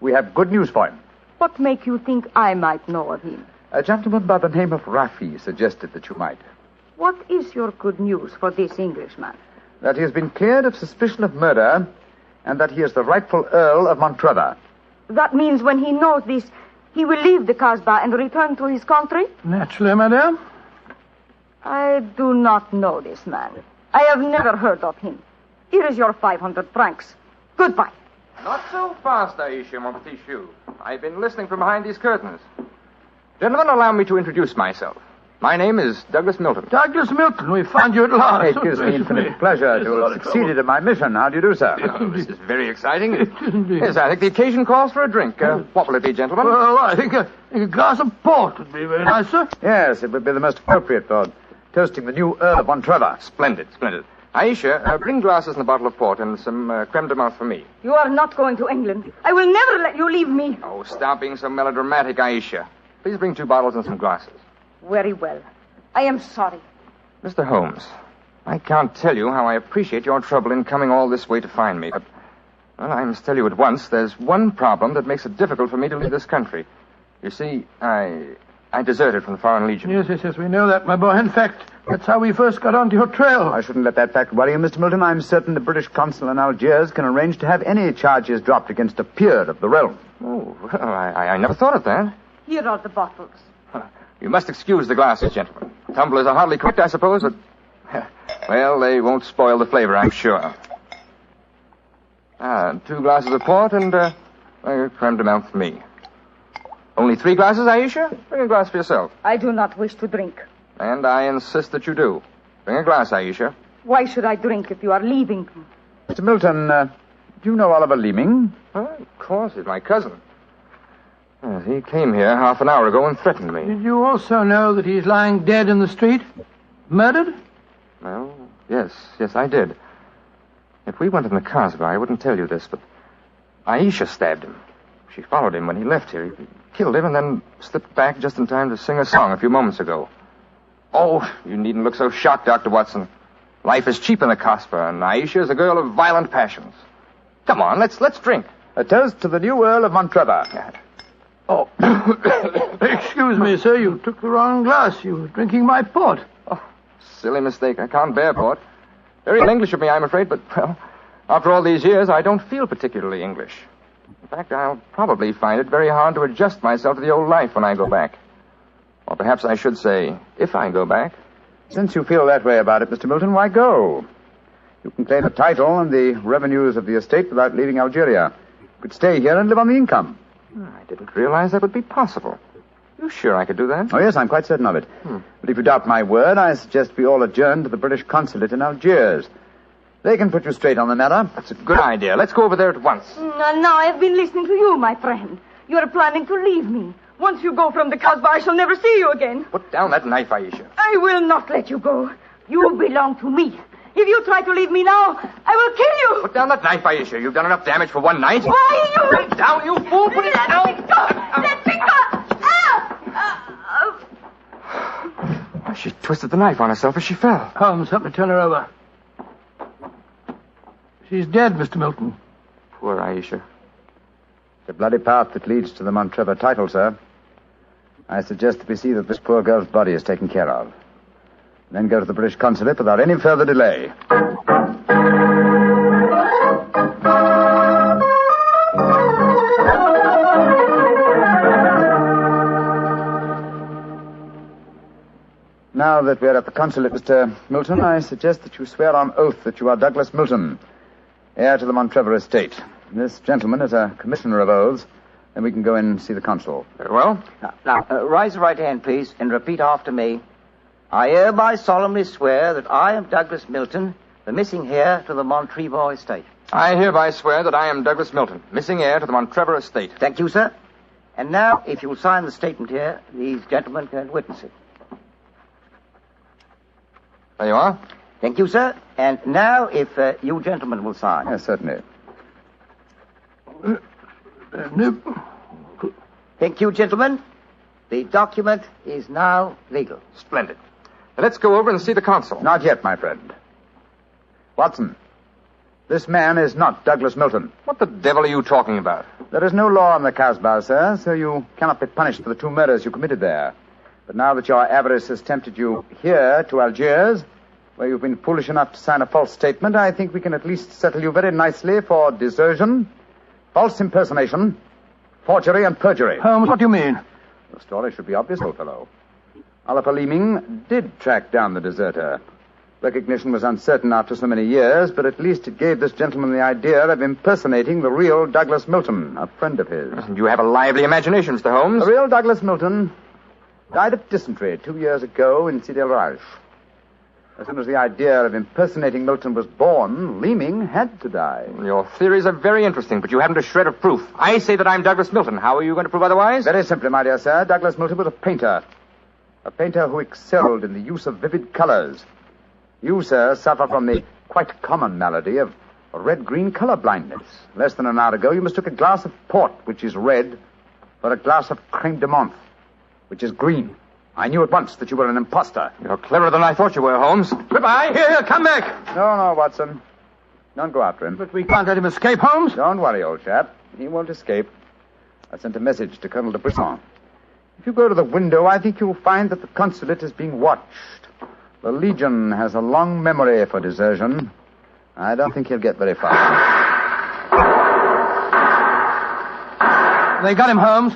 We have good news for him. What make you think I might know of him? A gentleman by the name of Rafi suggested that you might. What is your good news for this Englishman? That he has been cleared of suspicion of murder, and that he is the rightful Earl of Montrevor. That means when he knows this, he will leave the Casbah and return to his country? Naturally, madame. I do not know this man. I have never heard of him. Here is your 500 francs. Goodbye. Not so fast, Aisha, mon petit chou. I've been listening from behind these curtains. Gentlemen, allow me to introduce myself. My name is Douglas Milton. Douglas Milton, we found you at last. It gives me infinite pleasure to have succeeded in my mission. How do you do, sir? Oh, this is very exciting. Yes, I think the occasion calls for a drink. What will it be, gentlemen? Well, I think a glass of port would be very nice, sir. Yes, it would be the most appropriate for toasting the new Earl of Montrevor. Splendid, splendid. Aisha, bring glasses and a bottle of port and some creme de menthe for me. You are not going to England. I will never let you leave me. Oh, stop being so melodramatic, Aisha. Please bring 2 bottles and some glasses. Very well. I am sorry. Mr. Holmes, I can't tell you how I appreciate your trouble in coming all this way to find me, but, well, I must tell you at once, there's one problem that makes it difficult for me to leave this country. You see, I deserted from the Foreign Legion. Yes, we know that, my boy. In fact, that's how we first got onto your trail. I shouldn't let that fact worry you, Mr. Milton. I'm certain the British consul in Algiers can arrange to have any charges dropped against a peer of the realm. Oh, well, I never thought of that. Here are the bottles. You must excuse the glasses, gentlemen. Tumblers are hardly cooked, I suppose, but... Well, they won't spoil the flavor, I'm sure. 2 glasses of port and creme de menthe for me. Only 3 glasses, Aisha? Bring a glass for yourself. I do not wish to drink. And I insist that you do. Bring a glass, Aisha. Why should I drink if you are leaving? Mr. Milton, do you know Oliver Leeming? Of course, he's my cousin. Yes, he came here half an hour ago and threatened me. Did you also know that he's lying dead in the street? Murdered? Well, yes, I did. If we went in the Casbah, I wouldn't tell you this, but Aisha stabbed him. She followed him when he left here. He killed him and then slipped back just in time to sing a song a few moments ago. Oh, you needn't look so shocked, Dr. Watson. Life is cheap in the Casbah, and Aisha is a girl of violent passions. Come on, let's drink. A toast to the new Earl of Montrevor. Oh, excuse me, sir. You took the wrong glass. You were drinking my port. Oh, silly mistake. I can't bear port. Very English of me, I'm afraid, but, well, after all these years, I don't feel particularly English. In fact, I'll probably find it very hard to adjust myself to the old life when I go back. Or perhaps I should say, if I go back. Since you feel that way about it, Mr. Milton, why go? You can claim the title and the revenues of the estate without leaving Algeria. You could stay here and live on the income. I didn't realize that would be possible. You sure I could do that? Oh, yes, I'm quite certain of it. But if you doubt my word, I suggest we all adjourn to the British consulate in Algiers. They can put you straight on the matter. That's a good idea. Let's go over there at once. Now, I've been listening to you, my friend. You're planning to leave me. Once you go from the Casbah, I shall never see you again. Put down that knife, Aisha. I will not let you go. You belong to me. If you try to leave me now, I will kill you. Put down that knife, Aisha. You've done enough damage for one night. Why, you... Put it down, you fool. Put it down. Let me go. Let me go. She twisted the knife on herself as she fell. Holmes, help me turn her over. She's dead, Mr. Milton. Poor Aisha. The bloody path that leads to the Montrevor title, sir. I suggest that we see that this poor girl's body is taken care of. Then go to the British consulate without any further delay. Now that we're at the consulate, Mr. Milton, I suggest that you swear on oath that you are Douglas Milton, heir to the Montrevor estate. This gentleman is a commissioner of oaths, then we can go in and see the consul. Very well. Now, raise your right hand, please, and repeat after me. I hereby solemnly swear that I am Douglas Milton, the missing heir to the Montrevor estate. I hereby swear that I am Douglas Milton, missing heir to the Montrevor estate. Thank you, sir. And now, if you'll sign the statement here, these gentlemen can witness it. There you are. Thank you, sir. And now, if you gentlemen will sign. Yes, certainly. Thank you, gentlemen. The document is now legal. Splendid. Now let's go over and see the consul. Not yet, my friend. Watson, this man is not Douglas Milton. What the devil are you talking about? There is no law in the Casbah, sir, so you cannot be punished for the two murders you committed there. But now that your avarice has tempted you here to Algiers, where you've been foolish enough to sign a false statement, I think we can at least settle you very nicely for desertion, false impersonation, forgery, and perjury. Holmes, what do you mean? The story should be obvious, old fellow. Oliver Leeming did track down the deserter. Recognition was uncertain after so many years, but at least it gave this gentleman the idea of impersonating the real Douglas Milton, a friend of his. You have a lively imagination, Mr. Holmes. The real Douglas Milton died of dysentery 2 years ago in Sidi El Raj. As soon as the idea of impersonating Milton was born, Leeming had to die. Your theories are very interesting, but you haven't a shred of proof. I say that I'm Douglas Milton. How are you going to prove otherwise? Very simply, my dear sir. Douglas Milton was a painter. A painter who excelled in the use of vivid colors. You, sir, suffer from the quite common malady of red-green color blindness. Less than an hour ago, you mistook a glass of port, which is red, for a glass of creme de menthe, which is green. I knew at once that you were an imposter. You're cleverer than I thought you were, Holmes. Goodbye. Here, come back. No, Watson. Don't go after him. But we can't let him escape, Holmes. Don't worry, old chap. He won't escape. I sent a message to Colonel de Brisson. If you go to the window, I think you'll find that the consulate is being watched. The Legion has a long memory for desertion. I don't think he'll get very far. They got him, Holmes.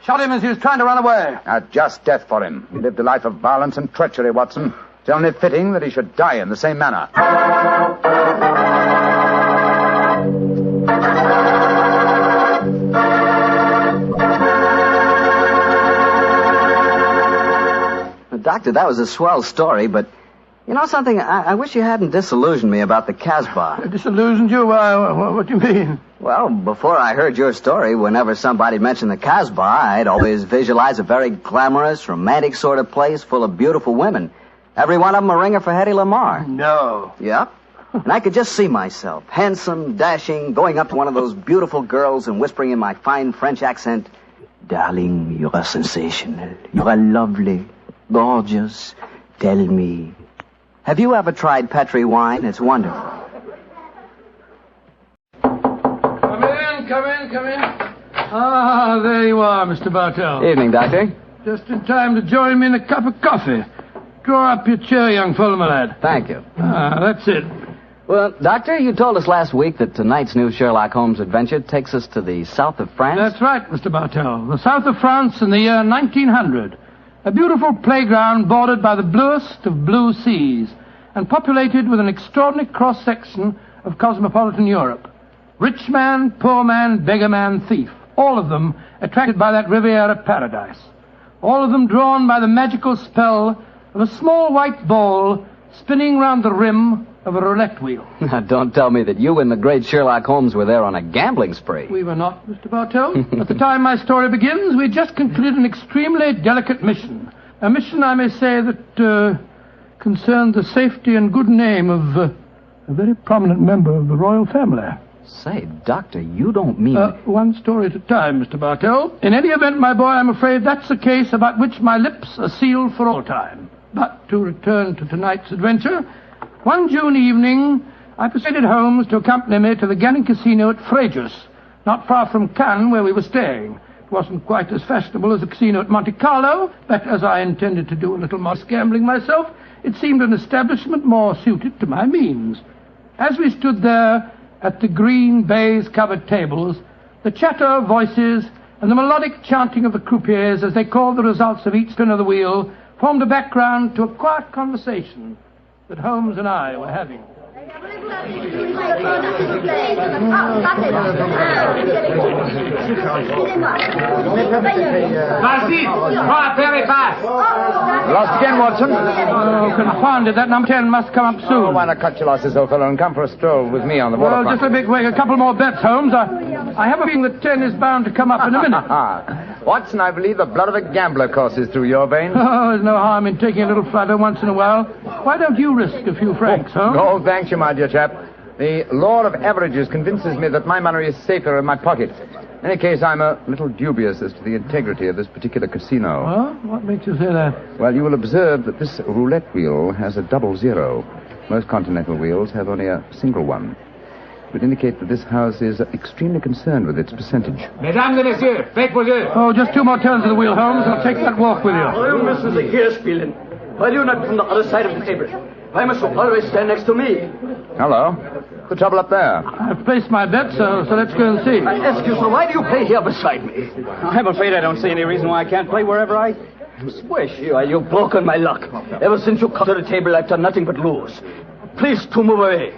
Shot him as he was trying to run away. A just death for him. He lived a life of violence and treachery, Watson. It's only fitting that he should die in the same manner. Doctor, that was a swell story, but you know something? I wish you hadn't disillusioned me about the Casbah. Disillusioned you? What do you mean? Well, before I heard your story, whenever somebody mentioned the Casbah, I'd always visualize a very glamorous, romantic sort of place full of beautiful women. Every one of them a ringer for Hetty Lamar. No. Yep. And I could just see myself, handsome, dashing, going up to one of those beautiful girls and whispering in my fine French accent, "Darling, you are sensational. You are lovely, gorgeous. Tell me." Have you ever tried Petri wine? It's wonderful. Come in. Ah, there you are, Mr. Bartell. Evening, Doctor. Just in time to join me in a cup of coffee. Draw up your chair, young fellow, my lad. Thank you. Ah, that's it. Well, Doctor, you told us last week that tonight's new Sherlock Holmes adventure takes us to the south of France. That's right, Mr. Bartell. The south of France in the year 1900. A beautiful playground bordered by the bluest of blue seas and populated with an extraordinary cross-section of cosmopolitan Europe. Rich man, poor man, beggar man, thief. All of them attracted by that Riviera paradise. All of them drawn by the magical spell of a small white ball spinning round the rim of a roulette wheel. Now, don't tell me that you and the great Sherlock Holmes were there on a gambling spree. We were not, Mr. Bartell. At the time my story begins, we had just concluded an extremely delicate mission. A mission, I may say, that concerned the safety and good name of a very prominent member of the royal family. Say, Doctor, you don't mean... One story at a time, Mr. Bartell. In any event, my boy, I'm afraid that's a case about which my lips are sealed for all time. But to return to tonight's adventure, one June evening, I persuaded Holmes to accompany me to the gambling casino at Fréjus, not far from Cannes, where we were staying. It wasn't quite as fashionable as the casino at Monte Carlo, but as I intended to do a little more gambling myself, it seemed an establishment more suited to my means. As we stood there at the green baize-covered tables, the chatter of voices and the melodic chanting of the croupiers as they called the results of each spin of the wheel formed a background to a quiet conversation that Holmes and I were having. Lost again, Watson? Oh, confounded. That number 10 must come up soon. Oh, why not cut your losses, old fellow, and come for a stroll with me on the waterfront? Well, just a big wait. A couple more bets, Holmes. I have a feeling that 10 is bound to come up in a minute. Watson, I believe the blood of a gambler courses through your veins. Oh, there's no harm in taking a little flutter once in a while. Why don't you risk a few francs, Holmes? Oh, thank you, my dear chap. The law of averages convinces me that my money is safer in my pocket. In any case, I'm a little dubious as to the integrity of this particular casino. Well, what makes you say that? Well, you will observe that this roulette wheel has a double zero. Most continental wheels have only a single one. It would indicate that this house is extremely concerned with its percentage. Mesdames et messieurs, faites vos jeux. Oh, just two more turns of the wheel, Holmes. I'll take that walk with you. You müssen sich hier spielen. Why are you not from the other side of the table? Why must you always stand next to me? Hello. What's the trouble up there? I've placed my bet, so let's go and see. I ask you, sir, why do you play here beside me? I'm afraid I don't see any reason why I can't play wherever I wish. You've broken my luck. Ever since you come to the table, I've done nothing but lose. Please to move away.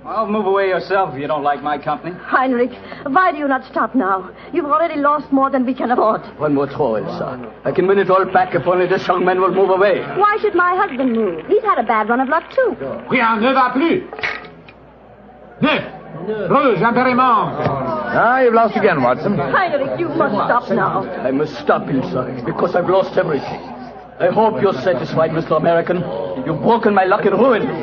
Well, move away yourself if you don't like my company. Heinrich, why do you not stop now? You've already lost more than we can afford. One more throw, Elsa. I can win it all back if only this young man will move away. Why should my husband move? He's had a bad run of luck, too. Rien ne va plus. Rouge, impériment. Ah, you've lost again, Watson. Heinrich, you must stop now. I must stop, Elsa, because I've lost everything. I hope you're satisfied, Mr. American. You've broken my luck and ruined me.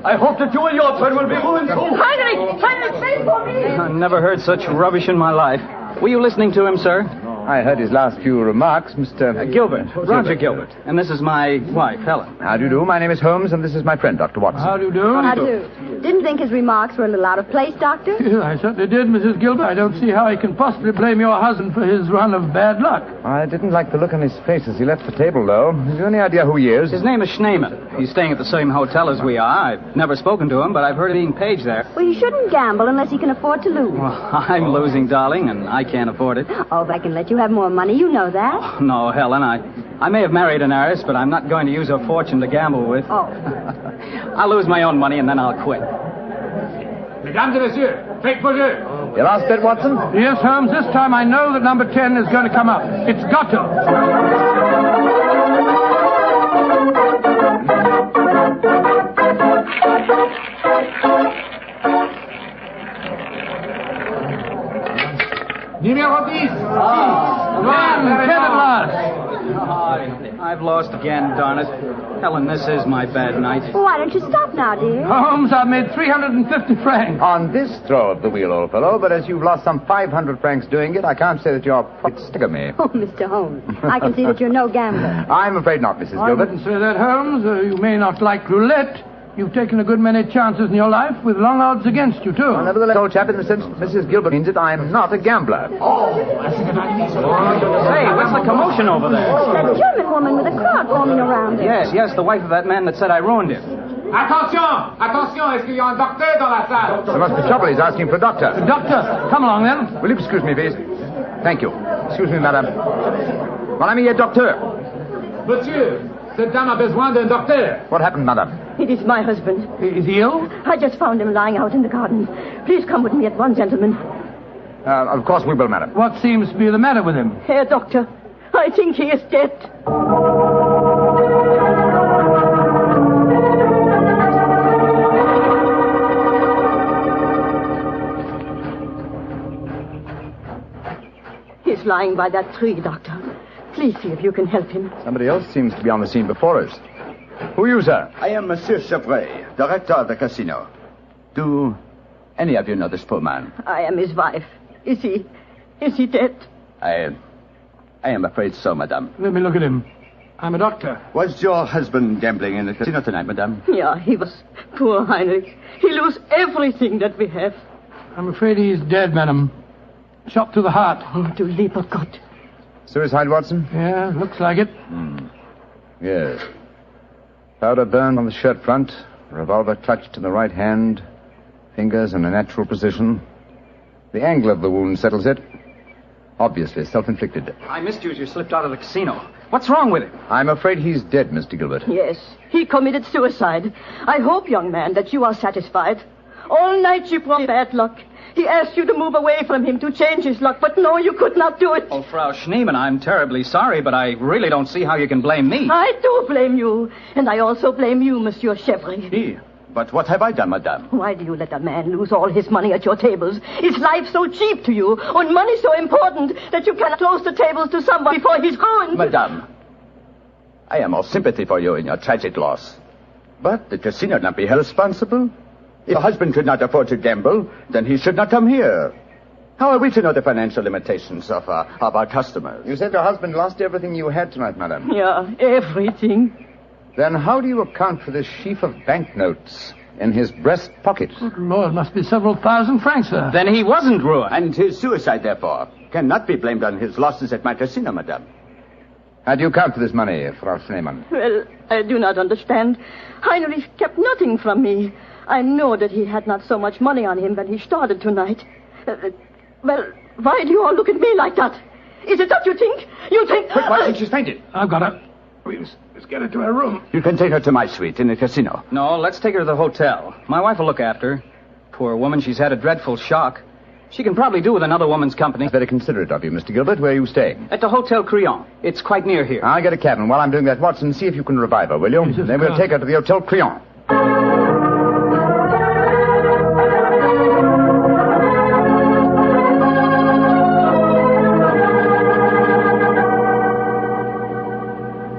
I hope that you and your turn will be ruined too. Heinrich, wait for me! I never heard such rubbish in my life. Were you listening to him, sir? I heard his last few remarks, Mr. Gilbert. Roger Gilbert. And this is my wife, Helen. How do you do? My name is Holmes, and this is my friend, Dr. Watson. How do you do? How do? Didn't think his remarks were a little out of place, Doctor? I certainly did, Mrs. Gilbert. I don't see how he can possibly blame your husband for his run of bad luck. I didn't like the look on his face as he left the table, though. Have you any idea who he is? His name is Schneemann. He's staying at the same hotel as we are. I've never spoken to him, but I've heard of being paged there. Well, you shouldn't gamble unless you can afford to lose. Well, I'm losing, darling, and I can't afford it. Oh, if I can let you have more money, you know that. No, Helen, I may have married an heiress, but I'm not going to use her fortune to gamble with. Oh. I'll lose my own money, and then I'll quit. Mesdames et messieurs, faites vos jeux. You last bet, Watson? Yes, Holmes. This time I know that number 10 is going to come up. It's got to. Numéro 10. 10 at last. I've lost again, darn it. Helen, this is my bad night. Why don't you stop now, dear? Holmes, I've made 350 francs. On this throw of the wheel, old fellow, but as you've lost some 500 francs doing it, I can't say that you're quite sick of me. Oh, Mr. Holmes, I can see that you're no gambler. I'm afraid not, Mrs. I Gilbert. wouldn't say that, Holmes. You may not like roulette. You've taken a good many chances in your life with long odds against you, too. Well, nevertheless, old chap, in the sense Mrs. Gilbert means it, I'm not a gambler. Hey, what's the commotion over there? Oh, that German woman with a crowd forming around her. Yes, the wife of that man that said I ruined him. Attention! Attention, est-ce qu'il y a un docteur dans la salle? There must be trouble. He's asking for a doctor. Doctor, come along, then. Will you excuse me, please? Thank you. Excuse me, madame. Mon ami est docteur. Monsieur, cette dame a besoin d'un docteur. What happened, madame? It is my husband. Is he ill? I just found him lying out in the garden. Please come with me at once, gentlemen. Of course we will, madam. What seems to be the matter with him? Herr Doctor, I think he is dead. He's lying by that tree, Doctor. Please see if you can help him. Somebody else seems to be on the scene before us. Who are you, sir? I am Monsieur Chevret, director of the casino. Do any of you know this poor man? I am his wife. Is he dead? I am afraid so, madame. Let me look at him. I'm a doctor. Was your husband gambling in the casino tonight, madame? Yeah, he was. Poor Heinrich. He lost everything that we have. I'm afraid he's dead, madam. Shot through the heart. Oh, du lieber Gott. Suicide, Watson? Yeah, looks like it. Yes. Powder burned on the shirt front, revolver clutched in the right hand, fingers in a natural position. The angle of the wound settles it. Obviously self-inflicted. I missed you as you slipped out of the casino. What's wrong with him? I'm afraid he's dead, Mr. Gilbert. Yes, he committed suicide. I hope, young man, that you are satisfied. All night you brought bad luck. He asked you to move away from him to change his luck, but no, you could not do it. Oh, Frau Schneemann, I'm terribly sorry, but I really don't see how you can blame me. I do blame you, and I also blame you, Monsieur Chevry. But what have I done, madame? Why do you let a man lose all his money at your tables? Is life so cheap to you, and money so important, that you cannot close the tables to someone before he's ruined? Madame, I am all sympathy for you in your tragic loss. But the casino not be held responsible. If your husband could not afford to gamble, then he should not come here. How are we to know the financial limitations of our customers? You said your husband lost everything you had tonight, madam. Yeah, everything. Then how do you account for this sheaf of banknotes in his breast pocket? Good Lord, must be several thousand francs, sir. Then he wasn't ruined. And his suicide, therefore, cannot be blamed on his losses at my casino, madame. How do you account for this money, Frau Schneemann? Well, I do not understand. Heinrich kept nothing from me. I know that he had not so much money on him when he started tonight. Well, why do you all look at me like that? Is it that you think? You think... Quick, Watson, she's fainted. I've got her. Let's get her to her room. You can take her to my suite in the casino. No, let's take her to the hotel. My wife will look after her. Poor woman, she's had a dreadful shock. She can probably do with another woman's company. Very considerate of you, Mr. Gilbert. Where are you staying? At the Hotel Crillon. It's quite near here. I'll get a cab, and while I'm doing that, Watson, see if you can revive her, will you? Yes, then we'll take her to the Hotel Crillon.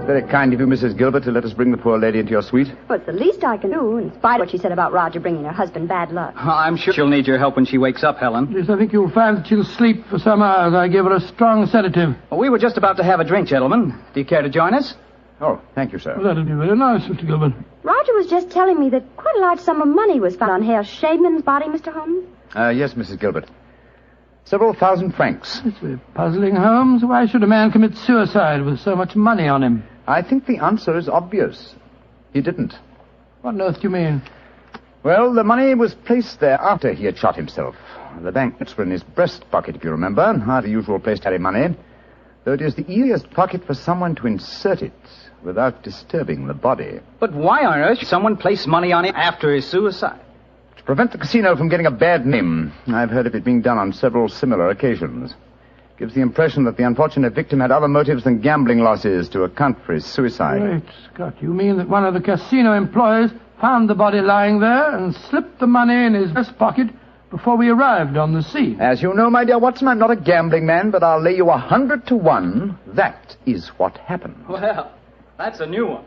Very kind of you, Mrs. Gilbert, to let us bring the poor lady into your suite. Well, it's the least I can do, in spite of what she said about Roger bringing her husband bad luck. I'm sure she'll need your help when she wakes up, Helen. Yes, I think you'll find that she'll sleep for some hours. I gave her a strong sedative. Well, we were just about to have a drink, gentlemen. Do you care to join us? Oh, thank you, sir. Well, that'll be very nice, Mr. Gilbert. Roger was just telling me that quite a large sum of money was found on Herr Shademan's body, Mr. Holmes. Yes, Mrs. Gilbert. Several thousand francs. It's very puzzling, Holmes. Why should a man commit suicide with so much money on him? I think the answer is obvious. He didn't. What on earth do you mean? Well, the money was placed there after he had shot himself. The banknotes were in his breast pocket, if you remember. Not a usual place to carry money. Though it is the easiest pocket for someone to insert it without disturbing the body. But why on earth should someone place money on him after his suicide? To prevent the casino from getting a bad name. I've heard of it being done on several similar occasions. Gives the impression that the unfortunate victim had other motives than gambling losses to account for his suicide. Great Scott, you mean that one of the casino employees found the body lying there and slipped the money in his breast pocket before we arrived on the scene. As you know, my dear Watson, I'm not a gambling man, but I'll lay you 100 to 1. That is what happened. Well, that's a new one.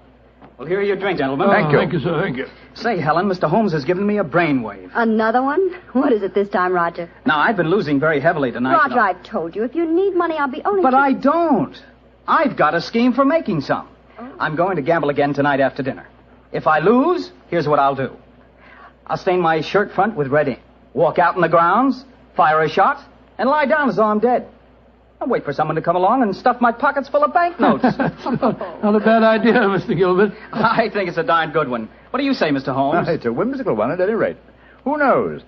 Well, here are your drink, gentlemen. Thank you. Thank you, sir. Thank you. Say, Helen, Mr. Holmes has given me a brainwave. Another one? What is it this time, Roger? Now, I've been losing very heavily tonight. Roger, I've told you, if you need money, I'll be only... But I don't. I've got a scheme for making some. I'm going to gamble again tonight after dinner. If I lose, here's what I'll do. I'll stain my shirt front with red ink, walk out in the grounds, fire a shot, and lie down as though I'm dead. I'll wait for someone to come along and stuff my pockets full of banknotes. Not a bad idea, Mr. Gilbert. I think it's a darn good one. What do you say, Mr. Holmes? It's a whimsical one at any rate. Who knows?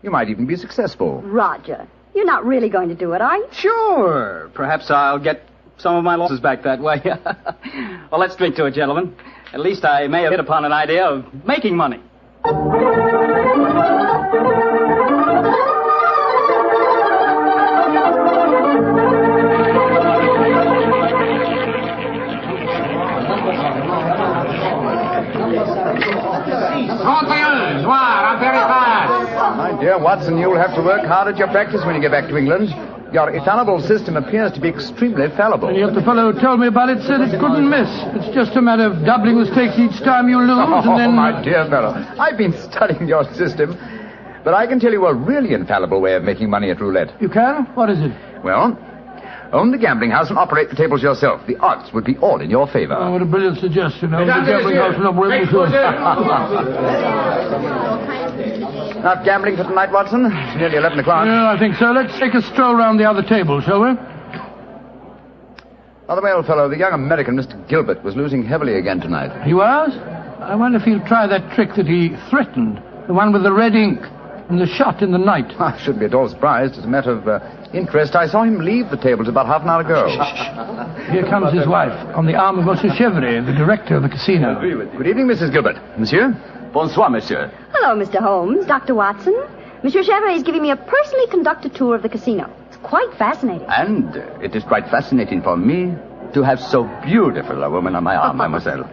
You might even be successful. Roger, you're not really going to do it, are you? Sure. Perhaps I'll get some of my losses back that way. Well, let's drink to it, gentlemen. At least I may have hit upon an idea of making money. My dear Watson, you'll have to work hard at your practice when you get back to England. Your infallible system appears to be extremely fallible. And yet the fellow who told me about it said it couldn't miss. It's just a matter of doubling the stakes each time you lose, and then... Oh, my dear fellow, I've been studying your system, but I can tell you a really infallible way of making money at roulette. You can? What is it? Well, own the gambling house and operate the tables yourself. The odds would be all in your favor. Oh, what a brilliant suggestion. Own the gambling house and operate Not gambling for tonight, Watson? It's nearly 11 o'clock. Yeah, I think so. Let's take a stroll round the other table, shall we? By the way, old fellow, the young American, Mr. Gilbert, was losing heavily again tonight. He was? I wonder if he'll try that trick that he threatened. The one with the red ink and the shot in the night. I shouldn't be at all surprised. As a matter of interest, I saw him leave the tables about half an hour ago. Here comes his wife, on the arm of Monsieur Chevrier, the director of the casino. Good evening, Mrs. Gilbert. Monsieur? Bonsoir, monsieur. Hello, Mr. Holmes, Dr. Watson. Monsieur Chevrier is giving me a personally conducted tour of the casino. It's quite fascinating. And it is quite fascinating for me to have so beautiful a woman on my arm, mademoiselle.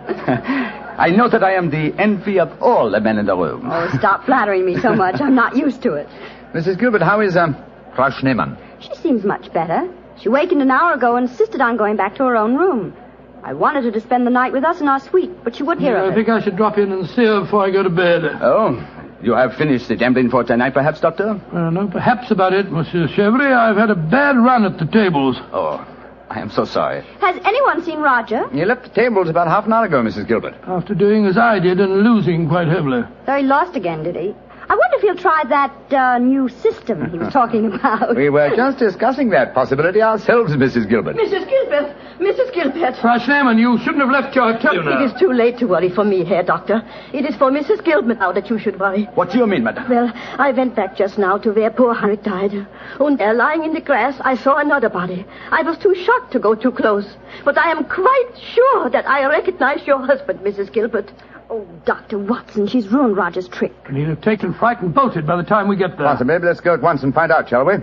I know that I am the envy of all the men in the room. Oh, stop flattering me so much. I'm not used to it. Mrs. Gilbert, how is, Frau Schneemann? She seems much better. She wakened an hour ago and insisted on going back to her own room. I wanted her to spend the night with us in our suite, but she wouldn't hear of it. I think I should drop in and see her before I go to bed. Oh, you have finished the gambling for tonight, perhaps, Doctor? No, perhaps about it, Monsieur Chevrier. I've had a bad run at the tables. Oh, I am so sorry. Has anyone seen Roger? He left the tables about half an hour ago, Mrs. Gilbert. After doing as I did and losing quite heavily. So he lost again, did he? I wonder if he'll try that new system he was talking about. We were just discussing that possibility ourselves, Mrs. Gilbert. Mrs. Gilbert! Mrs. Gilbert! Frau Schneemann, you shouldn't have left your hotel. It is too late to worry for me, Herr Doctor. It is for Mrs. Gilbert now that you should worry. What do you mean, madame? Well, I went back just now to where poor Harriet died. And there, lying in the grass, I saw another body. I was too shocked to go too close. But I am quite sure that I recognize your husband, Mrs. Gilbert. Oh, Dr. Watson, she's ruined Roger's trick. And he'll have taken fright and bolted by the time we get there. Watson, maybe let's go at once and find out, shall we?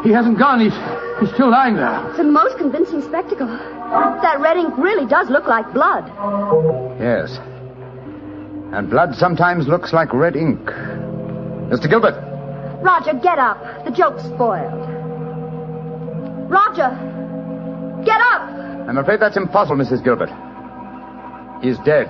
He hasn't gone. He's still lying there. It's a most convincing spectacle. That red ink really does look like blood. Yes. And blood sometimes looks like red ink. Mr. Gilbert. Roger, get up. The joke's spoiled. Roger! Get up! I'm afraid that's impossible, Mrs. Gilbert. He's dead.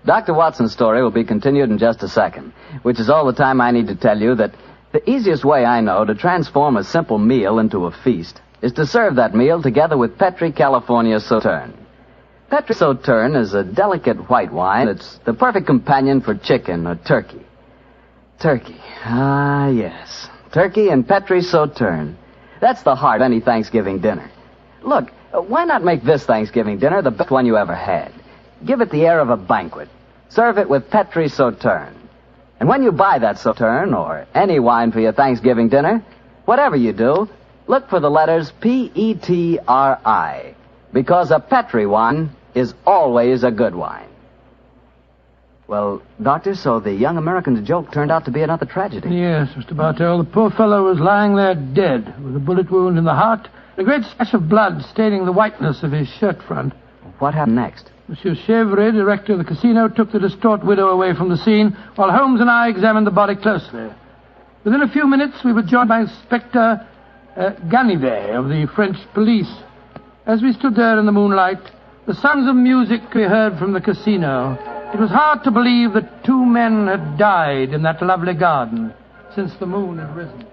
Dr. Watson's story will be continued in just a second, which is all the time I need to tell you that the easiest way I know to transform a simple meal into a feast is to serve that meal together with Petri California Sauterne. Petri Sauterne is a delicate white wine that's the perfect companion for chicken or turkey. Turkey. Ah, yes. Turkey and Petri Sauterne. That's the heart of any Thanksgiving dinner. Look, why not make this Thanksgiving dinner the best one you ever had? Give it the air of a banquet. Serve it with Petri Sauterne. And when you buy that Sauterne or any wine for your Thanksgiving dinner, whatever you do, look for the letters P-E-T-R-I, because a Petri wine is always a good wine. Well, Doctor, so the young American's joke turned out to be another tragedy. Yes, Mr. Bartell. The poor fellow was lying there dead, with a bullet wound in the heart, and a great splash of blood staining the whiteness of his shirt front. What happened next? Monsieur Chevre, director of the casino, took the distraught widow away from the scene, while Holmes and I examined the body closely. Within a few minutes, we were joined by Inspector Ganivet of the French police. As we stood there in the moonlight, the sounds of music we heard from the casino. It was hard to believe that two men had died in that lovely garden since the moon had risen.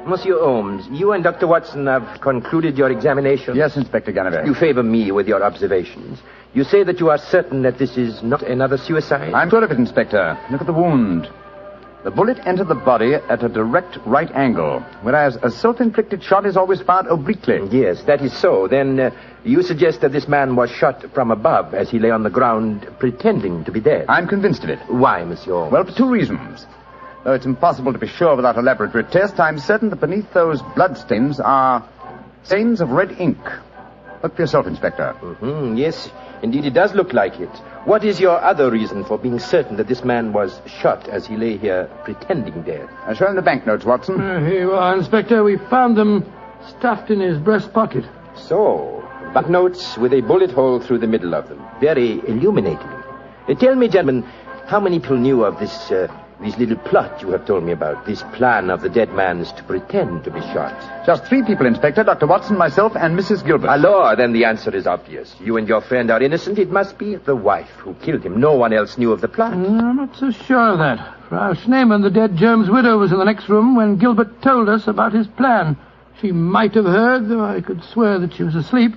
Monsieur Holmes, you and Dr. Watson have concluded your examination? Yes, Inspector Ganivet. You favor me with your observations. You say that you are certain that this is not another suicide? I'm sure of it, Inspector. Look at the wound. The bullet entered the body at a direct right angle, whereas a self-inflicted shot is always fired obliquely. Yes, that is so. Then you suggest that this man was shot from above as he lay on the ground pretending to be dead? I'm convinced of it. Why, Monsieur Holmes? Well, for two reasons. Though it's impossible to be sure without a laboratory test, I'm certain that beneath those bloodstains are stains of red ink. Look for yourself, Inspector. Mm-hmm. Yes, indeed, it does look like it. What is your other reason for being certain that this man was shot as he lay here pretending dead? Show him the banknotes, Watson. Here you are, Inspector. We found them stuffed in his breast pocket. So, banknotes with a bullet hole through the middle of them. Very illuminating. Tell me, gentlemen, how many people knew of this little plot you have told me about, this plan of the dead man's to pretend to be shot? Just 3 people, Inspector. Dr. Watson, myself, and Mrs. Gilbert. Alors, then the answer is obvious. You and your friend are innocent. It must be the wife who killed him. No one else knew of the plot. I'm not so sure of that. Frau Schneemann, the dead German's widow, was in the next room when Gilbert told us about his plan. She might have heard, though I could swear that she was asleep.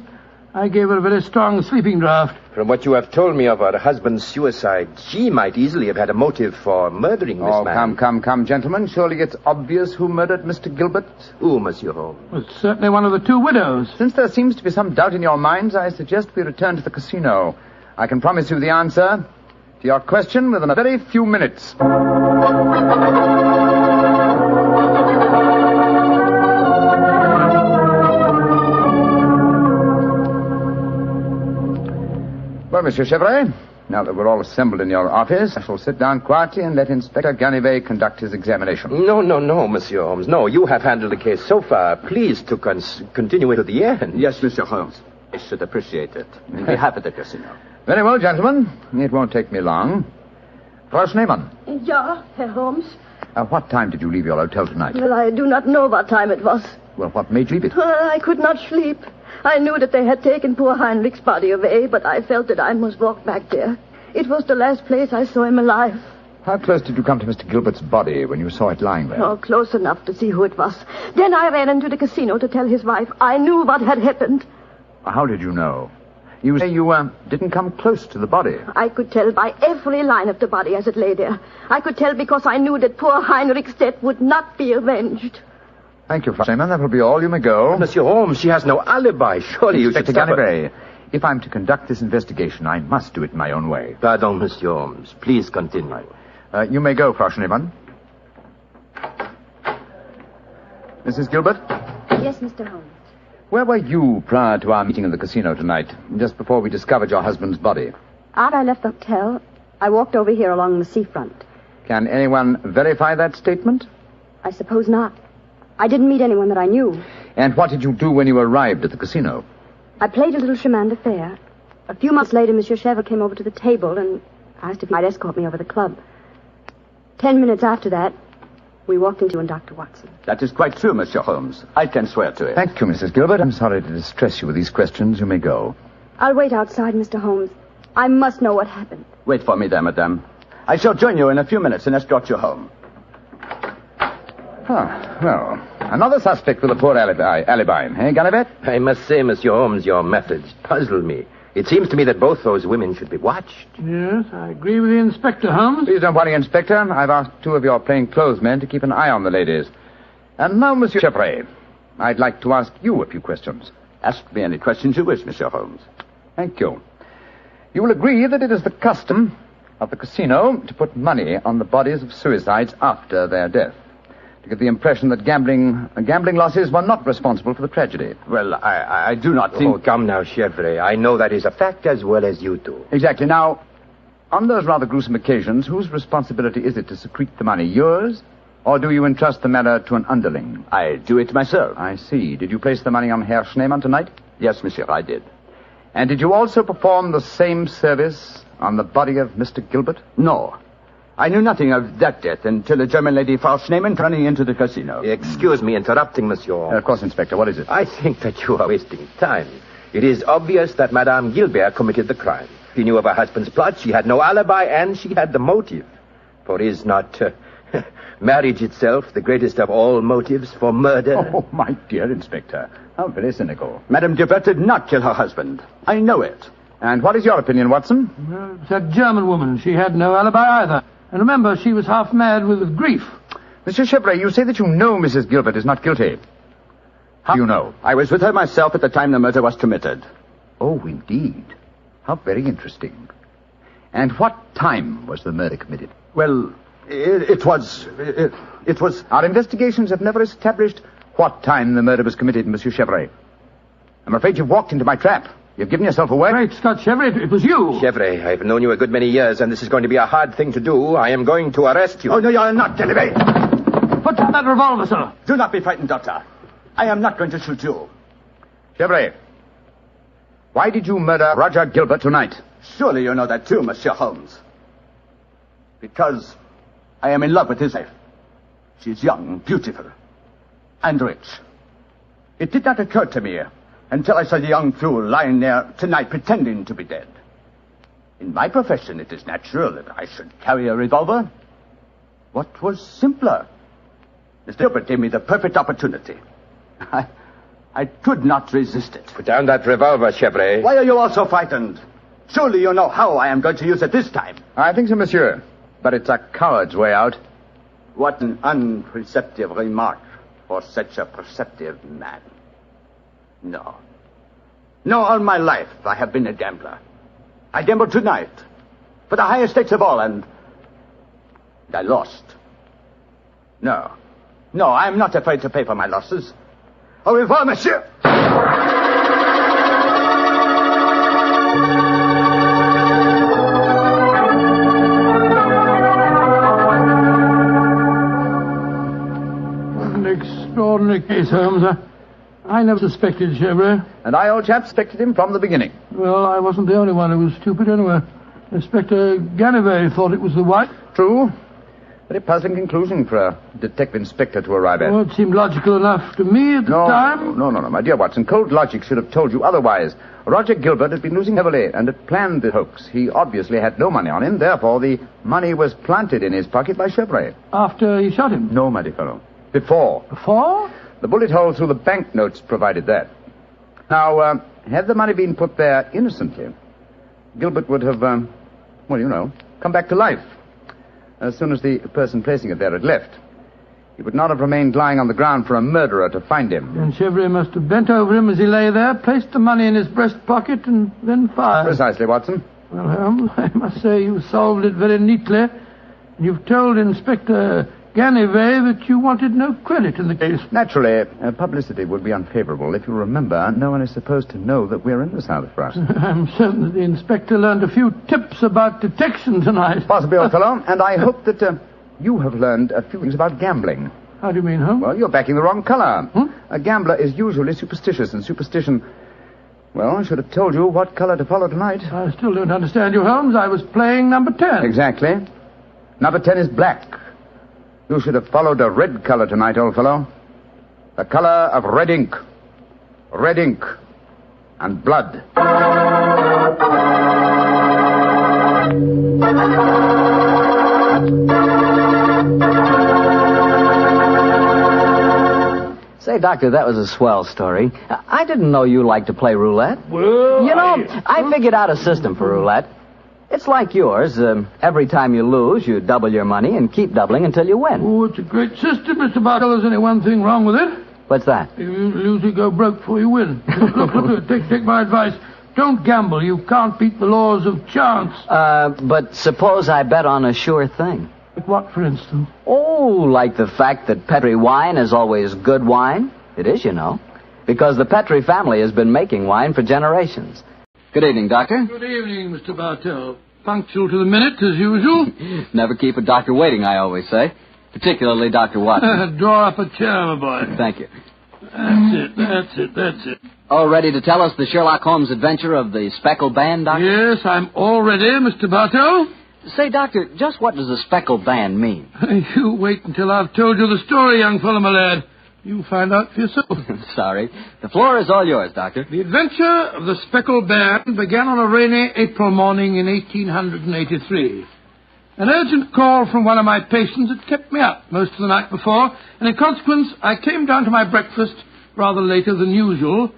I gave her a very strong sleeping draught. From what you have told me of her husband's suicide, she might easily have had a motive for murdering this man. Come, gentlemen. Surely it's obvious who murdered Mr. Gilbert? Who, Monsieur Holmes? Well, it's certainly one of the 2 widows. Since there seems to be some doubt in your minds, I suggest we return to the casino. I can promise you the answer to your question within a very few minutes. Well, Monsieur Chevre, now that we're all assembled in your office, I shall sit down quietly and let Inspector Ganivet conduct his examination. No, Monsieur Holmes. No, you have handled the case so far. Please to continue it to the end. Yes, Monsieur Holmes. I should appreciate it. On behalf of the casino. Very well, gentlemen. It won't take me long. Frau Schneemann. Ja, Herr Holmes. What time did you leave your hotel tonight? Well, I do not know what time it was. Well, what made you leave it? Well, I could not sleep. I knew that they had taken poor Heinrich's body away, but I felt that I must walk back there. It was the last place I saw him alive. How close did you come to Mr. Gilbert's body when you saw it lying there? Oh, close enough to see who it was. Then I ran into the casino to tell his wife. I knew what had happened. How did you know? You say you didn't come close to the body. I could tell by every line of the body as it lay there. I could tell because I knew that poor Heinrich's death would not be avenged. Thank you, Frau Schneemann. That will be all. You may go. Monsieur Holmes, she has no alibi. Surely you should stop her. If I'm to conduct this investigation, I must do it my own way. Pardon, Monsieur Holmes. Please continue. You may go, Frau Schneemann. Mrs. Gilbert? Yes, Mr. Holmes. Where were you prior to our meeting in the casino tonight, just before we discovered your husband's body? After I left the hotel, I walked over here along the seafront. Can anyone verify that statement? I suppose not. I didn't meet anyone that I knew. And what did you do when you arrived at the casino? I played a little chemin de fer. A few months later, Monsieur Chevre came over to the table and asked if he might escort me over the club. 10 minutes after that, we walked into you and Dr. Watson. That is quite true, Monsieur Holmes. I can swear to it. Thank you, Mrs. Gilbert. I'm sorry to distress you with these questions. You may go. I'll wait outside, Mr. Holmes. I must know what happened. Wait for me there, madame. I shall join you in a few minutes and escort you home. Well, another suspect with a poor alibi, eh, Ganivet? I must say, Monsieur Holmes, your methods puzzle me. It seems to me that both those women should be watched. Yes, I agree with the Inspector, Holmes. Please don't worry, Inspector. I've asked 2 of your plainclothes men to keep an eye on the ladies. And now, Monsieur Chevre, I'd like to ask you a few questions. Ask me any questions you wish, Monsieur Holmes. Thank you. You will agree that it is the custom of the casino to put money on the bodies of suicides after their death. to give the impression that gambling losses were not responsible for the tragedy. Well, I do not think... Oh, come now, Chevre. I know that is a fact as well as you do. Exactly. Now, on those rather gruesome occasions, whose responsibility is it to secrete the money? Yours? Or do you entrust the matter to an underling? I do it myself. I see. Did you place the money on Herr Schneemann tonight? Yes, monsieur, I did. And did you also perform the same service on the body of Mr. Gilbert? No. I knew nothing of that death until the German lady Frau Schneemann running into the casino. Excuse me interrupting, monsieur. Of course, Inspector. What is it? I think that you are wasting time. It is obvious that Madame Gilbert committed the crime. She knew of her husband's plot, she had no alibi, and she had the motive. For is not marriage itself the greatest of all motives for murder? Oh, my dear Inspector. How very cynical. Madame Gilbert did not kill her husband. I know it. And what is your opinion, Watson? Well, it's that German woman. She had no alibi either. And remember, she was half mad with grief. Monsieur Chevre, you say that you know Mrs. Gilbert is not guilty. How do you know? I was with her myself at the time the murder was committed. Oh, indeed. How very interesting. And what time was the murder committed? Well, it was... Our investigations have never established what time the murder was committed, Monsieur Chevre. I'm afraid you've walked into my trap. You've given yourself away. Great Scott, Chevre, it was you. Chevre, I've known you a good many years, and this is going to be a hard thing to do. I am going to arrest you. Oh, no, you're not, Genevieve. Put down that revolver, sir. Do not be frightened, Doctor. I am not going to shoot you. Chevre, why did you murder Roger Gilbert tonight? Surely you know that too, Monsieur Holmes. Because I am in love with his wife. She's young, beautiful, and rich. It did not occur to me until I saw the young fool lying there tonight pretending to be dead. In my profession, it is natural that I should carry a revolver. What was simpler? Mr. Gilbert gave me the perfect opportunity. I could not resist it. Put down that revolver, Chevre. Why are you all so frightened? Surely you know how I am going to use it this time. I think so, monsieur. But it's a coward's way out. What an unperceptive remark for such a perceptive man. No. No, all my life I have been a gambler. I gambled tonight for the highest stakes of all, and I lost. No, I am not afraid to pay for my losses. Au revoir, monsieur. What an extraordinary case, Holmes. I never suspected Chevre. And I, old chap, suspected him from the beginning. Well, I wasn't the only one who was stupid anyway. Inspector Ganivet thought it was the wife. True. Very puzzling conclusion for a detective inspector to arrive at. Well, it seemed logical enough to me at the time. No, my dear Watson. Cold logic should have told you otherwise. Roger Gilbert had been losing heavily and had planned the hoax. He obviously had no money on him. Therefore, the money was planted in his pocket by Chevre. After he shot him? No, my dear fellow. Before. Before? The bullet hole through the banknotes provided that. Now, had the money been put there innocently, Gilbert would have, come back to life as soon as the person placing it there had left. He would not have remained lying on the ground for a murderer to find him. And Chevre must have bent over him as he lay there, placed the money in his breast pocket, and then fired. Precisely, Watson. Well, Holmes, I must say you solved it very neatly. You've told Inspector Ganivet that you wanted no credit in the case. Naturally, publicity would be unfavorable. If you remember, no one is supposed to know that we're in the south of France. I'm certain that the inspector learned a few tips about detection tonight. Possibly, old fellow. And I hope that you have learned a few things about gambling. How do you mean, Holmes? Well, you're backing the wrong color. A gambler is usually superstitious, and superstition... Well, I should have told you what color to follow tonight. I still don't understand you, Holmes. I was playing number 10. Exactly. Number 10 is black. You should have followed a red color tonight, old fellow. The color of red ink. Red ink. And blood. Say, Doctor, that was a swell story. I didn't know you liked to play roulette. Well, I figured out a system for roulette. It's like yours. Every time you lose, you double your money and keep doubling until you win. Oh, it's a great system, Mr. Bartel. There's only one thing wrong with it. What's that? You lose, you go broke before you win. Look, take my advice. Don't gamble. You can't beat the laws of chance. But suppose I bet on a sure thing. What, for instance? Oh, like the fact that Petri wine is always good wine? It is, you know, because the Petri family has been making wine for generations. Good evening, Doctor. Good evening, Mr. Bartell. Punctual to the minute, as usual. Never keep a doctor waiting, I always say. Particularly Dr. Watson. Draw up a chair, my boy. Thank you. That's it. All ready to tell us the Sherlock Holmes adventure of the Speckled Band, Doctor? Yes, I'm all ready, Mr. Bartell. Say, Doctor, just what does a Speckled Band mean? You wait until I've told you the story, young fellow, my lad. You'll find out for yourself. Sorry. The floor is all yours, Doctor. The adventure of the Speckled Band began on a rainy April morning in 1883. An urgent call from one of my patients had kept me up most of the night before, and in consequence I came down to my breakfast rather later than usual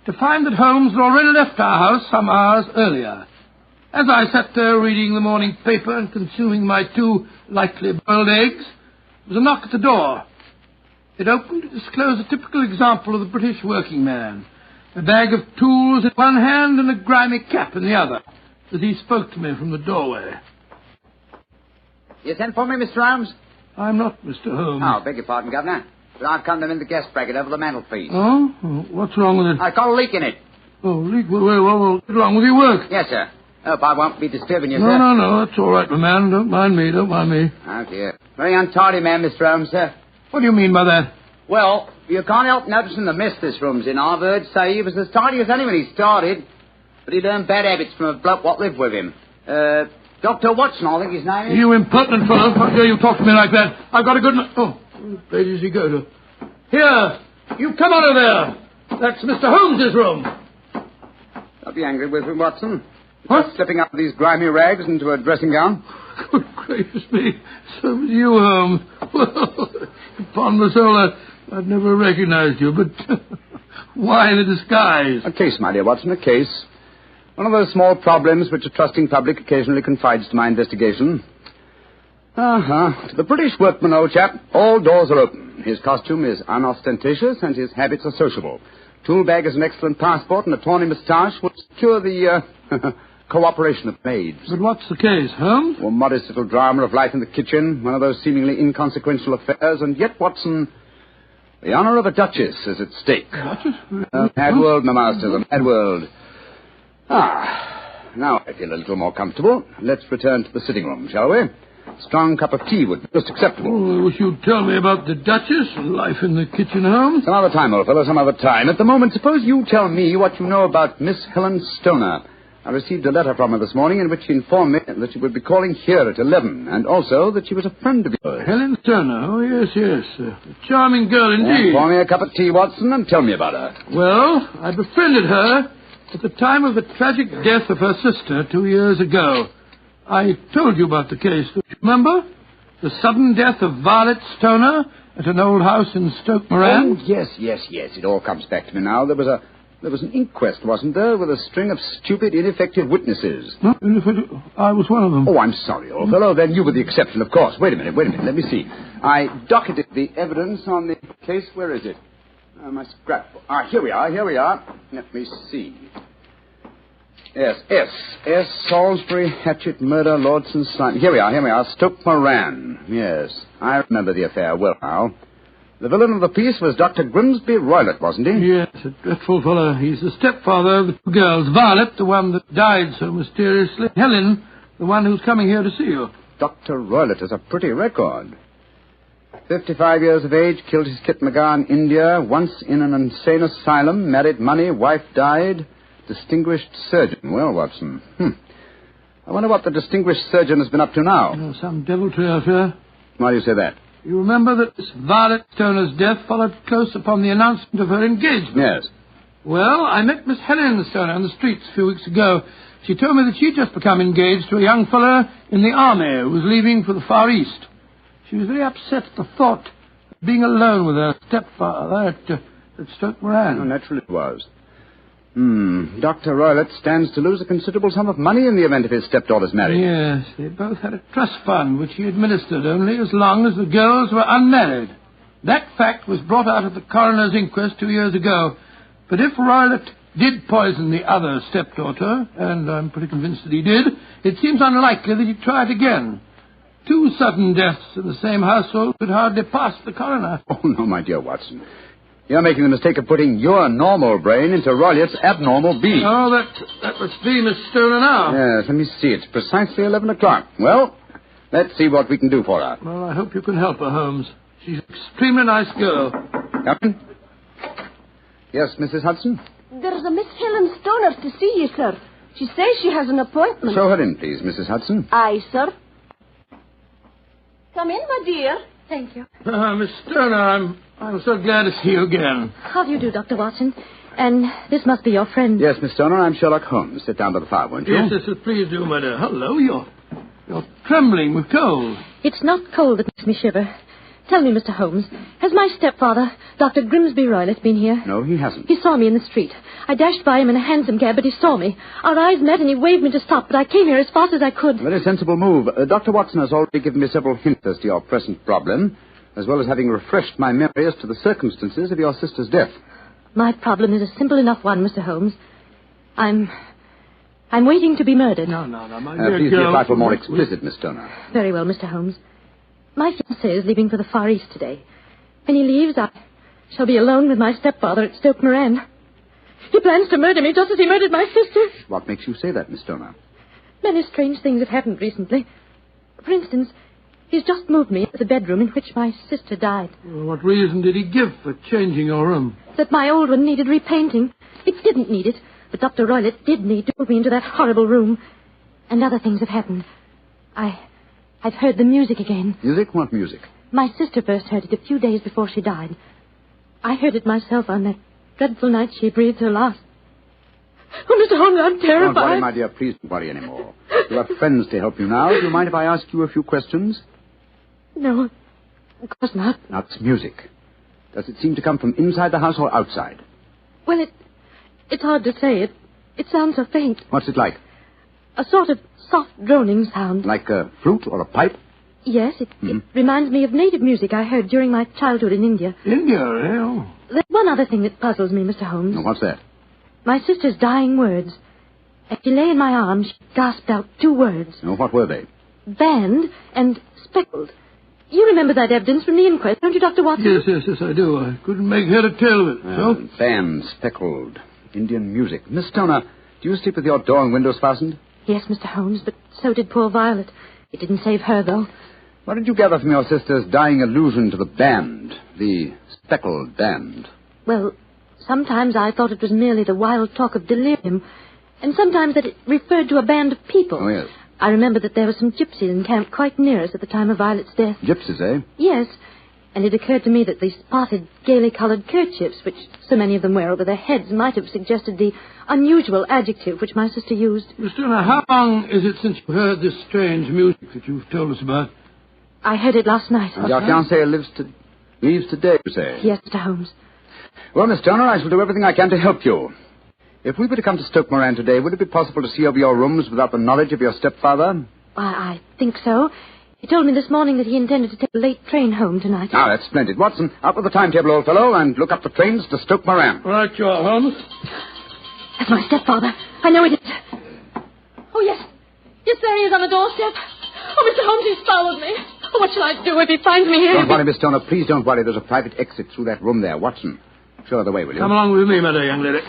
to find that Holmes had already left our house some hours earlier. As I sat there reading the morning paper and consuming my 2 lightly boiled eggs, there was a knock at the door. It opened to disclose a typical example of the British working man, a bag of tools in one hand and a grimy cap in the other, as he spoke to me from the doorway. You sent for me, Mr. Holmes? I'm not Mr. Holmes. Oh, beg your pardon, Governor. But I've come to mend the gas bracket over the mantelpiece. Oh? What's wrong with it? I've got a leak in it. Oh, leak? Well, what's wrong with your work? Yes, sir. Hope I won't be disturbing you, No, sir. no, that's all right, my man. Don't mind me. Oh, dear. Very untidy man, Mr. Holmes, sir. What do you mean by that? Well, you can't help noticing the mess this room's in. I've heard say he was as tidy as any when he started, but he learned bad habits from a bloke what lived with him. Dr. Watson, I think his name is. You impertinent fellow. How dare you talk to me like that? I've got a good... Oh, where does he go to? Here, you come out of there. That's Mr. Holmes's room. Don't be angry with him, Watson. What? Just slipping out of these grimy rags into a dressing gown. Good gracious me. So was you, Holmes. Well, upon my soul, I've never recognized you, but why the disguise? A case, my dear Watson, a case. One of those small problems which a trusting public occasionally confides to my investigation. To the British workman, old chap, all doors are open. His costume is unostentatious and his habits are sociable. Tool bag is an excellent passport, and a tawny moustache will secure the cooperation of maids. But what's the case, Holmes? A modest little drama of life in the kitchen, one of those seemingly inconsequential affairs, and yet, Watson, the honour of a duchess is at stake. Duchess? Mad world, my master, the mad world. Now I feel a little more comfortable. Let's return to the sitting room, shall we? A strong cup of tea would be most acceptable. Oh, I wish you'd tell me about the Duchess and life in the kitchen, Holmes. Some other time, old fellow, some other time. At the moment, suppose you tell me what you know about Miss Helen Stoner. I received a letter from her this morning in which she informed me that she would be calling here at 11, and also that she was a friend of yours. Helen Stoner? Oh, yes. A charming girl indeed. Pour me a cup of tea, Watson, and tell me about her. Well, I befriended her at the time of the tragic death of her sister 2 years ago. I told you about the case, don't you remember? The sudden death of Violet Stoner at an old house in Stoke Moran. Oh, yes. It all comes back to me now. There was an inquest, wasn't there, with a string of stupid, ineffective witnesses? No, I was one of them. Oh, I'm sorry, old fellow. Then you were the exception, of course. Wait a minute. Let me see. I docketed the evidence on the case. Where is it? My scrapbook. Here we are. Let me see. Yes, S. Salisbury, Hatchet, Murder, Lordson, Slime. Here we are. Stoke Moran. Yes, I remember the affair well now. The villain of the piece was Dr. Grimsby Roylott, wasn't he? Yes, a dreadful fellow. He's the stepfather of the two girls. Violet, the one that died so mysteriously. Helen, the one who's coming here to see you. Dr. Roylott has a pretty record. 55 years of age, killed his kit McGar in India, once in an insane asylum, married money, wife died, distinguished surgeon. Well, Watson, I wonder what the distinguished surgeon has been up to now. Oh, some deviltry affair. Why do you say that? You remember that Miss Violet Stoner's death followed close upon the announcement of her engagement? Yes. Well, I met Miss Helen Stoner on the streets a few weeks ago. She told me that she'd just become engaged to a young fellow in the army who was leaving for the Far East. She was very upset at the thought of being alone with her stepfather at Stoke Moran. Oh, naturally it was. Dr. Roylott stands to lose a considerable sum of money in the event of his stepdaughter's marriage. Yes, they both had a trust fund which he administered only as long as the girls were unmarried. That fact was brought out at the coroner's inquest 2 years ago. But if Roylott did poison the other stepdaughter, and I'm pretty convinced that he did, it seems unlikely that he'd try it again. 2 sudden deaths in the same household could hardly pass the coroner. Oh, no, my dear Watson. You're making the mistake of putting your normal brain into Roylett's abnormal being. Oh, that must be Miss Stoner now. Yes, let me see. It's precisely 11 o'clock. Well, let's see what we can do for her. Well, I hope you can help her, Holmes. She's an extremely nice girl. Come in. Yes, Mrs. Hudson? There's a Miss Helen Stoner to see you, sir. She says she has an appointment. Show her in, please, Mrs. Hudson. Aye, sir. Come in, my dear. Thank you. Miss Stoner, I'm so glad to see you again. How do you do, Dr. Watson? And this must be your friend. Yes, Miss Stoner, I'm Sherlock Holmes. Sit down by the fire, won't you? Yes, please do, my dear. Hello, you're trembling with cold. It's not cold that makes me shiver. Tell me, Mr. Holmes, has my stepfather, Dr. Grimsby Roylott, been here? No, he hasn't. He saw me in the street. I dashed by him in a hansom cab, but he saw me. Our eyes met and he waved me to stop, but I came here as fast as I could. A very sensible move. Dr. Watson has already given me several hints as to your present problem, as well as having refreshed my memory as to the circumstances of your sister's death. My problem is a simple enough one, Mr. Holmes. I'm waiting to be murdered. No, my dear please girl. be a trifle more explicit, Miss Stoner. Very well, Mr. Holmes. My fiancé is leaving for the Far East today. When he leaves, I shall be alone with my stepfather at Stoke Moran. He plans to murder me just as he murdered my sister. What makes you say that, Miss Stoner? Many strange things have happened recently. For instance, he's just moved me into the bedroom in which my sister died. Well, what reason did he give for changing your room? That my old one needed repainting. It didn't need it, but Dr. Roylott did need to move me into that horrible room. And other things have happened. I've heard the music again. Music? What music? My sister first heard it a few days before she died. I heard it myself on that dreadful night she breathed her last. Oh, Mr. Holmes, I'm terrified. Don't worry, my dear. Please don't worry anymore. You have friends to help you now. Do you mind if I ask you a few questions? No, of course not. Now, it's music. Does it seem to come from inside the house or outside? Well, it's hard to say. It sounds so faint. What's it like? A sort of soft droning sound. Like a flute or a pipe? Yes, it reminds me of native music I heard during my childhood in India. India, eh? There's one other thing that puzzles me, Mr. Holmes. What's that? My sister's dying words. As she lay in my arms, she gasped out 2 words. What were they? Banned and speckled. You remember that evidence from the inquest, don't you, Dr. Watson? Yes, I do. I couldn't make head or tail of it. So? Banned, speckled, Indian music. Miss Stoner, do you sleep with your door and windows fastened? Yes, Mr. Holmes, but so did poor Violet. It didn't save her, though. What did you gather from your sister's dying allusion to the band, the speckled band? Well, sometimes I thought it was merely the wild talk of delirium, and sometimes that it referred to a band of people. Oh, yes. I remember that there were some gypsies encamped quite near us at the time of Violet's death. Gypsies, eh? Yes, and it occurred to me that the spotted, gaily coloured kerchiefs, which so many of them wear over their heads, might have suggested the unusual adjective which my sister used. Miss Stoner, how long is it since you heard this strange music that you've told us about? I heard it last night. And your fiancé leaves today, you say? Yes, Mr. Holmes. Well, Miss Stoner, I shall do everything I can to help you. If we were to come to Stoke Moran today, would it be possible to see over your rooms without the knowledge of your stepfather? I think so. He told me this morning that he intended to take a late train home tonight. Ah, that's splendid. Watson, out with the timetable, old fellow, and look up the trains to Stoke Moran. Right, you are, Holmes. That's my stepfather. I know it is. Oh, yes. Yes, there he is on the doorstep. Oh, Mr. Holmes, he's followed me. Oh, what shall I do if he finds me here? Don't worry, Miss Stoner. Please don't worry. There's a private exit through that room there. Watson, show her the way, will you? Come along with me, my dear young lady.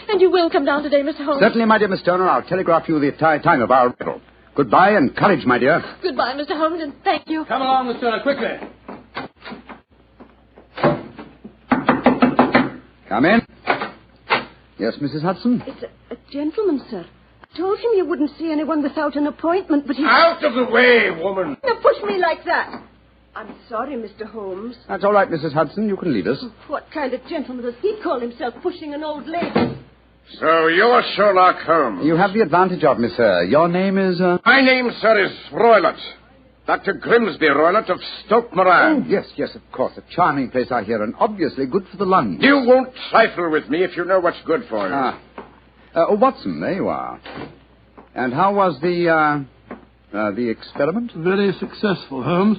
And you will come down today, Mr. Holmes? Certainly, my dear Miss Stoner. I'll telegraph you the time of our arrival. Goodbye and courage, my dear. Goodbye, Mr. Holmes, and thank you. Come along, Miss Stoner, quickly. Come in. Yes, Mrs. Hudson? It's a gentleman, sir. I told him you wouldn't see anyone without an appointment, but he... Out of the way, woman! Now push me like that. I'm sorry, Mr. Holmes. That's all right, Mrs. Hudson. You can leave us. What kind of gentleman does he call himself, pushing an old lady? So you're Sherlock Holmes. You have the advantage of me, sir. Your name is, My name, sir, is Roylott. Dr. Grimsby Roylott of Stoke Moran. Oh, yes, of course. A charming place, I hear, and obviously good for the lunch. You won't trifle with me if you know what's good for you. Watson, there you are. And how was the experiment? Very successful, Holmes.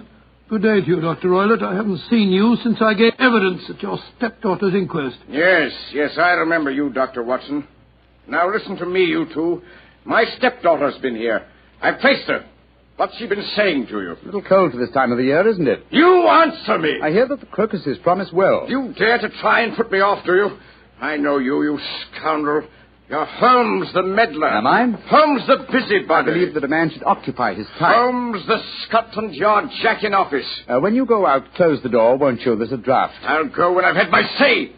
Good day to you, Dr. Roylott. I haven't seen you since I gave evidence at your stepdaughter's inquest. Yes, I remember you, Dr. Watson. Now listen to me, you two. My stepdaughter's been here. I've traced her. What's she been saying to you? A little cold for this time of the year, isn't it? You answer me! I hear that the crocuses promise well. You dare to try and put me off, do you? I know you, you scoundrel. You're Holmes the meddler. Am I? Holmes the busybody. I believe that a man should occupy his time. Holmes the Scotland Yard Jack in office. When you go out, close the door, won't you? There's a draft. I'll go when I've had my say.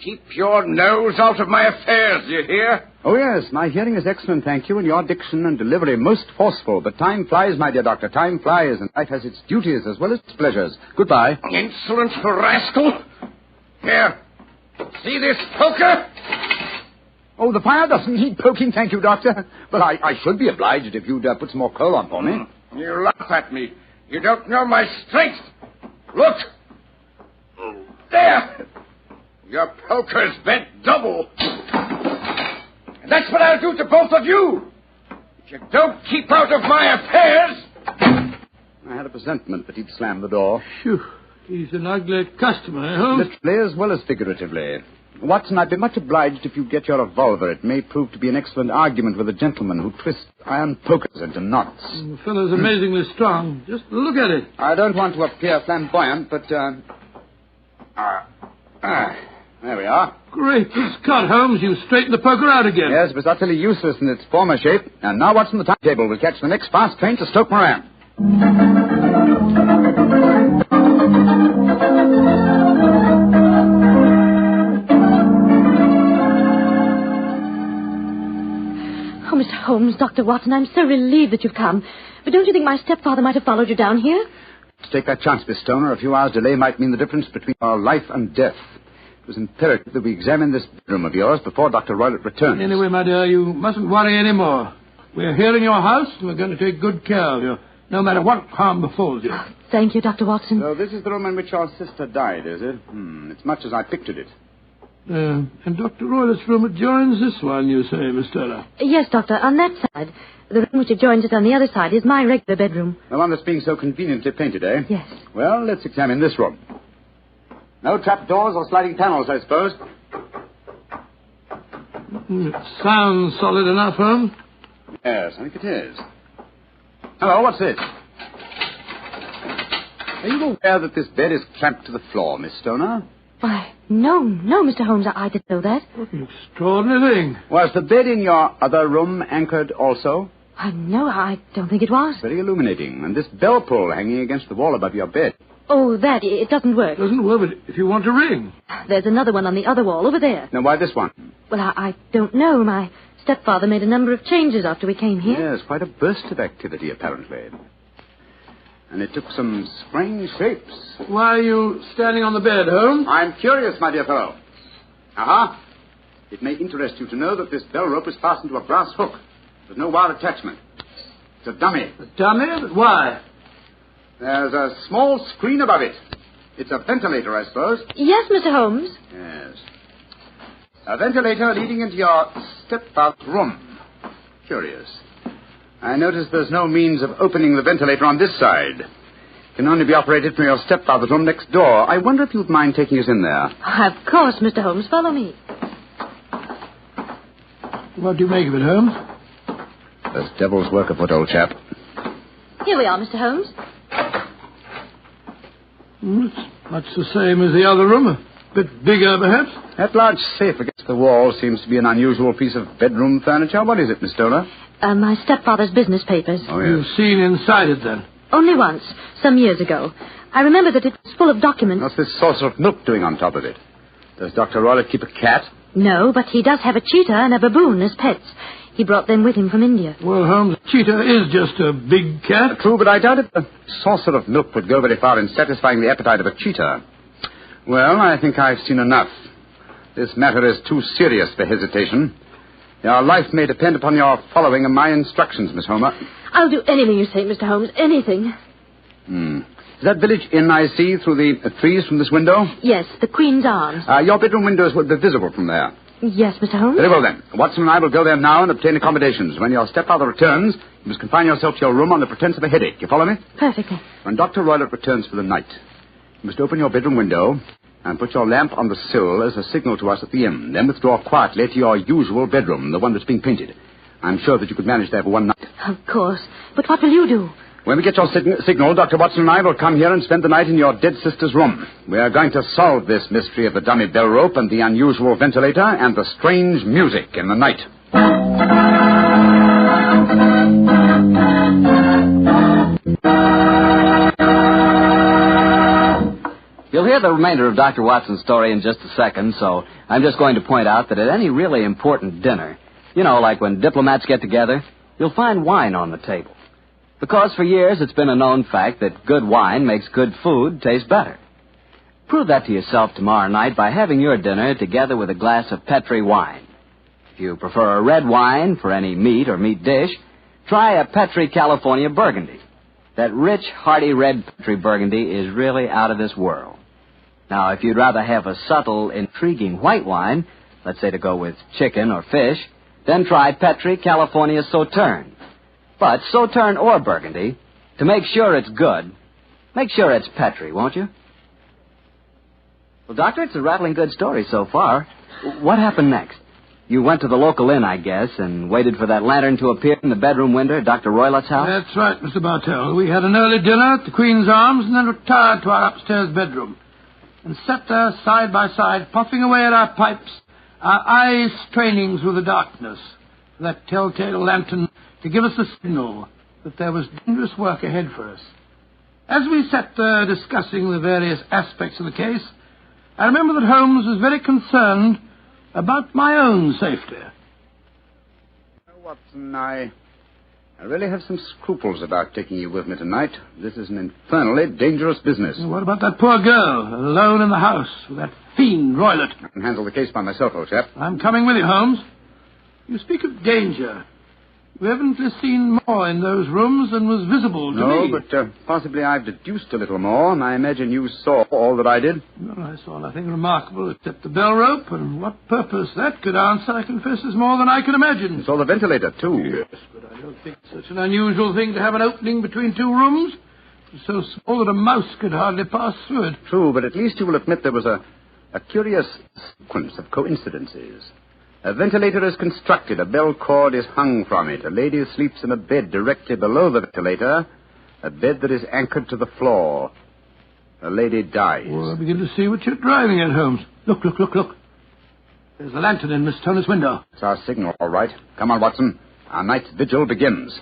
Keep your nose out of my affairs, do you hear? Oh, yes. My hearing is excellent, thank you, and your diction and delivery most forceful. But time flies, my dear doctor. Time flies, and life has its duties as well as its pleasures. Goodbye. Insolent rascal. Here. See this poker? Oh, the fire doesn't need poking, thank you, Doctor. But I should be obliged if you'd put some more coal on for me. You laugh at me. You don't know my strength. Look. There. Your poker's bent double. And that's what I'll do to both of you. If you don't keep out of my affairs. I had a presentiment that he'd slam the door. Phew. He's an ugly customer, eh, Holmes? Literally as well as figuratively. Watson, I'd be much obliged if you'd get your revolver. It may prove to be an excellent argument with a gentleman who twists iron pokers into knots. The fellow's amazingly strong. Just look at it. I don't want to appear flamboyant, but, there we are. Great Scott, Holmes. You straightened the poker out again. Yes, it was utterly useless in its former shape. And now, Watson, the timetable will catch the next fast train to Stoke Moran. Oh, Mr. Holmes, Dr. Watson, I'm so relieved that you've come. But don't you think my stepfather might have followed you down here? To take that chance, Miss Stoner, a few hours' delay might mean the difference between our life and death. It was imperative that we examine this bedroom of yours before Dr. Roylott returns. Anyway, my dear, you mustn't worry any more. We're here in your house, and we're going to take good care of you, no matter what harm befalls you. Thank you, Dr. Watson. So this is the room in which your sister died, is it? It's much as I pictured it. And Dr. Roylott's room adjoins this one, you say, Miss Turner? Yes, Doctor, on that side. The room which adjoins it on the other side is my regular bedroom. The one that's being so conveniently painted, eh? Yes. Well, let's examine this room. No trapdoors or sliding panels, I suppose. It sounds solid enough, Holmes. Yes, I think it is. Hello, what's this? Are you aware that this bed is clamped to the floor, Miss Stoner? Why, no, Mr. Holmes, I didn't know that. What an extraordinary thing. Was the bed in your other room anchored also? No, I don't think it was. Very illuminating. And this bell pull hanging against the wall above your bed. Oh, that, it doesn't work. It doesn't work, but if you want to ring. There's another one on the other wall over there. Now, why this one? Well, I don't know. My stepfather made a number of changes after we came here. Yes, quite a burst of activity, apparently. And it took some strange shapes. Why are you standing on the bed, Holmes? I'm curious, my dear fellow. Aha. It may interest you to know that this bell rope is fastened to a brass hook. There's no wire attachment. It's a dummy. A dummy? But why? There's a small screen above it. It's a ventilator, I suppose. Yes, Mr. Holmes. Yes. A ventilator leading into your stepfather's room. Curious. I notice there's no means of opening the ventilator on this side. It can only be operated from your stepfather's room next door. I wonder if you'd mind taking us in there. Of course, Mr. Holmes. Follow me. What do you make of it, Holmes? There's devil's work afoot, old chap. Here we are, Mr. Holmes. It's much the same as the other room. A bit bigger, perhaps. That large safe against the wall seems to be an unusual piece of bedroom furniture. What is it, Miss Stoner? My stepfather's business papers. Oh, yes. You've seen inside it, then? Only once, some years ago. I remember that it was full of documents. What's this saucer of milk doing on top of it? Does Dr. Roylott keep a cat? No, but he does have a cheetah and a baboon as pets. He brought them with him from India. Well, Holmes, a cheetah is just a big cat. True, but I doubt if a saucer of milk would go very far in satisfying the appetite of a cheetah. Well, I think I've seen enough. This matter is too serious for hesitation. Your life may depend upon your following of my instructions, Miss Homer. I'll do anything you say, Mr. Holmes, anything. Is that village inn I see through the trees from this window? Yes, the Queen's Arms. Your bedroom windows will be visible from there. Yes, Mr. Holmes. Very well, then. Watson and I will go there now and obtain accommodations. When your stepfather returns, you must confine yourself to your room on the pretense of a headache. You follow me? Perfectly. When Dr. Roylott returns for the night, you must open your bedroom window and put your lamp on the sill as a signal to us at the inn. Then withdraw quietly to your usual bedroom, the one that's being painted. I'm sure that you could manage there for one night. Of course. But what will you do? When we get your signal, Dr. Watson and I will come here and spend the night in your dead sister's room. We are going to solve this mystery of the dummy bell rope and the unusual ventilator and the strange music in the night. You'll hear the remainder of Dr. Watson's story in just a second, so I'm just going to point out that at any really important dinner, you know, like when diplomats get together, you'll find wine on the table. Because for years it's been a known fact that good wine makes good food taste better. Prove that to yourself tomorrow night by having your dinner together with a glass of Petri wine. If you prefer a red wine for any meat or meat dish, try a Petri California Burgundy. That rich, hearty red Petri Burgundy is really out of this world. Now, if you'd rather have a subtle, intriguing white wine, let's say to go with chicken or fish, then try Petri California Sauterne. But Sauterne or Burgundy, to make sure it's good, make sure it's Petri, won't you? Well, Doctor, it's a rattling good story so far. What happened next? You went to the local inn, I guess, and waited for that lantern to appear in the bedroom window at Dr. Roylott's house? That's right, Mr. Bartell. We had an early dinner at the Queen's Arms and then retired to our upstairs bedroom and sat there side by side, puffing away at our pipes, our eyes straining through the darkness for that telltale lantern to give us the signal that there was dangerous work ahead for us. As we sat there discussing the various aspects of the case, I remember that Holmes was very concerned about my own safety. Watson, I really have some scruples about taking you with me tonight. This is an infernally dangerous business. What about that poor girl, alone in the house with that fiend Roylott? I can handle the case by myself, old chap. I'm coming with you, Holmes. You speak of danger. You evidently seen more in those rooms than was visible to me. No, but possibly I've deduced a little more, and I imagine you saw all that I did. Well, I saw nothing remarkable except the bell rope, and what purpose that could answer, I confess, is more than I can imagine. You saw the ventilator, too. Yes, but I don't think it's such an unusual thing to have an opening between two rooms. It's so small that a mouse could hardly pass through it. True, but at least you will admit there was a curious sequence of coincidences. A ventilator is constructed. A bell cord is hung from it. A lady sleeps in a bed directly below the ventilator, a bed that is anchored to the floor. A lady dies. Well, I begin to see what you're driving at, Holmes. Look. There's the lantern in Miss Turner's window. It's our signal, all right. Come on, Watson. Our night's vigil begins.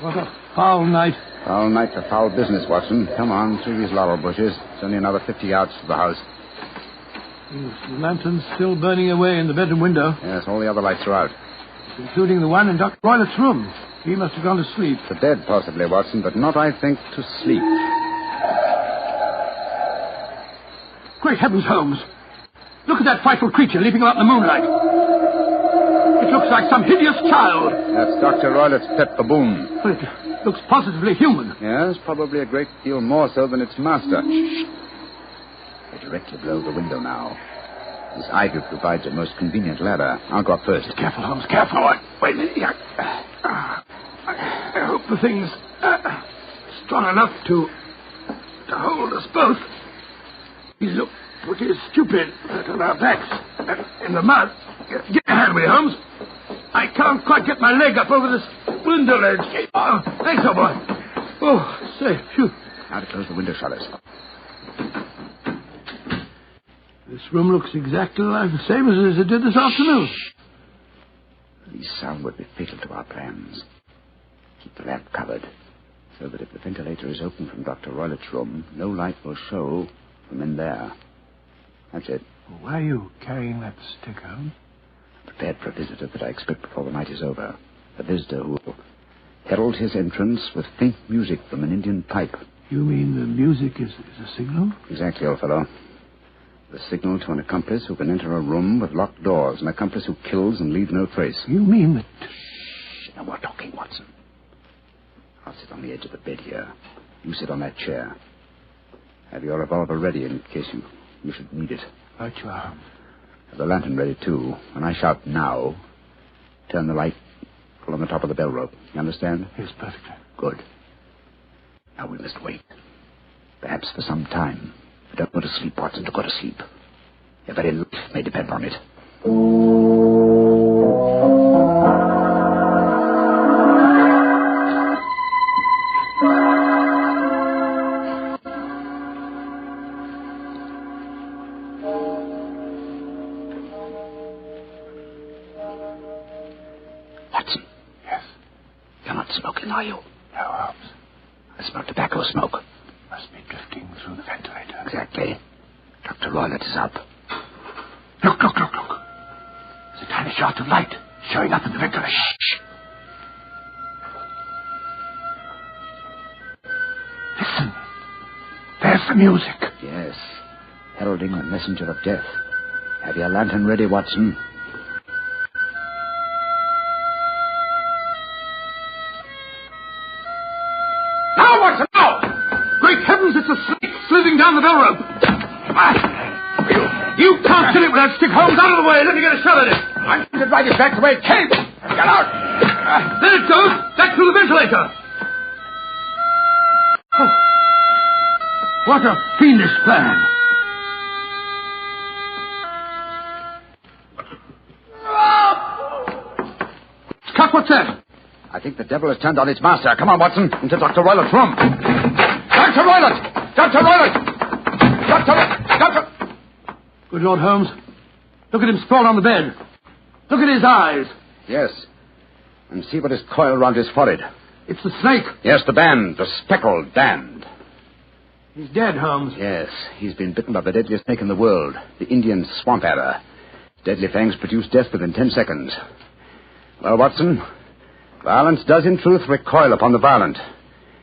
What a foul night. Foul night for foul business, Watson. Come on, through these laurel bushes. It's only another 50 yards to the house. Yes, the lantern's still burning away in the bedroom window. Yes, all the other lights are out. Including the one in Dr. Roylott's room. He must have gone to sleep. To bed, possibly, Watson, but not, I think, to sleep. Great heavens, Holmes. Look at that frightful creature leaping about in the moonlight. It looks like some hideous child. That's Dr. Roylott's pet baboon. Well, it looks positively human. Yes, probably a great deal more so than its master. They're directly below the window now. This ivy provides a most convenient ladder. I'll go up first. Careful, Holmes, careful. Wait a minute. I hope the thing's strong enough to hold us both. We look pretty stupid on our backs in the mud. Get your hand with me, Holmes. I can't quite get my leg up over this window ledge. Oh, thanks, old boy. Oh, safe. Phew. Now to close the window shutters. This room looks exactly like the same as it did this afternoon. The sound would be fatal to our plans. Keep the lamp covered, so that if the ventilator is open from Dr. Roylott's room, no light will show from in there. That's it. Why are you carrying that stick, Holmes? Prepared for a visitor that I expect before the night is over. A visitor who will herald his entrance with faint music from an Indian pipe. You mean the music is a signal? Exactly, old fellow. The signal to an accomplice who can enter a room with locked doors, an accomplice who kills and leaves no trace. You mean that... Shh, no more talking, Watson. I'll sit on the edge of the bed here. You sit on that chair. Have your revolver ready in case you should need it. Right you are. Have the lantern ready, too. When I shout now, turn the light full on the top of the bell rope. You understand? Yes, perfectly. Good. Now we must wait. Perhaps for some time. But don't go to sleep, Watson, to go to sleep. Your very life may depend on it. Watson. Yes? You're not smoking, are you? No, Holmes. I smell tobacco smoke. Must be drifting through the ventilator. Exactly. Dr. Roylott is up. Look. There's a tiny shaft of light showing up in the ventilator. Shh. Listen. There's the music. Yes. Heralding the messenger of death. Have your lantern ready, Watson. Now, Watson, now! Great heavens, it's a snake slithering down the bell rope. You can't kill it without stick, Holmes. Out of the way. Let me get a shot at it. I'm going to drive it back the way it came. Get out. There it goes. Back through the ventilator. Oh. What a fiendish plan. Cut, what's that? I think the devil has turned on its master. Come on, Watson, into Dr. Roylott's room. Dr. Roylott! Dr. Roylott! Doctor! Good Lord, Holmes. Look at him sprawled on the bed. Look at his eyes. Yes. And see what is coiled round his forehead. It's the snake. Yes, the band. The speckled band. He's dead, Holmes. Yes. He's been bitten by the deadliest snake in the world. The Indian swamp adder. Deadly fangs produce death within 10 seconds. Well, Watson, violence does in truth recoil upon the violent.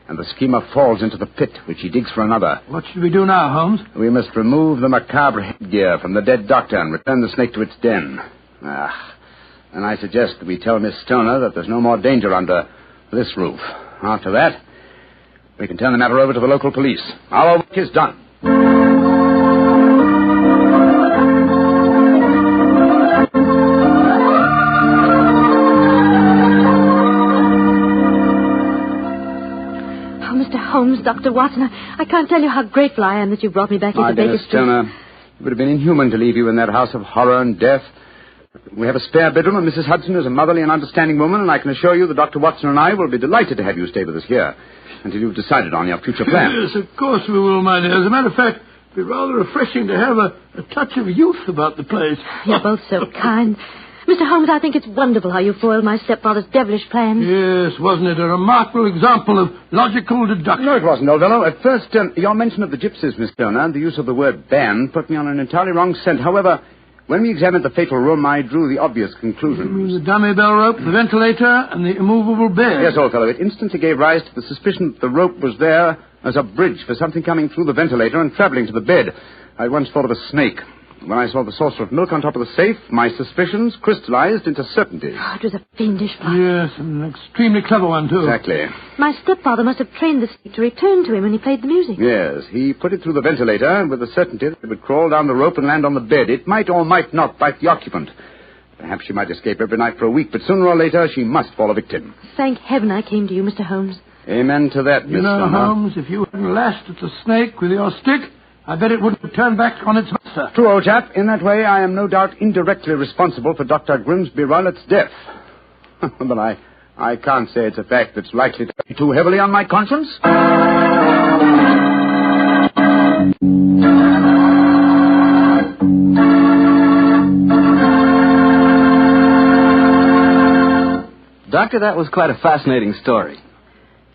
And the schemer falls into the pit which he digs for another. What should we do now, Holmes? We must remove the macabre headgear from the dead doctor and return the snake to its den. And I suggest that we tell Miss Stoner that there's no more danger under this roof. After that, we can turn the matter over to the local police. Our work is done. Holmes, Dr. Watson, I can't tell you how grateful I am that you brought me back into Baker Street. Stoner, it would have been inhuman to leave you in that house of horror and death. We have a spare bedroom, and Mrs. Hudson is a motherly and understanding woman, and I can assure you that Dr. Watson and I will be delighted to have you stay with us here until you've decided on your future plans. Yes, of course we will, my dear. As a matter of fact, it'd be rather refreshing to have a touch of youth about the place. You're both so kind. Mr. Holmes, I think it's wonderful how you foiled my stepfather's devilish plans. Yes, wasn't it a remarkable example of logical deduction? No, it wasn't, old fellow. At first, your mention of the gypsies, Miss Stoner, and the use of the word band put me on an entirely wrong scent. However, when we examined the fatal room, I drew the obvious conclusion. You mean the dummy bell rope, the ventilator, and the immovable bed? Yes, old fellow. It instantly gave rise to the suspicion that the rope was there as a bridge for something coming through the ventilator and traveling to the bed. I once thought of a snake. When I saw the saucer of milk on top of the safe, my suspicions crystallized into certainty. Oh, it was a fiendish plot. Yes, and an extremely clever one, too. Exactly. My stepfather must have trained the snake to return to him when he played the music. Yes, he put it through the ventilator with the certainty that it would crawl down the rope and land on the bed. It might or might not bite the occupant. Perhaps she might escape every night for a week, but sooner or later she must fall a victim. Thank heaven I came to you, Mr. Holmes. Amen to that, Miss Stoner. Holmes, if you hadn't lashed at the snake with your stick, I bet it wouldn't have turned back on its master. True, old chap. In that way, I am no doubt indirectly responsible for Dr. Grimsby Roylott's death. But I can't say it's a fact that's likely to weigh too heavily on my conscience. Doctor, that was quite a fascinating story.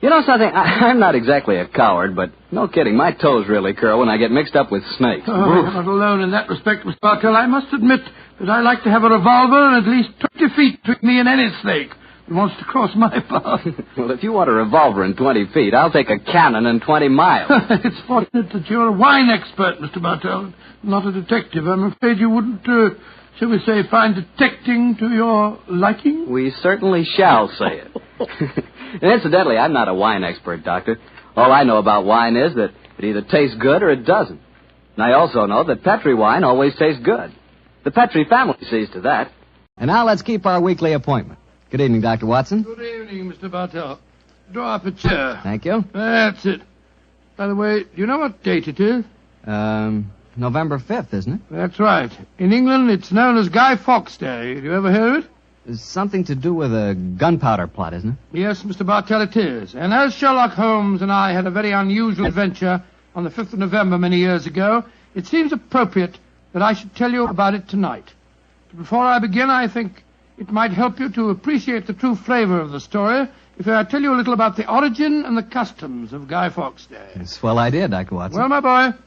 You know something? I'm not exactly a coward, but no kidding, my toes really curl when I get mixed up with snakes. Oh, I'm not alone in that respect, Mr. Bartell. I must admit that I like to have a revolver and at least 20 feet between me and any snake that wants to cross my path. Well, if you want a revolver in 20 feet, I'll take a cannon in 20 miles. It's fortunate that you're a wine expert, Mr. Bartell, not a detective. I'm afraid you wouldn't, shall we say, find detecting to your liking? We certainly shall say it. And incidentally, I'm not a wine expert, Doctor. All I know about wine is that it either tastes good or it doesn't. And I also know that Petri wine always tastes good. The Petri family sees to that. And now let's keep our weekly appointment. Good evening, Dr. Watson. Good evening, Mr. Bartell. Draw up a chair. Thank you. That's it. By the way, do you know what date it is? November 5th, isn't it? That's right. In England, it's known as Guy Fawkes Day. Have you ever heard of it? It's something to do with a gunpowder plot, isn't it? Yes, Mr. Bartell, it is. And as Sherlock Holmes and I had a very unusual adventure on the 5th of November many years ago, it seems appropriate that I should tell you about it tonight. But before I begin, I think it might help you to appreciate the true flavor of the story if I tell you a little about the origin and the customs of Guy Fawkes Day. It's a swell idea, Dr. Watson. Well, my boy,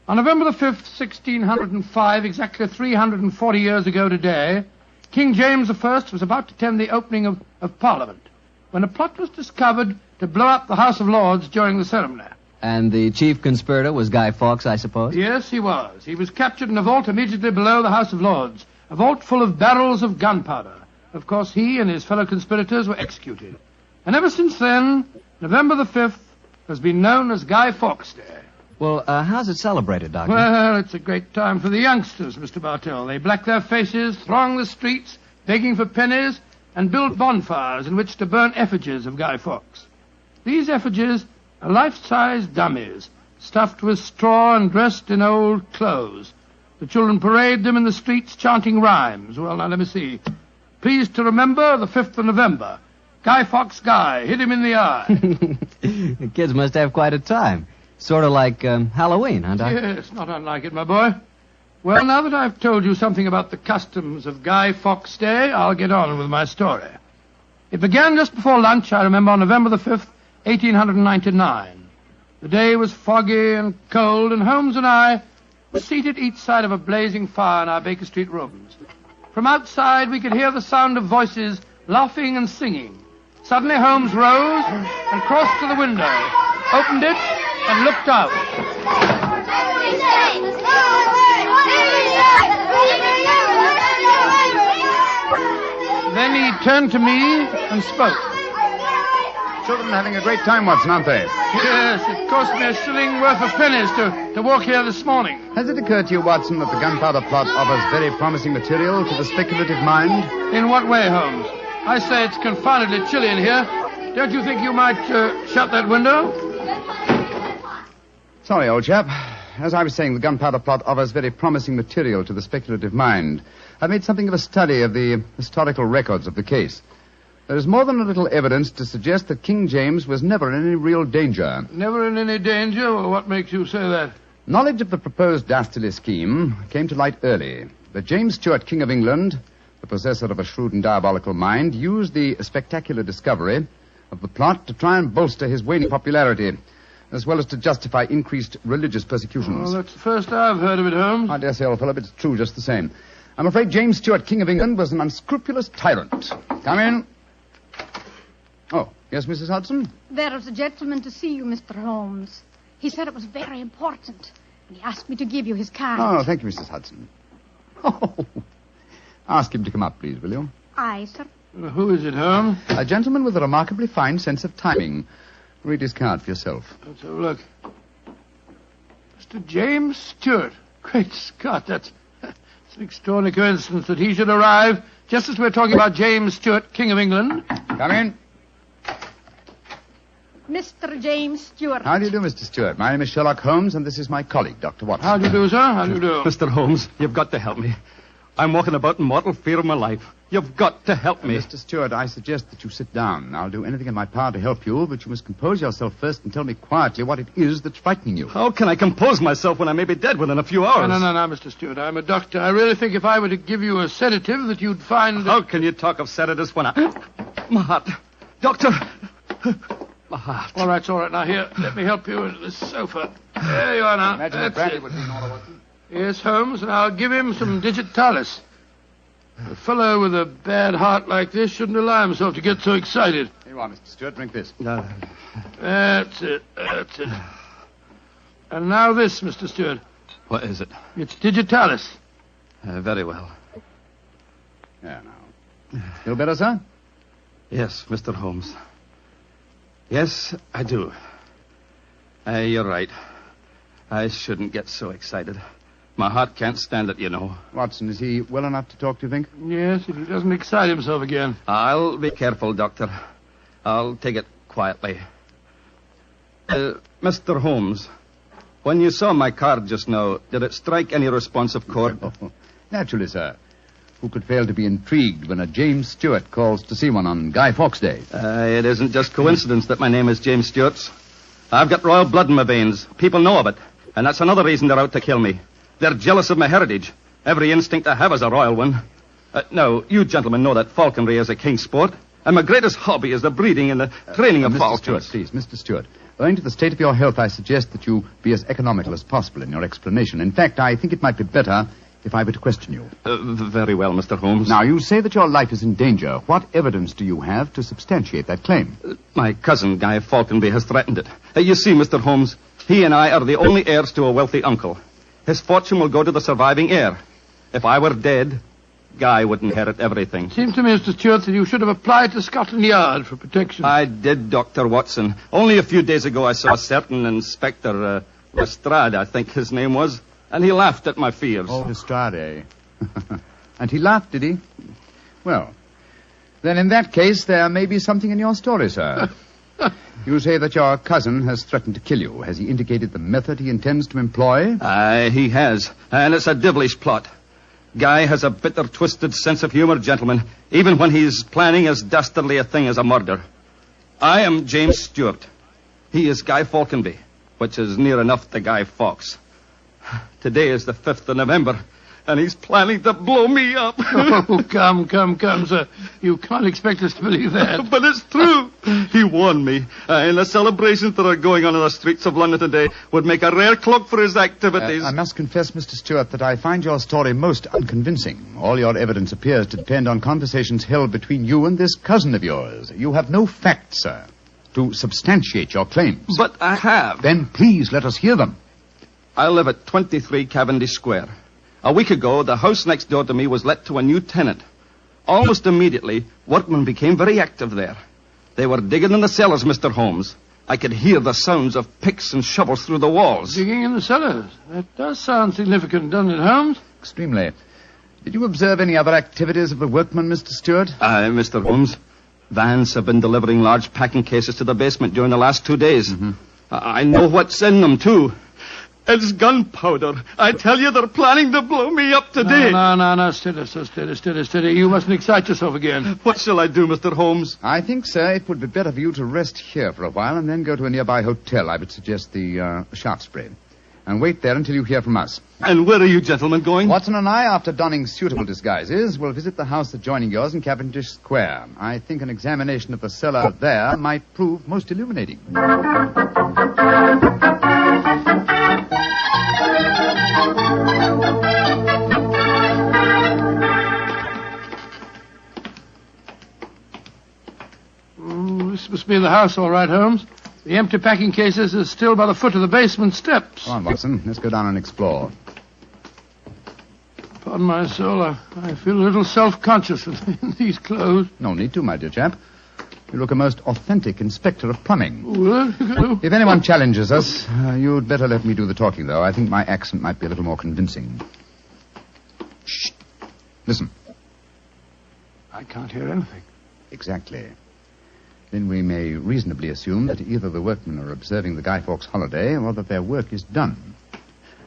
on November the 5th, 1605, exactly 340 years ago today, King James I was about to attend the opening of Parliament when a plot was discovered to blow up the House of Lords during the ceremony. And the chief conspirator was Guy Fawkes, I suppose? Yes, he was. He was captured in a vault immediately below the House of Lords, a vault full of barrels of gunpowder. Of course, he and his fellow conspirators were executed. And ever since then, November the 5th has been known as Guy Fawkes Day. Well, how's it celebrated, Doctor? Well, it's a great time for the youngsters, Mr. Bartell. They black their faces, throng the streets, begging for pennies, and build bonfires in which to burn effigies of Guy Fawkes. These effigies are life-size dummies, stuffed with straw and dressed in old clothes. The children parade them in the streets chanting rhymes. Well, now, let me see. Pleased to remember the 5th of November. Guy Fawkes Guy, hit him in the eye. The kids must have quite a time. Sort of like Halloween, huh, Doc? Yes, not unlike it, my boy. Well, now that I've told you something about the customs of Guy Fawkes Day, I'll get on with my story. It began just before lunch, I remember, on November the 5th, 1899. The day was foggy and cold, and Holmes and I were seated each side of a blazing fire in our Baker Street rooms. From outside, we could hear the sound of voices laughing and singing. Suddenly, Holmes rose and crossed to the window, opened it, and looked out. Then he turned to me and spoke. Children are having a great time, Watson, aren't they? Yes, it cost me a shilling worth of pennies to walk here this morning. Has it occurred to you, Watson, that the gunpowder plot offers very promising material to the speculative mind? In what way, Holmes? I say it's confoundedly chilly in here. Don't you think you might shut that window? Sorry, old chap. As I was saying, the gunpowder plot offers very promising material to the speculative mind. I've made something of a study of the historical records of the case. There is more than a little evidence to suggest that King James was never in any real danger. Never in any danger? Well, what makes you say that? Knowledge of the proposed dastardly scheme came to light early. But James Stuart, King of England, the possessor of a shrewd and diabolical mind, used the spectacular discovery of the plot to try and bolster his waning popularity, as well as to justify increased religious persecutions. Well, that's the first I've heard of it, Holmes. I dare say, old fellow, but it's true just the same. I'm afraid James Stuart, King of England, was an unscrupulous tyrant. Come in. Oh, yes, Mrs. Hudson? There is a gentleman to see you, Mr. Holmes. He said it was very important. And he asked me to give you his card. Oh, thank you, Mrs. Hudson. Oh, ask him to come up, please, will you? Aye, sir. Who is it, Holmes? A gentleman with a remarkably fine sense of timing. Read his card for yourself. Let's have a look. Mr. James Stuart. Great Scott, that's an extraordinary coincidence that he should arrive just as we're talking about James Stuart, King of England. Come in. Mr. James Stuart. How do you do, Mr. Stuart? My name is Sherlock Holmes, and this is my colleague, Dr. Watson. How do you do, sir? How do you do? Mr. Holmes, you've got to help me. I'm walking about in mortal fear of my life. You've got to help me. Mr. Stuart, I suggest that you sit down. I'll do anything in my power to help you, but you must compose yourself first and tell me quietly what it is that's frightening you. How can I compose myself when I may be dead within a few hours? No, Mr. Stuart. I'm a doctor. I really think if I were to give you a sedative that you'd find... How can you talk of sedatives when I... My heart. Doctor. My heart. All right. Now, here, let me help you into this sofa. There you are now. Imagine That's that brandy it. would be in order, Watson. Yes, Holmes, and I'll give him some digitalis. A fellow with a bad heart like this shouldn't allow himself to get so excited. Here you are, Mr. Stuart. Drink this. No. That's it. And now this, Mr. Stuart. What is it? It's digitalis. Very well. Yeah, now. Feel better, sir? Yes, Mr. Holmes. Yes, I do. You're right. I shouldn't get so excited. My heart can't stand it, you know. Watson, is he well enough to talk, do you think? Yes, if he doesn't excite himself again. I'll be careful, Doctor. I'll take it quietly. Mr. Holmes, when you saw my card just now, did it strike any responsive chord? Naturally, sir. Who could fail to be intrigued when a James Stewart calls to see one on Guy Fawkes Day? It isn't just coincidence that my name is James Stewart. I've got royal blood in my veins. People know of it. And that's another reason they're out to kill me. They're jealous of my heritage. Every instinct I have is a royal one. Now, you gentlemen know that falconry is a king's sport. And my greatest hobby is the breeding and the training of falcons. Stewart, please, Mr. Stewart. Owing to the state of your health, I suggest that you be as economical as possible in your explanation. In fact, I think it might be better if I were to question you. Very well, Mr. Holmes. Now, you say that your life is in danger. What evidence do you have to substantiate that claim? My cousin, Guy Falconby, has threatened it. You see, Mr. Holmes, he and I are the only heirs to a wealthy uncle. His fortune will go to the surviving heir. If I were dead, Guy would inherit everything. Seems to me, Mr. Stewart, that you should have applied to Scotland Yard for protection. I did, Dr. Watson. Only a few days ago I saw a certain Inspector Lestrade, I think his name was, and he laughed at my fears. Oh, Lestrade. And he laughed, did he? Well, then in that case, there may be something in your story, sir. You say that your cousin has threatened to kill you. Has he indicated the method he intends to employ? He has, and it's a devilish plot. Guy has a bitter, twisted sense of humor, gentlemen, even when he's planning as dastardly a thing as a murder. I am James Stewart. He is Guy Falconby, which is near enough to Guy Fawkes. Today is the 5th of November, and he's planning to blow me up. Oh, come, sir. You can't expect us to believe that. But it's true. He warned me. And the celebrations that are going on in the streets of London today would make a rare cloak for his activities. I must confess, Mr. Stewart, that I find your story most unconvincing. All your evidence appears to depend on conversations held between you and this cousin of yours. You have no facts, sir, to substantiate your claims. But I have. Then please let us hear them. I live at 23 Cavendish Square. A week ago, the house next door to me was let to a new tenant. Almost immediately, workmen became very active there. They were digging in the cellars, Mr. Holmes. I could hear the sounds of picks and shovels through the walls. Digging in the cellars? That does sound significant, doesn't it, Holmes? Extremely. Did you observe any other activities of the workmen, Mr. Stewart? Mr. Holmes, vans have been delivering large packing cases to the basement during the last 2 days. Mm-hmm. I know what's in them, too. It's gunpowder. I tell you, they're planning to blow me up today. No. Steady. You mustn't excite yourself again. What shall I do, Mr. Holmes? I think, sir, it would be better for you to rest here for a while and then go to a nearby hotel. I would suggest the Shaftesbury. And wait there until you hear from us. And where are you gentlemen going? Watson and I, after donning suitable disguises, will visit the house adjoining yours in Cavendish Square. I think an examination of the cellar there might prove most illuminating. This must be the house, all right, Holmes. The empty packing cases are still by the foot of the basement steps. Come on, Watson. Let's go down and explore. Pardon my soul, I feel a little self-conscious in these clothes. No need to, my dear chap. You look a most authentic inspector of plumbing. Well, if anyone challenges us, you'd better let me do the talking, though. I think my accent might be a little more convincing. Shh. Listen. I can't hear anything. Exactly. Then we may reasonably assume that either the workmen are observing the Guy Fawkes holiday or that their work is done.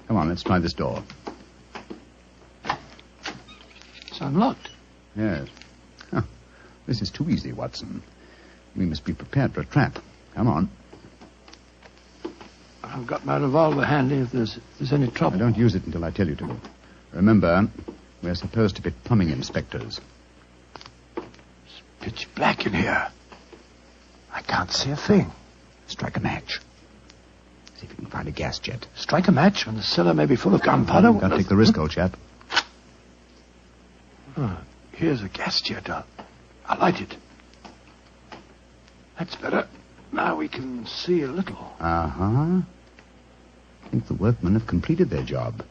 Come on, let's try this door. It's unlocked. Yes. Huh. This is too easy, Watson. We must be prepared for a trap. Come on. I've got my revolver handy if there's any trouble. I don't use it until I tell you to. Remember, we're supposed to be plumbing inspectors. It's pitch black in here. I can't see a thing. Strike a match. See if you can find a gas jet. Strike a match when the cellar may be full of gunpowder? Can't take the risk, old chap. Oh, here's a gas jet. I'll light it. That's better. Now we can see a little. Uh-huh. I think the workmen have completed their job.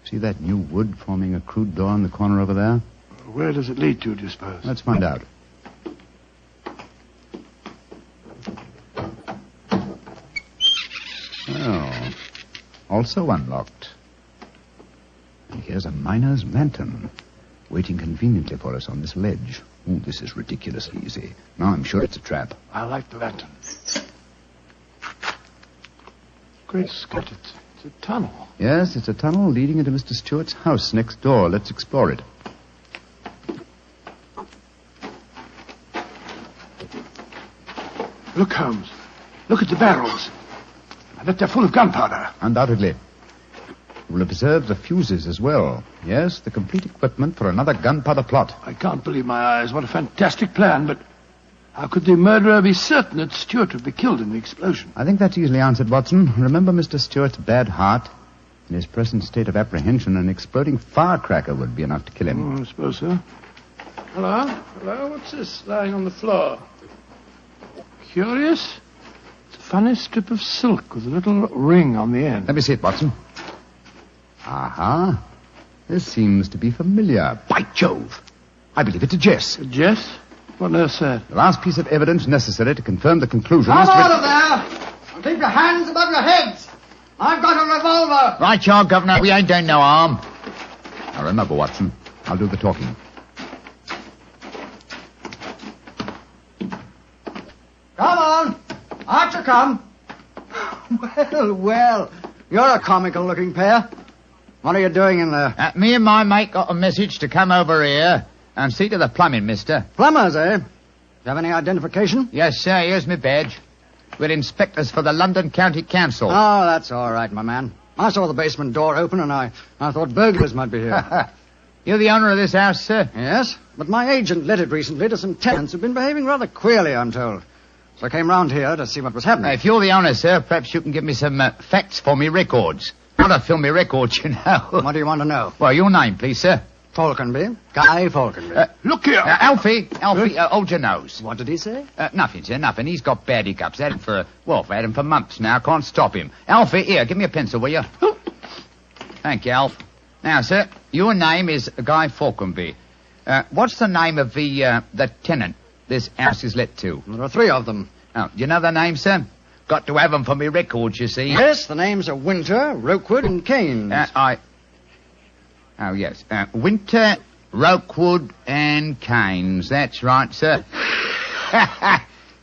See that new wood forming a crude door in the corner over there? Where does it lead to, do you suppose? Let's find out. Oh, also unlocked. And here's a miner's lantern, waiting conveniently for us on this ledge. Oh, this is ridiculously easy. Now I'm sure it's a trap. I like the lantern. Great Scott, it's a tunnel. Yes, it's a tunnel leading into Mr. Stewart's house next door. Let's explore it. Look, Holmes. Look at the barrels. I bet they're full of gunpowder. Undoubtedly. You will observe the fuses as well. Yes, the complete equipment for another gunpowder plot. I can't believe my eyes. What a fantastic plan, but how could the murderer be certain that Stewart would be killed in the explosion? I think that's easily answered, Watson. Remember Mr. Stewart's bad heart? In his present state of apprehension, an exploding firecracker would be enough to kill him. I suppose so. Hello? Hello? What's this lying on the floor? Curious. It's a funny strip of silk with a little ring on the end. Let me see it, Watson. Aha. This seems to be familiar. By Jove! I believe it's a Jess. A Jess? What on earth's that? The last piece of evidence necessary to confirm the conclusion. Come out of there! And keep your hands above your heads! I've got a revolver! Right, y'all, Governor. We ain't done no harm. Now remember, Watson, I'll do the talking. Come on! Out you come! Well, you're a comical-looking pair. What are you doing in there? Me and my mate got a message to come over here and see to the plumbing, mister. Plumbers, eh? Do you have any identification? Yes, sir. Here's my badge. We're inspectors for the London County Council. Oh, that's all right, my man. I saw the basement door open and I thought burglars might be here. You're the owner of this house, sir? Yes, but my agent let it recently to some tenants who've been behaving rather queerly, I'm told. So I came round here to see what was happening. If you're the owner, sir, perhaps you can give me some facts for me records. Not to film me records, you know. What do you want to know? Well, your name, please, sir. Falconby. Guy Falconby. Look here. Alfie, hold your nose. What did he say? Nothing, sir, nothing. He's got bad hiccups. Had him for months now. Can't stop him. Alfie, here, give me a pencil, will you? Thank you, Alf. Now, sir, your name is Guy Falconby. What's the name of the tenant this house is let to? There are three of them. Oh, do you know their names, sir? Got to have them for me records, you see. Yes, the names are Winter, Rokewood, and Keynes. Oh, yes. Winter, Rokewood, and Keynes. That's right, sir.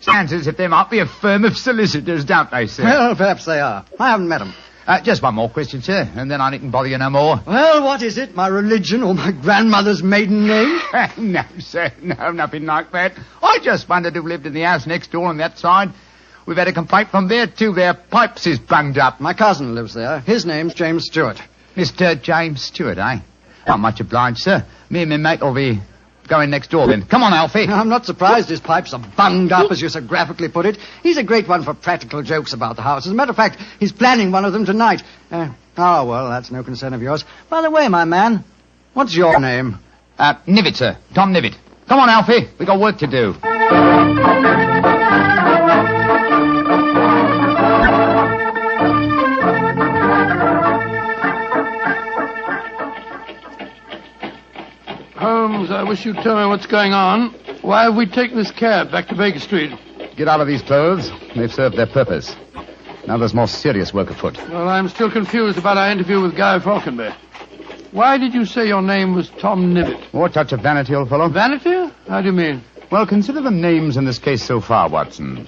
Sounds as if they might be a firm of solicitors, don't they, sir? Well, perhaps they are. I haven't met them. Just one more question, sir, and then I needn't bother you no more. Well, what is it? My religion or my grandmother's maiden name? No, sir. No, nothing like that. I just wondered who lived in the house next door on that side. We've had a complaint from there, too. Their pipes is bunged up. My cousin lives there. His name's James Stewart. Mr. James Stewart, eh? Not much obliged, sir. Me and my mate will be going next door, then. Come on, Alfie. I'm not surprised his pipes are bunged up, as you so graphically put it. He's a great one for practical jokes about the house. As a matter of fact, he's planning one of them tonight. Well, that's no concern of yours. By the way, my man, what's your name? Nivitt, sir. Tom Nivitt. Come on, Alfie. We got work to do. Holmes, I wish you'd tell me what's going on. Why have we taken this cab back to Baker Street? Get out of these clothes. They've served their purpose. Now there's more serious work afoot. Well, I'm still confused about our interview with Guy Falconby. Why did you say your name was Tom Nivitt? More touch of vanity, old fellow. Vanity? How do you mean? Well, consider the names in this case so far, Watson.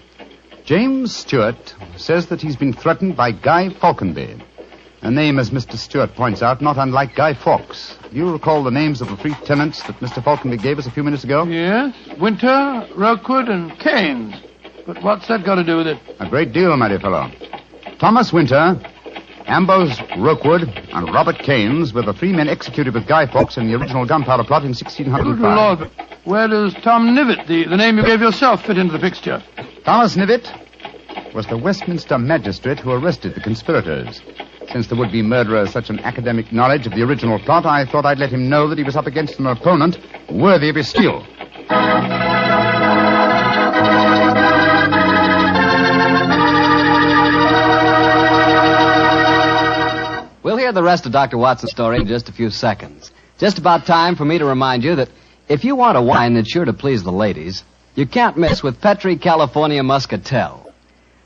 James Stewart says that he's been threatened by Guy Falconby. A name, as Mr. Stewart points out, not unlike Guy Fawkes. Do you recall the names of the three tenants that Mr. Falconby gave us a few minutes ago? Yes. Winter, Rokewood, and Keynes. But what's that got to do with it? A great deal, my dear fellow. Thomas Winter, Ambrose Rokewood, and Robert Keynes were the three men executed with Guy Fawkes in the original gunpowder plot in 1605. Good Lord. Where does Tom Nivitt, the name you gave yourself, fit into the picture? Thomas Nivitt was the Westminster magistrate who arrested the conspirators. Since the would-be murderer has such an academic knowledge of the original plot, I thought I'd let him know that he was up against an opponent worthy of his skill. We'll hear the rest of Dr. Watson's story in just a few seconds. Just about time for me to remind you that if you want a wine that's sure to please the ladies, you can't miss with Petri California Muscatel.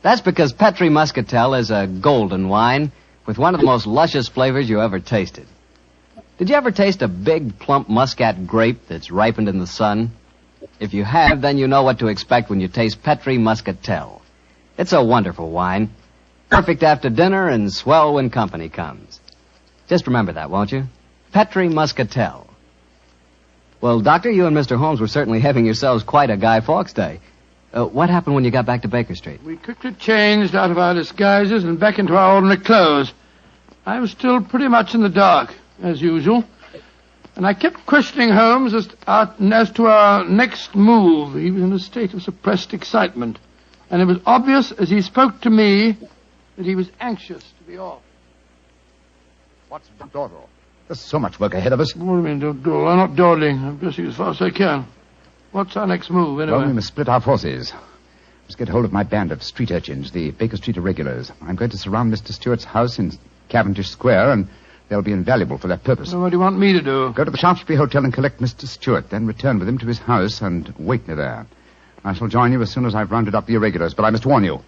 That's because Petri Muscatel is a golden wine with one of the most luscious flavors you ever tasted. Did you ever taste a big, plump muscat grape that's ripened in the sun? If you have, then you know what to expect when you taste Petri Muscatel. It's a wonderful wine. Perfect after dinner and swell when company comes. Just remember that, won't you? Petri Muscatel. Well, Doctor, you and Mr. Holmes were certainly having yourselves quite a Guy Fawkes day. What happened when you got back to Baker Street? We quickly changed out of our disguises and back into our ordinary clothes. I was still pretty much in the dark, as usual. And I kept questioning Holmes as to our next move. He was in a state of suppressed excitement. And it was obvious as he spoke to me that he was anxious to be off. What's the dawdle? There's so much work ahead of us. What do you mean, don't dawdle? I'm not dawdling. I'm dressing as fast as I can. What's our next move, anyway? Well, we must split our forces. Let's get hold of my band of street urchins, the Baker Street irregulars. I'm going to surround Mr. Stewart's house in Cavendish Square, and they'll be invaluable for that purpose. Well, what do you want me to do? Go to the Shaftesbury Hotel and collect Mr. Stewart, then return with him to his house and wait me there. I shall join you as soon as I've rounded up the irregulars, but I must warn you.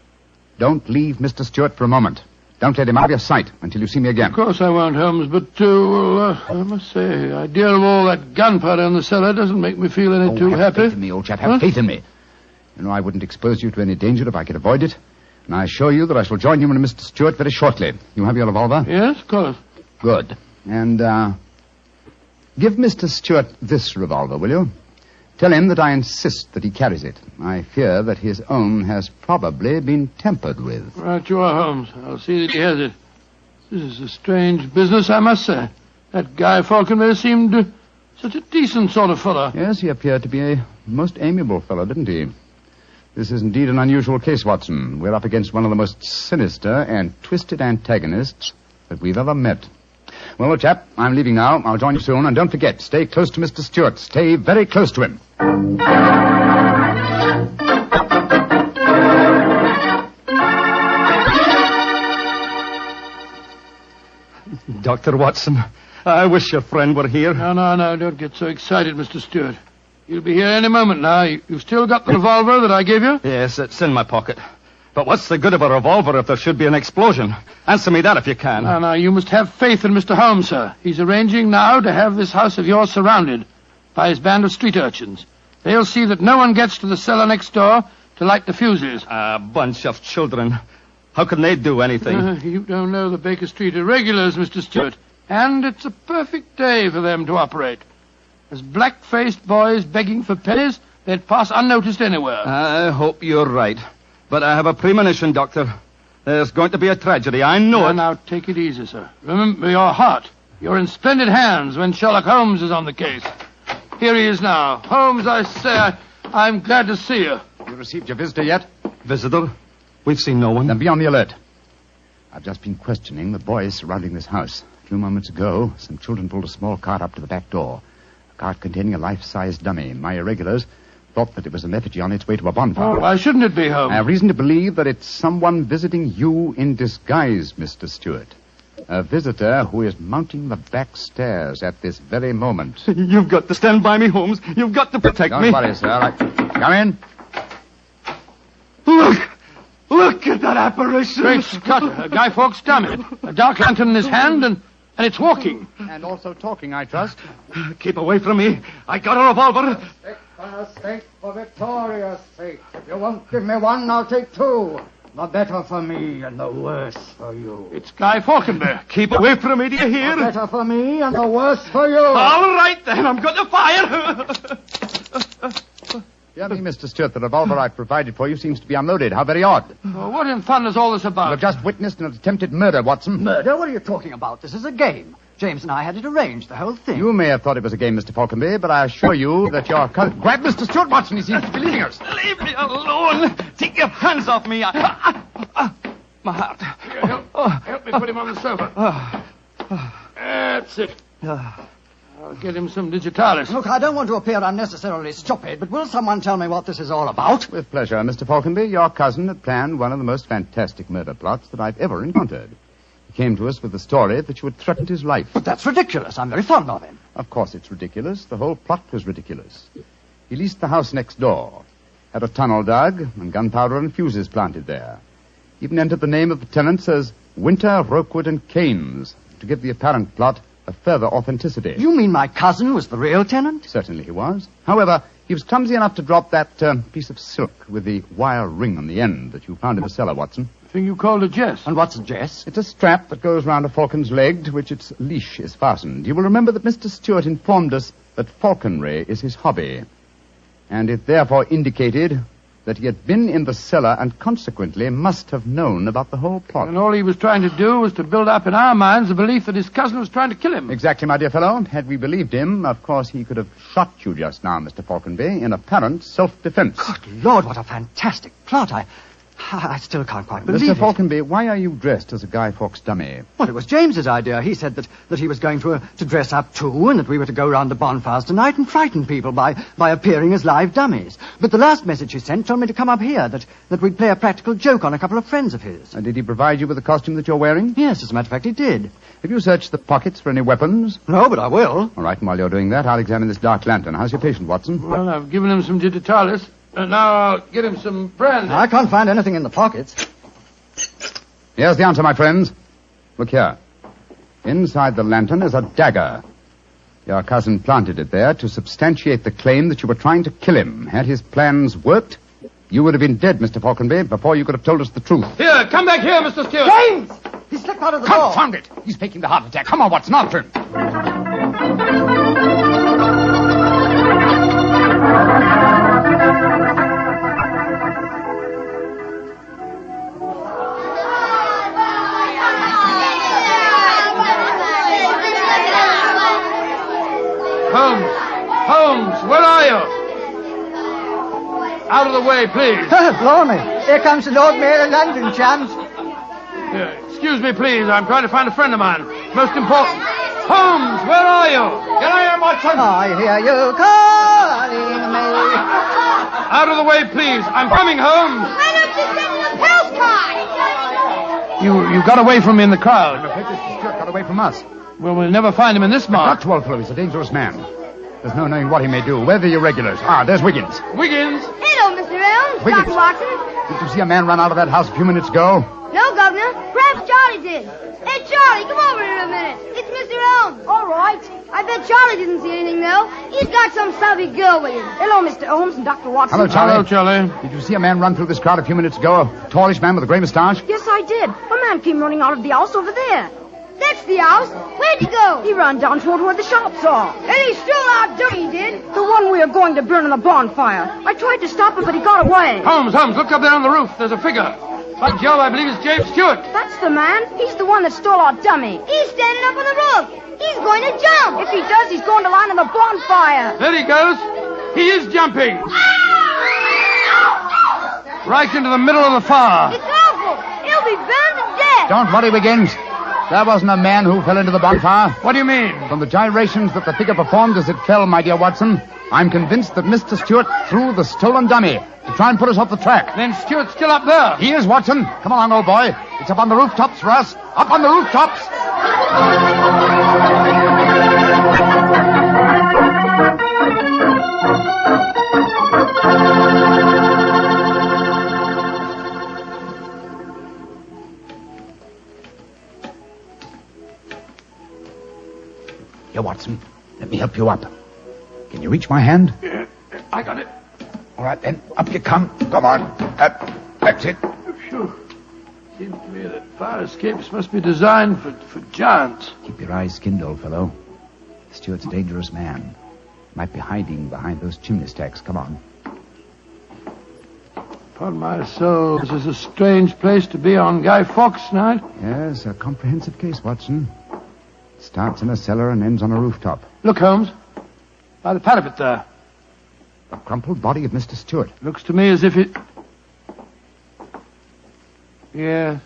Don't leave Mr. Stewart for a moment. Don't let him out of your sight until you see me again. Of course I won't, Holmes, but, I must say, the idea of all that gunpowder in the cellar doesn't make me feel any too happy. Have faith in me, old chap. Have faith in me. You know, I wouldn't expose you to any danger if I could avoid it. And I assure you that I shall join you and Mr. Stewart very shortly. You have your revolver? Yes, of course. Good. And, give Mr. Stewart this revolver, will you? Tell him that I insist that he carries it. I fear that his own has probably been tampered with. Right you are, Holmes. I'll see that he has it. This is a strange business, I must say. That Guy Falconberry seemed such a decent sort of fellow. Yes, he appeared to be a most amiable fellow, didn't he? This is indeed an unusual case, Watson. We're up against one of the most sinister and twisted antagonists that we've ever met. Well, old chap, I'm leaving now. I'll join you soon. And don't forget, stay close to Mr. Stewart. Stay very close to him. Dr. Watson, I wish your friend were here. No, don't get so excited, Mr. Stewart. He'll be here any moment now. You've still got the revolver that I gave you? Yes, it's in my pocket. But what's the good of a revolver if there should be an explosion? Answer me that if you can. No, you must have faith in Mr. Holmes, sir. He's arranging now to have this house of yours surrounded by his band of street urchins. They'll see that no one gets to the cellar next door to light the fuses. A bunch of children. How can they do anything? You don't know the Baker Street irregulars, Mr. Stewart. And it's a perfect day for them to operate. As black-faced boys begging for pennies, they'd pass unnoticed anywhere. I hope you're right. But I have a premonition, Doctor. There's going to be a tragedy. I know it. Now, take it easy, sir. Remember your heart. You're in splendid hands when Sherlock Holmes is on the case. Here he is now. Holmes, I say, I'm glad to see you. You received your visitor yet? Visitor? We've seen no one. Then be on the alert. I've just been questioning the boys surrounding this house. A few moments ago, some children pulled a small cart up to the back door. A cart containing a life-size dummy. My irregulars thought that it was an effigy on its way to a bonfire. Oh, why shouldn't it be, Holmes? I have reason to believe that it's someone visiting you in disguise, Mr. Stewart. A visitor who is mounting the back stairs at this very moment. You've got to stand by me, Holmes. You've got to protect me. Don't worry, sir. Come in. Look at that apparition. Great Scott, a Guy Fawkes dummy. A dark lantern in his hand, and it's walking. And also talking, I trust. Keep away from me. I got a revolver. For sake, for Victoria's sake. If you won't give me one, I'll take two. The better for me and the worse for you. It's Guy Falconberry. Keep away from me, do you hear? The better for me and the worse for you. All right, then. I'm going to fire. Dear me, Mr. Stewart, the revolver I've provided for you seems to be unloaded. How very odd. Well, what in thunder is all this about? You've just witnessed an attempted murder, Watson. Murder? What are you talking about? This is a game. James and I had it arranged, the whole thing. You may have thought it was a game, Mr. Falconberry, but I assure you that your... Grab Mr. Stewart, Watson. He seems to be leaving us. Leave me alone. Take your hands off me. My heart. Help me put him on the sofa. That's it. I'll get him some digitalis. Look, I don't want to appear unnecessarily stupid, but will someone tell me what this is all about? With pleasure, Mr. Falconberry. Your cousin had planned one of the most fantastic murder plots that I've ever encountered. He came to us with the story that you had threatened his life. But that's ridiculous. I'm very fond of him. Of course it's ridiculous. The whole plot was ridiculous. He leased the house next door, had a tunnel dug, and gunpowder and fuses planted there. Even entered the name of the tenants as Winter, Rokewood, and Keynes to give the apparent plot a further authenticity. You mean my cousin was the real tenant? Certainly he was. However, he was clumsy enough to drop that piece of silk with the wire ring on the end that you found in the cellar, Watson. thing you called a jess. And what's a jess? It's a strap that goes round a falcon's leg to which its leash is fastened. You will remember that Mr. Stewart informed us that falconry is his hobby, and it therefore indicated that he had been in the cellar and consequently must have known about the whole plot. And all he was trying to do was to build up in our minds the belief that his cousin was trying to kill him. Exactly, my dear fellow. Had we believed him, of course he could have shot you just now, Mr. Falconby, in apparent self-defense. Good Lord, what a fantastic plot. I still can't quite believe Mr. it. Falconby, why are you dressed as a Guy Fawkes dummy? Well, it was James's idea. He said that he was going to dress up too, and that we were to go round the bonfires tonight and frighten people by appearing as live dummies. But the last message he sent told me to come up here, that we'd play a practical joke on a couple of friends of his. And did he provide you with the costume that you're wearing? Yes, as a matter of fact, he did. Have you searched the pockets for any weapons? No, but I will. All right, and while you're doing that, I'll examine this dark lantern. How's your patient, Watson? Well, I've given him some digitalis, and now I'll get him some brandy. I can't find anything in the pockets. Here's the answer, my friends. Look here. Inside the lantern is a dagger. Your cousin planted it there to substantiate the claim that you were trying to kill him. Had his plans worked, you would have been dead, Mr. Falconby, before you could have told us the truth. Here, come back here, Mr. Stewart. James! He slipped out of the door. Confound it! He's faking the heart attack. Come on, Watson, after him. Holmes, where are you? Out of the way, please. Blarney, here comes the Lord Mayor of London, chums. Excuse me, please. I'm trying to find a friend of mine. Most important. Holmes, where are you? Here I am, Watson. I hear you calling me. Out of the way, please. I'm coming, Holmes. Why don't you sit in the post car? You got away from me in the crowd. I'm afraid Mr. Stewart got away from us. Well, we'll never find him in this mark. Not to, old fellow. He's a dangerous man. There's no knowing what he may do. Where are the irregulars? There's Wiggins. Wiggins? Hello, Mr. Elms. Wiggins. Dr. Watson. Did you see a man run out of that house a few minutes ago? No, Governor. Perhaps Charlie did. Hey, Charlie, come over here a minute. It's Mr. Elms. All right. I bet Charlie didn't see anything, though. He's got some savvy girl with him. Hello, Mr. Holmes and Dr. Watson. Hello, Charlie. Hello, Charlie. Did you see a man run through this crowd a few minutes ago? A tallish man with a grey moustache? Yes, I did. A man came running out of the house over there. That's the house. Where'd he go? He ran down toward where the shops are. And he stole our dummy, he did. The one we are going to burn in the bonfire. I tried to stop him, but he got away. Holmes, look up there on the roof. There's a figure. By Jove, I believe it's James Stewart. That's the man. He's the one that stole our dummy. He's standing up on the roof. He's going to jump. If he does, he's going to land in the bonfire. There he goes. He is jumping. Right into the middle of the fire. It's awful. He'll be burned to death. Don't worry, Wiggins. That wasn't a man who fell into the bonfire. What do you mean? From the gyrations that the figure performed as it fell, my dear Watson, I'm convinced that Mr. Stewart threw the stolen dummy to try and put us off the track. Then Stewart's still up there. He is, Watson. Come along, old boy. It's up on the rooftops for us. Up on the rooftops. Here, Watson. Let me help you up. Can you reach my hand? Yeah, I got it. All right, then. Up you come. Come on. That's it. Phew. Seems to me that fire escapes must be designed for giants. Keep your eyes skinned, old fellow. Stewart's a dangerous man. Might be hiding behind those chimney stacks. Come on. Upon my soul, this is a strange place to be on Guy Fawkes night. Yes, a comprehensive case, Watson. Starts in a cellar and ends on a rooftop. Look, Holmes. By the parapet there. The crumpled body of Mr. Stewart. Looks to me as if it... Yeah.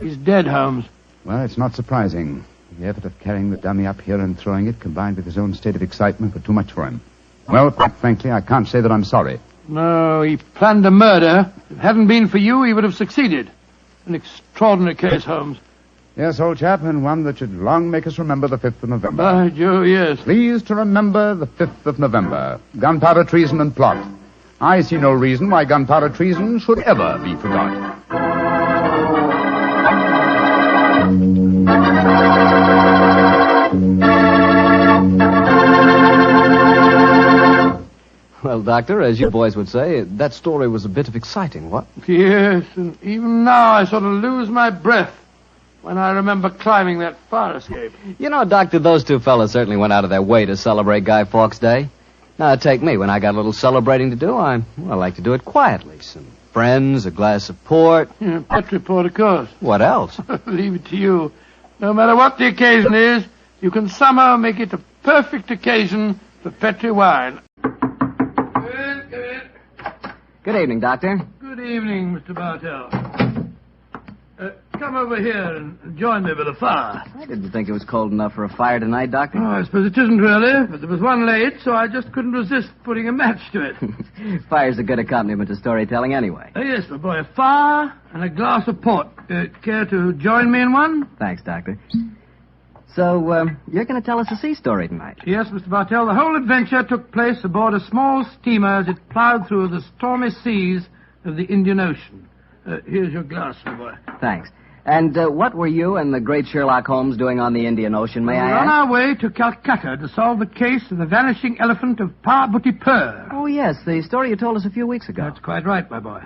He's dead, Holmes. Well, it's not surprising. The effort of carrying the dummy up here and throwing it, combined with his own state of excitement, were too much for him. Well, quite frankly, I can't say that I'm sorry. No, he planned a murder. If it hadn't been for you, he would have succeeded. An extraordinary case, Holmes. Yes, old chap, and one that should long make us remember the 5th of November. By Jove, yes. Please to remember the 5th of November. Gunpowder treason and plot. I see no reason why gunpowder treason should ever be forgot. Well, Doctor, as you boys would say, that story was a bit of exciting, what? Yes, and even now I sort of lose my breath when I remember climbing that fire escape. You know, Doctor, those two fellas certainly went out of their way to celebrate Guy Fawkes Day. Now, take me. When I got a little celebrating to do, I like to do it quietly. Some friends, a glass of port. Yeah, Petri port, of course. What else? Leave it to you. No matter what the occasion is, you can somehow make it a perfect occasion for Petri wine. Come in. Good evening, Doctor. Good evening, Mr. Bartell. Come over here and join me by the fire. I didn't think it was cold enough for a fire tonight, Doctor. Oh, I suppose it isn't really, but there was one late, so I just couldn't resist putting a match to it. Fire's a good accompaniment to storytelling anyway. Yes, my boy, a fire and a glass of port. Care to join me in one? Thanks, Doctor. So, you're going to tell us a sea story tonight? Yes, Mr. Bartell. The whole adventure took place aboard a small steamer as it plowed through the stormy seas of the Indian Ocean. Here's your glass, my boy. Thanks. And what were you and the great Sherlock Holmes doing on the Indian Ocean, may I ask? We're on our way to Calcutta to solve the case of the vanishing elephant of Parbhuti-Pur. Oh, yes, the story you told us a few weeks ago. That's quite right, my boy.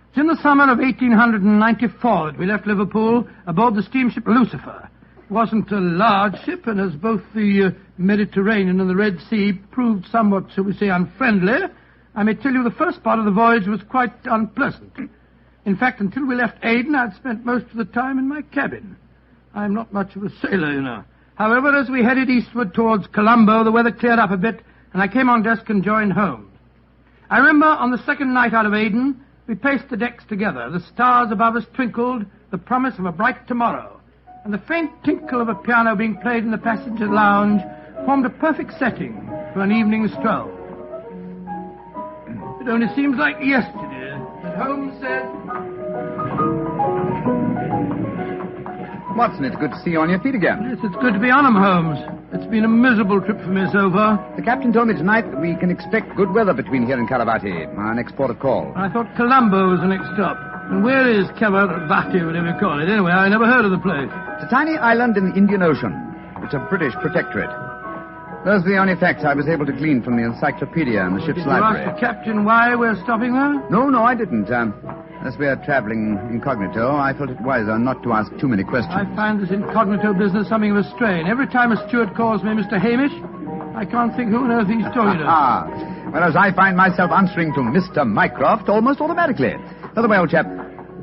It's in the summer of 1894 that we left Liverpool aboard the steamship Lucifer. It wasn't a large ship, and as both the Mediterranean and the Red Sea proved somewhat, shall we say, unfriendly, I may tell you the first part of the voyage was quite unpleasant. In fact, until we left Aden, I'd spent most of the time in my cabin. I'm not much of a sailor, you know. However, as we headed eastward towards Colombo, the weather cleared up a bit, and I came on deck and joined Holmes. I remember on the second night out of Aden, we paced the decks together. The stars above us twinkled, the promise of a bright tomorrow, and the faint tinkle of a piano being played in the passenger lounge formed a perfect setting for an evening stroll. It only seems like yesterday that Holmes said... Watson, it's good to see you on your feet again. Yes, it's good to be on 'em, Holmes. It's been a miserable trip for me so far. The captain told me tonight that we can expect good weather between here and Kalavati, our next port of call. I thought Colombo was the next stop. And where is Kalavati, whatever you call it? Anyway, I never heard of the place. It's a tiny island in the Indian Ocean. It's a British protectorate. Those are the only facts I was able to glean from the encyclopedia and the ship's library. Did you ask the captain why we're stopping there? No, I didn't. As we're traveling incognito, I felt it wiser not to ask too many questions. I find this incognito business something of a strain. Every time a steward calls me Mr. Hamish, I can't think who on earth he's talking to. Whereas I find myself answering to Mr. Mycroft almost automatically. By the way, old chap,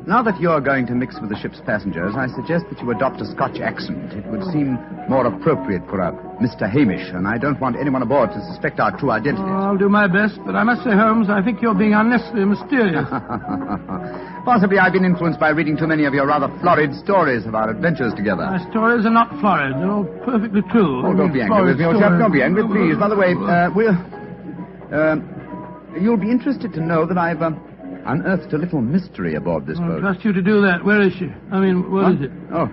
now that you're going to mix with the ship's passengers, I suggest that you adopt a Scotch accent. It would seem more appropriate for a Mr. Hamish, and I don't want anyone aboard to suspect our true identities. Oh, I'll do my best, but I must say, Holmes, I think you're being unnecessarily mysterious. Possibly I've been influenced by reading too many of your rather florid stories of our adventures together. My stories are not florid. They're all perfectly true. Oh, don't be angry with me, old chap. Don't be angry, please. By the way, you'll be interested to know that I've unearthed a little mystery aboard this boat. I trust you to do that. Where is she? I mean, what is it? Oh,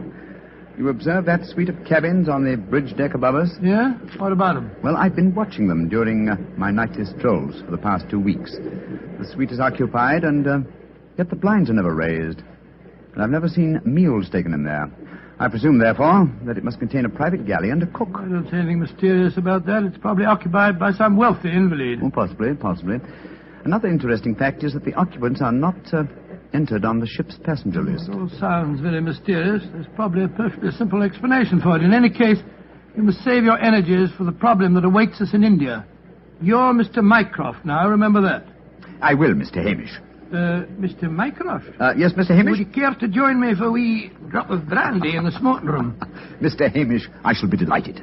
you observe that suite of cabins on the bridge deck above us? Yeah? What about them? Well, I've been watching them during my nightly strolls for the past 2 weeks. The suite is occupied, and yet the blinds are never raised. And I've never seen meals taken in there. I presume, therefore, that it must contain a private galley and a cook. I don't see anything mysterious about that. It's probably occupied by some wealthy invalid. Oh, possibly. Another interesting fact is that the occupants are not entered on the ship's passenger list. It all sounds very mysterious. There's probably a perfectly simple explanation for it. In any case, you must save your energies for the problem that awaits us in India. You're Mr. Mycroft now, remember that. I will, Mr. Hamish. Mr. Mycroft? Yes, Mr. Hamish? Would you care to join me for a wee drop of brandy in the smoking room? Mr. Hamish, I shall be delighted.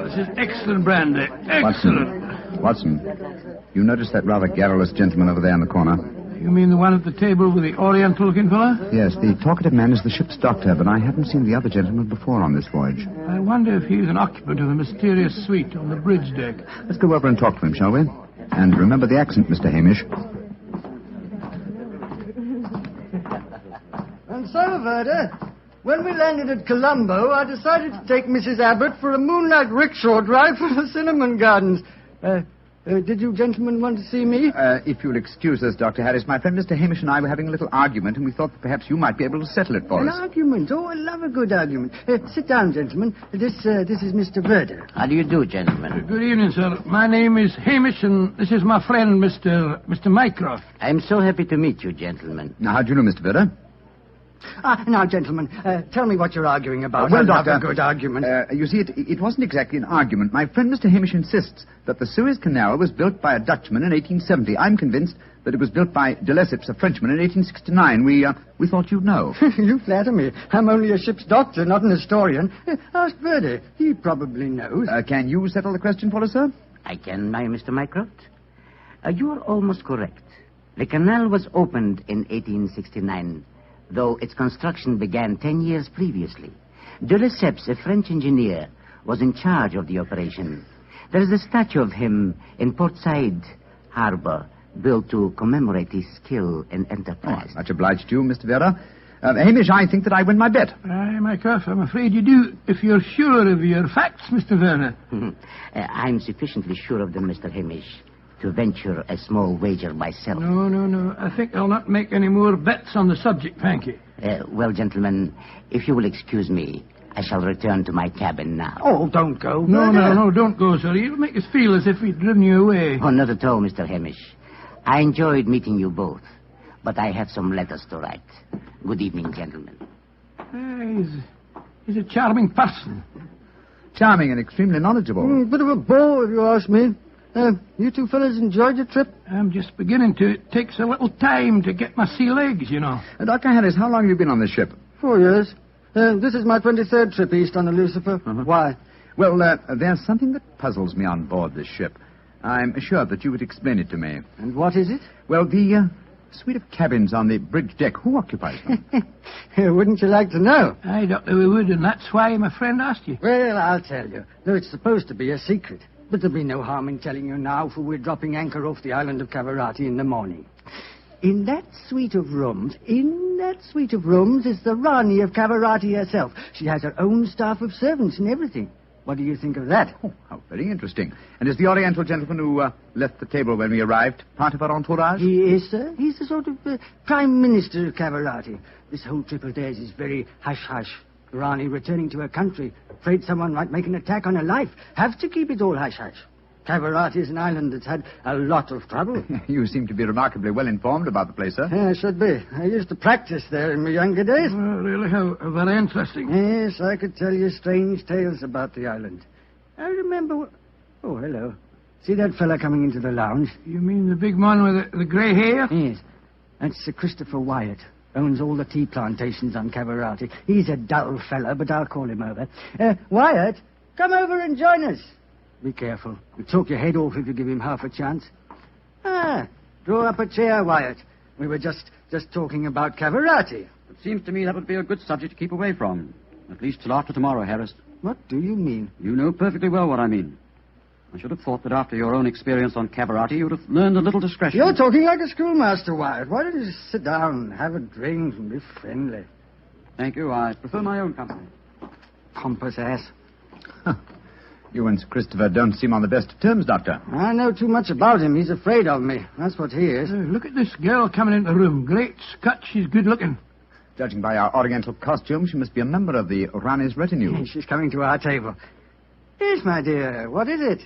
This is excellent brandy. Excellent. Watson, you noticed that rather garrulous gentleman over there in the corner? You mean the one at the table with the oriental-looking fella? Yes, the talkative man is the ship's doctor, but I haven't seen the other gentleman before on this voyage. I wonder if he's an occupant of the mysterious suite on the bridge deck. Let's go over and talk to him, shall we? And remember the accent, Mr. Hamish. And so, Verda, when we landed at Colombo, I decided to take Mrs. Abbott for a moonlight rickshaw drive from the Cinnamon Gardens. Did you gentlemen want to see me? If you'll excuse us, Dr. Harris, my friend Mr. Hamish and I were having a little argument, and we thought that perhaps you might be able to settle it for An us. argument? Oh, I love a good argument. Sit down, gentlemen. This is Mr. Verder. How do you do, gentlemen? Good evening, sir. My name is Hamish, and this is my friend, Mr. Mycroft. I'm so happy to meet you, gentlemen. Now, how do you know, Mr. Verder? Now, gentlemen, tell me what you're arguing about. Well, I love Doctor, a good argument. You see, it wasn't exactly an argument. My friend Mr. Hamish insists that the Suez Canal was built by a Dutchman in 1870. I'm convinced that it was built by de Lesseps, a Frenchman, in 1869. We thought you'd know. You flatter me. I'm only a ship's doctor, not an historian. Ask Verder. He probably knows. Can you settle the question for us, sir? I can, Mr. Mycroft. You are almost correct. The canal was opened in 1869, though its construction began 10 years previously. De Lesseps, a French engineer, was in charge of the operation. There is a statue of him in Port Said Harbor, built to commemorate his skill and enterprise. Much obliged to you, Mr. Vera. Hamish, I think that I win my bet. Aye, Mycroft, I'm afraid you do, if you're sure of your facts, Mr. Werner. I'm sufficiently sure of them, Mr. Hamish, to venture a small wager myself. No. I think I'll not make any more bets on the subject, thank you. Well, gentlemen, if you will excuse me, I shall return to my cabin now. Oh, don't go. No, don't go, sir. You'll make us feel as if we'd driven you away. Oh, not at all, Mr. Hamish. I enjoyed meeting you both, but I have some letters to write. Good evening, gentlemen. He's a charming person. Charming and extremely knowledgeable. Bit of a bore, if you ask me. You two fellas enjoyed your trip? I'm just beginning to. It takes a little time to get my sea legs, you know. Dr. Harris, how long have you been on this ship? 4 years. This is my 23rd trip east on the Lucifer. Why? Well, there's something that puzzles me on board this ship. I'm sure that you would explain it to me. And what is it? Well, the suite of cabins on the bridge deck. Who occupies them? Wouldn't you like to know? Aye, Doctor, we would, and that's why my friend asked you. Well, I'll tell you. Though it's supposed to be a secret. But there'll be no harm in telling you now, for we're dropping anchor off the island of Cavarati in the morning. In that suite of rooms is the Rani of Cavarati herself. She has her own staff of servants and everything. What do you think of that? Oh, how very interesting. And is the Oriental gentleman who left the table when we arrived part of our entourage? He is, sir. He's the sort of Prime Minister of Cavarati. This whole trip of theirs is very hush-hush. Rani returning to her country, afraid someone might make an attack on her life. Have to keep it all hush-hush. Cavarati is an island that's had a lot of trouble. You seem to be remarkably well informed about the place, sir. Yeah, should be. I used to practice there in my younger days. Oh, really? How very interesting. Yes, I could tell you strange tales about the island. I remember... Oh, hello. See that fella coming into the lounge? You mean the big man with the grey hair? Yes. That's Sir Christopher Wyatt. Owns all the tea plantations on Cavarati. He's a dull fella, but I'll call him over. Wyatt, come over and join us. Be careful. He'll talk your head off if you give him half a chance. Draw up a chair, Wyatt. We were just talking about Cavarati. It seems to me that would be a good subject to keep away from. At least till after tomorrow, Harris. What do you mean? You know perfectly well what I mean. I should have thought that after your own experience on Cavarati, you would have learned a little discretion. You're talking like a schoolmaster, Wyatt. Why don't you just sit down, have a drink, and be friendly? Thank you. I prefer my own company. Pompous ass. You and Sir Christopher don't seem on the best of terms, Doctor. I know too much about him. He's afraid of me. That's what he is. Look at this girl coming into the room. Great Scott, she's good looking. Judging by our Oriental costume, she must be a member of the Rani's retinue. She's coming to our table. Yes, my dear. What is it?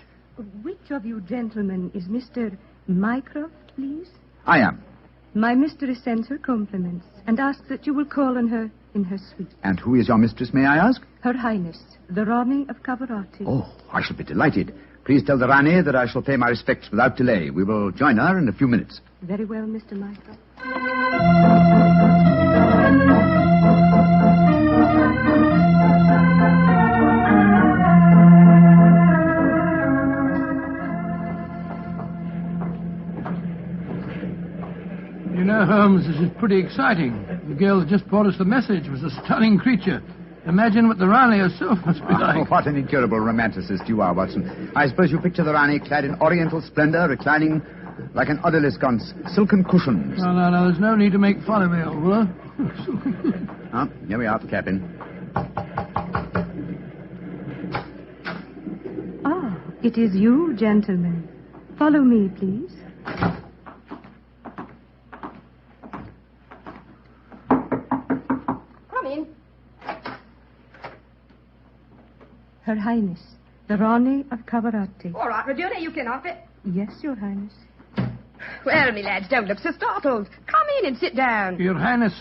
Which of you gentlemen is Mr. Mycroft, please? I am. My mistress sends her compliments and asks that you will call on her in her suite. And who is your mistress, may I ask? Her Highness, the Rani of Cavarati. Oh, I shall be delighted. Please tell the Rani that I shall pay my respects without delay. We will join her in a few minutes. Very well, Mr. Mycroft. You know, Holmes, this is pretty exciting. The girl that just brought us the message was a stunning creature. Imagine what the Rani herself must be like. Oh, what an incurable romanticist you are, Watson. I suppose you picture the Rani clad in oriental splendor, reclining like an odalisque on silken cushions. No, there's no need to make fun of me, old fellow. Here we are at the cabin. Ah, it is you, gentlemen. Follow me, please. Come in. Her Highness, the Rani of Cavarati. All right, Regina, you can off it. Yes, Your Highness. Well, me lads, don't look so startled. Come in and sit down. Your Highness,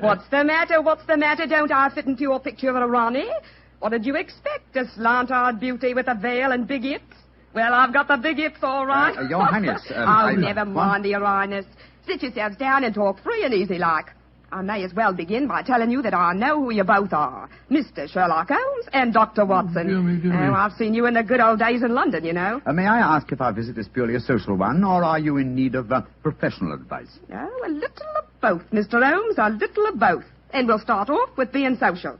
What's the matter? What's the matter? Don't I fit into your picture of a Rani? What did you expect? A slant-eyed beauty with a veil and big hips? Well, I've got the big hips, all right. Your Highness. Never mind, Your Highness. Sit yourselves down and talk free and easy like. I may as well begin by telling you that I know who you both are. Mr. Sherlock Holmes and Dr. Watson. Dear me. Oh, I've seen you in the good old days in London, you know. May I ask if our visit is purely a social one, or are you in need of professional advice? Oh, a little of both, Mr. Holmes, a little of both. And we'll start off with being social.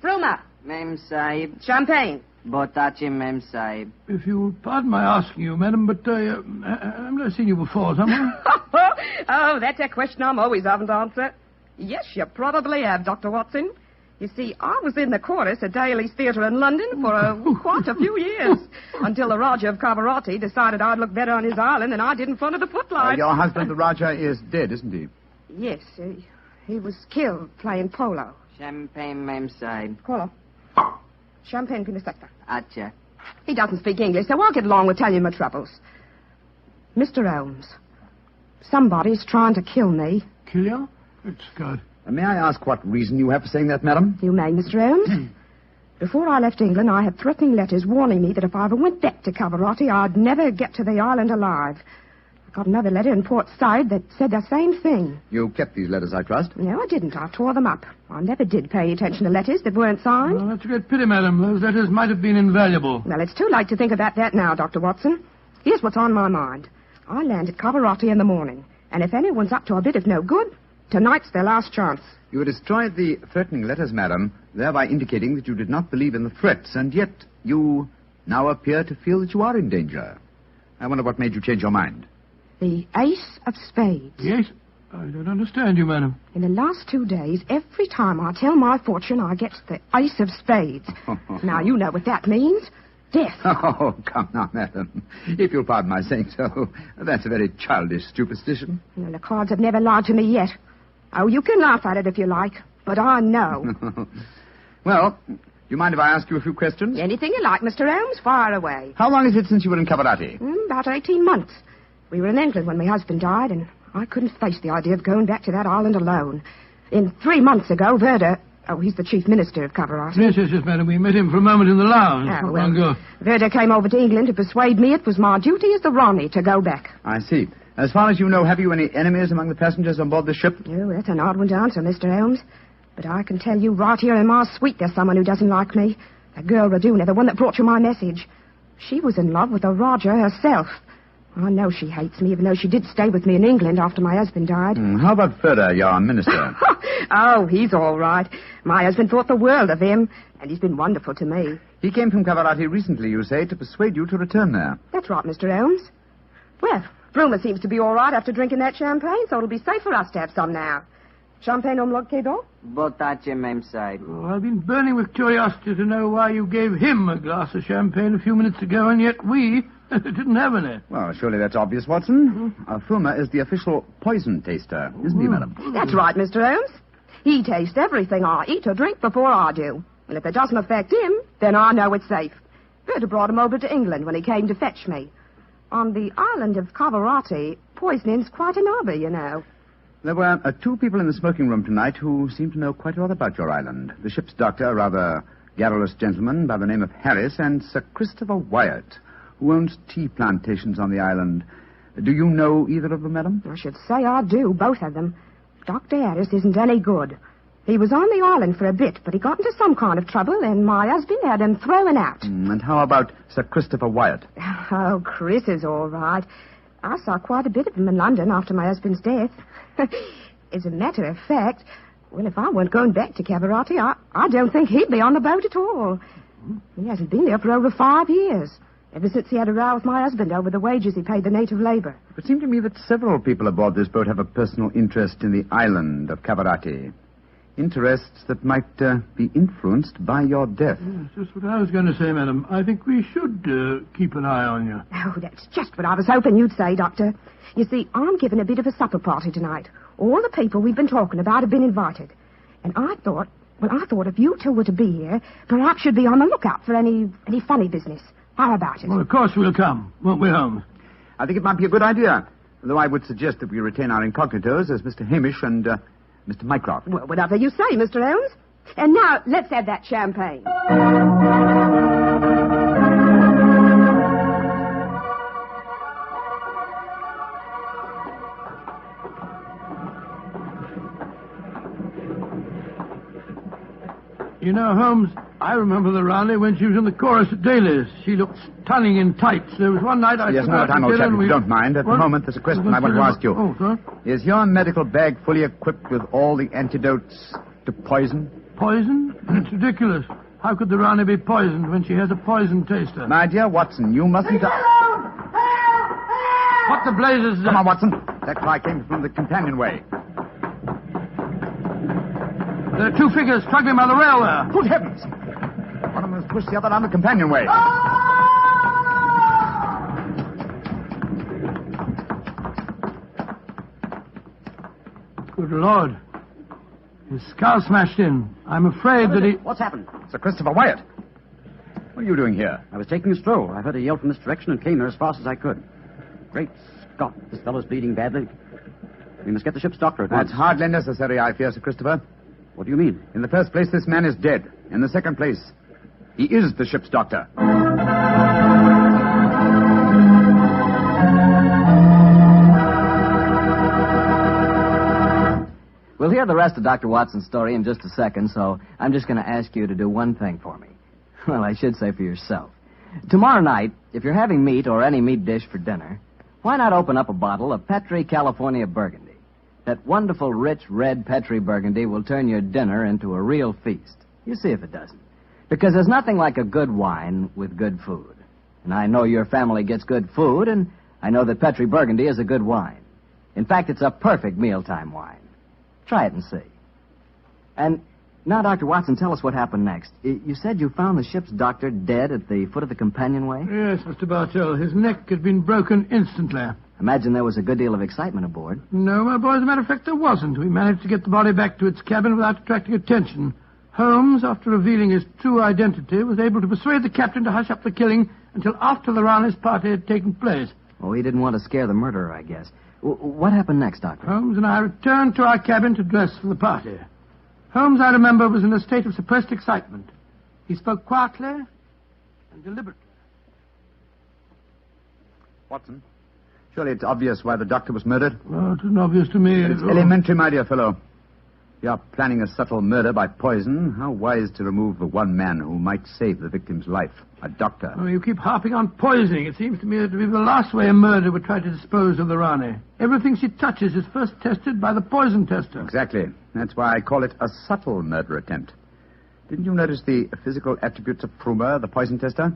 Roma. Mem Sahib. Champagne. Botachi, Mem Sahib. if you pardon my asking you, madam, but I've never seen you before, have I? Oh, that's a question I'm always having to answer. Yes, you probably have, Dr. Watson. You see, I was in the chorus at Daly's Theatre in London for quite a few years, until the Rajah of Cavarati decided I'd look better on his island than I did in front of the footlights. Your husband, the Rajah, is dead, isn't he? Yes, he was killed playing polo. Champagne, Mem Sahib. Polo. Champagne for the sector. Acha. He doesn't speak English, so I'll get along with telling you my troubles. Mr. Holmes, somebody's trying to kill me. Kill you? It's good. May I ask what reason you have for saying that, madam? You may, Mr. Holmes. Before I left England, I had threatening letters warning me that if I ever went back to Cavarati, I'd never get to the island alive. I got another letter in Port Said that said the same thing. You kept these letters, I trust? No, I didn't. I tore them up. I never did pay attention to letters that weren't signed. Well, that's a great pity, madam. Those letters might have been invaluable. Well, it's too late to think about that now, Dr. Watson. Here's what's on my mind. I land at Cavarati in the morning, and if anyone's up to a bit of no good, tonight's their last chance. You destroyed the threatening letters, madam, thereby indicating that you did not believe in the threats, and yet you now appear to feel that you are in danger. I wonder what made you change your mind. The Ace of Spades. Yes? I don't understand you, madam. In the last 2 days, every time I tell my fortune, I get the Ace of Spades. Now, you know what that means. Death. Oh, come now, madam. If you'll pardon my saying so, that's a very childish superstition. Well, the cards have never lied to me yet. Oh, you can laugh at it if you like, but I know. Well, do you mind if I ask you a few questions? Anything you like, Mr. Holmes. Fire away. How long is it since you were in Cavarati? About 18 months. We were in England when my husband died, and I couldn't face the idea of going back to that island alone. 3 months ago, Verda... Oh, he's the chief minister of Cavarati. Yes, madam. We met him for a moment in the lounge. Oh, well, Verda came over to England to persuade me it was my duty as the Rani to go back. I see. As far as you know, have you any enemies among the passengers on board the ship? Oh, that's an odd one to answer, Mr. Holmes. But I can tell you right here in my suite there's someone who doesn't like me. The girl Raduna, the one that brought you my message. She was in love with the Rajah herself. I know she hates me, even though she did stay with me in England after my husband died. How about Ferda, your minister? Oh, he's all right. My husband thought the world of him, and he's been wonderful to me. He came from Cavarati recently, you say, to persuade you to return there. That's right, Mr. Holmes. Well, Bruma seems to be all right after drinking that champagne, so it'll be safe for us to have some now. Champagne omlog kedo? Botache, Mem Sahib. Oh, I've been burning with curiosity to know why you gave him a glass of champagne a few minutes ago, and yet we didn't have any. Well, surely that's obvious, Watson. Fruma is the official poison taster, isn't he, madam? That's right, Mr. Holmes. He tastes everything I eat or drink before I do. And if it doesn't affect him, then I know it's safe. Berta brought him over to England when he came to fetch me. On the island of Cavarati, poisoning's quite an hobby, you know. There were 2 people in the smoking room tonight who seemed to know quite a lot about your island. The ship's doctor, a rather garrulous gentleman by the name of Harris, and Sir Christopher Wyatt, who owns tea plantations on the island. Do you know either of them, madam? I should say I do, both of them. Dr. Harris isn't any good. He was on the island for a bit, but he got into some kind of trouble, and my husband had him thrown out. And how about Sir Christopher Wyatt? Oh, Chris is all right. I saw quite a bit of him in London after my husband's death. As a matter of fact, well, if I weren't going back to Cavarati, I don't think he'd be on the boat at all. He hasn't been there for over 5 years, ever since he had a row with my husband over the wages he paid the native labor. It seemed to me that several people aboard this boat have a personal interest in the island of Cavarati. Interests that might be influenced by your death. Yes, just what I was going to say, madam. I think we should keep an eye on you. Oh, that's just what I was hoping you'd say, Doctor. You see, I'm giving a bit of a supper party tonight. All the people we've been talking about have been invited. And I thought if you two were to be here, perhaps you'd be on the lookout for any funny business. How about it? Well, of course we'll come, won't we, Holmes? I think it might be a good idea, though I would suggest that we retain our incognitos as Mr. Hamish and Mr. Mycroft. Well, whatever you say, Mr. Holmes. And now, let's have that champagne. You know, Holmes, I remember the Raleigh when she was in the chorus at Daly's. She looked stunning in tights. There was one night I... Yes, no time, old chap, if you don't mind. At the moment, there's a question I want to ask you. Oh, sir? Is your medical bag fully equipped with all the antidotes to poison? Poison? It's ridiculous. How could the Raleigh be poisoned when she has a poison taster? My dear Watson, you mustn't... What the blazes... Come on, Watson. That cry came from the companionway. There are two figures struggling by the rail there. Good heavens! One of them has pushed the other down the companionway. Good Lord. His skull smashed in. I'm afraid that he... What's happened? Sir Christopher Wyatt. What are you doing here? I was taking a stroll. I heard a yell from this direction and came here as fast as I could. Great Scott, this fellow's bleeding badly. We must get the ship's doctor at once. That's hardly necessary, I fear, Sir Christopher. What do you mean? In the first place, this man is dead. In the second place, he is the ship's doctor. We'll hear the rest of Dr. Watson's story in just a second, so I'm just going to ask you to do one thing for me. Well, I should say for yourself. Tomorrow night, if you're having meat or any meat dish for dinner, why not open up a bottle of Petri California Burgundy? That wonderful, rich, red Petri Burgundy will turn your dinner into a real feast. You see if it doesn't. Because there's nothing like a good wine with good food. And I know your family gets good food, and I know that Petri Burgundy is a good wine. In fact, it's a perfect mealtime wine. Try it and see. And now, Dr. Watson, tell us what happened next. You said you found the ship's doctor dead at the foot of the companionway? Yes, Mr. Bartell. His neck had been broken instantly. Imagine there was a good deal of excitement aboard. No, my boy, as a matter of fact, there wasn't. We managed to get the body back to its cabin without attracting attention. Holmes, after revealing his true identity, was able to persuade the captain to hush up the killing until after the Raleigh's party had taken place. Oh, he didn't want to scare the murderer, I guess. What happened next, Doctor? Holmes and I returned to our cabin to dress for the party. Holmes, I remember, was in a state of suppressed excitement. He spoke quietly and deliberately. Watson, surely it's obvious why the doctor was murdered? Well, it isn't obvious to me. It's elementary, my dear fellow. You are planning a subtle murder by poison. How wise to remove the one man who might save the victim's life, a doctor. Oh, you keep harping on poisoning. It seems to me to be the last way a murderer would try to dispose of the Rani. Everything she touches is first tested by the poison tester. Exactly. That's why I call it a subtle murder attempt. Didn't you notice the physical attributes of Frumer, the poison tester?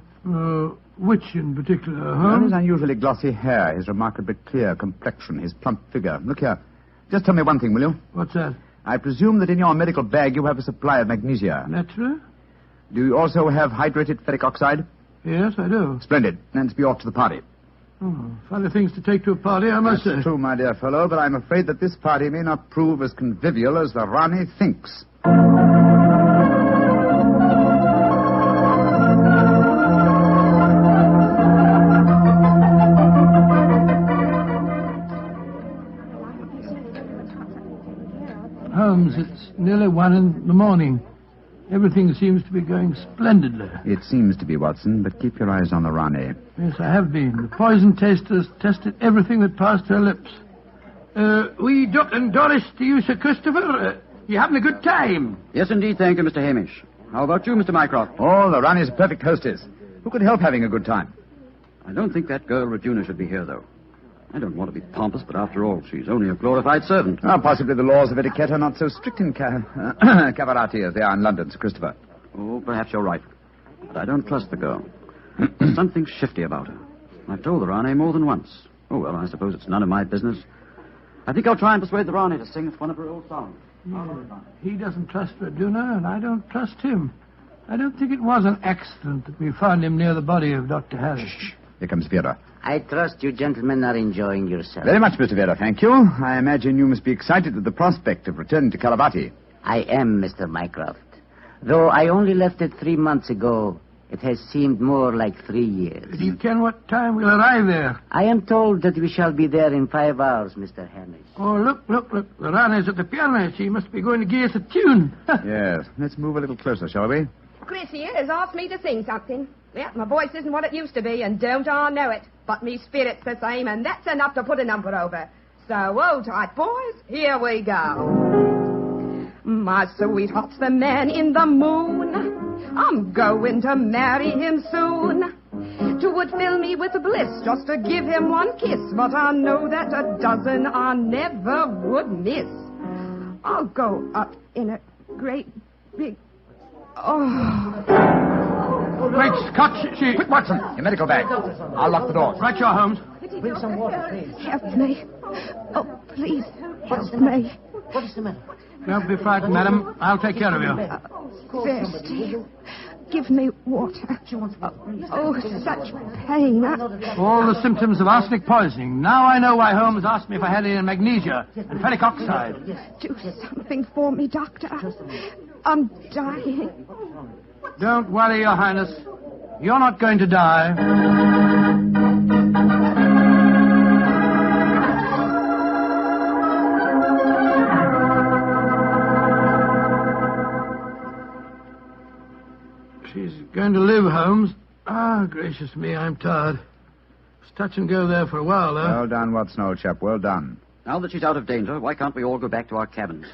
Which in particular, Well, his unusually glossy hair, his remarkably clear complexion, his plump figure. Look here. Just tell me one thing, will you? What's that? I presume that in your medical bag you have a supply of magnesia. Naturally. Do you also have hydrated ferric oxide? Yes, I do. Splendid. Let's be off to the party. Oh, funny things to take to a party, I must say. That's true, my dear fellow, but I'm afraid that this party may not prove as convivial as the Rani thinks. Holmes, it's nearly 1 in the morning. Everything seems to be going splendidly. It seems to be, Watson, but keep your eyes on the Rani. Yes, I have been. The poison testers tested everything that passed her lips. We Duck and Doris to you, Sir Christopher. You having a good time? Yes, indeed, thank you, Mr. Hamish. How about you, Mr. Mycroft? Oh, the Rani's a perfect hostess. Who could help having a good time? I don't think that girl Regina should be here, though. I don't want to be pompous, but after all, she's only a glorified servant. Oh, possibly the laws of etiquette are not so strict in Cavarati as they are in London, Sir Christopher. Oh, perhaps you're right. But I don't trust the girl. There's something shifty about her. I've told the Rani more than once. Oh, well, I suppose it's none of my business. I think I'll try and persuade the Rani to sing us one of her old songs. He doesn't trust Verduna, and I don't trust him. I don't think it was an accident that we found him near the body of Dr. Harris. Here comes Vera. I trust you gentlemen are enjoying yourselves. Very much, Mr. Vera, thank you. I imagine you must be excited at the prospect of returning to Caravati. I am, Mr. Mycroft. Though I only left it 3 months ago, it has seemed more like 3 years. Do you ken what time we'll arrive there? I am told that we shall be there in 5 hours, Mr. Hamish. Oh, look. The Rana's at the piano. She must be going to give us a tune. Yes. Let's move a little closer, shall we? Chris here has asked me to sing something. Yeah, my voice isn't what it used to be, and don't I know it. But me spirit's the same, and that's enough to put a number over. So, hold tight, boys. Here we go. My sweetheart's the man in the moon. I'm going to marry him soon. 'Twould fill me with bliss just to give him one kiss, but I know that a dozen I never would miss. I'll go up in a great big... Great Scott, she... Quick, Watson, your medical bag. I'll lock the door. Right, your Holmes. Bring some water, please. Help me. Oh, please, help me. What is the matter? Don't be frightened, madam. I'll take care of you. Thirsty. Give me water. Oh, such pain. All the symptoms of arsenic poisoning. Now I know why Holmes asked me if I had any magnesia and ferric oxide. Do something for me, Doctor. I'm dying. Don't worry, Your Highness. You're not going to die. She's going to live, Holmes. Ah, gracious me, I'm tired. It's touch and go there for a while, though. Well done, Watson, old chap. Well done. Now that she's out of danger, why can't we all go back to our cabins?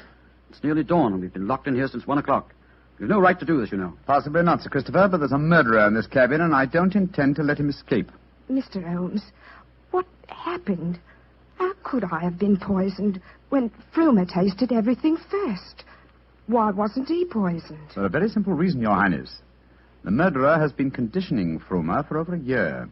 It's nearly dawn, and we've been locked in here since 1 o'clock. You've no right to do this, you know. Possibly not, Sir Christopher, but there's a murderer in this cabin, and I don't intend to let him escape. Mr. Holmes, what happened? How could I have been poisoned when Frumer tasted everything first? Why wasn't he poisoned? For a very simple reason, Your Highness. The murderer has been conditioning Frumer for over a year.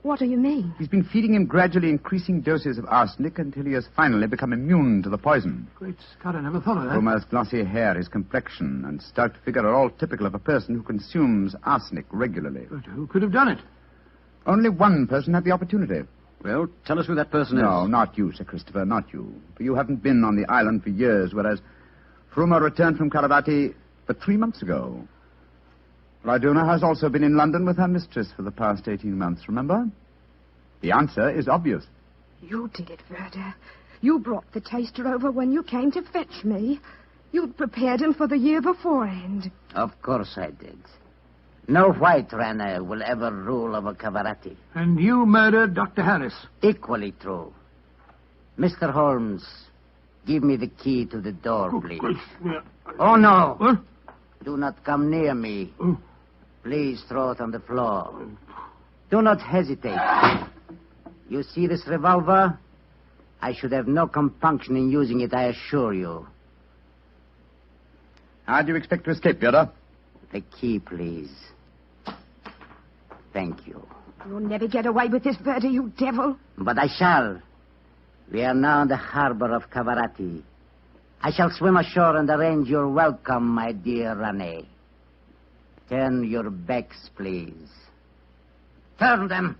What do you mean? He's been feeding him gradually increasing doses of arsenic until he has finally become immune to the poison. Great Scott, I never thought of that. Frumer's glossy hair, his complexion, and stout figure are all typical of a person who consumes arsenic regularly. But who could have done it? Only one person had the opportunity. Well, tell us who that person is. No, not you, Sir Christopher, not you. For you haven't been on the island for years, whereas Frumer returned from Caravati but 3 months ago. Raduna has also been in London with her mistress for the past 18 months, remember? The answer is obvious. You did it, Verda. You brought the taster over when you came to fetch me. You'd prepared him for the year beforehand. Of course I did. No white runner will ever rule over Cavarati. And you murdered Dr. Harris. Equally true. Mr. Holmes, give me the key to the door, please. Oh, no. What? Do not come near me. Please throw it on the floor. Do not hesitate. You see this revolver? I should have no compunction in using it, I assure you. How do you expect to escape, Vera? The key, please. Thank you. You'll never get away with this, Verda, you devil. But I shall. We are now in the harbor of Cavarati. I shall swim ashore and arrange your welcome, my dear Rane. Turn your backs, please. Turn them.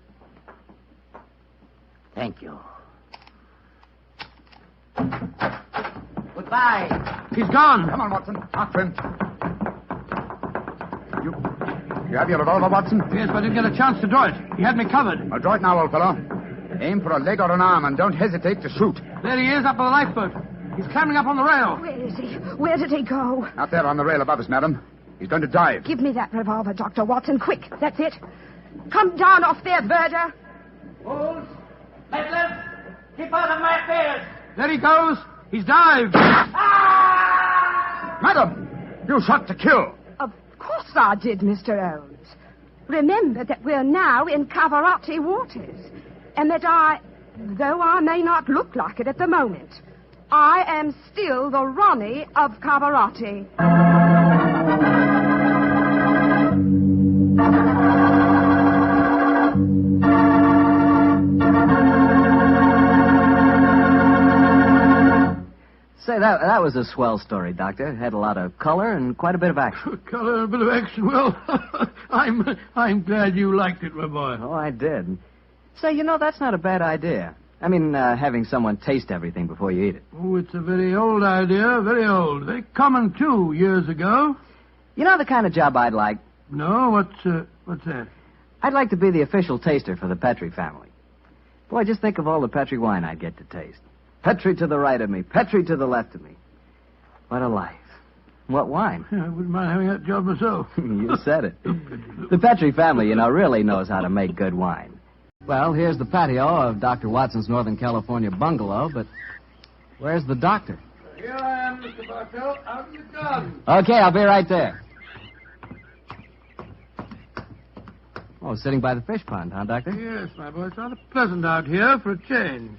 Thank you. Goodbye. He's gone. Come on, Watson. After him. You have your revolver, Watson? Yes, but I didn't get a chance to draw it. He had me covered. Well, draw it now, old fellow. Aim for a leg or an arm, and don't hesitate to shoot. There he is, up on the lifeboat. He's climbing up on the rail. Where is he? Where did he go? Out there on the rail above us, madam. He's going to dive. Give me that revolver, Dr. Watson, quick. That's it. Come down off there, Verda. Wolves, Headless, keep out of my affairs. There he goes. He's dived. Madam, you shot to kill. Of course I did, Mr. Holmes. Remember that we're now in Cavarati waters, and that though I may not look like it at the moment, I am still the Ronnie of Cavarati. Say, that was a swell story, Doctor. It had a lot of color and quite a bit of action. Color and a bit of action. Well, I'm glad you liked it, my boy. Oh, I did. Say, that's not a bad idea. I mean, having someone taste everything before you eat it. Oh, it's a very old idea, very old. Very common, too, years ago. You know the kind of job I'd like? No, what's that? I'd like to be the official taster for the Petrie family. Boy, just think of all the Petrie wine I'd get to taste. Petrie to the right of me, Petrie to the left of me. What a life. What wine? Yeah, I wouldn't mind having that job myself. You said it. The Petrie family, really knows how to make good wine. Well, here's the patio of Dr. Watson's Northern California bungalow, but where's the doctor? Here I am, Mr. Bartell, out in the garden. Okay, I'll be right there. Oh, sitting by the fish pond, huh, Doctor? Yes, my boy. It's rather pleasant out here for a change.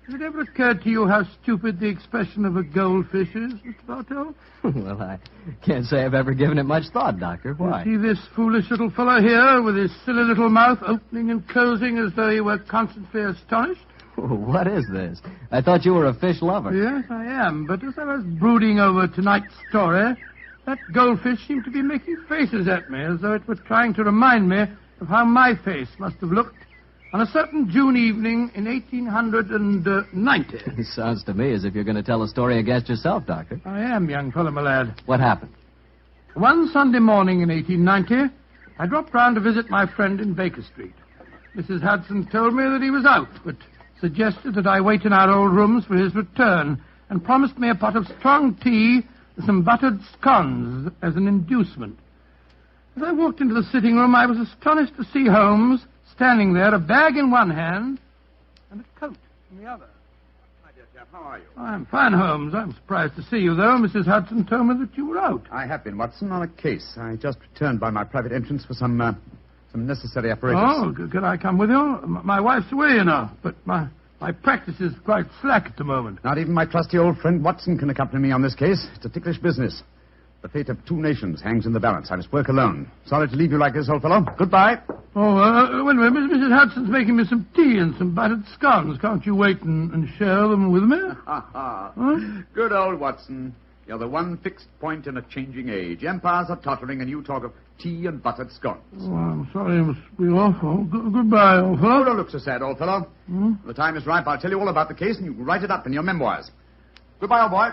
Has it ever occurred to you how stupid the expression of a goldfish is, Mr. Bartell? Well, I can't say I've ever given it much thought, Doctor. Why? You see this foolish little fellow here with his silly little mouth opening and closing as though he were constantly astonished? What is this? I thought you were a fish lover. Yes, I am. But as I was brooding over tonight's story, that goldfish seemed to be making faces at me as though it were trying to remind me of how my face must have looked on a certain June evening in 1890. It sounds to me as if you're going to tell a story against yourself, Doctor. I am, young fellow, my lad. What happened? One Sunday morning in 1890, I dropped round to visit my friend in Baker Street. Mrs. Hudson told me that he was out, but suggested that I wait in our old rooms for his return, and promised me a pot of strong tea and some buttered scones as an inducement. As I walked into the sitting room, I was astonished to see Holmes standing there, a bag in one hand and a coat in the other. My dear chap, how are you? I'm fine, Holmes. I'm surprised to see you, though. Mrs. Hudson told me that you were out. I have been, Watson, on a case. I just returned by my private entrance for some necessary apparatus. Oh, could I come with you? My wife's away, but my practice is quite slack at the moment. Not even my trusty old friend Watson can accompany me on this case. It's a ticklish business. The fate of 2 nations hangs in the balance. I must work alone. Sorry to leave you like this, old fellow. Goodbye. Oh, wait a minute. Mrs. Hudson's making me some tea and some buttered scones. Can't you wait and share them with me? Good old Watson. You're the one fixed point in a changing age. Empires are tottering, and you talk of tea and buttered scones. Oh, I'm sorry I must be off. Oh, goodbye, old fellow. Oh, don't look so sad, old fellow. When the time is ripe, I'll tell you all about the case, and you can write it up in your memoirs. Goodbye, old boy.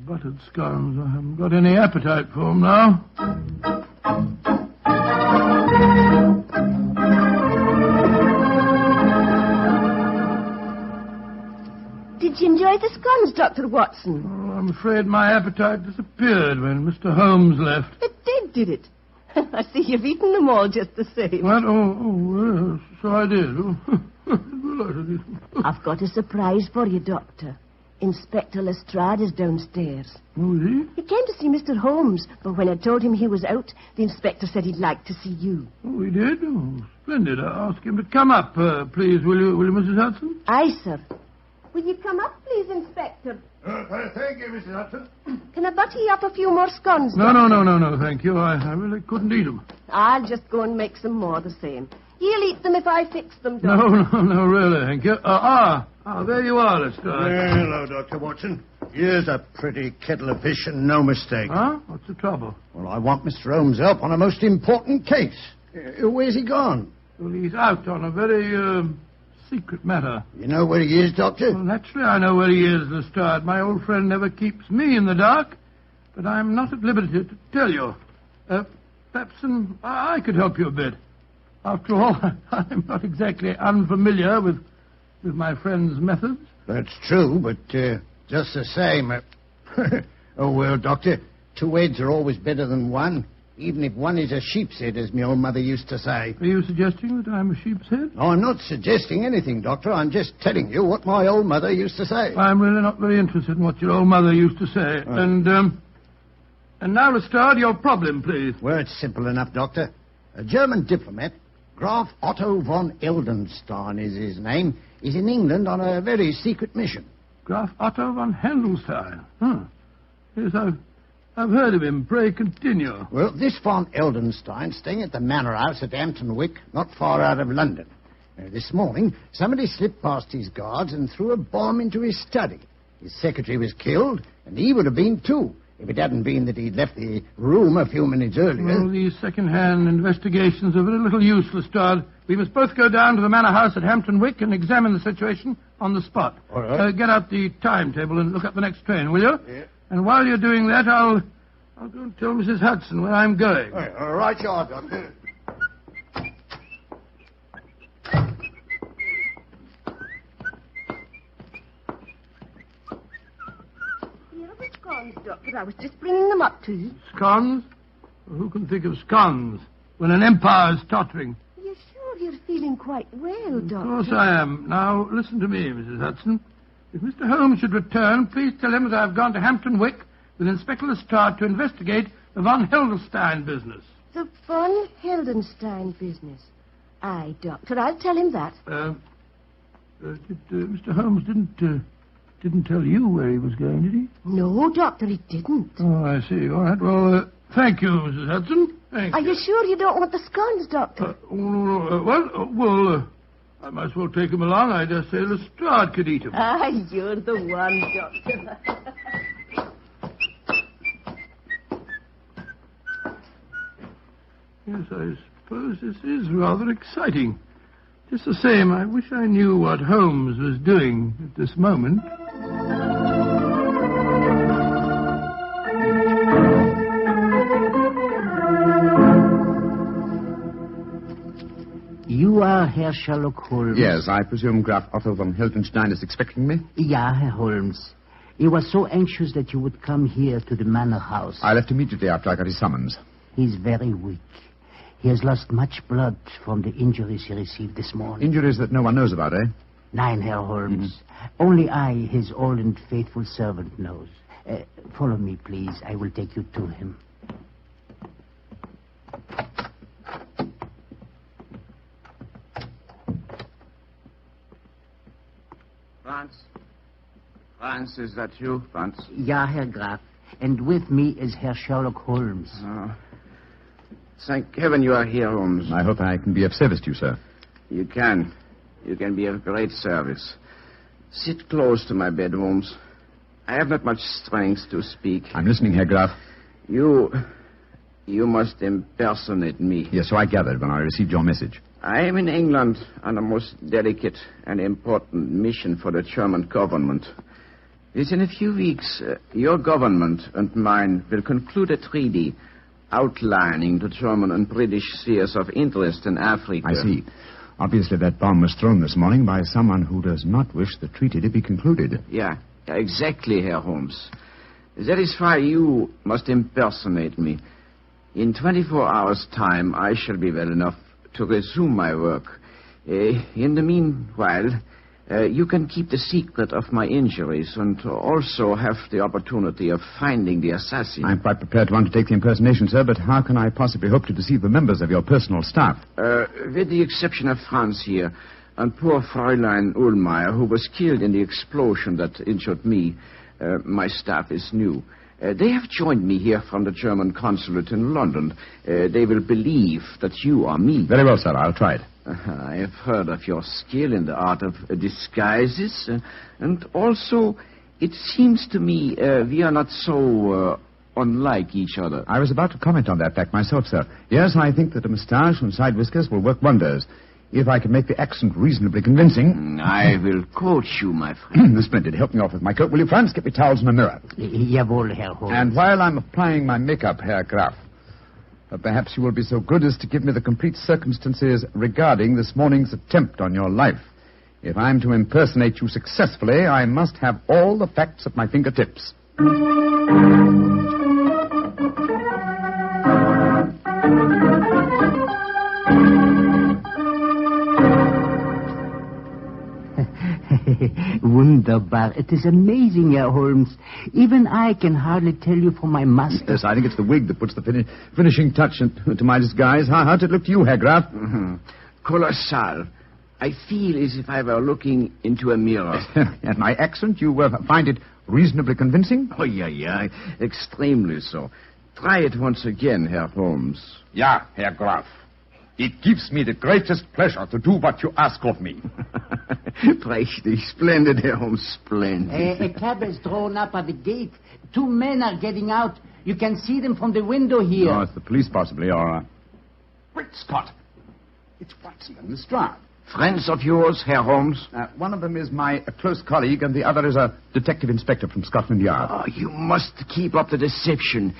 Buttered scones. I haven't got any appetite for them now. Did you enjoy the scones, Dr. Watson? Oh, I'm afraid my appetite disappeared when Mr. Holmes left. It did it? I see you've eaten them all just the same. What? Oh, so I did. I've got a surprise for you, Doctor. Inspector Lestrade is downstairs. Oh, is he? He came to see Mr. Holmes, but when I told him he was out, the inspector said he'd like to see you. Oh, he did? Oh, splendid. I'll ask him to come up, please, will you, Mrs. Hudson? Aye, sir. Will you come up, please, Inspector? Thank you, Mrs. Hudson. Can I butter you up a few more scones, No, Doctor? thank you. I really couldn't eat them. I'll just go and make some more the same. You'll eat them if I fix them, Doctor. No, really, thank you. There you are, Lestrade. Hello, Dr. Watson. Here's a pretty kettle of fish and no mistake. Huh? What's the trouble? Well, I want Mr. Holmes' help on a most important case. Where's he gone? Well, he's out on a very, secret matter. You know where he is, Doctor? Well, naturally I know where he is, Lestrade. My old friend never keeps me in the dark, but I'm not at liberty to tell you. Perhaps I could help you a bit. After all, I'm not exactly unfamiliar with my friend's methods. That's true, but just the same... Oh, well, Doctor, 2 heads are always better than one, even if one is a sheep's head, as my old mother used to say. Are you suggesting that I'm a sheep's head? No, I'm not suggesting anything, Doctor. I'm just telling you what my old mother used to say. I'm really not very interested in what your old mother used to say. Oh. And now, Lestrade, your problem, please. Well, it's simple enough, Doctor. A German diplomat, Graf Otto von Eldenstein is his name, is in England on a very secret mission. Graf Otto von Heldenstein? Yes, I've heard of him. Pray continue. Well, this von Eldenstein, staying at the Manor House at Hampton Wick, not far out of London. This morning, somebody slipped past his guards and threw a bomb into his study. His secretary was killed, and he would have been too, if it hadn't been that he'd left the room a few minutes earlier. Well, these second-hand investigations are very little use, Lestrade. We must both go down to the Manor House at Hampton Wick and examine the situation on the spot. All right. Get out the timetable and look up the next train, will you? Yeah. And while you're doing that, I'll go and tell Mrs. Hudson where I'm going. All right, you are, Doctor. Here are the scones, Doctor. I was just bringing them up to you. Scones? Well, who can think of scones when an empire's tottering? Are you sure you're feeling quite well, Doctor? Of course I am. Now, listen to me, Mrs. Hudson. If Mr. Holmes should return, please tell him that I've gone to Hampton Wick with Inspector Lestrade to investigate the von Heldenstein business. The von Heldenstein business. Aye, Doctor, I'll tell him that. Mr. Holmes didn't tell you where he was going, did he? No, Doctor, he didn't. Oh, I see. All right. Well, thank you, Mrs. Hudson. Thank Are you sure you don't want the scones, Doctor? I might as well take him along. I dare say Lestrade could eat him. Ah, you're the one, Doctor. Yes, I suppose this is rather exciting. Just the same, I wish I knew what Holmes was doing at this moment. You are Herr Sherlock Holmes? Yes, I presume Graf Otto von Heldenstein is expecting me? Yeah, Herr Holmes. He was so anxious that you would come here to the Manor House. I left immediately after I got his summons. He's very weak. He has lost much blood from the injuries he received this morning. Injuries that no one knows about, eh? Nein, Herr Holmes. Only I, his old and faithful servant, knows. Follow me, please. I will take you to him. Franz, is that you, Franz? Ja, Herr Graf. And with me is Herr Sherlock Holmes. Oh. Thank heaven you are here, Holmes. I hope I can be of service to you, sir. You can. You can be of great service. Sit close to my bed, Holmes. I have not much strength to speak. I'm listening, Herr Graf. You must impersonate me. Yes, so I gathered when I received your message. I am in England on a most delicate and important mission for the German government. Within a few weeks, your government and mine will conclude a treaty outlining the German and British spheres of interest in Africa. I see. Obviously, that bomb was thrown this morning by someone who does not wish the treaty to be concluded. Yeah, exactly, Herr Holmes. That is why you must impersonate me. In 24 hours' time, I shall be well enough to resume my work. In the meanwhile, you can keep the secret of my injuries and also have the opportunity of finding the assassin. I'm quite prepared to undertake the impersonation, sir, but how can I possibly hope to deceive the members of your personal staff? With the exception of Franz here and poor Fräulein Ullmeyer, who was killed in the explosion that injured me, my staff is new. They have joined me here from the German consulate in London. They will believe that you are me. Very well, sir. I'll try it. I have heard of your skill in the art of disguises, and also, it seems to me we are not so unlike each other. I was about to comment on that fact myself, sir. Yes, I think that a moustache and side whiskers will work wonders. If I can make the accent reasonably convincing... I will coach you, my friend. Splendid. Help me off with my coat, will you, Franz? Get me towels and a mirror. Jawohl, Herr Holmes. And while I'm applying my makeup, Herr Graf, perhaps you will be so good as to give me the complete circumstances regarding this morning's attempt on your life. If I'm to impersonate you successfully, I must have all the facts at my fingertips. Wunderbar. It is amazing, Herr Holmes. Even I can hardly tell you from my mask. Yes, I think it's the wig that puts the finishing touch to my disguise. How did it look to you, Herr Graf? Colossal. I feel as if I were looking into a mirror. And my accent, you find it reasonably convincing? Oh, yeah. Extremely so. Try it once again, Herr Holmes. Ja, Herr Graf. It gives me the greatest pleasure to do what you ask of me. Prächtig, splendid, Herr Holmes, splendid. A cab is drawn up at the gate. 2 men are getting out. You can see them from the window here. Oh, it's the police, possibly, or... Great Scott! It's Watson and Lestrade. Friends of yours, Herr Holmes? One of them is my close colleague, and the other is a detective inspector from Scotland Yard. Oh, you must keep up the deception,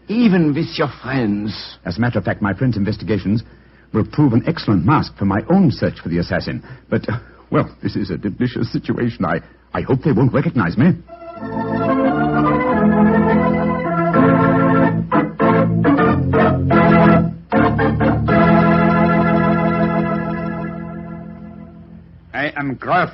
even with your friends. As a matter of fact, my friend's investigations will prove an excellent mask for my own search for the assassin. But, well, this is a delicious situation. I hope they won't recognize me. I am Graf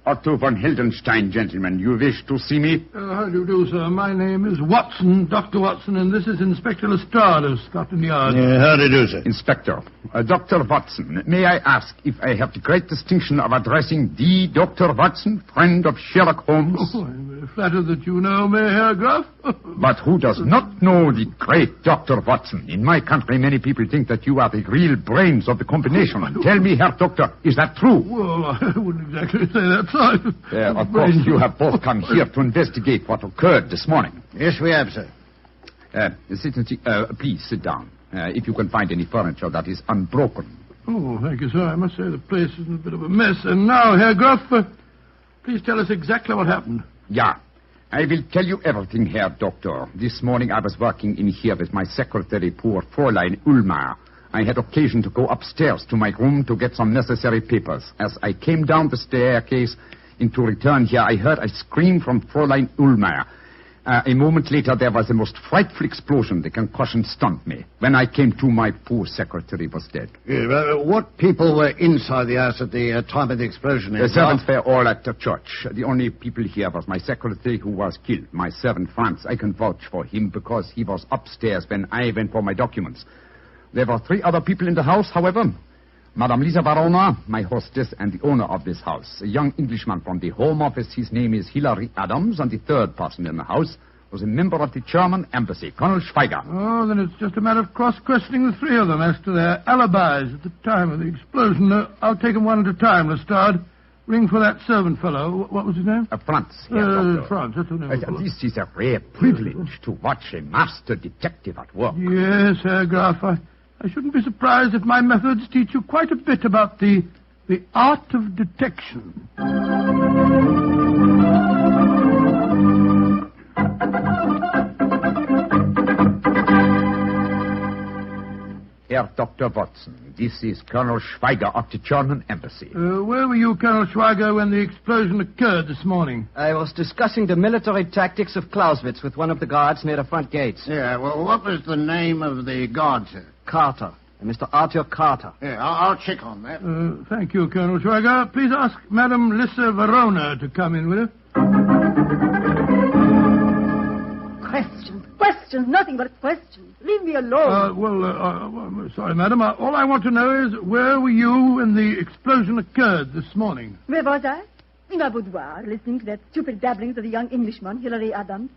Otto von Hildenstein, gentlemen. You wish to see me? How do you do, sir? My name is Watson, Dr. Watson, and this is Inspector Lestrade of Scotland Yard. How do you do, sir? Inspector, Dr. Watson, may I ask if I have the great distinction of addressing the Dr. Watson, friend of Sherlock Holmes? Oh, I'm very flattered that you know me, Herr Graf. But who does not know the great Dr. Watson? In my country, many people think that you are the real brains of the combination. Tell me, Herr Doctor, is that true? Well, I wouldn't exactly say that, sir. Of course, you have both come here to investigate what occurred this morning. Yes, we have, sir. Please sit down. If you can find any furniture that is unbroken. Oh, thank you, sir. I must say the place is in a bit of a mess. And now, Herr Graf, please tell us exactly what happened. Yeah. I will tell you everything, Herr Doctor. This morning I was working in here with my secretary, poor Fräulein Ulmer. I had occasion to go upstairs to my room to get some necessary papers. As I came down the staircase to return here, I heard a scream from Fräulein Ulmer. A moment later, there was a most frightful explosion. The concussion stunned me. When I came to, my poor secretary was dead. What people were inside the house at the time of the explosion? The servants were all at the church. The only people here was my secretary who was killed. My servant, Franz, I can vouch for him because he was upstairs when I went for my documents. There were 3 other people in the house, however. Madame Lisa Varona, my hostess, and the owner of this house. A young Englishman from the Home Office. His name is Hilary Adams, and the third person in the house was a member of the German embassy, Colonel Schweiger. Oh, then it's just a matter of cross-questioning the 3 of them as to their alibis at the time of the explosion. I'll take them one at a time, Lestrade. Ring for that servant fellow. What was his name? Franz. Franz, that's the name. This is a rare privilege to watch a master detective at work. Yes, Herr Graf. I shouldn't be surprised if my methods teach you quite a bit about the art of detection. Herr Dr. Watson, this is Colonel Schweiger of the German embassy. Where were you, Colonel Schweiger, when the explosion occurred this morning? I was discussing the military tactics of Clausewitz with one of the guards near the front gates. Yeah, well, what was the name of the guard, sir? Carter. Mr. Arthur Carter. Yeah, I'll check on that. Thank you, Colonel Schweiger. Please ask Madame Lisa Verona to come in with you. Questions, nothing but questions. Leave me alone. I'm sorry, madam. All I want to know is where were you when the explosion occurred this morning? Where was I? In my boudoir, listening to that stupid babblings of the young Englishman, Hilary Adams.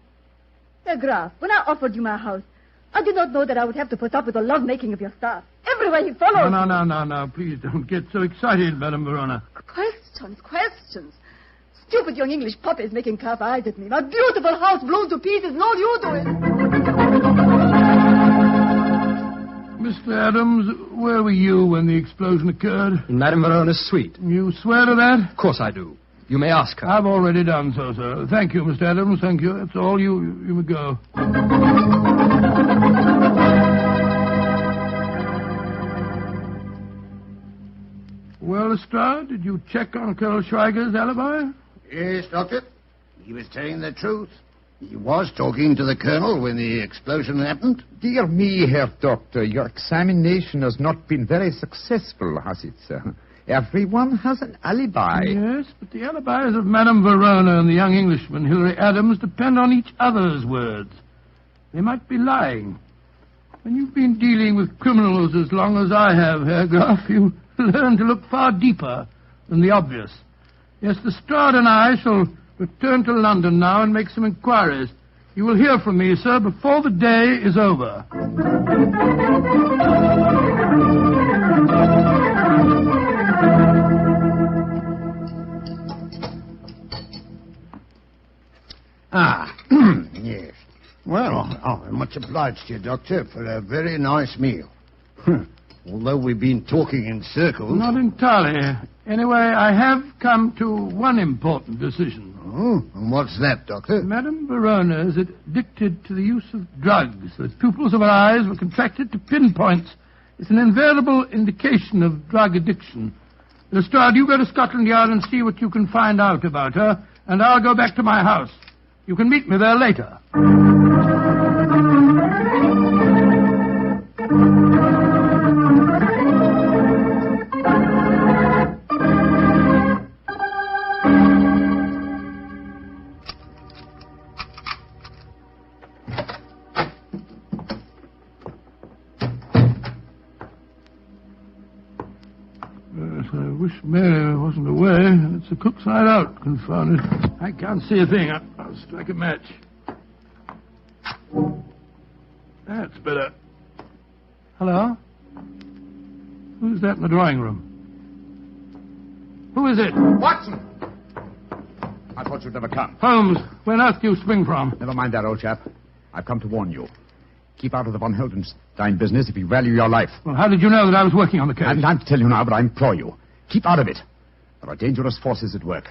Herr Graf, when I offered you my house, I did not know that I would have to put up with the love-making of your staff. Everywhere he followed. No. Please don't get so excited, Madame Verona. Questions. Stupid young English puppies making calf eyes at me. My beautiful house blown to pieces and all you do is... Mr. Adams, where were you when the explosion occurred? In Madame Verona's suite. You swear to that? Of course I do. You may ask her. I've already done so, sir. Thank you, Mr. Adams. Thank you. That's all. You may go. Well, Lestrade, did you check on Colonel Schweiger's alibi? Yes, Doctor. He was telling the truth. He was talking to the Colonel when the explosion happened. Dear me, Herr Doctor, your examination has not been very successful, has it, sir? Everyone has an alibi. Yes, but the alibis of Madame Verona and the young Englishman, Hilary Adams, depend on each other's words. They might be lying. When you've been dealing with criminals as long as I have, Herr Graf, you learn to look far deeper than the obvious. Yes, Lestrade and I shall return to London now and make some inquiries. You will hear from me, sir, before the day is over. Ah, yes. Well, I'm much obliged to you, Doctor, for a very nice meal. Although we've been talking in circles. Not entirely. Anyway, I have come to one important decision. Oh, and what's that, Doctor? Madame Verona is addicted to the use of drugs. The pupils of her eyes were contracted to pinpoints. It's an invariable indication of drug addiction. Lestrade, you go to Scotland Yard and see what you can find out about her, and I'll go back to my house. You can meet me there later. I wish Mary wasn't away. It's the cook's night out, confound it. I can't see a thing. I'll strike a match. That's better. Hello? Who's that in the drawing room? Who is it? Watson! I thought you'd never come. Holmes, where on earth do you spring from? Never mind that, old chap. I've come to warn you. Keep out of the von Heldenstein business if you value your life. Well, how did you know that I was working on the case? I haven't time to tell you now, but I implore you. Keep out of it. There are dangerous forces at work.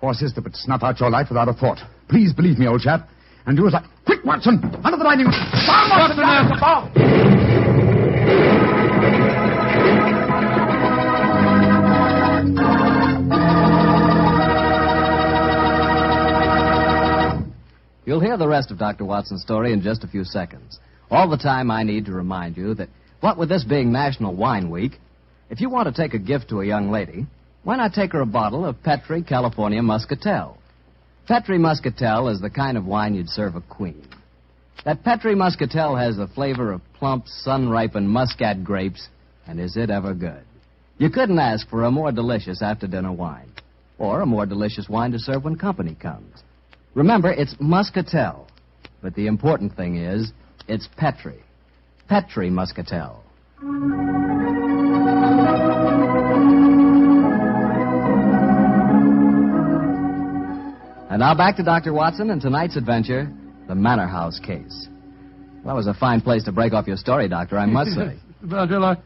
Forces that would snuff out your life without a thought. Please believe me, old chap. And do as I... Quick, Watson! Under the dining room! What's the matter? You'll hear the rest of Dr. Watson's story in just a few seconds. All the time I need to remind you that, what with this being National Wine Week, if you want to take a gift to a young lady, why not take her a bottle of Petri California Muscatel? Petri Muscatel is the kind of wine you'd serve a queen. That Petri Muscatel has the flavor of plump, sun-ripened Muscat grapes, and is it ever good? You couldn't ask for a more delicious after-dinner wine, or a more delicious wine to serve when company comes. Remember, it's Muscatel, but the important thing is, it's Petri. Petri Muscatel. And now back to Dr. Watson and tonight's adventure, the Manor House case. Well, that was a fine place to break off your story, Doctor, I must say. Mr. Bartel, I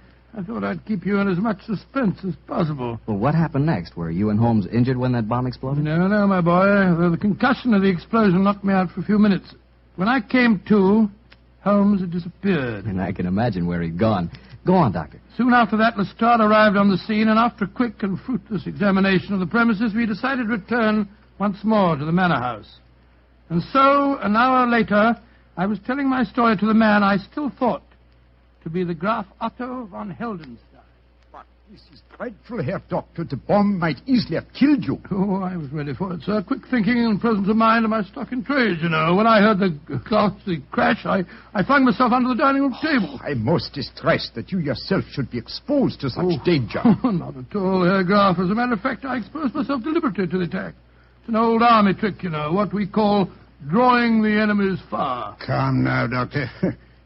thought I'd keep you in as much suspense as possible. Well, what happened next? Were you and Holmes injured when that bomb exploded? No, my boy. The concussion of the explosion knocked me out for a few minutes. When I came to, Holmes had disappeared. And I can imagine where he'd gone. Go on, Doctor. Soon after that, Lestrade arrived on the scene, and after a quick and fruitless examination of the premises, we decided to return once more to the Manor House. And so, an hour later, I was telling my story to the man I still thought to be the Graf Otto von Heldenstein. But this is dreadful, Herr Doctor. The bomb might easily have killed you. Oh, I was ready for it, sir. Quick thinking and presence of mind are my stock in trade, you know. When I heard the crash, I flung myself under the dining room table. I'm most distressed that you yourself should be exposed to such danger. Not at all, Herr Graf. As a matter of fact, I exposed myself deliberately to the attack. It's an old army trick, you know, what we call drawing the enemy's fire. Calm now, Doctor.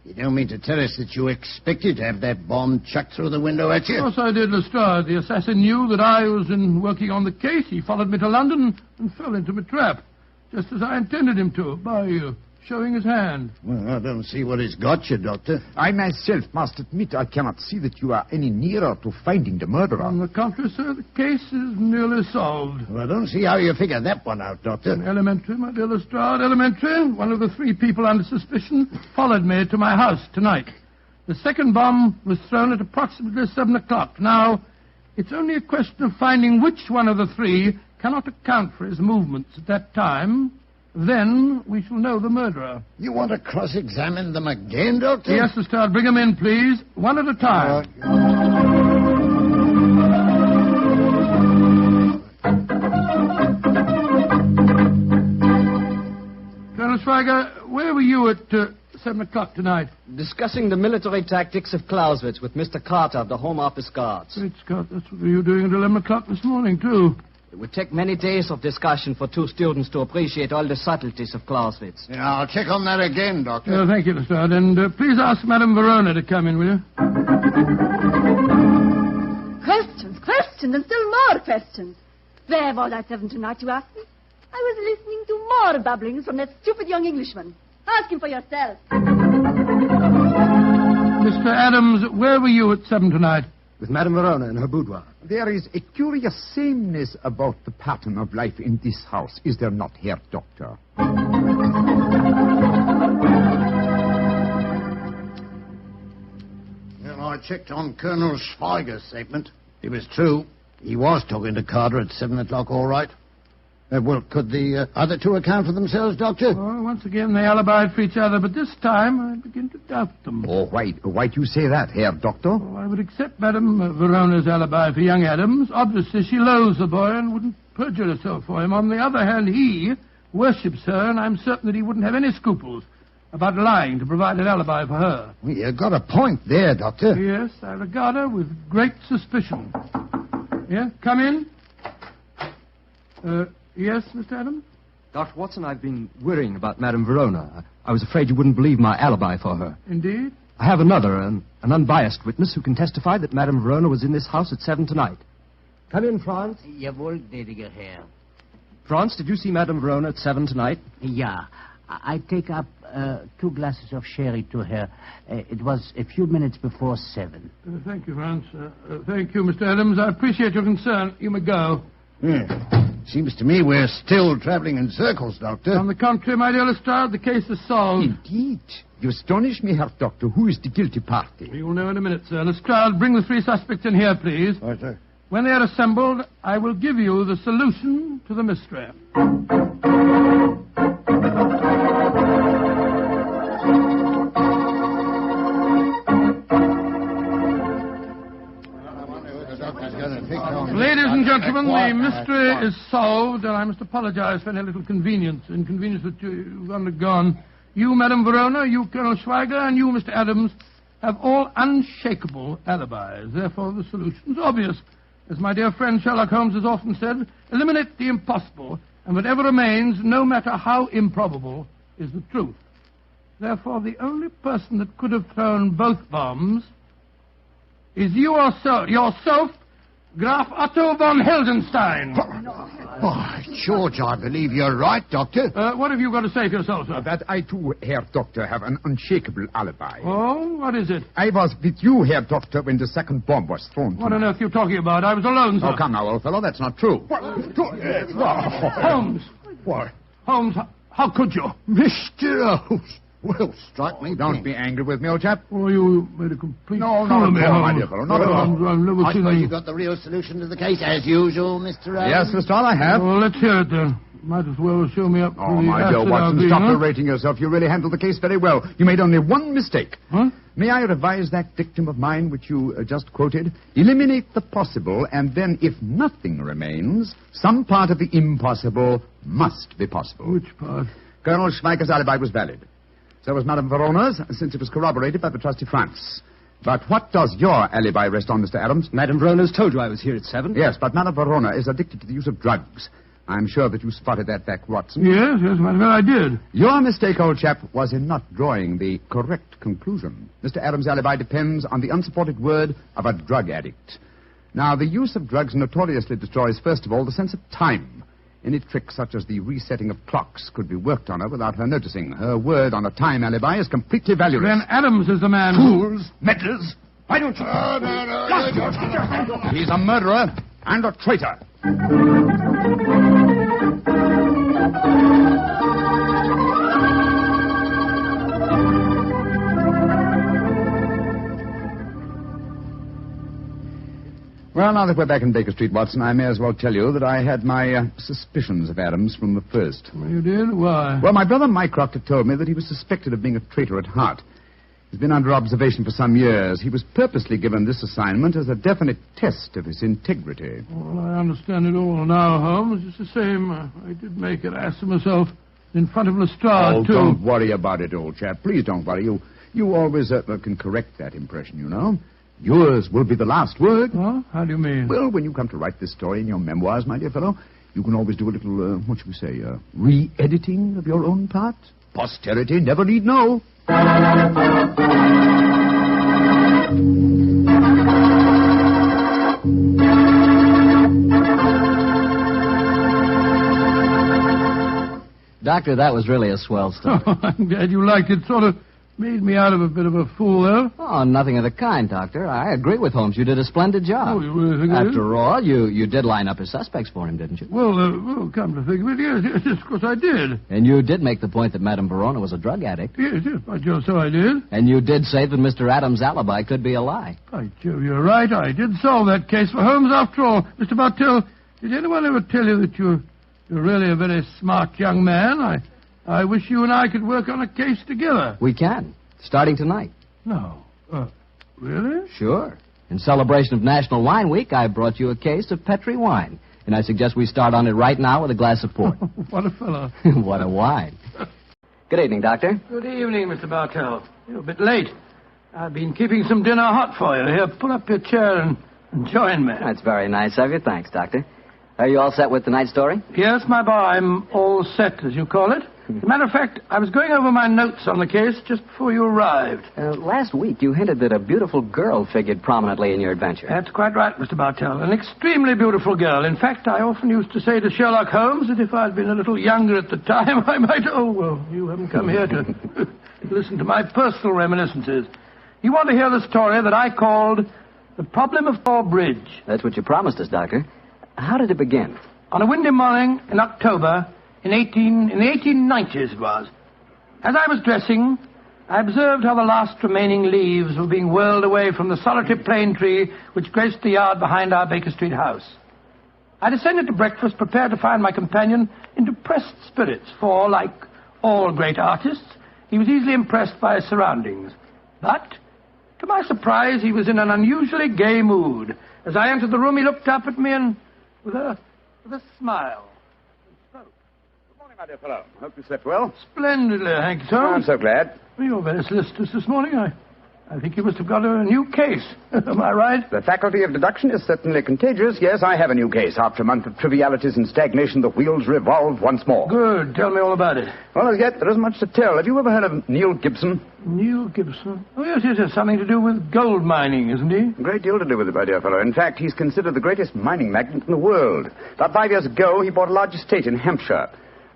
You don't mean to tell us that you expected to have that bomb chucked through the window at you? Of course I did, Lestrade. The assassin knew that I was working on the case. He followed me to London and fell into my trap, just as I intended him to, by showing his hand. Well, I don't see what he's got you, Doctor. I myself must admit I cannot see that you are any nearer to finding the murderer. On the contrary, sir, the case is nearly solved. Well, I don't see how you figure that one out, Doctor. Elementary, my dear Lestrade, elementary. One of the three people under suspicion followed me to my house tonight. The second bomb was thrown at approximately 7 o'clock. Now, it's only a question of finding which one of the three cannot account for his movements at that time. Then we shall know the murderer. You want to cross-examine them again, Doctor? Yes, Lestrade. Bring them in, please. One at a time. Colonel Schweiger, where were you at 7 o'clock tonight? Discussing the military tactics of Clausewitz with Mr. Carter of the Home Office Guards. Great Scott, that's what you were doing at 11 o'clock this morning, too. It would take many days of discussion for two students to appreciate all the subtleties of Clausewitz. Yeah, I'll check on that again, Doctor. Thank you, Lestrade. And please ask Madame Verona to come in, will you? Questions, and still more questions. Where was I 7 tonight, you ask me? I was listening to more babblings from that stupid young Englishman. Ask him for yourself. Mr. Adams, where were you at 7 tonight? With Madame Verona in her boudoir. There is a curious sameness about the pattern of life in this house, is there not, Herr Doctor? Well, I checked on Colonel Schweiger's statement. It was true. He was talking to Carter at 7 o'clock, all right. Well, could the other two account for themselves, Doctor? Oh, once again, they alibied for each other, but this time I begin to doubt them. Oh, why do you say that, Herr Doctor? Oh, I would accept Madame Verona's alibi for young Adams. Obviously, she loathes the boy and wouldn't perjure herself for him. On the other hand, he worships her, and I'm certain that he wouldn't have any scruples about lying to provide an alibi for her. Well, you got a point there, Doctor. Yes, I regard her with great suspicion. Yeah, come in. Yes, Mr. Adams? Dr. Watson, I've been worrying about Madame Verona. I was afraid you wouldn't believe my alibi for her. Indeed? I have another, an unbiased witness who can testify that Madame Verona was in this house at 7 tonight. Come in, Franz. Jawohl, gnädiger Herr. Franz, did you see Madame Verona at 7 tonight? Yeah. I take up 2 glasses of sherry to her. It was a few minutes before 7. Thank you, Franz. Thank you, Mr. Adams. I appreciate your concern. You may go. Seems to me we're still traveling in circles, Doctor. On the contrary, my dear Lestrade, the case is solved. Indeed. You astonish me, Herr Doctor. Who is the guilty party? You'll know in a minute, sir. Lestrade, bring the 3 suspects in here, please. Right, sir. When they are assembled, I will give you the solution to the mystery. Ladies and gentlemen, the mystery is solved, and I must apologize for any little inconvenience that you've undergone. You, Madame Verona, you, Colonel Schweiger, and you, Mr. Adams, have all unshakable alibis. Therefore, the solution's obvious. As my dear friend Sherlock Holmes has often said, eliminate the impossible, and whatever remains, no matter how improbable, is the truth. Therefore, the only person that could have thrown both bombs is you yourself, Graf Otto von Heldenstein. Oh, George, I believe you're right, Doctor. What have you got to say for yourself, sir? That I, too, Herr Doctor, have an unshakable alibi. Oh, what is it? I was with you, Herr Doctor, when the second bomb was thrown. What on earth are you talking about? I was alone, sir. Oh, come now, old fellow, that's not true. Holmes. What? Holmes, how could you? Mr. Holmes. Well, strike me. Don't be angry with me, old chap. Oh, you made a complete fool of me, my dear fellow, not at all. I've never I seen suppose you. you got the real solution to the case, as usual, Mr. Adams? Yes, Lestrade, I have. Well, let's hear it, then. Might as well show me up Oh, to the my dear acid Watson, I'll be, stop huh? berating yourself. You really handled the case very well. You made only one mistake. Huh? May I revise that dictum of mine which you just quoted? Eliminate the possible, and then, if nothing remains, some part of the impossible must be possible. Which part? Colonel Schweiger's alibi was valid. So was Madame Verona's, since it was corroborated by the trusty France. But what does your alibi rest on, Mr. Adams? Madame Verona's told you I was here at 7. Yes, but Madame Verona is addicted to the use of drugs. I'm sure that you spotted that fact, Watson. Yes, well, I did. Your mistake, old chap, was in not drawing the correct conclusion. Mr. Adams' alibi depends on the unsupported word of a drug addict. Now, the use of drugs notoriously destroys, first of all, the sense of time. Any trick such as the resetting of clocks could be worked on her without her noticing. Her word on a time alibi is completely valueless. Then Adams is the man. Fools! Meddlers! Why don't you... He's a murderer and a traitor. Well, now that we're back in Baker Street, Watson, I may as well tell you that I had my suspicions of Adams from the first. You did? Why? Well, my brother Mycroft had told me that he was suspected of being a traitor at heart. He's been under observation for some years. He was purposely given this assignment as a definite test of his integrity. Well, I understand it all now, Holmes. It's the same. I did make an ass of myself in front of Lestrade, too. Don't worry about it, old chap. Please don't worry. You always can correct that impression, you know. Yours will be the last word. Huh? How do you mean? Well, when you come to write this story in your memoirs, my dear fellow, you can always do a little, what should we say, re-editing of your own part. Posterity never need know. Doctor, that was really a swell story. I'm glad you liked it. Sort of made me out of a bit of a fool, though. Oh, nothing of the kind, Doctor. I agree with Holmes. You did a splendid job. Oh, you really think it is? After all, you did line up his suspects for him, didn't you? Well, come to think of it, yes, of course I did. And you did make the point that Madame Verona was a drug addict. Yes, by Jove, so I did. And you did say that Mr. Adams' alibi could be a lie. By Jove, you're right. I did solve that case for Holmes after all. Mr. Bartell, did anyone ever tell you that you're really a very smart young man? I wish you and I could work on a case together. We can. Starting tonight. No. Really? Sure. In celebration of National Wine Week, I brought you a case of Petri wine. And I suggest we start on it right now with a glass of port. What a fellow. What a wine. Good evening, Doctor. Good evening, Mr. Bartell. You're a bit late. I've been keeping some dinner hot for you. Here, pull up your chair and join me. That's very nice of you. Thanks, Doctor. Are you all set with tonight's story? Yes, my boy. I'm all set, as you call it. As a matter of fact, I was going over my notes on the case just before you arrived. Last week, you hinted that a beautiful girl figured prominently in your adventure. That's quite right, Mr. Bartell. An extremely beautiful girl. In fact, I often used to say to Sherlock Holmes that if I'd been a little younger at the time, I might... Oh, well, you haven't come here to listen to my personal reminiscences. You want to hear the story that I called The Problem of Thor Bridge. That's what you promised us, Doctor. How did it begin? On a windy morning in October... In the 1890s it was. As I was dressing, I observed how the last remaining leaves were being whirled away from the solitary plane tree which graced the yard behind our Baker Street house. I descended to breakfast, prepared to find my companion in depressed spirits, for, like all great artists, he was easily impressed by his surroundings. But, to my surprise, he was in an unusually gay mood. As I entered the room, he looked up at me and, with a smile, my dear fellow. Hope you slept well. Splendidly, thank you, sir. I'm so glad. Well, you're very solicitous this morning. I think you must have got a new case. Am I right? The faculty of deduction is certainly contagious. Yes, I have a new case. After a month of trivialities and stagnation, the wheels revolve once more. Good. Tell me all about it. Well, as yet, there isn't much to tell. Have you ever heard of Neil Gibson? Neil Gibson? Oh, yes, it has something to do with gold mining, isn't he? A great deal to do with it, my dear fellow. In fact, he's considered the greatest mining magnate in the world. About 5 years ago, he bought a large estate in Hampshire.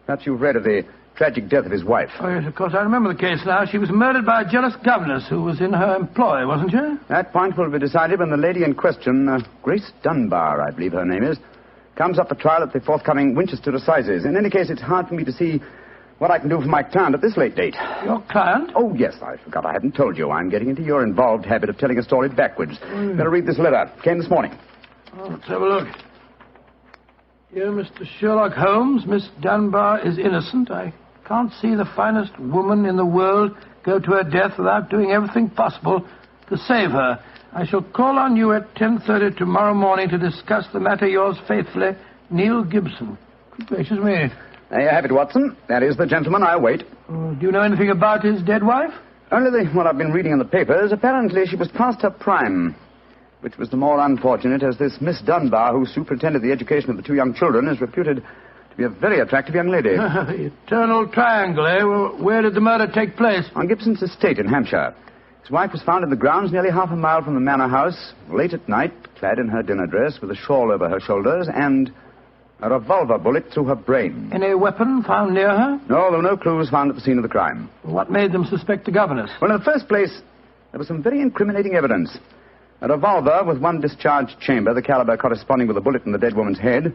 Perhaps you've read of the tragic death of his wife. Oh, yes, of course, I remember the case now. She was murdered by a jealous governess who was in her employ, wasn't she? That point will be decided when the lady in question, Grace Dunbar, I believe her name is, comes up for trial at the forthcoming Winchester Assizes. In any case, it's hard for me to see what I can do for my client at this late date. Your client? Oh, yes, I forgot I hadn't told you. I'm getting into your involved habit of telling a story backwards. Better read this letter. Came this morning. Oh, let's have a look. Dear Mr. Sherlock Holmes, Miss Dunbar is innocent. I can't see the finest woman in the world go to her death without doing everything possible to save her. I shall call on you at 10:30 tomorrow morning to discuss the matter. Yours faithfully, Neil Gibson. Good gracious me. There you have it, Watson. That is the gentleman I await. Do you know anything about his dead wife? Only what I've been reading in the papers. Apparently she was past her prime. Which was the more unfortunate, as this Miss Dunbar, who superintended the education of the two young children, is reputed to be a very attractive young lady. The eternal triangle, eh? Well, where did the murder take place? On Gibson's estate in Hampshire. His wife was found in the grounds nearly half a mile from the Manor house, late at night, clad in her dinner dress, with a shawl over her shoulders, and a revolver bullet through her brain. Any weapon found near her? No, there were no clues found at the scene of the crime. What made them suspect the governess? Well, in the first place, there was some very incriminating evidence. A revolver with one discharged chamber, the caliber corresponding with a bullet in the dead woman's head,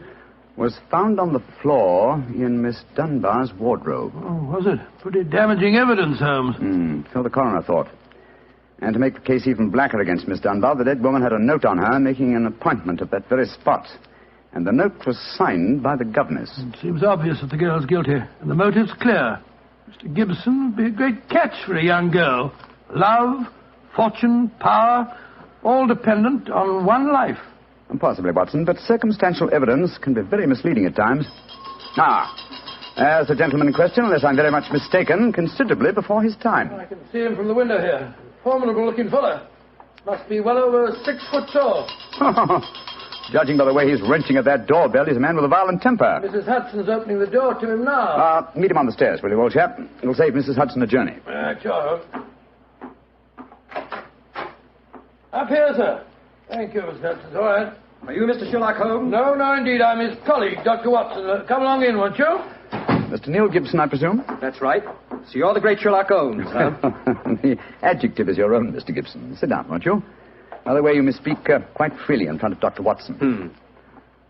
was found on the floor in Miss Dunbar's wardrobe. Oh, was it? Pretty damaging evidence, Holmes. So the coroner thought. And to make the case even blacker against Miss Dunbar, the dead woman had a note on her making an appointment at that very spot. And the note was signed by the governess. It seems obvious that the girl's guilty, and the motive's clear. Mr. Gibson would be a great catch for a young girl. Love, fortune, power, all dependent on one life. Possibly, Watson, but circumstantial evidence can be very misleading at times. As the gentleman in question, unless I'm very much mistaken, considerably before his time. I can see him from the window here. Formidable-looking fellow. Must be well over 6 foot tall. Judging by the way he's wrenching at that doorbell, he's a man with a violent temper. Mrs. Hudson's opening the door to him now. Meet him on the stairs, will you, old chap? It'll save Mrs. Hudson a journey. Sure. Up here, sir. Thank you, Mr. Hudson. All right. Are you Mr. Sherlock Holmes? No, indeed. I'm his colleague, Dr. Watson. Come along in, won't you? Mr. Neil Gibson, I presume? That's right. So you're the great Sherlock Holmes, huh? The adjective is your own, Mr. Gibson. Sit down, won't you? By the way, you may speak quite freely in front of Dr. Watson.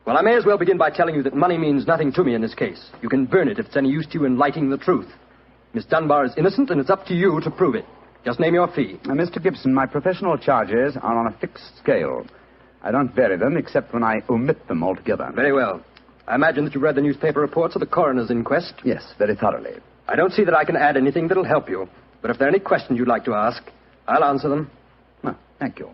Well, I may as well begin by telling you that money means nothing to me in this case. You can burn it if it's any use to you in lighting the truth. Miss Dunbar is innocent, and it's up to you to prove it. Just name your fee. Mr. Gibson, my professional charges are on a fixed scale. I don't vary them except when I omit them altogether. Very well. I imagine that you've read the newspaper reports of the coroner's inquest? Yes, very thoroughly. I don't see that I can add anything that'll help you. But if there are any questions you'd like to ask, I'll answer them. Well, thank you.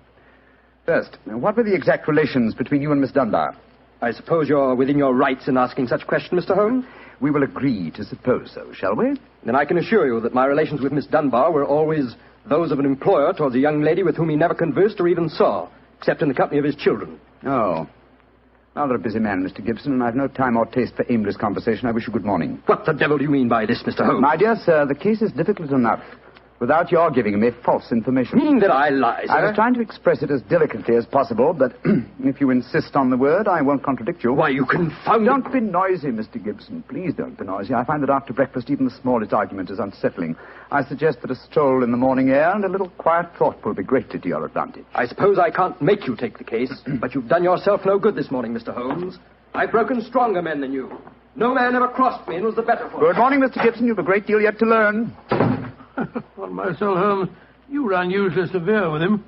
First, what were the exact relations between you and Miss Dunbar? I suppose you're within your rights in asking such a question, Mr. Holmes? We will agree to suppose so, shall we? Then I can assure you that my relations with Miss Dunbar were always those of an employer towards a young lady with whom he never conversed or even saw, except in the company of his children. Oh. Rather a busy man, Mr. Gibson, and I've no time or taste for aimless conversation. I wish you good morning. What the devil do you mean by this, Mr. Holmes? My dear sir, the case is difficult enough without your giving me false information. Meaning that I lie, sir? I was trying to express it as delicately as possible, but if you insist on the word, I won't contradict you. Why, you confounded... Don't be noisy, Mr. Gibson. Please don't be noisy. I find that after breakfast, even the smallest argument is unsettling. I suggest that a stroll in the morning air and a little quiet thought will be greatly to your advantage. I suppose I can't make you take the case, but you've done yourself no good this morning, Mr. Holmes. I've broken stronger men than you. No man ever crossed me and was the better for it. Good morning, Mr. Gibson. You've a great deal yet to learn. On myself, Holmes, you were unusually severe with him.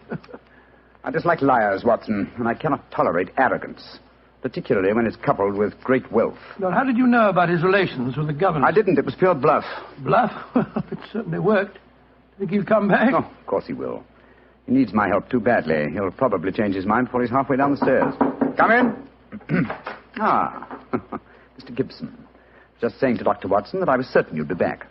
I dislike liars, Watson, and I cannot tolerate arrogance, particularly when it's coupled with great wealth. Now, how did you know about his relations with the governor? I didn't. It was pure bluff. Bluff? Well, it certainly worked. Think he'll come back? Oh, of course he will. He needs my help too badly. He'll probably change his mind before he's halfway down the stairs. Come in. Mr. Gibson. Just saying to Dr. Watson that I was certain you'd be back.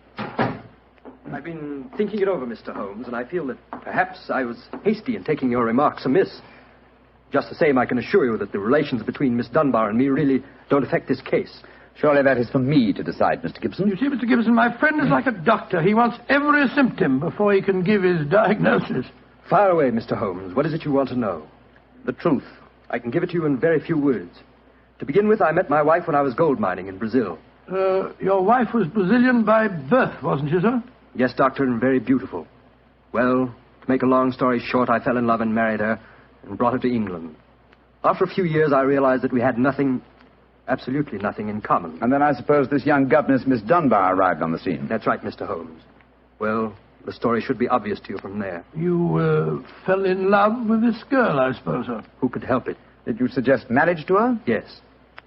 I've been thinking it over, Mr. Holmes, and I feel that perhaps I was hasty in taking your remarks amiss. Just the same, I can assure you that the relations between Miss Dunbar and me really don't affect this case. Surely that is for me to decide, Mr. Gibson. You see, Mr. Gibson, my friend is like a doctor. He wants every symptom before he can give his diagnosis. Fire away, Mr. Holmes. What is it you want to know? The truth. I can give it to you in very few words. To begin with, I met my wife when I was gold mining in Brazil. Your wife was Brazilian by birth, wasn't she, sir? Yes, Doctor, and very beautiful. Well, to make a long story short, I fell in love and married her and brought her to England. After a few years, I realized that we had nothing, absolutely nothing in common. And then I suppose this young governess, Miss Dunbar, arrived on the scene. That's right, Mr. Holmes. Well, the story should be obvious to you from there. You fell in love with this girl, I suppose, sir? Who could help it? Did you suggest marriage to her? Yes,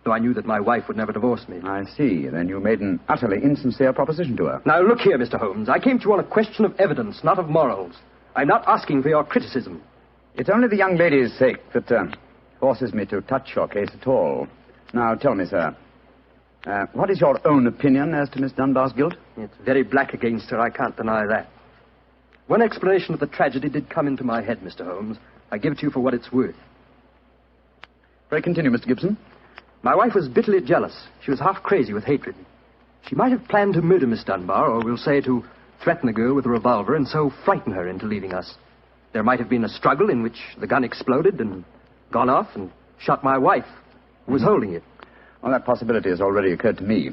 though I knew that my wife would never divorce me. I see. Then you made an utterly insincere proposition to her. Now, look here, Mr. Holmes. I came to you on a question of evidence, not of morals. I'm not asking for your criticism. It's only the young lady's sake that forces me to touch your case at all. Now, tell me, sir, what is your own opinion as to Miss Dunbar's guilt? It's very black against her. I can't deny that. One explanation of the tragedy did come into my head, Mr. Holmes. I give it to you for what it's worth. Pray continue, Mr. Gibson. My wife was bitterly jealous. She was half crazy with hatred. She might have planned to murder Miss Dunbar, or we'll say to threaten the girl with a revolver and so frighten her into leaving us. There might have been a struggle in which the gun exploded and gone off and shot my wife, who was holding it. Well, that possibility has already occurred to me.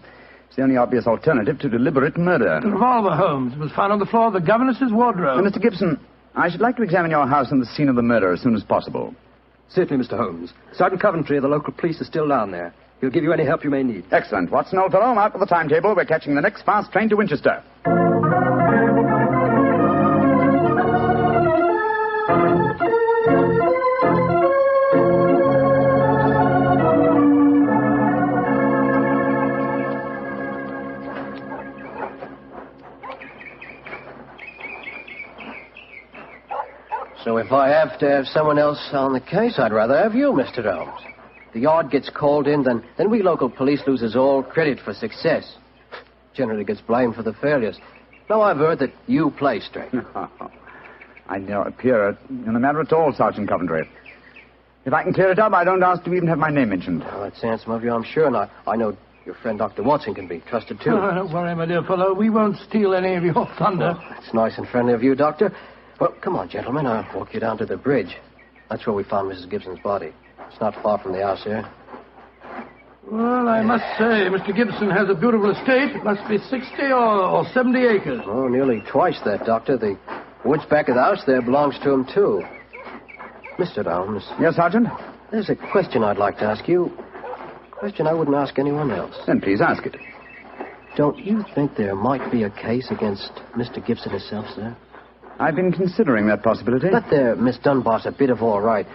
It's the only obvious alternative to deliberate murder. The revolver, Holmes, was found on the floor of the governess's wardrobe. Mr. Gibson, I should like to examine your house and the scene of the murder as soon as possible. Certainly, Mr. Holmes. Sergeant Coventry of the local police is still down there. He'll give you any help you may need. Excellent. Watson, old fellow, out with the timetable. We're catching the next fast train to Winchester. So if I have to have someone else on the case, I'd rather have you, Mr. Holmes. The yard gets called in, then we local police loses all credit for success. Generally gets blamed for the failures. Now I've heard that you play straight. I don't appear in the matter at all, Sergeant Coventry. If I can clear it up, I don't ask to even have my name mentioned. Oh, that's handsome of you, I'm sure, and I know your friend Dr. Watson can be trusted, too. Oh, don't worry, my dear fellow. We won't steal any of your thunder. Oh, that's nice and friendly of you, Doctor. Well, come on, gentlemen. I'll walk you down to the bridge. That's where we found Mrs. Gibson's body. It's not far from the house here. Well, I must say, Mr. Gibson has a beautiful estate. It must be 60 or 70 acres. Oh, nearly twice that, Doctor. The woods back of the house there belongs to him, too. Mr. Holmes. Yes, Sergeant? There's a question I'd like to ask you. A question I wouldn't ask anyone else. Then please ask it. Don't you think there might be a case against Mr. Gibson himself, sir? I've been considering that possibility. That there, Miss Dunbar's a bit of all right.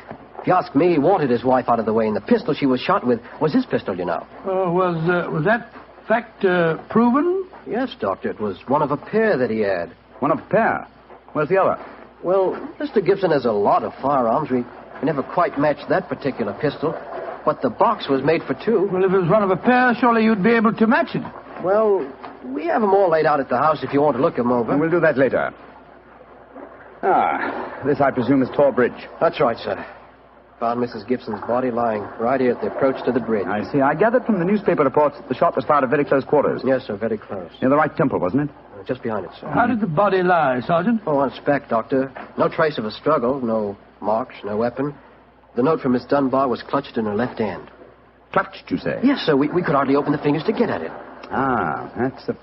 If you ask me, he wanted his wife out of the way, and the pistol she was shot with was his pistol, you know. Was that fact proven? Yes, Doctor. It was one of a pair that he had. One of a pair? Where's the other? Well, Mr. Gibson has a lot of firearms. We never quite matched that particular pistol. But the box was made for two. Well, if it was one of a pair, surely you'd be able to match it. Well, we have them all laid out at the house if you want to look them over. And we'll do that later. This, I presume, is Thor Bridge. That's right, sir. Found Mrs. Gibson's body lying right here at the approach to the bridge. I see. I gathered from the newspaper reports that the shot was fired at very close quarters. Yes, sir, very close. Near the right temple, wasn't it? Just behind it, sir. How did the body lie, Sergeant? Oh, on spec, Doctor. No trace of a struggle, no marks, no weapon. The note from Miss Dunbar was clutched in her left hand. Clutched, you say? Yes, sir. We could hardly open the fingers to get at it. That's of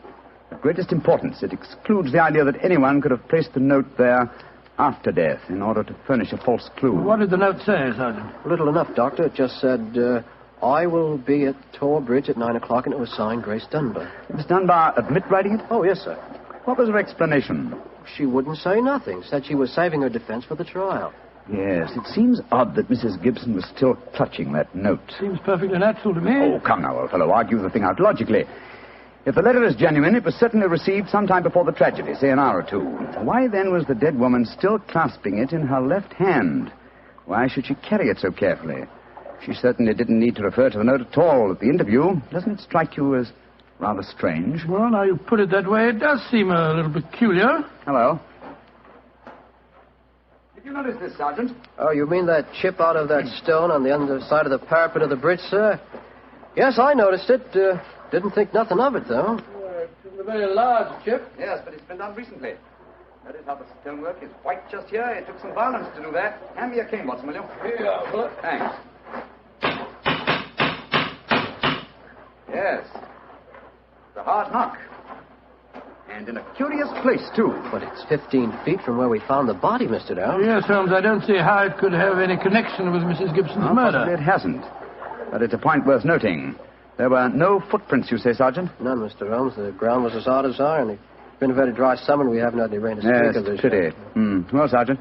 greatest importance. It excludes the idea that anyone could have placed the note there after death in order to furnish a false clue. What did the note say, Sergeant? Little enough, Doctor. It just said, I will be at Thor Bridge at 9 o'clock, and it was signed Grace Dunbar. Did Miss Dunbar admit writing it? Oh, yes, sir. What was her explanation? She wouldn't say nothing. Said she was saving her defense for the trial. Yes, it seems odd that Mrs. Gibson was still clutching that note. Seems perfectly natural to me. Oh, come now, old fellow. Argue the thing out logically. If the letter is genuine, it was certainly received sometime before the tragedy, say an hour or two. Why, then, was the dead woman still clasping it in her left hand? Why should she carry it so carefully? She certainly didn't need to refer to the note at all at the interview. Doesn't it strike you as rather strange? Well, now you put it that way, it does seem a little peculiar. Hello. Did you notice this, Sergeant? Oh, you mean that chip out of that stone on the underside of the parapet of the bridge, sir? Yes, I noticed it. Didn't think nothing of it, though. It's a very large chip. Yes, but it's been done recently. That is how the stonework is white just here. It took some violence to do that. Hand me your cane, Watson, will you? Here you are, Philip. Thanks. Yes. It's a hard knock. And in a curious place, too. But it's 15 feet from where we found the body, Mr. Downs. Yes, Holmes, I don't see how it could have any connection with Mrs. Gibson's murder. Possibly it hasn't. But it's a point worth noting. There were no footprints, you say, Sergeant? None, Mr. Holmes. The ground was as hard as iron. It's been a very dry summer, and we haven't had any rain to speak of this. Pity. Well, Sergeant,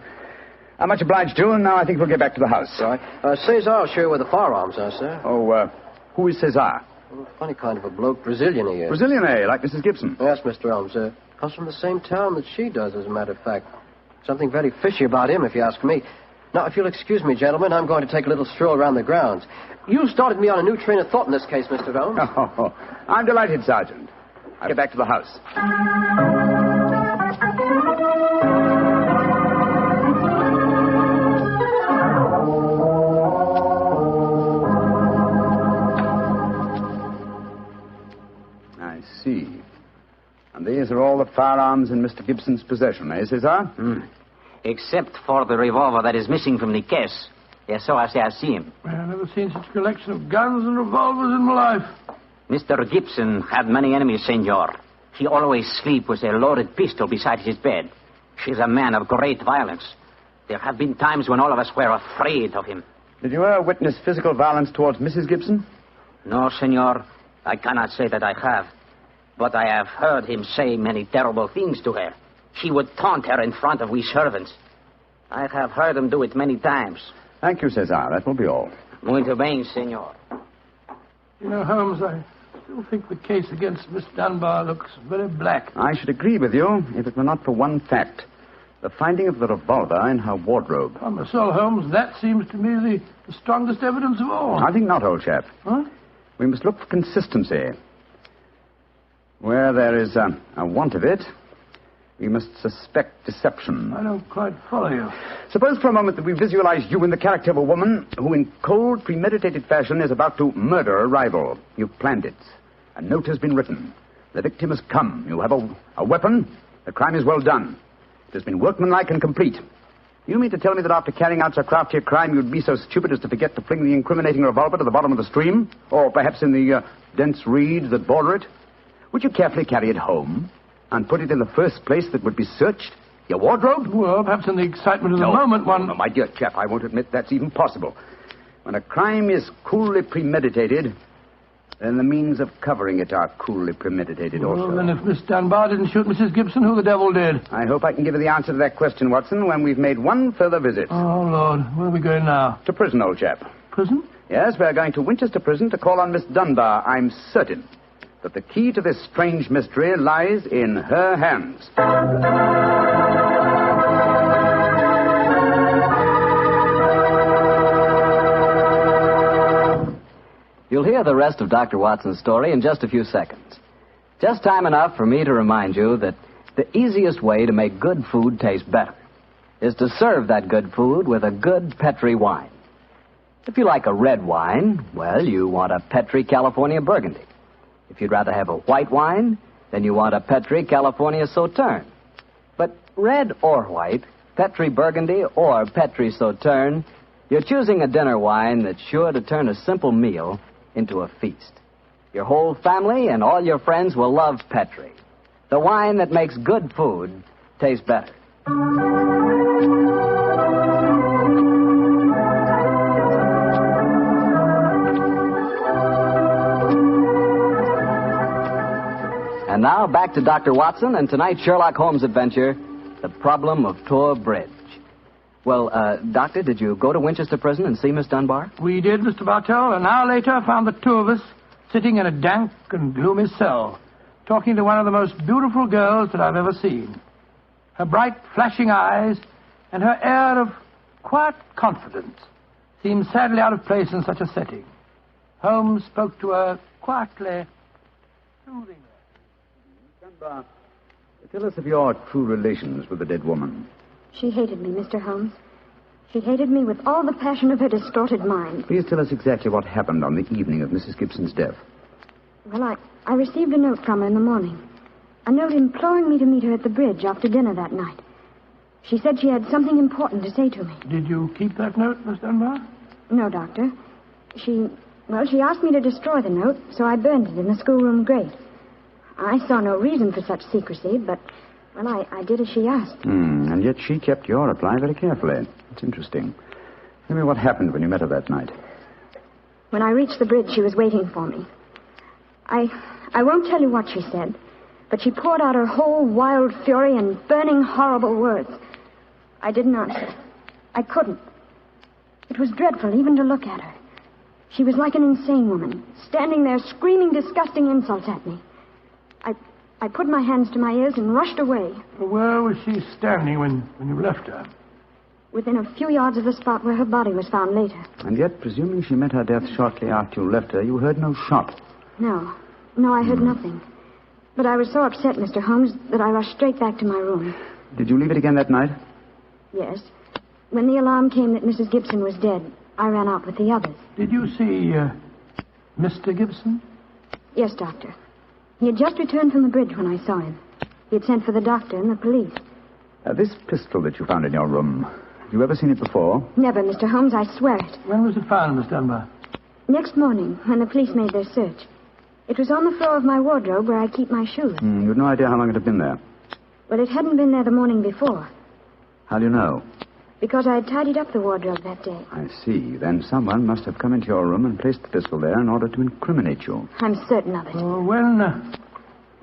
I'm much obliged to you, and now I think we'll get back to the house. Right. Cesar will show you where the firearms are, sir. Oh, who is Cesar? Well, funny kind of a bloke. Brazilian he is. Brazilian, eh? Like Mrs. Gibson? Yes, Mr. Holmes. Comes from the same town that she does, as a matter of fact. Something very fishy about him, if you ask me. Now, if you'll excuse me, gentlemen, I'm going to take a little stroll around the grounds. You started me on a new train of thought in this case, Mr. Holmes. Oh, I'm delighted, Sergeant. I'll get back to the house. I see. And these are all the firearms in Mr. Gibson's possession, eh, Cesar? Except for the revolver that is missing from the case. Yes, so I say I see him. I've never seen such a collection of guns and revolvers in my life. Mr. Gibson had many enemies, senor. He always sleep with a loaded pistol beside his bed. He's a man of great violence. There have been times when all of us were afraid of him. Did you ever witness physical violence towards Mrs. Gibson? No, senor. I cannot say that I have. But I have heard him say many terrible things to her. He would taunt her in front of we servants. I have heard him do it many times. Thank you, Cesar. That will be all. Muito bem, senor. You know, Holmes, I still think the case against Miss Dunbar looks very black. I should agree with you if it were not for one fact. The finding of the revolver in her wardrobe. On my soul, Holmes, that seems to me the strongest evidence of all. I think not, old chap. Huh? We must look for consistency. Where there is a want of it, we must suspect deception. I don't quite follow you. Suppose for a moment that we visualize you in the character of a woman who in cold, premeditated fashion is about to murder a rival. You've planned it. A note has been written. The victim has come. You have a weapon. The crime is well done. It has been workmanlike and complete. You mean to tell me that after carrying out so crafty a crime, you'd be so stupid as to forget to fling the incriminating revolver to the bottom of the stream? Or perhaps in the dense reeds that border it? Would you carefully carry it home and put it in the first place that would be searched? Your wardrobe? Well, perhaps in the excitement of the moment one... No, my dear chap, I won't admit that's even possible. When a crime is coolly premeditated, then the means of covering it are coolly premeditated also. Well, then if Miss Dunbar didn't shoot Mrs. Gibson, who the devil did? I hope I can give you the answer to that question, Watson, when we've made one further visit. Oh, Lord. Where are we going now? To prison, old chap. Prison? Yes, we're going to Winchester Prison to call on Miss Dunbar. I'm certain that the key to this strange mystery lies in her hands. You'll hear the rest of Dr. Watson's story in just a few seconds. Just time enough for me to remind you that the easiest way to make good food taste better is to serve that good food with a good Petri wine. If you like a red wine, well, you want a Petri California Burgundy. If you'd rather have a white wine, then you want a Petri California Sauterne. But red or white, Petri Burgundy or Petri Sauterne, you're choosing a dinner wine that's sure to turn a simple meal into a feast. Your whole family and all your friends will love Petri, the wine that makes good food taste better. And now back to Dr. Watson and tonight's Sherlock Holmes adventure, The Problem of Tor Bridge. Well, Doctor, did you go to Winchester Prison and see Miss Dunbar? We did, Mr. Bartell. An hour later, I found the two of us sitting in a dank and gloomy cell, talking to one of the most beautiful girls that I've ever seen. Her bright, flashing eyes and her air of quiet confidence seemed sadly out of place in such a setting. Holmes spoke to her quietly, soothingly. Dunbar, tell us of your true relations with the dead woman. She hated me, Mr. Holmes. She hated me with all the passion of her distorted mind. Please tell us exactly what happened on the evening of Mrs. Gibson's death. Well, I received a note from her in the morning. A note imploring me to meet her at the bridge after dinner that night. She said she had something important to say to me. Did you keep that note, Miss Dunbar? No, Doctor. She asked me to destroy the note, so I burned it in the schoolroom grate. I saw no reason for such secrecy, but... well, I did as she asked. And yet she kept your reply very carefully. It's interesting. Tell me what happened when you met her that night. When I reached the bridge, she was waiting for me. I won't tell you what she said, but she poured out her whole wild fury in burning, horrible words. I didn't answer. I couldn't. It was dreadful even to look at her. She was like an insane woman, standing there screaming disgusting insults at me. I put my hands to my ears and rushed away. Where was she standing when you left her? Within a few yards of the spot where her body was found later. And yet, presuming she met her death shortly after you left her, you heard no shot. No, I heard nothing. But I was so upset, Mr. Holmes, that I rushed straight back to my room. Did you leave it again that night? Yes. When the alarm came that Mrs. Gibson was dead, I ran out with the others. Did you see Mr. Gibson? Yes, Doctor. He had just returned from the bridge when I saw him. He had sent for the doctor and the police. This pistol that you found in your room, have you ever seen it before? Never, Mr. Holmes, I swear it. When was it found, Miss Dunbar? Next morning, when the police made their search. It was on the floor of my wardrobe where I keep my shoes. You had no idea how long it had been there? Well, it hadn't been there the morning before. How do you know? Because I had tidied up the wardrobe that day. I see. Then someone must have come into your room and placed the pistol there in order to incriminate you. I'm certain of it.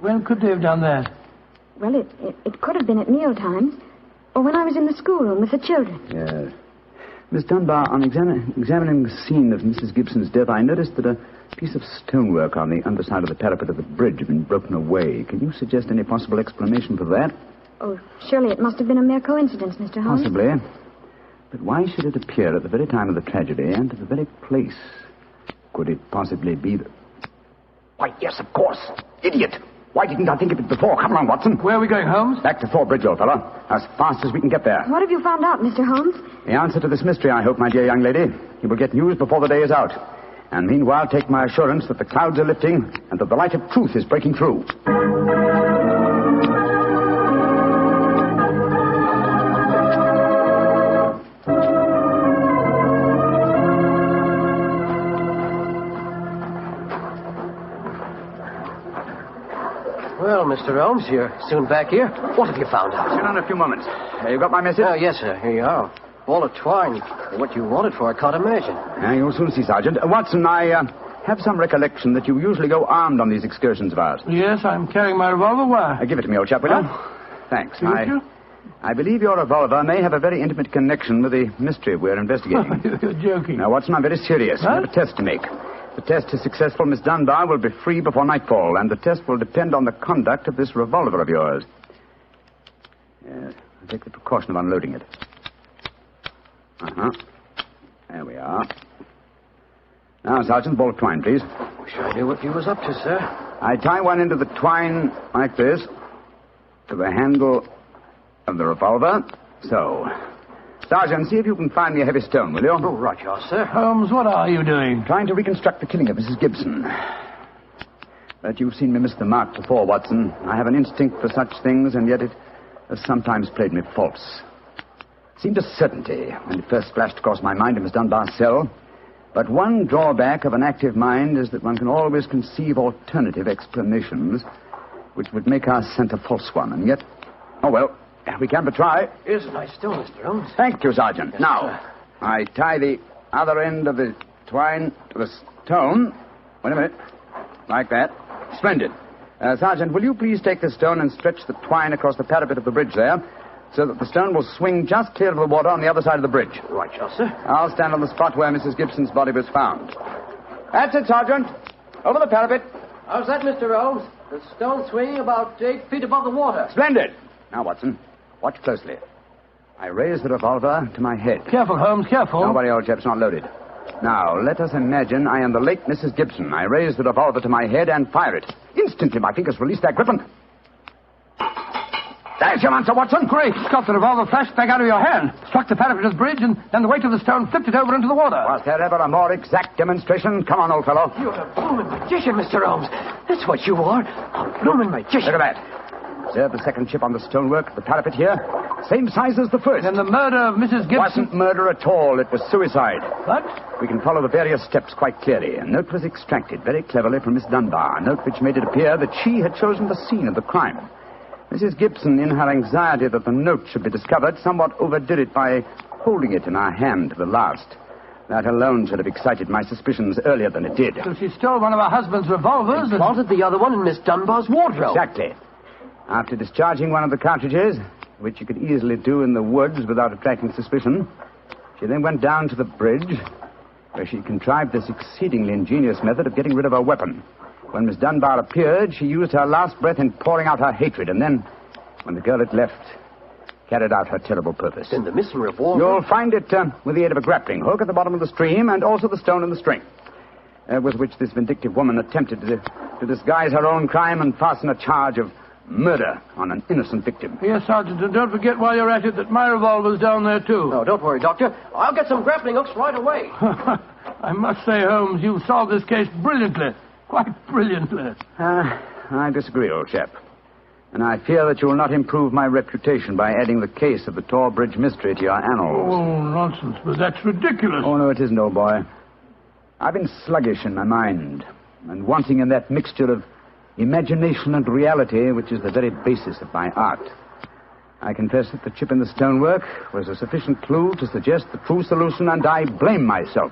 When could they have done that? Well, it could have been at meal times, or when I was in the schoolroom with the children. Yes. Miss Dunbar, on examining the scene of Mrs. Gibson's death, I noticed that a piece of stonework on the underside of the parapet of the bridge had been broken away. Can you suggest any possible explanation for that? Oh, surely it must have been a mere coincidence, Mr. Holmes. Possibly. But why should it appear at the very time of the tragedy and at the very place? Could it possibly be that... Why, yes, of course. Idiot. Why didn't I think of it before? Come along, Watson. Where are we going, Holmes? Back to Thor Bridge, old fellow. As fast as we can get there. What have you found out, Mr. Holmes? The answer to this mystery, I hope, my dear young lady. You will get news before the day is out. And meanwhile, take my assurance that the clouds are lifting and that the light of truth is breaking through. Well, Mr. Holmes, you're soon back here. What have you found out? Sit down a few moments. You got my message? Yes, sir. Here you are. Ball of twine. What you wanted for, I can't imagine. You'll soon see, Sergeant. Watson, I have some recollection that you usually go armed on these excursions of ours. Yes, I'm carrying my revolver. Why? Give it to me, old chap, will you? Thanks. Thank you. I believe your revolver may have a very intimate connection with the mystery we're investigating. You're joking. Now, Watson, I'm very serious. We have a test to make. If the test is successful, Miss Dunbar will be free before nightfall, and the test will depend on the conduct of this revolver of yours. Yes, I'll take the precaution of unloading it. There we are. Now, Sergeant, ball of twine, please. Wish I knew what you was up to, sir. I tie one end of the twine like this to the handle of the revolver. So. Sergeant, see if you can find me a heavy stone, will you? Oh, right, sir. Holmes, what are you doing? Trying to reconstruct the killing of Mrs. Gibson. But you've seen me miss the mark before, Watson. I have an instinct for such things, and yet it has sometimes played me false. It seemed a certainty when it first flashed across my mind in Miss Dunbar's cell. But one drawback of an active mind is that one can always conceive alternative explanations which would make our scent a false one. And yet, oh, well, we can but try. Here's a nice stone, Mr. Holmes. Thank you, Sergeant. Yes, now, sir. I tie the other end of the twine to the stone. Wait a minute. Like that. Splendid. Sergeant, will you please take the stone and stretch the twine across the parapet of the bridge there, so that the stone will swing just clear of the water on the other side of the bridge? Right, sir. I'll stand on the spot where Mrs. Gibson's body was found. That's it, Sergeant. Over the parapet. How's that, Mr. Holmes? The stone swinging about 8 feet above the water. Splendid. Now, Watson, watch closely. I raise the revolver to my head. Careful, Holmes, careful. Don't worry, old chap, it's not loaded. Now, let us imagine I am the late Mrs. Gibson. I raise the revolver to my head and fire it. Instantly, my fingers release their grip and... There's your answer, Watson. Great Scott, the revolver flashed back out of your hand, struck the parapet of the bridge, and then the weight of the stone flipped it over into the water. Was there ever a more exact demonstration? Come on, old fellow. You're a blooming magician, Mr. Holmes. That's what you are. A blooming magician. Look at that. Observe the second chip on the stonework, the parapet here. Same size as the first. And the murder of Mrs. Gibson... It wasn't murder at all. It was suicide. What? We can follow the various steps quite clearly. A note was extracted very cleverly from Miss Dunbar, a note which made it appear that she had chosen the scene of the crime. Mrs. Gibson, in her anxiety that the note should be discovered, somewhat overdid it by holding it in her hand to the last. That alone should have excited my suspicions earlier than it did. So she stole one of her husband's revolvers and planted the other one in Miss Dunbar's wardrobe. Exactly. After discharging one of the cartridges, which you could easily do in the woods without attracting suspicion, she then went down to the bridge, where she contrived this exceedingly ingenious method of getting rid of her weapon. When Miss Dunbar appeared, she used her last breath in pouring out her hatred, and then, when the girl had left, carried out her terrible purpose. Then the missing revolver... You'll find it with the aid of a grappling hook at the bottom of the stream, and also the stone and the string, with which this vindictive woman attempted to disguise her own crime and fasten a charge of murder on an innocent victim. Yes, Sergeant, and don't forget while you're at it that my revolver's down there, too. No, don't worry, Doctor. I'll get some grappling hooks right away. I must say, Holmes, you've solved this case brilliantly. Quite brilliantly. I disagree, old chap. And I fear that you will not improve my reputation by adding the case of the Tor Bridge mystery to your annals. Oh, nonsense, but that's ridiculous. Oh, no, it isn't, old boy. I've been sluggish in my mind, and wanting in that mixture of imagination and reality which is the very basis of my art. I confess that the chip in the stonework was a sufficient clue to suggest the true solution, and I blame myself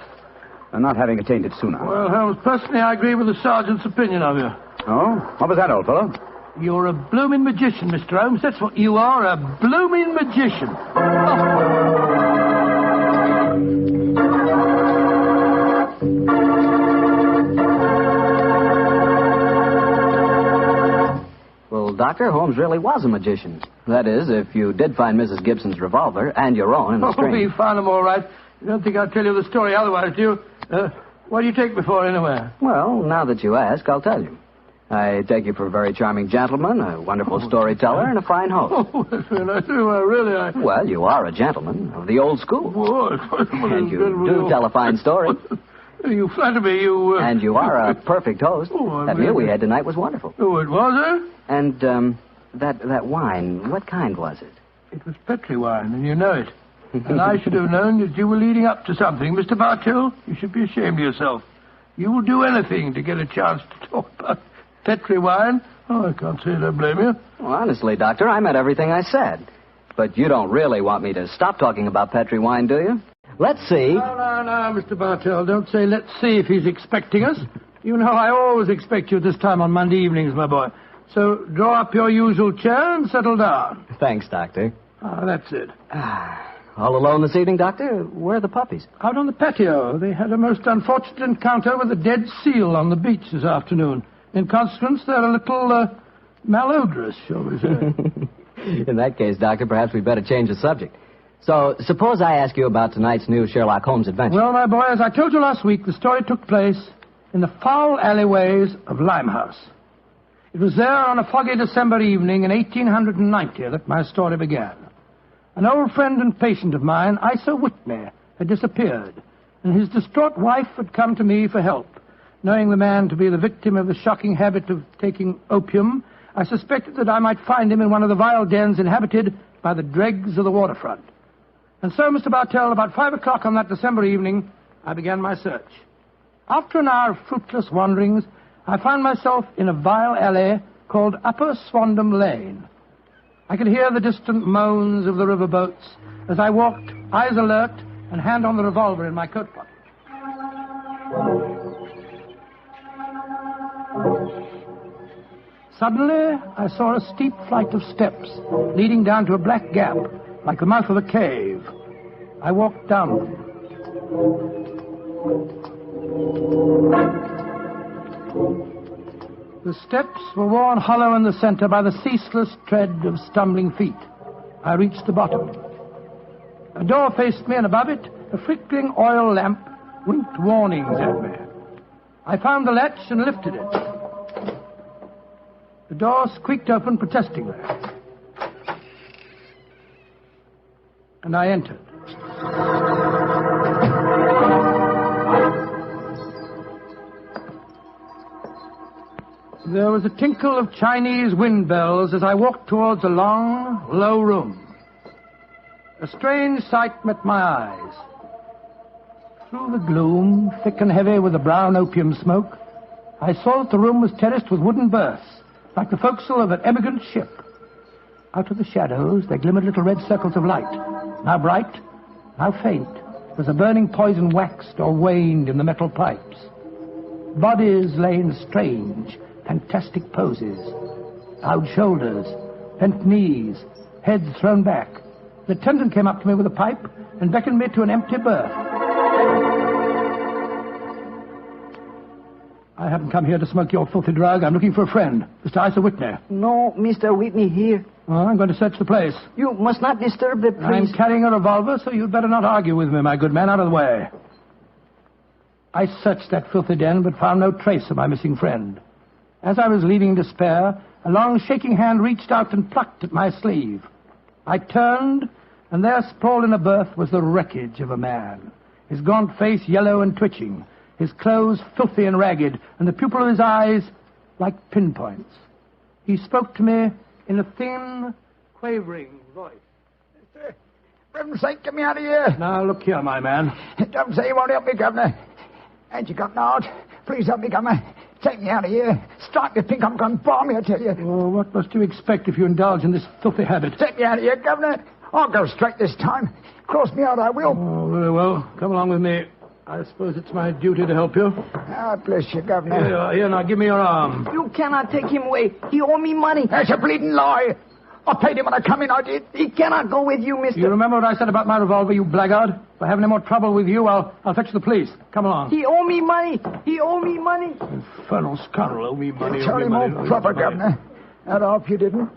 for not having attained it sooner. Well, Holmes, personally, I agree with the sergeant's opinion of you. Oh? What was that, old fellow? You're a blooming magician, Mr. Holmes. That's what you are, a blooming magician. Well, Doctor, Holmes really was a magician. That is, if you did find Mrs. Gibson's revolver and your own in the string. Oh, we found them all right. You don't think I'll tell you the story otherwise, do you? What do you take me for, anyway? Well, now that you ask, I'll tell you. I take you for a very charming gentleman, a wonderful storyteller, and a fine host. Oh, that's very nice. Really, Well, you are a gentleman of the old school. And you do tell a fine story. You flatter me, you... And you are a perfect host. That meal we had tonight was wonderful. Oh, it was, eh? And, that wine, what kind was it? It was Petri wine, and you know it. And I should have known that you were leading up to something. Mr. Bartell, you should be ashamed of yourself. You will do anything to get a chance to talk about Petri wine. Oh, I can't say I blame you. Well, honestly, Doctor, I meant everything I said. But you don't really want me to stop talking about Petri wine, do you? Let's see. No, Mr. Bartell. Don't say let's see if he's expecting us. You know I always expect you at this time on Monday evenings, my boy. So draw up your usual chair and settle down. Thanks, Doctor. Ah, that's it. All alone this evening, Doctor? Where are the puppies? Out on the patio. They had a most unfortunate encounter with a dead seal on the beach this afternoon. In consequence, they're a little malodorous, shall we say. In that case, Doctor, perhaps we'd better change the subject. So, suppose I ask you about tonight's new Sherlock Holmes adventure. Well, my boy, as I told you last week, the story took place in the foul alleyways of Limehouse. It was there on a foggy December evening in 1890 that my story began. An old friend and patient of mine, Isa Whitney, had disappeared, and his distraught wife had come to me for help. Knowing the man to be the victim of the shocking habit of taking opium, I suspected that I might find him in one of the vile dens inhabited by the dregs of the waterfront. And so, Mr. Bartell, about 5 o'clock on that December evening, I began my search. After an hour of fruitless wanderings, I found myself in a vile alley called Upper Swandam Lane. I could hear the distant moans of the riverboats as I walked, eyes alert, and hand on the revolver in my coat pocket. Suddenly, I saw a steep flight of steps leading down to a black gap, like the mouth of a cave. I walked down them. The steps were worn hollow in the center by the ceaseless tread of stumbling feet. I reached the bottom. A door faced me, and above it, a flickering oil lamp winked warnings at me. I found the latch and lifted it. The door squeaked open protestingly. And I entered. There was a tinkle of Chinese wind bells as I walked towards a long, low room. A strange sight met my eyes. Through the gloom, thick and heavy with the brown opium smoke, I saw that the room was terraced with wooden berths, like the forecastle of an emigrant ship. Out of the shadows, there glimmered little red circles of light, now bright, now faint, as the burning poison waxed or waned in the metal pipes. Bodies lay in strange, fantastic poses. Bowed shoulders, bent knees, heads thrown back. The attendant came up to me with a pipe and beckoned me to an empty berth. I haven't come here to smoke your filthy drug. I'm looking for a friend, Mr. Isa Whitney. No, Mr. Whitney here. Well, I'm going to search the place. You must not disturb the priest. I'm carrying a revolver, so you'd better not argue with me, my good man. Out of the way. I searched that filthy den, but found no trace of my missing friend. As I was leaving in despair, a long shaking hand reached out and plucked at my sleeve. I turned, and there sprawled in a berth was the wreckage of a man, his gaunt face yellow and twitching, his clothes filthy and ragged, and the pupil of his eyes like pinpoints. He spoke to me in a thin, quavering voice. For heaven's sake, get me out of here. Now, look here, my man. Don't say you won't help me, Governor. Ain't you got an heart? Please help me, Governor. Take me out of here. Strike me, think I'm going balmy, I tell you. Oh, what must you expect if you indulge in this filthy habit? Take me out of here, Governor. I'll go straight this time. Cross me out, I will. Oh, very well. Come along with me. I suppose it's my duty to help you. God bless you, Governor. Here you are. Here, now, give me your arm. You cannot take him away. He owe me money. That's a bleeding lie. I paid him when I come in, I did. He cannot go with you, mister. You remember what I said about my revolver, you blackguard? If I have any more trouble with you, I'll fetch the police. Come along. He owe me money. He owe me money. Infernal scoundrel, owe me money. Tell him more proper, Governor. I'd hope you didn't.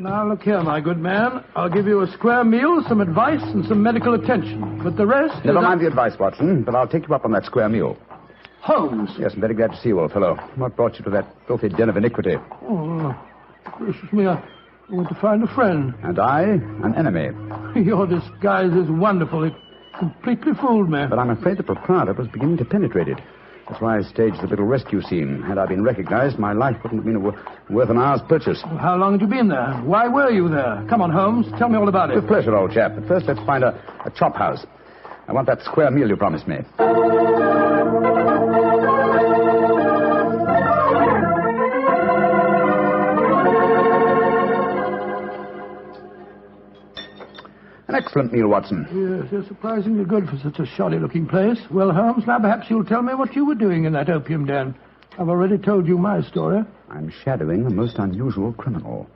Now, look here, my good man. I'll give you a square meal, some advice, and some medical attention. But the rest... Never mind the advice, Watson, but I'll take you up on that square meal. Holmes? Yes, I'm very glad to see you, old fellow. What brought you to that filthy den of iniquity? Oh, gracious me, I want to find a friend. And I, an enemy. Your disguise is wonderful. It completely fooled me. But I'm afraid the proprietor was beginning to penetrate it. That's why I staged the little rescue scene. Had I been recognized, my life wouldn't have been worth an hour's purchase. Well, how long had you been there? Why were you there? Come on, Holmes. Tell me all about it. With pleasure, old chap. But first, let's find a chop house. I want that square meal you promised me. An excellent meal, Watson. Yes, they're surprisingly good for such a shoddy-looking place. Well, Holmes, now perhaps you'll tell me what you were doing in that opium den. I've already told you my story. I'm shadowing a most unusual criminal.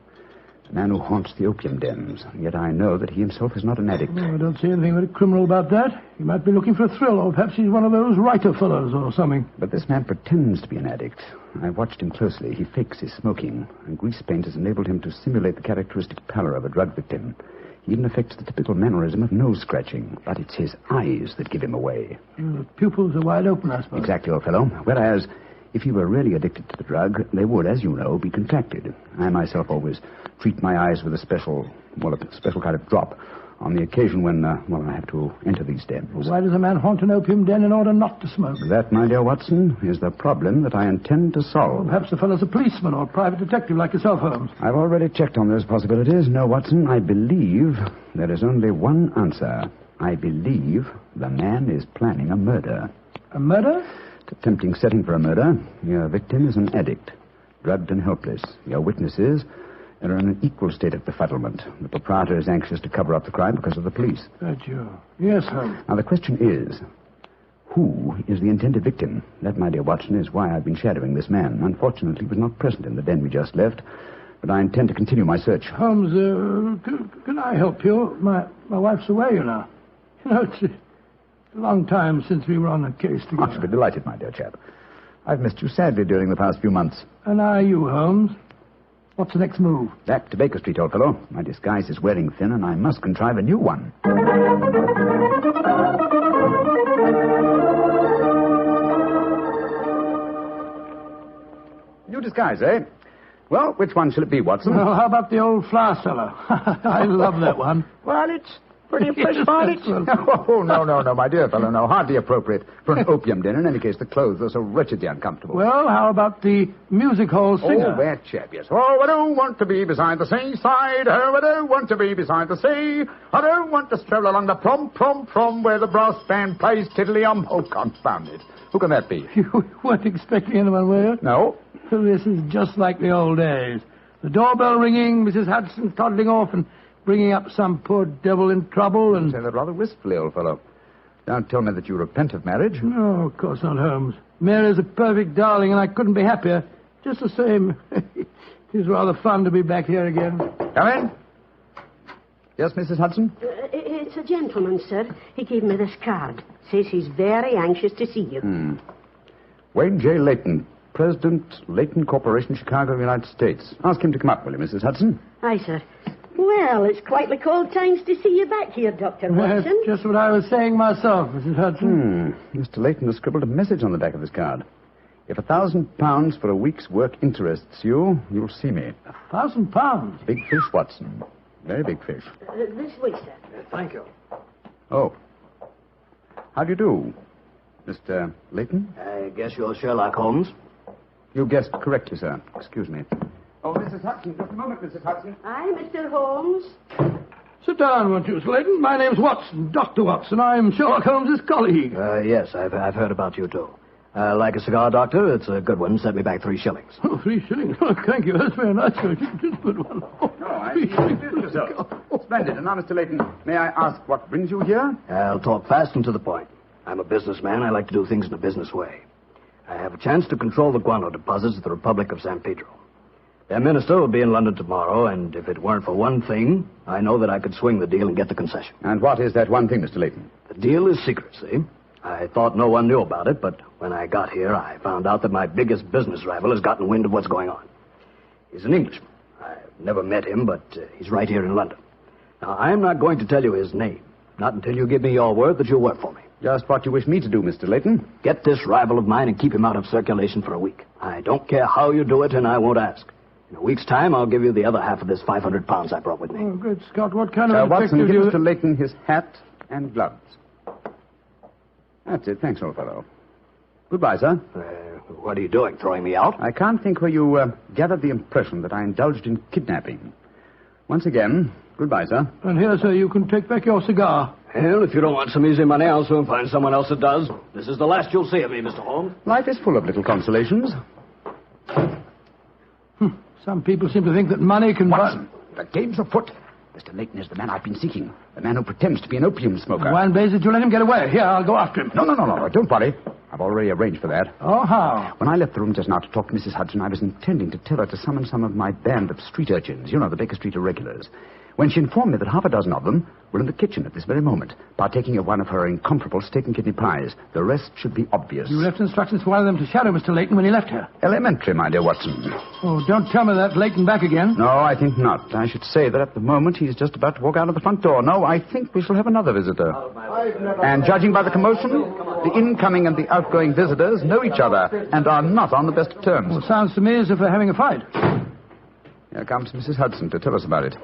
A man who haunts the opium dens. And yet I know that he himself is not an addict. Oh, I don't see anything very criminal about that. He might be looking for a thrill, or perhaps he's one of those writer fellows or something. But this man pretends to be an addict. I've watched him closely. He fakes his smoking, and grease paint has enabled him to simulate the characteristic pallor of a drug victim. He even affects the typical mannerism of nose-scratching, but it's his eyes that give him away. The pupils are wide open, I suppose. Exactly, old fellow. Whereas, if he were really addicted to the drug, they would, as you know, be contracted. I myself always treat my eyes with a special kind of drop on the occasion when, I have to enter these dens. Why does a man haunt an opium den in order not to smoke? That, my dear Watson, is the problem that I intend to solve. Perhaps the fellow's a policeman or a private detective like yourself, Holmes. I've already checked on those possibilities. No, Watson, I believe there is only one answer. I believe the man is planning a murder. A murder? It's a tempting setting for a murder. Your victim is an addict, drugged and helpless. Your witnesses are in an equal state of befuddlement. The proprietor is anxious to cover up the crime because of the police. That you? Yes, Holmes. Now, the question is, who is the intended victim? That, my dear Watson, is why I've been shadowing this man. Unfortunately, he was not present in the den we just left, but I intend to continue my search. Holmes, can I help you? My wife's away, you know. You know, it's a long time since we were on a case together. I should be delighted, my dear chap. I've missed you sadly during the past few months. And are you, Holmes? What's the next move? Back to Baker Street, old fellow. My disguise is wearing thin, and I must contrive a new one. New disguise, eh? Well, which one shall it be, Watson? Well, how about the old flour cellar? I love that one. Well, it's pretty impressed about it. Oh, no, my dear fellow, no. Hardly appropriate for an opium den. In any case, the clothes are so wretchedly uncomfortable. Well, how about the music hall singer? Oh, that chap, yes. Oh, I don't want to be beside the seaside. Oh, I don't want to be beside the sea. I don't want to stroll along the prom where the brass band plays tiddly-um. Oh, confound it. Who can that be? You weren't expecting anyone, were you? No. So this is just like the old days. The doorbell ringing, Mrs. Hudson toddling off and bringing up some poor devil in trouble and... You say that rather wistfully, old fellow. Don't tell me that you repent of marriage. No, of course not, Holmes. Mary's a perfect darling, and I couldn't be happier. Just the same. It is rather fun to be back here again. Come in. Yes, Mrs. Hudson? It's a gentleman, sir. He gave me this card. Says he's very anxious to see you. Wayne J. Leyton, President, Leyton Corporation, Chicago, United States. Ask him to come up, will you, Mrs. Hudson? Aye, sir. Well, it's quite the cold times to see you back here, Dr. Watson. That's just what I was saying myself, Mrs. Hudson. Mr. Leyton has scribbled a message on the back of this card. If £1,000 for a week's work interests you, you'll see me. £1,000? Big fish, Watson. Very big fish. This way, sir. Thank you. Oh. How do you do, Mr. Leyton? I guess you're Sherlock Holmes. You guessed correctly, sir. Excuse me. Oh, Mrs. Hudson, just a moment, Mrs. Hudson. Aye, Mr. Holmes. Sit down, won't you, Leyton? My name's Watson, Dr. Watson. I'm Sherlock Holmes' colleague. Yes, I've heard about you, too. Like a cigar, Doctor? It's a good one. Set me back 3 shillings. Oh, 3 shillings? Oh, thank you. That's very nice. It's a good one. Oh, no, I see you did yourself. Splendid. And now, Mr. Leyton, may I ask what brings you here? I'll talk fast and to the point. I'm a businessman. I like to do things in a business way. I have a chance to control the guano deposits of the Republic of San Pedro. Their minister will be in London tomorrow, and if it weren't for one thing, I know that I could swing the deal and get the concession. And what is that one thing, Mr. Leyton? The deal is secret, see? I thought no one knew about it, but when I got here, I found out that my biggest business rival has gotten wind of what's going on. He's an Englishman. I've never met him, but he's right here in London. Now, I'm not going to tell you his name, not until you give me your word that you'll work for me. Just what you wish me to do, Mr. Leyton. Get this rival of mine and keep him out of circulation for a week. I don't care how you do it, and I won't ask. In a week's time, I'll give you the other half of this £500 I brought with me. Oh, good Scott. What kind of Watson, detective give you... Mr. Leyton his hat and gloves. That's it. Thanks, old fellow. Goodbye, sir. What are you doing, throwing me out? I can't think where you gathered the impression that I indulged in kidnapping. Once again, goodbye, sir. And here, sir, you can take back your cigar. Well, if you don't want some easy money, I'll soon find someone else that does. This is the last you'll see of me, Mr. Holmes. Life is full of little consolations. Some people seem to think that money can Watson, the game's afoot. Mr. Leyton is the man I've been seeking. The man who pretends to be an opium smoker. Why in blazes did you let him get away? Here, I'll go after him. No. Don't worry. I've already arranged for that. Oh, how? When I left the room just now to talk to Mrs. Hudson, I was intending to tell her to summon some of my band of street urchins. You know, the Baker Street irregulars. When she informed me that half a dozen of them were in the kitchen at this very moment, partaking of one of her incomparable steak and kidney pies. The rest should be obvious. You left instructions for one of them to shadow Mr. Leyton when he left here. Elementary, my dear Watson. Oh, don't tell me that Leyton back again. No, I think not. I should say that at the moment he's just about to walk out of the front door. No, I think we shall have another visitor. And judging by the commotion, the incoming and the outgoing visitors know each other and are not on the best of terms. Well, it sounds to me as if they're having a fight. Here comes Mrs. Hudson to tell us about it.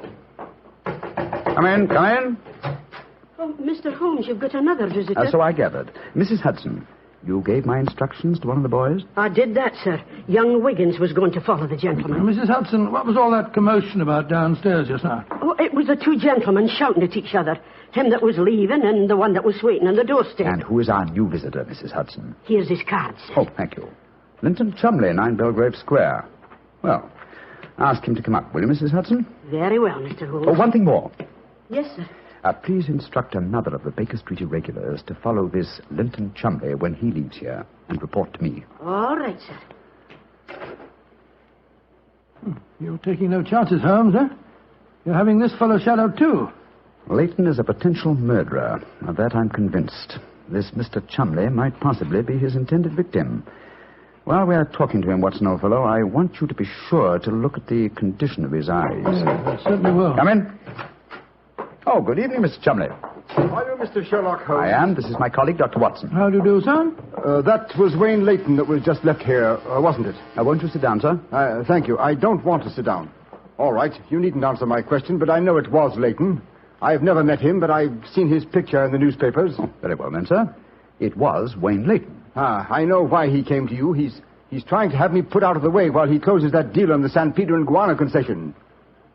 Come in. Oh, Mr. Holmes, you've got another visitor. So I gathered. Mrs. Hudson, you gave my instructions to one of the boys? I did that, sir. Young Wiggins was going to follow the gentleman. Mrs. Hudson, what was all that commotion about downstairs just now? Oh, it was the two gentlemen shouting at each other. Him that was leaving and the one that was waiting on the doorstep. And who is our new visitor, Mrs. Hudson? Here's his card, sir. Oh, thank you. Linton Chumley, 9 Belgrave Square. Well, ask him to come up, will you, Mrs. Hudson? Very well, Mr. Holmes. Oh, one thing more. Yes, sir. Please instruct another of the Baker Street irregulars to follow this Linton Chumley when he leaves here and report to me. All right, sir. You're taking no chances, Holmes, eh? You're having this fellow shadowed, too. Leyton is a potential murderer. Of that I'm convinced. This Mr. Chumley might possibly be his intended victim. While we are talking to him, Watson, old fellow, I want you to be sure to look at the condition of his eyes. Yes, I certainly will. Come in. Oh, good evening, Mr. Chumley. Are you Mr. Sherlock Holmes? I am. This is my colleague, Dr. Watson. How do you do, sir? That was Wayne Leyton that was just left here, wasn't it? Won't you sit down, sir? Thank you. I don't want to sit down. All right. You needn't answer my question, but I know it was Leyton. I've never met him, but I've seen his picture in the newspapers. Oh, very well, then, sir. It was Wayne Leyton. I know why he came to you. He's trying to have me put out of the way while he closes that deal on the San Pedro and Guana concession.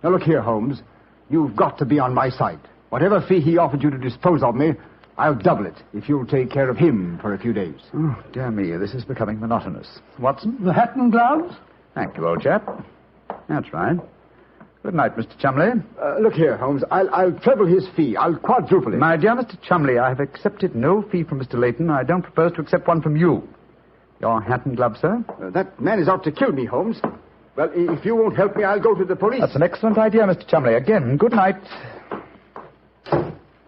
Now, look here, Holmes. You've got to be on my side. Whatever fee he offered you to dispose of me, I'll double it if you'll take care of him for a few days. Oh, dear me, this is becoming monotonous. Watson? The hat and gloves? Thank you, old chap. That's right. Good night, Mr. Chumley. Look here, Holmes. I'll treble his fee. I'll quadruple it. My dear Mr. Chumley, I have accepted no fee from Mr. Leyton. I don't propose to accept one from you. Your hat and gloves, sir? That man is out to kill me, Holmes. Well, if you won't help me, I'll go to the police. That's an excellent idea, Mr. Chumley. Again, good night.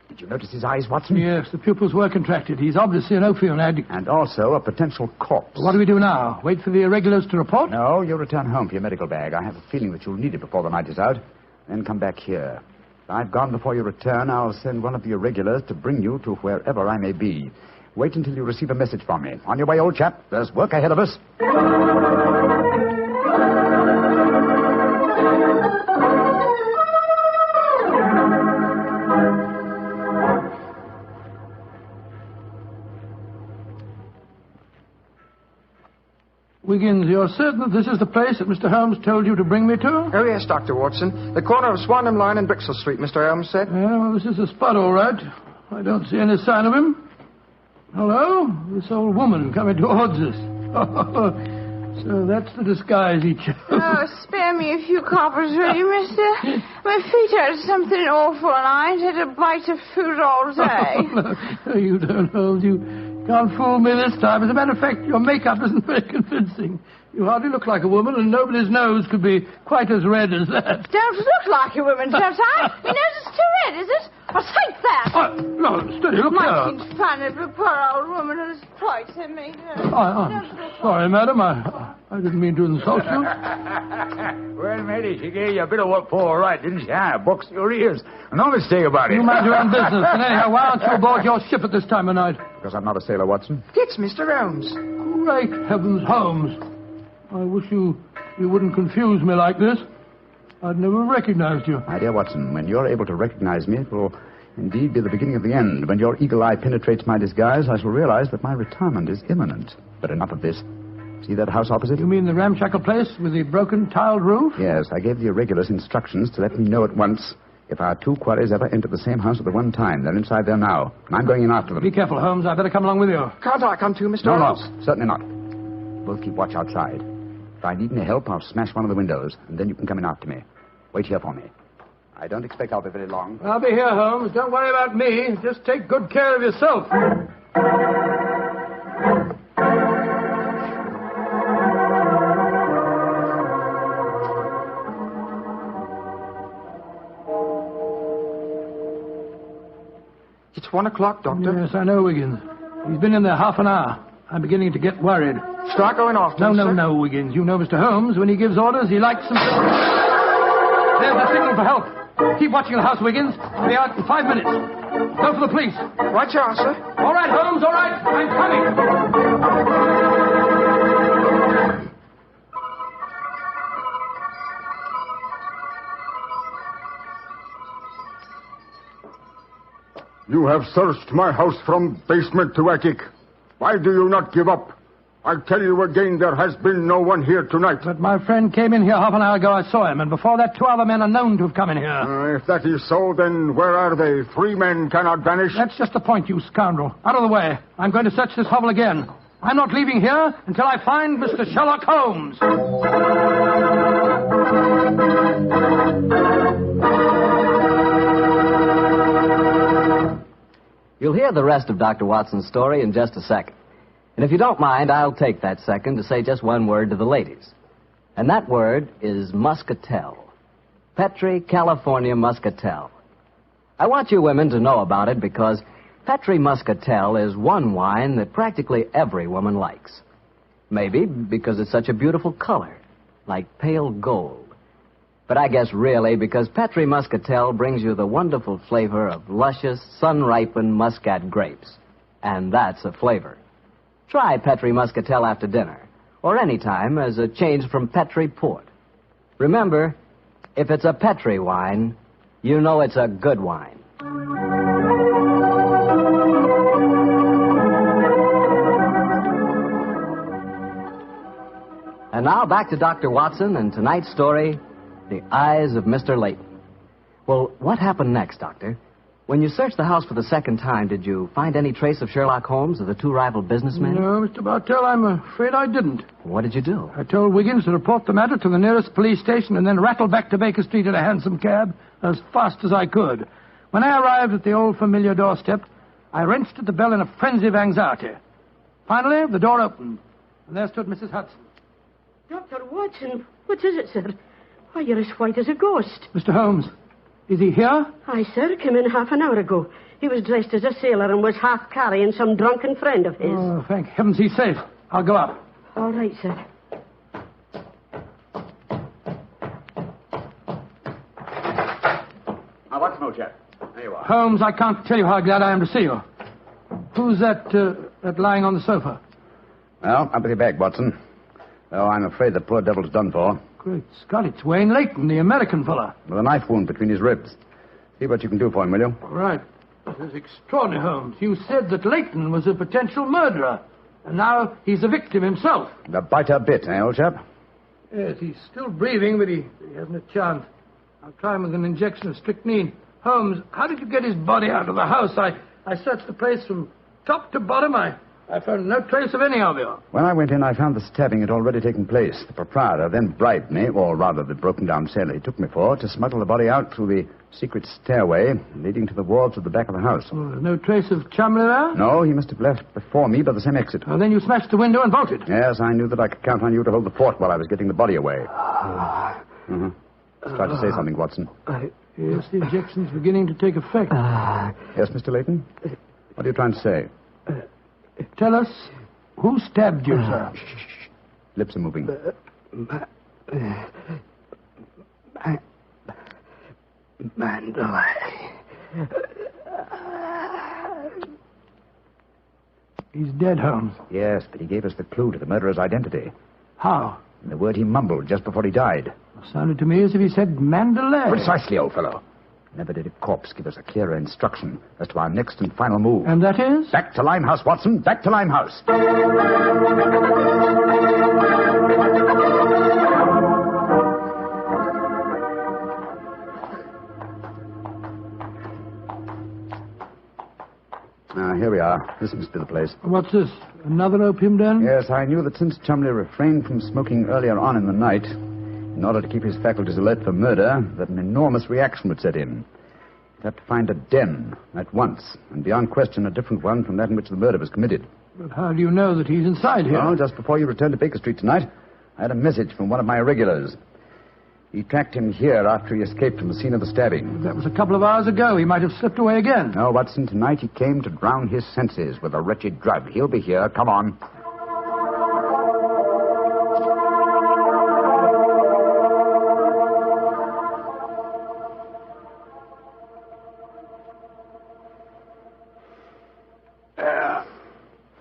Did you notice his eyes, Watson? Yes, the pupils were contracted. He's obviously an opium addict. And also a potential corpse. What do we do now? Wait for the irregulars to report? No, you'll return home for your medical bag. I have a feeling that you'll need it before the night is out. Then come back here. If I've gone before you return, I'll send one of the irregulars to bring you to wherever I may be. Wait until you receive a message from me. On your way, old chap. There's work ahead of us. Wiggins, you're certain that this is the place that Mr. Holmes told you to bring me to? Oh, yes, Dr. Watson. The corner of Swanham Line and Brixell Street, Mr. Holmes said. Yeah, well, this is the spot, all right. I don't see any sign of him. Hello? This old woman coming towards us. So that's the disguise he chose. Oh, spare me a few coppers, will you, mister? My feet hurt something awful, and I ain't had a bite of food all day. No, you don't, Holmes. You can't fool me this time. As a matter of fact, your makeup isn't very convincing. You hardly look like a woman, and nobody's nose could be quite as red as that. Don't look like a woman, don't I? Your nose is too red, is it? I'll take that. No, steady, look there. Making fun of a poor old woman who's quite a me. I'm sorry, madam. I didn't mean to insult you. Well, matey, she gave you a bit of what for, all right, didn't she? Boxed your ears. No mistake about it. You mind your own business. And anyhow, why aren't you aboard your ship at this time of night? Because I'm not a sailor, Watson. It's Mr. Holmes. Great heavens, Holmes. I wish you wouldn't confuse me like this. I'd never recognized you. My dear Watson, when you're able to recognize me, it will indeed be the beginning of the end. When your eagle eye penetrates my disguise, I shall realize that my retirement is imminent. But enough of this. See that house opposite? You mean the ramshackle place with the broken tiled roof? Yes, I gave the irregulars instructions to let me know at once If our two quarries ever enter the same house at the one time, they're inside there now. And I'm going in after them. Be careful, Holmes. I'd better come along with you. Can't I come too, Mr. No, Holmes? certainly not. We'll keep watch outside. If I need any help, I'll smash one of the windows, and then you can come in after me. Wait here for me. I don't expect I'll be very long. I'll be here, Holmes. Don't worry about me. Just take good care of yourself. It's 1 o'clock, Doctor. Yes, I know, Wiggins. He's been in there half an hour. I'm beginning to get worried. Start going off, No, Wiggins. You know Mr. Holmes. When he gives orders, he likes them. There's the signal for help. Keep watching the house, Wiggins. I'll be out in 5 minutes. Go for the police. Right you are, sir. All right, Holmes, all right. I'm coming. You have searched my house from basement to attic. Why do you not give up? I tell you again, there has been no one here tonight. But my friend came in here half an hour ago. I saw him, and before that, 2 other men are known to have come in here. If that is so, then where are they? 3 men cannot vanish. That's just the point, you scoundrel. Out of the way. I'm going to search this hovel again. I'm not leaving here until I find Mr. Sherlock Holmes. You'll hear the rest of Dr. Watson's story in just a second. And if you don't mind, I'll take that second to say just one word to the ladies. And that word is muscatel. Petri California Muscatel. I want you women to know about it because Petri Muscatel is one wine that practically every woman likes. Maybe because it's such a beautiful color, like pale gold. But I guess really because Petri Muscatel brings you the wonderful flavor of luscious, sun-ripened muscat grapes. And that's a flavor. Try Petri Muscatel after dinner, or any time as a change from Petri Port. Remember, if it's a Petri wine, you know it's a good wine. And now back to Dr. Watson and tonight's story, The Eyes of Mr. Leyton. Well, what happened next, Doctor? When you searched the house for the second time, did you find any trace of Sherlock Holmes or the 2 rival businessmen? No, Mr. Bartell, I'm afraid I didn't. What did you do? I told Wiggins to report the matter to the nearest police station and then rattle back to Baker Street in a hansom cab as fast as I could. When I arrived at the old familiar doorstep, I wrenched at the bell in a frenzy of anxiety. Finally, the door opened, and there stood Mrs. Hudson. Dr. Watson, what is it, sir? Why, you're as white as a ghost. Mr. Holmes, is he here? Aye, sir, came in half an hour ago. He was dressed as a sailor and was half carrying some drunken friend of his. Oh, thank heavens he's safe. I'll go up. All right, sir. Now, what's no, chap? There you are. Holmes, I can't tell you how glad I am to see you. Who's that lying on the sofa? Well, up with your bag, Watson. Oh, I'm afraid the poor devil's done for. Great Scott, it's Wayne Leyton, the American fella. With a knife wound between his ribs. See what you can do for him, will you? All right. This is extraordinary, Holmes. You said that Leyton was a potential murderer, and now he's a victim himself. The biter bit, eh, old chap? Yes, he's still breathing, but he hasn't a chance. I'll try him with an injection of strychnine. Holmes, how did you get his body out of the house? I searched the place from top to bottom. I found no trace of any of you. When I went in, I found the stabbing had already taken place. The proprietor then bribed me, or rather the broken-down sailor he took me for, to smuggle the body out through the secret stairway leading to the wards at the back of the house. Oh, there's no trace of Chumley there? No, he must have left before me by the same exit. Well, then you smashed the window and bolted. Yes, I knew that I could count on you to hold the fort while I was getting the body away. Try to say something, Watson. Yes, the injection's beginning to take effect. Yes, Mr. Leyton? What are you trying to say? Tell us, who stabbed you, sir? Shh. Lips are moving. Mandalay. He's dead, Holmes. Yes, but he gave us the clue to the murderer's identity. How? In the word he mumbled just before he died. It sounded to me as if he said Mandalay. Precisely, old fellow. Never did a corpse give us a clearer instruction as to our next and final move. And that is? Back to Limehouse, Watson. Back to Limehouse. here we are. This must be the place. What's this? Another opium den? Yes, I knew that since Chumley refrained from smoking earlier on in the night, in order to keep his faculties alert for murder, that an enormous reaction would set in. He'd have to find a den at once, and beyond question a different one from that in which the murder was committed. But how do you know that he's inside here? Well, just before you returned to Baker Street tonight, I had a message from one of my regulars. He tracked him here after he escaped from the scene of the stabbing. That was a couple of hours ago. He might have slipped away again. No, Watson, tonight he came to drown his senses with a wretched drug. He'll be here. Come on.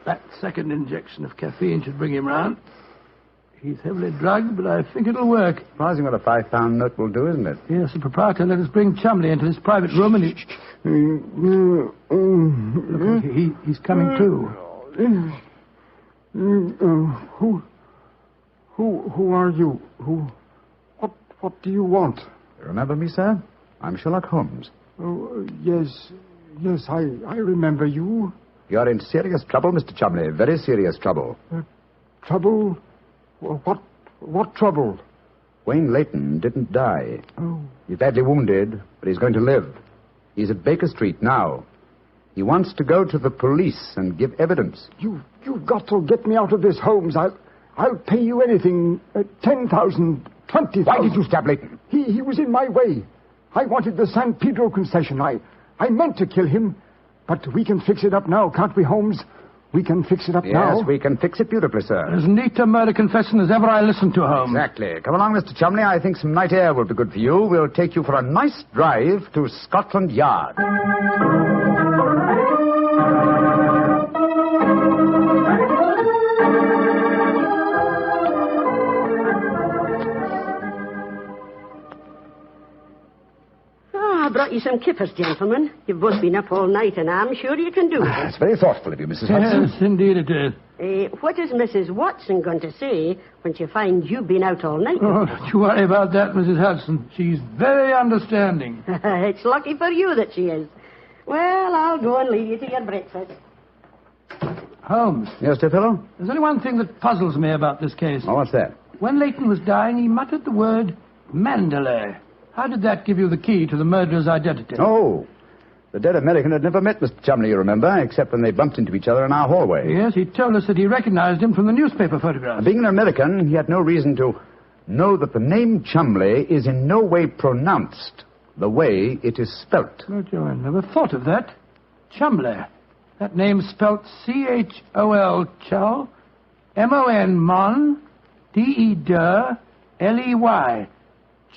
That second injection of caffeine should bring him round. He's heavily drugged, but I think it'll work. Surprising what a £5 note will do, isn't it? Yes, the proprietor let us bring Chumley into his private room, and he's coming too. Who are you? What do you want? You remember me, sir? I'm Sherlock Holmes. Oh, yes, I remember you. You're in serious trouble, Mr. Chumley. Very serious trouble. Trouble? What trouble? Wayne Leyton didn't die. Oh. He's badly wounded, but he's going to live. He's at Baker Street now. He wants to go to the police and give evidence. You've got to get me out of this, Holmes. I'll pay you anything. 10,000, 20,000. Why did you stab Leyton? He was in my way. I wanted the San Pedro concession. I meant to kill him. But we can fix it up now, can't we, Holmes? We can fix it up now. Yes, we can fix it beautifully, sir. As neat a murder confession as ever I listened to, Holmes. Exactly. Come along, Mr. Chumley. I think some night air will be good for you. We'll take you for a nice drive to Scotland Yard. I brought you some kippers, gentlemen. You've both been up all night, and I'm sure you can do it. It's very thoughtful of you, Mrs. Hudson. Yes, indeed it is. What is Mrs. Watson going to say when she finds you've been out all night? Oh, don't you worry about that, Mrs. Hudson. She's very understanding. It's lucky for you that she is. Well, I'll go and leave you to your breakfast. Holmes. Yes, dear fellow? There's only one thing that puzzles me about this case. Oh, what's that? When Leyton was dying, he muttered the word Mandalay. How did that give you the key to the murderer's identity? Oh, the dead American had never met Mr. Chumley, you remember, except when they bumped into each other in our hallway. Yes, he told us that he recognized him from the newspaper photographs. Being an American, he had no reason to know that the name Chumley is in no way pronounced the way it is spelt. Oh, Joe, I never thought of that. Chumley. That name's spelt C-H-O-L, Chol, M-O-N, Mon, D-E-D-L-E-Y.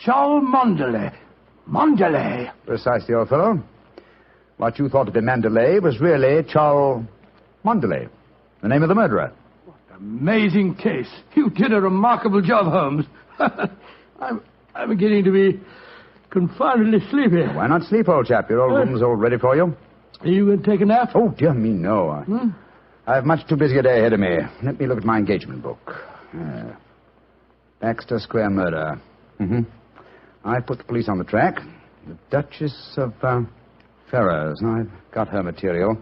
Chol Mondale. Mondale. Precisely, old fellow. What you thought to be Mandalay was really Chol Mondale, the name of the murderer. Amazing case. You did a remarkable job, Holmes. I'm beginning to be confoundedly sleepy. Why not sleep, old chap? Your old room's all ready for you. Are you going to take a nap? Oh, dear me, no. I have much too busy a day ahead of me. Let me look at my engagement book. Baxter Square murder. I put the police on the track. The Duchess of Ferrers. I've got her material.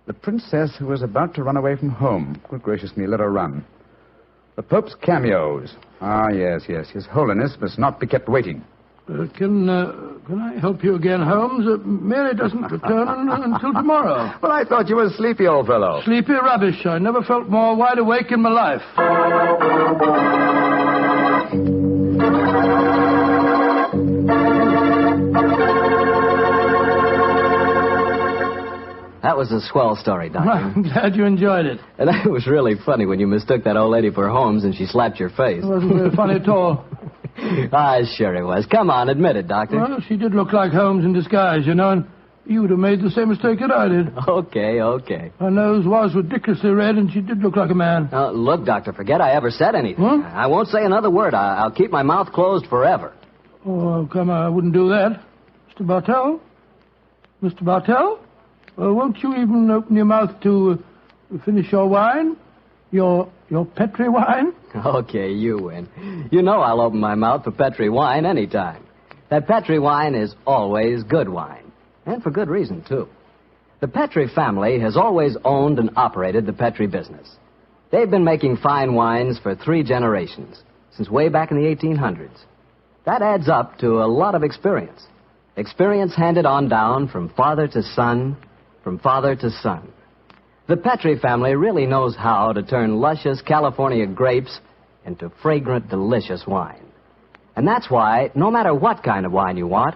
The princess who was about to run away from home. Good gracious me, let her run. The Pope's cameos. Ah, yes. His Holiness must not be kept waiting. Can I help you again, Holmes? Mary doesn't return until tomorrow. Well, I thought you were sleepy, old fellow. Sleepy rubbish. I never felt more wide awake in my life. That was a swell story, Doctor. I'm glad you enjoyed it. And it was really funny when you mistook that old lady for Holmes and she slapped your face. It wasn't very funny at all. Sure it was. Come on, admit it, Doctor. Well, she did look like Holmes in disguise, and you would have made the same mistake that I did. Okay. Her nose was ridiculously red, and she did look like a man. Look, Doctor, forget I ever said anything. I won't say another word. I'll keep my mouth closed forever. Oh, come on, I wouldn't do that. Mr. Bartell? Mr. Bartell? Won't you even open your mouth to finish your wine? Your Petri wine? Okay, you win. You know I'll open my mouth for Petri wine anytime. That Petri wine is always good wine. And for good reason, too. The Petrie family has always owned and operated the Petrie business. They've been making fine wines for 3 generations, since way back in the 1800s. That adds up to a lot of experience. Experience handed on down from father to son, from father to son. The Petrie family really knows how to turn luscious California grapes into fragrant, delicious wine. And that's why, no matter what kind of wine you want,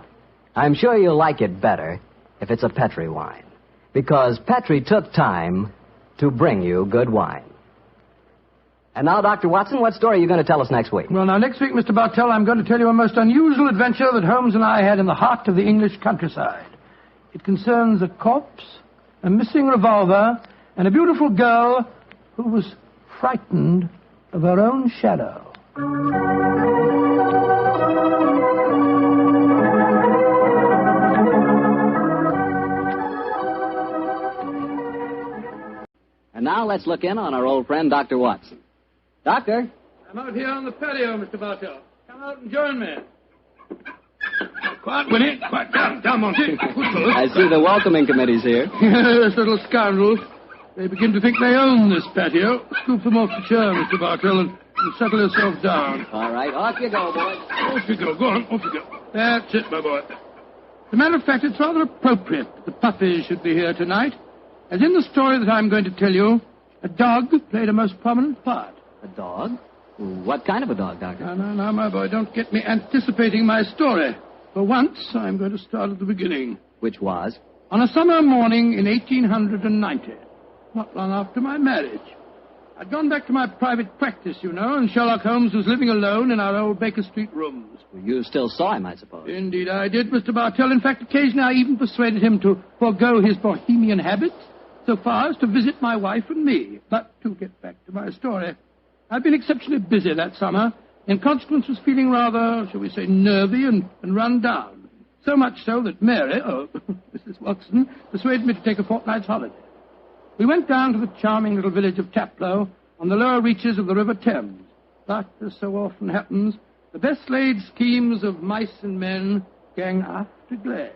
I'm sure you'll like it better if it's a Petrie wine. Because Petrie took time to bring you good wine. And now, Dr. Watson, what story are you going to tell us next week? Well, now, next week, Mr. Bartell, I'm going to tell you a most unusual adventure that Holmes and I had in the heart of the English countryside. It concerns a corpse, a missing revolver, and a beautiful girl who was frightened of her own shadow. And now let's look in on our old friend, Dr. Watson. Doctor? I'm out here on the patio, Mr. Bartell. Come out and join me. Quiet, Winnie. Quiet. Down, Monty. I see the welcoming committee's here. Yes, little scoundrels. They begin to think they own this patio. Scoop them off the chair, Mr. Bartell, and settle yourself down. All right, off you go, boy. Off you go. Go on, off you go. That's it, my boy. As a matter of fact, it's rather appropriate that the puppies should be here tonight. As in the story that I'm going to tell you, a dog played a most prominent part. A dog? What kind of a dog, Doctor? Now, my boy, don't get me anticipating my story. For once, I'm going to start at the beginning. Which was? On a summer morning in 1890, not long after my marriage. I'd gone back to my private practice, you know, and Sherlock Holmes was living alone in our old Baker Street rooms. You still saw him, I suppose. Indeed I did, Mr. Bartell. In fact, occasionally I even persuaded him to forego his Bohemian habits so far as to visit my wife and me. But to get back to my story, I'd been exceptionally busy that summer. In consequence, was feeling rather, shall we say, nervy and run down. So much so that Mary, Mrs. Watson, persuaded me to take a fortnight's holiday. We went down to the charming little village of Taplow on the lower reaches of the River Thames. But, as so often happens, the best-laid schemes of mice and men gang after glade.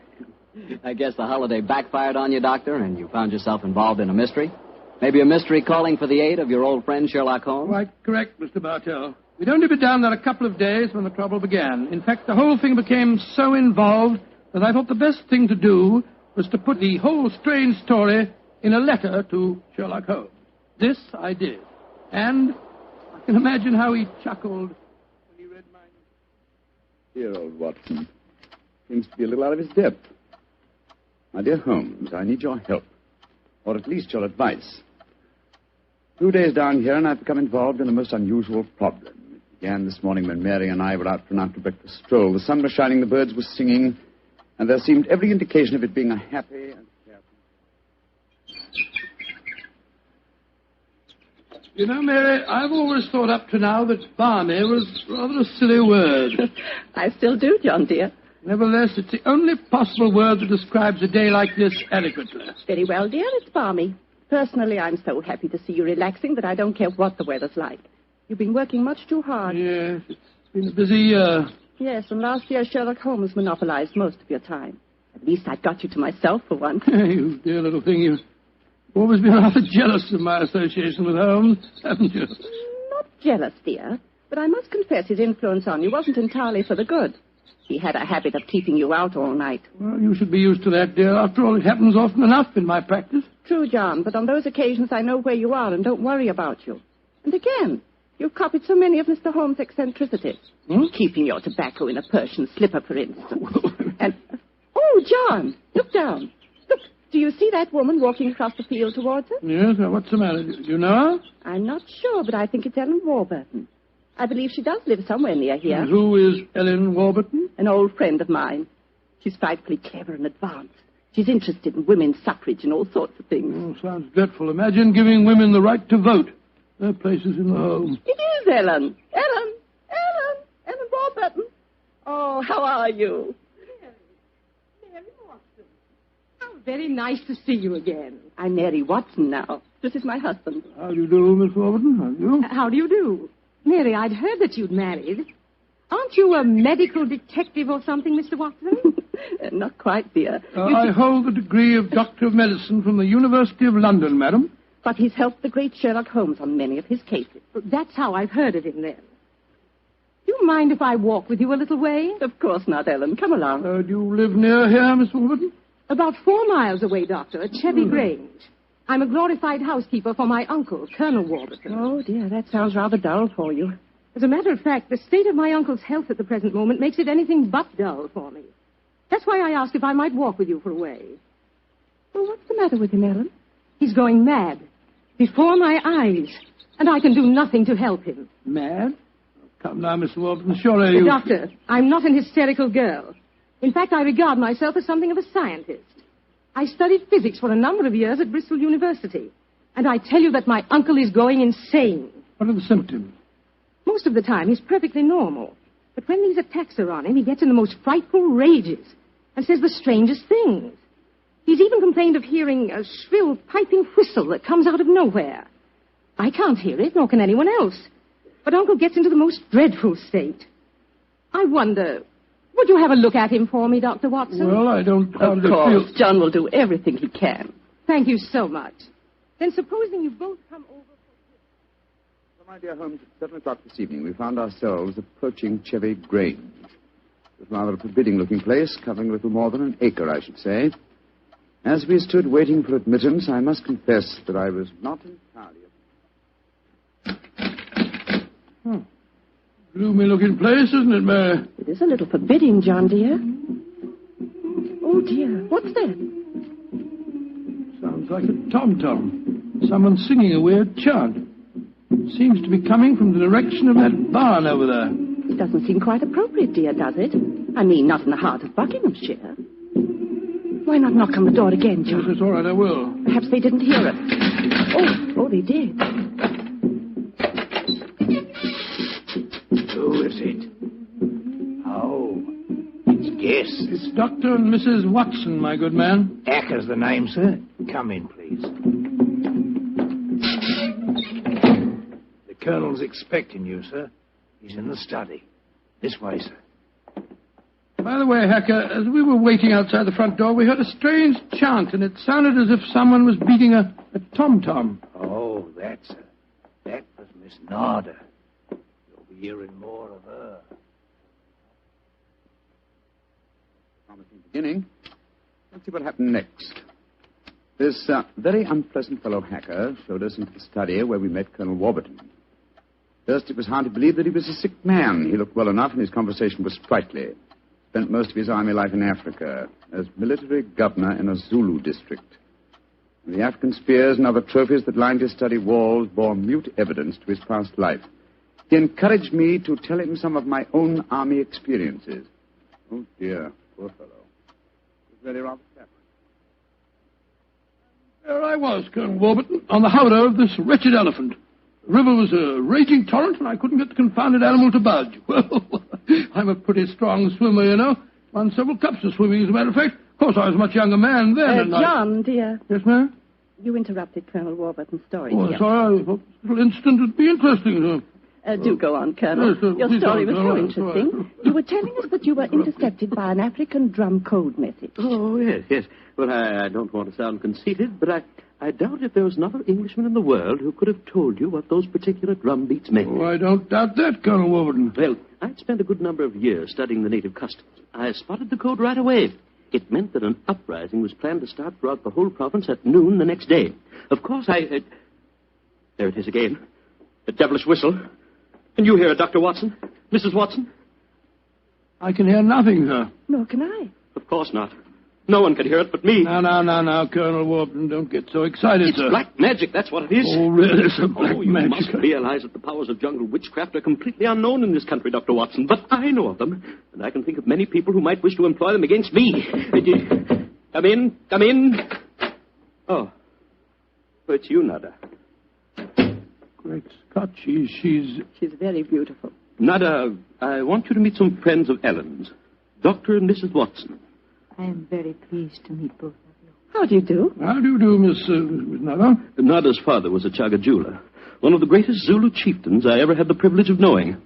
I guess the holiday backfired on you, Doctor, and you found yourself involved in a mystery. Maybe a mystery calling for the aid of your old friend Sherlock Holmes? Quite correct, Mr. Bartell. We'd only been down there a couple of days when the trouble began. In fact, the whole thing became so involved that I thought the best thing to do was to put the whole strange story in a letter to Sherlock Holmes. This I did. And I can imagine how he chuckled when he read mine. Dear old Watson. Seems to be a little out of his depth. My dear Holmes, I need your help. Or at least your advice. 2 days down here, and I've become involved in a most unusual problem. It began this morning when Mary and I were out for an after-breakfast stroll. The sun was shining, the birds were singing, and there seemed every indication of it being a happy and carefree. You know, Mary, I've always thought up to now that balmy was rather a silly word. I still do, John, dear. Nevertheless, it's the only possible word that describes a day like this adequately. Very well, dear, it's balmy. Personally, I'm so happy to see you relaxing that I don't care what the weather's like. You've been working much too hard. Yes, it's been a busy year. Yes, and last year Sherlock Holmes monopolized most of your time. At least I got you to myself for once. You dear little thing, you've always been rather jealous of my association with Holmes, haven't you? Not jealous, dear, but I must confess his influence on you wasn't entirely for the good. He had a habit of keeping you out all night. Well, you should be used to that, dear. After all, it happens often enough in my practice. True, John, but on those occasions I know where you are and don't worry about you. And again, you've copied so many of Mr. Holmes' eccentricities. Keeping your tobacco in a Persian slipper, for instance. And, oh, John, look down. Look, do you see that woman walking across the field towards us? Yes, what's the matter? Do you know her? I'm not sure, but I think it's Ellen Warburton. I believe she does live somewhere near here. And who is Ellen Warburton? An old friend of mine. She's frightfully clever and advanced. She's interested in women's suffrage and all sorts of things. Oh, sounds dreadful. Imagine giving women the right to vote. Their places in the home. It is Ellen. Ellen Warburton. Oh, how are you? Mary Watson. How very nice to see you again. I'm Mary Watson now. This is my husband. How do you do, Miss Warburton? How do you do? How do you do? Mary, I'd heard that you'd married. Aren't you a medical detective or something, Mr. Watson? Not quite, dear. I hold the degree of Doctor of Medicine from the University of London, madam. But he's helped the great Sherlock Holmes on many of his cases. That's how I've heard of him, then. Do you mind if I walk with you a little way? Of course not, Ellen. Come along. Do you live near here, Miss Warburton? About 4 miles away, Doctor, at Chevy Grange. I'm a glorified housekeeper for my uncle, Colonel Warburton. Oh, dear, that sounds rather dull for you. As a matter of fact, the state of my uncle's health at the present moment makes it anything but dull for me. That's why I asked if I might walk with you for a way. Well, what's the matter with him, Ellen? He's going mad. Before my eyes. And I can do nothing to help him. Mad? Come now, Miss Warburton, surely you... Doctor, I'm not an hysterical girl. In fact, I regard myself as something of a scientist. I studied physics for a number of years at Bristol University. And I tell you that my uncle is going insane. What are the symptoms? Most of the time, he's perfectly normal. But when these attacks are on him, he gets in the most frightful rages and says the strangest things. He's even complained of hearing a shrill, piping whistle that comes out of nowhere. I can't hear it, nor can anyone else. But Uncle gets into the most dreadful state. I wonder, would you have a look at him for me, Dr. Watson? Well, I don't hardly Of course, feel... John will do everything he can. Thank you so much. Then supposing you both come over... So, my dear Holmes, at 7 o'clock this evening, we found ourselves approaching Chevy Grange. It was rather a forbidding-looking place, covering a little more than an acre, I should say. As we stood waiting for admittance, I must confess that I was not entirely... Gloomy-looking place, isn't it, Mary? It is a little forbidding, John, dear. Oh, dear. What's that? Sounds like a tom-tom. Someone singing a weird chant. Seems to be coming from the direction of that barn over there. It doesn't seem quite appropriate, dear, does it? I mean, not in the heart of Buckinghamshire. Why not knock on the door again, John? Yes, it's all right, I will. Perhaps they didn't hear us. Oh, they did. Who is it? Oh, it's Guess. It's Dr. and Mrs. Watson, my good man. Acker's the name, sir. Come in, please. The Colonel's expecting you, sir. He's in the study. This way, sir. By the way, Hacker, as we were waiting outside the front door, we heard a strange chant, and it sounded as if someone was beating a tom-tom. Oh, that was Miss Narda. You'll be hearing more of her. Promising beginning. Let's see what happened next. This very unpleasant fellow Hacker showed us into the study where we met Colonel Warburton. First, it was hard to believe that he was a sick man. He looked well enough, and his conversation was sprightly. Spent most of his army life in Africa as military governor in a Zulu district. The African spears and other trophies that lined his study walls bore mute evidence to his past life. He encouraged me to tell him some of my own army experiences. Oh, dear, poor fellow. It was really rather sad. There I was, Colonel Warburton, on the howdah of this wretched elephant. The river was a raging torrent, and I couldn't get the confounded animal to budge. Well, I'm a pretty strong swimmer, you know. Won several cups of swimming, as a matter of fact. Of course, I was a much younger man then. And John, dear. Yes, ma'am? You interrupted Colonel Warburton's story. Oh, dear. sorry. I thought this little incident would be interesting. Do go on, Colonel. Yes, Your story was so all right, interesting. all right. You were telling us that you were intercepted by an African drum code message. Oh, yes. Well, I don't want to sound conceited, but I doubt if there was another Englishman in the world who could have told you what those particular drum beats meant. Oh, I don't doubt that, Colonel Warburton. Well, I'd spent a good number of years studying the native customs. I spotted the code right away. It meant that an uprising was planned to start throughout the whole province at noon the next day. Of course, there it is again. The devilish whistle. Can you hear it, Dr. Watson? Mrs. Watson? I can hear nothing, sir. Nor can I. Of course not. No one can hear it but me. Now, Colonel Warburton, don't get so excited, it's sir. Black magic, that's what it is. Oh, really, sir, black you magic. must realize that the powers of jungle witchcraft are completely unknown in this country, Dr. Watson. But I know of them, and I can think of many people who might wish to employ them against me. Come in. Oh, it's you, Nada. Great Scott, she's very beautiful. Nada, I want you to meet some friends of Ellen's. Dr. and Mrs. Watson. I am very pleased to meet both of you. How do you do? How do you do, Miss Nada? Nada's father was a Chaga jeweler, one of the greatest Zulu chieftains I ever had the privilege of knowing.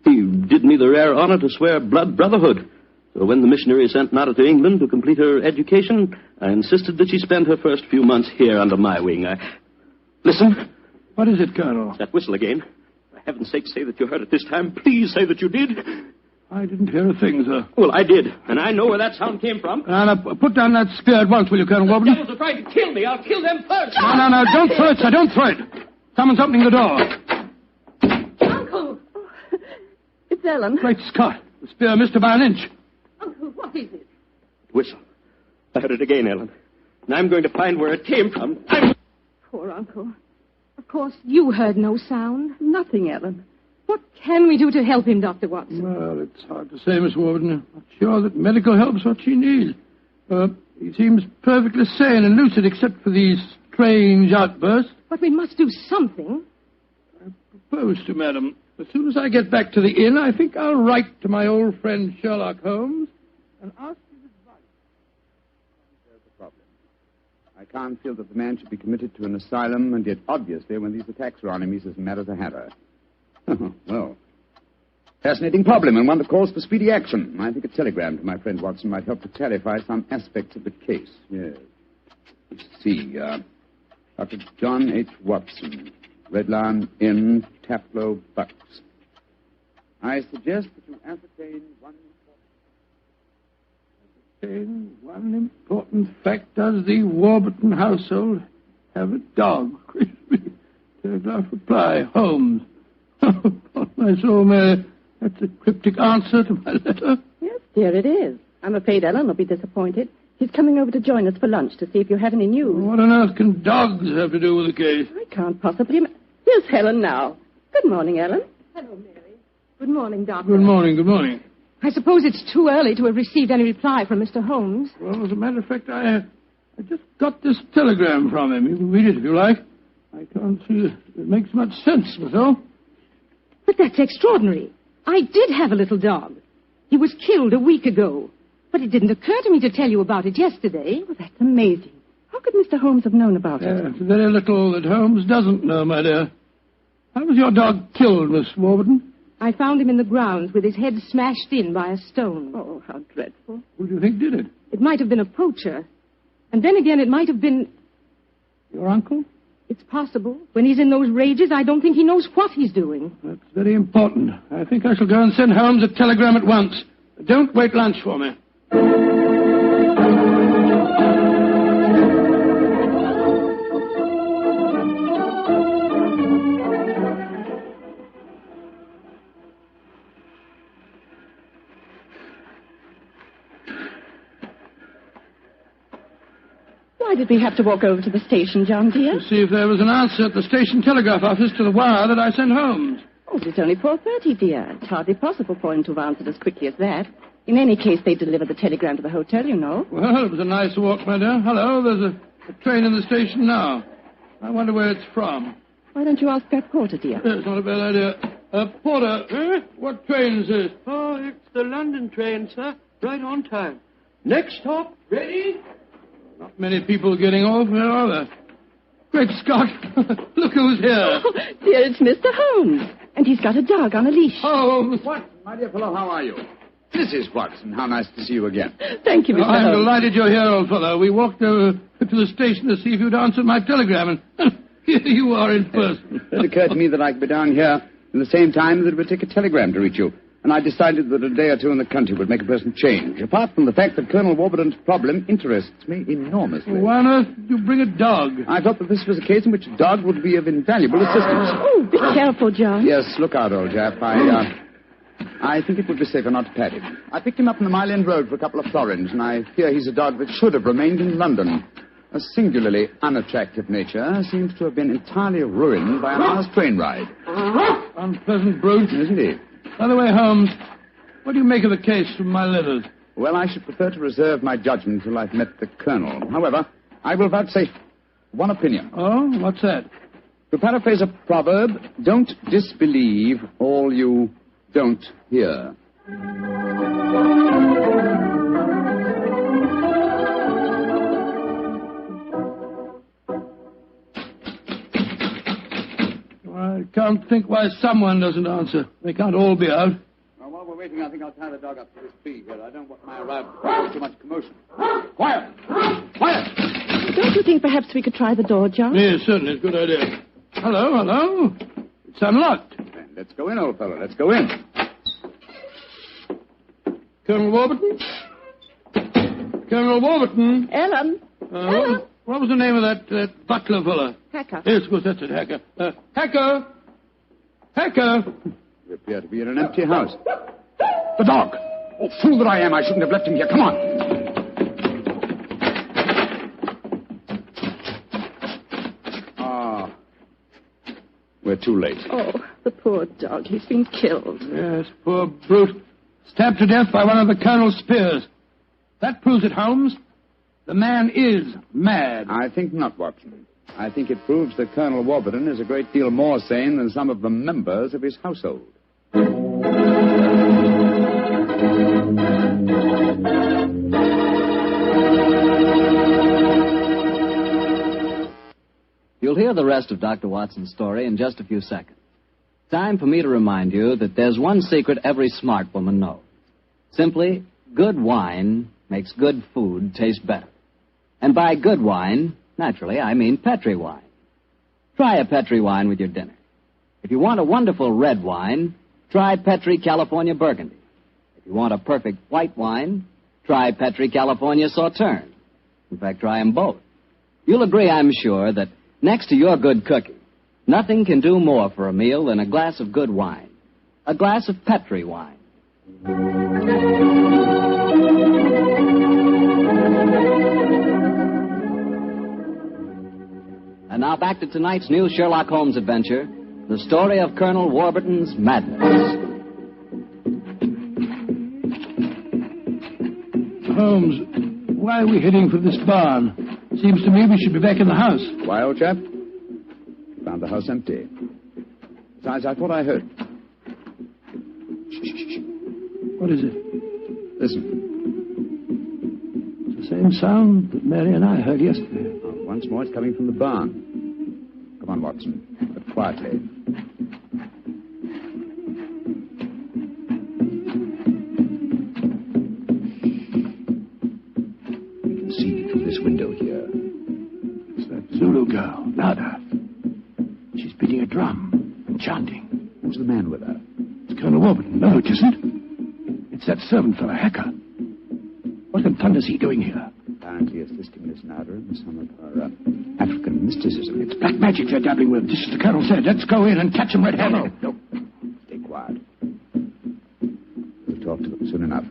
He did me the rare honor to swear blood brotherhood. So when the missionary sent Nada to England to complete her education, I insisted that she spend her first few months here under my wing. Listen. What is it, Colonel? That whistle again. For heaven's sake, say that you heard it this time. Please say that you did. I didn't hear a thing, sir. Well, I did, and I know where that sound came from. Now, put down that spear at once, will you, Colonel Warburton? The devils are trying to kill me. I'll kill them first. No, don't throw it, sir. Don't throw it. Someone's opening the door. Uncle! It's Ellen. Great Scott. The spear missed her by an inch. Uncle, what is it? Whistle. I heard it again, Ellen. And I'm going to find where it came from. Poor Uncle. Of course, you heard no sound. Nothing, Ellen. What can we do to help him, Dr. Watson? Well, it's hard to say, Miss Warburton. I'm not sure that medical help's what she needs. He seems perfectly sane and lucid, except for these strange outbursts. But we must do something. I propose to, madam. As soon as I get back to the inn, I think I'll write to my old friend Sherlock Holmes and ask his advice. There's the problem. I can't feel that the man should be committed to an asylum, and yet, obviously, when these attacks are on him, he's as mad as a hatter. Well, fascinating problem, and one that calls for speedy action. I think a telegram to my friend Watson might help to clarify some aspects of the case. Yes. Let's see. Dr. John H. Watson, Red Lion Inn, Taplow, Bucks. I suggest that you ascertain one important fact. Does the Warburton household have a dog? Crispy. Telegraph reply. Holmes. Oh, my soul, Mary. That's a cryptic answer to my letter. Yes, dear, it is. I'm afraid Ellen will be disappointed. He's coming over to join us for lunch to see if you have any news. What on earth can dogs have to do with the case? I can't possibly... Here's Helen now. Good morning, Ellen. Hello, Mary. Good morning, Doctor. Good morning. I suppose it's too early to have received any reply from Mr. Holmes. Well, as a matter of fact, I just got this telegram from him. You can read it if you like. I can't see it makes much sense, myself. But that's extraordinary. I did have a little dog. He was killed a week ago. But it didn't occur to me to tell you about it yesterday. Well, that's amazing. How could Mr. Holmes have known about it? It's very little that Holmes doesn't know, my dear. How was your dog killed, Miss Warburton? I found him in the grounds with his head smashed in by a stone. Oh, how dreadful. Who do you think did it? It might have been a poacher. And then again, it might have been... Your uncle? It's possible. When he's in those rages, I don't think he knows what he's doing. That's very important. I think I shall go and send Holmes a telegram at once. Don't wait lunch for me. Why did we have to walk over to the station, John, dear? To see if there was an answer at the station telegraph office to the wire that I sent Holmes. Oh, it's only 4:30, dear. It's hardly possible for him to have answered as quickly as that. In any case, they delivered the telegram to the hotel, you know. Well, it was a nice walk, my dear. Hello, there's a train in the station now. I wonder where it's from. Why don't you ask that porter, dear? It's not a bad idea. Porter, what train is this? Oh, it's the London train, sir. Right on time. Next stop, ready? Not many people getting off, where are there? Great Scott! Look who's here. Oh, dear, it's Mr. Holmes. And he's got a dog on a leash. Oh, Watson, my dear fellow, how are you? Mrs. Watson, how nice to see you again. Thank you, Mr. I'm Holmes. delighted you're here, old fellow. We walked over to the station to see if you'd answered my telegram, and here you are in person. It occurred to me that I could be down here in the same time that it would take a telegram to reach you. And I decided that a day or two in the country would make a pleasant change, apart from the fact that Colonel Warburton's problem interests me enormously. Why on earth did you bring a dog? I thought that this was a case in which a dog would be of invaluable assistance. Oh, be careful, John. Yes, look out, old chap. I think it would be safer not to pat him. I picked him up on the Mile End Road for a couple of florins, and I fear he's a dog that should have remained in London. A singularly unattractive nature seems to have been entirely ruined by an hour's train ride. Unpleasant brute. Isn't he? By the way, Holmes, what do you make of the case from my letters? Well, I should prefer to reserve my judgment until I've met the Colonel. However, I will vouchsafe one opinion. Oh, what's that? To paraphrase a proverb, don't disbelieve all you don't hear. I can't think why someone doesn't answer. They can't all be out. Well, while we're waiting, I think I'll tie the dog up to this tree here. I don't want my arrival to cause too much commotion. Quiet! Quiet! Don't you think perhaps we could try the door, John? Yes, certainly. Good idea. Hello. It's unlocked. Then let's go in, old fellow. Let's go in. Colonel Warburton? Colonel Warburton? Ellen? Ellen? What was the name of that butler fella? Hacker. Yes, of course, that's it, Hacker. Hacker! We appear to be in an empty house. The dog! Oh, fool that I am, I shouldn't have left him here. Come on! Ah. We're too late. Oh, the poor dog. He's been killed. Yes, poor brute. Stabbed to death by one of the Colonel's spears. That proves it, Holmes. The man is mad. I think not, Watson. I think it proves that Colonel Warburton is a great deal more sane than some of the members of his household. You'll hear the rest of Dr. Watson's story in just a few seconds. Time for me to remind you that there's one secret every smart woman knows. Simply, good wine makes good food taste better. And by good wine, naturally, I mean Petri wine. Try a Petri wine with your dinner. If you want a wonderful red wine, try Petri California Burgundy. If you want a perfect white wine, try Petri California Sauterne. In fact, try them both. You'll agree, I'm sure, that next to your good cooking, nothing can do more for a meal than a glass of good wine. A glass of Petri wine. And now back to tonight's new Sherlock Holmes adventure, the story of Colonel Warburton's madness. Holmes, why are we heading for this barn? Seems to me we should be back in the house. Why, old chap? Found the house empty. Besides, I thought I heard. Shh. What is it? Listen. It's the same sound that Mary and I heard yesterday. Oh, once more, it's coming from the barn. Come on, Watson, but quietly. We can see through this window here. It's that Zulu girl, Nada. She's beating a drum and chanting. Who's the man with her? It's Colonel Warburton. No, it isn't. It's that servant fellow, Hacker. What in thunder's he doing here? Apparently assisting Miss Nada in some of her African mysticism. It's black magic they're dabbling with, just as the Colonel said. Let's go in and catch them red-handed. No. Stay quiet. We'll talk to them soon enough.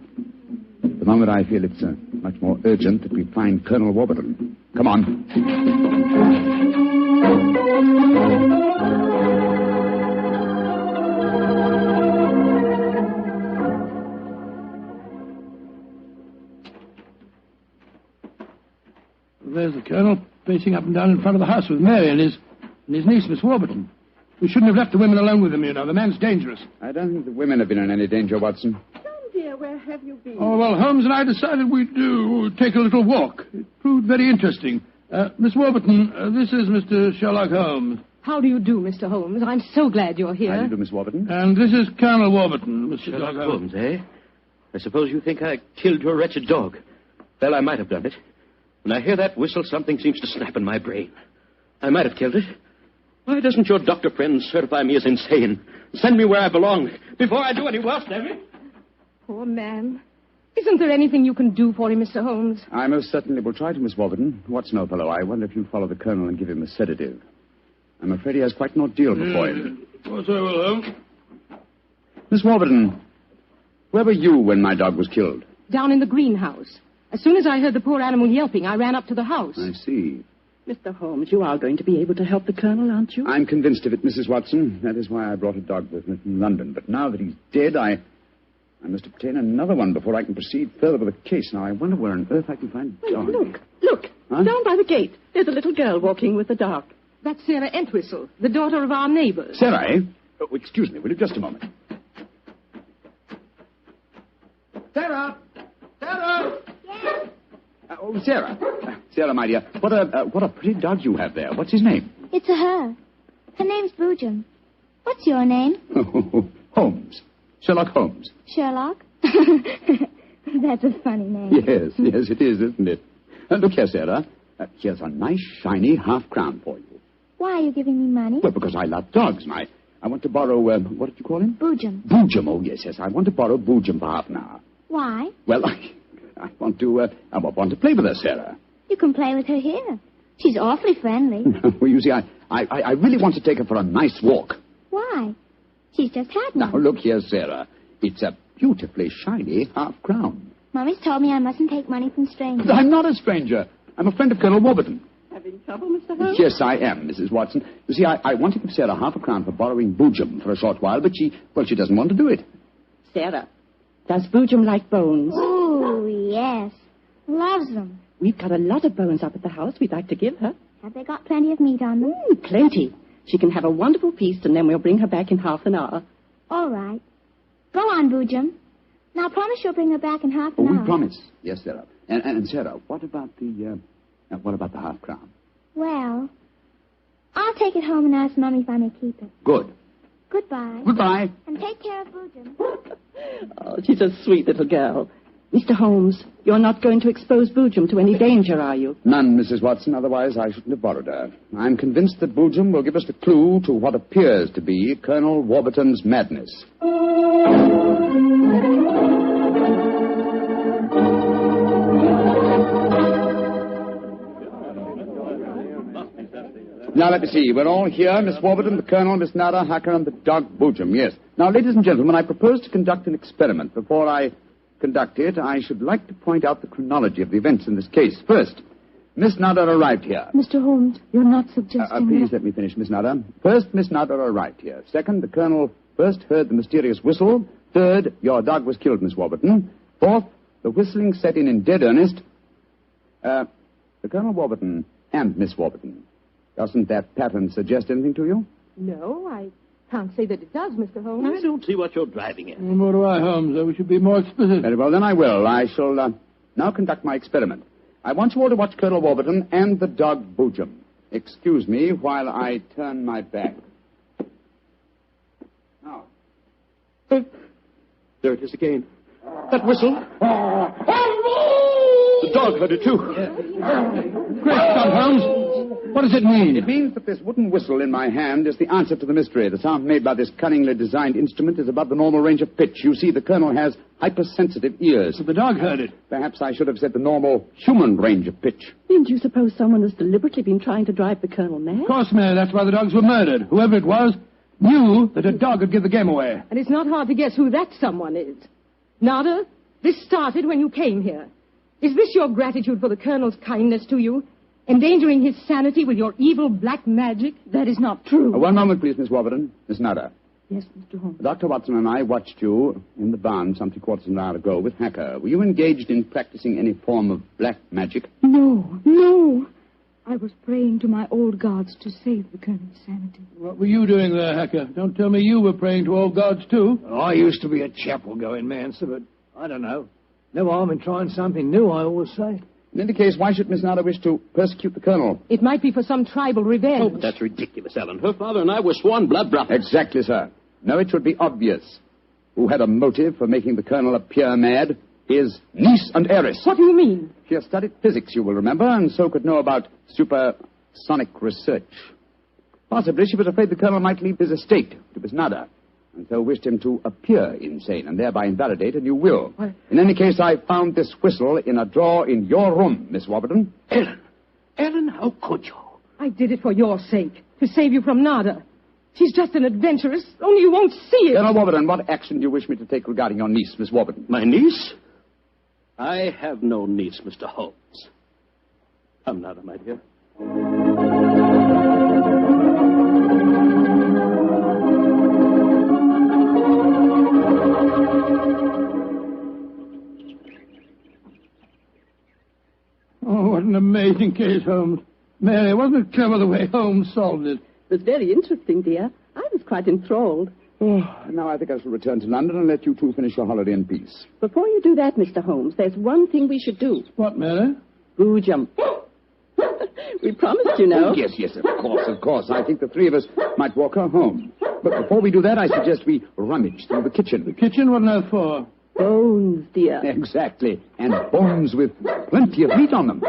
The moment I feel it's much more urgent that we find Colonel Warburton. Come on. There's the Colonel, pacing up and down in front of the house with Mary and his niece, Miss Warburton. We shouldn't have left the women alone with him, you know. The man's dangerous. I don't think the women have been in any danger, Watson. John, dear, where have you been? Oh, well, Holmes and I decided we'd take a little walk. It proved very interesting. Miss Warburton, this is Mr. Sherlock Holmes. How do you do, Mr. Holmes? I'm so glad you're here. How do you do, Miss Warburton? And this is Colonel Warburton, Mr. Sherlock Holmes, eh? I suppose you think I killed your wretched dog. Well, I might have done it. When I hear that whistle, something seems to snap in my brain. I might have killed it. Why doesn't your doctor friend certify me as insane? Send me where I belong before I do any worse, damn it. Poor man. Isn't there anything you can do for him, Mr. Holmes? I most certainly will try to, Miss Warburton. Watson, old fellow, I wonder if you'll follow the Colonel and give him a sedative. I'm afraid he has quite an ordeal before him. Of course I will, Holmes. Miss Warburton, where were you when my dog was killed? Down in the greenhouse. As soon as I heard the poor animal yelping, I ran up to the house. I see. Mr. Holmes, you are going to be able to help the Colonel, aren't you? I'm convinced of it, Mrs. Watson. That is why I brought a dog with me from London. But now that he's dead, I must obtain another one before I can proceed further with the case. Now, I wonder where on earth I can find a dog. Look. Huh? Down by the gate. There's a little girl walking with the dog. That's Sarah Entwistle, the daughter of our neighbors. Sarah, eh? Oh, excuse me, will you? Just a moment. Sarah! Sarah! Yes? Oh, Sarah. Sarah, my dear, what a pretty dog you have there. What's his name? It's a her. Her name's Pigeon. What's your name? Holmes. Sherlock Holmes. Sherlock? That's a funny name. Yes, it is, isn't it? Look here, Sarah. Here's a nice, shiny half-crown for you. Why are you giving me money? Well, because I love dogs, and I want to borrow, what did you call him? Boojum. Boojum, oh, yes. I want to borrow Boojum for half an hour. Why? Well, I want to play with her, Sarah. You can play with her here. She's awfully friendly. Well, you see, I really want to take her for a nice walk. Why? She's just had one. Now, look here, Sarah. It's a beautifully shiny half-crown. Mummy's told me I mustn't take money from strangers. I'm not a stranger. I'm a friend of Colonel Warburton. Having trouble, Mr. Holmes? Yes, I am, Mrs. Watson. You see, I want to give Sarah half a crown for borrowing Boojum for a short while, but she doesn't want to do it. Sarah, does Boojum like bones? Oh, yes. Loves them. We've got a lot of bones up at the house we'd like to give her. Have they got plenty of meat on them? Plenty. She can have a wonderful feast, and then we'll bring her back in half an hour. All right. Go on, Boojum. Now, promise you'll bring her back in half an hour. We promise. Yes, Sarah. And Sarah, what about the half crown? Well, I'll take it home and ask Mummy if I may keep it. Good. Goodbye. Goodbye. And take care of Boojum. Oh, she's a sweet little girl. Mr. Holmes, you're not going to expose Boojum to any danger, are you? None, Mrs. Watson. Otherwise, I shouldn't have borrowed her. I'm convinced that Boojum will give us the clue to what appears to be Colonel Warburton's madness. Now, let me see. We're all here. Miss Warburton, the Colonel, Miss Nada, Hacker, and the dog Boojum. Yes. Now, ladies and gentlemen, I propose to conduct an experiment. Before I conduct it, I should like to point out the chronology of the events in this case. First, Miss Nada arrived here. Mr. Holmes, you're not suggesting Please let me finish, Miss Nada. First, Miss Nada arrived here. Second, the Colonel first heard the mysterious whistle. Third, your dog was killed, Miss Warburton. Fourth, the whistling set in dead earnest. The Colonel Warburton and Miss Warburton. Doesn't that pattern suggest anything to you? No, I can't say that it does, Mr. Holmes. I don't see what you're driving at. Nor do I, Holmes. We should be more explicit. Very well, then I will. I shall now conduct my experiment. I want you all to watch Colonel Warburton and the dog Boojum. Excuse me while I turn my back. Now. There it is again. That whistle. The dog heard it, too. Great Scott, Holmes. What does it mean? It means that this wooden whistle in my hand is the answer to the mystery. The sound made by this cunningly designed instrument is above the normal range of pitch. You see, the Colonel has hypersensitive ears. So the dog heard it. Perhaps I should have said the normal human range of pitch. Didn't you suppose someone has deliberately been trying to drive the Colonel mad? Of course, Mary. That's why the dogs were murdered. Whoever it was knew that a dog would give the game away. And it's not hard to guess who that someone is. Nada, this started when you came here. Is this your gratitude for the Colonel's kindness to you? Endangering his sanity with your evil black magic? That is not true. One moment, please, Miss Warburton. Miss Nada. Yes, Mr. Holmes. Dr. Watson and I watched you in the barn some 3/4 of an hour ago with Hacker. Were you engaged in practicing any form of black magic? No. I was praying to my old gods to save the Colonel's sanity. What were you doing there, Hacker? Don't tell me you were praying to old gods, too. I used to be a chapel-going man, sir, but I don't know. No harm in trying something new, I always say. In any case, why should Miss Nada wish to persecute the Colonel? It might be for some tribal revenge. Oh, but that's ridiculous, Alan. Her father and I were sworn blood brothers. Exactly, sir. No, it should be obvious. Who had a motive for making the Colonel appear mad? His niece and heiress. What do you mean? She has studied physics, you will remember, and so could know about supersonic research. Possibly she was afraid the Colonel might leave his estate to Miss Nada, and so wished him to appear insane and thereby invalidate a new will. What? In any case, I found this whistle in a drawer in your room, Miss Warburton. Ellen, how could you? I did it for your sake, to save you from Nada. She's just an adventuress, only you won't see it. Colonel Warburton, what action do you wish me to take regarding your niece, Miss Warburton? My niece? I have no niece, Mr. Holmes. Come, Nada, my dear. Oh, what an amazing case, Holmes. Mary, wasn't it clever the way Holmes solved it? It was very interesting, dear. I was quite enthralled. Oh, now I think I shall return to London and let you two finish your holiday in peace. Before you do that, Mr. Holmes, there's one thing we should do. What, Mary? Boojum. We promised, you know. Oh, yes, of course. I think the three of us might walk her home. But before we do that, I suggest we rummage through the kitchen. The kitchen? What on earth for? Bones, dear. Exactly. And bones with plenty of meat on them.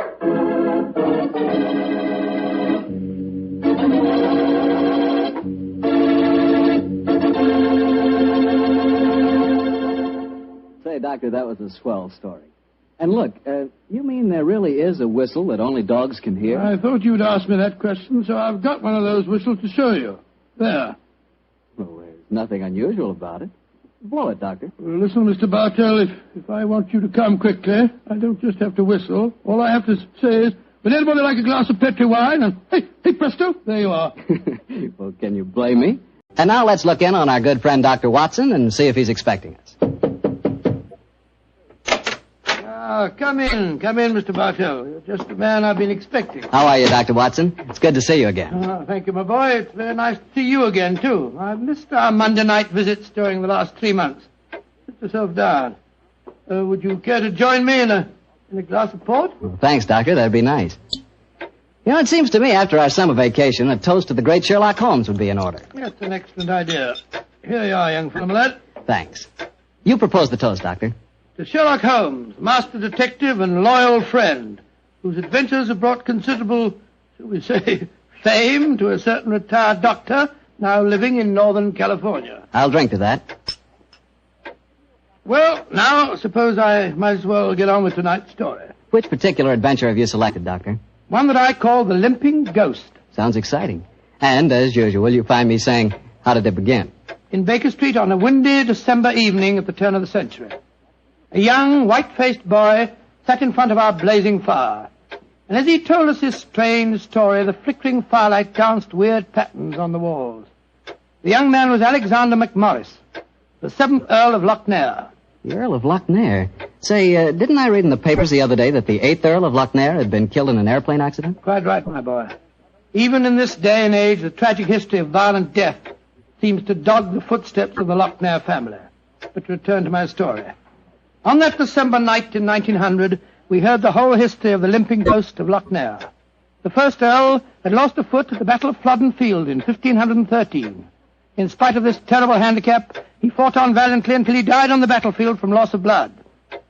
Say, Doctor, that was a swell story. And look, you mean there really is a whistle that only dogs can hear? I thought you'd ask me that question, so I've got one of those whistles to show you. There. Well, there's nothing unusual about it. Blow it, Doctor. Well, listen, Mr. Bartell, if I want you to come quickly, I don't just have to whistle. All I have to say is, would anybody like a glass of Petri wine? And hey, presto, there you are. Well, can you blame me? And now let's look in on our good friend Dr. Watson and see if he's expecting us. Come in, Mr. Bartell. You're just the man I've been expecting. How are you, Dr. Watson? It's good to see you again. Thank you, my boy. It's very nice to see you again, too. I've missed our Monday night visits during the last 3 months. Sit yourself down. Would you care to join me in a glass of port? Well, thanks, Doctor. That'd be nice. You know, it seems to me after our summer vacation, a toast to the great Sherlock Holmes would be in order. That's an excellent idea. Here you are, young fellow, my lad. Thanks. You propose the toast, Doctor. To Sherlock Holmes, master detective and loyal friend, whose adventures have brought considerable, shall we say, fame to a certain retired doctor now living in Northern California. I'll drink to that. Well, now, suppose I might as well get on with tonight's story. Which particular adventure have you selected, Doctor? One that I call the Limping Ghost. Sounds exciting. And, as usual, you find me saying, how did it begin? In Baker Street on a windy December evening at the turn of the century. A young, white-faced boy sat in front of our blazing fire. And as he told us his strange story, the flickering firelight danced weird patterns on the walls. The young man was Alexander McMorris, the 7th Earl of Lochnair. The Earl of Lochnair? Say, didn't I read in the papers the other day that the 8th Earl of Lochnair had been killed in an airplane accident? Quite right, my boy. Even in this day and age, the tragic history of violent death seems to dog the footsteps of the Lochnair family. But to return to my story. On that December night in 1900, we heard the whole history of the Limping Ghost of Lochnair. The first Earl had lost a foot at the Battle of Flodden Field in 1513. In spite of this terrible handicap, he fought on valiantly until he died on the battlefield from loss of blood.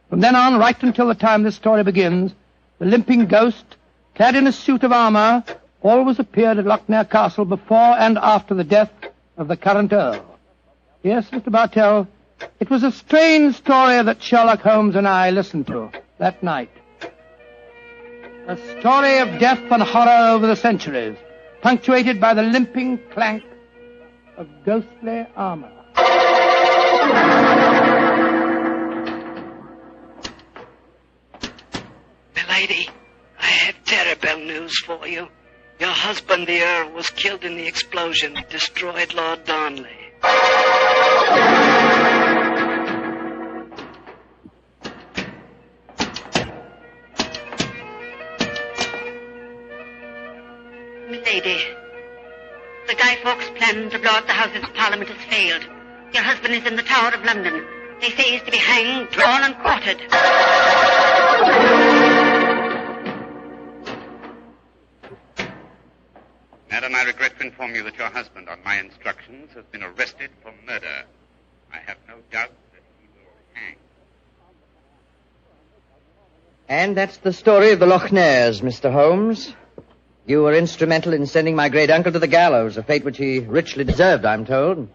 From then on, right until the time this story begins, the Limping Ghost, clad in a suit of armor, always appeared at Lochnair Castle before and after the death of the current Earl. Yes, Mr. Bartell, it was a strange story that Sherlock Holmes and I listened to that night. A story of death and horror over the centuries, punctuated by the limping clank of ghostly armor. Milady, I have terrible news for you. Your husband, the Earl, was killed in the explosion that destroyed Lord Darnley. Milady, the Guy Fawkes plan to blow up the Houses of Parliament has failed. Your husband is in the Tower of London. They say he's to be hanged, drawn, and quartered. Madam, I regret to inform you that your husband, on my instructions, has been arrested for murder. I have no doubt that he will hang. And that's the story of the Lochnairs, Mr. Holmes. You were instrumental in sending my great uncle to the gallows, a fate which he richly deserved, I'm told.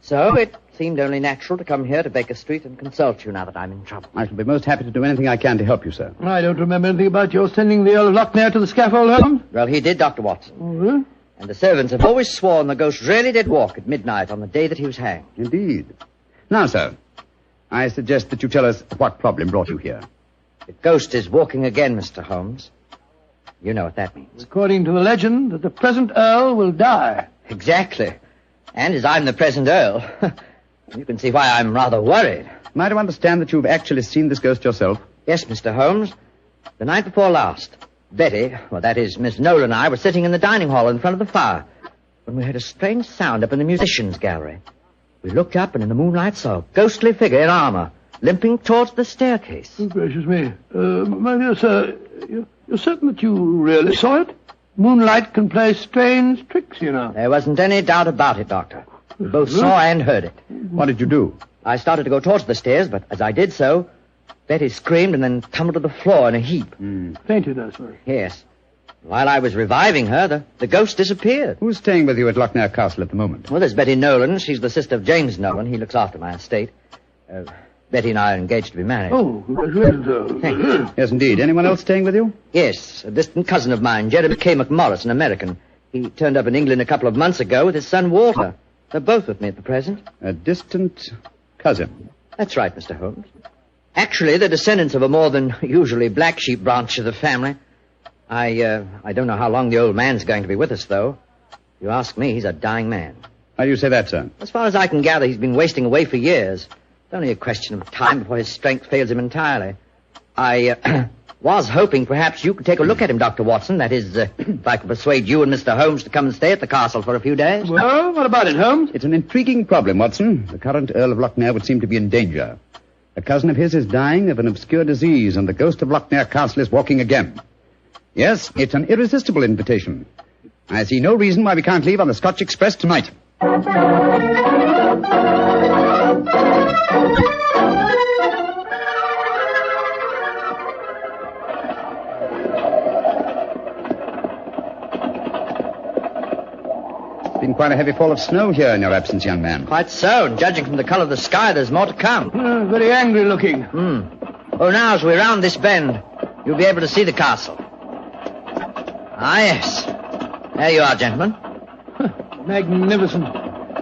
So it seemed only natural to come here to Baker Street and consult you now that I'm in trouble. I shall be most happy to do anything I can to help you, sir. I don't remember anything about your sending the Earl of Lochnair to the scaffold, Holmes. Well, he did, Dr. Watson. Mm-hmm. And the servants have always sworn the ghost really did walk at midnight on the day that he was hanged. Indeed. Now, sir, I suggest that you tell us what problem brought you here. The ghost is walking again, Mr. Holmes. You know what that means. According to the legend, that the present Earl will die. Exactly. And as I'm the present Earl, you can see why I'm rather worried. Am I to understand that you've actually seen this ghost yourself? Yes, Mr. Holmes. The night before last, Betty, well, that is, Miss Noel and I were sitting in the dining hall in front of the fire when we heard a strange sound up in the musicians' gallery. We looked up and in the moonlight saw a ghostly figure in armor limping towards the staircase. Oh, gracious me. My dear sir, you're certain that you really saw it? Moonlight can play strange tricks, you know. There wasn't any doubt about it, Doctor. We both saw and heard it. What did you do? I started to go towards the stairs, but as I did so, Betty screamed and then tumbled to the floor in a heap. Fainted, I suppose. Yes. While I was reviving her, the ghost disappeared. Who's staying with you at Lochnair Castle at the moment? Well, there's Betty Nolan. She's the sister of James Nolan. He looks after my estate. Betty and I are engaged to be married. Oh, congratulations. Thank you. Yes, indeed. Anyone else staying with you? Yes, a distant cousin of mine, Jeremy K. McMorris, an American. He turned up in England a couple of months ago with his son Walter. They're both with me at the present. A distant cousin? That's right, Mr. Holmes. Actually, they're descendants of a more than usually black sheep branch of the family. I don't know how long the old man's going to be with us, though. If you ask me, he's a dying man. How do you say that, sir? As far as I can gather, he's been wasting away for years. It's only a question of time before his strength fails him entirely. I was hoping perhaps you could take a look at him, Dr. Watson. That is, if I could persuade you and Mr. Holmes to come and stay at the castle for a few days. Well, what about it, Holmes? It's an intriguing problem, Watson. The current Earl of Lochnair would seem to be in danger. A cousin of his is dying of an obscure disease, and the ghost of Lochnair Castle is walking again. Yes, it's an irresistible invitation. I see no reason why we can't leave on the Scotch Express tonight. It's been quite a heavy fall of snow here in your absence, young man. Quite so, and judging from the colour of the sky, there's more to come. Very angry looking. Oh, now, as we round this bend, you'll be able to see the castle. Ah, yes. There you are, gentlemen. Magnificent.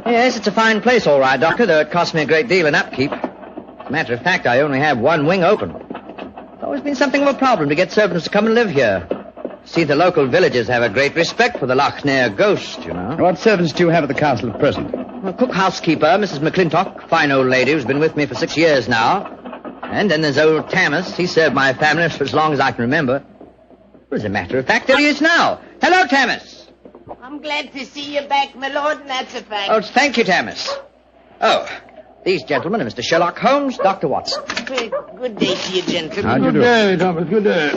Yes, it's a fine place, all right, Doctor, though it cost me a great deal in upkeep. As a matter of fact, I only have one wing open. It's always been something of a problem to get servants to come and live here. See, the local villagers have a great respect for the Lochnair ghost, you know. What servants do you have at the castle at present? Well, cook housekeeper, Mrs. McClintock, fine old lady who's been with me for 6 years now. And then there's old Tammas. He served my family for as long as I can remember. As a matter of fact, there he is now. Hello, Tammas. I'm glad to see you back, my lord, and that's a fact. Oh, thank you, Tammas. Oh, these gentlemen are Mr. Sherlock Holmes, Dr. Watson. Good day to you, gentlemen. How do you do? Good day, Thomas. Good day.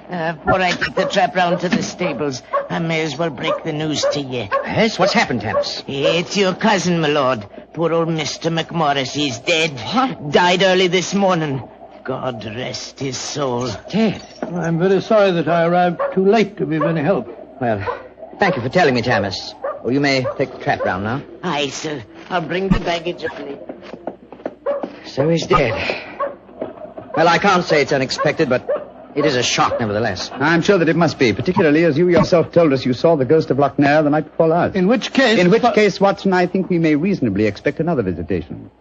Before I take the trap round to the stables, I may as well break the news to you. Yes? What's happened, Tammas? It's your cousin, my lord. Poor old Mr. McMorris. He's dead. What? Died early this morning. God rest his soul. Dead? I'm very sorry that I arrived too late to be of any help. Well, thank you for telling me, Tammas. Oh, you may take the trap round now. Aye, sir. I'll bring the baggage up later. So he's dead. Well, I can't say it's unexpected, but it is a shock, nevertheless. I'm sure that it must be, particularly as you yourself told us you saw the ghost of Lochnair the night before last. In which case, Watson, I think we may reasonably expect another visitation.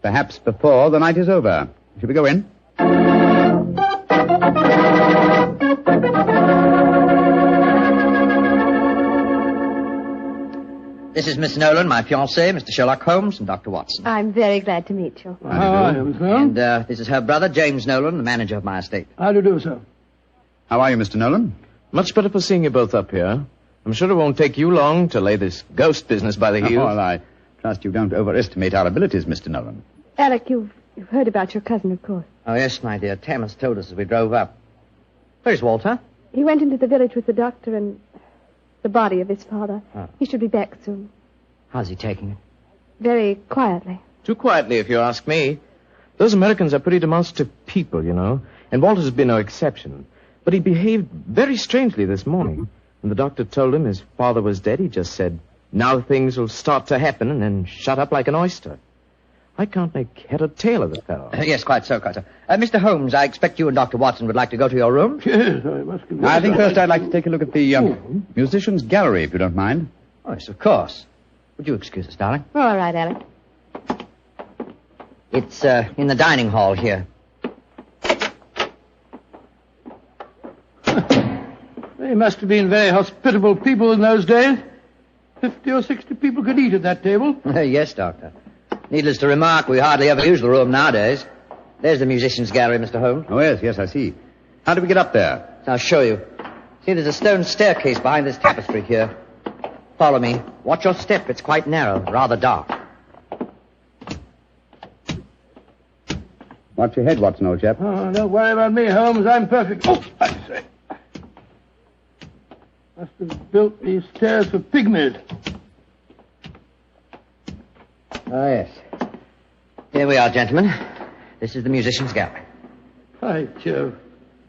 Perhaps before the night is over. Shall we go in? This is Miss Nolan, my fiancée, Mr. Sherlock Holmes, and Dr. Watson. I'm very glad to meet you. How do you do, sir? And this is her brother, James Nolan, the manager of my estate. How do you do, sir? How are you, Mr. Nolan? Much better for seeing you both up here. I'm sure it won't take you long to lay this ghost business by the heels. Well, I trust you don't overestimate our abilities, Mr. Nolan. Alec, you've heard about your cousin, of course. Oh, yes, my dear. Tammas told us as we drove up. Where's Walter? He went into the village with the doctor and the body of his father. Oh. He should be back soon. How's he taking it? Very quietly. Too quietly, if you ask me. Those Americans are pretty demonstrative people, you know, and Walter's been no exception. But he behaved very strangely this morning. When the doctor told him his father was dead, he just said, now things will start to happen, and then shut up like an oyster. I can't make head or tail of the fellow. Yes, quite so, quite so. Mr. Holmes, I expect you and Dr. Watson would like to go to your room. Yes, I must be. I think first I'd like to take a look at the musicians' gallery, if you don't mind. Oh, yes, of course. Would you excuse us, darling? All right, Alec. It's in the dining hall here. They must have been very hospitable people in those days. 50 or 60 people could eat at that table. Yes, Doctor. Needless to remark, we hardly ever use the room nowadays. There's the musicians' gallery, Mr. Holmes. Oh, yes, I see. How do we get up there? I'll show you. See, there's a stone staircase behind this tapestry here. Follow me. Watch your step. It's quite narrow, rather dark. Watch your head, Watson, old chap. Oh, don't worry about me, Holmes. I'm perfect. Oh, I say. Must have built these stairs for pygmies. Oh, yes. Here we are, gentlemen. This is the musician's gallery. By Jove.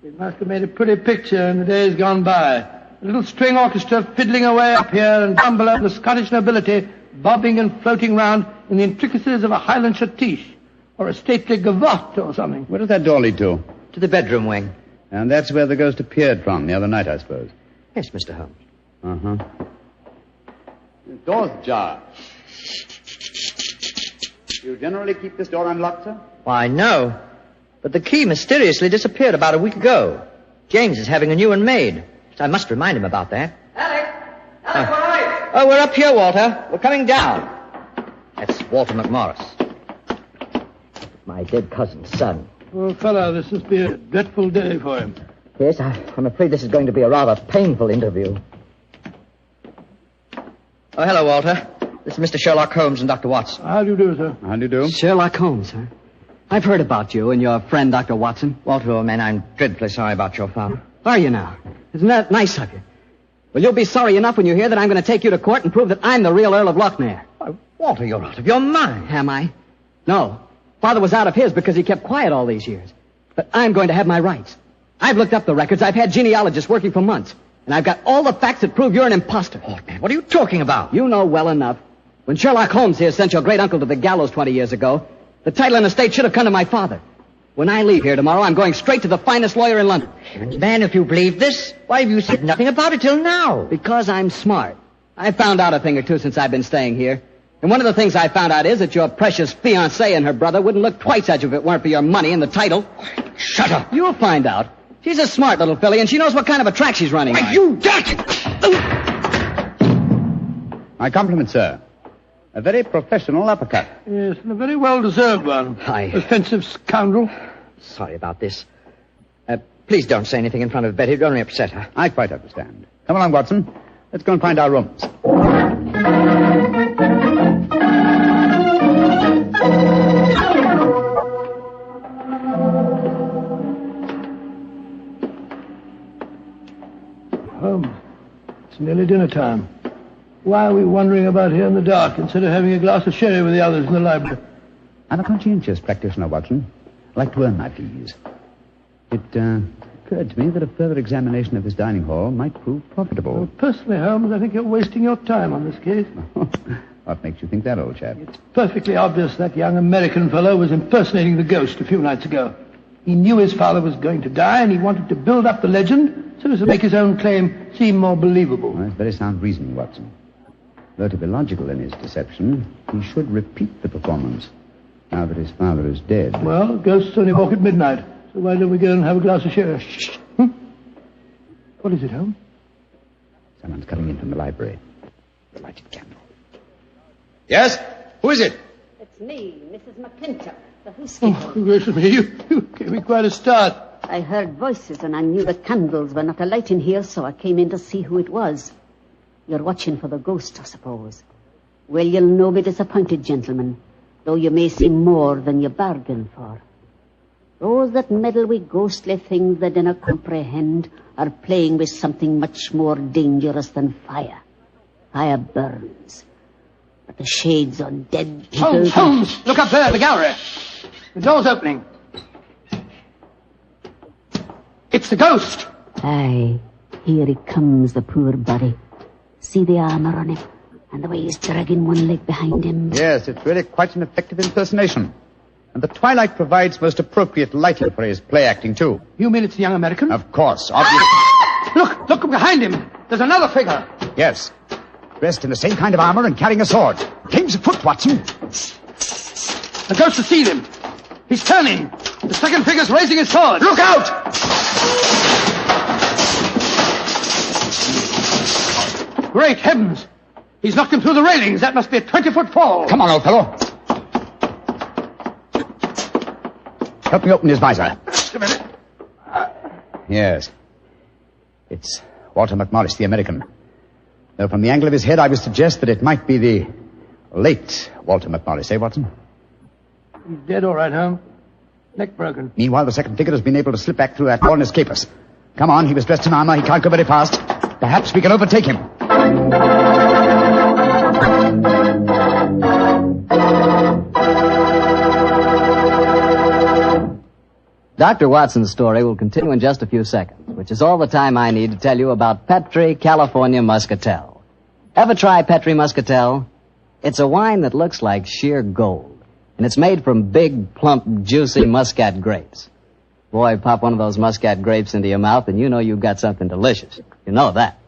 It must have made a pretty picture in the days gone by. A little string orchestra fiddling away up here and down below the Scottish nobility bobbing and floating round in the intricacies of a Highland schottische or a stately gavotte or something. Where does that door lead to? To the bedroom wing. And that's where the ghost appeared from the other night, I suppose. Yes, Mr. Holmes. Uh-huh. The door's ajar. You generally keep this door unlocked, sir? Why, no. But the key mysteriously disappeared about a week ago. James is having a new one made, so I must remind him about that. Alex, where are you? Oh, we're up here, Walter. We're coming down. That's Walter McMorris. My dead cousin's son. Poor fellow, this must be a dreadful day for him. Yes, I'm afraid this is going to be a rather painful interview. Oh, hello, Walter. This is Mr. Sherlock Holmes and Dr. Watson. How do you do, sir? How do you do? Sherlock Holmes, huh? I've heard about you and your friend, Dr. Watson. Walter, old man, I'm dreadfully sorry about your father. Are you now? Isn't that nice of you? Well, you'll be sorry enough when you hear that I'm going to take you to court and prove that I'm the real Earl of Lochmere. Why, Walter, you're out of your mind. Am I? No. Father was out of his because he kept quiet all these years. But I'm going to have my rights. I've looked up the records. I've had genealogists working for months. And I've got all the facts that prove you're an imposter. Oh, man, what are you talking about? You know well enough. When Sherlock Holmes here sent your great-uncle to the gallows 20 years ago, the title and estate should have come to my father. When I leave here tomorrow, I'm going straight to the finest lawyer in London. Man, if you believe this, why have you said nothing about it till now? Because I'm smart. I found out a thing or two since I've been staying here. And one of the things I found out is that your precious fiancée and her brother wouldn't look twice at you if it weren't for your money and the title. Shut up. You'll find out. She's a smart little filly, and she knows what kind of a track she's running on. You dirty... My compliments, sir. A very professional uppercut. Yes, and a very well-deserved one. Offensive scoundrel. Sorry about this. Please don't say anything in front of Betty. It'll only upset her. I quite understand. Come along, Watson. Let's go and find our rooms. Holmes, it's nearly dinner time. Why are we wandering about here in the dark instead of having a glass of sherry with the others in the library? I'm a conscientious practitioner, Watson. I like to earn my fees. It occurred to me that a further examination of this dining hall might prove profitable. Well, personally, Holmes, I think you're wasting your time on this case. What makes you think that, old chap? It's perfectly obvious that young American fellow was impersonating the ghost a few nights ago. He knew his father was going to die, and he wanted to build up the legend so as to make his own claim seem more believable. Well, that's very sound reasoning, Watson. Though to be logical in his deception, he should repeat the performance now that his father is dead. Well, ghosts only walk at midnight, so why don't we go and have a glass of sherry? Shh. What is it, Holmes? Someone's coming in from the library. The lighted candle. Yes? Who is it? It's me, Mrs. McClintock, the housekeeper. Oh, gracious me, you gave me quite a start. I heard voices and I knew the candles were not alight in here, so I came in to see who it was. You're watching for the ghost, I suppose. Well, you'll no be disappointed, gentlemen, though you may see more than you bargain for. Those that meddle with ghostly things they dinna comprehend are playing with something much more dangerous than fire. Fire burns. But the shades on dead people... Holmes! Look up there, the gallery. The door's opening. It's the ghost! Aye, here he comes, the poor body. See the armor on him, and the way he's dragging one leg behind him. Yes, it's really quite an effective impersonation. And the twilight provides most appropriate lighting for his play acting, too. You mean it's the young American? Of course, obviously. Look behind him. There's another figure. Yes. Dressed in the same kind of armor and carrying a sword. Game's afoot, Watson. The ghost has seen him. He's turning. The second figure's raising his sword. Look out! Great heavens. He's knocked him through the railings. That must be a 20-foot fall. Come on, old fellow. Help me open his visor. Just a minute. Yes. It's Walter McMorris, the American. Though from the angle of his head, I would suggest that it might be the late Walter McMorris, eh, Watson? He's dead, all right, Holmes. Neck broken. Meanwhile, the second figure has been able to slip back through that wall and escape us. Come on, he was dressed in armor. He can't go very fast. Perhaps we can overtake him. Dr. Watson's story will continue in just a few seconds, which is all the time I need to tell you about Petri California Muscatel. Ever try Petri Muscatel? It's a wine that looks like sheer gold, and it's made from big, plump, juicy Muscat grapes. Boy, pop one of those Muscat grapes into your mouth, and you know you've got something delicious. You know that.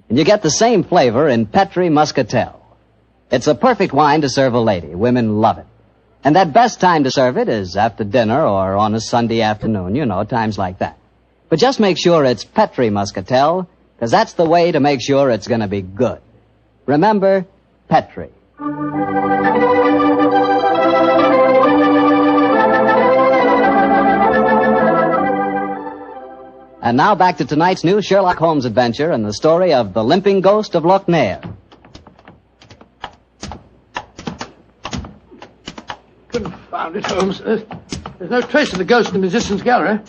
And you get the same flavor in Petri Muscatel. It's a perfect wine to serve a lady. Women love it. And that best time to serve it is after dinner or on a Sunday afternoon, you know, times like that. But just make sure it's Petri Muscatel, because that's the way to make sure it's going to be good. Remember, Petri. And now back to tonight's new Sherlock Holmes adventure and the story of the Limping Ghost of Lochnair. Confound it, Holmes. There's no trace of the ghost in the musician's gallery.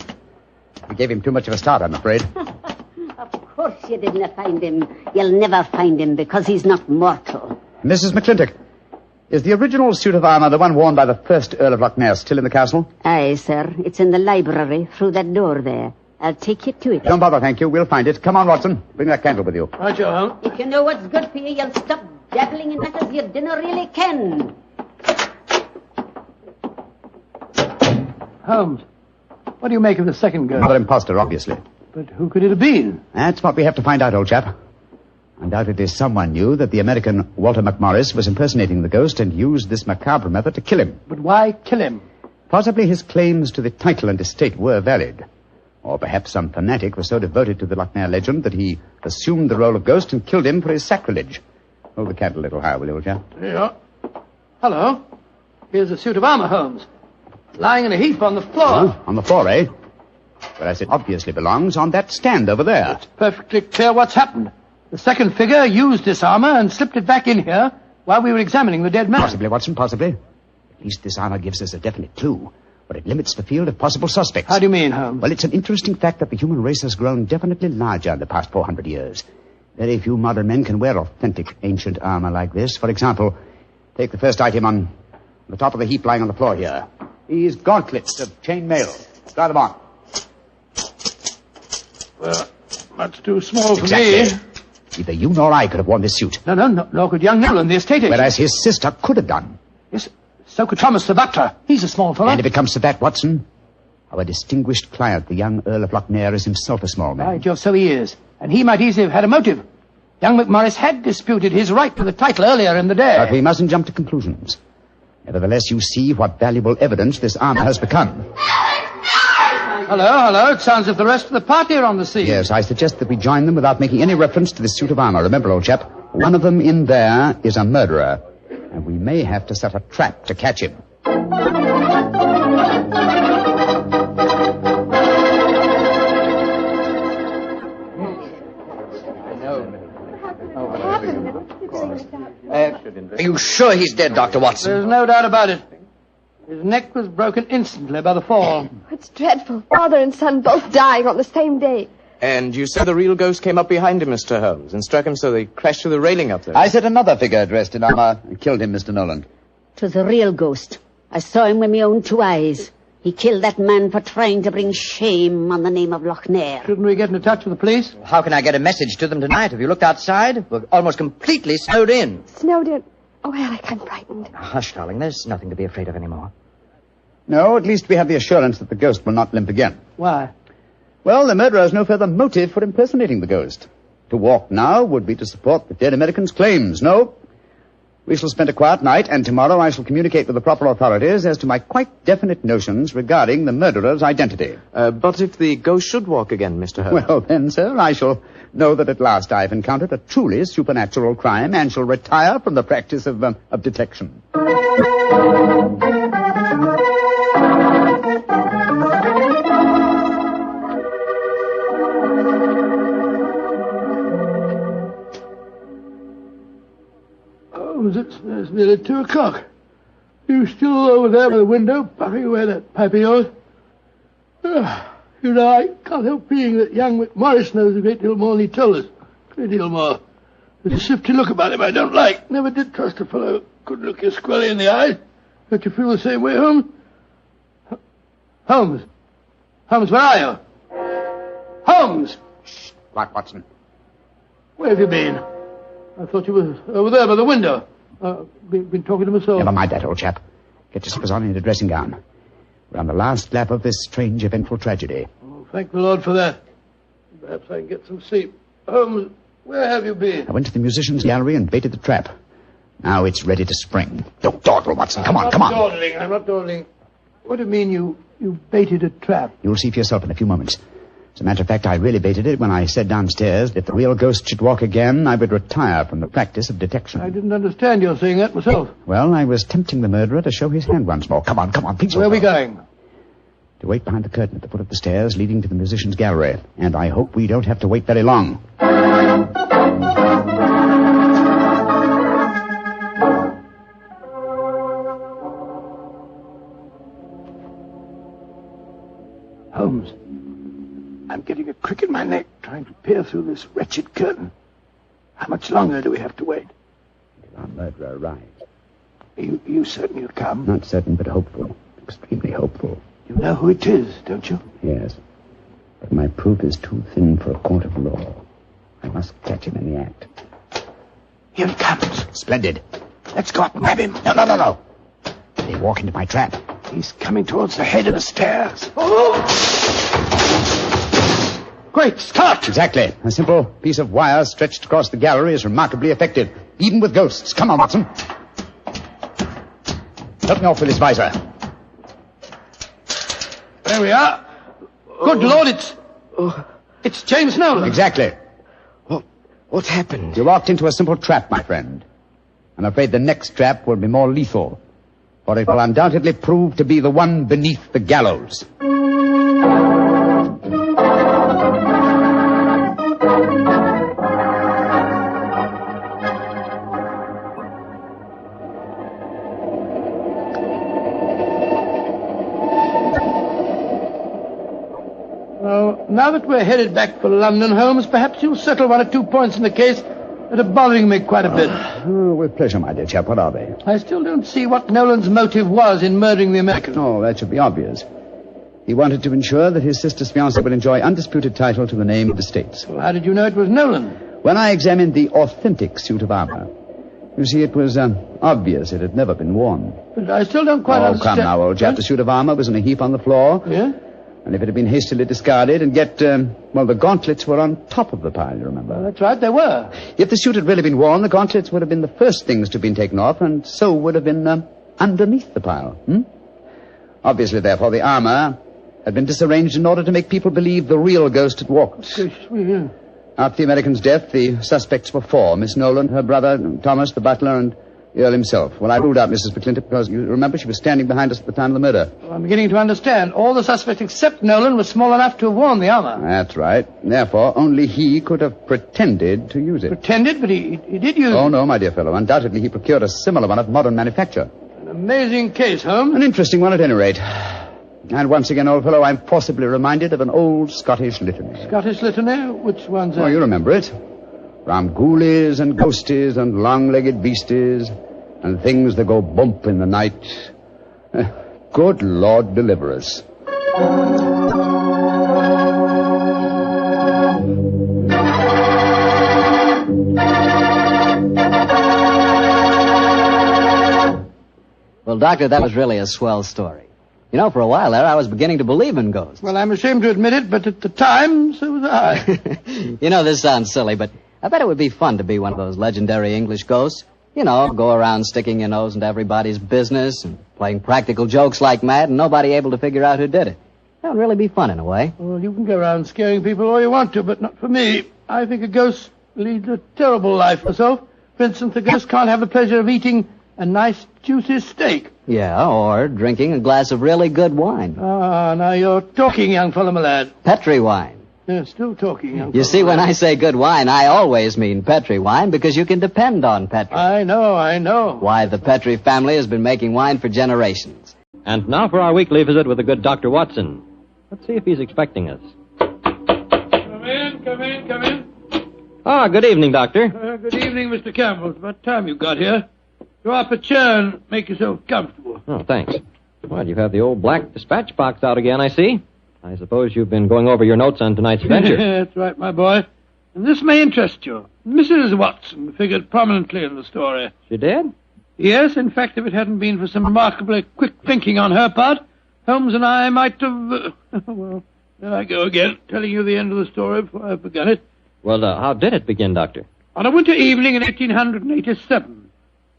We gave him too much of a start, I'm afraid. Of course you didn't find him. You'll never find him because he's not mortal. Mrs. McClintock, is the original suit of armor, the one worn by the first Earl of Lochnair, still in the castle? Aye, sir. It's in the library through that door there. I'll take you to it. Don't bother, thank you. We'll find it. Come on, Watson. Bring that candle with you. Right, Joe, Holmes. If you know what's good for you, you'll stop dabbling in matters you dinner really can. Holmes, what do you make of the second ghost? Another imposter, obviously. But who could it have been? That's what we have to find out, old chap. Undoubtedly someone knew that the American Walter McMorris was impersonating the ghost and used this macabre method to kill him. But why kill him? Possibly his claims to the title and estate were valid. Or perhaps some fanatic was so devoted to the Lochnair legend that he assumed the role of ghost and killed him for his sacrilege. Hold the candle a little higher, will you, old chap? Yeah. Hello. Here's a suit of armor, Holmes. Lying in a heap on the floor. Oh, on the floor, eh? Whereas it obviously belongs on that stand over there. It's perfectly clear what's happened. The second figure used this armor and slipped it back in here while we were examining the dead man. Possibly, Watson, possibly. At least this armor gives us a definite clue. But it limits the field of possible suspects. How do you mean, Holmes? Well, it's an interesting fact that the human race has grown definitely larger in the past 400 years. Very few modern men can wear authentic ancient armor like this. For example, take the first item on the top of the heap lying on the floor here. These gauntlets of chain mail. Try them on. Well, that's too small for exactly. me. Neither you nor I could have worn this suit. No, nor could young Nolan, the estate agent. Whereas his sister could have done. Yes, so could Thomas the butler. He's a small fellow. And if it comes to that, Watson, our distinguished client, the young Earl of Lochnair, is himself a small man. Right, Joe, so he is. And he might easily have had a motive. Young McMorris had disputed his right to the title earlier in the day. But we mustn't jump to conclusions. Nevertheless, you see what valuable evidence this armor has become. Hello. It sounds as if the rest of the party are on the scene. Yes, I suggest that we join them without making any reference to this suit of armor. Remember, old chap, one of them in there is a murderer. And we may have to set a trap to catch him. Are you sure he's dead, Dr. Watson? There's no doubt about it. His neck was broken instantly by the fall. It's dreadful. Father and son both dying on the same day. And you said the real ghost came up behind him, Mr. Holmes, and struck him so they crashed through the railing up there. I said another figure dressed in armor and killed him, Mr. Nolan. 'Twas a real ghost. I saw him with my own two eyes. He killed that man for trying to bring shame on the name of Lochnair. Shouldn't we get into touch with the police? How can I get a message to them tonight? Have you looked outside? We're almost completely snowed in. Snowed in? Oh, Alec, I'm frightened. Hush, darling. There's nothing to be afraid of anymore. No, at least we have the assurance that the ghost will not limp again. Why? Well, the murderer has no further motive for impersonating the ghost. To walk now would be to support the dead American's claims. No. We shall spend a quiet night, and tomorrow I shall communicate with the proper authorities as to my quite definite notions regarding the murderer's identity. But if the ghost should walk again, Mr. Holmes? Well, then, sir, I shall know that at last I've encountered a truly supernatural crime and shall retire from the practice of detection. It's nearly 2 o'clock. You still over there by the window, puffing away that pipe of yours? You know, I can't help feeling that young McMorris knows a great deal more than he told us. A great deal more. There's a shifty look about him I don't like. Never did trust a fellow who could look you squarely in the eye. Don't you feel the same way, Holmes? Holmes? Holmes, where are you? Holmes! What, Watson? Where have you been? I thought you were over there by the window. Been talking to myself. Never mind that, old chap. Get your slippers on in a dressing gown. We're on the last lap of this strange, eventful tragedy. Oh, thank the Lord for that. Perhaps I can get some sleep. Holmes, where have you been? I went to the musicians' gallery and baited the trap. Now it's ready to spring. Don't dawdle, Watson. Come on, come on. I'm not dawdling. What do you mean you baited a trap? You'll see for yourself in a few moments. As a matter of fact, I really baited it when I said downstairs that if the real ghost should walk again, I would retire from the practice of detection. I didn't understand your saying that myself. Well, I was tempting the murderer to show his hand once more. Come on, please. Where are we going? To wait behind the curtain at the foot of the stairs leading to the musicians' gallery. And I hope we don't have to wait very long. Holmes, I'm getting a crick in my neck trying to peer through this wretched curtain. How much longer do we have to wait? Until our murderer arrives. Are you certain you'll come? Not certain, but hopeful. Extremely hopeful. You know who it is, don't you? Yes. But my proof is too thin for a court of law. I must catch him in the act. Here he comes. Splendid. Let's go up and grab him. No. They walk into my trap. He's coming towards the head of the stairs. Oh! Great Scott! Exactly. A simple piece of wire stretched across the gallery is remarkably effective, even with ghosts. Come on, Watson. Help me off with this visor. There we are. Good Lord, it's James Nolan. Exactly. What happened? You walked into a simple trap, my friend. I'm afraid the next trap will be more lethal, for it will undoubtedly prove to be the one beneath the gallows. Now that we're headed back for London, Holmes, perhaps you'll settle one or 2 points in the case that are bothering me quite a bit. With pleasure, my dear chap. What are they? I still don't see what Nolan's motive was in murdering the American. Oh, that should be obvious. He wanted to ensure that his sister's fiancé would enjoy undisputed title to the name of the States. Well, how did you know it was Nolan? When I examined the authentic suit of armor, you see, it was obvious it had never been worn. But I still don't quite understand. Oh, come now, old chap. The suit of armor was in a heap on the floor. Yeah? And if it had been hastily discarded, and yet, the gauntlets were on top of the pile, you remember? Well, that's right, they were. If the suit had really been worn, the gauntlets would have been the first things to have been taken off, and so would have been underneath the pile. Obviously, therefore, the armor had been disarranged in order to make people believe the real ghost had walked. Yeah. After the American's death, the suspects were four. Miss Nolan, her brother, Thomas, the butler, and the Earl himself. Well, I ruled out Mrs. McClintock because, you remember, she was standing behind us at the time of the murder. Well, I'm beginning to understand. All the suspects except Nolan were small enough to have worn the armor. That's right. Therefore, only he could have pretended to use it. Pretended? But he did use it. Oh, no, my dear fellow. Undoubtedly, he procured a similar one of modern manufacture. An amazing case, Holmes. An interesting one, at any rate. And once again, old fellow, I'm forcibly reminded of an old Scottish litany. Scottish litany? Which one's that? Oh, you remember it. From ghoulies and ghosties and long-legged beasties and things that go bump in the night. Good Lord deliver us. Well, Doctor, that was really a swell story. You know, for a while there, I was beginning to believe in ghosts. Well, I'm ashamed to admit it, but at the time, so was I. You know, this sounds silly, but I bet it would be fun to be one of those legendary English ghosts. You know, go around sticking your nose into everybody's business and playing practical jokes like mad and nobody able to figure out who did it. That would really be fun in a way. Well, you can go around scaring people all you want to, but not for me. I think a ghost leads a terrible life myself. For instance, a ghost can't have the pleasure of eating a nice, juicy steak. Yeah, or drinking a glass of really good wine. Ah, now you're talking, young fellow, my lad. Petri wine. Yeah, still talking, young fellow. You see, when I say good wine, I always mean Petri wine because you can depend on Petri. I know. Why, the Petri family has been making wine for generations. And now for our weekly visit with the good Dr. Watson. Let's see if he's expecting us. Come in. Ah, good evening, Doctor. Good evening, Mr. Campbell. It's about time you got here. Go up a chair and make yourself comfortable. Oh, thanks. Well, you have the old black dispatch box out again, I see. I suppose you've been going over your notes on tonight's adventure. That's right, my boy. And this may interest you. Mrs. Watson figured prominently in the story. She did? Yes, in fact, if it hadn't been for some remarkably quick thinking on her part, Holmes and I might have... well, there I go again, telling you the end of the story before I forget it. Well, how did it begin, Doctor? On a winter evening in 1887.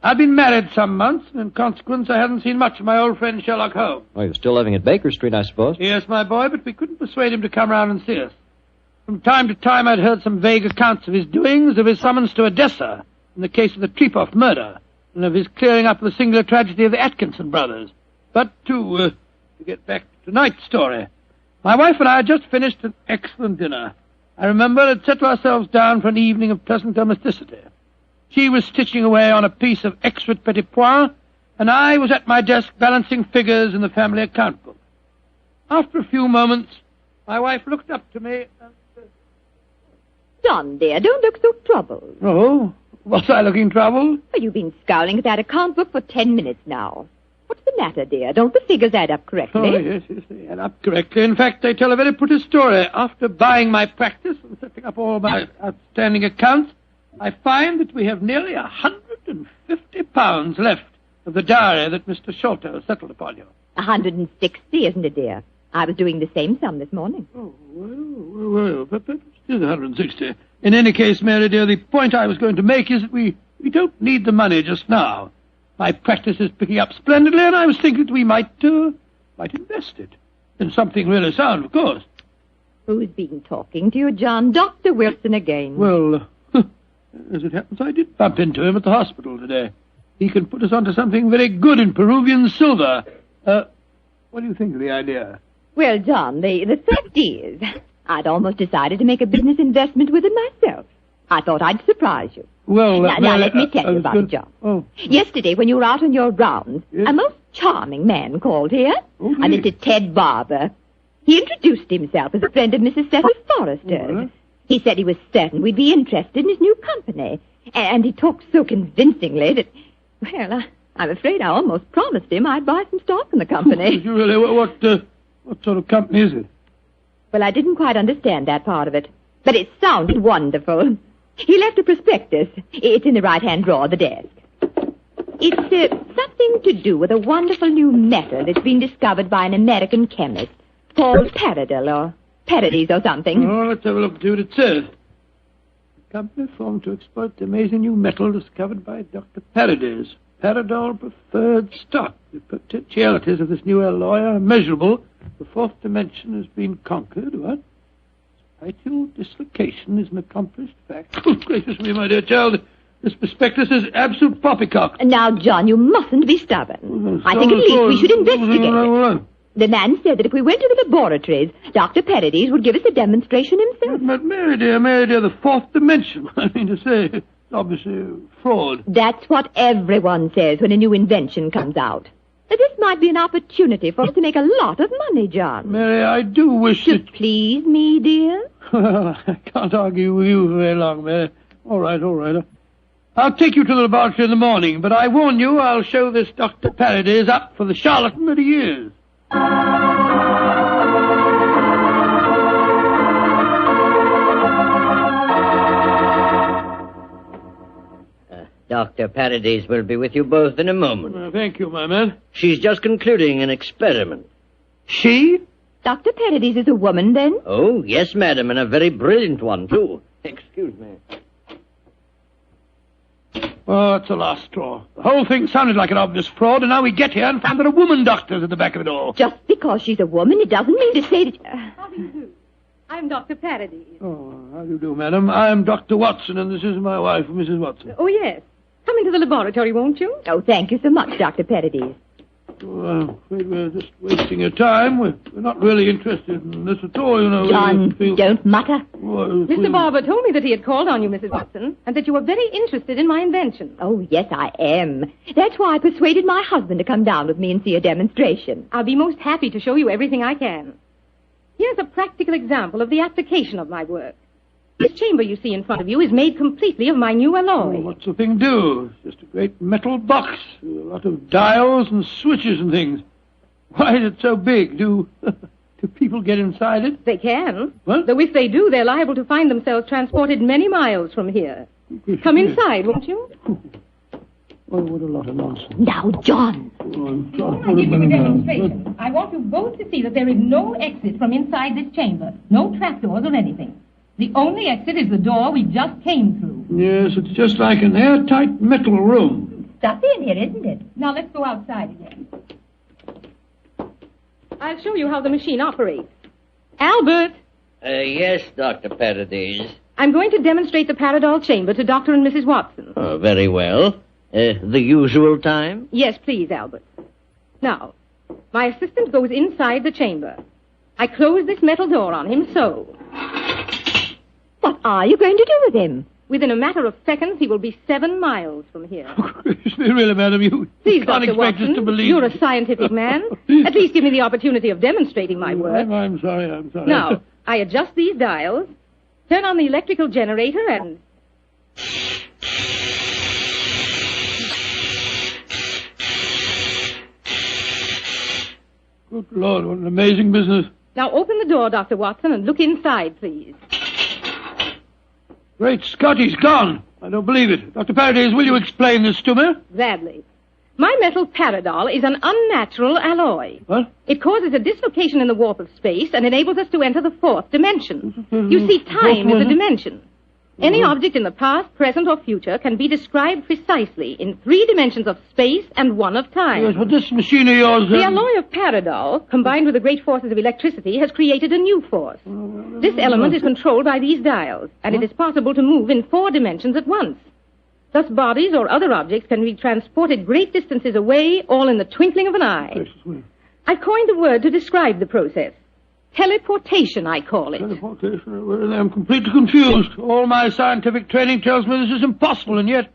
I'd been married some months, and in consequence I hadn't seen much of my old friend Sherlock Holmes. Oh, you're still living at Baker Street, I suppose? Yes, my boy, but we couldn't persuade him to come round and see us. From time to time I'd heard some vague accounts of his doings, of his summons to Odessa, in the case of the Trepoff murder, and of his clearing up the singular tragedy of the Atkinson brothers. But to get back to tonight's story, my wife and I had just finished an excellent dinner. I remember had settled ourselves down for an evening of pleasant domesticity. She was stitching away on a piece of exquisite petit pois, and I was at my desk balancing figures in the family account book. After a few moments, my wife looked up to me and said, John, dear, don't look so troubled. "Oh, was I looking troubled?" Well, you've been scowling at that account book for 10 minutes now. What's the matter, dear? Don't the figures add up correctly? Oh, yes, they add up correctly. In fact, they tell a very pretty story. After buying my practice and setting up all my outstanding accounts, I find that we have nearly £150 left of the diary that Mr. Sholto settled upon you. 160, isn't it, dear? I was doing the same sum this morning. Oh, well, but still 160. In any case, Mary, dear, the point I was going to make is that we don't need the money just now. My practice is picking up splendidly, and I was thinking that we might invest it in something really sound, of course. Who's been talking to you, John? Dr. Wilson again. Well, as it happens, I did bump into him at the hospital today. He can put us onto something very good in Peruvian silver. What do you think of the idea? Well, John, the fact is, I'd almost decided to make a business investment with it myself. I thought I'd surprise you. Well, now let me tell you about it, John. Oh. Yesterday, when you were out on your rounds, a most charming man called here, a Mr. Ted Barber. He introduced himself as a friend of Mrs. Cecil Forrester's. He said he was certain we'd be interested in his new company. And he talked so convincingly that, well, I'm afraid I almost promised him I'd buy some stock in the company. Really? What sort of company is it? Well, I didn't quite understand that part of it, but it sounded wonderful. He left a prospectus. It's in the right-hand drawer of the desk. It's something to do with a wonderful new metal that's been discovered by an American chemist called Paradol or Paradis or something. Oh, let's have a look and see what it says. A company formed to exploit the amazing new metal discovered by Dr. Paradis. Paradol preferred stock. The potentialities of this new alloy are immeasurable. The fourth dimension has been conquered. What? Vital dislocation is an accomplished fact. Oh, gracious me, my dear child. This prospectus is absolute poppycock. Now, John, you mustn't be stubborn. I think at least we should investigate it. The man said that if we went to the laboratories, Dr. Paradis would give us a demonstration himself. But Mary dear, the fourth dimension. I mean to say, it's obviously fraud. That's what everyone says when a new invention comes out. This might be an opportunity for us to make a lot of money, John. Mary, I do wish to please me, dear. Well, I can't argue with you very long, Mary. All right. I'll take you to the laboratory in the morning, but I warn you, I'll show this Dr. Paradis up for the charlatan that he is. Dr. Paradis will be with you both in a moment. Thank you, my man. She's just concluding an experiment. She? Dr. Paradis is a woman, then? Oh, yes, madam, and a very brilliant one, too. Excuse me. Oh, it's a last straw. The whole thing sounded like an obvious fraud, and now we get here and find that a woman doctor's at the back of it all. Just because she's a woman, it doesn't mean to say that... How do you do? I'm Dr. Paradis. Oh, how do you do, madam? I'm Dr. Watson, and this is my wife, Mrs. Watson. Oh, yes. Come into the laboratory, won't you? Oh, thank you so much, Dr. Paradis. I'm afraid we're just wasting your time. We're not really interested in this at all, you know. John, don't mutter. Mr. Barber told me that he had called on you, Mrs. Watson, and that you were very interested in my invention. Oh, yes, I am. That's why I persuaded my husband to come down with me and see a demonstration. I'll be most happy to show you everything I can. Here's a practical example of the application of my work. This chamber you see in front of you is made completely of my new alloy. Oh, what's the thing do? It's just a great metal box with a lot of dials and switches and things. Why is it so big? Do Do people get inside it? They can. What? Though if they do, they're liable to find themselves transported many miles from here. Come inside, won't you? Oh, what a lot of nonsense. Now, John. I'll give you a demonstration. I want you both to see that there is no exit from inside this chamber. No trapdoors or anything. The only exit is the door we just came through. Yes, it's just like an airtight metal room. Stuffy in here, isn't it? Now let's go outside again. I'll show you how the machine operates. Albert! Yes, Dr. Paradise. I'm going to demonstrate the Paradol chamber to Dr. and Mrs. Watson. Oh, very well. The usual time? Yes, please, Albert. Now, my assistant goes inside the chamber. I close this metal door on him, so. What are you going to do with him? Within a matter of seconds, he will be 7 miles from here. Really, madam, you Please, can't Dr. expect Watson, us to believe. you're a scientific man. At least give me the opportunity of demonstrating my work. I'm sorry. Now, I adjust these dials, turn on the electrical generator, and... Good Lord, what an amazing business. Now open the door, Dr. Watson, and look inside, please. Great Scott, he's gone. I don't believe it. Dr. Paradise, will you explain this to me? Gladly. My metal Paradol is an unnatural alloy. What? It causes a dislocation in the warp of space and enables us to enter the 4th dimension. You see, time is a dimension. Any object in the past, present, or future can be described precisely in 3 dimensions of space and 1 of time. Yes, but this machine of yours... The alloy of Paradol, combined with the great forces of electricity, has created a new force. This element is controlled by these dials, and it is possible to move in 4 dimensions at once. Thus, bodies or other objects can be transported great distances away, all in the twinkling of an eye. I've coined a word to describe the process. Teleportation, I call it. Teleportation? Well, I'm completely confused. All my scientific training tells me this is impossible, and yet,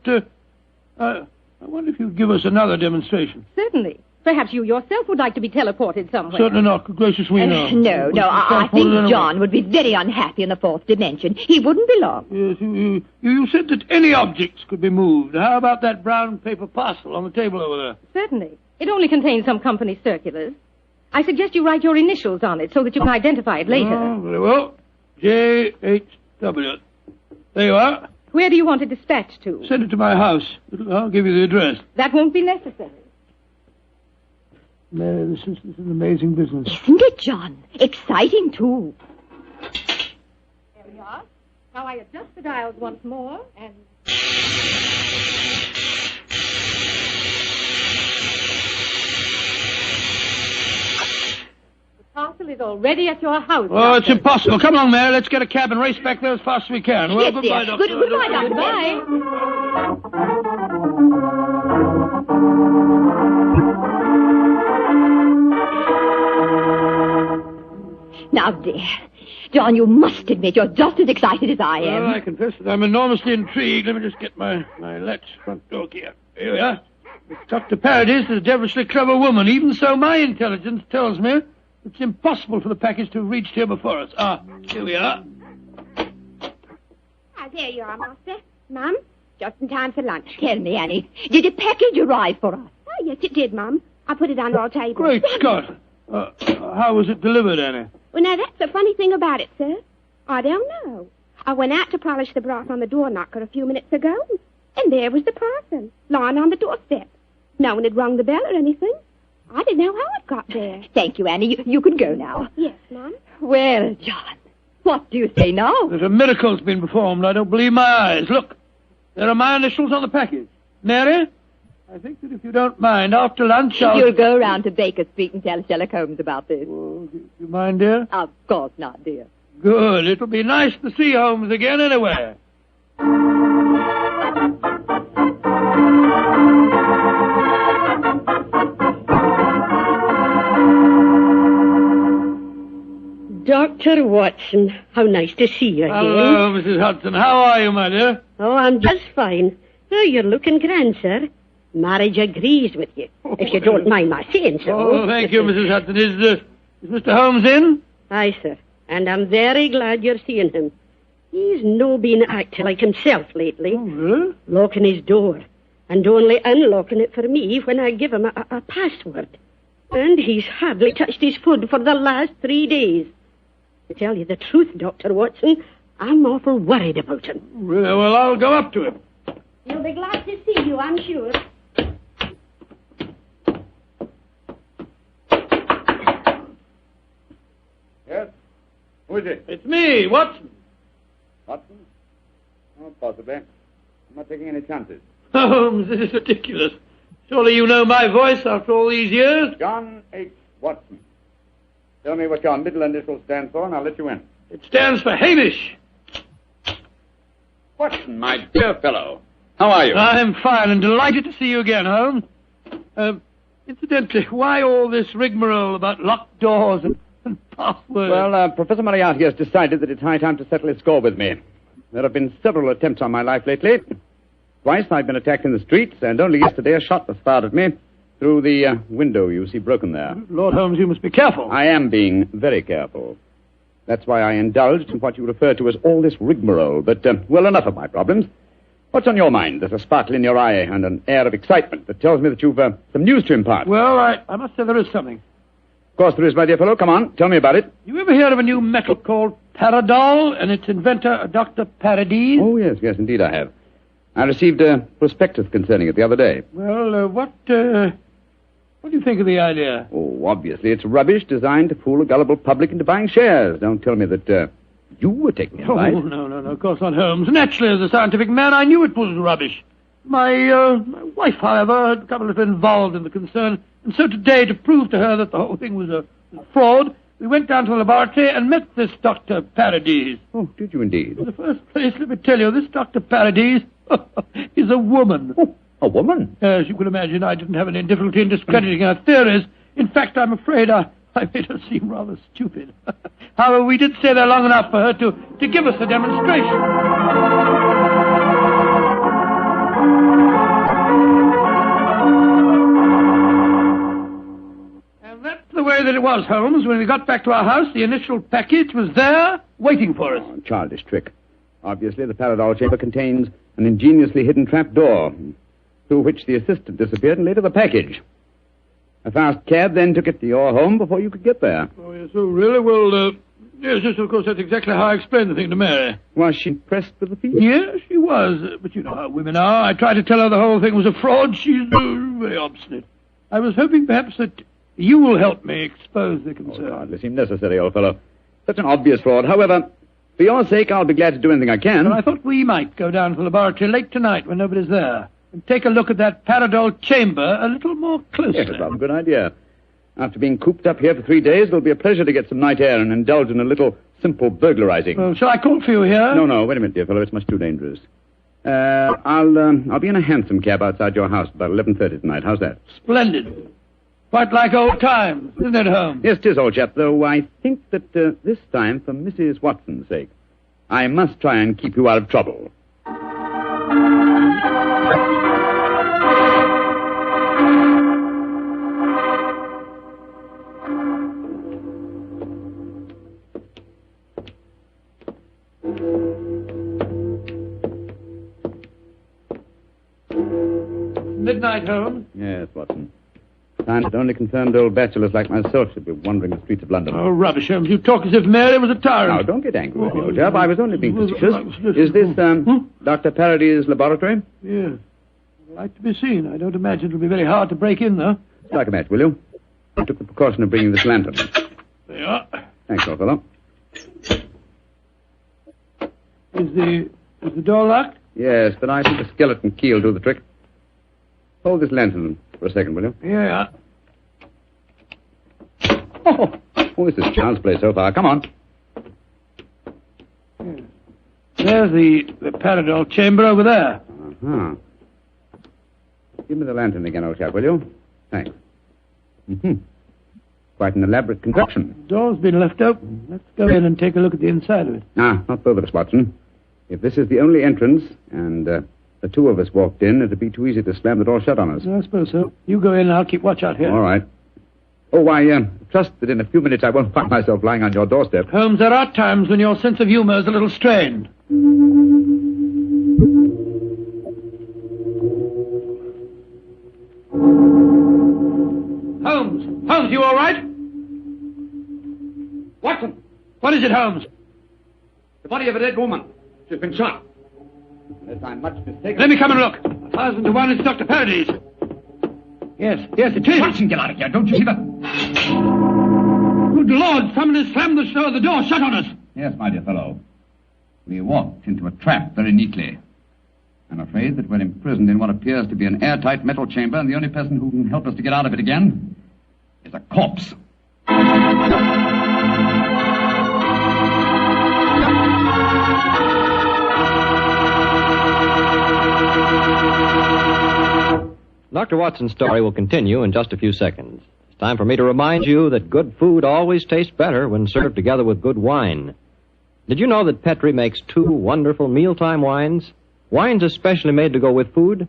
I wonder if you'd give us another demonstration. Certainly. Perhaps you yourself would like to be teleported somewhere. Certainly not. Good gracious me, no. No, I think John would be very unhappy in the 4th dimension. He wouldn't belong. Yes, you said that any objects could be moved. How about that brown paper parcel on the table over there? Certainly. It only contains some company circulars. I suggest you write your initials on it so that you can identify it later. Oh, very well. J.H.W. There you are. Where do you want it dispatched to? Send it to my house. I'll give you the address. That won't be necessary. Mary, this is an amazing business. Isn't it, John? Exciting, too. There we are. Now I adjust the dials once more, and... The parcel is already at your house. Oh, Doctor. it's impossible. Come along, Mary. Let's get a cab and race back there as fast as we can. Well, Yes, goodbye, dear. Doctor. Goodbye, Doctor. Now, dear, John, you must admit you're just as excited as I am. Well, I confess that I'm enormously intrigued. Let me just get my latch front door key up. Here we are. Dr. Paradise is a devilishly clever woman. Even so, my intelligence tells me it's impossible for the package to have reached here before us. Here we are. There you are, Master. Mum, just in time for lunch. Tell me, Annie, did a package arrive for us? Oh, yes, it did, Mum. I put it on our table. Great Scott. How was it delivered, Annie? Well, now, that's the funny thing about it, sir. I don't know. I went out to polish the brass on the door knocker a few minutes ago, and there was the parcel, lying on the doorstep. No one had rung the bell or anything. I didn't know how it got there. Thank you, Annie. You can go now. Yes, Mum. Well, John, what do you say now? There's a miracle's been performed. I don't believe my eyes. Look, there are my initials on the package. Mary, I think that if you don't mind, after lunch You'll go round to Baker Street and tell Sherlock Holmes about this. Oh, do you mind, dear? Of course not, dear. Good. It'll be nice to see Holmes again anyway. Dr. Watson, how nice to see you again. Hello, Mrs. Hudson. How are you, my dear? Oh, I'm just fine. Oh, you're looking grand, sir. Marriage agrees with you, if you don't mind my saying so. Oh, thank you, Mrs. Hudson. Is Mr. Holmes in? Aye, sir. And I'm very glad you're seeing him. He's no been acting like himself lately. Oh, really? Locking his door, and only unlocking it for me when I give him a password. And he's hardly touched his food for the last 3 days. To tell you the truth, Dr. Watson, I'm awful worried about him. Really? Well, I'll go up to him. He'll be glad to see you, I'm sure. Yes? Who is it? It's me, Watson. Watson? Oh, possibly. I'm not taking any chances. Holmes, this is ridiculous. Surely you know my voice after all these years? John H. Watson. Tell me what your middle initial stands for, and I'll let you in. It stands for Hamish. Watson, my dear fellow. How are you? I'm fine and delighted to see you again, Holmes. Incidentally, why all this rigmarole about locked doors and passwords? Well, Professor Moriarty has decided that it's high time to settle his score with me. There have been several attempts on my life lately. Twice I've been attacked in the streets, and only yesterday a shot was fired at me through the window you see broken there. Lord Holmes, you must be careful. I am being very careful. That's why I indulged in what you refer to as all this rigmarole. But, well, enough of my problems. What's on your mind? There's a sparkle in your eye and an air of excitement that tells me that you've some news to impart. Well, I must say there is something. Of course there is, my dear fellow. Come on, tell me about it. You ever hear of a new metal called Paradol and its inventor, Dr. Paradis? Oh, yes, indeed I have. I received a prospectus concerning it the other day. Well, what do you think of the idea? Oh, obviously it's rubbish designed to fool a gullible public into buying shares. Don't tell me that you were taking advice. Oh, no, of course not, Holmes. Naturally, as a scientific man, I knew it was rubbish. My wife, however, had got a little involved in the concern, and so today, to prove to her that the whole thing was a fraud, we went down to the laboratory and met this Dr. Paradis. Oh, did you indeed? In the first place, let me tell you, this Dr. Paradis is a woman. Oh, a woman? As you can imagine, I didn't have any difficulty in discrediting her theories. In fact, I'm afraid I made her seem rather stupid. However, we did stay there long enough for her to give us a demonstration. And that's the way that it was, Holmes. When we got back to our house, the initial package was there, waiting for us. Oh, childish trick. Obviously, the Paradol chamber contains an ingeniously hidden trap door, through which the assistant disappeared and later the package. A fast cab then took it to your home before you could get there. Oh, yes, oh, really? Well, yes, of course, that's exactly how I explained the thing to Mary. Was she pressed with the feet? Yes, she was. But you know how women are. I tried to tell her the whole thing was a fraud. She's very obstinate. I was hoping perhaps that you will help me expose the concern. Oh, hardly seemed necessary, old fellow. Such an obvious fraud. However, for your sake, I'll be glad to do anything I can. Well, I thought we might go down to the laboratory late tonight when nobody's there and take a look at that Paradol chamber a little more closely. Yes, that's a good idea. After being cooped up here for 3 days, it'll be a pleasure to get some night air and indulge in a little simple burglarizing. Well, shall I call for you here? No, wait a minute, dear fellow. It's much too dangerous. I'll be in a hansom cab outside your house about 11:30 tonight. How's that? Splendid. Quite like old times, isn't it, Holmes? Yes, 'tis, old chap, though I think that this time, for Mrs. Watson's sake, I must try and keep you out of trouble. Midnight, Holmes? Yes, Watson. Time that only concerned old bachelors like myself should be wandering the streets of London. Oh, rubbish, Holmes. You talk as if Mary was a tyrant. Now, don't get angry with me, old chap. I was only being facetious. Is this, Dr. Paradis' laboratory? Yes. I'd like to be seen. I don't imagine it'll be very hard to break in, though. Strike a match, will you? I took the precaution of bringing this lantern. There you are. Thanks, old fellow. Is the door locked? Yes, but I think a skeleton key will do the trick. Hold this lantern for a second, will you? Yeah. Oh, this is child's play so far. Come on. Yeah. There's the Paradol chamber over there. Uh-huh. Give me the lantern again, old chap, will you? Thanks. Mm-hmm. Quite an elaborate construction. The door's been left open. Let's go in and take a look at the inside of it. Not both of us, Watson. If this is the only entrance, and the two of us walked in, it'd be too easy to slam the door shut on us. I suppose so. You go in and I'll keep watch out here. All right. Oh, I trust that in a few minutes I won't find myself lying on your doorstep. Holmes, there are times when your sense of humor is a little strained. Holmes, Holmes. Holmes, you all right? Watson! What is it, Holmes? The body of a dead woman. She's been shot. Unless I'm much mistaken... Let me come and look. 1,000 to 1, it's Dr. Paradis. Yes, it is. Watson, get out of here. Don't you see that? Good Lord, someone has slammed the door shut on us. Yes, my dear fellow. We walked into a trap very neatly. I'm afraid that we're imprisoned in what appears to be an airtight metal chamber, and the only person who can help us to get out of it again is a corpse. Dr. Watson's story will continue in just a few seconds. It's time for me to remind you that good food always tastes better when served together with good wine. Did you know that Petri makes 2 wonderful mealtime wines? Wines especially made to go with food?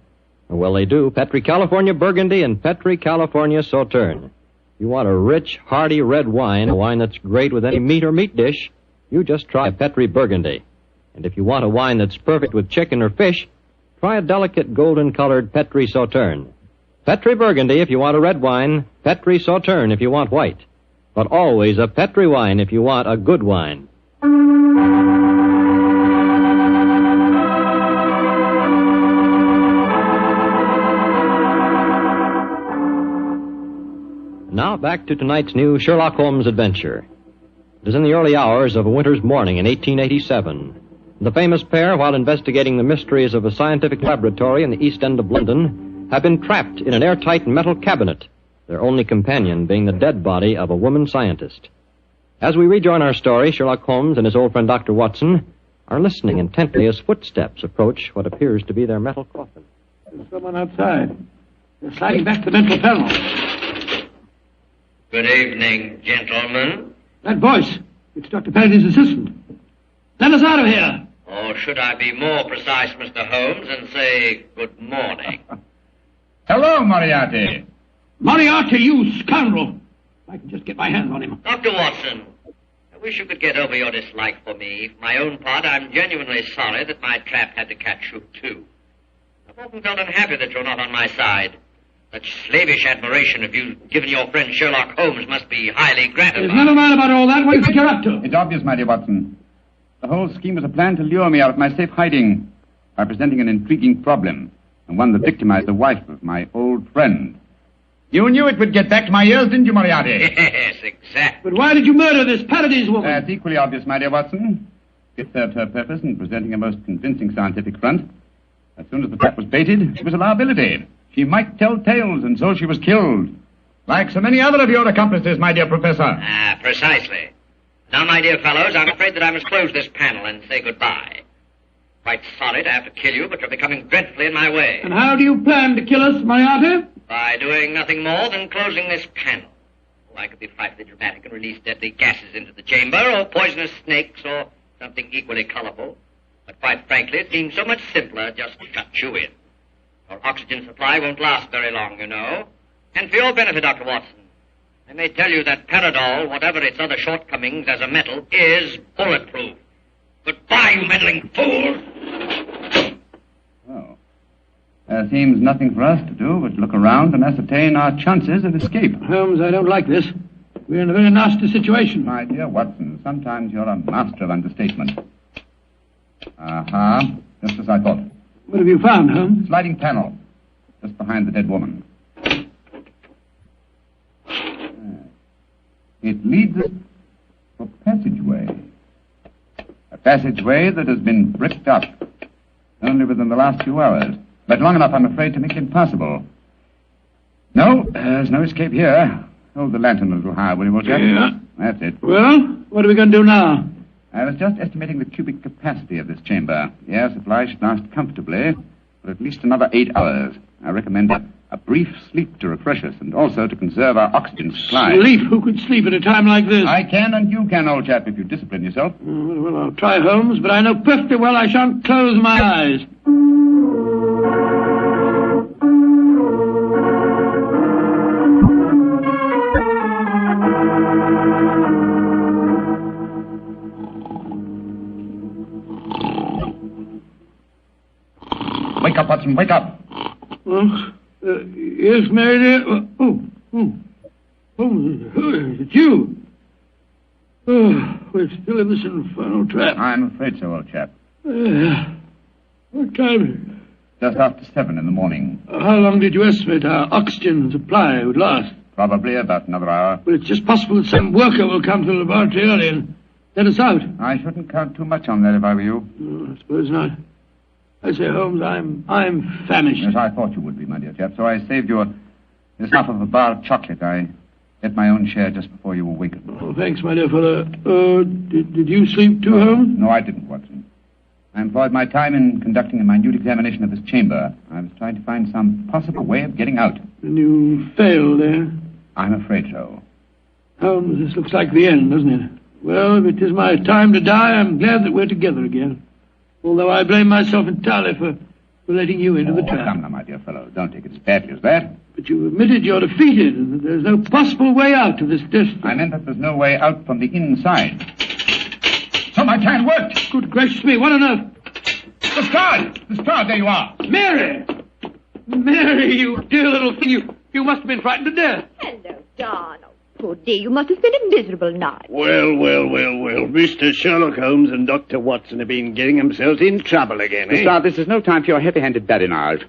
Well, they do. Petri California Burgundy and Petri California Sauterne. You want a rich, hearty red wine, a wine that's great with any meat or meat dish, you just try Petri Burgundy. And if you want a wine that's perfect with chicken or fish, try a delicate golden-colored Petri Sauterne. Petri Burgundy if you want a red wine, Petri Sauterne if you want white. But always a Petri wine if you want a good wine. Now back to tonight's new Sherlock Holmes adventure. It is in the early hours of a winter's morning in 1887. The famous pair, while investigating the mysteries of a scientific laboratory in the East End of London, have been trapped in an airtight metal cabinet, their only companion being the dead body of a woman scientist. As we rejoin our story, Sherlock Holmes and his old friend Dr. Watson are listening intently as footsteps approach what appears to be their metal coffin. There's someone outside. They're sliding back the mental panel. Good evening, gentlemen. That voice, it's Dr. Paradis' assistant. Let us out of here. Or should I be more precise, Mr. Holmes, and say good morning? Hello, Moriarty. Moriarty, you scoundrel. If I can just get my hands on him. Dr. Watson, I wish you could get over your dislike for me. For my own part, I'm genuinely sorry that my trap had to catch you, too. I've often felt unhappy that you're not on my side. Such slavish admiration of you given your friend Sherlock Holmes must be highly gratifying. There's never mind about all that. What do you think you're up to? It's obvious, my dear Watson. The whole scheme was a plan to lure me out of my safe hiding by presenting an intriguing problem, and one that victimized the wife of my old friend. You knew it would get back to my ears, didn't you, Moriarty? Yes, exactly. But why did you murder this Paradis woman? That's equally obvious, my dear Watson. It served her purpose in presenting a most convincing scientific front. As soon as the trap was baited, she was a liability. She might tell tales, and so she was killed. Like so many other of your accomplices, my dear Professor. Ah, precisely. Now, my dear fellows, I'm afraid that I must close this panel and say goodbye. Quite sorry to have to kill you, but you're becoming dreadfully in my way. And how do you plan to kill us, Moriarty? By doing nothing more than closing this panel. Oh, I could be frightfully dramatic and release deadly gases into the chamber, or poisonous snakes, or something equally colorful. But quite frankly, it seems so much simpler just to shut you in. Your oxygen supply won't last very long, you know. And for your benefit, Dr. Watson, I may tell you that Paradol, whatever its other shortcomings as a metal, is bulletproof. Goodbye, you meddling fool! Oh. There seems nothing for us to do but look around and ascertain our chances of escape. Holmes, I don't like this. We're in a very nasty situation. My dear Watson, sometimes you're a master of understatement. Aha, just as I thought. What have you found, Holmes? Sliding panel, just behind the dead woman. It leads us to a passageway. A passageway that has been bricked up only within the last few hours. But long enough, I'm afraid, to make it impossible. No, there's no escape here. Hold the lantern a little higher, will you, old chap? Yeah. That's it. Well, what are we going to do now? I was just estimating the cubic capacity of this chamber. Yes, supply should last comfortably for at least another 8 hours. I recommend a brief sleep to refresh us and also to conserve our oxygen supply. Sleep? Who could sleep at a time like this? I can and you can, old chap, if you discipline yourself. Well, I'll try, Holmes, but I know perfectly well I shan't close my eyes. Wake up, Watson, wake up. Yes, Mary dear. Oh, it's you. Oh, we're still in this infernal trap. I'm afraid so, old chap. What time? Just after 7 in the morning. How long did you estimate our oxygen supply would last? Probably about another hour. Well, it's just possible that some worker will come to the laboratory early and let us out. I shouldn't count too much on that if I were you. I suppose not. I say, Holmes, I'm famished. Yes, I thought you would be, my dear chap, so I saved you this half of a bar of chocolate. I ate my own share just before you awakened. Oh, thanks, my dear fellow. Did you sleep too, Holmes? No, I didn't, Watson. I employed my time in conducting a minute examination of this chamber. I was trying to find some possible way of getting out. And you failed, eh? I'm afraid so. Holmes, this looks like the end, doesn't it? Well, if it is my time to die, I'm glad that we're together again. Although I blame myself entirely for letting you into the trap. Come now, my dear fellow. Don't take it as badly as that. But you admitted you're defeated and that there's no possible way out of this destiny. I meant that there's no way out from the inside. So my plan worked. Good gracious me, what on earth? The guard, there you are. Mary! Mary, you dear little thing, you must have been frightened to death. Hello, Don. Oh, poor dear, you must have spent a miserable night. Well. Mr. Sherlock Holmes and Dr. Watson have been getting themselves in trouble again, eh? Sir, this is no time for your heavy-handed badinage.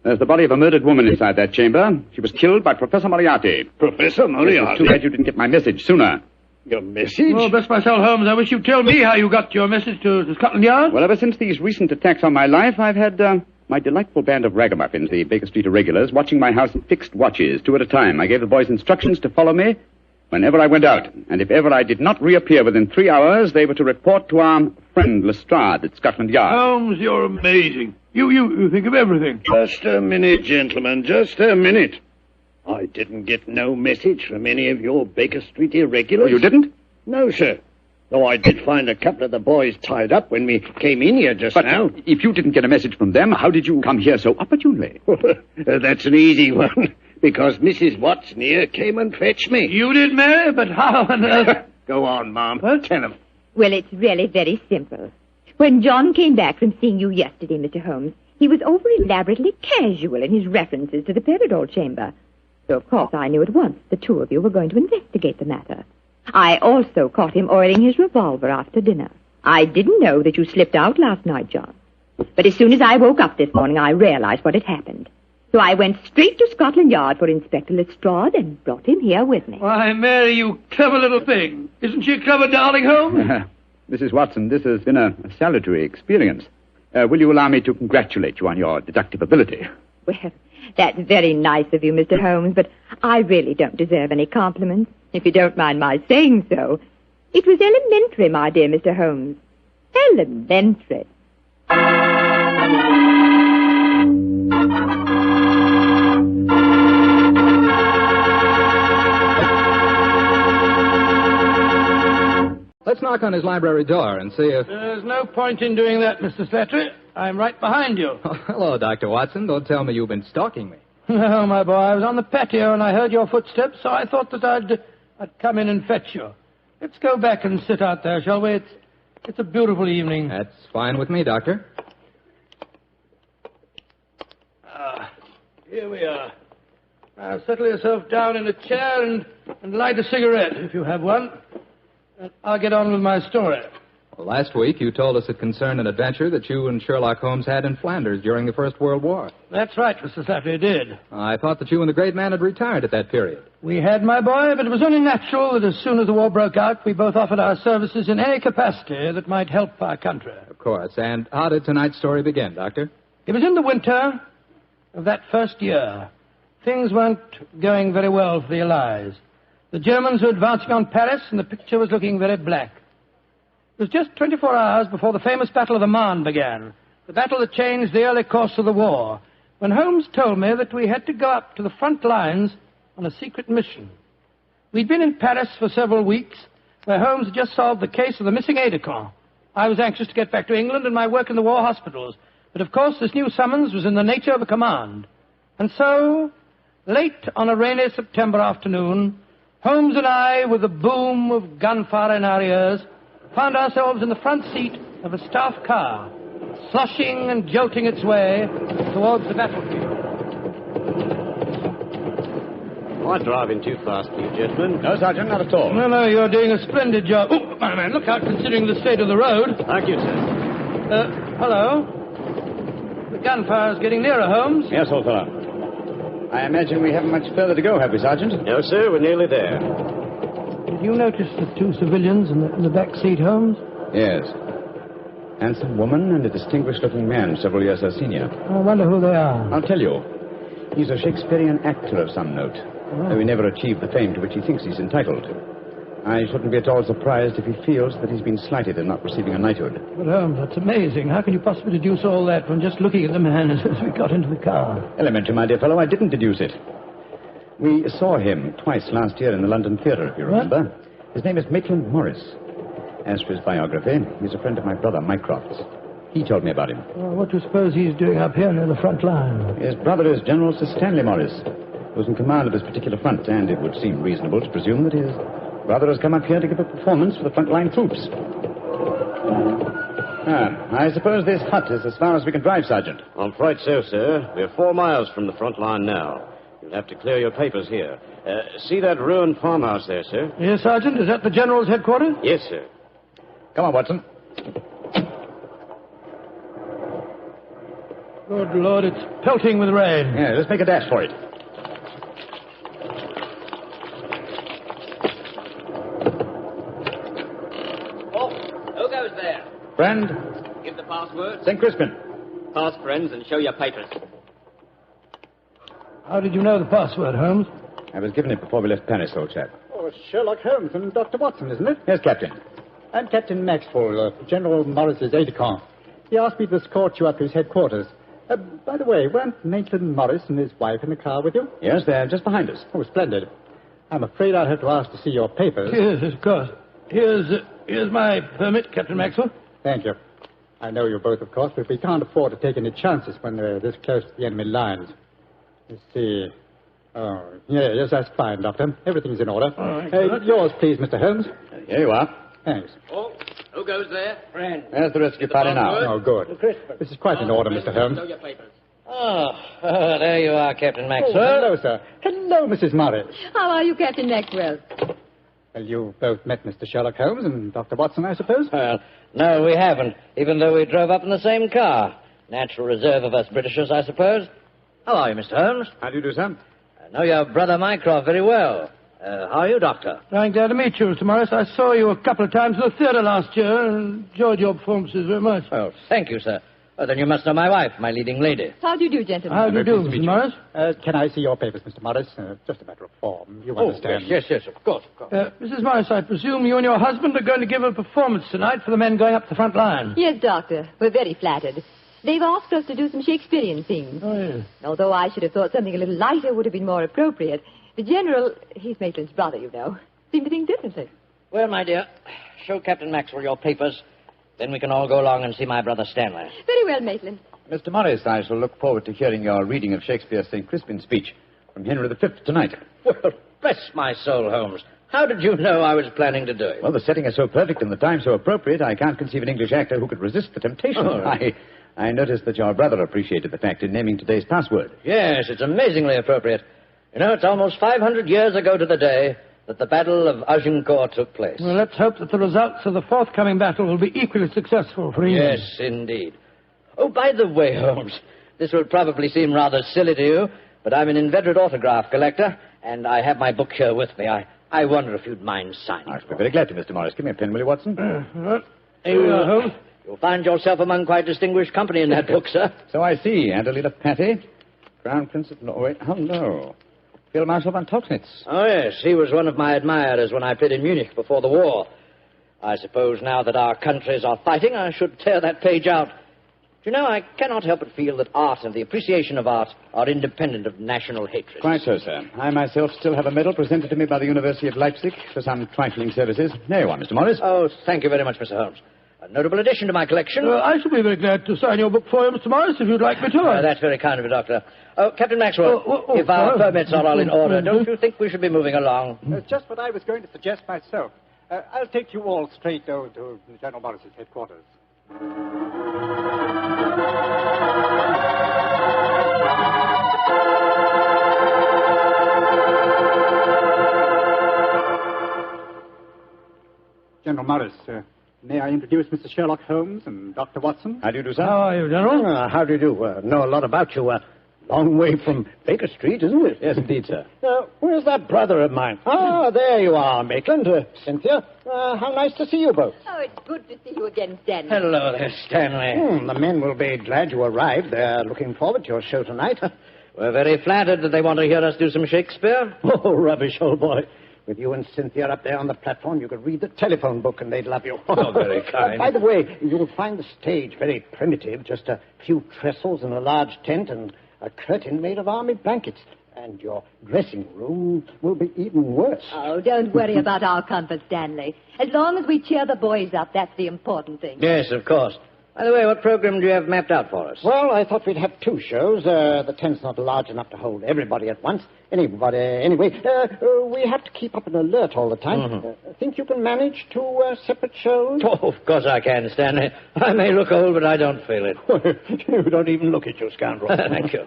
There's the body of a murdered woman inside that chamber. She was killed by Professor Moriarty. Professor Moriarty? It's too bad you didn't get my message sooner. Your message? Oh, bless my soul, Holmes, I wish you'd tell me how you got your message to Scotland Yard. Well, ever since these recent attacks on my life, I've had my delightful band of ragamuffins, the Baker Street Irregulars, watching my house in fixed watches, 2 at a time. I gave the boys instructions to follow me whenever I went out. And if ever I did not reappear within 3 hours, they were to report to our friend Lestrade at Scotland Yard. Holmes, you're amazing. You think of everything. Just a minute, gentlemen, just a minute. I didn't get no message from any of your Baker Street irregulars. Oh, you didn't? No, sir. Though I did find a couple of the boys tied up when we came in here just now. But if you didn't get a message from them, how did you come here so opportunely? That's an easy one. Because Mrs. Watson here came and fetched me. You did, Mary? But how on earth? Go on, Mom. Tell him. Well, it's really very simple. When John came back from seeing you yesterday, Mr. Holmes, he was over-elaborately casual in his references to the Paradol chamber. So, of course, I knew at once the two of you were going to investigate the matter. I also caught him oiling his revolver after dinner. I didn't know that you slipped out last night, John. But as soon as I woke up this morning, I realized what had happened. So I went straight to Scotland Yard for Inspector Lestrade and brought him here with me. Why, Mary, you clever little thing. Isn't she a clever darling, Holmes? Mrs. Watson, this has been a salutary experience. Will you allow me to congratulate you on your deductive ability? Well, that's very nice of you, Mr. Holmes, but I really don't deserve any compliments, if you don't mind my saying so. It was elementary, my dear Mr. Holmes. Elementary. Let's knock on his library door and see if... There's no point in doing that, Mr. Slattery. I'm right behind you. Oh, hello, Dr. Watson. Don't tell me you've been stalking me. No, my boy. I was on the patio and I heard your footsteps, so I thought that I'd come in and fetch you. Let's go back and sit out there, shall we? It's a beautiful evening. That's fine with me, Doctor. Here we are. Now, settle yourself down in a chair and light a cigarette, if you have one. I'll get on with my story. Well, last week you told us it concerned an adventure that you and Sherlock Holmes had in Flanders during the First World War. That's right, Mr. Slattery, did. I thought that you and the great man had retired at that period. We had, my boy, but it was only natural that as soon as the war broke out, we both offered our services in any capacity that might help our country. Of course. And how did tonight's story begin, Doctor? It was in the winter of that first year. Things weren't going very well for the Allies. The Germans were advancing on Paris, and the picture was looking very black. It was just 24 hours before the famous Battle of the Marne began, the battle that changed the early course of the war, when Holmes told me that we had to go up to the front lines on a secret mission. We'd been in Paris for several weeks, where Holmes had just solved the case of the missing aide-de-camp. I was anxious to get back to England and my work in the war hospitals, but of course this new summons was in the nature of a command. And so, late on a rainy September afternoon, Holmes and I, with the boom of gunfire in our ears, found ourselves in the front seat of a staff car, sloshing and jolting its way towards the battlefield. Am I driving too fast for you, gentlemen? No, Sergeant, not at all. No, you're doing a splendid job. Oh, my man, look out considering the state of the road. Thank you, sir. Hello? The gunfire's getting nearer, Holmes. Yes, old fellow. I imagine we haven't much further to go, have we, Sergeant? No, sir, we're nearly there. Did you notice the two civilians in the back seat, Holmes? Yes. Handsome woman and a distinguished-looking man, several years her senior. I wonder who they are. I'll tell you. He's a Shakespearean actor of some note, though he never achieved the fame to which he thinks he's entitled. I shouldn't be at all surprised if he feels that he's been slighted in not receiving a knighthood. But, Holmes, that's amazing. How can you possibly deduce all that from just looking at the man as we got into the car? Elementary, my dear fellow, I didn't deduce it. We saw him twice last year in the London Theatre, if you remember. His name is Maitland Morris. As for his biography, he's a friend of my brother, Mycroft's. He told me about him. Well, what do you suppose he's doing up here near the front line? His brother is General Sir Stanley Morris, who's in command of this particular front, and it would seem reasonable to presume that his brother has come up here to give a performance for the front-line troops. I suppose this hut is as far as we can drive, Sergeant. I'm afraid so, sir. We're 4 miles from the front line now. You'll have to clear your papers here. See that ruined farmhouse there, sir? Yes, Sergeant. Is that the General's headquarters? Yes, sir. Come on, Watson. Good Lord, it's pelting with rain. Yeah, let's make a dash for it. Oh, who goes there? Friend, Give the password. St. Crispin. Pass, friends, and show your papers. How did you know the password, Holmes? I was given it before we left Paris, old chap. Oh, it's Sherlock Holmes and Dr. Watson, isn't it? Yes, Captain. I'm Captain Maxwell, General Morris's aide-de-camp. He asked me to escort you up to his headquarters. By the way, weren't Maitland Morris and his wife in the car with you? Yes, they're just behind us. Oh, splendid. I'm afraid I'll have to ask to see your papers. Yes, of course. Here's my permit, Captain Maxwell. Thank you. I know you both, of course, but we can't afford to take any chances when we're this close to the enemy lines. Let's see. Oh, yes, that's fine, Doctor. Everything's in order. Yours, please, Mr. Holmes. Here you are. Thanks. Oh, who goes there? Friend. There's the rest of your party now. Oh, good. This is quite in order, Mr. Holmes. Show your papers. Oh, there you are, Captain Maxwell. Oh, hello, sir. Hello, Mrs. Morris. How are you, Captain Maxwell? Well, you both met Mr. Sherlock Holmes and Dr. Watson, I suppose? Well, no, we haven't, even though we drove up in the same car. Natural reserve of us Britishers, I suppose. How are you, Mr. Holmes? How do you do, sir? I know your brother Mycroft very well. How are you, Doctor? I'm glad to meet you, Mr. Morris. I saw you a couple of times at the theatre last year and enjoyed your performances very much. Well, thank you, sir. Well, then you must know my wife, my leading lady. How do you do, gentlemen? How do you do, Mr. Morris? Can I see your papers, Mr. Morris? Just a matter of form. You understand. Yes, of course. Mrs. Morris, I presume you and your husband are going to give a performance tonight for the men going up the front line. Yes, Doctor. We're very flattered. They've asked us to do some Shakespearean scenes. Oh, yes. Although I should have thought something a little lighter would have been more appropriate. The General, he's Maitland's brother, you know, seemed to think differently. Well, my dear, show Captain Maxwell your papers. Then we can all go along and see my brother Stanley. Very well, Maitland. Mr. Morris, I shall look forward to hearing your reading of Shakespeare's St. Crispin's speech from Henry V tonight. Well, bless my soul, Holmes. How did you know I was planning to do it? Well, the setting is so perfect and the time so appropriate, I can't conceive an English actor who could resist the temptation. Oh, right. I noticed that your brother appreciated the fact in naming today's password. Yes, it's amazingly appropriate. You know, it's almost 500 years ago to the day that the Battle of Agincourt took place. Well, let's hope that the results of the forthcoming battle will be equally successful for England. Yes, indeed. Oh, by the way, Holmes, this will probably seem rather silly to you, but I'm an inveterate autograph collector, and I have my book here with me. I wonder if you'd mind signing. I should be very glad to, Mr. Morris. Give me a pen, will you, Watson? Here we are, Holmes. You'll find yourself among quite distinguished company in that book, sir. So I see. Adelina Patti, Crown Prince of Norway. Oh, no. Field Marshal von Tauchnitz. Oh, yes. He was one of my admirers when I played in Munich before the war. I suppose now that our countries are fighting, I should tear that page out. You know, I cannot help but feel that art and the appreciation of art are independent of national hatred. Quite so, sir. I myself still have a medal presented to me by the University of Leipzig for some trifling services. There you are, Mr. Morris. Oh, thank you very much, Mr. Holmes. A notable addition to my collection. I shall be very glad to sign your book for you, Mr. Morris, if you'd like me to. That's very kind of you, Doctor. Oh, Captain Maxwell, if our permits are all in order, don't you think we should be moving along? Just what I was going to suggest myself. I'll take you all straight over to General Morris's headquarters. General Morris, may I introduce Mr. Sherlock Holmes and Dr. Watson? How do you do, sir? How are you, General? How do you do? Know a lot about you. Long way from Baker Street, isn't it? Yes, indeed, sir. Where's that brother of mine? Ah, there you are, Maitland. Cynthia, how nice to see you both. Oh, it's good to see you again, Stanley. Hello there, Stanley. The men will be glad you arrived. They're looking forward to your show tonight. We're very flattered that they want to hear us do some Shakespeare. Oh, rubbish, old boy. With you and Cynthia up there on the platform, you could read the telephone book and they'd love you. Oh, very kind. By the way, you'll find the stage very primitive. Just a few trestles and a large tent and a curtain made of army blankets. And your dressing room will be even worse. Oh, don't worry about our comfort, Stanley. As long as we cheer the boys up, that's the important thing. Yes, of course. By the way, what program do you have mapped out for us? Well, I thought we'd have 2 shows. The tent's not large enough to hold everybody at once. Anyway, we have to keep up an alert all the time. Mm-hmm. Think you can manage 2 separate shows? Oh, of course I can, Stanley. I may look old, but I don't feel it. You don't even look at you, scoundrel. Thank you.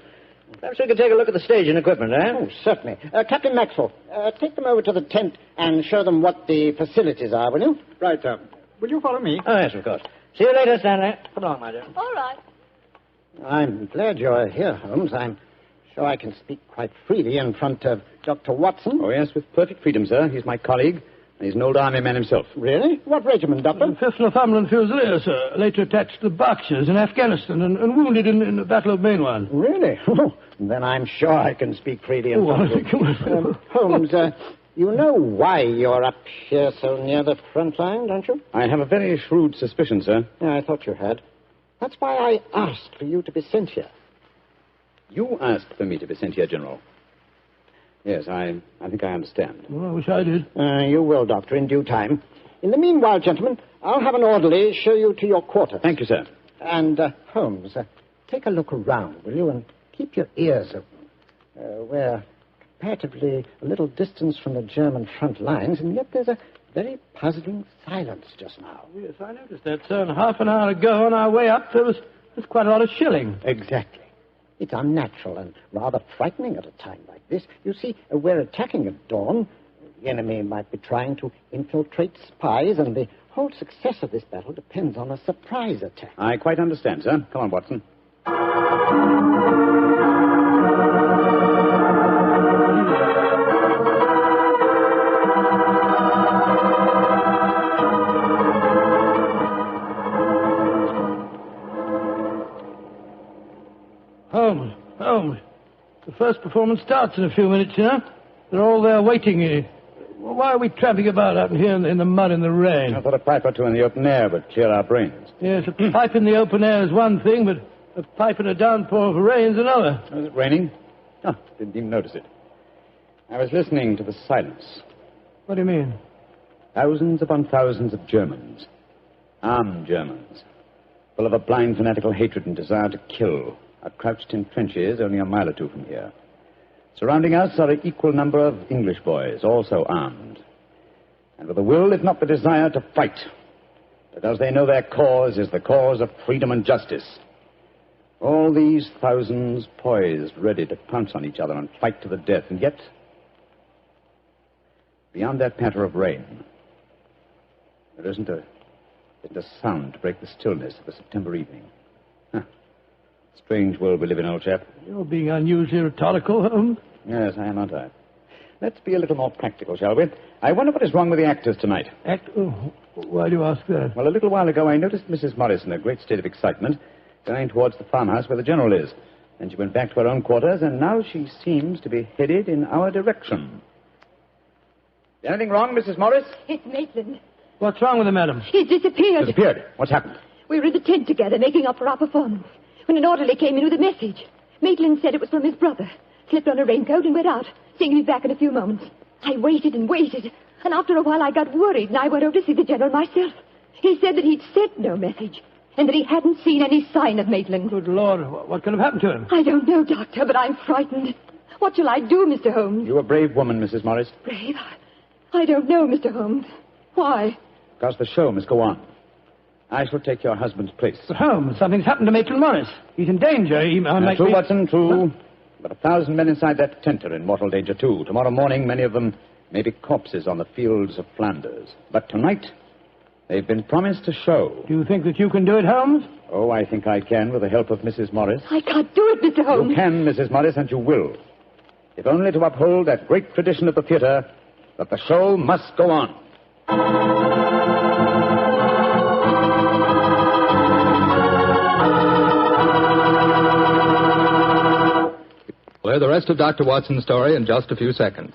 Perhaps we could take a look at the stage and equipment, eh? Oh, certainly. Captain Maxwell, take them over to the tent and show them what the facilities are, will you? Right, sir. Will you follow me? Oh, yes, of course. See you later, Stanley. Come along, my dear. All right. I'm glad you're here, Holmes. I'm sure I can speak quite freely in front of Dr. Watson. Oh, yes, with perfect freedom, sir. He's my colleague, and he's an old army man himself. Really? What regiment, Doctor? 5th Northumberland Fusiliers, sir. Later attached to the Berkshires in Afghanistan and wounded in the Battle of Mainwan. Really? Then I'm sure I can speak freely in front of you. Holmes, you know why you're up here so near the front line, don't you? I have a very shrewd suspicion, sir. Yeah, I thought you had. That's why I asked for you to be sent here. You asked for me to be sent here, General. Yes, I think I understand. Well, I wish I did. You will, Doctor, in due time. In the meanwhile, gentlemen, I'll have an orderly show you to your quarters. Thank you, sir. And, Holmes, take a look around, will you, and keep your ears open. We're comparatively a little distance from the German front lines, and yet there's a very puzzling silence just now. Yes, I noticed that, sir. And half an hour ago, on our way up, there was quite a lot of shelling. Exactly. It's unnatural and rather frightening at a time like this. You see, we're attacking at dawn. The enemy might be trying to infiltrate spies, and the whole success of this battle depends on a surprise attack. I quite understand, sir. Come on, Watson. Holmes. The first performance starts in a few minutes, you know. They're all there waiting. Why are we tramping about out here in the mud and the rain? I thought a pipe or 2 in the open air would clear our brains. Yes, a pipe in the open air is one thing, but a pipe in a downpour of rain is another. Was it raining? Oh, didn't even notice it. I was listening to the silence. What do you mean? Thousands upon thousands of Germans. Armed Germans. Full of a blind fanatical hatred and desire to kill. Are crouched in trenches only a mile or 2 from here. Surrounding us are an equal number of English boys, also armed. And with a will, if not the desire, to fight. Because they know their cause is the cause of freedom and justice. All these thousands poised, ready to pounce on each other and fight to the death. And yet, beyond that patter of rain, there isn't a sound to break the stillness of a September evening. Strange world we live in, old chap. You're being unusually rhetorical, Holmes. Yes, I am, aren't I? Let's be a little more practical, shall we? I wonder what is wrong with the actors tonight. Why do you ask that? Well, a little while ago I noticed Mrs. Morris in a great state of excitement, going towards the farmhouse where the General is. Then she went back to her own quarters, and now she seems to be headed in our direction. Is anything wrong, Mrs. Morris? It's Maitland. What's wrong with her, madam? He's disappeared. Disappeared? What's happened? We were in the tent together, making up for our performance, when an orderly came in with a message. Maitland said it was from his brother. Slipped on a raincoat and went out, saying he'd be back in a few moments. I waited and waited, and after a while I got worried, and I went over to see the General myself. He said that he'd sent no message, and that he hadn't seen any sign of Maitland. Good Lord, what could have happened to him? I don't know, Doctor, but I'm frightened. What shall I do, Mr. Holmes? You're a brave woman, Mrs. Morris. Brave? I don't know, Mr. Holmes. Why? Because the show must go on. I shall take your husband's place. But Holmes, something's happened to Maitland Morris. He's in danger. He might True, be... Watson, true. But 1,000 men inside that tent are in mortal danger, too. Tomorrow morning, many of them may be corpses on the fields of Flanders. But tonight, They've been promised a show. Do you think that you can do it, Holmes? Oh, I think I can with the help of Mrs. Morris. I can't do it, Mr. Holmes. You can, Mrs. Morris, and you will. If only to uphold that great tradition of the theater that the show must go on. We'll hear the rest of Dr. Watson's story in just a few seconds.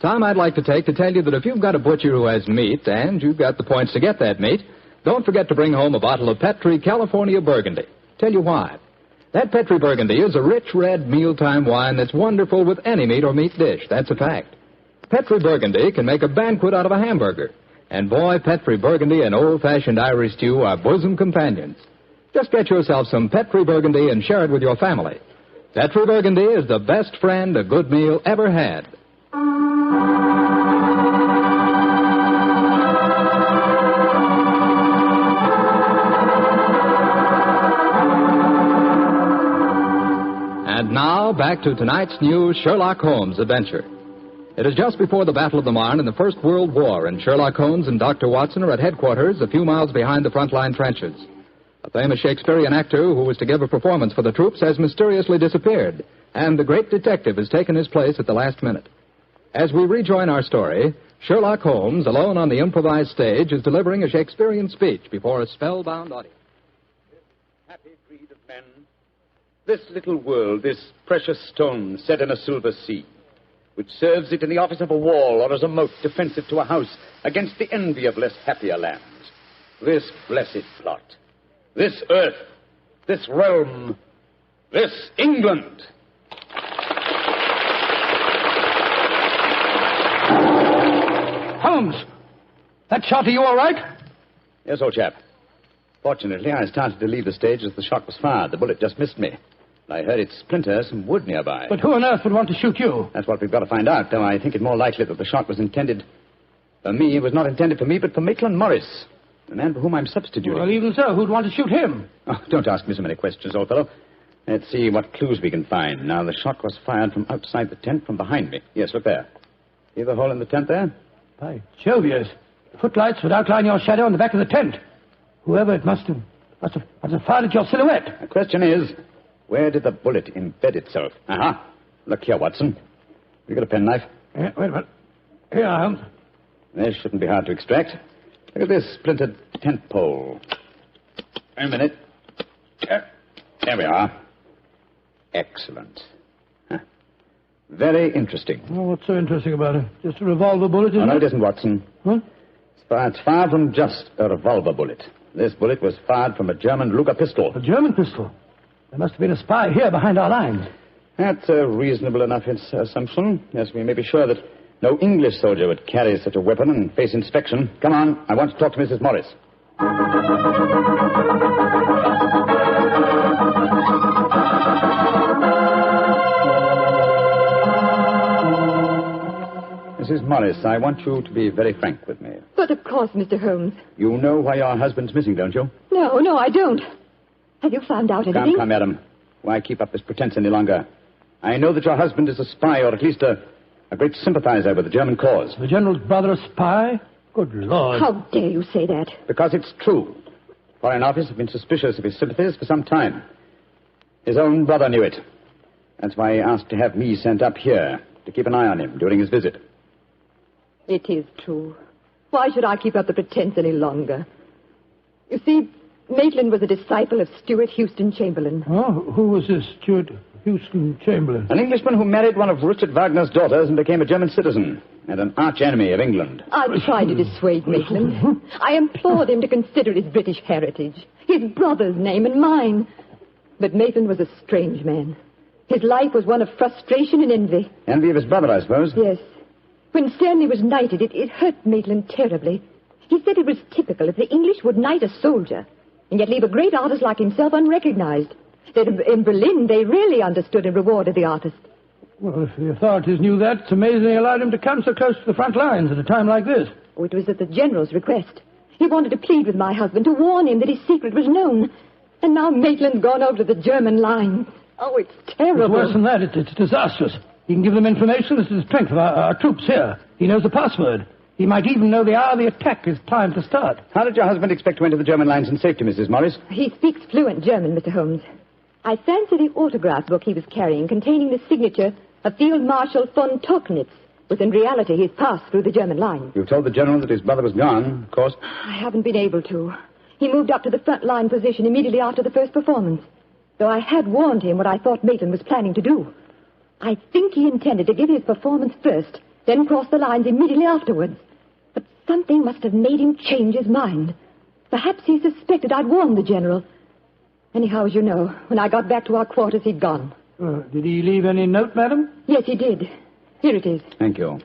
Time I'd like to take to tell you that if you've got a butcher who has meat and you've got the points to get that meat, don't forget to bring home a bottle of Petri California Burgundy. Tell you why. That Petri Burgundy is a rich red mealtime wine that's wonderful with any meat or meat dish. That's a fact. Petri Burgundy can make a banquet out of a hamburger. And boy, Petri Burgundy and old-fashioned Irish stew are bosom companions. Just get yourself some Petri Burgundy and share it with your family. Petri Burgundy is the best friend a good meal ever had. And now, back to tonight's new Sherlock Holmes adventure. It is just before the Battle of the Marne in the First World War, and Sherlock Holmes and Dr. Watson are at headquarters a few miles behind the front-line trenches. A famous Shakespearean actor who was to give a performance for the troops has mysteriously disappeared, and the great detective has taken his place at the last minute. As we rejoin our story, Sherlock Holmes, alone on the improvised stage, is delivering a Shakespearean speech before a spellbound audience. Happy breed of men, this little world, this precious stone set in a silver sea, which serves it in the office of a wall or as a moat defensive to a house against the envy of less happier lands. This blessed plot, this earth, this realm, this England. Holmes! That shot, are you all right? Yes, old chap. Fortunately, I started to leave the stage as the shot was fired. The bullet just missed me. I heard it splinter some wood nearby. But who on earth would want to shoot you? That's what we've got to find out, though I think it more likely that the shot was intended for me. It was not intended for me, but for Maitland Morris, the man for whom I'm substituting. Well, even so, who'd want to shoot him? Oh, don't ask me so many questions, old fellow. Let's see what clues we can find. Now, the shot was fired from outside the tent from behind me. Yes, look there. See the hole in the tent there? By Jove, yes. The footlights would outline your shadow on the back of the tent. Whoever it must have fired at your silhouette. The question is, where did the bullet embed itself? Aha. Look here, Watson. You got a penknife? Yeah, wait a minute. Here, Holmes. This shouldn't be hard to extract. Look at this splintered tent pole. Wait a minute. There we are. Excellent. Huh. Very interesting. Oh, what's so interesting about it? Just a revolver bullet, isn't no, it? No, it isn't, Watson. What? It's far from just a revolver bullet. This bullet was fired from a German Luger pistol. A German pistol? There must have been a spy here behind our lines. That's a reasonable enough assumption. Yes, we may be sure that no English soldier would carry such a weapon and face inspection. Come on, I want to talk to Mrs. Morris. Mrs. Morris, I want you to be very frank with me. But of course, Mr. Holmes. You know why your husband's missing, don't you? No, I don't. Have you found out anything? Come, madam. Why keep up this pretense any longer? I know that your husband is a spy, or at least a great sympathizer with the German cause. The general's brother a spy? Good Lord. How dare you say that? Because it's true. Foreign Office have been suspicious of his sympathies for some time. His own brother knew it. That's why he asked to have me sent up here to keep an eye on him during his visit. It is true. Why should I keep up the pretense any longer? You see, Maitland was a disciple of Stuart Houston Chamberlain. Oh, who was this Stuart Houston Chamberlain? An Englishman who married one of Richard Wagner's daughters and became a German citizen, and an arch-enemy of England. I tried to dissuade Maitland. I implored him to consider his British heritage, his brother's name and mine. But Maitland was a strange man. His life was one of frustration and envy. Envy of his brother, I suppose? Yes. When Stanley was knighted, it hurt Maitland terribly. He said it was typical if the English would knight a soldier and yet leave a great artist like himself unrecognized. That in Berlin, they really understood and rewarded the artist. Well, if the authorities knew that, it's amazing they allowed him to come so close to the front lines at a time like this. Oh, it was at the general's request. He wanted to plead with my husband to warn him that his secret was known. And now Maitland's gone over to the German line. Oh, it's terrible. It's worse than that. It's disastrous. He can give them information as to the strength of our troops here. He knows the password. He might even know the hour the attack is timed to start. How did your husband expect to enter the German lines in safety, Mrs. Morris? He speaks fluent German, Mr. Holmes. I fancy the autograph book he was carrying, containing the signature of Field Marshal von Tobacconist, was in reality his pass through the German line. You told the general that his brother was gone, of course. I haven't been able to. He moved up to the front line position immediately after the first performance, though I had warned him what I thought Maitland was planning to do. I think he intended to give his performance first, then cross the lines immediately afterwards. But something must have made him change his mind. Perhaps he suspected I'd warned the general. Anyhow, as you know, when I got back to our quarters, he'd gone. Did he leave any note, madam? Yes, he did. Here it is. Thank you.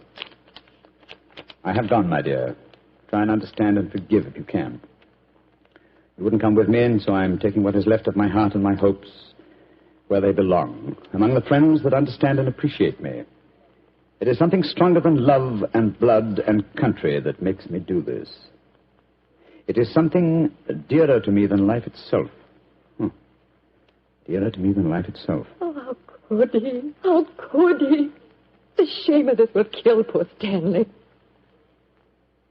I have gone, my dear. Try and understand and forgive if you can. You wouldn't come with me, and so I'm taking what is left of my heart and my hopes where they belong, among the friends that understand and appreciate me. It is something stronger than love and blood and country that makes me do this. It is something dearer to me than life itself. Dearer to me than life itself. Oh, how could he? How could he? The shame of this will kill poor Stanley.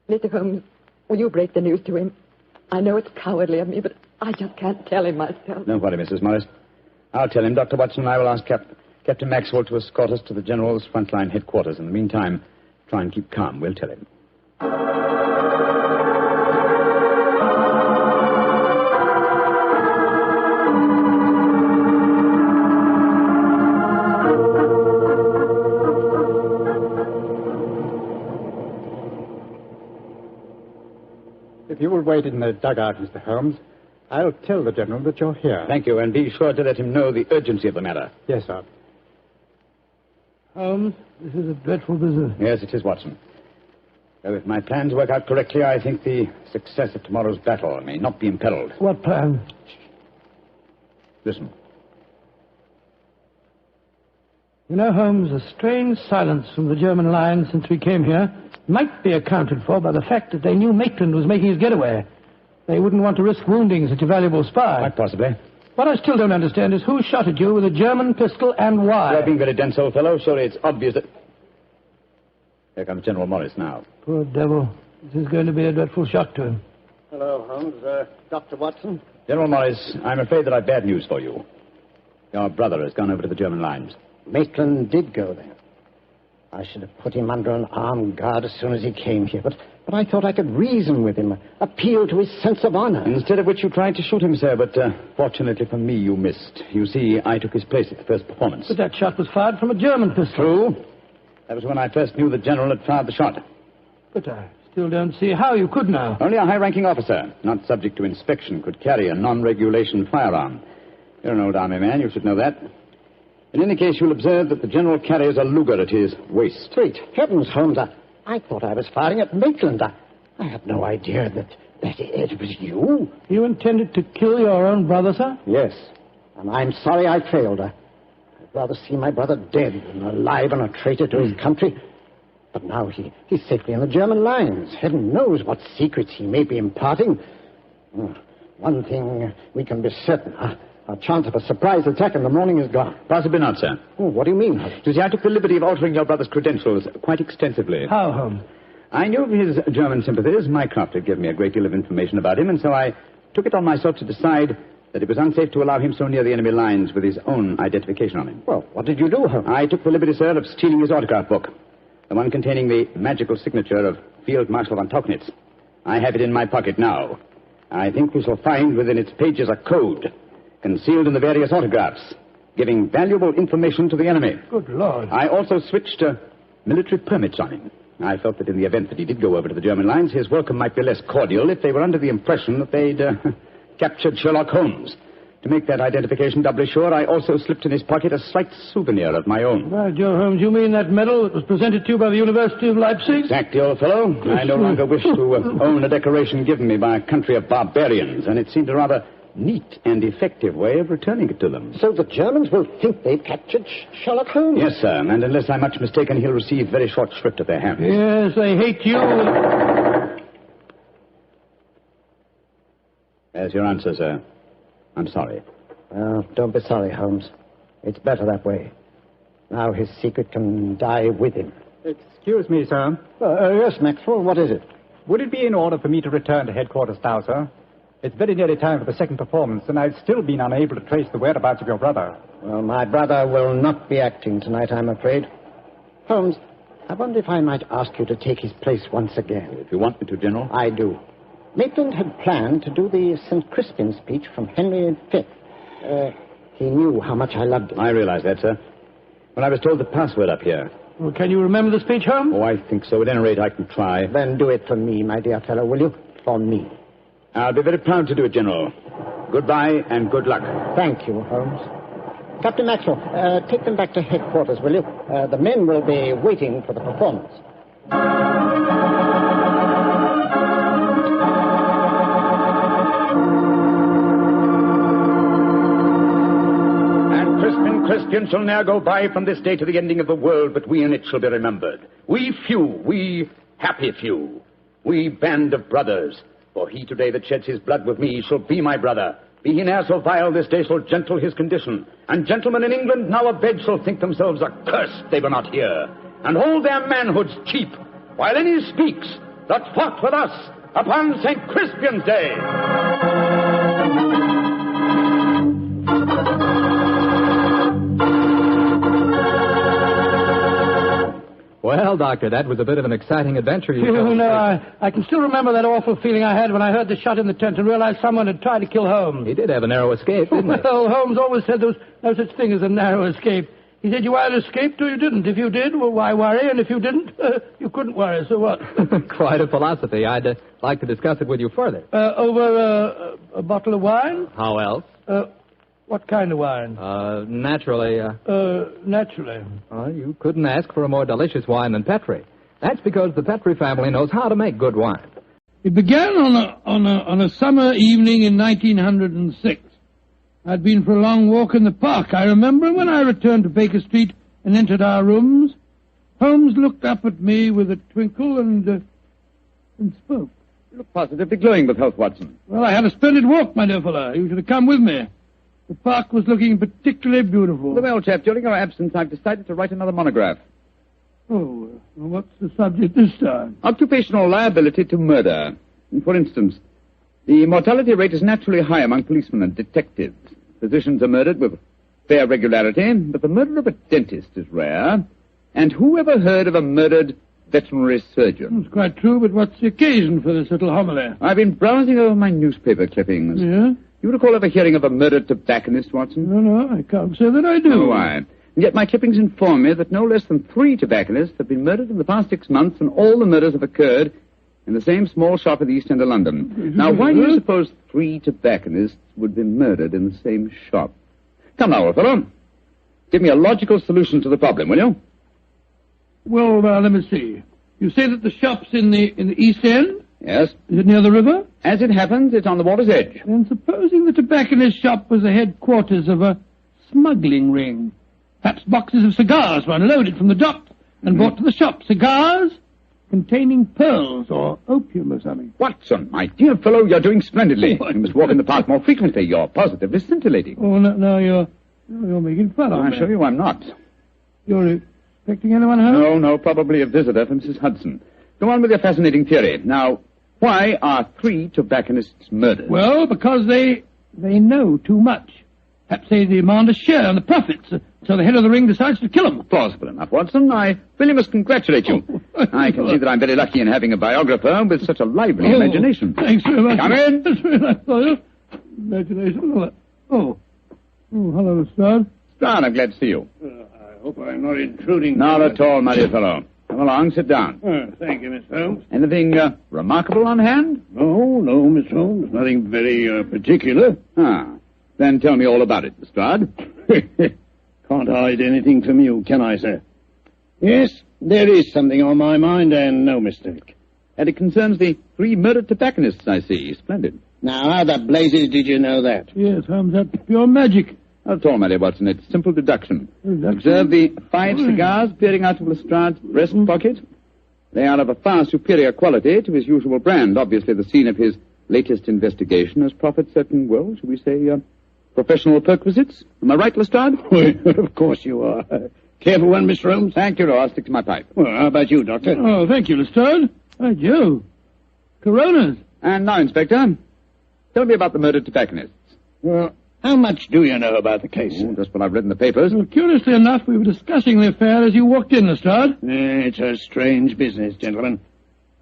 Mr. Holmes, will you break the news to him? I know it's cowardly of me, but I just can't tell him myself. Don't worry, Mrs. Morris. I'll tell him. Dr. Watson and I will ask Captain Maxwell to escort us to the General's frontline headquarters. In the meantime, try and keep calm. We'll tell him. If you will wait in the dugout, Mr. Holmes, I'll tell the General that you're here. Thank you, and be sure to let him know the urgency of the matter. Yes, sir. Holmes, this is a dreadful business. Yes, it is, Watson. Though if my plans work out correctly, I think the success of tomorrow's battle may not be imperiled. What plan? Listen. You know, Holmes, a strange silence from the German line since we came here might be accounted for by the fact that they knew Maitland was making his getaway. They wouldn't want to risk wounding such a valuable spy. Quite possibly. What I still don't understand is who shot at you with a German pistol and why. You're being very dense, old fellow. Surely it's obvious that... Here comes General Morris now. Poor devil. This is going to be a dreadful shock to him. Hello, Holmes. Dr. Watson? General Morris, I'm afraid that I've bad news for you. Your brother has gone over to the German lines. Maitland did go there. I should have put him under an armed guard as soon as he came here, but I thought I could reason with him, appeal to his sense of honor. Instead of which you tried to shoot him, sir, but fortunately for me, you missed. You see, I took his place at the first performance. But that shot was fired from a German pistol. True. That was when I first knew the general had fired the shot. But I still don't see how you could now. Only a high-ranking officer, not subject to inspection, could carry a non-regulation firearm. You're an old army man, you should know that. In any case, you'll observe that the general carries a Luger at his waist. Great heavens, Holmes, I thought I was firing at Maitland. I had no idea that it was you. You intended to kill your own brother, sir? Yes, and I'm sorry I failed. I'd rather see my brother dead than alive and a traitor to his country. But now he's safely in the German lines. Heaven knows what secrets he may be imparting. One thing we can be certain. Our chance of a surprise attack in the morning is gone. Possibly not, sir. Oh, what do you mean? You see, I took the liberty of altering your brother's credentials quite extensively. How, Holmes? I knew of his German sympathies. Mycroft had given me a great deal of information about him, and so I took it on myself to decide that it was unsafe to allow him so near the enemy lines with his own identification on him. Well, what did you do, Holmes? I took the liberty, sir, of stealing his autograph book, the one containing the magical signature of Field Marshal von Tobacconist. I have it in my pocket now. I think we shall find within its pages a code concealed in the various autographs, giving valuable information to the enemy. Good Lord. I also switched military permits on him. I felt that in the event that he did go over to the German lines, his welcome might be less cordial if they were under the impression that they'd captured Sherlock Holmes. To make that identification doubly sure, I also slipped in his pocket a slight souvenir of my own. By Joe, Holmes, you mean that medal that was presented to you by the University of Leipzig? Exactly, old fellow. I no longer wish to own a decoration given me by a country of barbarians, and it seemed a rather neat and effective way of returning it to them. So the Germans will think they've captured Sherlock Holmes? Yes, sir, and unless I'm much mistaken, he'll receive very short shrift at their hands. Yes, they hate you. There's your answer, sir. I'm sorry. Well, don't be sorry, Holmes. It's better that way. Now his secret can die with him. Excuse me, sir. Yes, Maxwell, what is it? Would it be in order for me to return to headquarters now, sir? It's very nearly time for the second performance, and I've still been unable to trace the whereabouts of your brother. Well, my brother will not be acting tonight, I'm afraid. Holmes, I wonder if I might ask you to take his place once again. If you want me to, General. I do. Maitland had planned to do the St. Crispin speech from Henry V. He knew how much I loved him. I realize that, sir. When I was told the password up here. Well, can you remember the speech, Holmes? Oh, I think so. At any rate, I can try. Then do it for me, my dear fellow, will you? For me. I'll be very proud to do it, General. Goodbye and good luck. Thank you, Holmes. Captain Maxwell, take them back to headquarters, will you? The men will be waiting for the performance. Christian shall ne'er go by from this day to the ending of the world, but we in it shall be remembered. We few, we happy few, we band of brothers. For he today that sheds his blood with me shall be my brother. Be he ne'er so vile, this day shall gentle his condition. And gentlemen in England now abed shall think themselves accursed they were not here, and hold their manhoods cheap, while any speaks that fought with us upon St. Crispin's Day. Well, Doctor, that was a bit of an exciting adventure you told. No, I can still remember that awful feeling I had when I heard the shot in the tent and realized someone had tried to kill Holmes. He did have a narrow escape, didn't he? Well, Holmes always said there was no such thing as a narrow escape. He said you either escaped or you didn't. If you did, well, why worry? And if you didn't, you couldn't worry, so what? Quite a philosophy. I'd like to discuss it with you further. Over a bottle of wine? How else? What kind of wine? Naturally. Naturally. You couldn't ask for a more delicious wine than Petri. That's because the Petri family knows how to make good wine. It began on a summer evening in 1906. I'd been for a long walk in the park, I remember, when I returned to Baker Street and entered our rooms. Holmes looked up at me with a twinkle and spoke. You look positively glowing with health, Watson. Well, I had a splendid walk, my dear fellow. You should have come with me. The park was looking particularly beautiful. Well, chap, during your absence, I've decided to write another monograph. Oh, well, what's the subject this time? Occupational liability to murder. For instance, the mortality rate is naturally high among policemen and detectives. Physicians are murdered with fair regularity, but the murder of a dentist is rare. And who ever heard of a murdered veterinary surgeon? It's quite true, but what's the occasion for this little homily? I've been browsing over my newspaper clippings. Yeah? You recall ever hearing of a murdered tobacconist, Watson? No, I can't say that I do. Oh, why? And yet my clippings inform me that no less than 3 tobacconists have been murdered in the past 6 months, and all the murders have occurred in the same small shop at the east end of London. Now, why do you suppose 3 tobacconists would be murdered in the same shop? Come now, old fellow. Give me a logical solution to the problem, will you? Well, let me see. You say that the shop's in the east end? Yes. Is it near the river? As it happens, it's on the water's edge. And supposing the tobacconist's shop was the headquarters of a smuggling ring. Perhaps boxes of cigars were unloaded from the dock and brought to the shop. Cigars containing pearls or opium or something. Watson, my dear fellow, you're doing splendidly. You must walk in the park more frequently. You're positively scintillating. Oh, no, you're making fun of me. I assure you I'm not. You're expecting anyone home? No, probably a visitor from Mrs. Hudson. Go on with your fascinating theory. Now, why are 3 tobacconists murdered? Well, because they know too much. Perhaps they demand a share in the profits, so the head of the ring decides to kill them. Plausible enough, Watson. I really must congratulate you. I can see that I'm very lucky in having a biographer with such a lively imagination. Thanks very much. Come in. That's very nice of you. Imagination. Oh, hello, Lestrade. Lestrade, I'm glad to see you. I hope I'm not intruding. Not at all, my dear fellow. Come along, sit down. Thank you, Miss Holmes. Anything remarkable on hand? No, Miss Holmes. Nothing very particular. Then tell me all about it, Lestrade. Can't hide anything from you, can I, sir? Yes, there is something on my mind, and no mistake. And it concerns the 3 murdered tobacconists, I see. Splendid. Now, how the blazes did you know that? Yes, Holmes, that's pure magic. Not at all, my dear Watson. It's simple deduction. Observe the 5 cigars peering out of Lestrade's breast pocket. They are of a far superior quality to his usual brand. Obviously, the scene of his latest investigation has proffered certain, well, shall we say, professional perquisites. Am I right, Lestrade? Of course you are. Careful one, Mr. Holmes. Thank you, I'll stick to my pipe. Well, how about you, Doctor? Oh, thank you, Lestrade. By Jove. Coronas. And now, Inspector, tell me about the murdered tobacconists. Well, how much do you know about the case, sir? Just what I've read in the papers. Well, curiously enough, we were discussing the affair as you walked in, Lestrade. It's a strange business, gentlemen.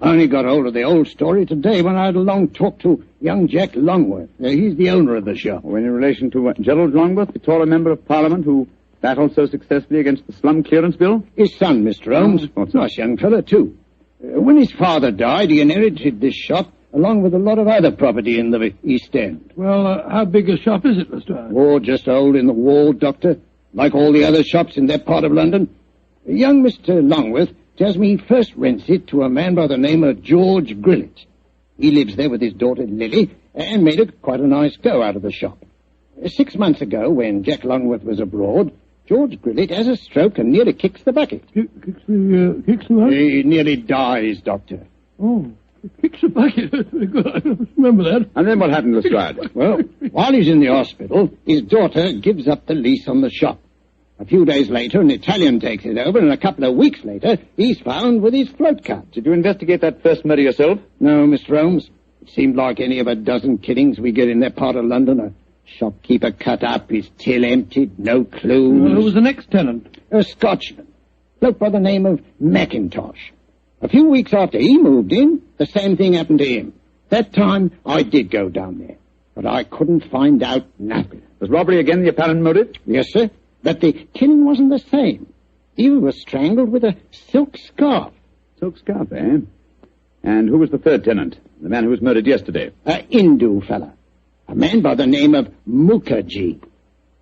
I only got hold of the old story today when I had a long talk to young Jack Longworth. He's the owner of the shop. Well, in relation to Gerald Longworth, the taller member of Parliament who battled so successfully against the slum clearance bill? His son, Mr. Holmes. Nice young fellow, too. When his father died, he inherited this shop along with a lot of other property in the East End. Well, how big a shop is it, Lestrade? Oh, just a hole in the wall, Doctor, like all the other shops in that part of London. Young Mr. Longworth tells me he first rents it to a man by the name of George Grillet. He lives there with his daughter Lily and made quite a nice go out of the shop. 6 months ago, when Jack Longworth was abroad, George Grillet has a stroke and nearly kicks the bucket. Kicks the what? He nearly dies, Doctor. Oh, kicks the bucket. That's very good. I don't remember that. And then what happened, Lestrade? Well, while he's in the hospital, his daughter gives up the lease on the shop. A few days later, an Italian takes it over, and a couple of weeks later, he's found with his float cart. Did you investigate that first murder yourself? No, Mr. Holmes. It seemed like any of a dozen killings we get in that part of London. A shopkeeper cut up, his till emptied, no clues. Well, who was the next tenant? A Scotchman. Bloke by the name of Mackintosh. A few weeks after he moved in, the same thing happened to him. That time, I did go down there, but I couldn't find out nothing. Was robbery again the apparent motive? Yes, sir. But the killing wasn't the same. He was strangled with a silk scarf. Silk scarf, eh? And who was the third tenant? The man who was murdered yesterday? A Hindu fella. A man by the name of Mukherjee.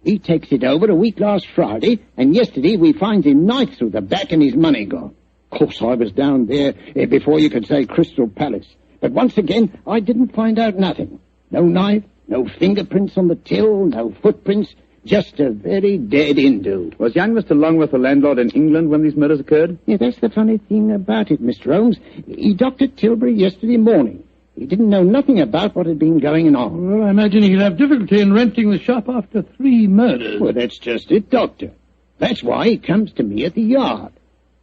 He takes it over a week last Friday, and yesterday we finds him knife through the back and his money gone. Of course, I was down there before you could say Crystal Palace. But once again, I didn't find out nothing. No knife, no fingerprints on the till, no footprints. Just a very dead Hindu. Was young Mr. Longworth a landlord in England when these murders occurred? Yeah, that's the funny thing about it, Mr. Holmes. He docked at Tilbury yesterday morning. He didn't know nothing about what had been going on. Well, I imagine he'll have difficulty in renting the shop after 3 murders. Well, that's just it, Doctor. That's why he comes to me at the yard.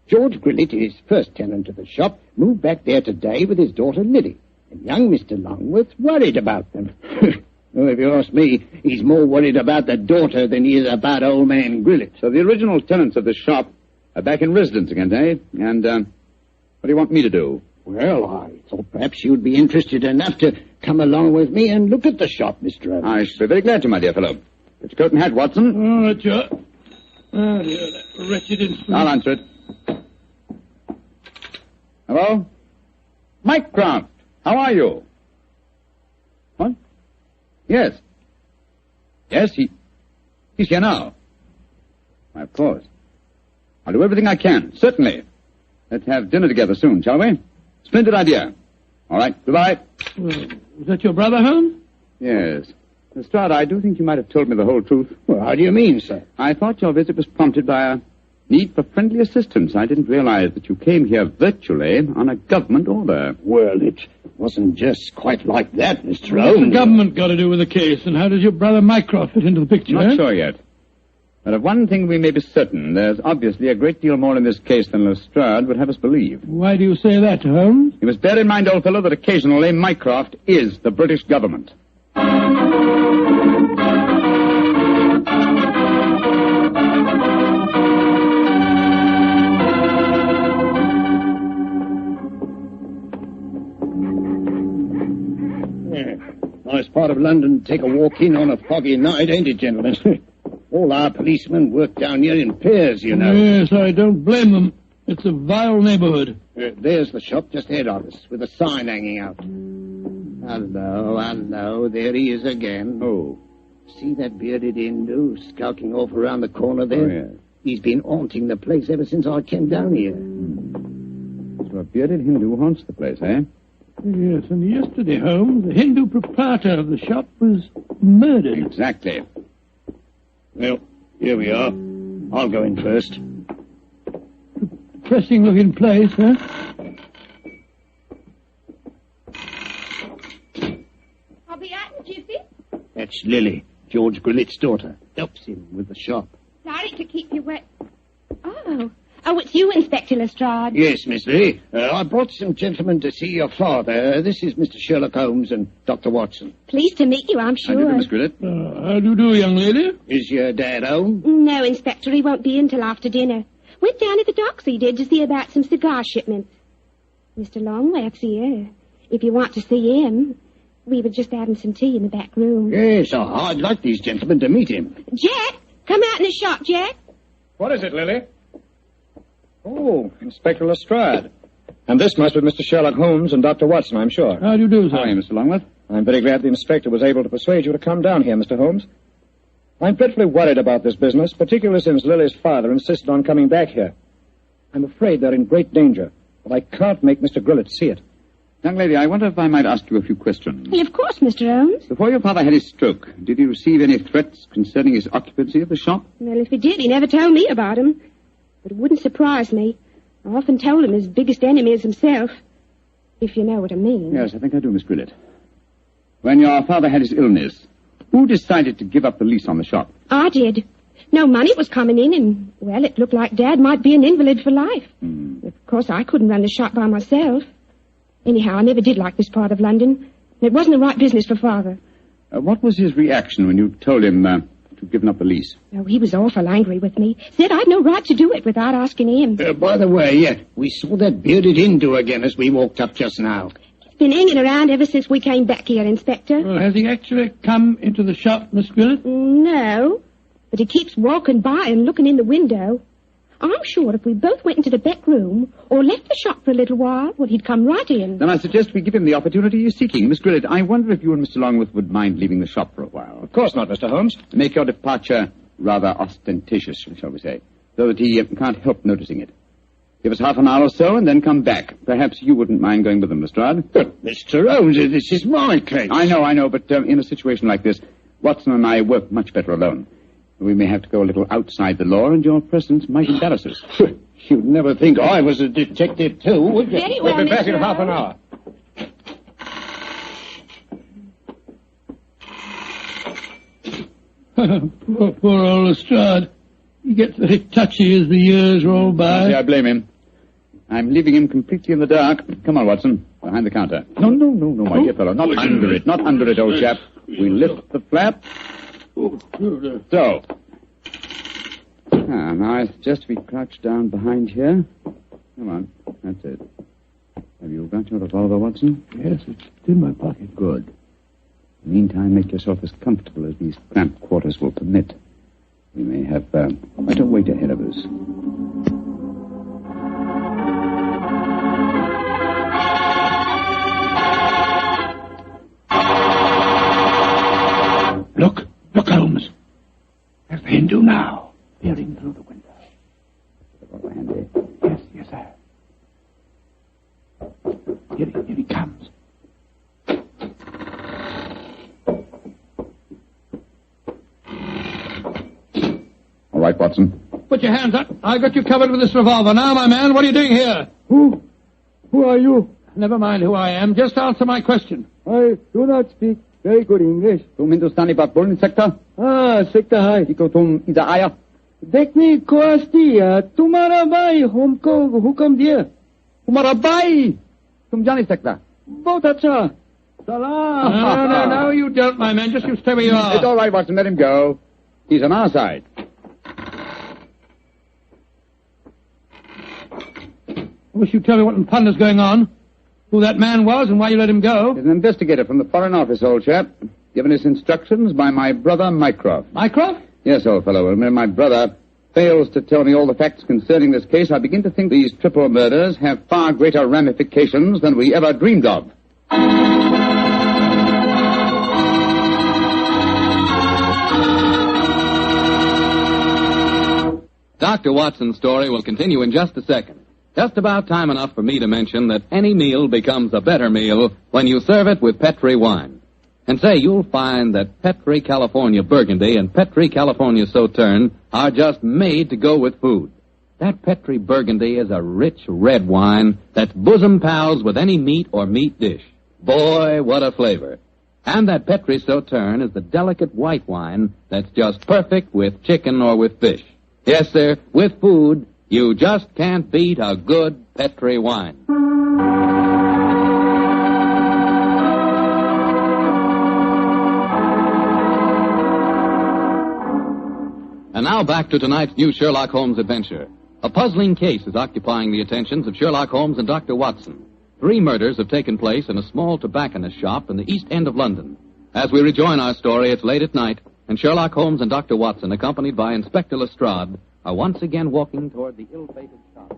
George Grillet, his first tenant of the shop, moved back there today with his daughter Lily. And young Mr. Longworth's worried about them. Well, if you ask me, he's more worried about the daughter than he is about old man Grillet. So the original tenants of the shop are back in residence again, eh? And, what do you want me to do? Well, I thought perhaps you'd be interested enough to come along with me and look at the shop, Mr. Holmes. I should be very glad to, my dear fellow. Get your coat and hat, Watson. Oh, that's your... Oh, dear, that wretched instrument. I'll answer it. Hello? Mycroft, how are you? What? Yes. Yes, he's here now. Why, of course. I'll do everything I can, certainly. Let's have dinner together soon, shall we? Splendid idea. All right, goodbye. Well, was that your brother, Holmes? Yes. Lestrade, I do think you might have told me the whole truth. Well, how do you mean, sir? I thought your visit was prompted by a need for friendly assistance. I didn't realize that you came here virtually on a government order. Well, it wasn't just quite like that, Mr. What's Holmes. the government got to do with the case, and how does your brother Mycroft fit into the picture? Not sure yet. But of one thing we may be certain. There's obviously a great deal more in this case than Lestrade would have us believe. Why do you say that, Holmes? You must bear in mind, old fellow, that occasionally Mycroft is the British government. Nice part of London to take a walk in on a foggy night, ain't it, gentlemen? All our policemen work down here in pairs, you know. Yes, I don't blame them. It's a vile neighborhood. There's the shop just ahead of us, with a sign hanging out. Hello, there he is again. Oh. See that bearded Hindu skulking off around the corner there? Oh, yes. He's been haunting the place ever since I came down here. So a bearded Hindu haunts the place, eh? Yes, and yesterday, Holmes, the Hindu proprietor of the shop was murdered. Exactly. Well, here we are. I'll go in first. Depressing-looking place, huh? I'll be out, Gypsy. That's Lily, George Grillet's daughter. Helps him with the shop. Sorry to keep you wet. Oh, Oh, it's you, Inspector Lestrade. Yes, Miss Lee. I brought some gentlemen to see your father. This is Mr. Sherlock Holmes and Dr. Watson. Pleased to meet you, I'm sure. Miss Grillet. How do you do, young lady? Is your dad home? No, Inspector, he won't be in till after dinner. Went down at the docks, he did, to see about some cigar shipments. Mr. Longworth's here. If you want to see him, we were just having some tea in the back room. Yes, I'd like these gentlemen to meet him. Jack, come out in the shop, Jack. What is it, Lily? Oh, Inspector Lestrade. And this must be Mr. Sherlock Holmes and Dr. Watson, I'm sure. How do you do, sir? How are you, Mr. Longworth? I'm very glad the inspector was able to persuade you to come down here, Mr. Holmes. I'm dreadfully worried about this business, particularly since Lily's father insisted on coming back here. I'm afraid they're in great danger, but I can't make Mr. Grillet see it. Young lady, I wonder if I might ask you a few questions. Well, of course, Mr. Holmes. Before your father had his stroke, did he receive any threats concerning his occupancy of the shop? Well, if he did, he never told me about him. But it wouldn't surprise me. I often told him his biggest enemy is himself. If you know what I mean. Yes, I think I do, Miss Grillet. When your father had his illness, who decided to give up the lease on the shop? I did. No money was coming in, and, well, it looked like Dad might be an invalid for life. Of course, I couldn't run the shop by myself. Anyhow, I never did like this part of London. It wasn't the right business for Father. What was his reaction when you told him to give up the lease? Oh, he was awful angry with me. Said I'd no right to do it without asking him. By the way, we saw that bearded Hindu again as we walked up just now. He's been hanging around ever since we came back here, Inspector. Well, has he actually come into the shop, Miss Grillet? No, but he keeps walking by and looking in the window. I'm sure if we both went into the back room or left the shop for a little while, well, he'd come right in. Then I suggest we give him the opportunity he's seeking. Miss Grillet, I wonder if you and Mr. Longworth would mind leaving the shop for a while. Of course not, Mr. Holmes. Make your departure rather ostentatious, shall we say, so that he can't help noticing it. Give us half an hour or so and then come back. Perhaps you wouldn't mind going with them, Lestrade. But, Mr. Holmes, this is my case. I know, but in a situation like this, Watson and I work much better alone. We may have to go a little outside the law, and your presence might embarrass us. You'd never think I was a detective, too, would you? Very well, We'll be back Mr. in half an hour. Poor old Lestrade. He gets very touchy as the years roll by. I blame him. I'm leaving him completely in the dark. Come on, Watson. Behind the counter. No, my dear fellow. Not under it, old chap. We lift the flap. So. Now it's just to be crouched down behind here. Come on. That's it. Have you got your revolver, Watson? Yes, it's in my pocket. Good. Meantime, make yourself as comfortable as these cramped quarters will permit. We may have quite a wait ahead of us. Look, Holmes. There's the Hindu now, peering through the window. Handy. Yes, sir. Here he comes. All right, Watson. Put your hands up. I've got you covered with this revolver. Now, my man, what are you doing here? Who are you? Never mind who I am. Just answer my question. I do not speak very good English. Tum Hindustani baat bolne sakta? सकता है Iko tum ida aya? देखने को आस्ती तुम्हारा भाई हमको हुक्म दिया Tumhara bhai. Tum ja nahi sakta. बहुत अच्छा सलाम No, you don't, my man. Just you stay where you are. It's all right, Watson. Let him go. He's on our side. I wish you'd tell me what in thunder's going on. Who that man was and why you let him go. He's an investigator from the Foreign Office, old chap. Given his instructions by my brother, Mycroft. Mycroft? Yes, old fellow. When my brother fails to tell me all the facts concerning this case, I begin to think these triple murders have far greater ramifications than we ever dreamed of. Dr. Watson's story will continue in just a second. Just about time enough for me to mention that any meal becomes a better meal when you serve it with Petri wine. And say, you'll find that Petri California Burgundy and Petri California Sauterne are just made to go with food. That Petri Burgundy is a rich red wine that's bosom pals with any meat or meat dish. Boy, what a flavor. And that Petri Sauterne is the delicate white wine that's just perfect with chicken or with fish. Yes, sir, with food, You just can't beat a good Petri wine. And now back to tonight's new Sherlock Holmes adventure. A puzzling case is occupying the attentions of Sherlock Holmes and Dr. Watson. 3 murders have taken place in a small tobacconist shop in the East End of London. As we rejoin our story, it's late at night, and Sherlock Holmes and Dr. Watson, accompanied by Inspector Lestrade, are once again walking toward the ill-fated shop.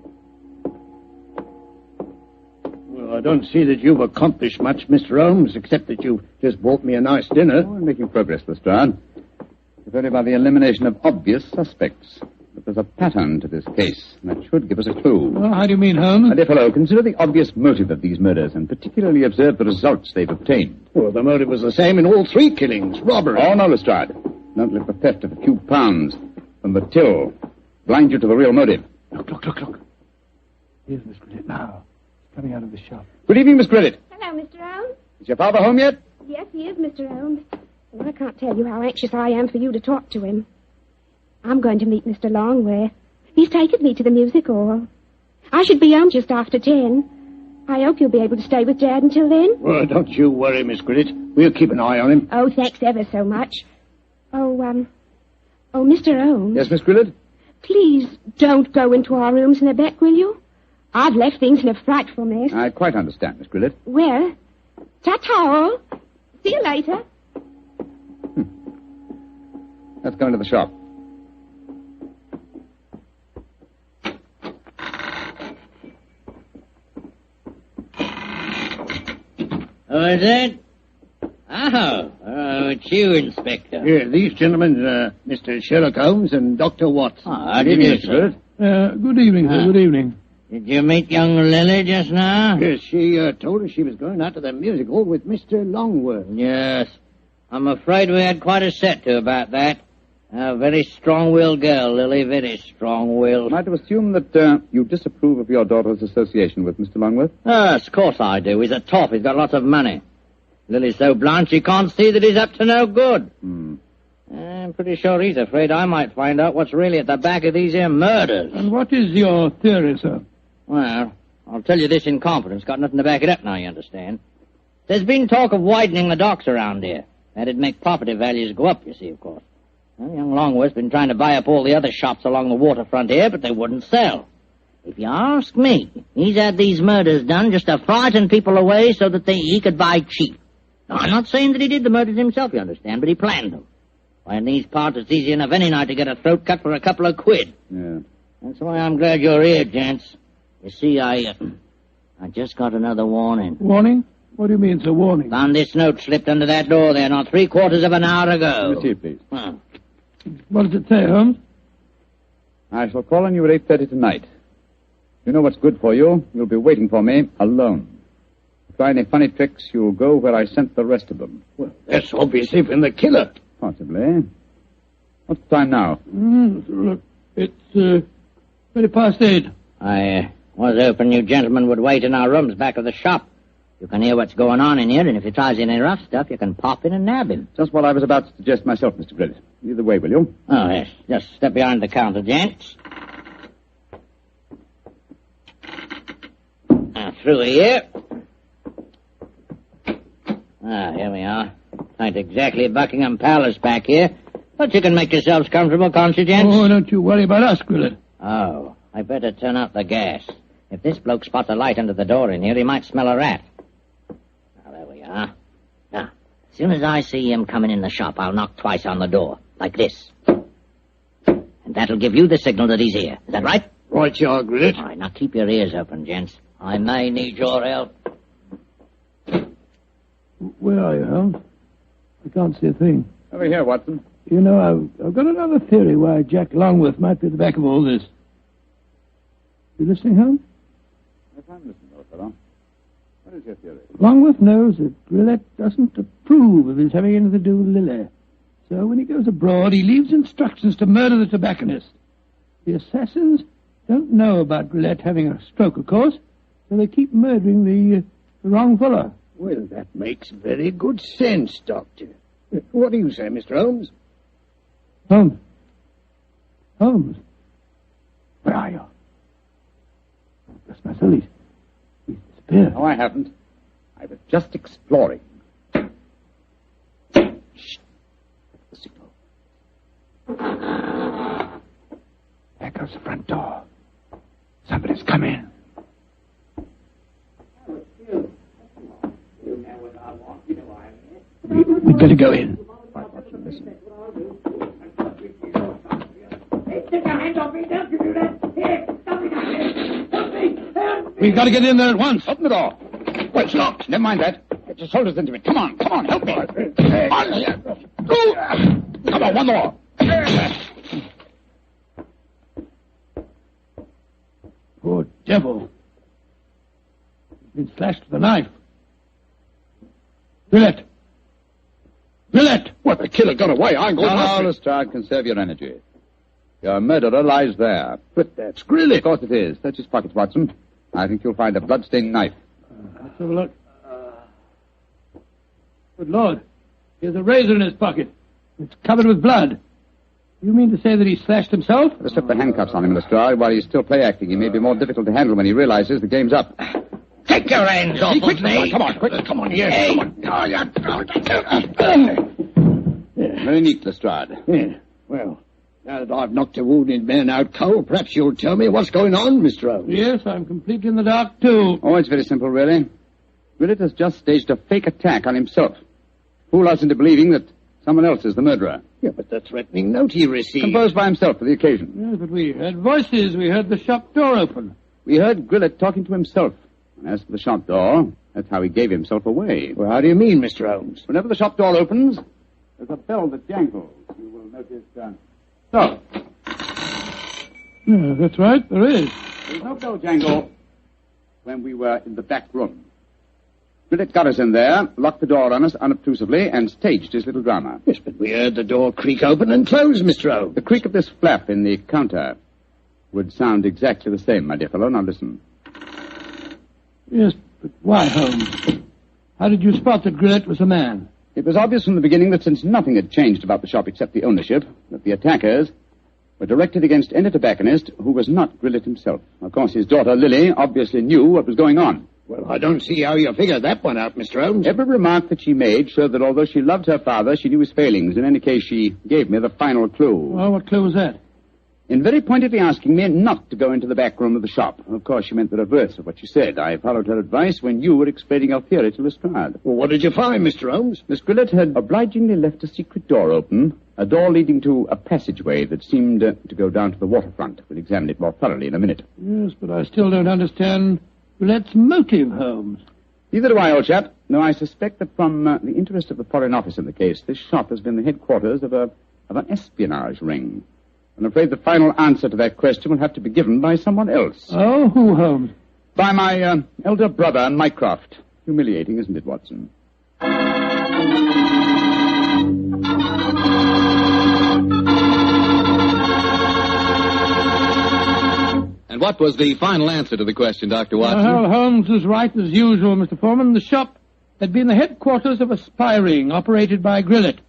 Well, I don't see that you've accomplished much, Mr. Holmes, except that you've just bought me a nice dinner. We're making progress, Lestrade. If only by the elimination of obvious suspects. But there's a pattern to this case, and that should give us a clue. Well, how do you mean, Holmes? My dear fellow, consider the obvious motive of these murders, and particularly observe the results they've obtained. Well, the motive was the same in all 3 killings, robbery. Oh, no, Lestrade. Don't let the theft of a few pounds from the till blind you to the real motive. Look. Here's Miss Grillet now, coming out of the shop. Good evening, Miss Grillet. Hello, Mr. Holmes. Is your father home yet? Yes, he is, Mr. Holmes. And I can't tell you how anxious I am for you to talk to him. I'm going to meet Mr. Longworth. He's taken me to the music hall. I should be home just after 10. I hope you'll be able to stay with Dad until then. Well, don't you worry, Miss Grillet. We'll keep an eye on him. Oh, thanks ever so much. Oh, Mr. Holmes. Yes, Miss Grillet? Please don't go into our rooms in the back, will you? I've left things in a frightful mess. I quite understand, Miss Grillet. Well, ta-ta all. See you later. Let's go into the shop. Oh, is it? Oh, it's you, Inspector. Here, these gentlemen, Mr. Sherlock Holmes and Dr. Watson. How do you do, sir? Good evening, sir. Good evening. Did you meet young Lily just now? Yes, she told us she was going out to the music hall with Mr. Longworth. Yes. I'm afraid we had quite a set to about that. A very strong-willed girl, Lily, very strong-willed. Am I to assume that you disapprove of your daughter's association with Mr. Longworth? Yes, of course I do. He's a top. He's got lots of money. Lily's so blind she can't see that he's up to no good. I'm pretty sure he's afraid I might find out what's really at the back of these here murders. And what is your theory, sir? Well, I'll tell you this in confidence. Got nothing to back it up now, you understand. There's been talk of widening the docks around here. That'd make property values go up, you see, of course. Well, young Longworth's been trying to buy up all the other shops along the waterfront here, but they wouldn't sell. If you ask me, he's had these murders done just to frighten people away so that he could buy cheap. Now, I'm not saying that he did the murders himself, you understand, but he planned them. Why, in these parts, it's easy enough any night to get a throat cut for a couple of quid. Yeah. That's why I'm glad you're here, gents. You see, I just got another warning. Warning? What do you mean, sir, warning? Found this note slipped under that door there not 3/4 of an hour ago. Let me see it, please. What does it say, Holmes? I shall call on you at 8:30 tonight. You know what's good for you. You'll be waiting for me alone. If you try any funny tricks, you'll go where I sent the rest of them. Well, that's obviously from the killer. Possibly. What's the time now? Look, it's 8:20. I was hoping you gentlemen would wait in our rooms back of the shop. You can hear what's going on in here, and if he tries any rough stuff, you can pop in and nab him. Just what I was about to suggest myself, Mr. Grillet. Either way, will you? Oh, yes. Just step behind the counter, gents. Now, through here. Here we are. Ain't exactly Buckingham Palace back here, but you can make yourselves comfortable, can't you, gents? Oh, don't you worry about us, Grillet. Oh, I better turn out the gas. If this bloke spots a light under the door in here, he might smell a rat. Now, there we are. Now, as soon as I see him coming in the shop, I'll knock twice on the door, like this. And that'll give you the signal that he's here. Is that right? Right, you are, Grillet. All right, now keep your ears open, gents. I may need your help. Where are you, Holmes? I can't see a thing. Over here, Watson. You know, I've got another theory why Jack Longworth might be at the back of all this. You listening, Holmes? Yes, I'm listening, old fellow. What is your theory? Longworth knows that Grillet doesn't approve of his having anything to do with Lily. So when he goes abroad, he leaves instructions to murder the tobacconist. The assassins don't know about Grillet having a stroke, of course, so they keep murdering the wrong fellow. Well, that makes very good sense, Doctor. What do you say, Mr. Holmes? Holmes? Holmes? Where are you? Basil. He's disappeared. No, I haven't. I was just exploring. Shh. The signal. There goes the front door. Somebody's come in. We'd better go in. Right, Watson, listen. We've got to get in there at once. Open the door. Well, it's locked. Never mind that. Get your shoulders into it. Come on, help me. Come on, one more. Poor devil. He's been slashed with a knife. Guileless! What, the killer got away? I'm going Now, Lestrade, conserve your energy. Your murderer lies there. But that's Guileless. Of course it is. Search his pockets, Watson. I think you'll find a blood-stained knife. Let's have a look. Good Lord. Here's a razor in his pocket. It's covered with blood. You mean to say that he slashed himself? Let's slip the handcuffs on him, Lestrade. While he's still play-acting, he may be more difficult to handle when he realizes the game's up. Take your hands off of me. Come on, quick. Come on, yes. Hey. Come on. Very neat, Lestrade. Yeah. Well, now that I've knocked a wounded man out cold, perhaps you'll tell me what's going on, Mr. Holmes. Yes, I'm completely in the dark, too. Oh, it's very simple, really. Willett has just staged a fake attack on himself. Fool us into believing that someone else is the murderer. Yeah, but the threatening note he received... Composed by himself for the occasion. Yes, but we heard voices. We heard the shop door open. We heard Guileless talking to himself. And as for the shop door, that's how he gave himself away. Well, how do you mean, Mr. Holmes? Whenever the shop door opens, there's a bell that jangles. You will notice... So. Yeah, that's right, there is. There was no bell jangle when we were in the back room. Guileless got us in there, locked the door on us unobtrusively, and staged his little drama. Yes, but we heard the door creak open and close, Mr. Holmes. The creak of this flap in the counter would sound exactly the same, my dear fellow. Now listen. Yes, but why, Holmes? How did you spot that Guileless was a man? It was obvious from the beginning that since nothing had changed about the shop except the ownership, that the attackers were directed against any tobacconist who was not Guileless himself. Of course, his daughter, Lily, obviously knew what was going on. Well, I don't see how you figure that one out, Mr. Holmes. Every remark that she made showed that although she loved her father, she knew his failings. In any case, she gave me the final clue. Well, what clue was that? In very pointedly asking me not to go into the back room of the shop. Of course, she meant the reverse of what she said. I followed her advice when you were explaining your theory to Lestrade. Well, what did you find, Mr. Holmes? Miss Guileless had obligingly left a secret door open, a door leading to a passageway that seemed to go down to the waterfront. We'll examine it more thoroughly in a minute. Yes, but I still don't understand Guileless' motive, Holmes. Neither do I, old chap. No, I suspect that from the interest of the Foreign Office in the case, this shop has been the headquarters of an espionage ring. I'm afraid the final answer to that question will have to be given by someone else. Oh, who, Holmes? By my elder brother, Mycroft. Humiliating, isn't it, Watson? And what was the final answer to the question, Dr. Watson? Well, Holmes was right as usual, Mr. Foreman. The shop had been the headquarters of a spy ring operated by Guileless.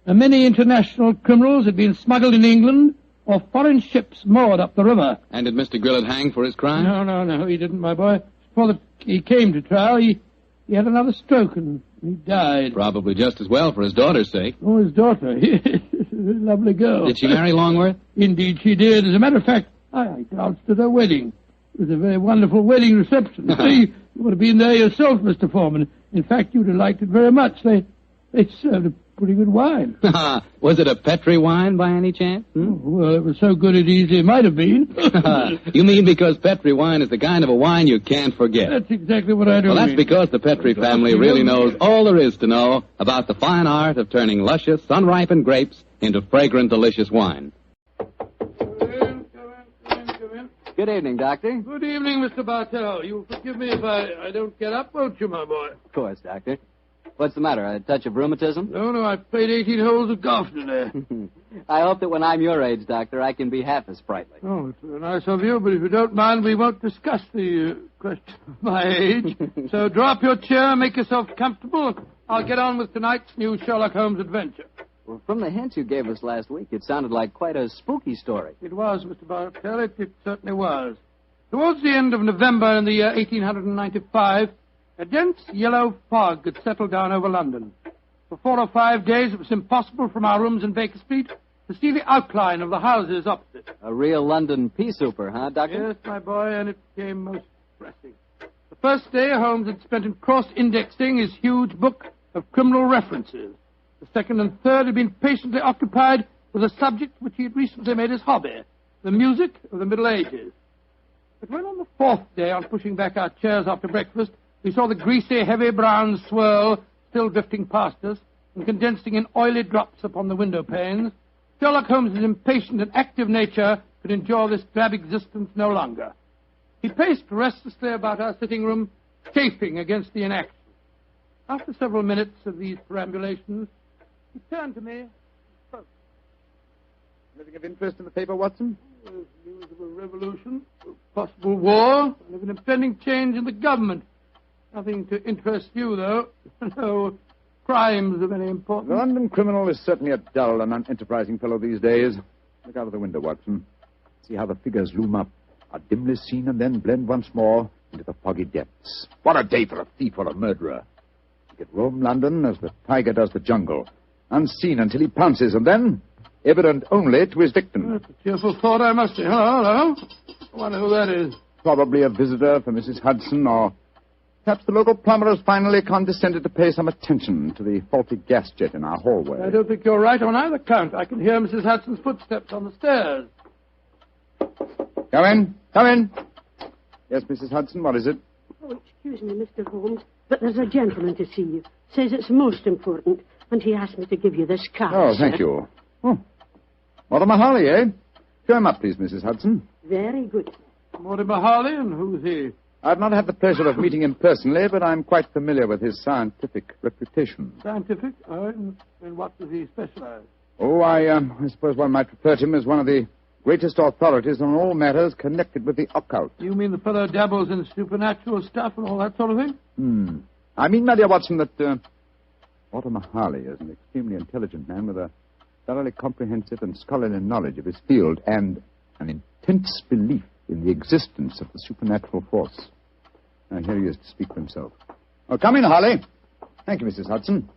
Many international criminals had been smuggled in England or foreign ships moored up the river. And did Mr. Guileless hang for his crime? No, he didn't, my boy. Before he came to trial, he had another stroke and he died. Probably just as well for his daughter's sake. Oh, his daughter. Lovely girl. Did she marry Longworth? Indeed she did. As a matter of fact, I danced at her wedding. It was a very wonderful wedding reception. See, you would have been there yourself, Mr. Foreman. In fact, you'd have liked it very much. They served a pretty good wine. Was it a Petri wine by any chance? Oh, well, it was so good it easily might have been. You mean because Petri wine is the kind of a wine you can't forget? That's exactly what I do. Well, that's because the Petri family really knows all there is to know about the fine art of turning luscious, unripened grapes into fragrant, delicious wine. Good evening, Doctor. Good evening, Mr. Bartell. You'll forgive me if I don't get up, won't you, my boy? Of course, Doctor. What's the matter, a touch of rheumatism? No, I played 18 holes of golf today. I hope that when I'm your age, Doctor, I can be half as sprightly. Oh, it's very nice of you, but if you don't mind, we won't discuss the question of my age. So draw up your chair, make yourself comfortable. I'll get on with tonight's new Sherlock Holmes adventure. Well, from the hints you gave us last week, it sounded like quite a spooky story. It was, Mr. Bartell. It certainly was. Towards the end of November in the year 1895, a dense yellow fog had settled down over London. For 4 or 5 days, it was impossible from our rooms in Baker Street to see the outline of the houses opposite. A real London pea-souper, huh, Doctor? Yes, my boy, and it became most depressing. The first day, Holmes had spent in cross-indexing his huge book of criminal references. The second and third had been patiently occupied with a subject which he had recently made his hobby, the music of the Middle Ages. But when on the fourth day, on pushing back our chairs after breakfast, we saw the greasy, heavy brown swirl still drifting past us and condensing in oily drops upon the window panes, Sherlock Holmes' impatient and active nature could endure this drab existence no longer. He paced restlessly about our sitting room, chafing against the inaction. After several minutes of these perambulations, he turned to me and spoke. Anything of interest in the paper, Watson? There's news of a revolution, a possible war, and of an impending change in the government. Nothing to interest you, though. No crimes of any importance. The London criminal is certainly a dull and unenterprising fellow these days. Look out of the window, Watson. See how the figures loom up, are dimly seen and then blend once more into the foggy depths. What a day for a thief or a murderer. He could roam London as the tiger does the jungle, unseen until he pounces, and then evident only to his victim. That's a cheerful thought, I must say. Hello. I wonder who that is. Probably a visitor for Mrs. Hudson, or perhaps the local plumber has finally condescended to pay some attention to the faulty gas jet in our hallway. I don't think you're right on either count. I can hear Mrs. Hudson's footsteps on the stairs. Come in. Come in. Yes, Mrs. Hudson, what is it? Oh, excuse me, Mr. Holmes, but there's a gentleman to see you. Says it's most important, and he asked me to give you this card. Oh, thank you. Oh, Mortimer Harley, eh? Show him up, please, Mrs. Hudson. Very good. Mortimer Harley, and who's he? I've not had the pleasure of meeting him personally, but I'm quite familiar with his scientific reputation. Scientific? In what does he specialize? Oh, I suppose one might refer to him as one of the greatest authorities on all matters connected with the occult. You mean the fellow dabbles in supernatural stuff and all that sort of thing? I mean, my dear Watson, that Mortimer Harley is an extremely intelligent man with a thoroughly comprehensive and scholarly knowledge of his field and an intense belief in the existence of the supernatural force. Now, here he is to speak for himself. Oh, come in, Harley. Thank you, Mrs. Hudson.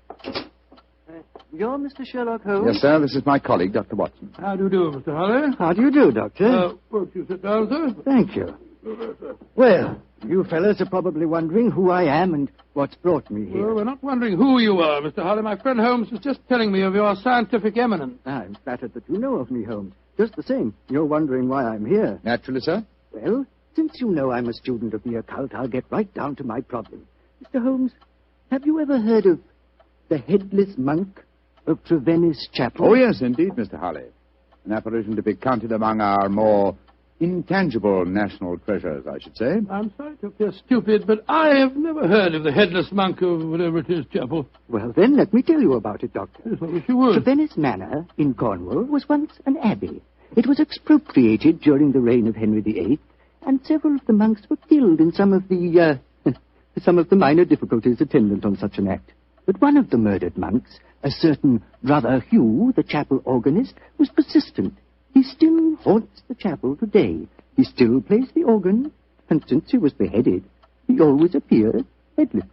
You're Mr. Sherlock Holmes? Yes, sir. This is my colleague, Dr. Watson. How do you do, Mr. Harley? How do you do, Doctor? Won't you sit down, sir? Thank you. Well, you fellows are probably wondering who I am and what's brought me here. Well, we're not wondering who you are, Mr. Harley. My friend Holmes was just telling me of your scientific eminence. I'm flattered that you know of me, Holmes. Just the same, you're wondering why I'm here. Naturally, sir. Well, since you know I'm a student of the occult, I'll get right down to my problem. Mr. Holmes, have you ever heard of the Headless Monk of Trevennis Chapel? Oh, yes, indeed, Mr. Harley. An apparition to be counted among our more intangible national treasures, I should say. I'm sorry to appear stupid, but I have never heard of the Headless Monk of whatever it is, Chapel. Well, then, let me tell you about it, Doctor. Yes, I wish you would. Trevennis Manor in Cornwall was once an abbey. It was expropriated during the reign of Henry VIII, and several of the monks were killed in some of the minor difficulties attendant on such an act. But one of the murdered monks, a certain Brother Hugh, the chapel organist, was persistent. He still haunts the chapel today. He still plays the organ, and since he was beheaded, he always appears headless.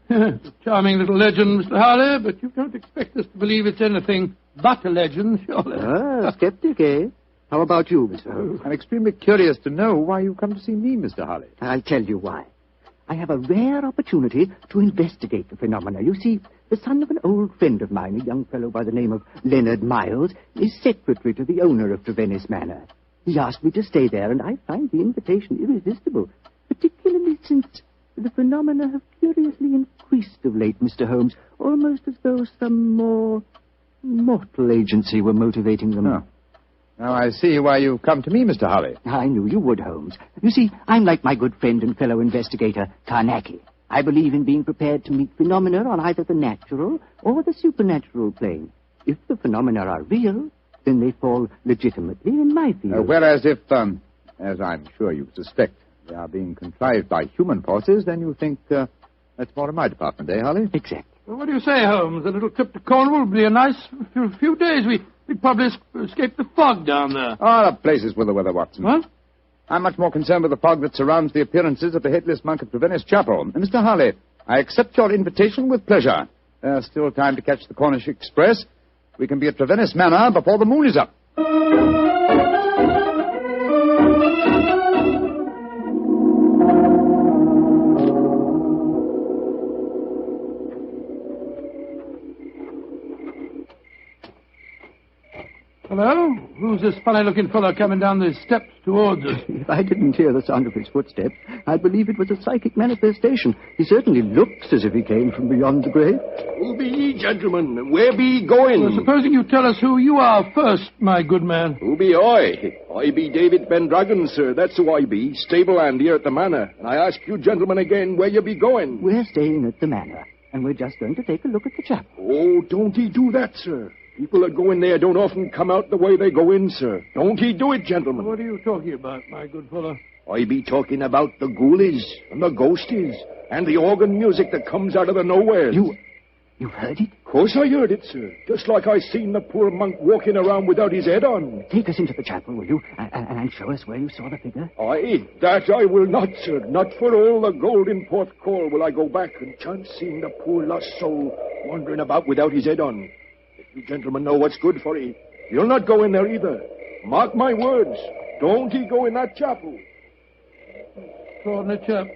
Charming little legend, Mr. Harley, but you don't expect us to believe it's anything but a legend, surely. Ah, skeptic, eh? How about you, Mr. Holmes? I'm extremely curious to know why you come to see me, Mr. Harley. I'll tell you why. I have a rare opportunity to investigate the phenomena. You see, the son of an old friend of mine, a young fellow by the name of Leonard Miles, is secretary to the owner of Trevennis Manor. He asked me to stay there, and I find the invitation irresistible, particularly since the phenomena have curiously increased of late, Mr. Holmes, almost as though some more mortal agency were motivating them. Oh. Now I see why you've come to me, Mr. Harley. I knew you would, Holmes. You see, I'm like my good friend and fellow investigator, Carnacki. I believe in being prepared to meet phenomena on either the natural or the supernatural plane. If the phenomena are real, then they fall legitimately in my field. Whereas if, as I'm sure you suspect, they are being contrived by human forces, then you think that's more in my department, eh, Harley? Exactly. Well, what do you say, Holmes? A little trip to Cornwall would be a nice few days. We'd probably escape the fog down there. Oh, the place is with the weather, Watson. What? I'm much more concerned with the fog that surrounds the appearances of the Headless Monk at Trevennis Chapel. Mr. Harley, I accept your invitation with pleasure. There's still time to catch the Cornish Express. We can be at Trevennis Manor before the moon is up. Hello? Who's this funny-looking fellow coming down the steps towards us? If I didn't hear the sound of his footsteps, I'd believe it was a psychic manifestation. He certainly looks as if he came from beyond the grave. Who be ye, gentlemen? Where be ye going? Well, supposing you tell us who you are first, my good man. Who be I? I be David Pendragon, sir. That's who I be. Stable hand here at the Manor. And I ask you gentlemen again where you be going. We're staying at the Manor, and we're just going to take a look at the chapel. Oh, don't ye do that, sir. People that go in there don't often come out the way they go in, sir. Don't ye do it, gentlemen. What are you talking about, my good fellow? I be talking about the ghoulies and the ghosties and the organ music that comes out of the nowheres. You heard it? Of course I heard it, sir. Just like I seen the poor monk walking around without his head on. Take us into the chapel, will you? And show us where you saw the figure. Aye, that I will not, sir. Not for all the gold in Port Call will I go back and chance seeing the poor lost soul wandering about without his head on. You gentlemen know what's good for ye. You'll not go in there either. Mark my words. Don't ye go in that chapel. Extraordinary chap.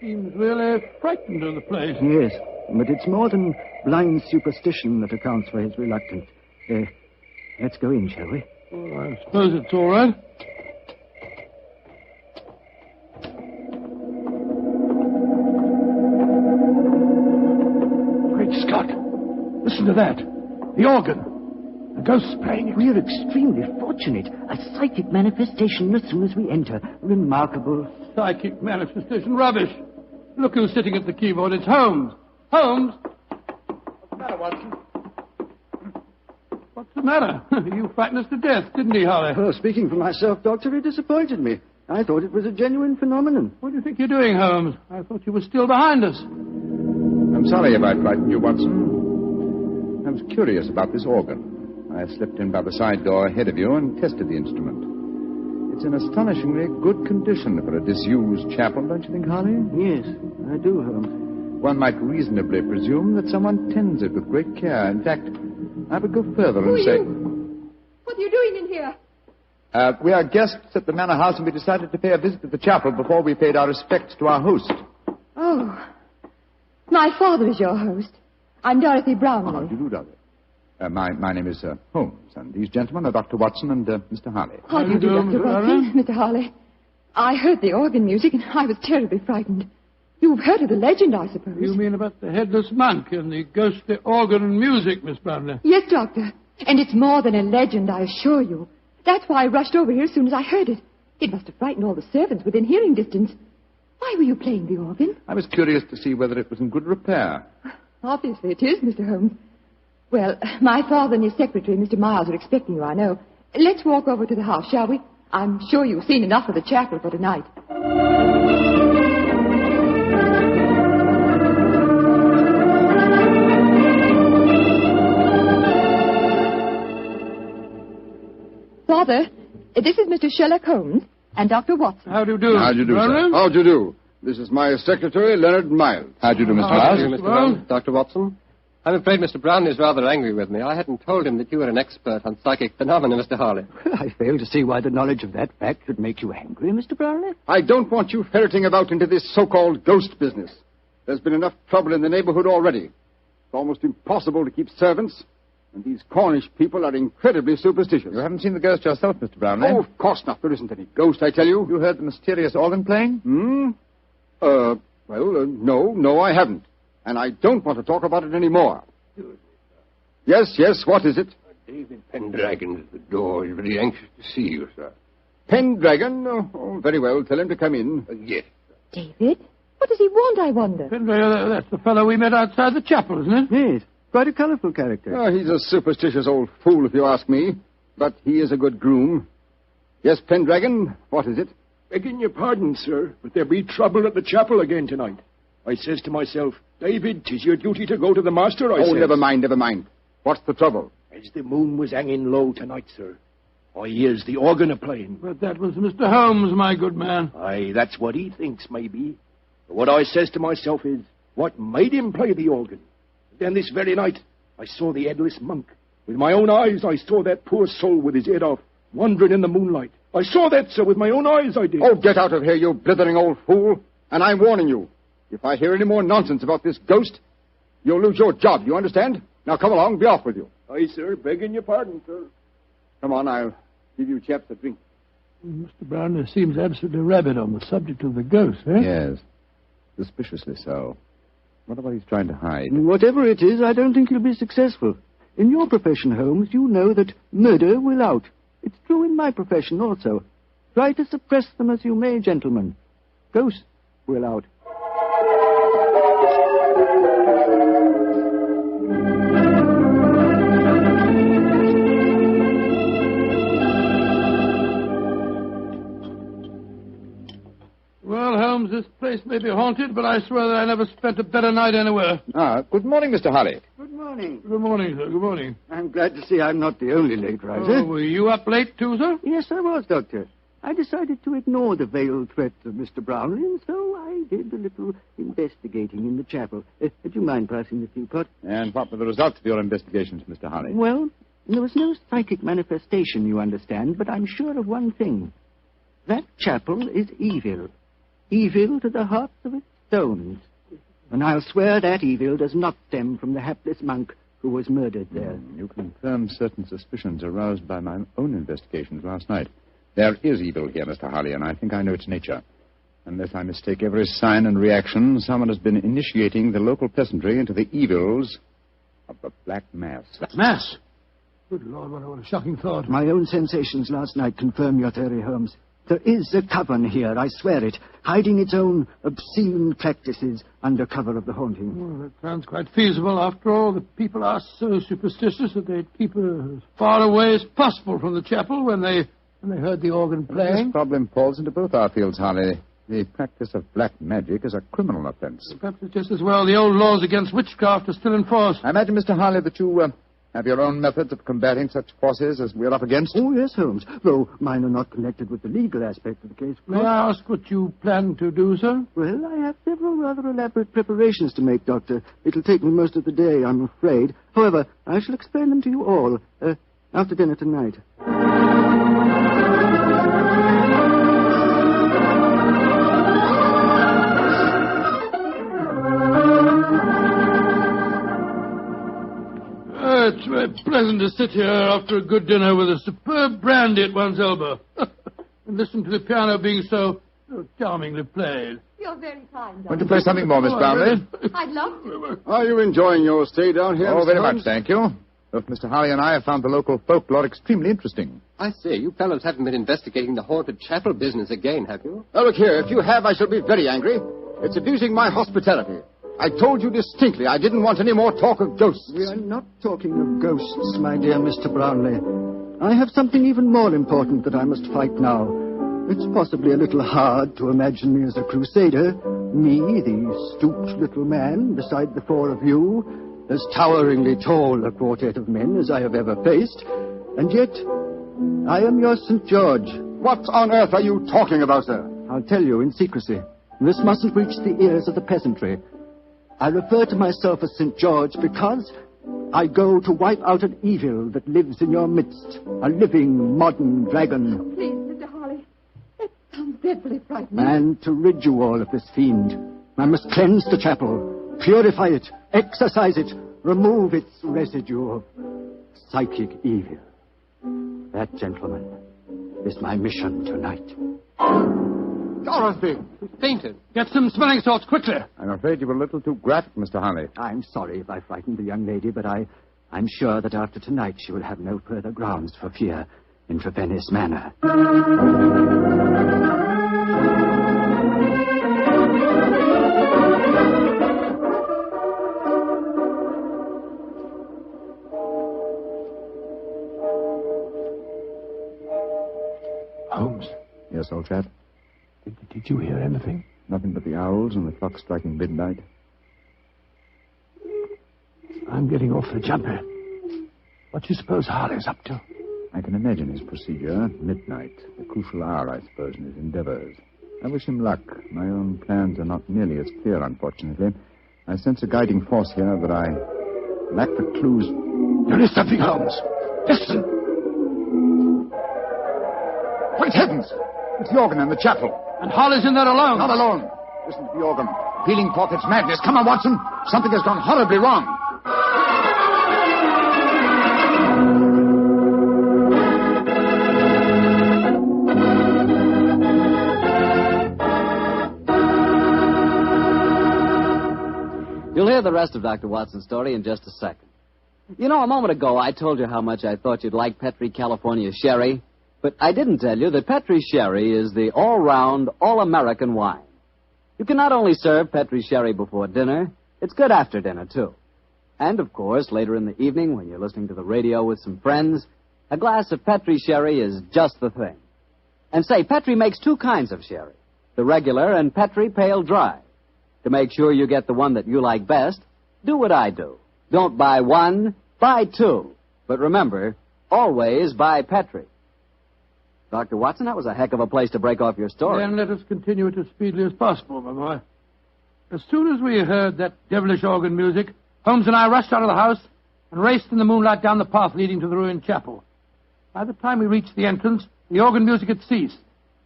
Seems really frightened of the place. Yes, but it's more than blind superstition that accounts for his reluctance. Let's go in, shall we? Well, I suppose it's all right. Great Scott. Listen to that. The organ. The ghost's playing it. We're extremely fortunate. A psychic manifestation as soon as we enter. Remarkable. Psychic manifestation. Rubbish. Look who's sitting at the keyboard. It's Holmes. Holmes! What's the matter, Watson? What's the matter? You frightened us to death, didn't he, Holly? Well, speaking for myself, Doctor, it disappointed me. I thought it was a genuine phenomenon. What do you think you're doing, Holmes? I thought you were still behind us. I'm sorry if I frightened you, Watson. I was curious about this organ. I slipped in by the side door ahead of you and tested the instrument. It's in astonishingly good condition for a disused chapel, don't you think, Harley? Yes, I do, Holmes. One might reasonably presume that someone tends it with great care. In fact, I would go further and say... What are you doing in here? We are guests at the Manor House, and we decided to pay a visit to the chapel before we paid our respects to our host. Oh, my father is your host. I'm Dorothy Brownlee. How do you do, Dorothy? My name is Holmes, and these gentlemen are Dr. Watson and Mr. Harley. How do you do, Dr. Watson? Mr. Harley. I heard the organ music, and I was terribly frightened. You've heard of the legend, I suppose. You mean about the headless monk and the ghostly organ and music, Miss Brownlee? Yes, Doctor. And it's more than a legend, I assure you. That's why I rushed over here as soon as I heard it. It must have frightened all the servants within hearing distance. Why were you playing the organ? I was curious to see whether it was in good repair. Obviously it is, Mr. Holmes. Well, my father and his secretary, Mr. Miles, are expecting you, I know. Let's walk over to the house, shall we? I'm sure you've seen enough of the chapel for tonight. Father, this is Mr. Sherlock Holmes and Dr. Watson. How do you do? How do you do, sir? How do you do? This is my secretary, Leonard Miles. How do you do, Mr. Miles? How do you, Mr. Brown? Dr. Watson? I'm afraid Mr. Brown is rather angry with me. I hadn't told him that you were an expert on psychic phenomena, Mr. Harley. I fail to see why the knowledge of that fact should make you angry, Mr. Brownlee. I don't want you ferreting about into this so-called ghost business. There's been enough trouble in the neighborhood already. It's almost impossible to keep servants, and these Cornish people are incredibly superstitious. You haven't seen the ghost yourself, Mr. Brownlee? Oh, of course not. There isn't any ghost, I tell you. You heard the mysterious organ playing? No, I haven't. And I don't want to talk about it anymore. Yes, what is it? David Pendragon at the door. He's very anxious to see you, sir. Pendragon? Oh, very well. Tell him to come in. Yes. David? What does he want, I wonder? Pendragon, that's the fellow we met outside the chapel, isn't it? Yes. Quite a colourful character. Oh, he's a superstitious old fool, if you ask me. But he is a good groom. Yes, Pendragon, what is it? Begging your pardon, sir, but there be trouble at the chapel again tonight. I says to myself, David, 'tis your duty to go to the master, I says. Oh, never mind. What's the trouble? As the moon was hanging low tonight, sir, I hears the organ a-playing. But that was Mr. Holmes, my good man. Aye, that's what he thinks, maybe. But what I says to myself is, what made him play the organ? Then this very night, I saw the Headless monk. With my own eyes, I saw that poor soul with his head off, wandering in the moonlight. I saw that, sir, with my own eyes, I did. Oh, get out of here, you blithering old fool. And I'm warning you. If I hear any more nonsense about this ghost, you'll lose your job, you understand? Now come along, be off with you. Aye, sir, begging your pardon, sir. Come on, I'll give you chaps a drink. Mr. Brown seems absolutely rabid on the subject of the ghost, eh? Yes. Suspiciously so. What about he's trying to hide? Whatever it is, I don't think he'll be successful. In your profession, Holmes, you know that murder will out. It's true in my profession also. Try to suppress them as you may, gentlemen. Ghosts will out. Well, Holmes, this place may be haunted, but I swear that I never spent a better night anywhere. Good morning, Mr. Holly. Good morning. Good morning, sir. Good morning. I'm glad to see I'm not the only late riser. Oh, were you up late too, sir? Yes, I was, Doctor. I decided to ignore the veiled threat of Mr. Brownlee, and so I did a little investigating in the chapel. Do you mind passing the teapot? And what were the results of your investigations, Mr. Holly? Well, there was no psychic manifestation, you understand, but I'm sure of one thing. That chapel is evil. Evil to the hearts of its stones. And I'll swear that evil does not stem from the hapless monk who was murdered there. You confirm certain suspicions aroused by my own investigations last night. There is evil here, Mr. Holly, and I think I know its nature. Unless I mistake every sign and reaction, someone has been initiating the local peasantry into the evils of the Black Mass. Mass? Good Lord, what a shocking thought. My own sensations last night confirm your theory, Holmes. There is a coven here, I swear it, hiding its own obscene practices under cover of the haunting. Well, that sounds quite feasible. After all, the people are so superstitious that they'd keep as far away as possible from the chapel when they heard the organ playing. This problem falls into both our fields, Holly. The practice of black magic is a criminal offense. Perhaps it's just as well the old laws against witchcraft are still in force. I imagine, Mr. Harley, that you have your own methods of combating such forces as we're up against. Oh, yes, Holmes, though mine are not connected with the legal aspect of the case. May I ask what you plan to do, sir? Well, I have several rather elaborate preparations to make, Doctor. It'll take me most of the day, I'm afraid. However, I shall explain them to you all after dinner tonight. It's very pleasant to sit here after a good dinner with a superb brandy at one's elbow. And listen to the piano being so charmingly played. You're very kind, Want to play something more, Miss Brownlee? I'd love to. Are you enjoying your stay down here? Oh, Mr. very Holmes? much, thank you. Both Mr. Holly and I have found the local folklore extremely interesting. I say, you fellows haven't been investigating the haunted chapel business again, have you? Now, look here. If you have, I shall be very angry. It's abusing my hospitality. I told you distinctly I didn't want any more talk of ghosts. We are not talking of ghosts, my dear Mr. Brownlee. I have something even more important that I must fight now. It's possibly a little hard to imagine me as a crusader. Me, the stooped little man, beside the four of you, as toweringly tall a quartet of men as I have ever faced. And yet, I am your St. George. What on earth are you talking about, sir? I'll tell you in secrecy. This mustn't reach the ears of the peasantry. I refer to myself as St. George because I go to wipe out an evil that lives in your midst. A living, modern dragon. Please, Mr. Holly. That sounds dreadfully frightening. And to rid you all of this fiend, I must cleanse the chapel, purify it, exorcise it, remove its residue of psychic evil. That, gentlemen, is my mission tonight. Dorothy! Fainted. Get some smelling salts, quickly. I'm afraid you were a little too graphic, Mr. Holly. I'm sorry if I frightened the young lady, but I'm sure that after tonight she will have no further grounds for fear in Trevennis Manor. Holmes. Yes, old chap? Did you hear anything? Nothing but the owls and the clock striking midnight. I'm getting off the jumper. What do you suppose Harley's up to? I can imagine his procedure. Midnight, the crucial hour, I suppose, in his endeavors. I wish him luck. My own plans are not nearly as clear, unfortunately. I sense a guiding force here, but I lack the clues. There is something, Holmes. Listen. Great heavens! It's the organ in the chapel. And Holly's in there alone. Not alone. Listen to the organ. Pealing forth its madness. Come on, Watson. Something has gone horribly wrong. You'll hear the rest of Dr. Watson's story in just a second. You know, a moment ago I told you how much I thought you'd like Petri California Sherry, but I didn't tell you that Petri Sherry is the all-round, all-American wine. You can not only serve Petri Sherry before dinner, it's good after dinner, too. And, of course, later in the evening when you're listening to the radio with some friends, a glass of Petri Sherry is just the thing. And say, Petri makes two kinds of sherry, the regular and Petri Pale Dry. To make sure you get the one that you like best, do what I do. Don't buy one, buy two. But remember, always buy Petri. Dr. Watson, that was a heck of a place to break off your story. Then let us continue it as speedily as possible, my boy. As soon as we heard that devilish organ music, Holmes and I rushed out of the house and raced in the moonlight down the path leading to the ruined chapel. By the time we reached the entrance, the organ music had ceased,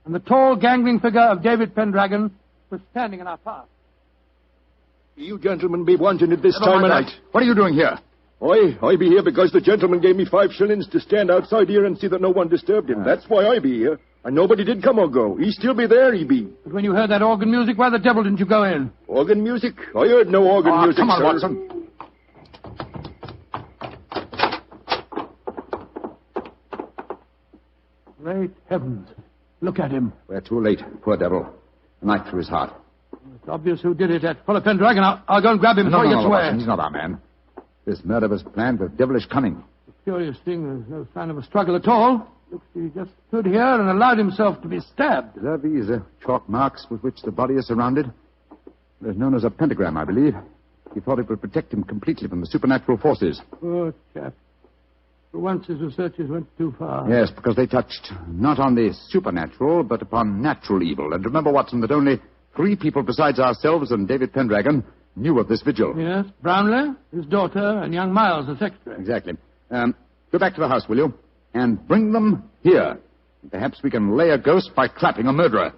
and the tall, gangling figure of David Pendragon was standing in our path. You gentlemen be wanting it this time of night. What are you doing here? I be here because the gentleman gave me 5 shillings to stand outside here and see that no one disturbed him. That's why I be here. And nobody did come or go. He still be there, he be. But when you heard that organ music, why the devil didn't you go in? Organ music? I heard no organ music, come on, sir. Watson. Great heavens. Look at him. We're too late. Poor devil. A knife through his heart. It's obvious who did it. That fellow Pendragon. I'll go and grab him before he gets away. Watson, he's not our man. This murder was planned with devilish cunning. The curious thing, there's no sign of a struggle at all. Looks he just stood here and allowed himself to be stabbed. There are these chalk marks with which the body is surrounded. They're known as a pentagram, I believe. He thought it would protect him completely from the supernatural forces. Poor chap. For once his researches went too far. Yes, because they touched not on the supernatural, but upon natural evil. And remember, Watson, that only 3 people besides ourselves and David Pendragon knew of this vigil. Yes, Brownlee, his daughter, and young Miles, the secretary. Exactly. Go back to the house, will you? And bring them here. Perhaps we can lay a ghost by trapping a murderer.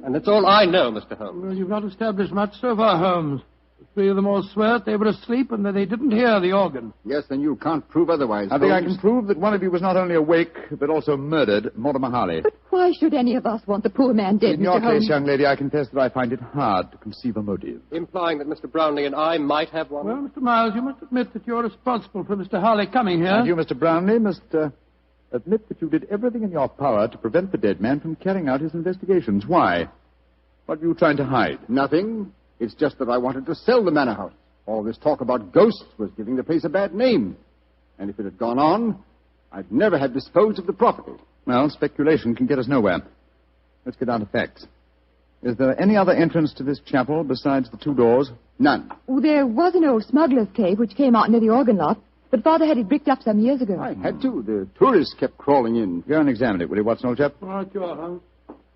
And that's all I know, Mr. Holmes. Well, you've not established much so far, Holmes. The 3 of them all swear they were asleep and that they didn't hear the organ. Yes, then you can't prove otherwise. I think I can prove that one of you was not only awake, but also murdered, Mortimer Harley. But why should any of us want the poor man dead, In your Mr. Holmes? case, young lady, I confess that I find it hard to conceive a motive. Implying that Mr. Brownlee and I might have one? Well, Mr. Miles, you must admit that you're responsible for Mr. Harley coming here. And you, Mr. Brownlee, must admit that you did everything in your power to prevent the dead man from carrying out his investigations. Why? What were you trying to hide? Nothing. It's just that I wanted to sell the manor house. All this talk about ghosts was giving the place a bad name. And if it had gone on, I'd never have disposed of the property. Well, speculation can get us nowhere. Let's get down to facts. Is there any other entrance to this chapel besides the 2 doors? None. Oh, there was an old smuggler's cave which came out near the organ lot, but Father had it bricked up some years ago. I had to. The tourists kept crawling in. Go and examine it, will you, Watson, old chap? All right, you are, Holmes.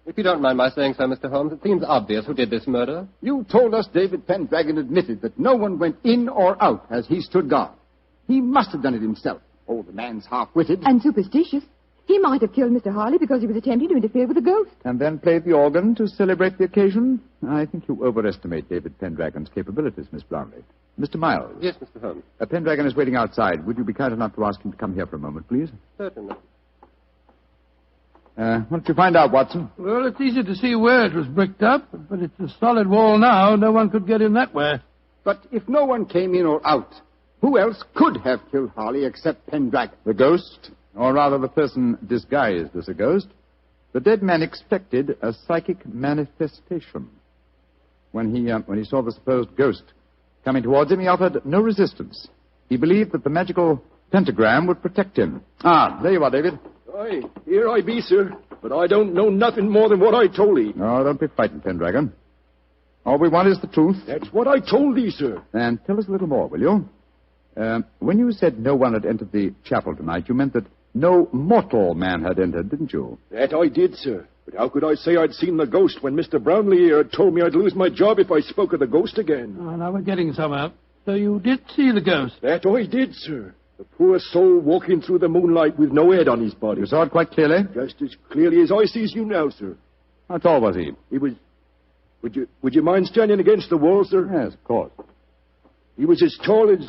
If you don't mind my saying so, Mr. Holmes, it seems obvious who did this murder. You told us David Pendragon admitted that no one went in or out as he stood guard. He must have done it himself. Oh, the man's half-witted. And superstitious. He might have killed Mr. Harley because he was attempting to interfere with a ghost. And then played the organ to celebrate the occasion? I think you overestimate David Pendragon's capabilities, Miss Blarney. Mr. Miles. Yes, Mr. Holmes. Pendragon is waiting outside. Would you be kind enough to ask him to come here for a moment, please? Certainly. What did you find out, Watson? Well, it's easy to see where it was bricked up, but it's a solid wall now. No one could get in that way. But if no one came in or out, who else could have killed Harley except Pendragon? The ghost, or rather the person disguised as a ghost. The dead man expected a psychic manifestation. When he saw the supposed ghost coming towards him, he offered no resistance. He believed that the magical pentagram would protect him. Ah, there you are, David. Aye, here I be, sir. But I don't know nothing more than what I told thee. No, don't be frightened, Pendragon. All we want is the truth. That's what I told thee, sir. And tell us a little more, will you? When you said no one had entered the chapel tonight, you meant that no mortal man had entered, didn't you? That I did, sir. But how could I say I'd seen the ghost when Mr. Brownlee here told me I'd lose my job if I spoke of the ghost again? Oh, now we're getting somewhere. So you did see the ghost? That I did, sir. The poor soul walking through the moonlight with no head on his body. You saw it quite clearly? Just as clearly as I sees you now, sir. How tall was he? He was... Would you mind standing against the wall, sir? Yes, of course. He was as tall as...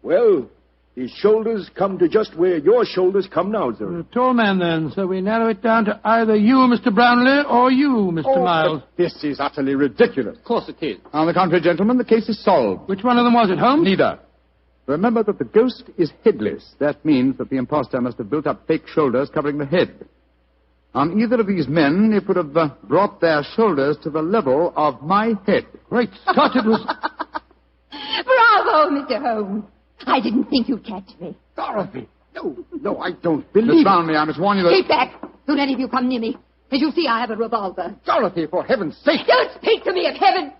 Well, his shoulders come to just where your shoulders come now, sir. A tall man, then. So we narrow it down to either you, Mr. Brownlee, or you, Mr. Miles. This is utterly ridiculous. Of course it is. On the contrary, gentlemen, the case is solved. Which one of them was it, Holmes? Neither. Remember that the ghost is headless. That means that the impostor must have built up fake shoulders covering the head. On either of these men, it would have brought their shoulders to the level of my head. Great Scott, it was... Bravo, Mr. Holmes. I didn't think you'd catch me. Dorothy! No, I don't believe it. Miss Brownlee, I must warn you that... Keep back. Don't any of you come near me. As you see, I have a revolver. Dorothy, for heaven's sake! Don't speak to me of heaven!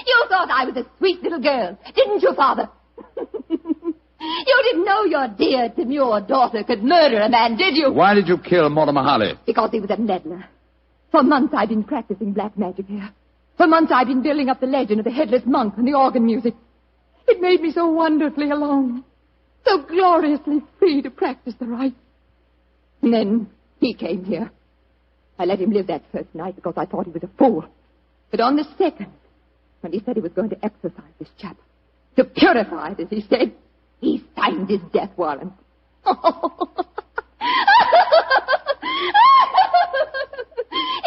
You thought I was a sweet little girl, didn't you, Father? You didn't know your dear, demure daughter could murder a man, did you? Why did you kill Mortimer Harley? Because he was a meddler. For months I've been practicing black magic here. For months I've been building up the legend of the headless monk and the organ music. It made me so wonderfully alone. So gloriously free to practice the rites. And then he came here. I let him live that first night because I thought he was a fool. But on the second, when he said he was going to exorcise this chap, to purify it, as he said, he signed his death warrant.